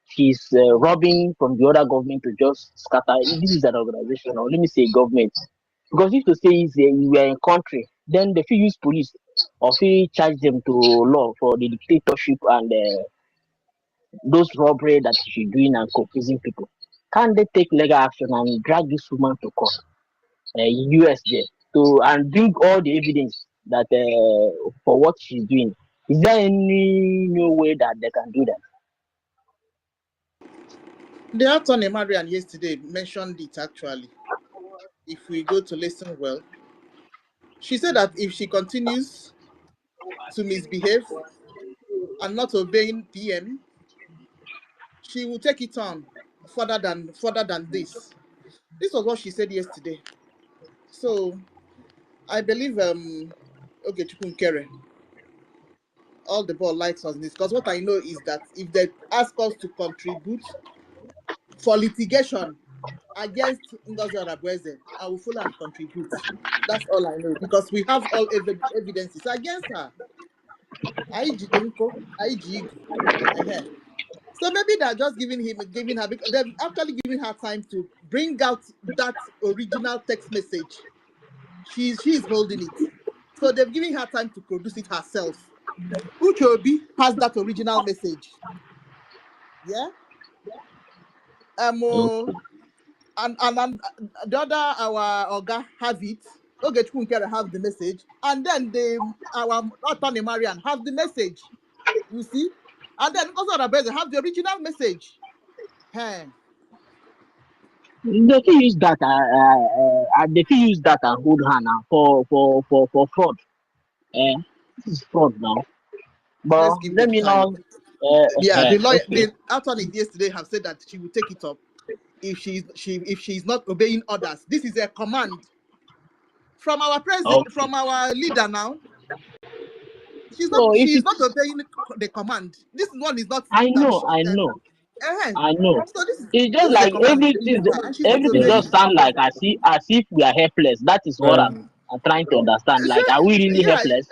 she's robbing from the other government to just scatter. This is an organization, or let me say government. Because if to say is you are in country, then they will use police or will charge them to law for the dictatorship and those robbery that she's doing and confusing people. Can they take legal action and drag this woman to court, US there, to and bring all the evidence that for what she's doing? Is there any new way that they can do that? The attorney Marian yesterday mentioned it actually. If we go to listen well, she said that if she continues to misbehave and not obeying PM, she will take it on further than this. This was what she said yesterday. So I believe okay, Chukwunkere, all the ball likes us this, because what I know is that if they ask us to contribute for litigation against Ngozi Arabweze, I will follow and contribute. That's all I know, because we have all evidences against her. So maybe they're just giving her, because they've actually given her time to bring out that original text message. She's holding it. So they've given her time to produce it herself. Uchobi has that original message. Yeah. And the other our Oga have it. Ogechkunkere have the message, and then our attorney Marian have the message. You see, and then also Rabeze have the original message. Hey. They can use that. They can use that and hold her now for fraud. This is fraud now. But Let's give let them me time. know. Yeah, the lawyer, Okay. the attorney yesterday have said that she will take it up if she's not obeying orders. This is a command from our president, Okay. from our leader now. So if She's it, not obeying the command. This one is not I that know, short I term. know, Uh-huh. I know. So It's this just is a like command they're giving her, and she's not everything obeying. just sound like as if we are helpless. That is what Um, I'm trying to understand. Like, are we really Yeah, helpless?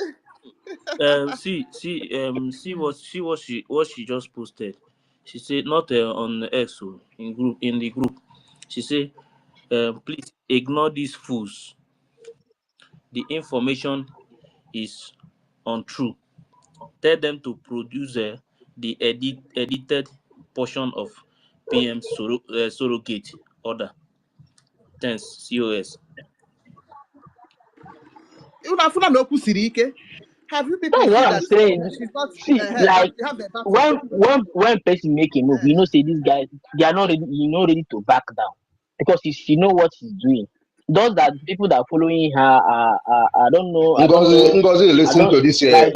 see what she just posted. She said not on X in the group. She said, please ignore these fools. The information is untrue. Tell them to produce the edited portion of PM surrogate order. Thanks, COS. have you people That's see what I'm that saying. she's not See, that like she have a battle? when person make a move, say these guys they are not ready, ready to back down because she know what she's doing. Those that people that are following her I don't know, Ngozi I listen don't to this like.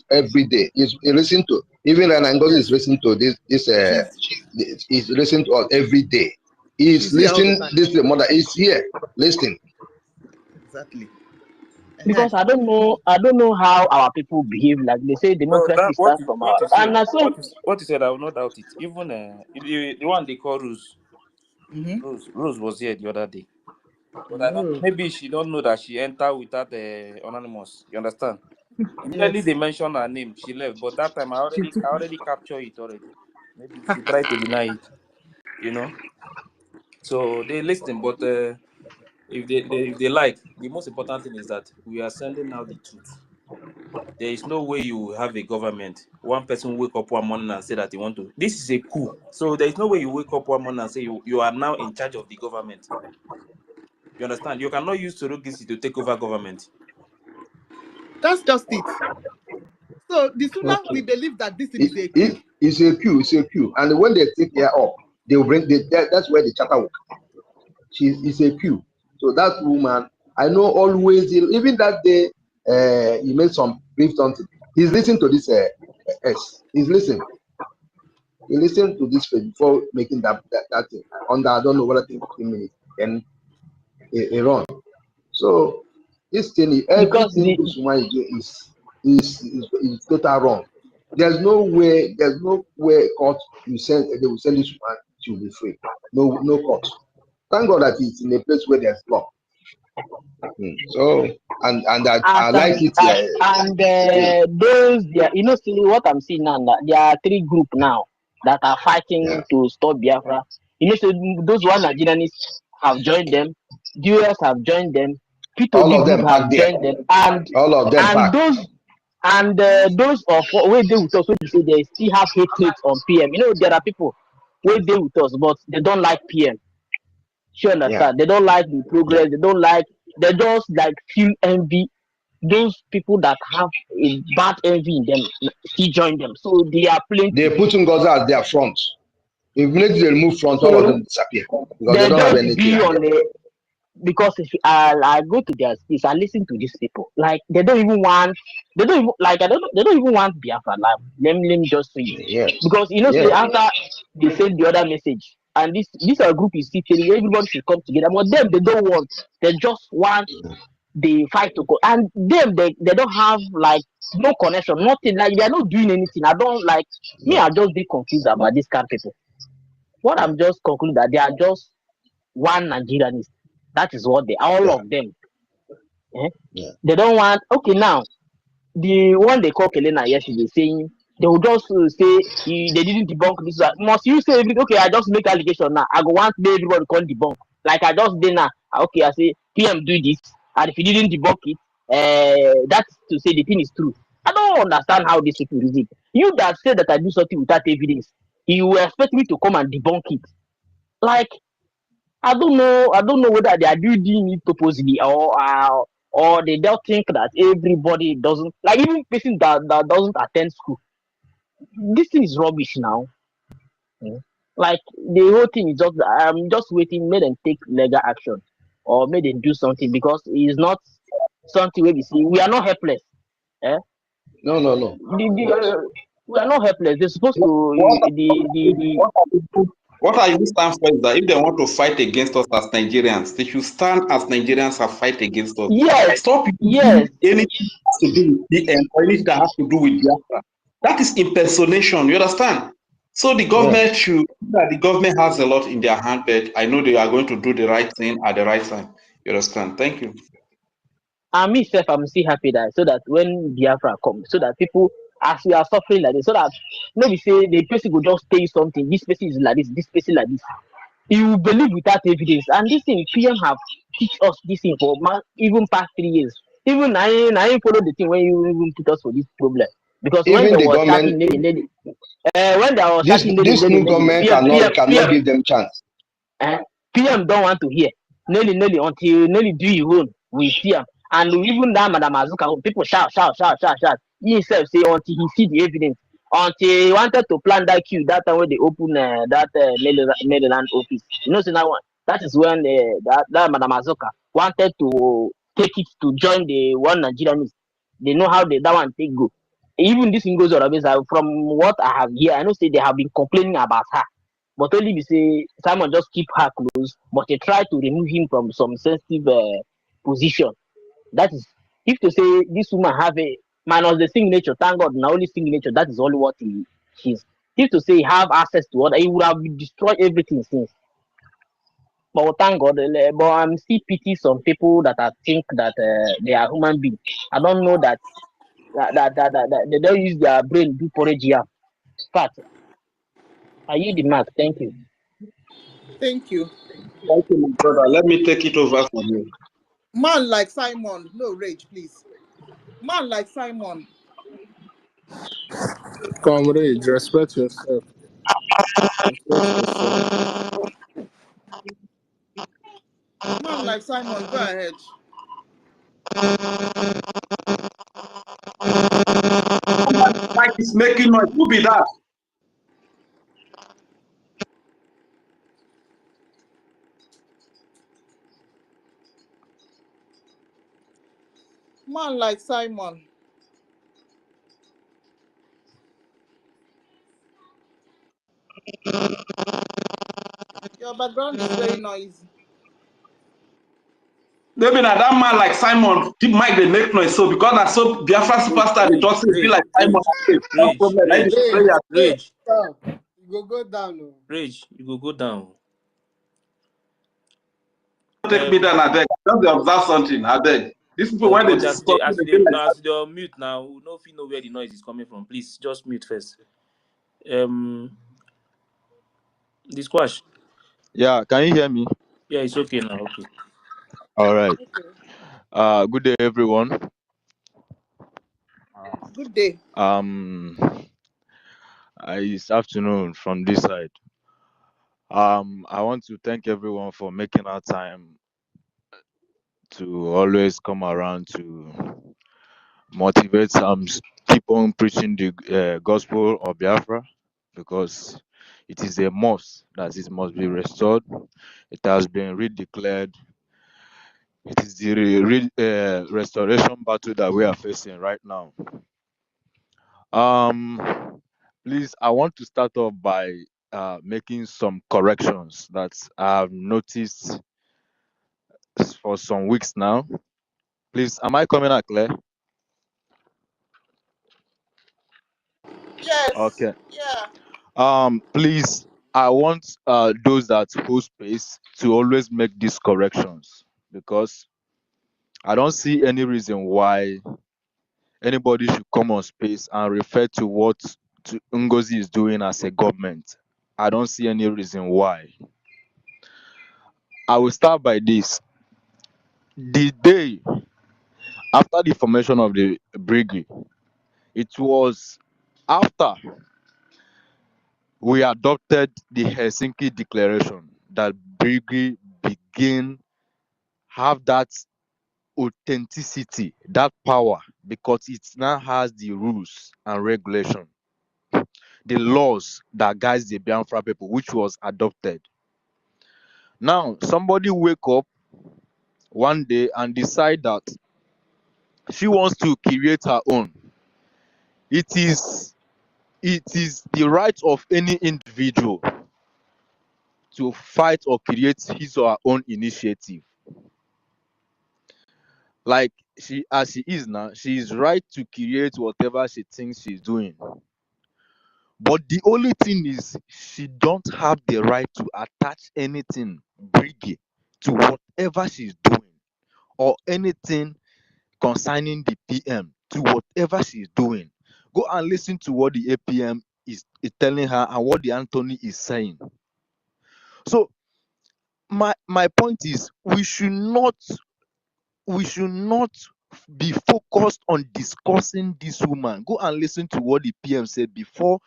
every day. He listen to even when Ngozi is Yes, listening to he's listening to us every day. He's she's here all the listening. time. This the mother is here listening. Exactly. Because I don't know how our people behave. Like they say No, democracy that what starts you from what our you and said, I so what you said, I will not doubt it. Even the one they call Mm-hmm. Rose was here the other day, but I don't. No. Maybe she don't know that she entered without anonymous. You understand? Immediately Yes. they mentioned her name, she left. But that time She took I already captured it already. Maybe she tried to deny it, you know. So they listen, but if they like, the most important thing is that we are sending out the truth. There is no way you have a government. One person wake up one morning and say that they want to. This is a coup. So there is no way you wake up one morning and say you are now in charge of the government. You understand? You cannot use surrogacy to take over government. That's just it. So the sooner we okay. believe that this thing is a coup. It's a queue. It's a queue. And when they take her up, they will bring that's where the chatter will come. It's a queue. So that woman, I know always, even that day, he made some brief something. He's listening to this S. He's listening. He listened to this before making that thing. On that, I don't know what I think 15 minutes. Then he run. So this thing, Because everything this woman is doing is total wrong. There's no way court they will send this woman, she will be free. No court. Thank God that it's in a place where there's law. So and that as I like it. those there, see what I'm seeing now. That there are 3 groups now that are fighting to stop Biafra. So those one Nigerians have joined them, US have joined them, All P2B of group them have packed there. joined them, and All of them packed. those of where they with us, when you say they still have hatred on PM. There are people where they with us, but they don't like PM. Sure, understand? They don't like the progress. They don't like. They just like feel envy. Those people that have a bad envy in them still join them. So they are plenty. They put NGOZI as their front. If they remove front, all of them So disappear because they they don't have just anything be again. on the because if I go to their space, I listen to these people. Like they don't even want. They don't even like. They don't even want Biafra. Like let me just say it. Yes. Because say after they send the other message, and this group is still telling everybody should come together. But them they don't want. They just want the fight to go, and them they don't have like no connection, nothing. Like they are not doing anything. I don't like me. I just be confused about this kind of people. What I'm just concluding that they are just one Nigerianist. That is what they all of them. Eh? They don't want. Okay, now the one they call Kelena yesterday saying they will just they didn't debunk this. Must you say everything? Okay, I just make allegation now. I go want everybody call debunk. Like I just did now. Okay, I say PM do this, and if you didn't debunk it, that's to say the thing is true. I don't understand how these people reason. You that say that I do something without evidence, you expect me to come and debunk it. Like I don't know. I don't know whether they are doing it purposely or they don't think that everybody doesn't like even person that doesn't attend school. This thing is rubbish now. Mm. Like the whole thing is just I'm just waiting. May them take legal action or may them do something because it's not something where we see we are not helpless. Eh? No, no, no. We are not helpless. They're supposed to What I will stand for is that if they want to fight against us as Nigerians, they should stand as Nigerians and fight against us. Yes, Stop yes. anything that has to do with BM or anything that has to do with Biafra. That is impersonation. You understand? So the government should, that the government has a lot in their hand, but I know they are going to do the right thing at the right time. You understand? Thank you. And myself, I'm still happy that so that when Biafra comes, so that people, as we are suffering like this, so that nobody say the person will just tell you something. This person is like this person like this. You believe without evidence. And this thing, PM have teach us this thing for even past 3 years. Even I follow the thing when you even put us for this problem. Because when Even there the was government, starting when there was starting this new government cannot give them chance. PM don't want to hear. Nearly until nearly do your own with PM. And even that Madam Azuka, people shout. He himself say until he see the evidence. Until he wanted to plan that queue that time when they open that Maryland office. You know, so now that is when that Madam Azuka wanted to take it to join the one Nigerian. They know how that one take go. Even this NGOZI, from what I have here, I know say they have been complaining about her. But only be say Simon just keep her close, but they try to remove him from some sensitive position. That is, if to say this woman have a minus the signature, thank God, now only signature, that is only what he is. If to say he have access to other, he would have destroyed everything since. But thank God, but I'm still pity some people that I think that they are human beings. I don't know that they don't use their brain do porridge here. Fact, are you the mark? Thank you. Thank you. Thank you, my brother. Let me take it over from you. Man like Simon, no rage, please. Man like Simon. Comrade, respect yourself. Respect yourself. Man like Simon, go ahead. Mike is making noise. Who be that? Man like Simon. Your background is very noisy. Maybe now that man like Simon, Mike they make noise. So because I saw Biafra superstar, they just say be like Simon. No problem. I just pray at Rage. Stop. You go down. No. Rage, you go down. take me down, I beg. Just dey observe something, I beg. These people when they But discuss, as they be like you're mute now, we no fit know where the noise is coming from. Please just mute first. The squash. Yeah, can you hear me? Yeah, it's okay now. Okay. All right. Good day, everyone. Good day. It's afternoon from this side. I want to thank everyone for making our time to always come around to motivate keep on preaching the gospel of Biafra, because it is a must that it must be restored. It has been redeclared. It is the restoration battle that we are facing right now. Please, I want to start off by making some corrections that I've noticed for some weeks now. Please, am I coming out clear? Yes. Okay. Yeah. Please, I want those that hold space to always make these corrections, because I don't see any reason why anybody should come on space and refer to what NGOZI is doing as a government. I don't see any reason why. I will start by this. The day after the formation of the Brgie, it was after we adopted the Helsinki Declaration that Brgie began have that authenticity, that power, because it now has the rules and regulation, the laws that guides the Biafra people, which was adopted. Now, somebody wake up one day and decide that she wants to create her own. It is the right of any individual to fight or create his or her own initiative. Like as she is now, she is right to create whatever she thinks she's doing. But the only thing is, she don't have the right to attach anything Brgie to whatever she's doing, or anything concerning the PM to whatever she's doing. Go and listen to what the APM is telling her and what the Anthony is saying. So my point is, we should not be focused on discussing this woman. Go and listen to what the PM said before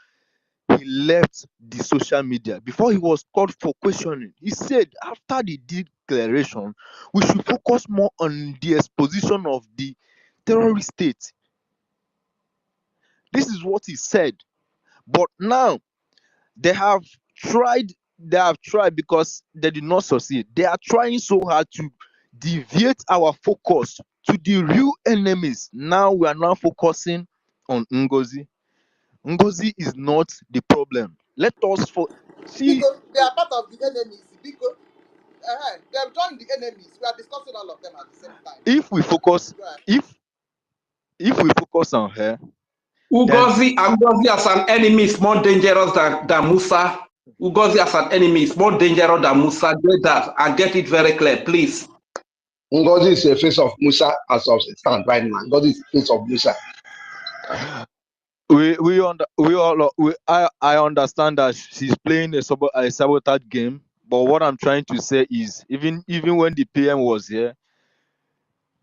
he left the social media, before he was called for questioning. He said after the declaration, we should focus more on the exposition of the terrorist state. This is what he said. But now they have tried because they did not succeed. They are trying so hard to deviate our focus to the real enemies. Now we are now focusing on NGOZI. NGOZI is not the problem. Let us see. Because they are part of the enemies. Because they've joined the enemies. We are discussing all of them at the same time. If we focus, if we focus on her, Ugozi as an enemy is more dangerous than Musa. Ugozi as an enemy is more dangerous than Musa. Get that and get it very clear, please. Ngozi is the face of Musa as of stand right now. Ngozi is the face of Musa. I understand that she's playing a sabotage game, but what I'm trying to say is, even when the PM was here,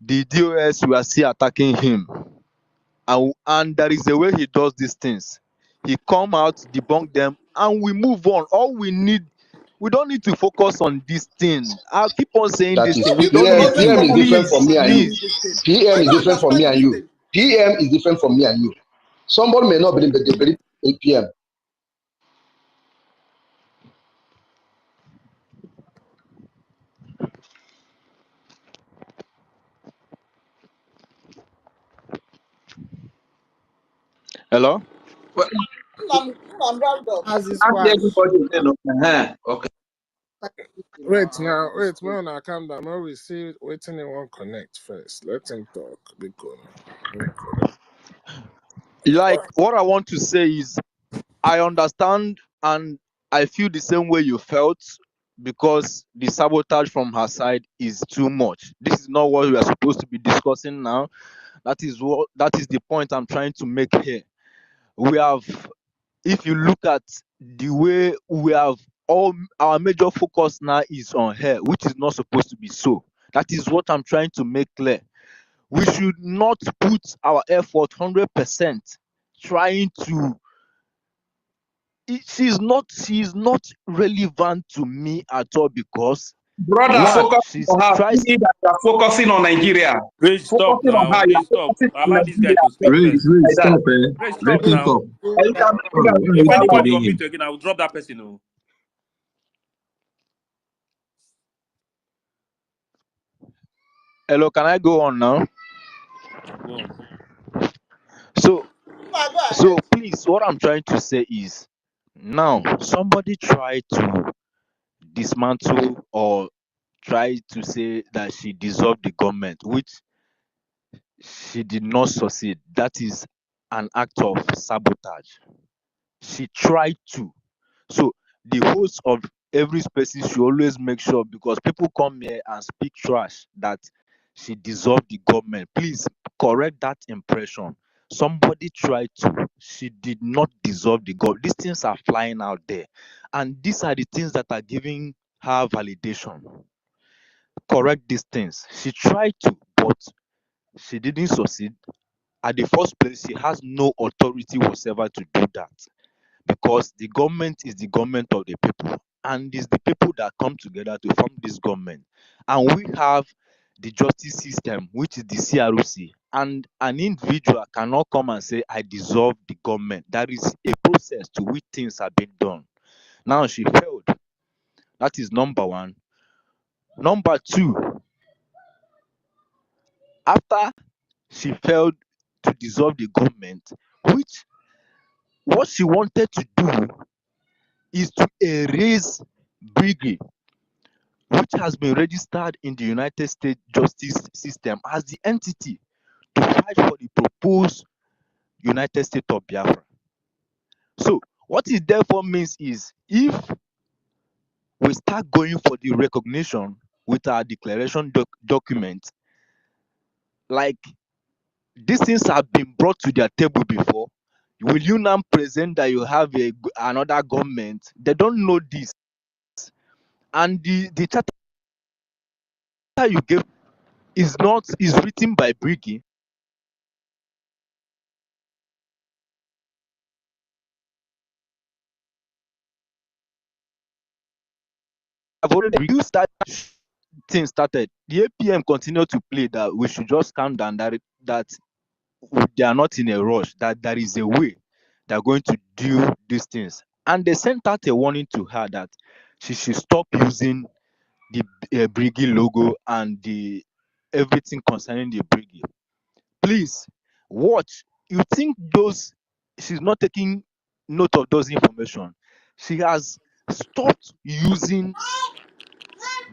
the DOS were still attacking him, and there is a way he does these things. He come out, debunk them, and we move on. We don't need to focus on this thing. I'll keep on saying That this is thing. We don't need PM to. is different from me and you. Please. PM is different from me and you. PM is different from me and you. Somebody may not believe, but they believe in PM. Hello? Well, I'm round up. As is Okay. Wait now, wait, now calm down. Now we see waiting in one connect first. Let him talk. Big Like, what I want to say is, I understand and I feel the same way you felt, because the sabotage from her side is too much. This is not what we are supposed to be discussing now. That is the point I'm trying to make here. If you look at the way we have, all our major focus now is on her, which is not supposed to be so. That is what I'm trying to make clear. We should not put our effort 100% trying to. She's not relevant to me at all, because Brother, focus on her. See that you are focusing on Nigeria. Rage, stop Focusing on now. her. Rage, stop. Allow this guy to speak Rage, first. Rage, Like that. stop, eh? Rage, Let stop him now. talk. And you can do that. Why are If you anybody disturbing on him? mute again, I will drop that person. Oh. Hello, can I go on now? Go on. So please, what I'm trying to say is, now somebody try to dismantle or try to say that she dissolved the government, which she did not succeed. That is an act of sabotage. She tried to. So the host of every species should always make sure, because people come here and speak trash, that she dissolved the government. Please correct that impression. Somebody tried to. She did not dissolve the government. These things are flying out there, and these are the things that are giving her validation. Correct these things. She tried to, but she didn't succeed. At the first place, she has no authority whatsoever to do that, because the government is the government of the people, and it's the people that come together to form this government. And we have the justice system, which is the CROC, and an individual cannot come and say, I dissolve the government. There is a process to which things are being done. Now she failed. That is number one. Number two, after she failed to dissolve the government, which what she wanted to do is to erase Brgie, which has been registered in the United States justice system as the entity to fight for the proposed United States of Biafra. So what it therefore means is, if we start going for the recognition with our declaration document, like these things have been brought to their table before, will you now present that you have another government? They don't know this. And the charter you gave is written by Brgie. I've already reduced that thing started. The APM continued to play that we should just calm down, that they are not in a rush, that there is a way they're going to do these things. And they sent out a warning to her that she should stop using the Brgie logo and the everything concerning the Brgie. Please watch. You think she's not taking note of those information? She has stopped using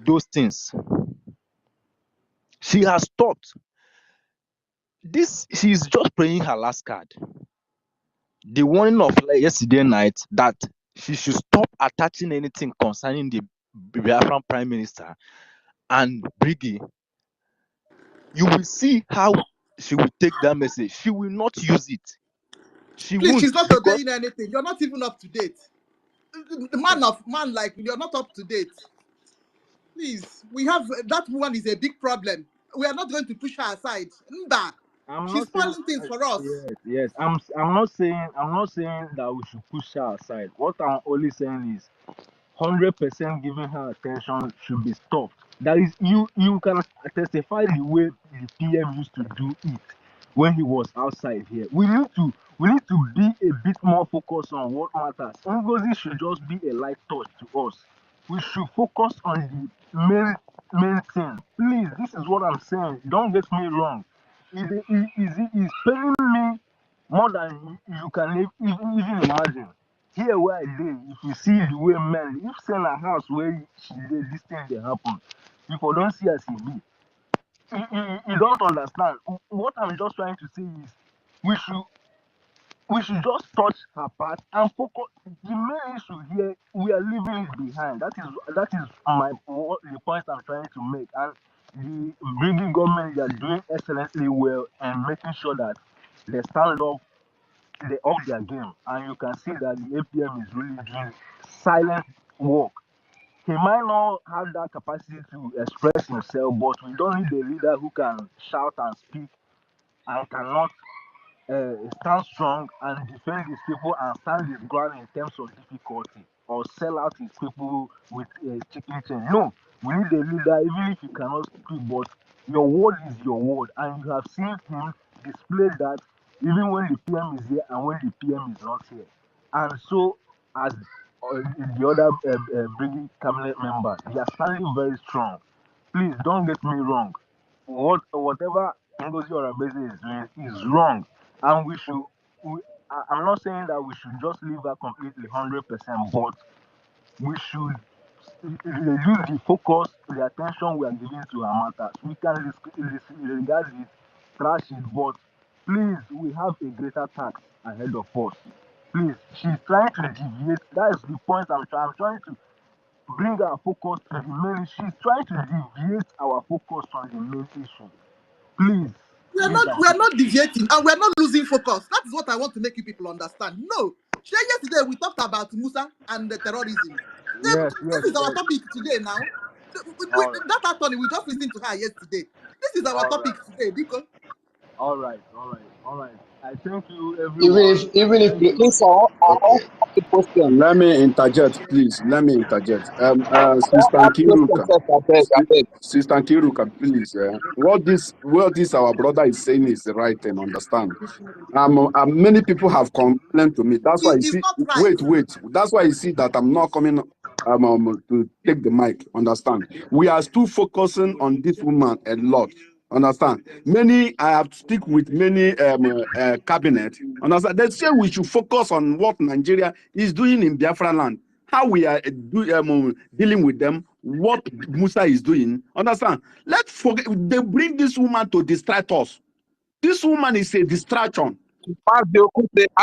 those things. She has stopped. She's just playing her last card. The warning of yesterday night that she should stop attaching anything concerning the Biafran Prime Minister and Brgie. You will see how she will take that message. She will not use it. She Please, won't, she's not because obeying anything. You're not even up to date. The man, like, you're not up to date. Please, we have that woman is a big problem. We are not going to push her aside. Mba, I'm she's not saying spoiling things for us. yes. I'm not saying that we should push her aside. What I'm only saying is 100% giving her attention should be stopped. That is, you can testify the way the PM used to do it when he was outside here. We need to be a bit more focused on what matters. NGOZI should just be a light touch to us. We should focus on the main thing. Please, this is what I'm saying. Don't get me wrong. It's paying me more than you can even imagine. Here where I live, if you see the way men, if sell a house where she did this thing they happen, people don't see as it be. You don't understand. What I'm just trying to say is we should just touch her part and focus. The main issue here, we are leaving it behind. That is the point I'm trying to make. And the British government, they are doing excellently well and making sure that they stand up, they up their game. And you can see that the APM is really doing silent work. He might not have that capacity to express himself, but we don't need a leader who can shout and speak and cannot stand strong and defend his people and stand his ground in terms of difficulty, or sell out his people with a chicken chain. No, we need a leader, even if you cannot speak, but your word is your word, and you have seen him display that even when the PM is here and when the PM is not here. And so, as the other Brigade cabinet members, they are standing very strong. Please don't get me wrong. Whatever Ngozi Orebeze is doing is wrong, and I'm not saying that we should just leave her completely 100%, but we should reduce the focus, the attention we are giving to her matters. We can regard it, trash it, but please, we have a greater task ahead of us. Please, she's trying to deviate. That is the point I'm trying to bring our focus to the main. She's trying to deviate our focus from the main issue. Please. We are not deviating, and we are not losing focus. That is what I want to make you people understand. No. Yesterday we talked about Musa and the terrorism. This is our topic today now. That attorney, we just listened to her yesterday. This is our topic today, because all right. I thank you, everyone. Even if you answer Okay. the question, Let me interject, please. Let me interject. Sister ask question Nkiruka, first, I beg. Sister Nkiruka, please. What this our brother is saying is the right thing. Understand? Many people have complained to me. That's why you it's see. not right. Wait. That's why you see that I'm not coming to take the mic. Understand? We are still focusing on this woman a lot. Understand? Many, I have speak with many cabinet. Understand? They say we should focus on what Nigeria is doing in Biafra land, how we are dealing with them, what Musa is doing. Understand? Let's forget. They bring this woman to distract us. This woman is a distraction. How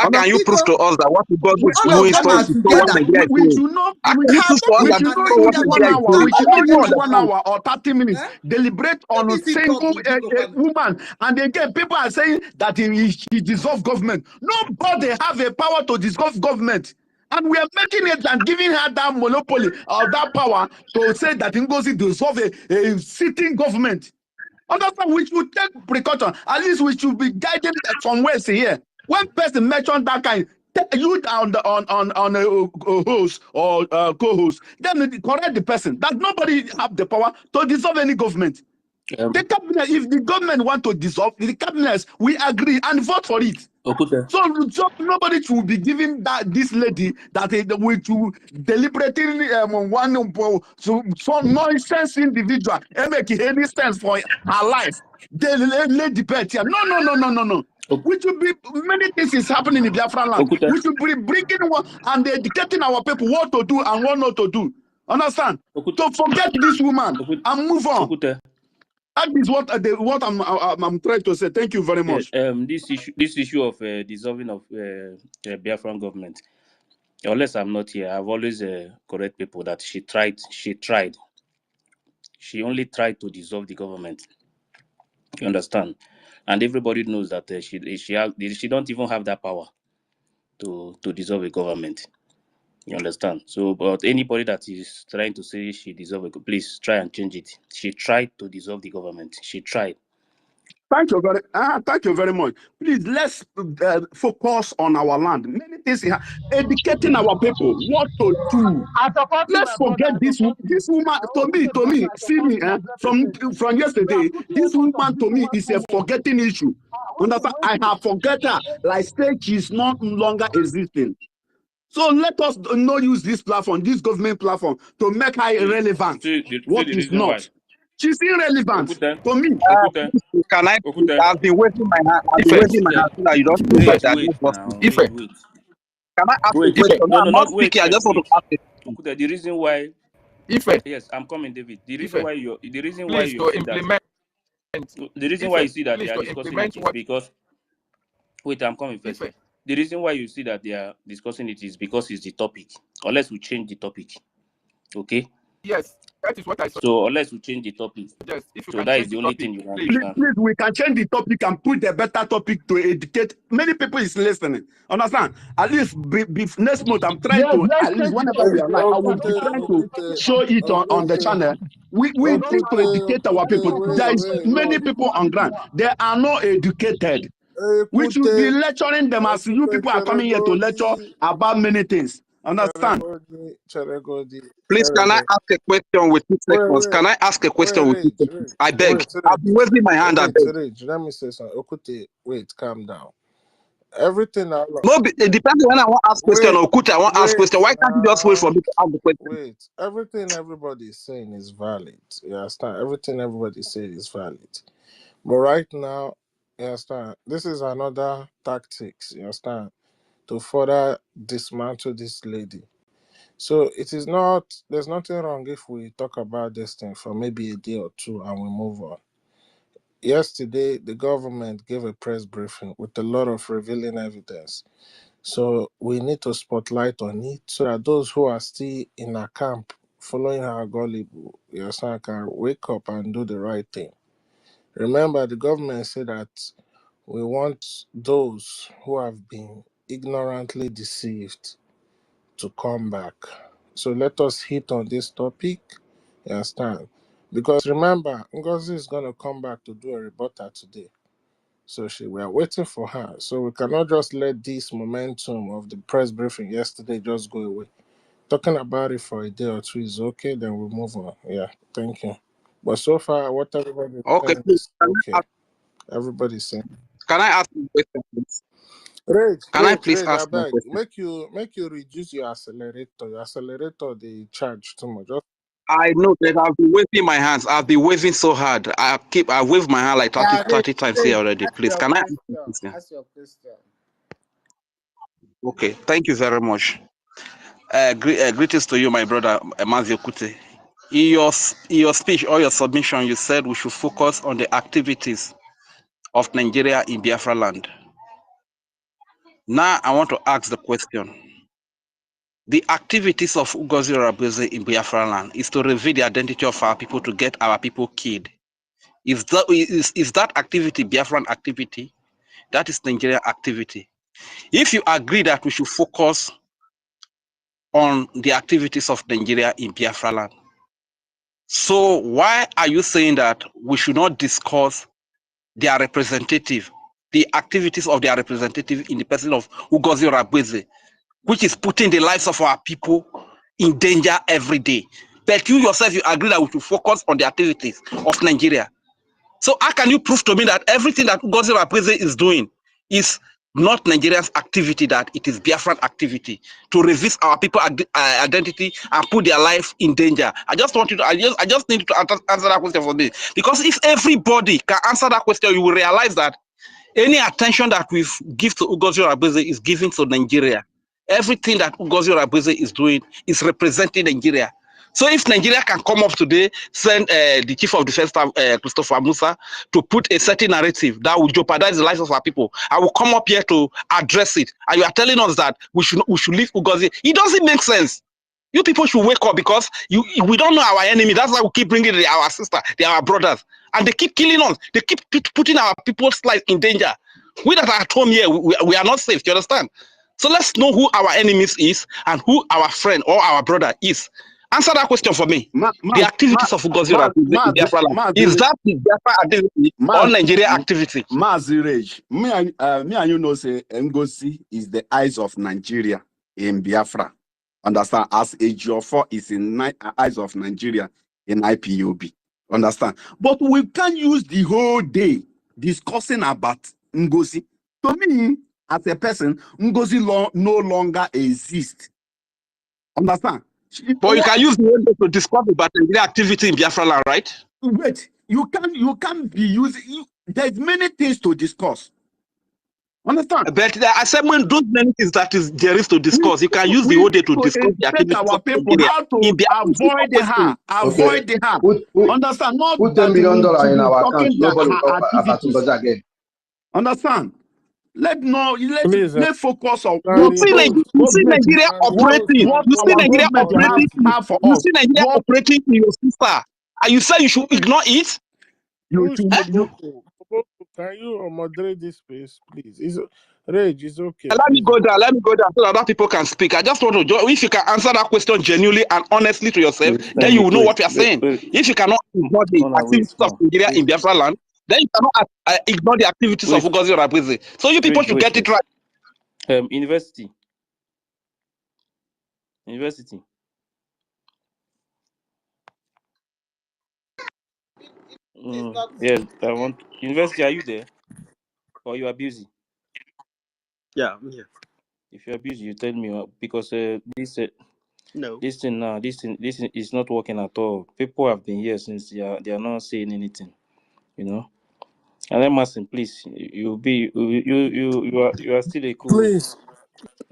can you prove Because to us that what God is all doing of is them so are is so what together. Nigeria is We doing? should not. How We can you should. prove to us We Make that should una this is not so bring what use them 1 Nigeria is hour. together. We doing? should I not don't use even 1 understand. hour or 30 minutes. Eh? Deliberate on a Let me see single talk to government. woman. And again, people are saying that she dissolved government. Nobody have a power to dissolve government. And we are making it and giving her that monopoly or that power to say that NGOZI dissolve a sitting government. Understand? We should take precaution. At least we should be guided from where here. One person mentioned that kind, you on the on a host or co-host, then correct the person. That nobody have the power to dissolve any government. The cabinet, if the government want to dissolve, the cabinet, we agree and vote for it. Okute. So nobody should be giving that this lady that we to deliberating so nonsense individual and make any sense for her life. They lady pet here. No. We should be many things is happening in Biafra land. Okute. We should be bringing one and educating our people what to do and what not to do. Understand? Okute. To forget this woman Okute. and move on. Okute. That is what I'm trying to say. Thank you very Yeah, much. this issue of dissolving of Biafran government. Unless I'm not here, I've always correct people that she only tried to dissolve the government. You understand? And everybody knows that she don't even have that power to dissolve a government. You understand? So, but anybody that is trying to say she dissolve a, please try and change it. She tried to dissolve the government. She tried. Thank you very much. Please, let's focus on our land. Many things, educating our people, what to do. I support you, Let's my brother. forget I this. support you. This woman, I hope you to me, brother. I see support me, you 100%. from We are yesterday, putting this effort of woman this to me woman is too a much. forgetting issue. Understand? I have forget her, like stage she's not longer existing. So let us not use this platform, this government platform, to make her irrelevant. See What the is reason why. not? She's irrelevant Okute. to me. Okute. Can I? Okute. I've been waiting my hand. I've been Ife, waiting my hand Okute. so that you don't feel Wait, that wait just now. speaking. Ife, Wait. Can I ask a Wait. question? Ife, No, No, I'm no, not not wait speaking. I first. just want to Wait. ask a question. Okute, the reason why, Ife, yes, I'm coming, David. Ife. The reason why Please you to see that implement. the reason why Ife, you see that they please are to discussing implement it is what because wait, I'm coming first. Ife. The reason why you see that they are discussing it is because it's the topic. Unless we change the topic. Okay? Yes, that is what I So unless we change the topic. suggest. If you So can that is change the the only topic, thing you can please. you can Please, we can change the topic and put a better topic to educate. Many people is listening. Understand? At least next month, I'm trying Yes, to, let's at least change the whenever we topic. are live, I will be trying to Okute, show it on the Okute, channel. We need to educate our people. There is many people on ground. They are not educated. We should be lecturing them as you people are coming here to lecture about many things. Understand? Please, can I ask a question with 2 seconds? Can I ask a question with 2 seconds? I beg. I've been waving my hand. I beg. Let me say something. Okute, wait, calm down. Everything I love. No, it depends when I want to ask question or Kuti, I want to ask Wait question. Why can't you just wait for now. me to ask the question? Wait. Everything everybody is saying is valid. You understand? Everything everybody is saying is valid. But right now, you understand, this is another tactics, you understand, to further dismantle this lady. So it is not, there's nothing wrong if we talk about this thing for maybe a day or two and we move on. Yesterday, the government gave a press briefing with a lot of revealing evidence. So we need to spotlight on it so that those who are still in our camp following our gullible, you understand, can wake up and do the right thing. Remember, the government said that we want those who have been ignorantly deceived to come back. So let us hit on this topic, you understand? Because remember, Ngozi is going to come back to do a rebuttal today. So we are waiting for her. So we cannot just let this momentum of the press briefing yesterday just go away. Talking about it for a day or two is okay, then we'll move on. Yeah, thank you. But so far, what everybody is Okay, saying please. is okay. Everybody's saying. Can I ask a question, please? Rage, Can I please I ask my beg. question? Make you reduce your accelerator. Your accelerator they charge too much. I know that I've been waving my hands. I've been waving so hard. I wave my hand like 30 times here already. Ask Please, your can I ask you a question. question? Ask your question. Okay, thank you very much. Greetings to you, my brother Mazio Kute. In your speech or your submission, you said we should focus on the activities of Nigeria in Biafra land. Now, I want to ask the question. The activities of Ngozi Rabeze in Biafra land is to reveal the identity of our people, to get our people killed. Is that activity Biafran activity? That is Nigerian activity. If you agree that we should focus on the activities of Nigeria in Biafra land, so why are you saying that we should not discuss their representative, the activities of their representative in the person of Ngozi Rabeze, which is putting the lives of our people in danger every day? But you yourself, you agree that we should focus on the activities of Nigeria. So how can you prove to me that everything that Ngozi Rabeze is doing is not Nigeria's activity, that it is Biafran activity to resist our people identity and put their life in danger? I just want you to, I just need you to answer that question for me. Because if everybody can answer that question, you will realize that any attention that we give to Ngozi Rabeze is given to Nigeria. Everything that Ngozi Rabeze is doing is representing Nigeria. So if Nigeria can come up today, send the chief of defense staff, Christopher Musa, to put a certain narrative that will jeopardize the lives of our people, I will come up here to address it. And you are telling us that we should leave Ngozi. It doesn't make sense. You people should wake up, because we don't know our enemy. That's why we keep bringing our sister, our brothers, and they keep killing us. They keep putting our people's lives in danger. We that are at home here, we are not safe. Do you understand? So let's know who our enemies is and who our friend or our brother is. Answer that question for me. The activities of Ngozi in Biafra land, is that the Biafra activity or Nigeria activity? Mazirej, me and you know say Ngozi is the eyes of Nigeria in Biafra. Understand? As AGO4 is in eyes of Nigeria in IPOB. Understand? But we can't use the whole day discussing about Ngozi. To me, as a person, Ngozi no longer exists. Understand? But you can use the word to discuss about Nigeria activity in Biafra land, right? Wait, you can't be using. There's many things to discuss. Understand? But I said when those many things that there is to discuss, you can use the whole day to discuss the activities our of people Nigeria how to in avoid the harm. Okay. Avoid the harm. Understand? Not Put that $10 billion we in be our account. talking Nobody will her talk about activities. Ngozi again. Understand? Please, Let's focus on You what Stanley, see government Nigeria operating. what You see our Nigeria government operating. have for You us. see Nigeria What operating in your sister, and you say you should ignore it. you who's should you Koboko? Koboko, can you moderate this space, please? Rage is okay, Let me please. go there. Let me go there so that other people can speak. I just want to. If you can answer that question genuinely and honestly to yourself, then you will know what we are saying. If you cannot ignore the activities of Nigeria in Biafra land, then you cannot ignore the activities of Ngozi Rabeze. So you people should get it right. University. It's not. Yes, I want university. Are you there, or you are busy? Yeah, I'm here. If you are busy, you tell me, because No. this thing is not working at all. People have been here since they are not saying anything, you know. And then Martin, please, you are still a co-host. Please,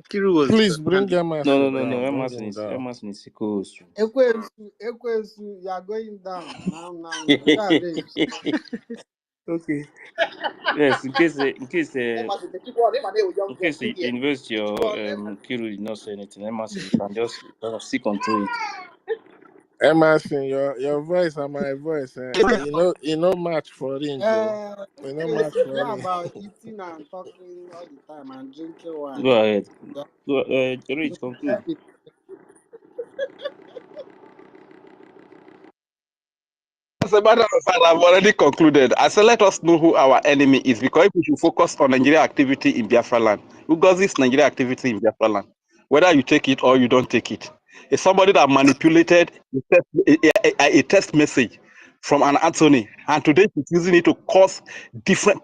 Kiru was please bring handling. Emerson No. down. Bring him down. Emerson is a co-host. Ekwesu, you are going down. Now. Go arrange. Okay. Yes, in case the university or Kiru did not say anything, Emerson, you can just stick onto it. Emerson, your voice and my voice, you know match for range, though. You know match It's for not range. about eating and talking all the time and drinking wine. Go ahead. Yeah. Rich, conclude. As a matter of fact, I've already concluded. I said, let us know who our enemy is, because if we should focus on Nigeria activity in Biafra land, who does this Nigeria activity in Biafra land, whether you take it or you don't take it, it's somebody that manipulated a text message from an attorney, and today she's using it to cause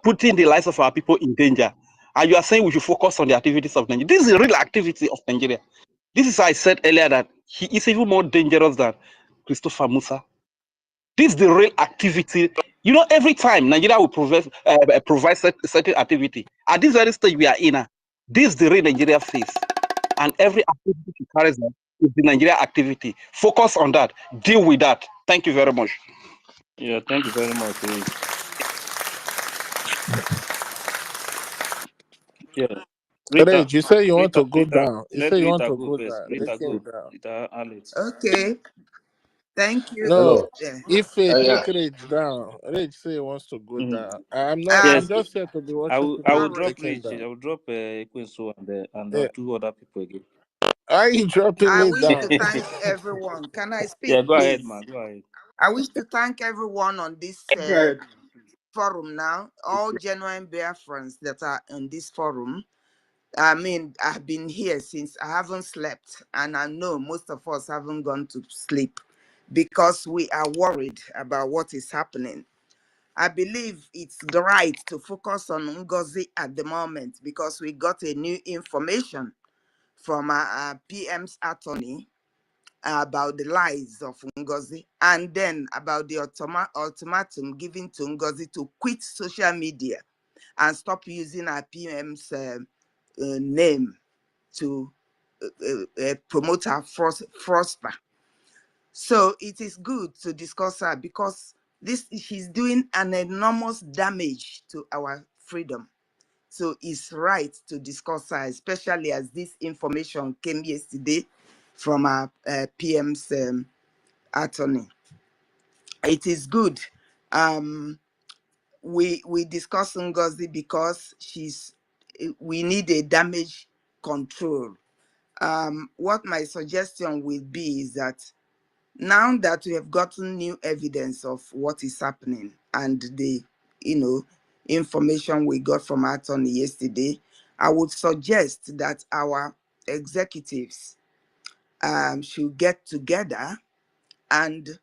putting the lives of our people in danger. And you are saying we should focus on the activities of Nigeria. This is the real activity of Nigeria. This is why I said earlier that he is even more dangerous than Christopher Musa. This is the real activity. You know, every time Nigeria will provide certain activity, at this very stage we are in, this is the real Nigeria face. And every activity she carries out is the Nigeria activity. Focus on that. Deal with that. Thank you very much. Yeah, thank you very much. Yeah. Rita, Reg, you say you want to Rita, go Rita, down. You let say you want Rita to go go first. down. Rita, Take him go. down. Rita, Alex. Okay. Thank you. No, Hello. if they Yeah. take Reg down, Reg say he wants to go Mm-hmm. down. I'm not. Um, I'm Yes, just here to be I watching will. I people will all drop right. take him Rich. down. I will drop Quinso and Yeah. two other people again. Are you dropping I me wish to down? thank everyone. Can I Yeah, speak, go ahead, please? man. Go ahead. I wish to thank everyone on this Go ahead. forum now, all genuine Biafrans that are in this forum. I mean, I've been here since I haven't slept, and I know most of us haven't gone to sleep because we are worried about what is happening. I believe it's right to focus on NGOZI at the moment because we got a new information from our PM's attorney about the lies of NGOZI, and then about the ultimatum given to NGOZI to quit social media and stop using our PM's name to promote her prosper. So it is good to discuss her because she's doing an enormous damage to our freedom. So it's right to discuss her, especially as this information came yesterday from our PM's attorney. It is good. We discuss NGOZI because we need a damage control. What my suggestion will be is that now that we have gotten new evidence of what is happening and the information we got from our attorney yesterday, I would suggest that our executives should get together and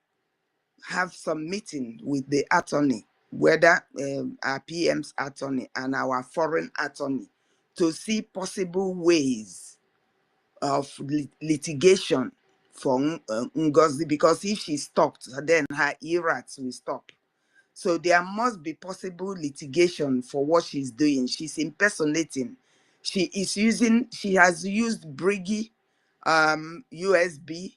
have some meeting with the attorney, whether our PM's attorney and our foreign attorney, to see possible ways of litigation for NGOZI, because if she stopped, then her ERATs will stop. So there must be possible litigation for what she's doing. She's impersonating. She has used Brgie USB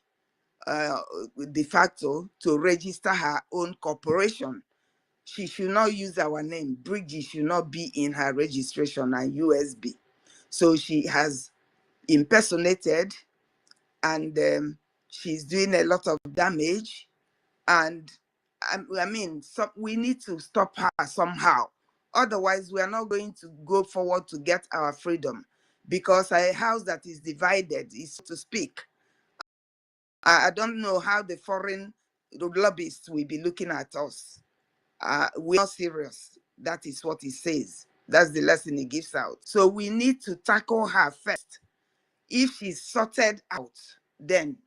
de facto to register her own corporation. She should not use our name. Brgie should not be in her registration and USB. So she has impersonated, and she's doing a lot of damage. And I mean, we need to stop her somehow. Otherwise, we are not going to go forward to get our freedom, because a house that is divided is to speak. I don't know how the foreign lobbyists will be looking at us. We're not serious. That is what he says. That's the lesson he gives out. So we need to tackle her first. If she's sorted out, then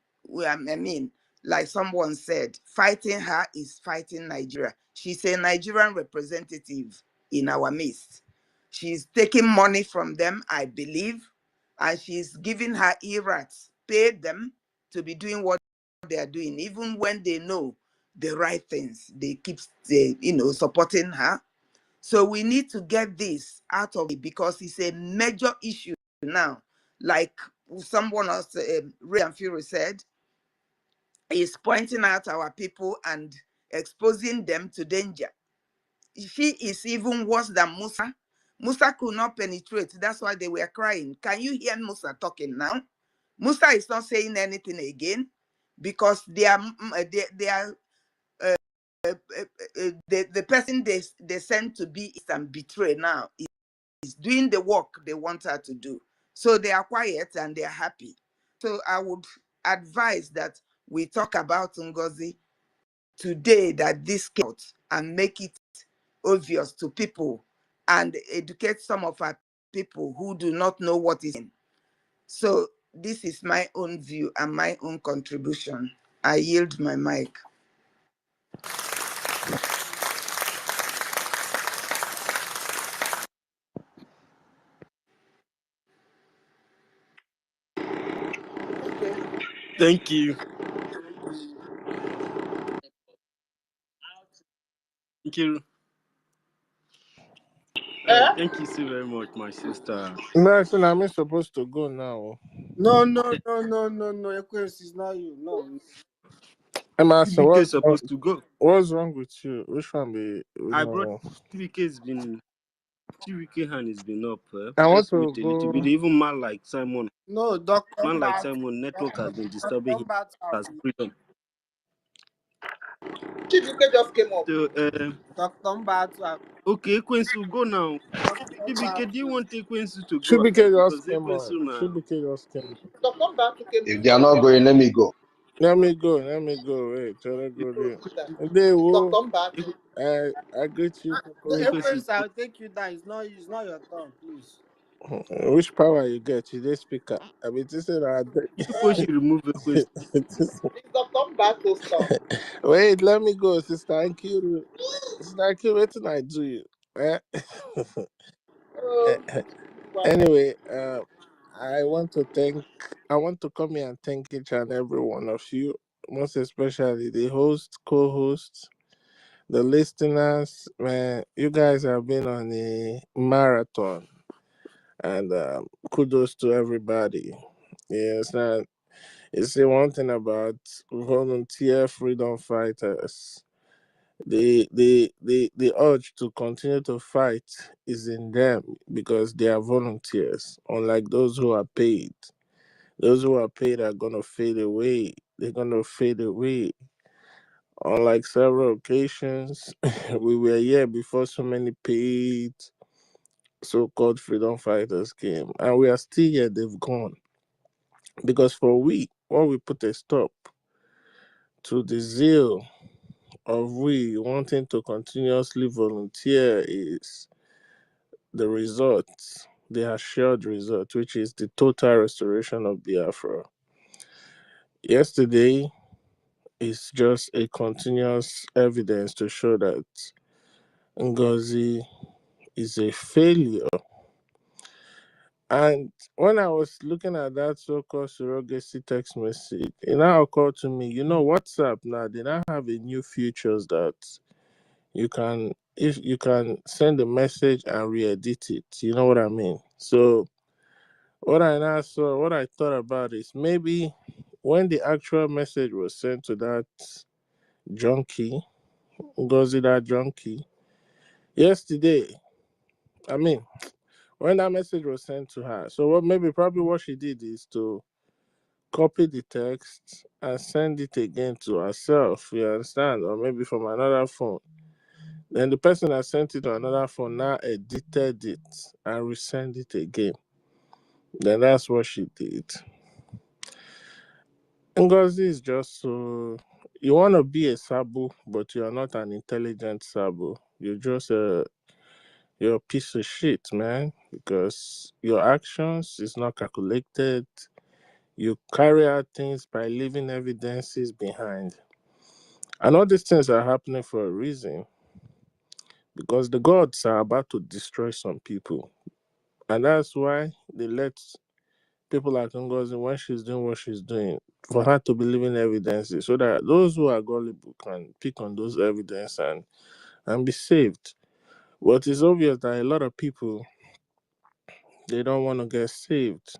I mean, like someone said, fighting her is fighting Nigeria. She's a Nigerian representative in our midst. She's taking money from them, I believe, and she's giving her ERATs, paid them to be doing what they are doing, even when they know the right things. They keep, supporting her. So we need to get this out of it because it's a major issue now. Like someone else, Ray and Fury said, is pointing out our people and exposing them to danger. She is even worse than Musa. Musa could not penetrate. That's why they were crying. Can you hear Musa talking now? Musa is not saying anything again because they are the person they sent to be and betray now is doing the work they want her to do. So they are quiet and they are happy. So I would advise that we talk about NGOZI today, that this came out, and make it obvious to people and educate some of our people who do not know what is in. So this is my own view and my own contribution. I yield my mic. Thank you. Nkiru. Thank you so very much, my sister. No, so I'm supposed to go now. No. Equus is not you. No. I'm asking TBK is supposed to go. what's wrong with you? Which one be? I brought TBK hand has been up. I want Just to wait a little bit. go. Even No, Dr. man like Mbat. Simon, network has been disturbing Dr. him. Mbat. Has freedom. Chibuke just came up. So, Dr. Mbat. okay, Ekwensu, go now. Dr. TBK, Mbat. do you want Ekwensu to go? Chibike Because just came on. Ekwensu now. Chibike just came. Dr. Mbat came If they are not going, let me go. Let me go. Wait, tell her go there. to They will. Dr. Mbat. I greet you No, people. Ekwensu, Equus, I'll take you down. It's not your turn, please. Which power you get? You dey speaker. I mean, this is you people should remove Ekwensu. It's Dr. Mbato's turn. Wait, let me go, sister. Thank you. Sister, what did I do you? Eh? Well, Anyway, I want to come here and thank each and every one of you, most especially the host, co-hosts, the listeners. Man, you guys have been on a marathon, and kudos to everybody. Yes, and it's the one thing about volunteer freedom fighters. The urge to continue to fight is in them because they are volunteers, unlike those who are paid. Those who are paid are gonna fade away. They're gonna fade away. Unlike several occasions, we were here before so many paid so-called freedom fighters came, and we are still here. They've gone because for we, what we put a stop to the zeal of we wanting to continuously volunteer is the result, the assured result, which is the total restoration of Biafra. Yesterday is just a continuous evidence to show that NGOZI is a failure. And when I was looking at that so-called surrogacy text message, it now occurred to me, WhatsApp now, they now have a new features that you can, if you can send a message and re-edit it, you know what I mean? So what I thought about is maybe when the actual message was sent to that junkie, Ngozi, that junkie, yesterday, I mean, when that message was sent to her, so probably what she did is to copy the text and send it again to herself, you understand? Or maybe from another phone. Then the person that sent it to another phone now edited it and resend it again. Then that's what she did. Ngozi is just so, you want to be a Sabo, but you are not an intelligent Sabo. You're just you're a piece of shit, man, because your actions is not calculated. You carry out things by leaving evidences behind. And all these things are happening for a reason, because the gods are about to destroy some people. And that's why they let people like Ngozi, when she's doing what she's doing, for her to be leaving evidences so that those who are gullible can pick on those evidence and be saved. But it's obvious that a lot of people, they don't want to get saved.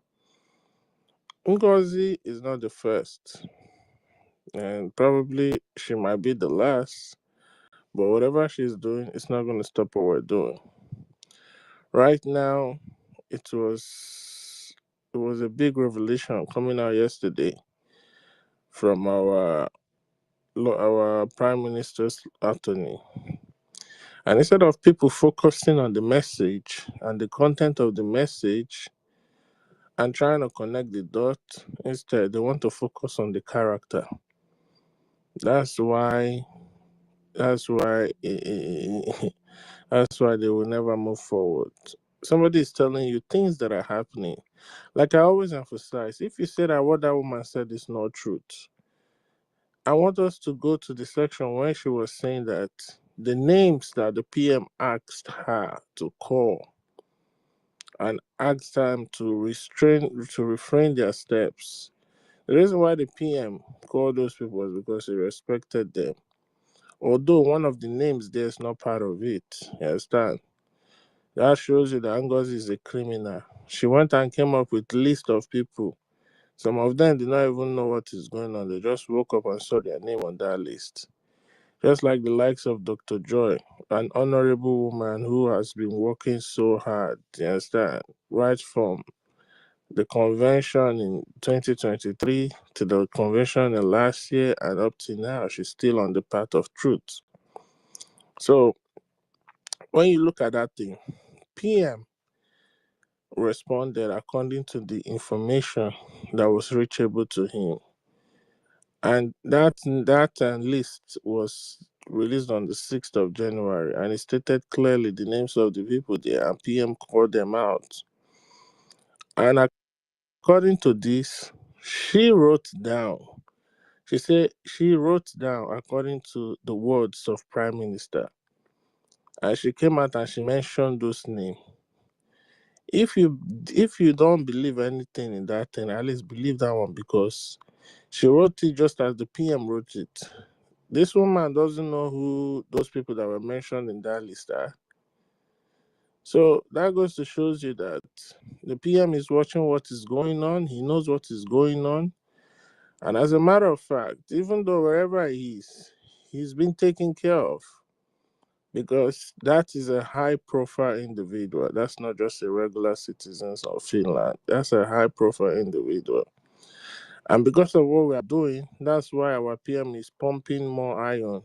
Ngozi is not the first, and probably she might be the last, but whatever she's doing, it's not going to stop what we're doing. Right now, it was a big revelation coming out yesterday from our Prime Minister's attorney. And instead of people focusing on the message and the content of the message and trying to connect the dots, instead they want to focus on the character. That's why that's why that's why they will never move forward. Somebody is telling you things that are happening. Like I always emphasize, if you say that what that woman said is not truth, I want us to go to the section where she was saying that the names that the PM asked her to call and asked them to refrain their steps. The reason why the PM called those people was because he respected them. Although one of the names there is not part of it. You understand? That shows you that NGOZI is a criminal. She went and came up with a list of people. Some of them did not even know what is going on. They just woke up and saw their name on that list. Just like the likes of Dr. Joy, an honorable woman who has been working so hard, you understand, right from the convention in 2023 to the convention in last year and up to now, she's still on the path of truth. So when you look at that thing, PM responded according to the information that was reachable to him. And that list was released on the 6th of January, and it stated clearly the names of the people there, and PM called them out. And according to this, she wrote down, she said she wrote down according to the words of Prime Minister. And she came out and she mentioned those names. If you don't believe anything in that thing, at least believe that one, because she wrote it just as the PM wrote it. This woman doesn't know who those people that were mentioned in that list are. So that goes to show you that the PM is watching what is going on. He knows what is going on. And as a matter of fact, even though wherever he is, he's been taken care of, because that is a high-profile individual. That's not just a regular citizen of Finland. That's a high-profile individual. And because of what we are doing, that's why our PM is pumping more iron.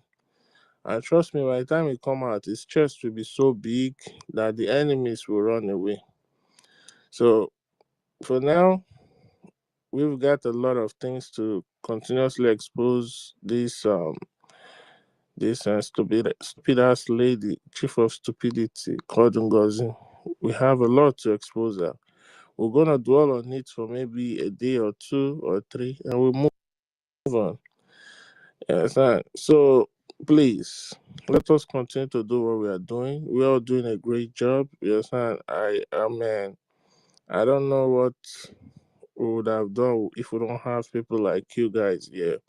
And trust me, by the time he come out, his chest will be so big that the enemies will run away. So for now, we've got a lot of things to continuously expose this stupid ass lady, chief of stupidity, called NGOZI. We have a lot to expose her. We're gonna dwell on it for maybe a day or 2 or 3, and we'll move on. Yes, so please let us continue to do what we are doing. We are doing a great job. Yes, I mean, I don't know what we would have done if we don't have people like you guys here.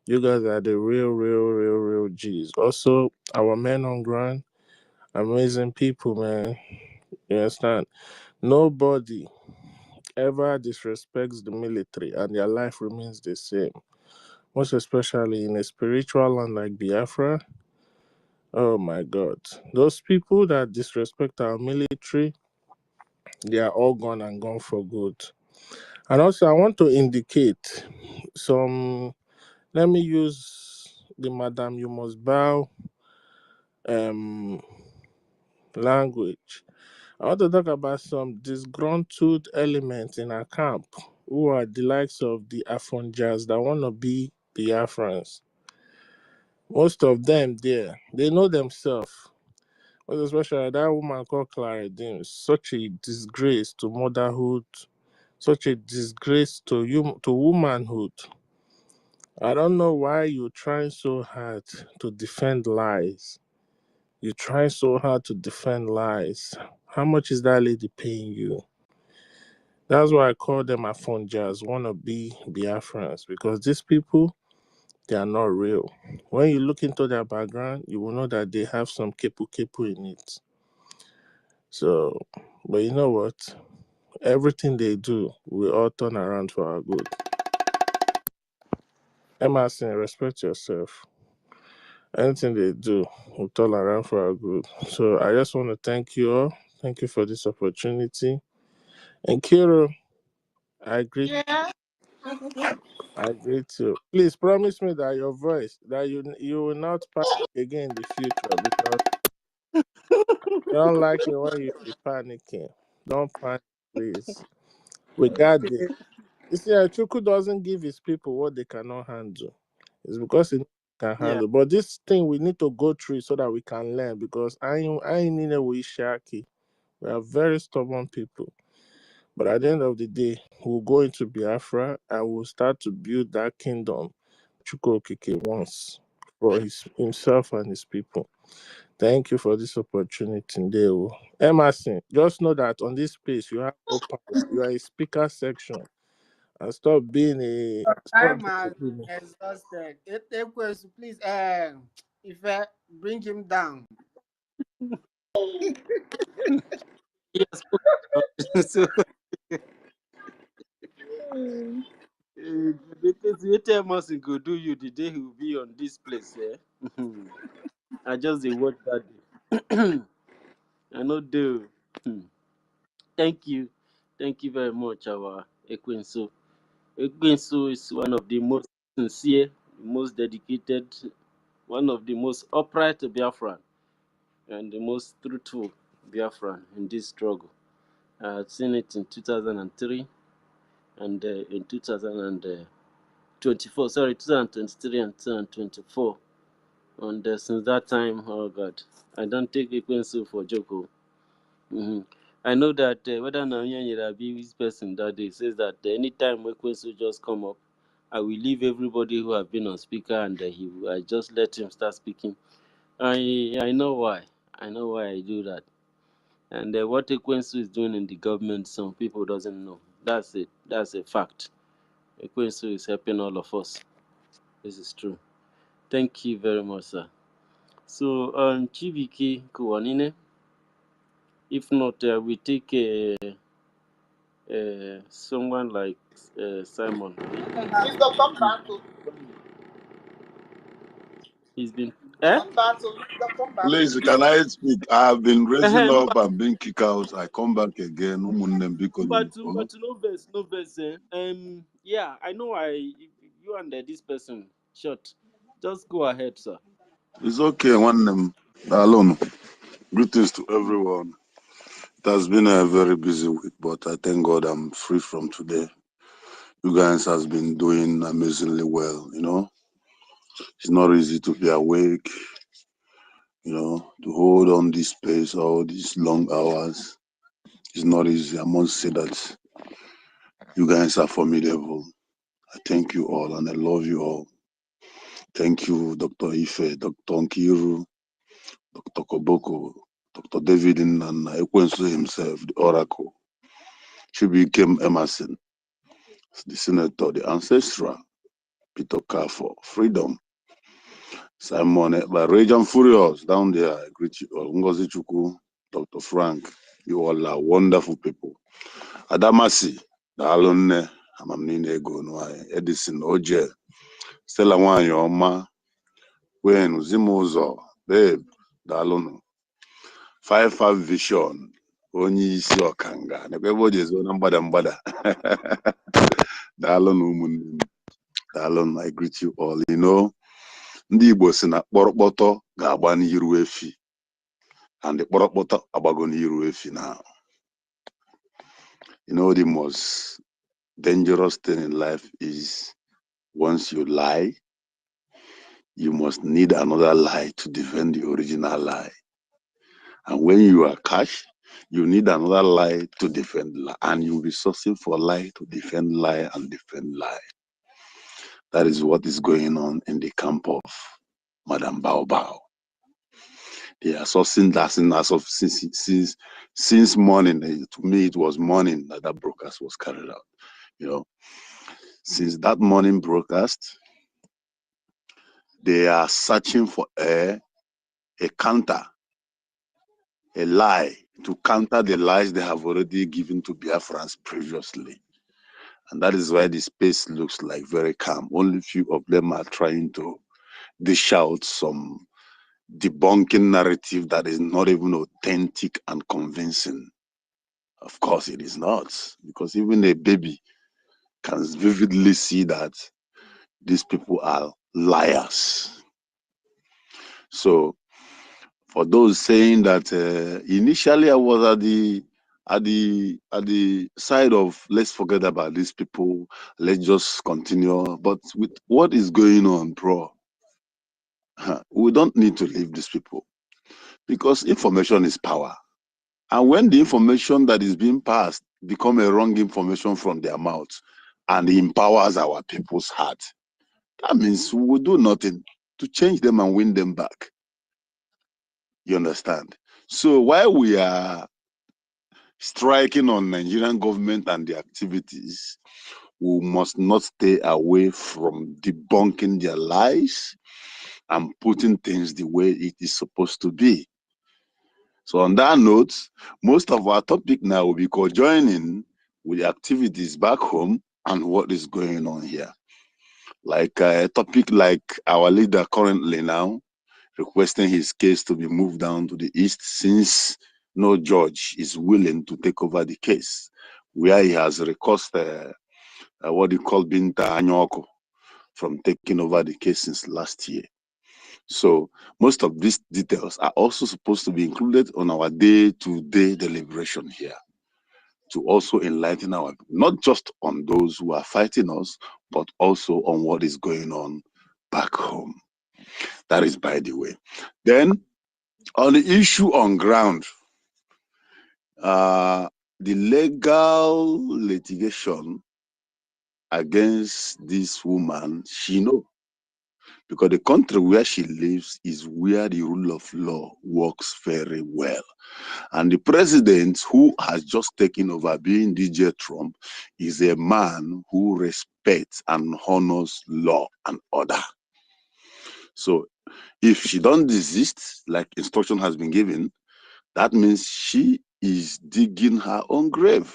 You guys are the real G's. Also, our men on ground, amazing people, man. You understand? Nobody ever disrespects the military, and their life remains the same. Most especially in a spiritual land like Biafra. Oh my God. Those people that disrespect our military, they are all gone and gone for good. And also, I want to indicate some, let me use the Madam You Must Bow language. I want to talk about some disgruntled elements in our camp who are the likes of the Afonjas that want to be Biafrans. Most of them there, they know themselves. But especially that woman called Clara Dean, such a disgrace to motherhood, such a disgrace to womanhood. I don't know why you're trying so hard to defend lies. You're trying so hard to defend lies. How much is that lady paying you? That's why I call them Afonjas, wannabe Biafrans, because these people, they are not real. When you look into their background, you will know that they have some kepu in it. So, but you know what? Everything they do will all turn around for our good. Emerson, respect yourself. Anything they do will turn around for our good. So I just want to thank you all. Thank you for this opportunity. And Kiro, I greet you. Please promise me that your voice, that you will not panic again in the future, because I don't like it when you be panicking. Don't panic, please. We got this. You see, Chuku doesn't give his people what they cannot handle. It's because he can handle. But this thing we need to go through so that we can learn, because I ain't in a way shaki. We are very stubborn people. But at the end of the day, we'll go into Biafra and we'll start to build that kingdom Chuku Okike wants for himself and his people. Thank you for this opportunity, Ndeo. Emerson, just know that on this space you have no power. You are a speaker section. And stop being a Time has exhausted. Please, Ife, bring him down. Yes. So, because you tell Mercy go do you the day he will be on this place, eh? I just dey watch that day. I know do. Thank you. Thank you very much, our Ekwensu. Ekwensu is one of the most sincere, most dedicated, one of the most upright Biafran and the most truthful Biafran in this struggle. I've seen it in 2003 and in 2024, sorry, 2023 and 2024. And since that time, oh God, I don't take Ekwensu for joke. I know that whether Nanya be this person that day says that anytime Ekwensu just come up, I will leave everybody who have been on speaker and I just let him start speaking. I know why. I know why I do that. And what Ekwensu is doing in the government, some people doesn't know. That's it. That's a fact. Ekwensu is helping all of us. This is true. Thank you very much, sir. So, Chibiki Kuwanine, if not, we take someone like Simon. Please don't come back. He's been. Come back. Come back. Please, can I speak? I have been raising up and being kicked out. I come back again. But no verse. Yeah, I know. You and this person short. Just go ahead, sir. It's okay. One name alone. Greetings to everyone. It has been a very busy week, but I thank God I'm free from today. You guys has been doing amazingly well. You know, it's not easy to be awake. You know, to hold on this space all these long hours. It's not easy. I must say that you guys are formidable. I thank you all and I love you all. Thank you, Dr. Ife, Dr. Nkiru, Dr. Koboko, Dr. David and Ekwensu himself, the Oracle. She became Emerson, the Senator, the Ancestral, Peter Kafo, Freedom, Simon, by Raging Furious down there. I greet you all. Ngozi Chukwu, Dr. Frank, you all are wonderful people. Adamasi, Dalone, Amamnine Ego, Edison, Oje, Stella Wanyoma, Gwen, Zimozo, Babe, Dalono. 5-5 vision onye isi ọkanga na ebe o jezo na mgbada daalụ na ụmụnne m daalụ. I greet you all. You know, ndị Igbo si na kpọrọkpọtọ ga-agba n'iru efi and the kpọrọkpọtọ agbago n'iru efi now. You know, the most dangerous thing in life is once you lie, you must need another lie to defend the original lie. And when you are cash, you need another lie to defend lie. And you'll be sourcing for lie to defend lie and defend lie. That is what is going on in the camp of Madam Bao Bao. They are sourcing that as of since morning. To me, it was morning that broadcast was carried out. You know, since that morning broadcast, they are searching for a counter, a lie to counter the lies they have already given to Biafrans previously. And that is why the space looks like very calm. Only few of them are trying to dish out some debunking narrative that is not even authentic and convincing. Of course it is not, because even a baby can vividly see that these people are liars. So for those saying that initially I was at the side of let's forget about these people, let's just continue. But with what is going on, bro, we don't need to leave these people because information is power. And when the information that is being passed become a wrong information from their mouth and empowers our people's heart, that means we will do nothing to change them and win them back. You understand? So while we are striking on Nigerian government and the activities, we must not stay away from debunking their lies and putting things the way it is supposed to be. So on that note, most of our topic now will be co-joining with the activities back home and what is going on here. Like a topic like our leader currently now requesting his case to be moved down to the east since no judge is willing to take over the case, where he has requested what you call Binta Anyoko from taking over the case since last year. So most of these details are also supposed to be included on our day-to-day deliberation here to also enlighten our people, not just on those who are fighting us, but also on what is going on back home. That is by the way. Then on the issue on ground, the legal litigation against this woman, she knows. Because the country where she lives is where the rule of law works very well. And the president who has just taken over being DJ Trump is a man who respects and honors law and order. So if she don't desist, like instruction has been given, that means she is digging her own grave.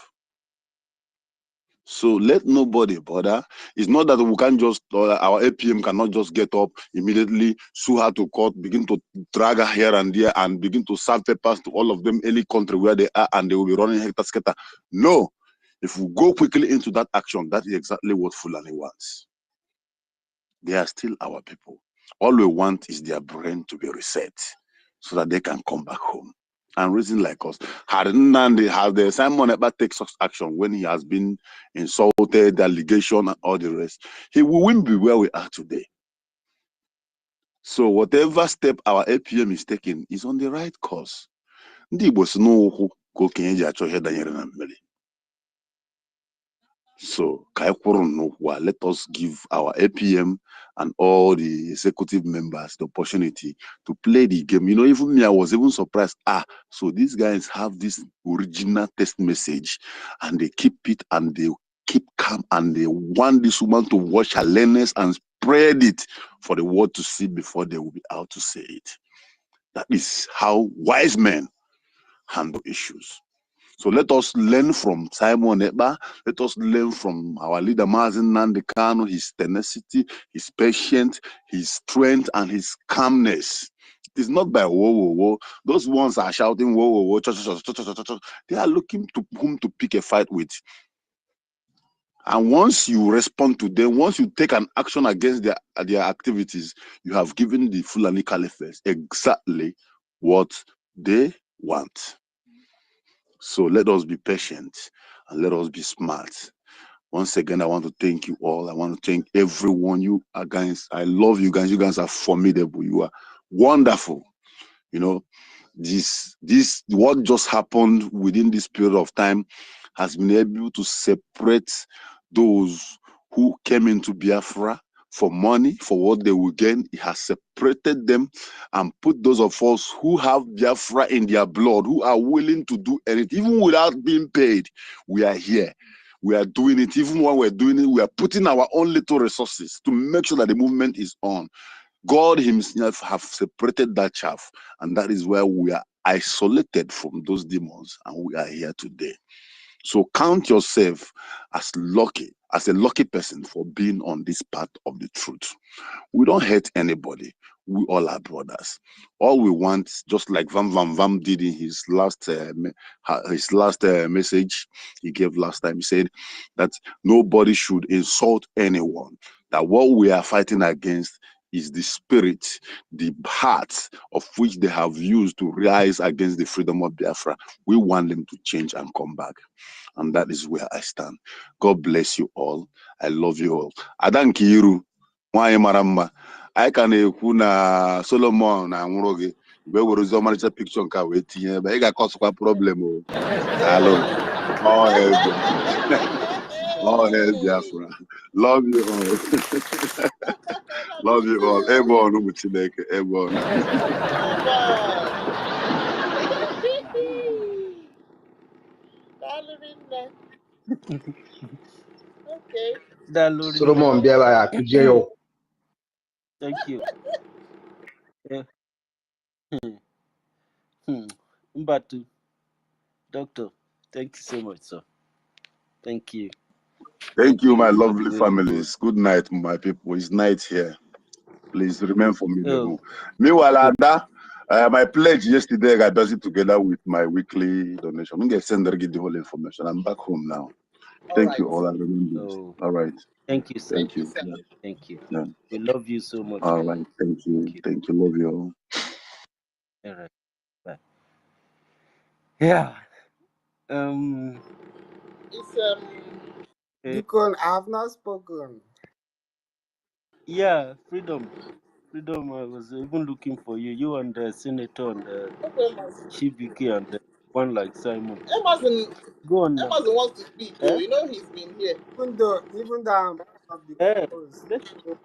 So let nobody bother. It's not that we can just, our APM cannot just get up immediately, sue her to court, begin to drag her here and there, and begin to serve papers to all of them, any country where they are, and they will be running hectare-scatter. No. If we go quickly into that action, that is exactly what Fulani wants. They are still our people. All we want is their brain to be reset so that they can come back home and reason like us. Had the Simon ever take such action when he has been insulted, allegation, and all the rest, he wouldn't be where we are today. So whatever step our APM is taking is on the right course. So, let us give our APM and all the executive members the opportunity to play the game. You know, even me, I was even surprised. So these guys have this original text message and they keep it and they keep calm and they want this woman to watch her learners and spread it for the world to see before they will be out to say it. That is how wise men handle issues. So let us learn from Simon Eba. Let us learn from our leader, Mazen Nandekano, his tenacity, his patience, his strength, and his calmness. It is not by whoa, whoa, whoa. Those ones are shouting whoa, whoa, whoa, cha, cha, cha, cha, cha, cha, cha. They are looking to whom to pick a fight with. And once you respond to them, once you take an action against their activities, you have given the Fulani Caliphate exactly what they want. So let us be patient and let us be smart. Once again, I want to thank you all. I want to thank everyone. You are guys. I love you guys. You guys are formidable. You are wonderful. You know, this what just happened within this period of time has been able to separate those who came into Biafra for money, for what they will gain. It has separated them and put those of us who have Biafra in their blood, who are willing to do anything, even without being paid. We are here. We are doing it. Even when we're doing it, we are putting our own little resources to make sure that the movement is on. God himself have separated that chaff, and that is where we are isolated from those demons, and we are here today. So count yourself as lucky, as a lucky person for being on this path of the truth. We don't hate anybody. We all are brothers. All we want, just like Vam did in his last message he gave last time, he said that nobody should insult anyone. That what we are fighting against is the spirit, the heart of which they have used to rise against the freedom of Biafra. We want them to change and come back. And that is where I stand. God bless you all. I love you all. Adankiru, nwanyị mara mma. Anyị ka na-ekwu na Solomon na nwụrụ gị mgbe e were ozi ọmarịcha pikchọ nke a wee tinye ebe ị ga-akọsụkwa problem o. Daalụ. All hail Biafra. Love you all. Love you all. Ebe ọnụ bụ Chineke. Ebe ọnụ. Okay. Solomon Biafra, Thank you. Yeah. Mbatu, doctor, thank you so much, sir. Thank you. Thank you, my It's lovely very good. families. Good night, my people. It's night here. Please remain formidable. Oh, Meanwhile, Ada, my pledge yesterday, I does it together with my weekly donation. I'm going to send the whole information. I'm back home now. Thank you all. I remember. oh, All right. thank you, sir. Thank you. Yeah, thank you. Yeah. We love you so much. All right. Thank you. Thank you. Thank you. Love you all. All right. Bye. Yeah. Um. It's eh, Deacon, I have not spoken. yeah. Freedom. Freedom. I was even looking for you. You and the senator and the Shibiki and the one like Simon. Go on now. Emerson wants to speak. Oh, Eh? you know he's been here. Even though I'm part of the Eh? cause. Let's. So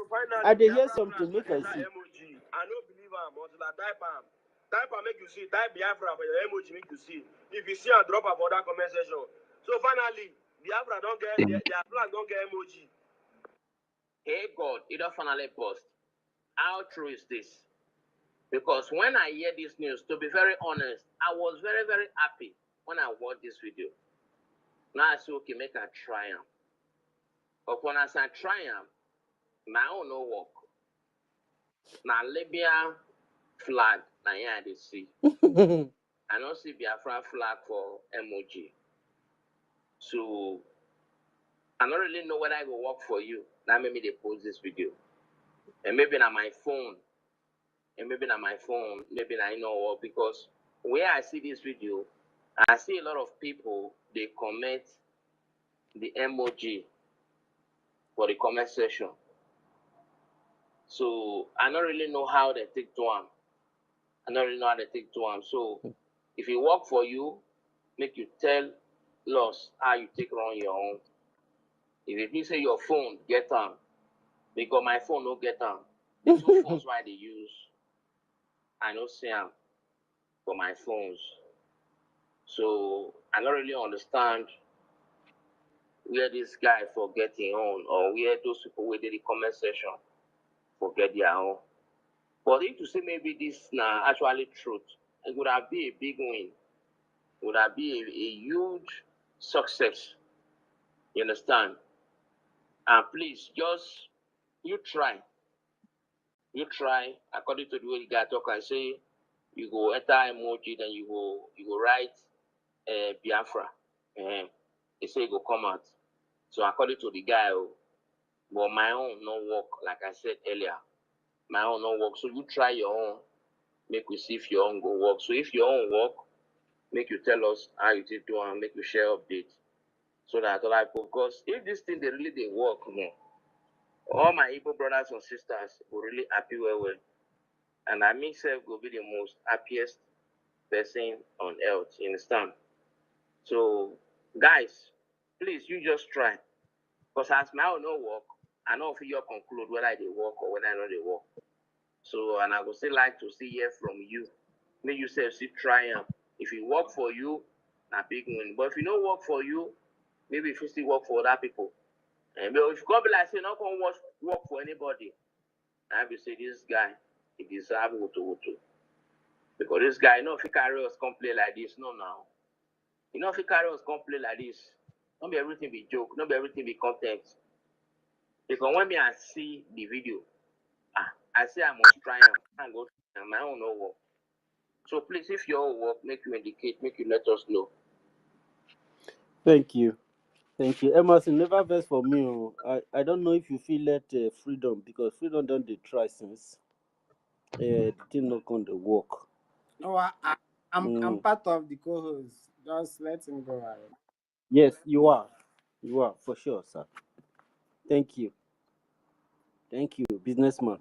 finally, I did hear Biafra something. flag Make I enter see. emoji. I no believe am until I type am. Type am make you see. Type Biafra for your emoji make you see. If you see am, drop am for that comment section. So finally, Biafra don't get their flag don't get emoji. Hey God, it don't finally burst. How true is this? Because when I hear this news, to be very honest, I was very, very happy when I watched this video. Now I say, okay, make a try am. But when I say try am, my own no work. Now Libya flag, now here I see. I don't see Biafra flag for emoji. So I don't really know whether I will work for you. That made me they post this video. And maybe on my phone. Maybe I know because where I see this video, I see a lot of people they comment the emoji for the comment section. So I don't really know how they take to them. So if it work for you, make you tell us how you take on your own. If you say your phone get on, because my phone no get on. The two phones why they use, I don't see them for my phones. So I don't really understand where this guy forget his own or where those people who did the comment section forget their own. But if to say maybe this now actually truth, it would have been a big win. Would have been a huge success. You understand? And please just you try. According to the way the guy talk and say you go enter emoji, then you go write Biafra. He say it go come out. So according to the guy, but my own no work, like I said earlier. My own no work. So you try your own, make we see if your own go work. So if your own work, make you tell us how you did do and make you share updates. So that like because if this thing they really they work, all my Igbo brothers and sisters will really happy well. And I myself will be the most happiest person on earth, you understand? So guys, please you just try. Because as my own no work, I know if you conclude whether they work or whether I know they work. So, and I would still like to see hear from you. Make yourself see triumph. If it work for you, a big win. But if it don't work for you, maybe if you still work for other people. And if you come be like say not gonna work for anybody, I will say this guy, he deserve to. Because this guy, if he carry us play like this, no now. If he carry us play like this, not be everything be joke, not be everything be content. Because when me I see the video, I say I must triumph and go to my own no work. So please, if your work, make you indicate, make you let us know. Thank you. Thank you. Emerson, never best for me. I don't know if you feel let freedom because freedom don't they try since the thing not going to work. No, I'm part of the co-host. Just let him go ahead. Yes, you are. You are for sure, sir. Thank you. Thank you, businessman.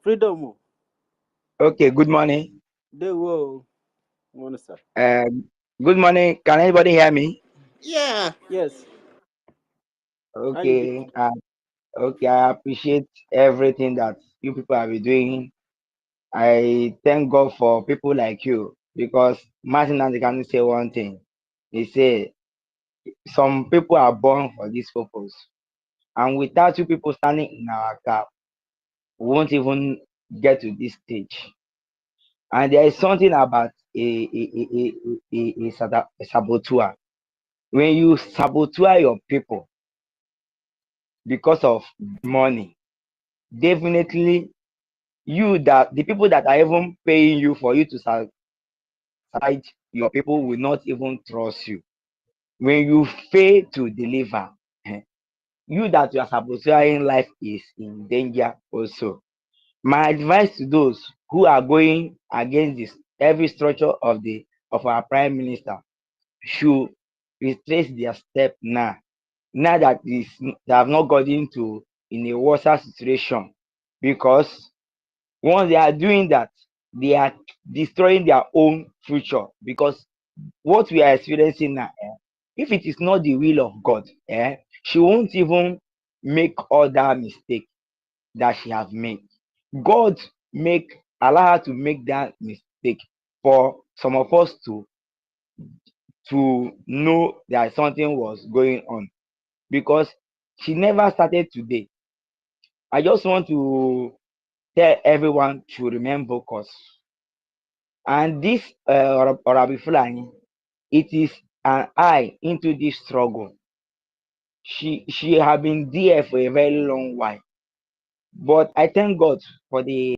Freedom. Okay, good morning. They will. Sir. Good morning. Can anybody hear me? Yeah. Yes. Okay. Okay, I appreciate everything that you people have been doing. I thank God for people like you because Martin and can say one thing. They say some people are born for this purpose. And without you people standing in our gap, we won't even get to this stage. And there is something about a saboteur. When you saboteur your people because of money, definitely the people that are even paying you for you to side your people will not even trust you. When you fail to deliver, you that you are saboteuring life is in danger also. My advice to those who are going against this every structure of our prime minister should retrace their step now. Now that they have not got into in a worse situation, because once they are doing that, they are destroying their own future. Because what we are experiencing now, if it is not the will of God, she won't even make all that mistake that she have made. God allow her to make that mistake for some of us to know that something was going on, because she never started today. I just want to tell everyone to remain focused. And this Orabi Fulani, it is an eye into this struggle. She have been there for a very long while. But I thank God for the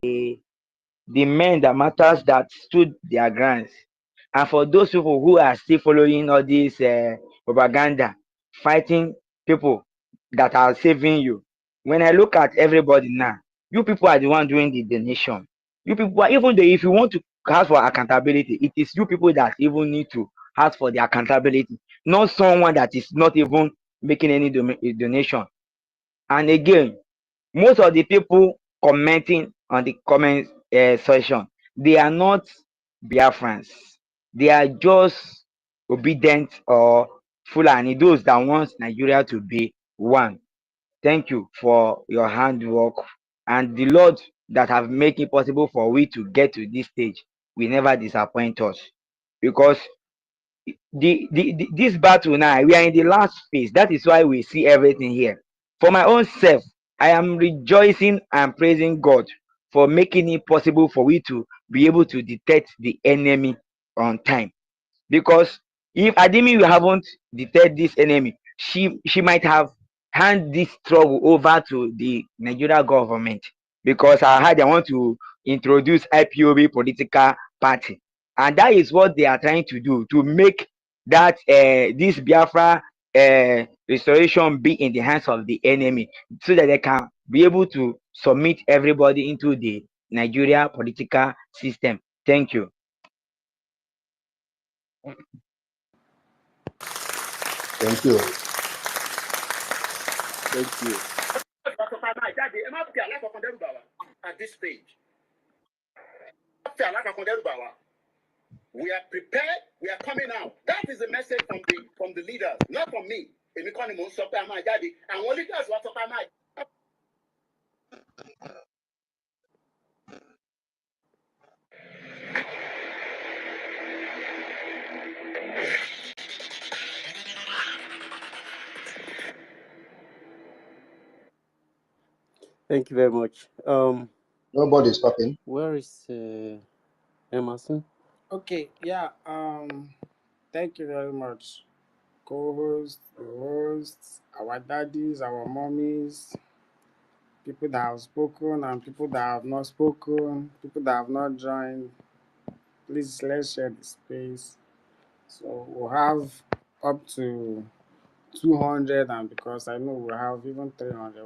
men that matters that stood their grounds. And for those people who are still following all this propaganda, fighting people that are saving you. When I look at everybody now, you people are the one doing the donation. You people are, even though if you want to ask for accountability, it is you people that even need to ask for the accountability, not someone that is not even making any donation. And again, most of the people commenting on the comment section, they are not Biafrans. They are just obedient or Fulani, those that want Nigeria to be one. Thank you for your handwork, and the Lord that have made it possible for we to get to this stage will never disappoint us, because this battle now, we are in the last phase. That is why we see everything here. For my own self, I am rejoicing and praising God for making it possible for we to be able to detect the enemy on time. Because if Adimi haven't detected this enemy, she might have hand this trouble over to the Nigeria government, because I heard they want to introduce IPOB political party, and that is what they are trying to do, to make that this Biafra restoration be in the hands of the enemy, so that they can be able to submit everybody into the Nigeria political system. Thank you. Thank you. Thank you. At this stage, we are prepared, we are coming out. That is the message from the leaders, not from me. And when leaders want to. Thank you very much. Nobody's talking. Where is Emerson? Okay, yeah. Thank you very much, co-hosts, the hosts, our daddies, our mommies, people that have spoken and people that have not spoken, people that have not joined. Please let's share the space. So we'll have up to 200, and because I know we'll have even 300,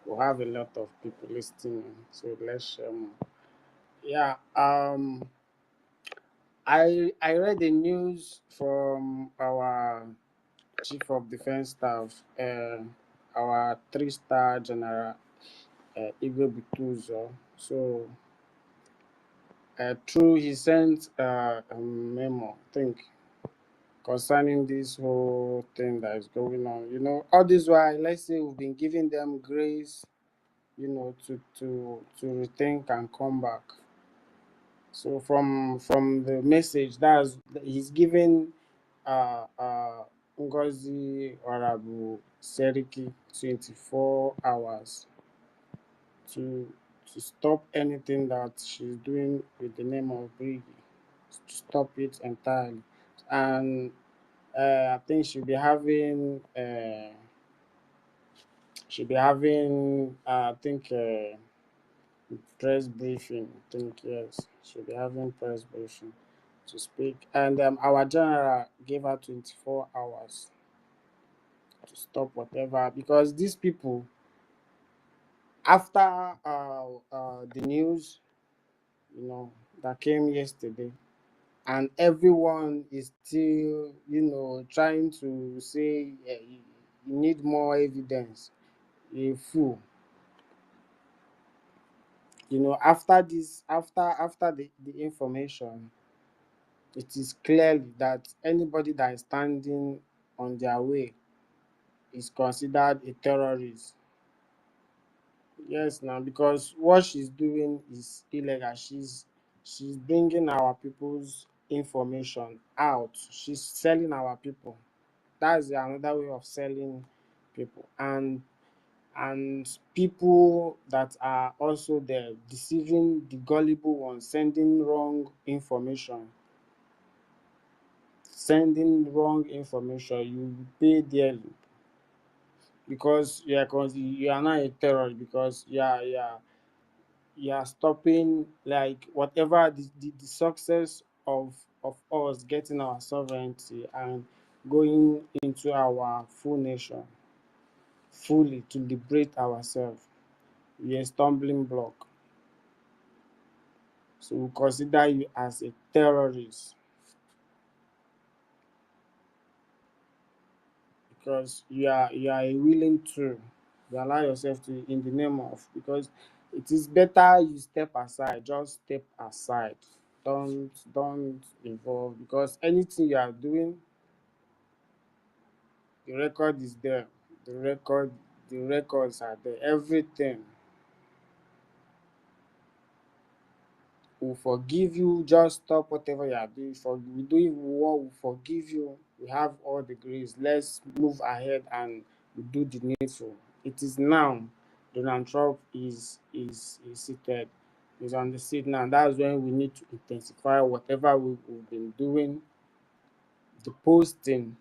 we'll have a lot of people listening. So let's share more. Yeah. I read the news from our chief of defense staff, our 3-star general, Igwe Butuzo. So through he sent a memo, I think, concerning this whole thing that is going on. All this while, let's say we've been giving them grace, to rethink and come back. So from the message, he's giving NGOZI Honorable Seriki 24 hours to to stop anything that she's doing with the name of Brgie, to stop it entirely. And I think I think press briefing. I think yes, she'll be having press briefing to speak. And our general gave her 24 hours to stop whatever, because these people, after the news, that came yesterday, and everyone is still, trying to say you need more evidence. A fool. After this, after the information, it is clear that anybody that is standing on their way is considered a terrorist. Yes, now, because what she's doing is illegal. She's bringing our people's information out. She's selling our people. That's another way of selling people. And people that are also there deceiving the gullible ones, sending wrong information, you pay dearly, because you are not a terrorist, because you are stopping, like, whatever the success of us getting our sovereignty and going into our full nation fully to liberate ourselves. We are a stumbling block. So we consider you as a terrorist, because you are a willing to. You allow yourself to, in the name of, because it is better you step aside. Just step aside. Don't involve, because anything you are doing, the record is there. The records are there. Everything will forgive you. Just stop whatever you are doing. We do it, we will forgive you. We have all the grace. Let's move ahead and do the needful. It is now Donald Trump is seated, is on the seat now. That's when we need to intensify whatever we've been doing, the posting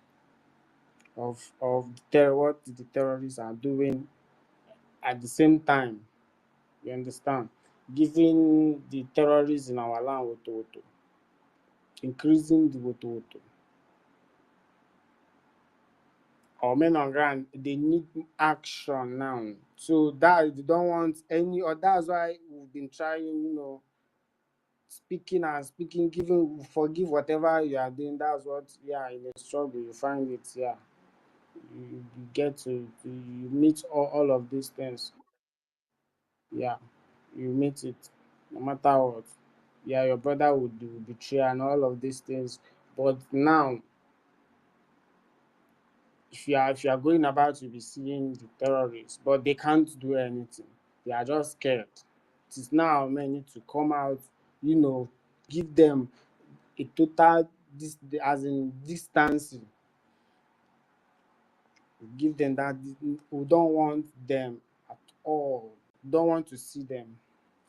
of what the terrorists are doing at the same time. You understand? Giving the terrorists in our land woto, increasing the woto. Our men on ground, they need action now. So that they don't want any, or that's why we've been trying, speaking and speaking, giving, forgive whatever you are doing. That's what, in a struggle you find it. You get you meet all of these things. Yeah, you meet it, no matter what. Yeah, your brother would do betray and all of these things. But now, if you are going about to be seeing the terrorists, but they can't do anything. They are just scared. It is now men need to come out, give them a total as in distancing. Give them that. We don't want them at all. Don't want to see them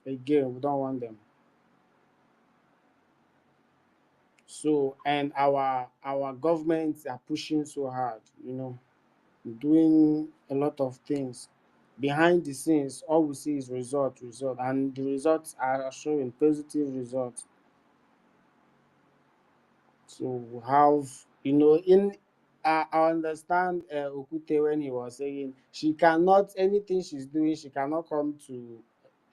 again. We don't want them. So, and our governments are pushing so hard, doing a lot of things. Behind the scenes, all we see is result, and the results are showing positive results. So we have, in I understand Okute when he was saying she cannot, anything she's doing, she cannot come to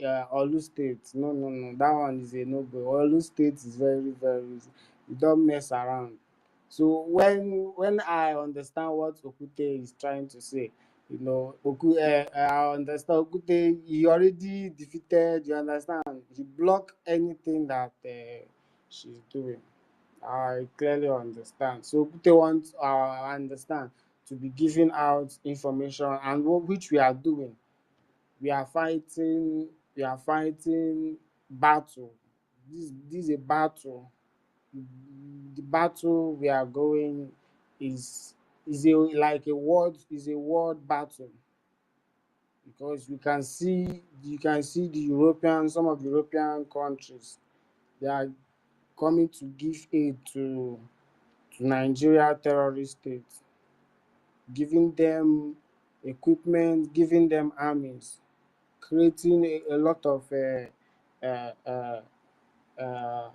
Olu State. No, no, no, that one is a no-go. Olu State is very, very easy. You don't mess around. So when I understand what Okute is trying to say, I understand Okute, he already defeated, you understand? He blocked anything that she's doing. I clearly understand. So they want, I understand, to be giving out information, and which we are doing. We are fighting. We are fighting battle. This is a battle. The battle we are going is a like a world is a world battle. because you can see the European, some of the European countries, they are coming to give aid to Nigeria terrorist state, giving them equipment, giving them armies, creating a lot of uh, uh, uh,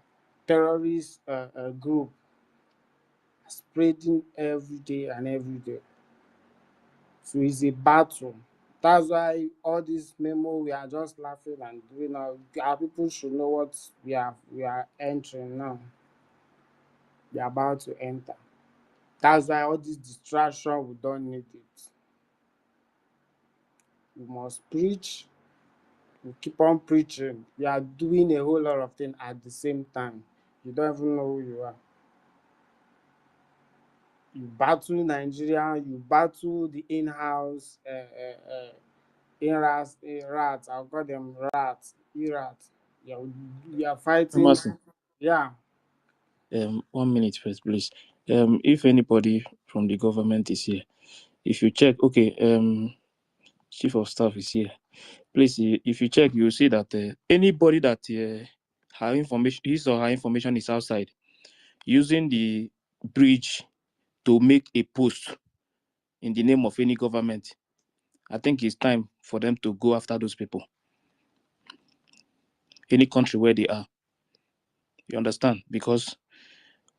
terrorist group, spreading every day and every day. So it's a battle. That's why all this memo we are just laughing and doing now. Our people should know what we are entering now. We are about to enter. That's why all this distraction, we don't need it. We must preach. We keep on preaching. We are doing a whole lot of things at the same time. You don't even know who you are. You battle Nigeria. You battle the in-house rats. I'll call them rats. E-rats. You are fighting. Emerson, Yeah. 1 minute first, please. If anybody from the government is here, if you check, okay, chief of staff is here. Please, if you check, you will see that anybody that her information, his or her information is outside, using the bridge to make a post in the name of any government, I think it's time for them to go after those people. Any country where they are, you understand? Because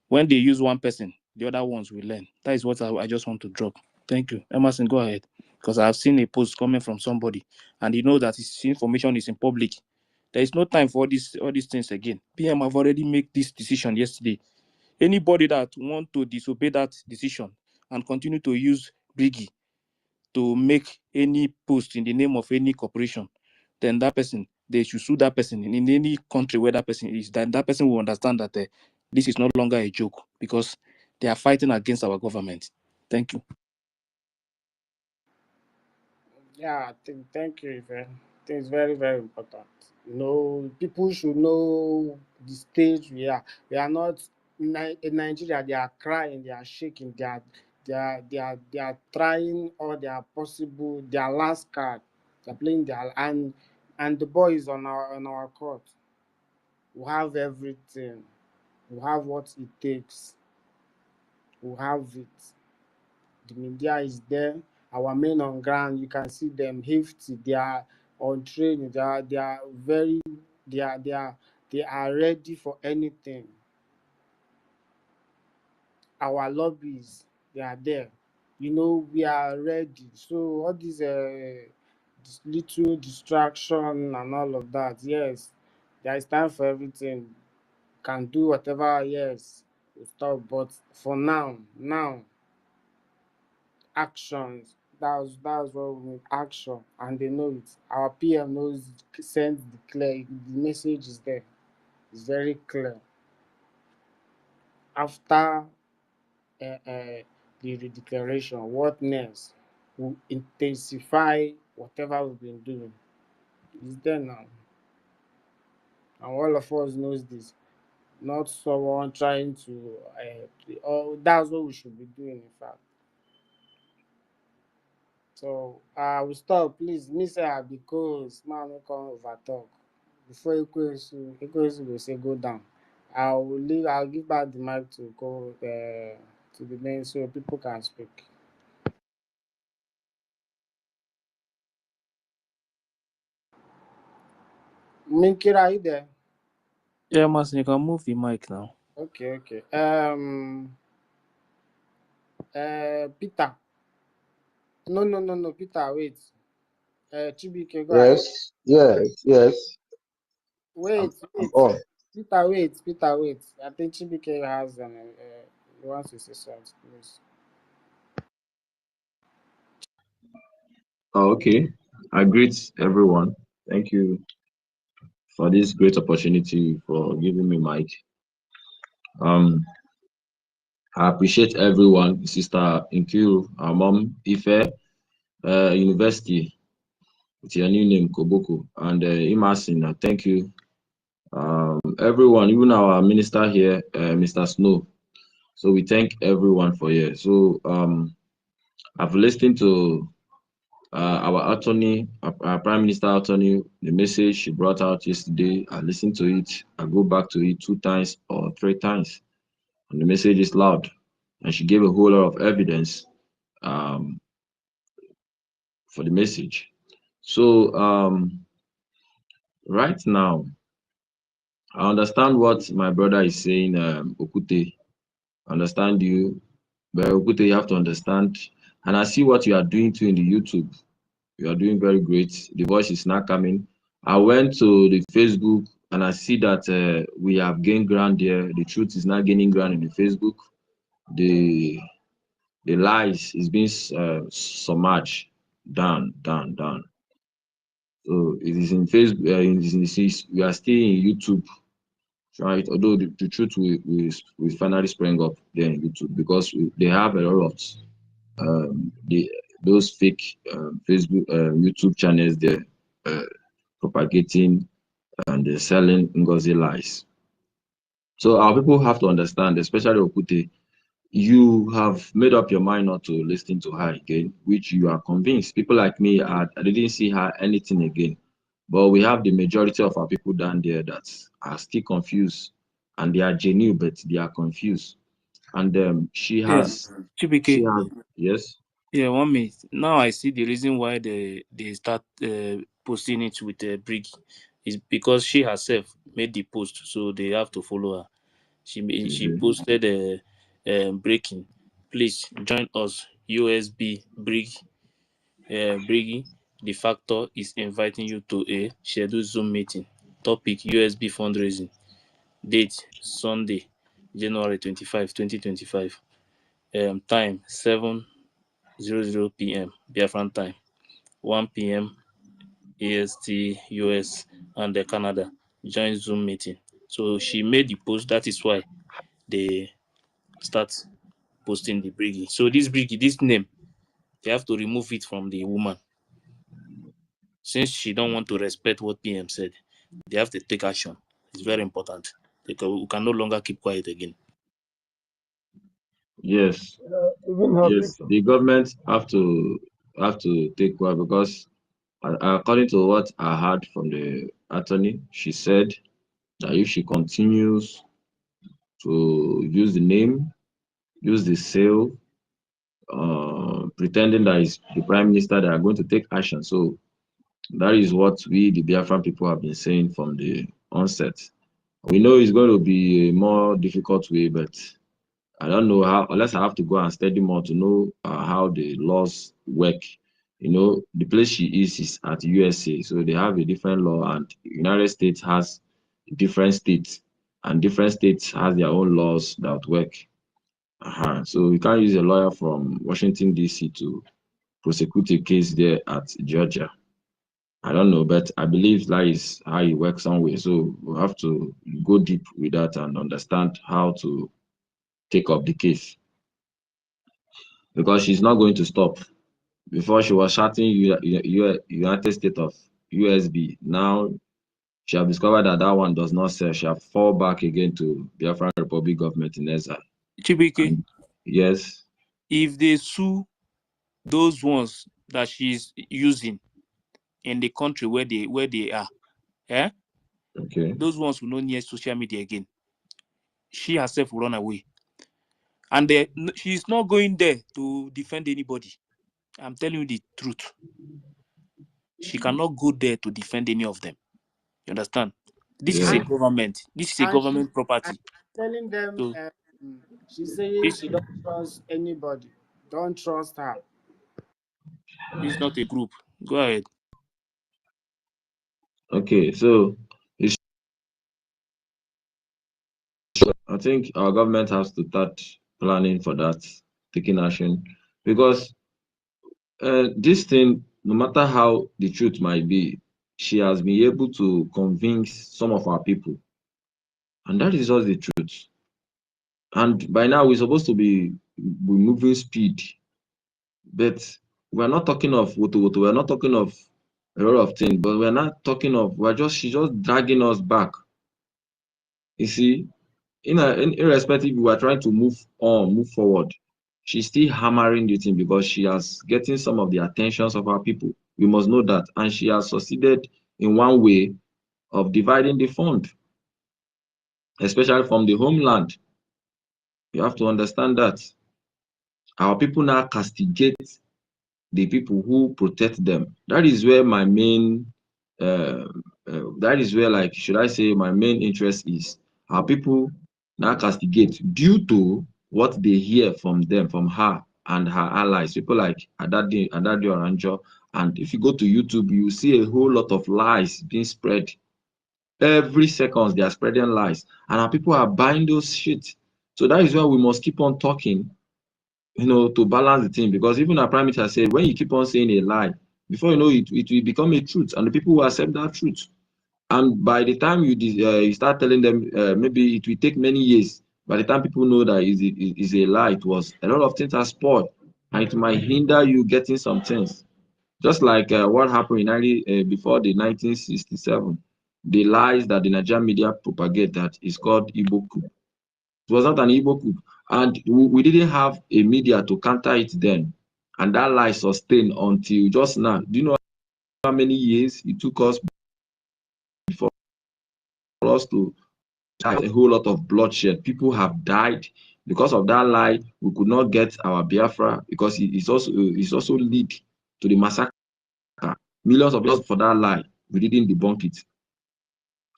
when they use one person, the other ones will learn. That is what I just want to drop. Thank you. Emerson, go ahead. Because I've seen a post coming from somebody, and you know that his information is in public. There is no time for all these things again. PM have already made this decision yesterday. Anybody that want to disobey that decision and continue to use Brgie to make any post in the name of any corporation, then that person, they should sue that person in any country where that person is. Then that person will understand that this is no longer a joke because they are fighting against our government. Thank you. Yeah, thank you, Ife. I think it's very, very important. People should know the stage we are. We are not in Nigeria. They are crying, they are shaking, they are trying all their possible, their last card. They're playing and the boy is on our court. We have everything. We have what it takes. We have it. The media is there. Our men on ground, you can see them hefty. They are on training. They are very they are ready for anything. Our lobbies, they are there. We are ready. So all this little distraction and all of that, yes, there is time for everything. Can do whatever, yes, we stop. But for now, actions. That's what we need, action, and they know it. Our PM knows, send the clear. The message is there. It's very clear. After the declaration, what next? We intensify whatever we've been doing. It's there now, and all of us knows this. Not someone trying to. That's what we should be doing. In fact. So I will stop, please. Miss her because man no come over talk. Before Ekwesu will say go down. I'll give back the mic to go to the main so people can speak. Minkira, are you there? Yeah, Emerson, you can move the mic now. Okay. Peter. No, Peter, wait. Chibike, go ahead. Yes. Wait. I'm on. Peter, wait. I think Chibike has he wants to say something, please. Oh, okay. I greet everyone. Thank you for this great opportunity for giving me mic. I appreciate everyone, Sister Inkiru, our mom, Ife, University, with your new name, Koboko, and Emerson. Thank you. Everyone, even our minister here, Mr. Snow. So we thank everyone for here. So I've listened to our attorney, our Prime Minister attorney, the message she brought out yesterday, I listened to it. I go back to it 2 times or 3 times, and the message is loud. And she gave a whole lot of evidence for the message. So right now, I understand what my brother is saying, Okute. I understand you, but Okute, you have to understand, and I see what you are doing too in the YouTube. You are doing very great. The voice is not coming. I went to the Facebook and I see that we have gained ground there. The truth is not gaining ground in the Facebook. The lies is being submerged down. So it is in Facebook. We are still in YouTube, right? Although the truth will finally spring up there in YouTube because they have a lot of those fake Facebook YouTube channels there propagating and selling NGOZI lies. So our people have to understand, especially Okute, you have made up your mind not to listen to her again, which you are convinced. People like me, I didn't see her anything again. But we have the majority of our people down there that are still confused, and they are genuine, but they are confused. And she Yeah, has, Chibike. yes. Yeah, 1 minute. Now I see the reason why they start posting it with Brgie is because she herself made the post, so they have to follow her. She posted breaking. Please join us. USB Brigi. The factor is inviting you to a scheduled Zoom meeting. Topic USB fundraising. Date Sunday, January 25, 2025. Time 7:00 p.m. Biafran time. 1 p.m. AST US and Canada. Join Zoom meeting. So she made the post. That is why they start posting the Brigi. So this Brigi, this name, they have to remove it from the woman. Since she don't want to respect what PM said, they have to take action. It's very important. We can no longer keep quiet again. Yes, yes. The government have to take care because according to what I heard from the attorney, she said that if she continues to use the name, use the sale, pretending that is the prime minister, they are going to take action. So that is what we, the Biafran people, have been saying from the onset. We know it's going to be a more difficult way, but I don't know how, unless I have to go and study more to know how the laws work. You know, the place she is at USA, so they have a different law, and United States has different states, and different states has their own laws that work. So we can't use a lawyer from Washington, D.C. to prosecute a case there at Georgia. I don't know, but I believe that is how it works some way. So we have to go deep with that and understand how to take up the case because she's not going to stop. Before she was shouting United States of USB. Now she have discovered that that one does not sell. She have fall back again to Biafran Republic government in exile. Chibike, Yes. if they sue those ones that she's using in the country where they are, Okay. those ones will not near social media again. She herself will run away. And she's not going there to defend anybody. I'm telling you the truth. She cannot go there to defend any of them. You understand? This is a Yeah. government. This is a And government and property. telling them, So she's saying this she don't trust anybody. Don't trust her. is not a group. Go ahead. Okay. So I think our government has to start planning for that, taking action, because this thing, no matter how the truth might be, she has been able to convince some of our people, and that is just the truth. And by now, we're supposed to be moving speed, but we're not talking of woto woto. We're not talking of a lot of things, but we're not talking of. She's just dragging us back. You see, irrespective, we are trying to move on, move forward. she's still hammering the thing because she has getting some of the attentions of our people. We must know that. And she has succeeded in one way of dividing the fund, especially from the homeland. You have to understand that. Our people now castigate the people who protect them. That is where my main, that is where, like, should I say, my main interest is. Our people now castigate due to what they hear from them, from her and her allies, people like Adadi Oranjo. And if you go to YouTube, you see a whole lot of lies being spread. Every second, they are spreading lies. And our people are buying those shit. So that is why we must keep on talking, to balance the thing, because even our prime minister said, when you keep on saying a lie, before you know it, it will become a truth, and the people will accept that truth. And by the time you start telling them, maybe it will take many years. By the time people know that is a lie, it was a lot of things are spoiled, and it might hinder you getting some things. Just like what happened in before the 1967, the lies that the Nigerian media propagate that is called Igbo coup. It was not an Igbo coup. And we didn't have a media to counter it then. And that lie sustained until just now. Do you know how many years it took us before us to have a whole lot of bloodshed? People have died because of that lie. We could not get our Biafra because it's also lead to the massacre. Millions of dollars for that lie. We didn't debunk it.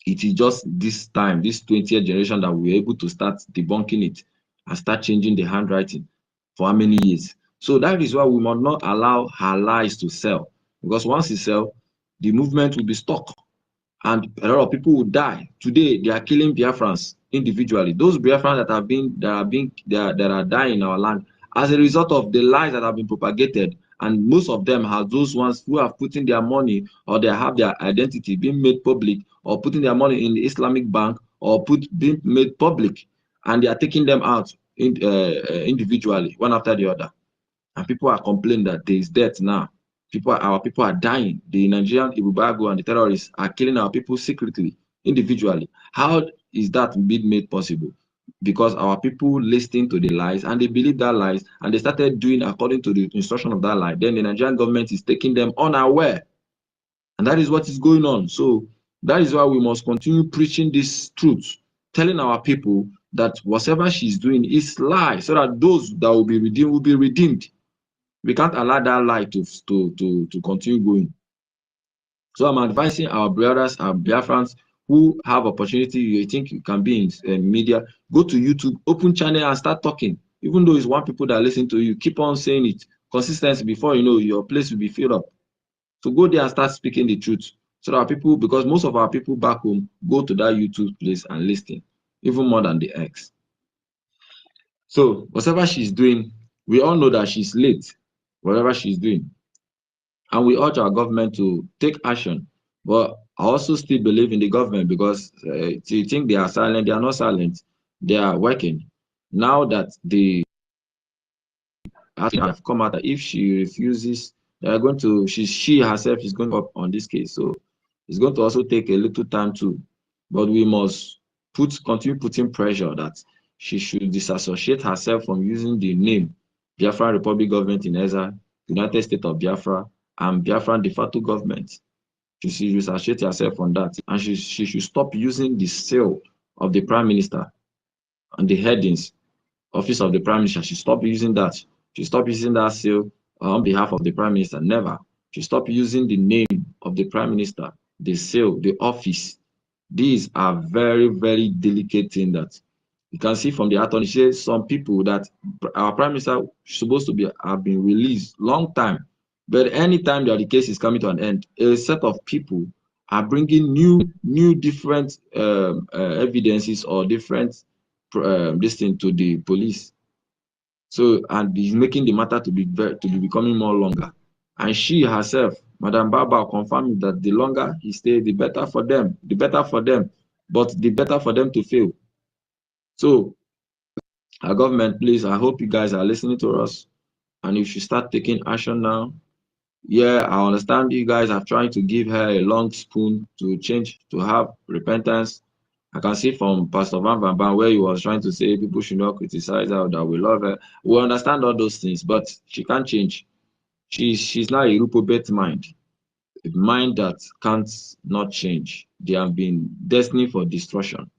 It is just this time, this 20th generation, that we're able to start debunking it and start changing the handwriting. For how many years? So that is why we must not allow her lies to sell, because once it sells, the movement will be stuck and a lot of people will die. Today they are killing Biafrans individually. Those Biafrans that are dying in our land as a result of the lies that have been propagated, and most of them are those ones who have put in their money, or they have their identity being made public, or putting their money in the Islamic bank, or being made public, and they are taking them out individually, one after the other. And people are complaining that there is death now. Our people are dying. The Nigerian EKID and the terrorists are killing our people secretly, individually. How is that being made possible? Because our people listening to the lies, and they believe that lies, and they started doing according to the instruction of that lie. Then the Nigerian government is taking them unaware. And that is what is going on. So that is why we must continue preaching this truth, telling our people that whatever she's doing is lie, so that those that will be redeemed. We can't allow that lie to continue going. So I'm advising our brothers, our Biafrans who have opportunity, you think you can be in media, go to YouTube, open channel and start talking. Even though it's one people that listen to you, keep on saying it. Consistency, before you know, your place will be filled up. So go there and start speaking the truth. So that our people, because most of our people back home go to that YouTube place and listen, even more than the X. So whatever she's doing, we all know that she's late, whatever she's doing. And we urge our government to take action. But I also still believe in the government, because you think they are silent, they are not silent. They are working. Now that the have come out that if she refuses, they are going to, she herself is going up on this case. So it's going to also take a little time too. But we must continue putting pressure that she should disassociate herself from using the name Biafra Republic Government in Ezza, United States of Biafra, and Biafran de facto government. She should disassociate herself from that, and she should stop using the seal of the Prime Minister and the headings, Office of the Prime Minister. She stop using that. She stop using that seal on behalf of the Prime Minister. Never. She stop using the name of the Prime Minister, the seal, the office. These are very, very delicate things that you can see from the attorney. Some people that our Prime Minister is supposed to have been released long time. But anytime that the case is coming to an end, a set of people are bringing new different evidences or different this thing to the police. So, and he's making the matter to be becoming more longer. And she herself, Madam Baba, confirmed that the longer he stays, the better for them. The better for them, but the better for them to fail. So, our government, please, I hope you guys are listening to us, and you should start taking action now. Yeah, I understand you guys are trying to give her a long spoon to change, to have repentance I can see from Pastor Van Ban where he was trying to say people should not criticize her, that we love her. We understand all those things, but she can't change. She's now a reprobate mind, a mind that can't not change. They have been destined for destruction.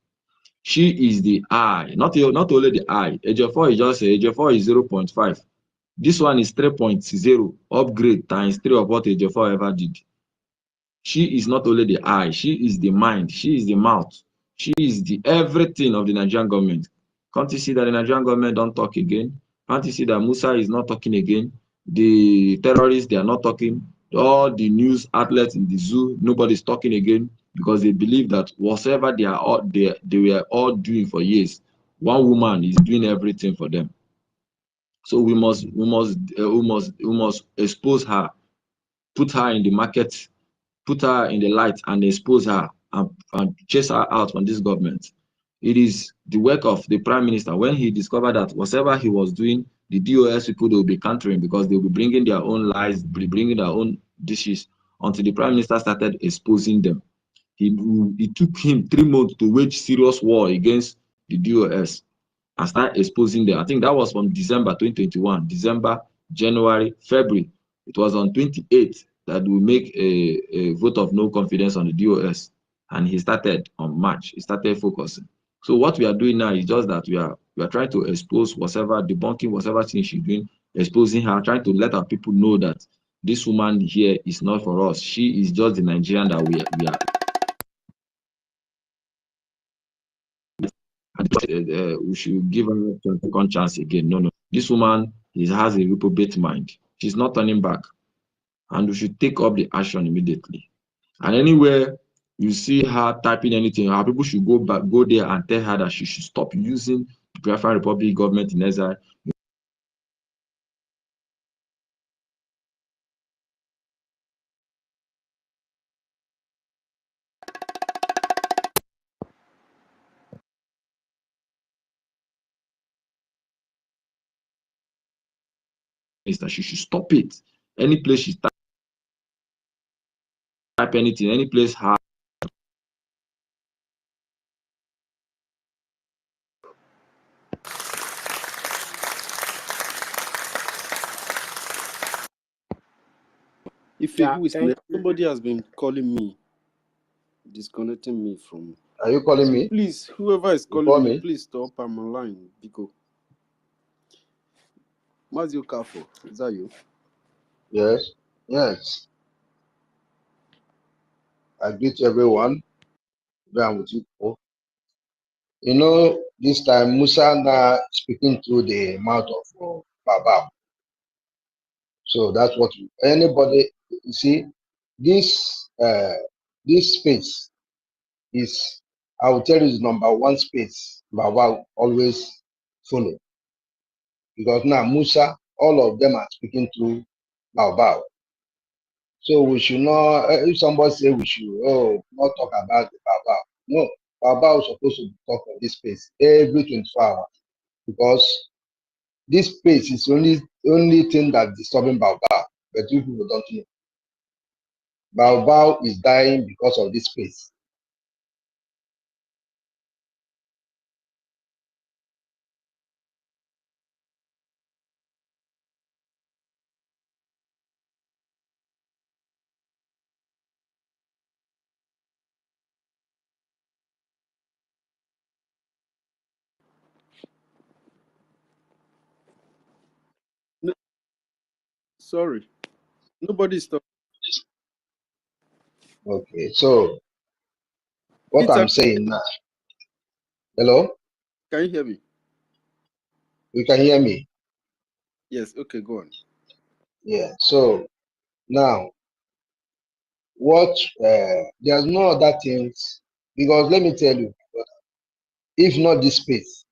She is the eye, not only the eye. Ejiofor is just Ejiofor is 0.5. This one is 3.0 upgrade times 3 of what Ejiofor ever did. She is not only the eye, she is the mind, she is the mouth, she is the everything of the Nigerian government. Can't you see that the Nigerian government don't talk again? Can't you see that Musa is not talking again? The terrorists, they are not talking. All the news outlets in the zoo, nobody's talking again because they believe that whatever they were all doing for years, one woman is doing everything for them. So we must expose her, put her in the market, put her in the light and expose her and chase her out from this government. It is the work of the prime minister when he discovered that whatever he was doing, the DOS people, they will be countering because they will be bringing their own lies, bringing their own dishes until the prime minister started exposing them. It took him 3 months to wage serious war against the DOS and start exposing them. I think that was from December 2021, December, January, February. It was on 28th that we make a vote of no confidence on the DOS. And he started on March, he started focusing. So what we are doing now is just that we are trying to expose whatever, debunking whatever thing she's doing, exposing her, trying to let our people know that this woman here is not for us. She is just the Nigerian that we are. We should give her a second chance again. No. This woman has a reprobate mind. She's not turning back. And we should take up the action immediately. And anywhere you see her typing anything, our people should go there and tell her that she should stop using the Biafran Republic government in exile. Is that she should stop it. Any place she type anything, any place her. If Yeah, who is thank next? you. Somebody has been calling me, disconnecting me from. Are you calling me? Please, whoever is You calling call me, me? please stop. I'm online. Biko. Mazio Kafo, is that you? Yes. Yes. I greet everyone. Where I'm with you. You know, this time Musa now speaking through the mouth of Baba. So that's what anybody you see. This space is, I will tell you, is number one space Baba always follow, because now Musa, all of them are speaking through Baba. So we should not. If somebody say we should not talk about the Baba, no, Baba is supposed to talk on this space every 24 hours, because this space is only thing that's disturbing Baba, but you people don't know. Bao is dying because of this space. No, sorry, nobody is talking. Okay, so what Peter, I'm saying now, hello, can you hear me? you can hear me? Yes. Okay, go on. Yeah. So now, what? There's no other things, because let me tell you, if not this space,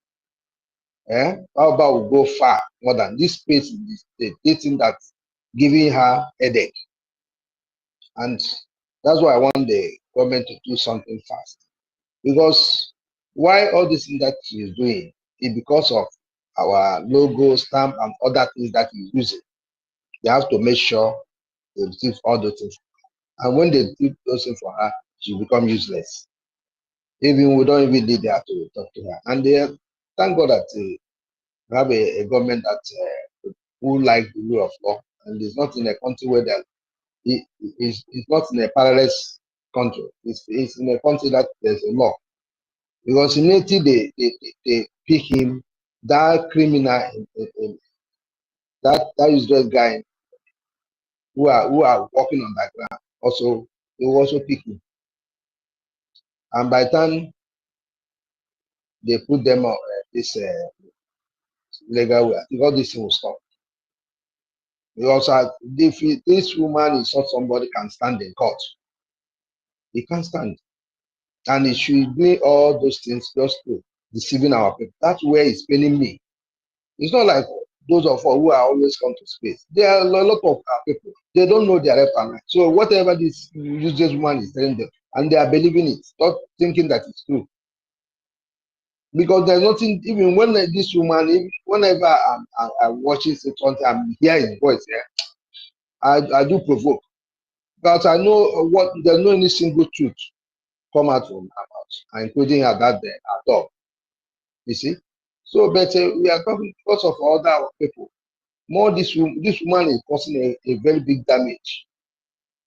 how about we go far more than this space? Is the thing that's giving her headache, and that's why I want the government to do something fast. Because why all this thing that she is doing is because of our logo, stamp, and other things that he's using. They have to make sure they receive all those things. And when they do those things for her, she become useless. Even we don't even need there to talk to her. And thank God that we have a government that who like the rule of law, and it's not in a country where it's not in a parallel country. It's in a country that there's a law. Because immediately they pick him, that criminal, that useless guy who are walking on that ground. Also, they will also pick him. And by the time they put them on this legal way, I think all this thing will stop. Because if this woman is not somebody can stand in court, he can't stand. And he should do all those things just to deceiving our people. That's where it's paining me. It's not like those of us who are always come to space. There are a lot of our people. They don't know their left and right. So whatever this useless woman is telling them, and they are believing it, not thinking that it's true. Because there's nothing, even when this woman, whenever I'm watching something, I'm hearing his voice, I do provoke. But I know there's no any single truth come out from her mouth, including her that day, her dog. You see? So, but we are talking because of other people. More this woman is causing a very big damage.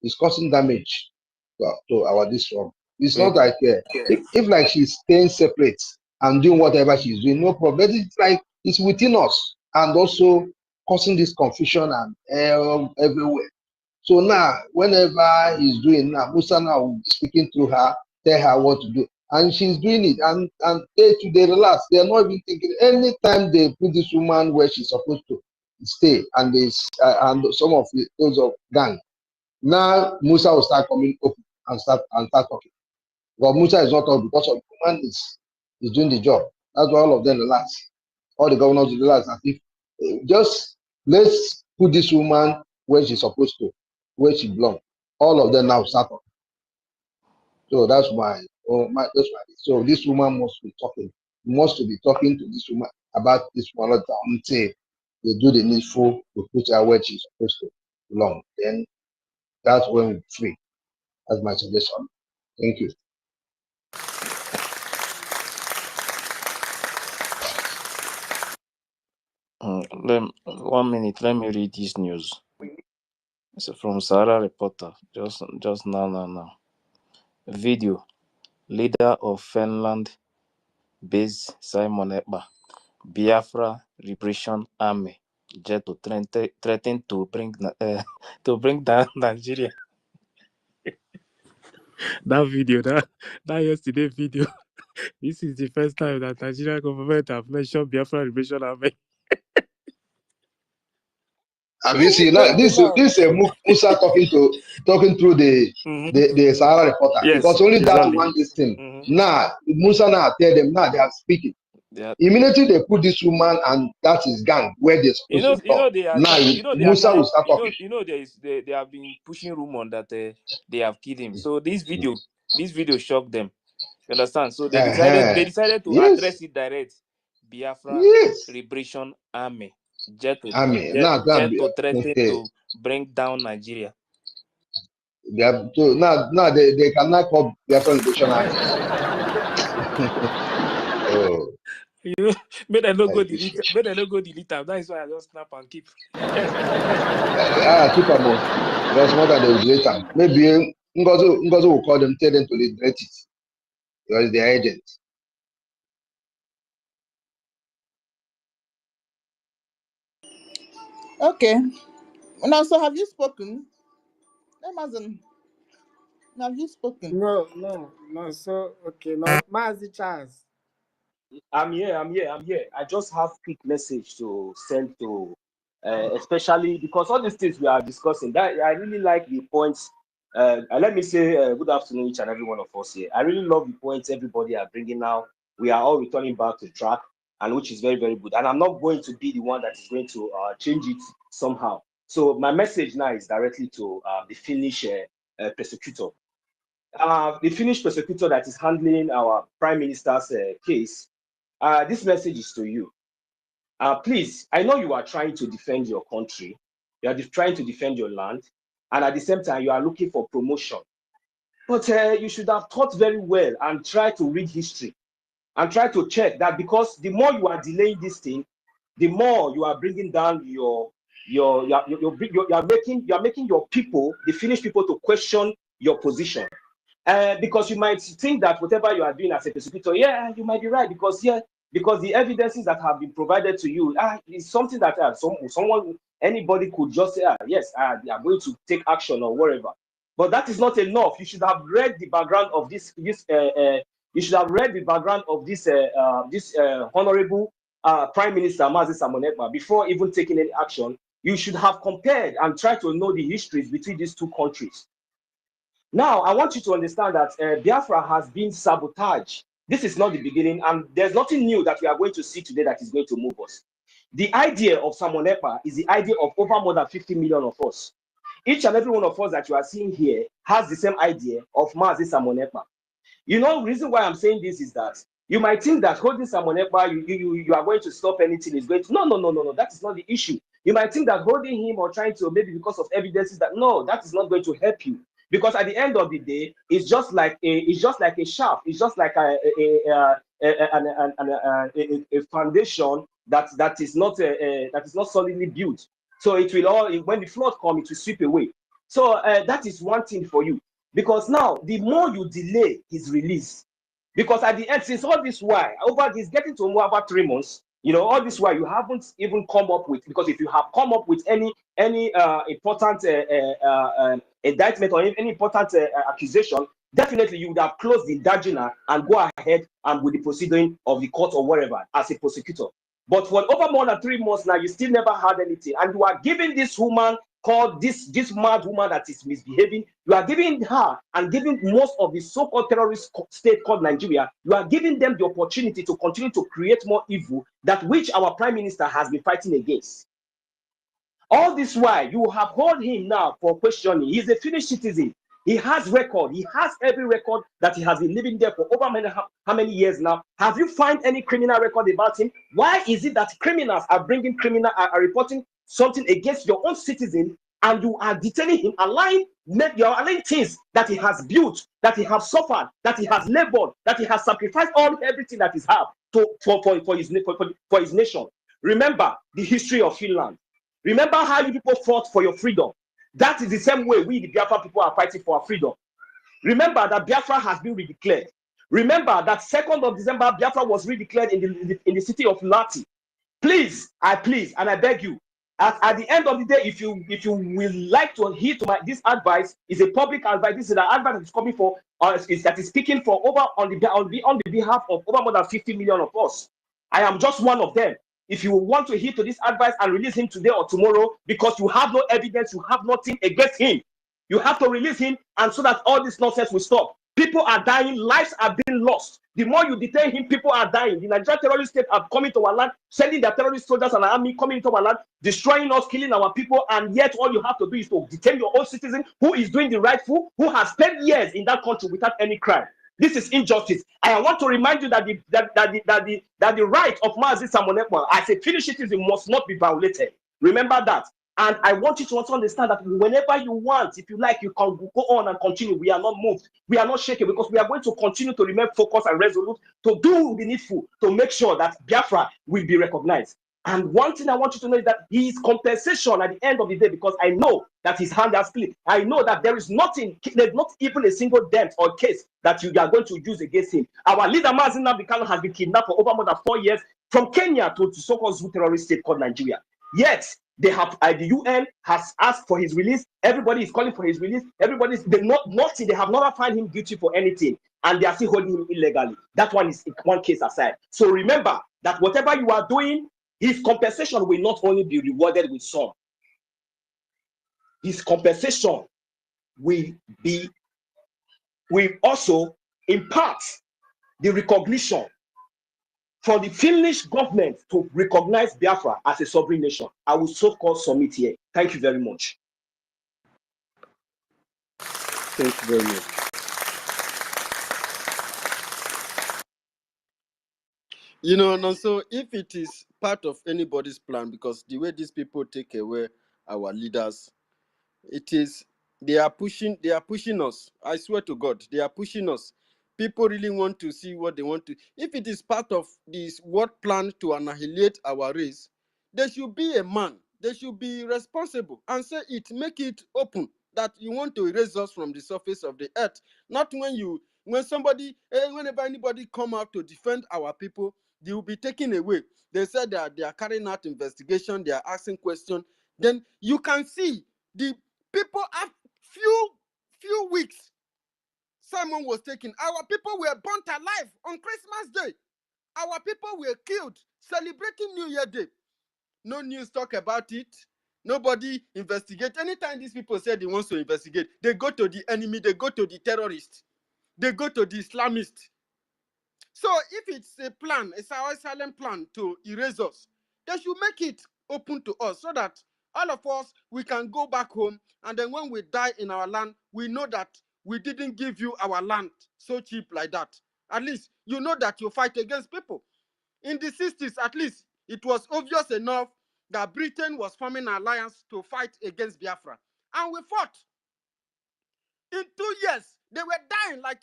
It's causing damage to our this one. It's not like if like she's staying separate and doing whatever she's doing, no problem. But it's like it's within us and also causing this confusion and everywhere. So now, whenever he's doing now, Musa now will be speaking to her, tell her what to do, and she's doing it. And they relax. They are not even thinking. Anytime they put this woman where she's supposed to stay, and and some of those of gang, now Musa will start coming up and start talking. But Musa is not talking because of the woman is doing the job. That's why all of them relax. All the governors relax. As if just let's put this woman where she's supposed to, where she belongs. All of them now start talking. So that's why. So this woman must be talking. Must to be talking to this woman about this one until they do the needful to put her where she's supposed to belong. Then that's when we're free. That's my suggestion. Thank you. One minute, let me read this news. It's from Sahara Reporter, just now. Video, leader of Finland-based Simon Ekpa, Biafra Liberation Army, jet to threaten to bring to bring down Nigeria. That video, that yesterday video. This is the first time that Nigerian government have mentioned Biafra Liberation Army. Have you seen that? This Musa talking through the Sahara Reporter. Yes, Because only that exactly. one this thing. Now Musa now tell them now they are speaking. Yeah. Immediately they put this woman and that is gang where they're supposed to talk. Musa will start talking. They have been pushing rumor that they have killed him. So this video shocked them. You understand? So they decided to address it direct. Biafra Liberation Army, jet to threaten to bring down Nigeria. Now they cannot call Biafra Liberation Army. Oh. You know, better not go delete them. That is why I just snap and keep. Keep them on. Because more than they delete them. Maybe Ngozi will call them, tell them to delete it. Because they are agents. Okay. Now, so have you spoken? Amazon, have you spoken? No. So, okay, no. Mazi Charles. I'm here. I just have quick message to send to, especially because all these things we are discussing, that I really like the points. And let me say good afternoon, each and every one of us here. I really love the points everybody are bringing now. We are all returning back to track, and which is very, very good. And I'm not going to be the one that is going to change it somehow. So my message now is directly to the Finnish prosecutor. The Finnish prosecutor that is handling our Prime Minister's case. This message is to you. Please, I know you are trying to defend your country. You are trying to defend your land. And at the same time, you are looking for promotion. But you should have thought very well and try to read history and try to check that, because the more you are delaying this thing, the more you are bringing down you're making your people, the Finnish people, to question your position. Because you might think that whatever you are doing as a prosecutor, yeah, you might be right, because the evidences that have been provided to you is something that anybody could just say, yes, they are going to take action or whatever. But that is not enough. You should have read the background of this. You should have read the background of this honorable Prime Minister Mazi Samonekma before even taking any action. You should have compared and tried to know the histories between these two countries. Now, I want you to understand that Biafra has been sabotaged. This is not the beginning, and there's nothing new that we are going to see today that is going to move us. The idea of Samonekma is the idea of over more than 50 million of us. Each and every one of us that you are seeing here has the same idea of Mazi Samonekma. You know, the reason why I'm saying this is that you might think that holding Samonekma, you are going to stop anything. Is going to no. That is not the issue. You might think that holding him or trying to, maybe because of evidences, that no, that is not going to help you. Because at the end of the day, it's just like a shaft. It's just like a foundation that is not solidly built. So it will all, when the flood comes, it will sweep away. So that is one thing for you. Because now, the more you delay his release, because at the end, since all this while, he's getting to over 3 months, you know, all this while you haven't even come up with, because if you have come up with any important indictment or any important accusation, definitely you would have closed the Dajina and go ahead and with the proceeding of the court or whatever as a prosecutor. But for over more than 3 months now, you still never had anything, and you are giving this woman called this mad woman that is misbehaving, you are giving her and giving most of the so-called terrorist state called Nigeria, you are giving them the opportunity to continue to create more evil, that which our prime minister has been fighting against. All this while, you have held him now for questioning. He's a Finnish citizen. He has record. He has every record that he has been living there for over how many years now. Have you found any criminal record about him? Why is it that criminals are reporting something against your own citizen, and you are detaining him, you're allowing things that he has built, that he has suffered, that he has labored, that he has sacrificed everything that he has for his nation? Remember the history of Finland. Remember how you people fought for your freedom. That is the same way we, the Biafra people, are fighting for our freedom. Remember that Biafra has been redeclared. Remember that 2nd of December, Biafra was redeclared in the city of Lati. Please, and I beg you, at the end of the day, if you will like to heed to this advice, is a public advice. This is an advice that is coming for that is speaking for on the behalf of over more than 50 million of us. I am just one of them. If you want to heed to this advice and release him today or tomorrow, because you have no evidence, you have nothing against him, you have to release him, and so that all this nonsense will stop. People are dying, lives are being lost. The more you detain him, people are dying. The Nigerian terrorist state are coming to our land, sending their terrorist soldiers and army coming into our land, destroying us, killing our people, and yet all you have to do is to detain your own citizen who is doing the rightful, who has spent years in that country without any crime. This is injustice. I want to remind you that the right of Mazi Samonekma as a Finnish citizen must not be violated. Remember that. And I want you to also understand that whenever you want, if you like, you can go on and continue. We are not moved. We are not shaken, because we are going to continue to remain focused and resolute to do the needful to make sure that Biafra will be recognized. And one thing I want you to know is that his compensation at the end of the day, because I know that his hand has split. I know that there is nothing, there's not even a single dent or case that you are going to use against him. Our leader, Mazi Nnamdi has been kidnapped for over more than 4 years from Kenya to the so-called terrorist state called Nigeria. Yet, they have the UN has asked for his release. Everybody is calling for his release. They have never found him guilty for anything, and they are still holding him illegally. That one is one case aside. So remember that whatever you are doing, his compensation will not only be rewarded with some. His compensation will also impart the recognition for the Finnish government to recognize Biafra as a sovereign nation. I will so-called submit here. Thank you very much. Thank you very much. You know, and also if it is part of anybody's plan, because the way these people take away our leaders, it is They are pushing us. I swear to God, they are pushing us. People really want to see what they want to. If it is part of this world plan to annihilate our race, there should be a man. They should be responsible and say it, make it open that you want to erase us from the surface of the earth. Not when somebody, whenever anybody come out to defend our people, they will be taken away. They said that they are carrying out investigation, they are asking questions. Then you can see the people have few weeks. Simon was taken. Our people were burnt alive on Christmas Day. Our people were killed celebrating New Year Day. No news talk about it. Nobody investigate. Anytime these people say they want to investigate, they go to the enemy, they go to the terrorists, they go to the Islamists. So if it's a plan, a silent plan to erase us, they should make it open to us so that all of us, we can go back home, and then when we die in our land, we know that we didn't give you our land so cheap like that. At least you know that you fight against people. In the 60s, at least, it was obvious enough that Britain was forming an alliance to fight against Biafra. And we fought. In 2 years, they were dying like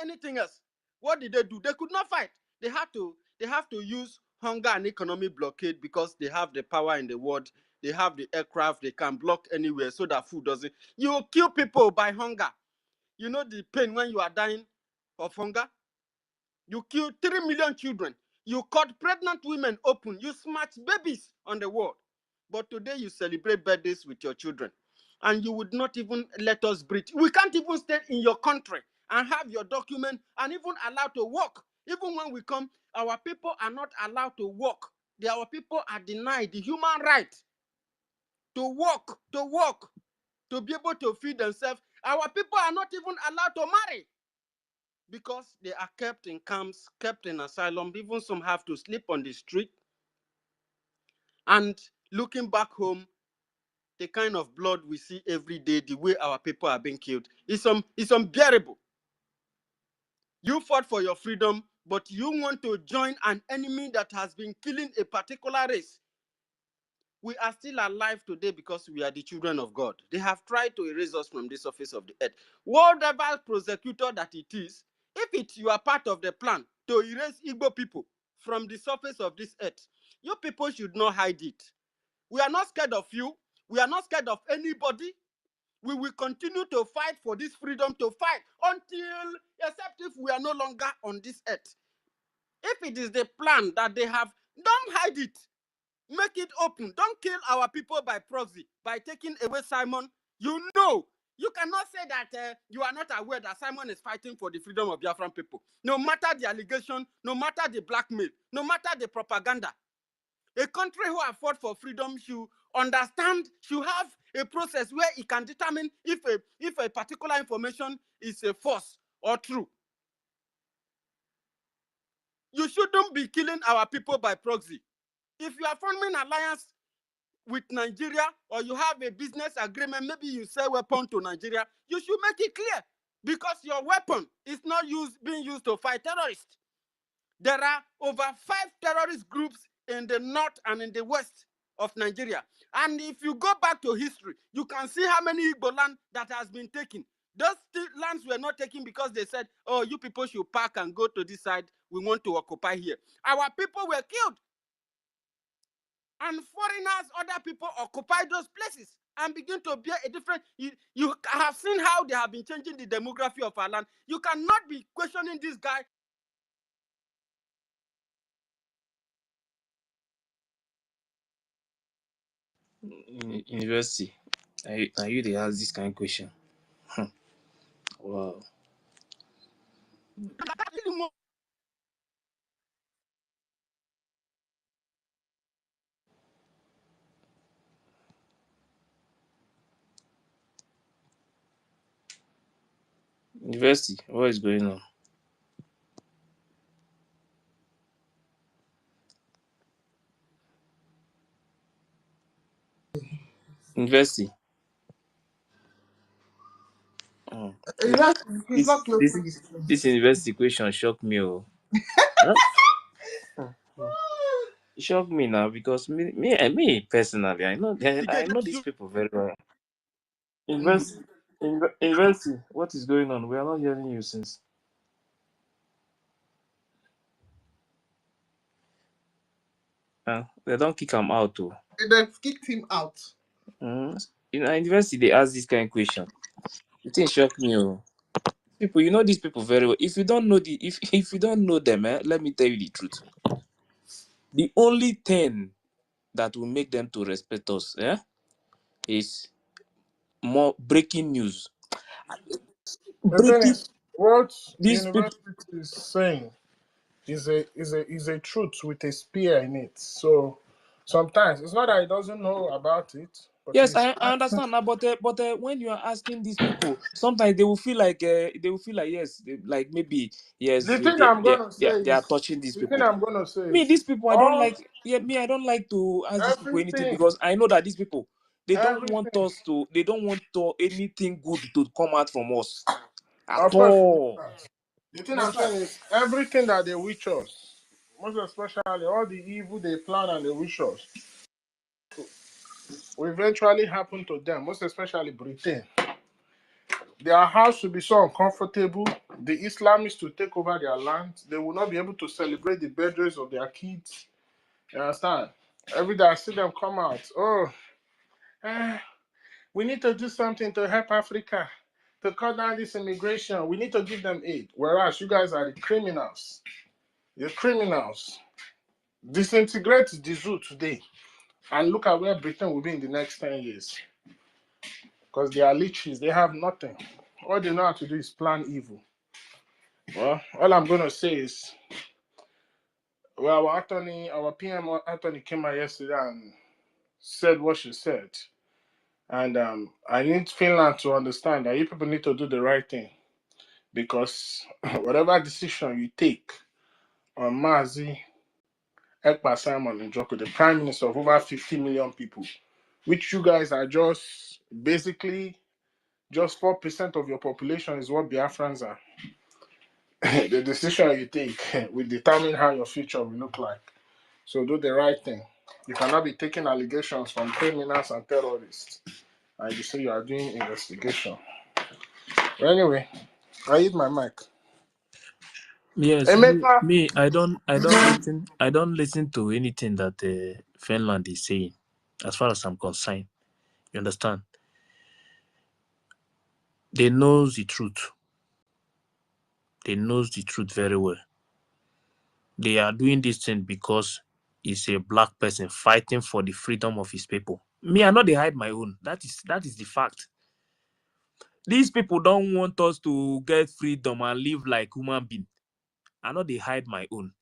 anything else. What did they do? They could not fight. They have to use hunger and economic blockade because they have the power in the world. They have the aircraft. They can block anywhere so that food doesn't. You kill people by hunger. You know the pain when you are dying of hunger? You kill 3 million children. You cut pregnant women open. You smash babies on the world. But today you celebrate birthdays with your children. And you would not even let us breathe. We can't even stay in your country and have your document and even allowed to work. Even when we come, our people are not allowed to work. Our people are denied the human right to work, to be able to feed themselves. Our people are not even allowed to marry because they are kept in camps, kept in asylum. Even some have to sleep on the street. And looking back home, the kind of blood we see every day, the way our people are being killed, is unbearable. You fought for your freedom, but you want to join an enemy that has been killing a particular race. We are still alive today because we are the children of God. They have tried to erase us from the surface of the earth. Whatever prosecutor that it is, if you are part of the plan to erase Igbo people from the surface of this earth, you people should not hide it. We are not scared of you. We are not scared of anybody. We will continue to fight for this freedom, to fight until, except if we are no longer on this earth. If it is the plan that they have, don't hide it. Make it open. Don't kill our people by proxy, by taking away Simon. You know, you cannot say that you are not aware that Simon is fighting for the freedom of Biafran people. No matter the allegation, no matter the blackmail, no matter the propaganda. A country who have fought for freedom should understand, should have a process where it can determine if a particular information is a false or true. You shouldn't be killing our people by proxy. If you are forming an alliance with Nigeria, or you have a business agreement, maybe you sell weapon to Nigeria, you should make it clear, because your weapon is not being used to fight terrorists. There are over 5 terrorist groups in the north and in the west of Nigeria. And if you go back to history, you can see how many Igbo land that has been taken. Those lands were not taken because they said, oh, you people should pack and go to this side. We want to occupy here. Our people were killed. And foreigners, other people occupy those places and begin to bear a different. You have seen how they have been changing the demography of our land. You cannot be questioning this guy. University, are you they ask this kind of question? Wow. University, what is going on? University. Oh. He's not close to This university question shocked me. Oh. Huh? It shocked me now because me personally, I know these people very well. University. University, what is going on? We are not hearing you since. They don't kick him out too. They've kicked him out. In our university, they ask this kind of question. It thing shock me. People, you know these people very well. If you don't know if you don't know them, let me tell you the truth. The only thing that will make them to respect us, is more breaking news. The thing Breaking is, what these people. university is saying is a truth with a spear in it. So sometimes it's not that he doesn't know about it, but Yes, he's I understand now, but when you are asking these people, sometimes they will feel like yes, like maybe yes, the thing I'm gonna say they are is touching these the thing people. I'm gonna say Me, is these people, I don't all like. Yeah, me, I don't like to ask these people anything everything because I know that these people they don't want everything us to. They don't want anything good to come out from us at of course we know all. that. The thing I'm Understand? saying is everything that they wish us, most especially all the evil they plan and they wish us, will eventually happen to them, most especially Britain. Their house will be so uncomfortable. The Islamists will take over their land. They will not be able to celebrate the birthdays of their kids. You understand? Every day I see them come out. Oh, we need to do something to help Africa to cut down this immigration. We need to give them aid. Whereas you guys are the criminals. You're criminals. Disintegrate the zoo today and look at where Britain will be in the next 10 years. Because they are leeches. They have nothing. All they know how to do is plan evil. Well, all I'm going to say is, well, our PM attorney came out yesterday and said what she said. And I need Finland to understand that you people need to do the right thing. Because whatever decision you take on Mazi Ekpa Simon and Joko, the prime minister of over 50 million people, which you guys are just basically just 4% of your population is what Biafrans are. The decision you take will determine how your future will look like. So do the right thing. You cannot be taking allegations from criminals and terrorists. And you say you are doing investigation. But anyway, I use my mic. Yes, Emeka, I don't listen to anything that Finland is saying, as far as I'm concerned. You understand? They knows the truth. They knows the truth very well. They are doing this thing because he's a black person fighting for the freedom of his people. Me, I know they hide my own. That is the fact. These people don't want us to get freedom and live like human beings. I know they hide my own.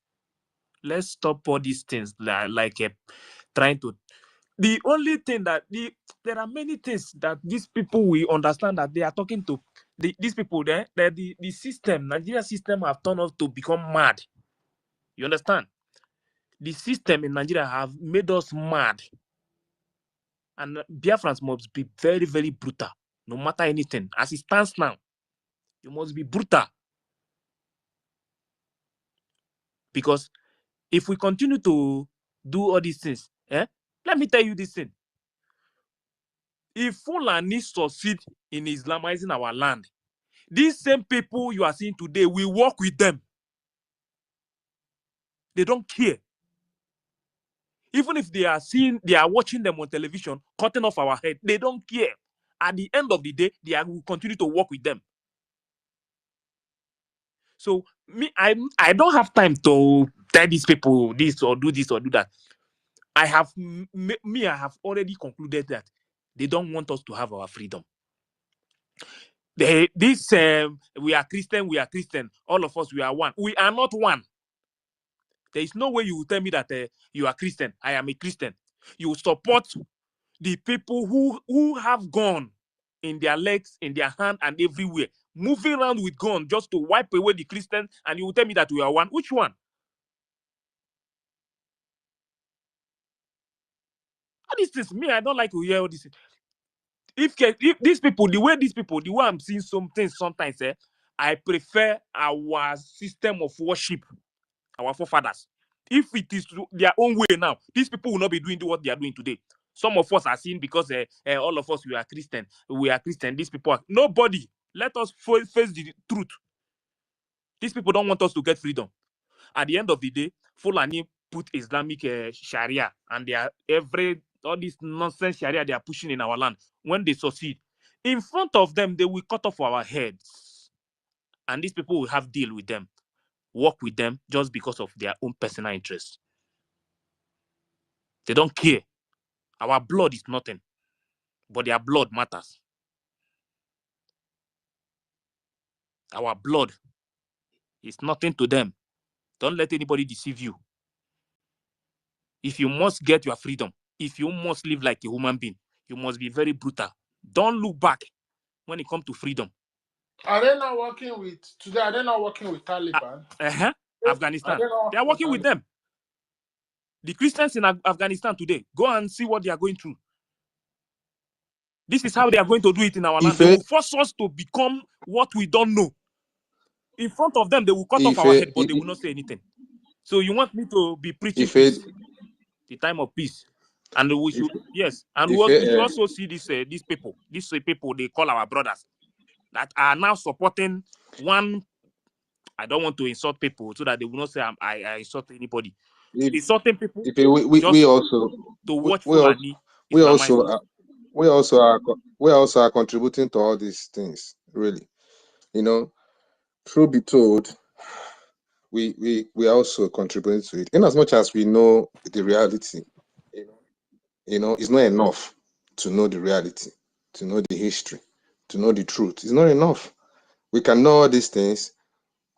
Let's stop all these things like trying to. The only thing that there are many things that these people will understand that they are talking to these people there. That the system, Nigeria system, have turned us to become mad. You understand? The system in Nigeria have made us mad, and Biafrans must be very, very brutal, no matter anything. As it stands now, you must be brutal because if we continue to do all these things, let me tell you this thing. If Fulani succeed in Islamizing our land, these same people you are seeing today, we work with them. They don't care. Even if they are watching them on television, cutting off our head, they don't care. At the end of the day, will continue to work with them. So I don't have time to tell these people this or do that. I have already concluded that they don't want us to have our freedom. We are Christian. All of us, we are one. We are not one. There is no way you will tell me that you are Christian. I am a Christian. You support the people who have gun in their legs, in their hand, and everywhere, moving around with gun just to wipe away the Christians, and you will tell me that we are one. Which one? All these things, me, I don't like to hear all this. If these people, the way I'm seeing some things sometimes, I prefer our system of worship, our forefathers. If it is their own way now, these people will not be doing what they are doing today. Some of us are seen because all of us we are Christian. We are Christian. These people are nobody. Let us face the truth. These people don't want us to get freedom. At the end of the day, Fulani put Islamic Sharia, and they are all this nonsense Sharia they are pushing in our land. When they succeed, in front of them, they will cut off our heads, and these people will have deal with them, work with them just because of their own personal interest. They don't care. Our blood is nothing, but their blood matters. Our blood is nothing to them. Don't let anybody deceive you. If you must get your freedom, if you must live like a human being, you must be very brutal. Don't look back when it comes to freedom. Are they not working with today? Are they not working with Taliban? Afghanistan. They are working with them. The Christians in Afghanistan today, go and see what they are going through. This is how they are going to do it in our land. They will force us to become what we don't know. In front of them, they will cut off our head, but they will not say anything. So you want me to be preaching peace, the time of peace, and we should and we should also see these people they call our brothers that are now supporting one. I don't want to insult people so that they will not say I insult anybody. Insulting people we also to watch Fulani Islamize. we also are contributing to all these things, really. You know, truth be told, we also contribute to it. In as much as we know the reality, you know, it's not enough to know the reality, to know the history, to know the truth. It's not enough. We can know all these things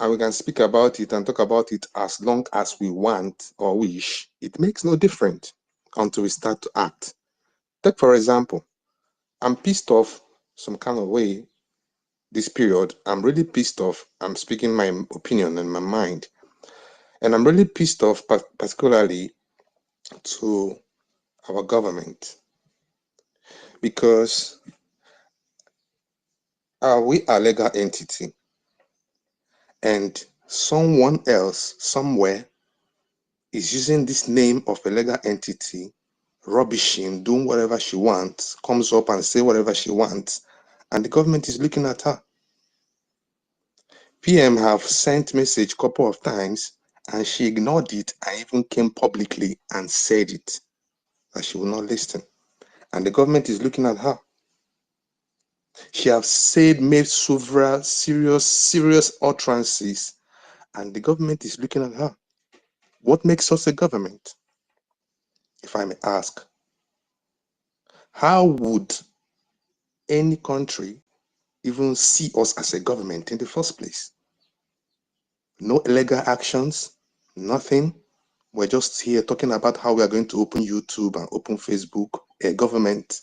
and we can speak about it and talk about it as long as we want or wish. It makes no difference until we start to act. Take, for example, I'm pissed off some kind of way this period. I'm really pissed off. I'm speaking my opinion and my mind. And I'm really pissed off particularly to our government because we are a legal entity and someone else somewhere is using this name of a legal entity, rubbishing, doing whatever she wants, comes up and say whatever she wants, and the government is looking at her. PM have sent message a couple of times and she ignored it and even came publicly and said it, that she will not listen. And the government is looking at her. She has made several serious utterances, and the government is looking at her. What makes us a government? If I may ask, how would any country even see us as a government in the first place? No illegal actions, nothing. We're just here talking about how we are going to open YouTube and open Facebook, a government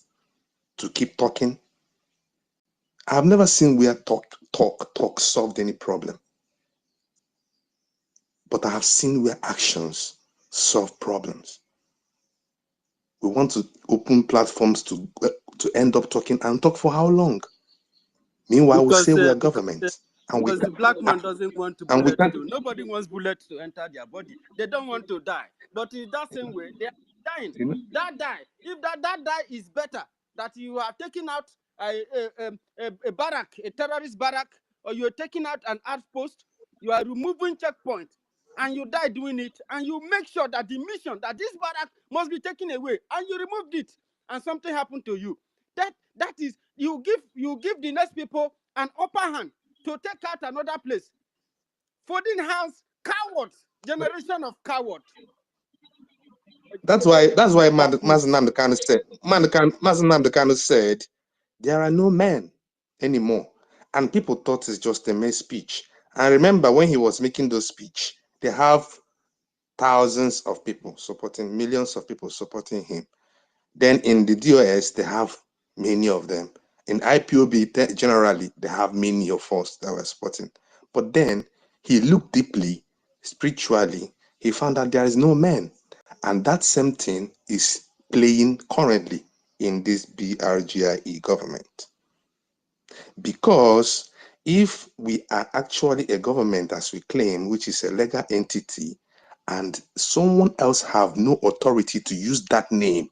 to keep talking. I've never seen where talk solved any problem. But I have seen where actions solve problems. We want to open platforms to end up talking and talk for how long? Meanwhile, we say we are government. Because the black man doesn't want to bullet to. Nobody wants bullets to enter their body. They don't want to die. But in that same way, they are dying. That die. If that die is better, that you are taking out a barrack, a terrorist barrack, or you are taking out an outpost, you are removing checkpoint, and you die doing it, and you make sure that the mission, that this barrack must be taken away, and you removed it, and something happened to you. That is, you give the next people an upper hand to take out another place. Folding hands, cowards, generation of cowards. That's why Mazen Namdekano said there are no men anymore, and people thought it's just a mere speech. And remember, when he was making those speech, they have thousands of people supporting, millions of people supporting him. Then in the DOS, they have many of them. In IPOB, generally, they have many of us that were supporting. But then he looked deeply, spiritually, he found that there is no man. And that same thing is playing currently in this BRGIE government. Because if we are actually a government, as we claim, which is a legal entity, and someone else have no authority to use that name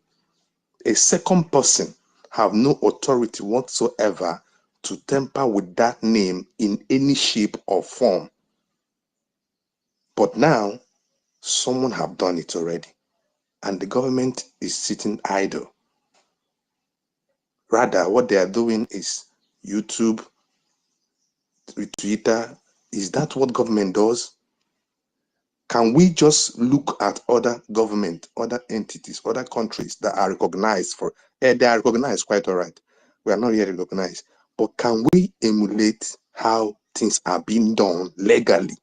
A second person have no authority whatsoever to tamper with that name in any shape or form. But now, someone have done it already, and the government is sitting idle. Rather, what they are doing is YouTube, Twitter. Is that what government does? Can we just look at other government, other entities, other countries that are recognized for, they are recognized quite all right. We are not yet recognized. But can we emulate how things are being done legally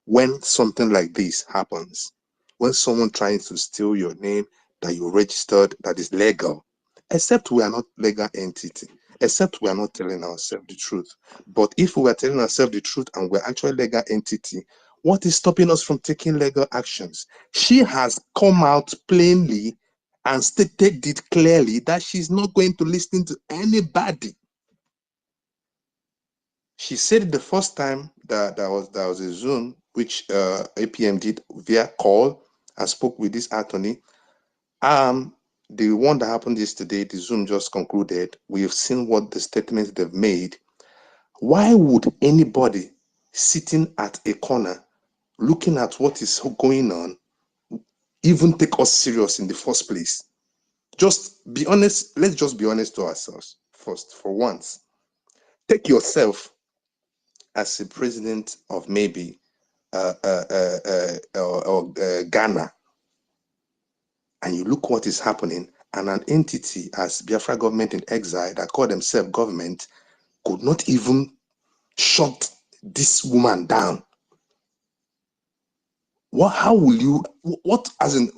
when something like this happens? When someone tries to steal your name that you registered that is legal, except we are not legal entity, except we are not telling ourselves the truth. But if we are telling ourselves the truth and we're actually legal entity, what is stopping us from taking legal actions? She has come out plainly and stated it clearly that she's not going to listen to anybody. She said the first time that there was a Zoom which APM did via call and spoke with this attorney. The one that happened yesterday, the Zoom just concluded. We have seen what the statements they've made. Why would anybody sitting at a corner looking at what is going on even take us serious in the first place? Just be honest. Let's just be honest to ourselves first. For once, take yourself as a president of maybe Ghana, and you look what is happening, and an entity as Biafra government in exile that call themselves government could not even shut this woman down. What? How will you? What? As in,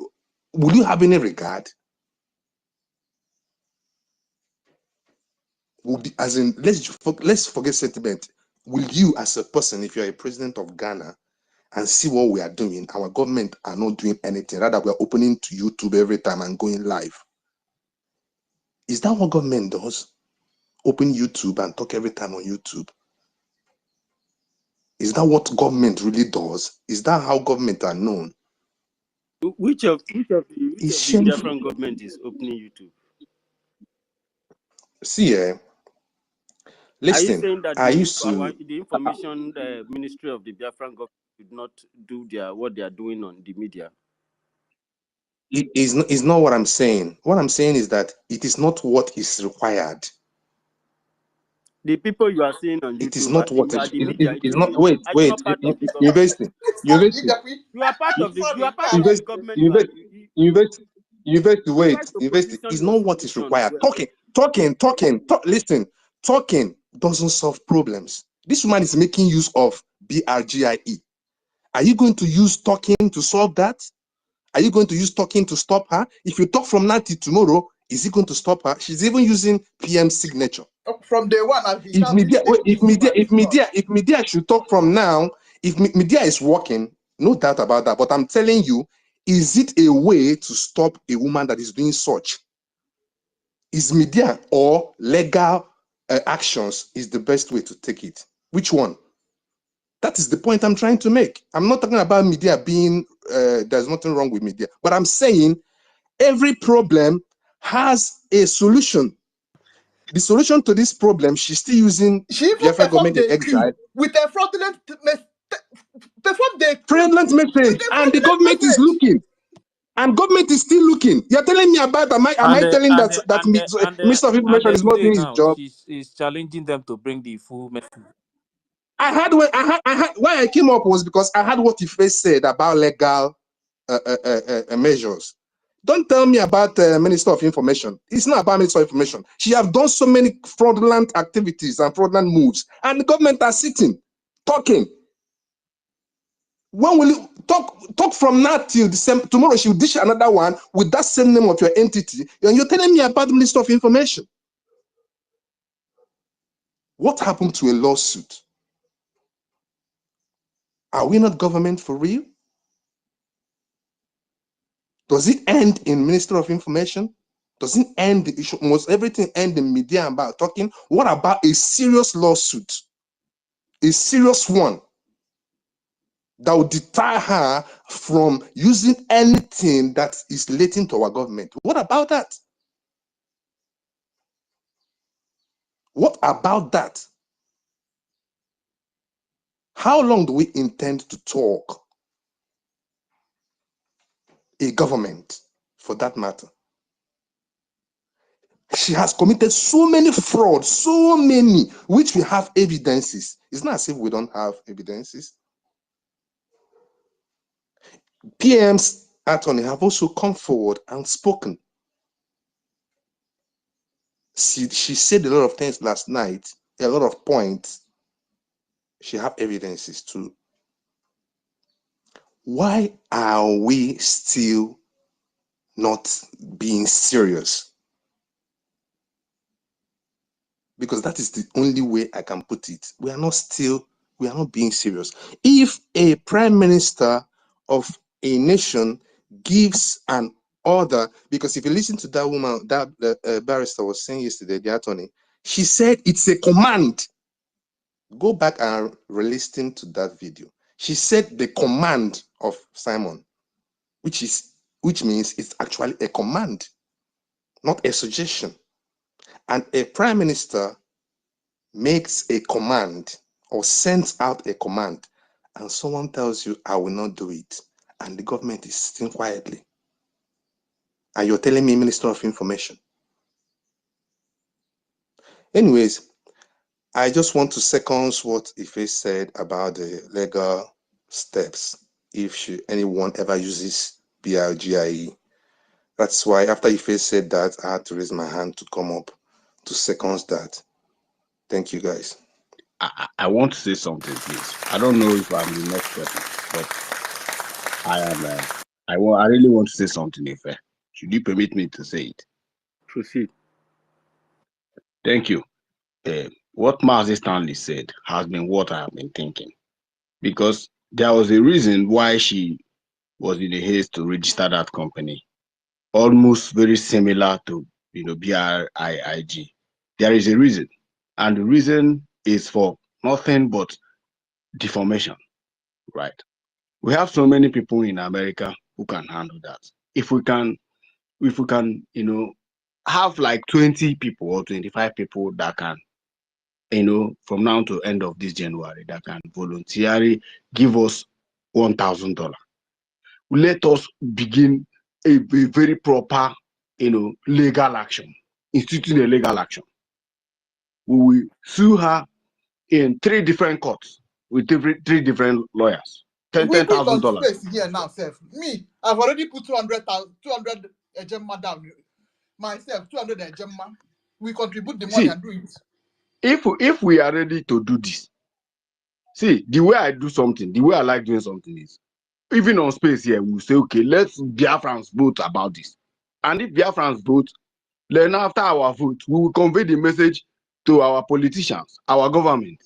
will you have any regard? Will be, as in, let's forget sentiment. Will you, as a person, if you're a president of Ghana, and see what we are doing? Our government are not doing anything. Rather, we are opening to YouTube every time and going live. Is that what government does? Open YouTube and talk every time on YouTube? Is that what government really does? Is that how government are known? Which of the Shameful. Biafran government is opening YouTube? See, listen. Are you saying that I used to. The information ministry of the Biafran government should not do what they are doing on the media? It is not what I'm saying. What I'm saying is that it is not what is required. The people you are seeing on YouTube, it is not what the it media. is not. Wait. Are you not part of the government? University. You are part of the government. University. Wait. University is not what is required. Listen. Talking doesn't solve problems. This woman is making use of Brgie. Are you going to use talking to solve that? Are you going to use talking to stop her? If you talk from now till tomorrow, is it going to stop her? She's even using PM signature. From day one, If media should talk from now, if media is working, no doubt about that. But I'm telling you, is it a way to stop a woman that is doing such? Is media or legal actions is the best way to take it? Which one? That is the point I'm trying to make. I'm not talking about media being, there's nothing wrong with media, but I'm saying every problem has a solution. The solution to this problem, she's still using Biafra government in exile with a fraudulent message, and the government is looking. And government is still looking. You're telling me about, am I telling Minister of Information is not doing his job? She's challenging them to bring the full message. Why I came up was because I had what Ife said about legal measures. Don't tell me about Minister of Information. It's not about Minister of Information. She have done so many fraudulent activities and fraudulent moves, and the government are sitting, talking. When will you talk from now till December? Tomorrow she will dish another one with that same name of your entity, and you're telling me about the Minister of Information. What happened to a lawsuit? Are we not government for real? Does it end in Minister of Information? Does it end the issue? Must everything end in media about talking? What about a serious lawsuit? A serious one that would deter her from using anything that is relating to our government. What about that? What about that? How long do we intend to talk? A government, for that matter. She has committed so many frauds, so many, which we have evidences. It's not as if we don't have evidences. PM's attorney have also come forward and spoken. She said a lot of things last night, a lot of points. She have evidences too. Why are we still not being serious? Because that is the only way I can put it. We are not being serious. If a prime minister of a nation gives an order, because if you listen to that woman, that barrister was saying yesterday, the attorney, she said it's a command. Go back and re-listen to that video. She said the command of Simon, which means it's actually a command, not a suggestion. And a prime minister makes a command or sends out a command, and someone tells you, I will not do it, and the government is sitting quietly, and you're telling me Minister of Information. Anyways, I just want to second what Ife said about the legal steps if anyone ever uses BRGIE. That's why after Ife said that, I had to raise my hand to come up to second that. Thank you, guys. I want to say something, please. I don't know if I'm the next person, but I am. I really want to say something, Ife. Should you permit me to say it? Proceed. Thank you. What Mazi Stanley said has been what I have been thinking, because there was a reason why she was in a haste to register that company, almost very similar to BRIIG. There is a reason, and the reason is for nothing but deformation, right? We have so many people in America who can handle that. If we can, have like 20 people or 25 people that can, from now to end of this January, that can voluntarily give us $1,000. Let us begin a very proper, legal action, instituting a legal action. We will sue her in 3 different courts with 3 different lawyers. We put on $10,000. space here now, Seth. Me, I've already put 200 Ejemma down. Myself, 200 Ejemma. We contribute the money and do it. If we are ready to do this, see, the way I do something, the way I like doing something is, even on space here, we'll say, okay, let's Biafrans vote about this. And if Biafrans vote, then after our vote, we will convey the message to our politicians, our government,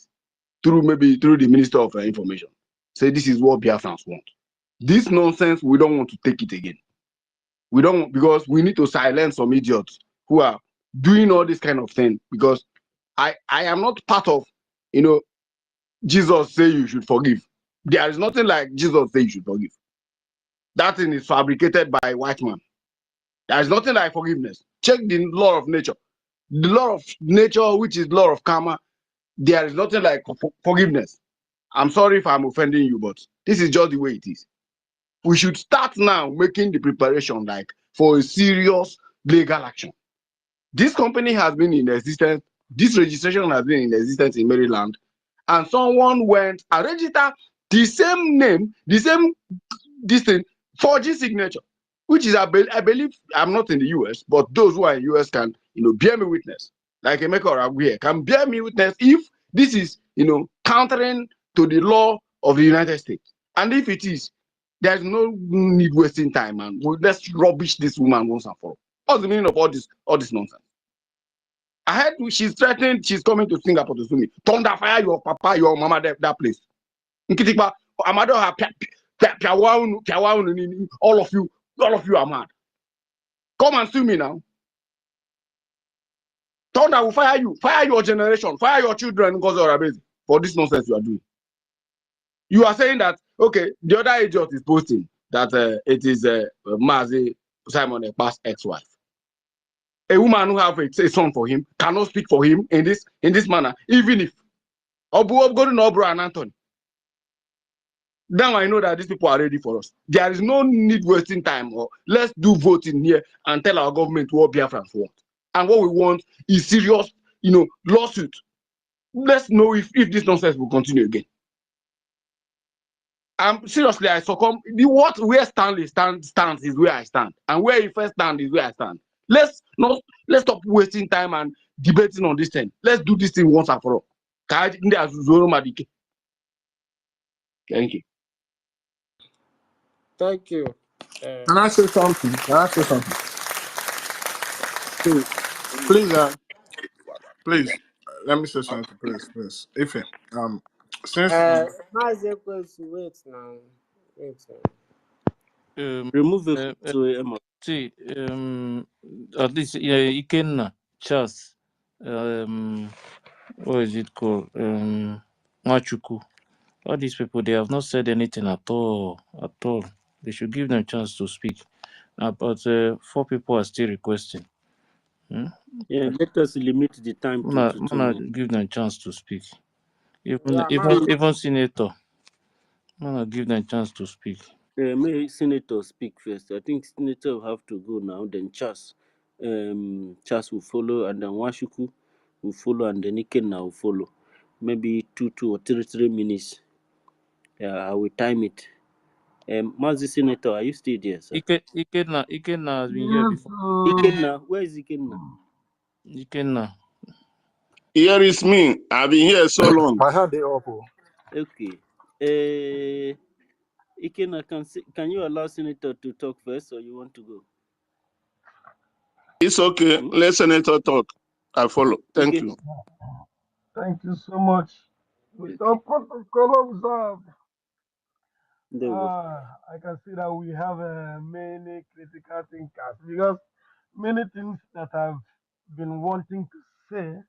through the Minister of Information. Say this is what Biafrans want. This nonsense, we don't want to take it again. We don't, because we need to silence some idiots who are doing all this kind of thing. Because I am not part of, Jesus say you should forgive. There is nothing like Jesus say you should forgive. That thing is fabricated by a white man. There is nothing like forgiveness. Check the law of nature. The law of nature, which is law of karma, there is nothing like forgiveness. I'm sorry if I'm offending you, but this is just the way it is. We should start now making the preparation for a serious legal action. This company has been in existence. This registration has been in existence in Maryland, and someone went and registered the same name, this thing, 4G signature, which is, I believe, I'm not in the US, but those who are in the US can, bear me witness. Like Emeka Oragu here can bear me witness if this is, countering to the law of the United States. And if it is, there's no need wasting time, man. Let's rubbish this woman once and for all. What's the meaning of all this nonsense? I heard she's threatening, she's coming to Singapore to sue me. Thunder fire your papa, your mama, that place. Nkitikpa, Amado have all of you are mad. Come and sue me now. Thunder will fire you, fire your generation, fire your children, for this nonsense you are doing. You are saying that, okay, the other idiot is posting that it is Mazi Simon Ekpa's ex-wife. a woman who have a son for him cannot speak for him in this manner, even if Obro and Anthony. Now I know that these people are ready for us. There is no need wasting time. Or let's do voting here and tell our government what Biafrans want. And what we want is serious, lawsuit. Let's know if this nonsense will continue again. Seriously, I succumb. Where Stanley stands is where I stand, and where he first stand is where I stand. Let's stop wasting time and debating on this thing. Let's do this thing once and for all. Thank you. Thank you. Can I say something? Can I say something? Please, let me say something, please. If since Wait now. Remove the to Emma. See, at least Ikenna, Charles, what is it called? Machuku. All these people, they have not said anything at all. They should give them a chance to speak. But 4 people are still requesting. Yeah, let us limit the time to Give them a chance to speak. Yeah, Even senator, give them a chance to speak. may Senator speak first. I think Senator will have to go now. Then Charles, Charles will follow, and then Washuku will follow, and then Ikenna will follow. Maybe 2 or 3 minutes. Yeah, I will time it. Mazi Senator, are you still there, sir? Ikenna has been here before. Ikenna, where is Ikenna? Ikenna. Here is me. I've been here so long. my hand they up. Okay. Ikenna, can you allow Senator to talk first, or you want to go? It's okay. Let Senator talk. I follow. Thank you. Thank you so much. With our protocol observed, I can see that we have many critical thinkers because many things that I've been wanting to say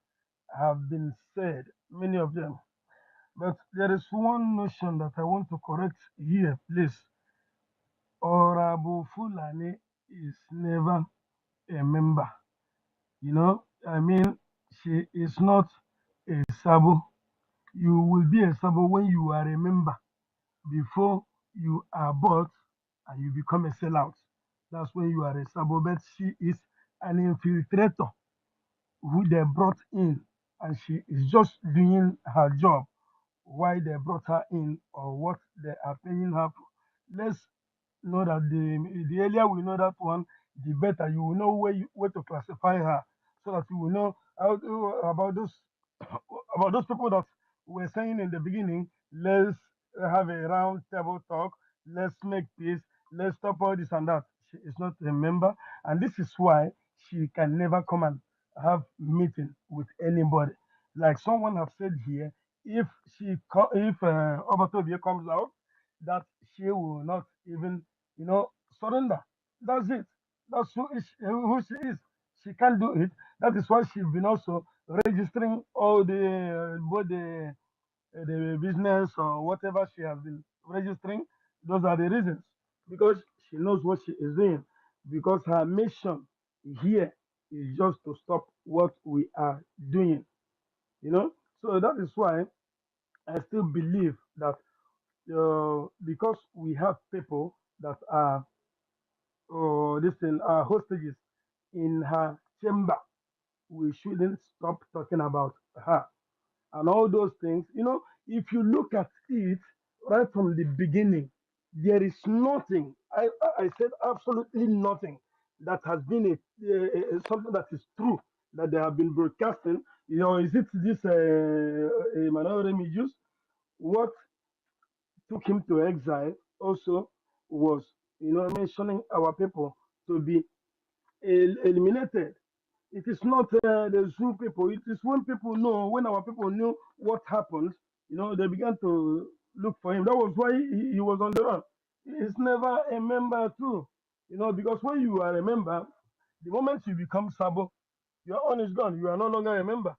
have been said, many of them. But there is one notion that I want to correct here, please. Honorable Fulani is never a member. She is not a Sabo. You will be a Sabo when you are a member. Before you are bought and you become a sellout, that's when you are a Sabo. But she is an infiltrator who they brought in, and she is just doing her job. Why they brought her in or what they are paying her for. Let's know that the earlier we know that one, the better. You will know where to classify her, so that you will know about those people that were saying in the beginning. Let's have a round table talk. Let's make peace. Let's stop all this and that. She is not a member, and this is why she can never come and have meeting with anybody. Like someone have said here, if Obatobia comes out, that she will not even surrender. That's it. That's who she is. She can't do it. That is why she's been also registering all both the business or whatever she has been registering. Those are the reasons, because she knows what she is doing. Because her mission here is just to stop what we are doing. So that is why I still believe that because we have people that are hostages in her chamber, we shouldn't stop talking about her and all those things. If you look at it right from the beginning, there is nothing. I said absolutely nothing that has been something that is true that they have been broadcasting. Is it this Emmanuel Remigius? What took him to exile also was, mentioning our people to be eliminated. It is not the Zoo people. It is when our people knew what happened, they began to look for him. That was why he was on the run. He is never a member too, because when you are a member, the moment you become Sabo, your own is gone. You are no longer a member.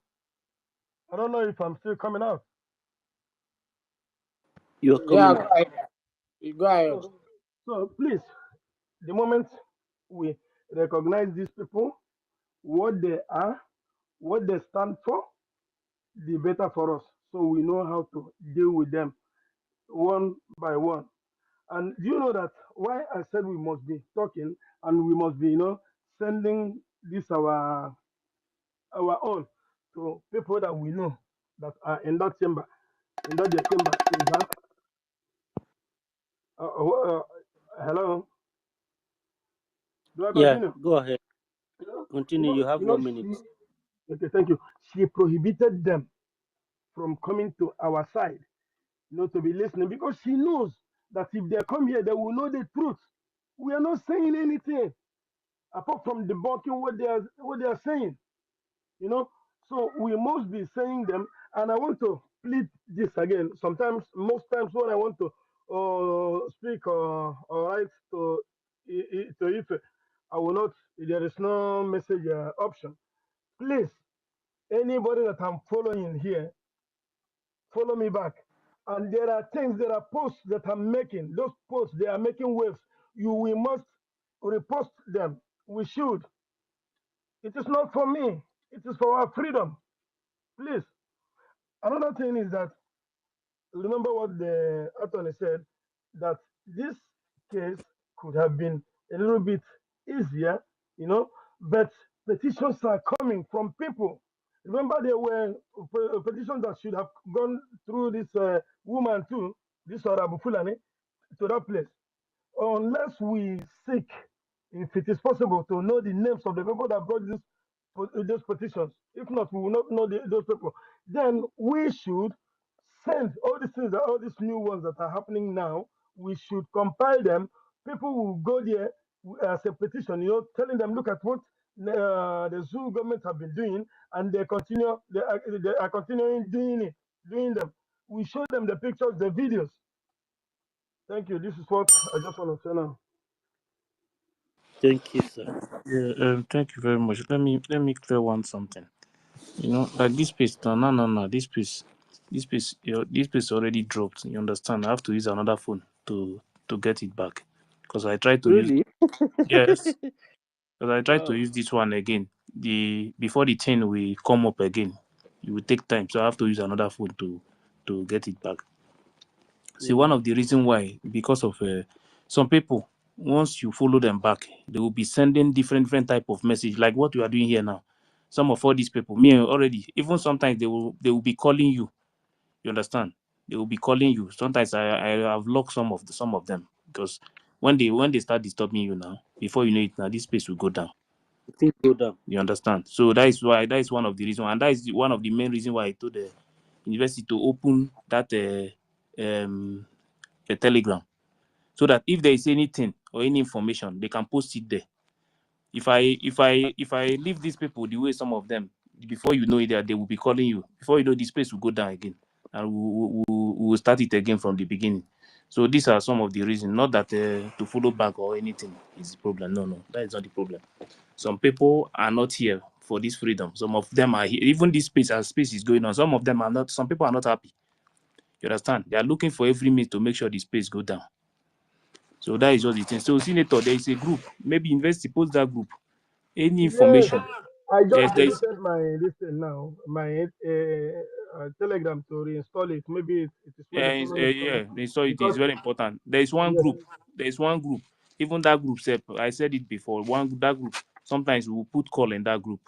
I don't know if I'm still coming out. You're coming out. Go ahead. So please, the moment we recognize these people, what they are, what they stand for, the better for us. So we know how to deal with them one by one. And do you know that why I said we must be talking and we must be, sending this our own to people that we know that are in that chamber, in that their chamber is that hello, do I Yeah, continue? go ahead. You know, Continue. You have 1 minute. okay, thank you. She prohibited them from coming to our side, to be listening because she knows that if they come here, they will know the truth. We are not saying anything apart from debunking what they are saying. you know. So we must be saying them, and I want to plead this again. Sometimes, most times, when I want to speak or write to Ife, I will not. There is no message option. Please, anybody that I'm following here, follow me back. And there are things, there are posts that I'm making. Those posts, they are making waves. We must repost them. We should. It is not for me. It is for our freedom. Please. Another thing is that, remember what the attorney said, that this case could have been a little bit easier, but petitions are coming from people. Remember, there were petitions that should have gone through this woman too, this Arabu Fulani, to that place. Unless we seek, if it is possible, to know the names of the people that brought those petitions. If not, we will not know those people. Then we should send all these things, all these new ones that are happening now. We should compile them. People will go there as a petition, telling them, look at what the zoo government have been doing, and they continue. They are continuing doing them. We show them the pictures, the videos. Thank you. This is what I just want to say now. Thank you, sir. Yeah, thank you very much. Let me clear one something. Like this piece, no. This piece already dropped. You understand? I have to use another phone to get it back, because I tried to use. Really? Yes, because I tried to Wow. use this one again. Before the thing will come up again, it will take time. So I have to use another phone to get it back. See, one of the reason why, because of some people, once you follow them back, they will be sending different type of message, like what we are doing here now. Some of all these people, me already, even sometimes they will be calling you. You understand? They will be calling you. Sometimes I have locked some of them, because when they start disturbing you now, before you know it, now this space will go down. Things go down. You understand? So that is one of the reasons, and that is one of the main reasons why I told the university to open that a Telegram, so that if there is anything or any information, they can post it there. If I leave these people the way some of them, before you know it, they will be calling you. Before you know, the space will go down again, and we will start it again from the beginning. So these are some of the reasons. Not that to follow back or anything is the problem. No, that is not the problem. Some people are not here for this freedom. Some of them are here. Even this space, as space is going on, some of them are not. Some people are not happy. You understand? They are looking for every means to make sure the space go down. So that is just the thing. So, Senator, there is a group. Maybe university post that group. Any Yes, information. I Yes, just there is. deleted my listen now, my Telegram to reinstall it. Maybe it is where the problem is coming Yeah, so it is because very important. There is one yes, group. There is one group. Even that group, I said it before. That group. Sometimes we will put call in that group.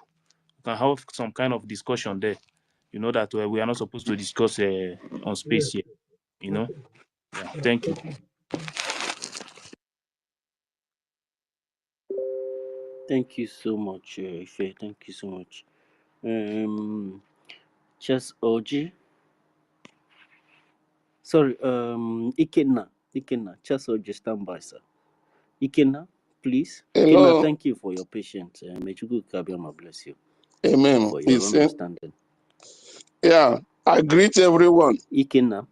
We can have some kind of discussion there. You know that we are not supposed to discuss on yes, space here. You know. okay, Yeah. Thank you. thank you. Thank you so much, Ife. Thank you so much. Chess OG. Sorry, Ikenna. Chess OG, stand by, sir. Ikenna, please. Ikenna, Hello. thank you for your patience. May Chukwu Kabiyama bless you Amen. for your He's saying, understanding. yeah, I greet everyone. Ikenna,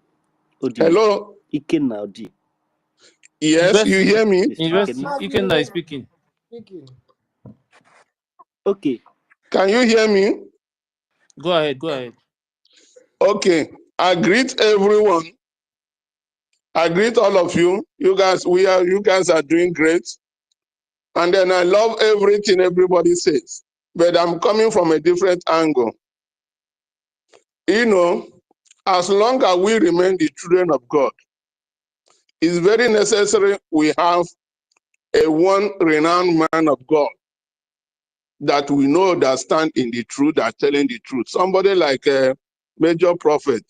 Odi. Hello. Ikenna, Odi. Yes, you University. hear me? Mr. University. Ikenna. Ikenna is speaking. Okay. Can you hear me? Go ahead. Go ahead. Okay. I greet everyone. I greet all of you. You guys are doing great. And then I love everything everybody says. but I'm coming from a different angle. You know, as long as we remain the children of God, it's very necessary we have a one renowned man of God that we know that stand in the truth, that telling the truth. Somebody like a major prophet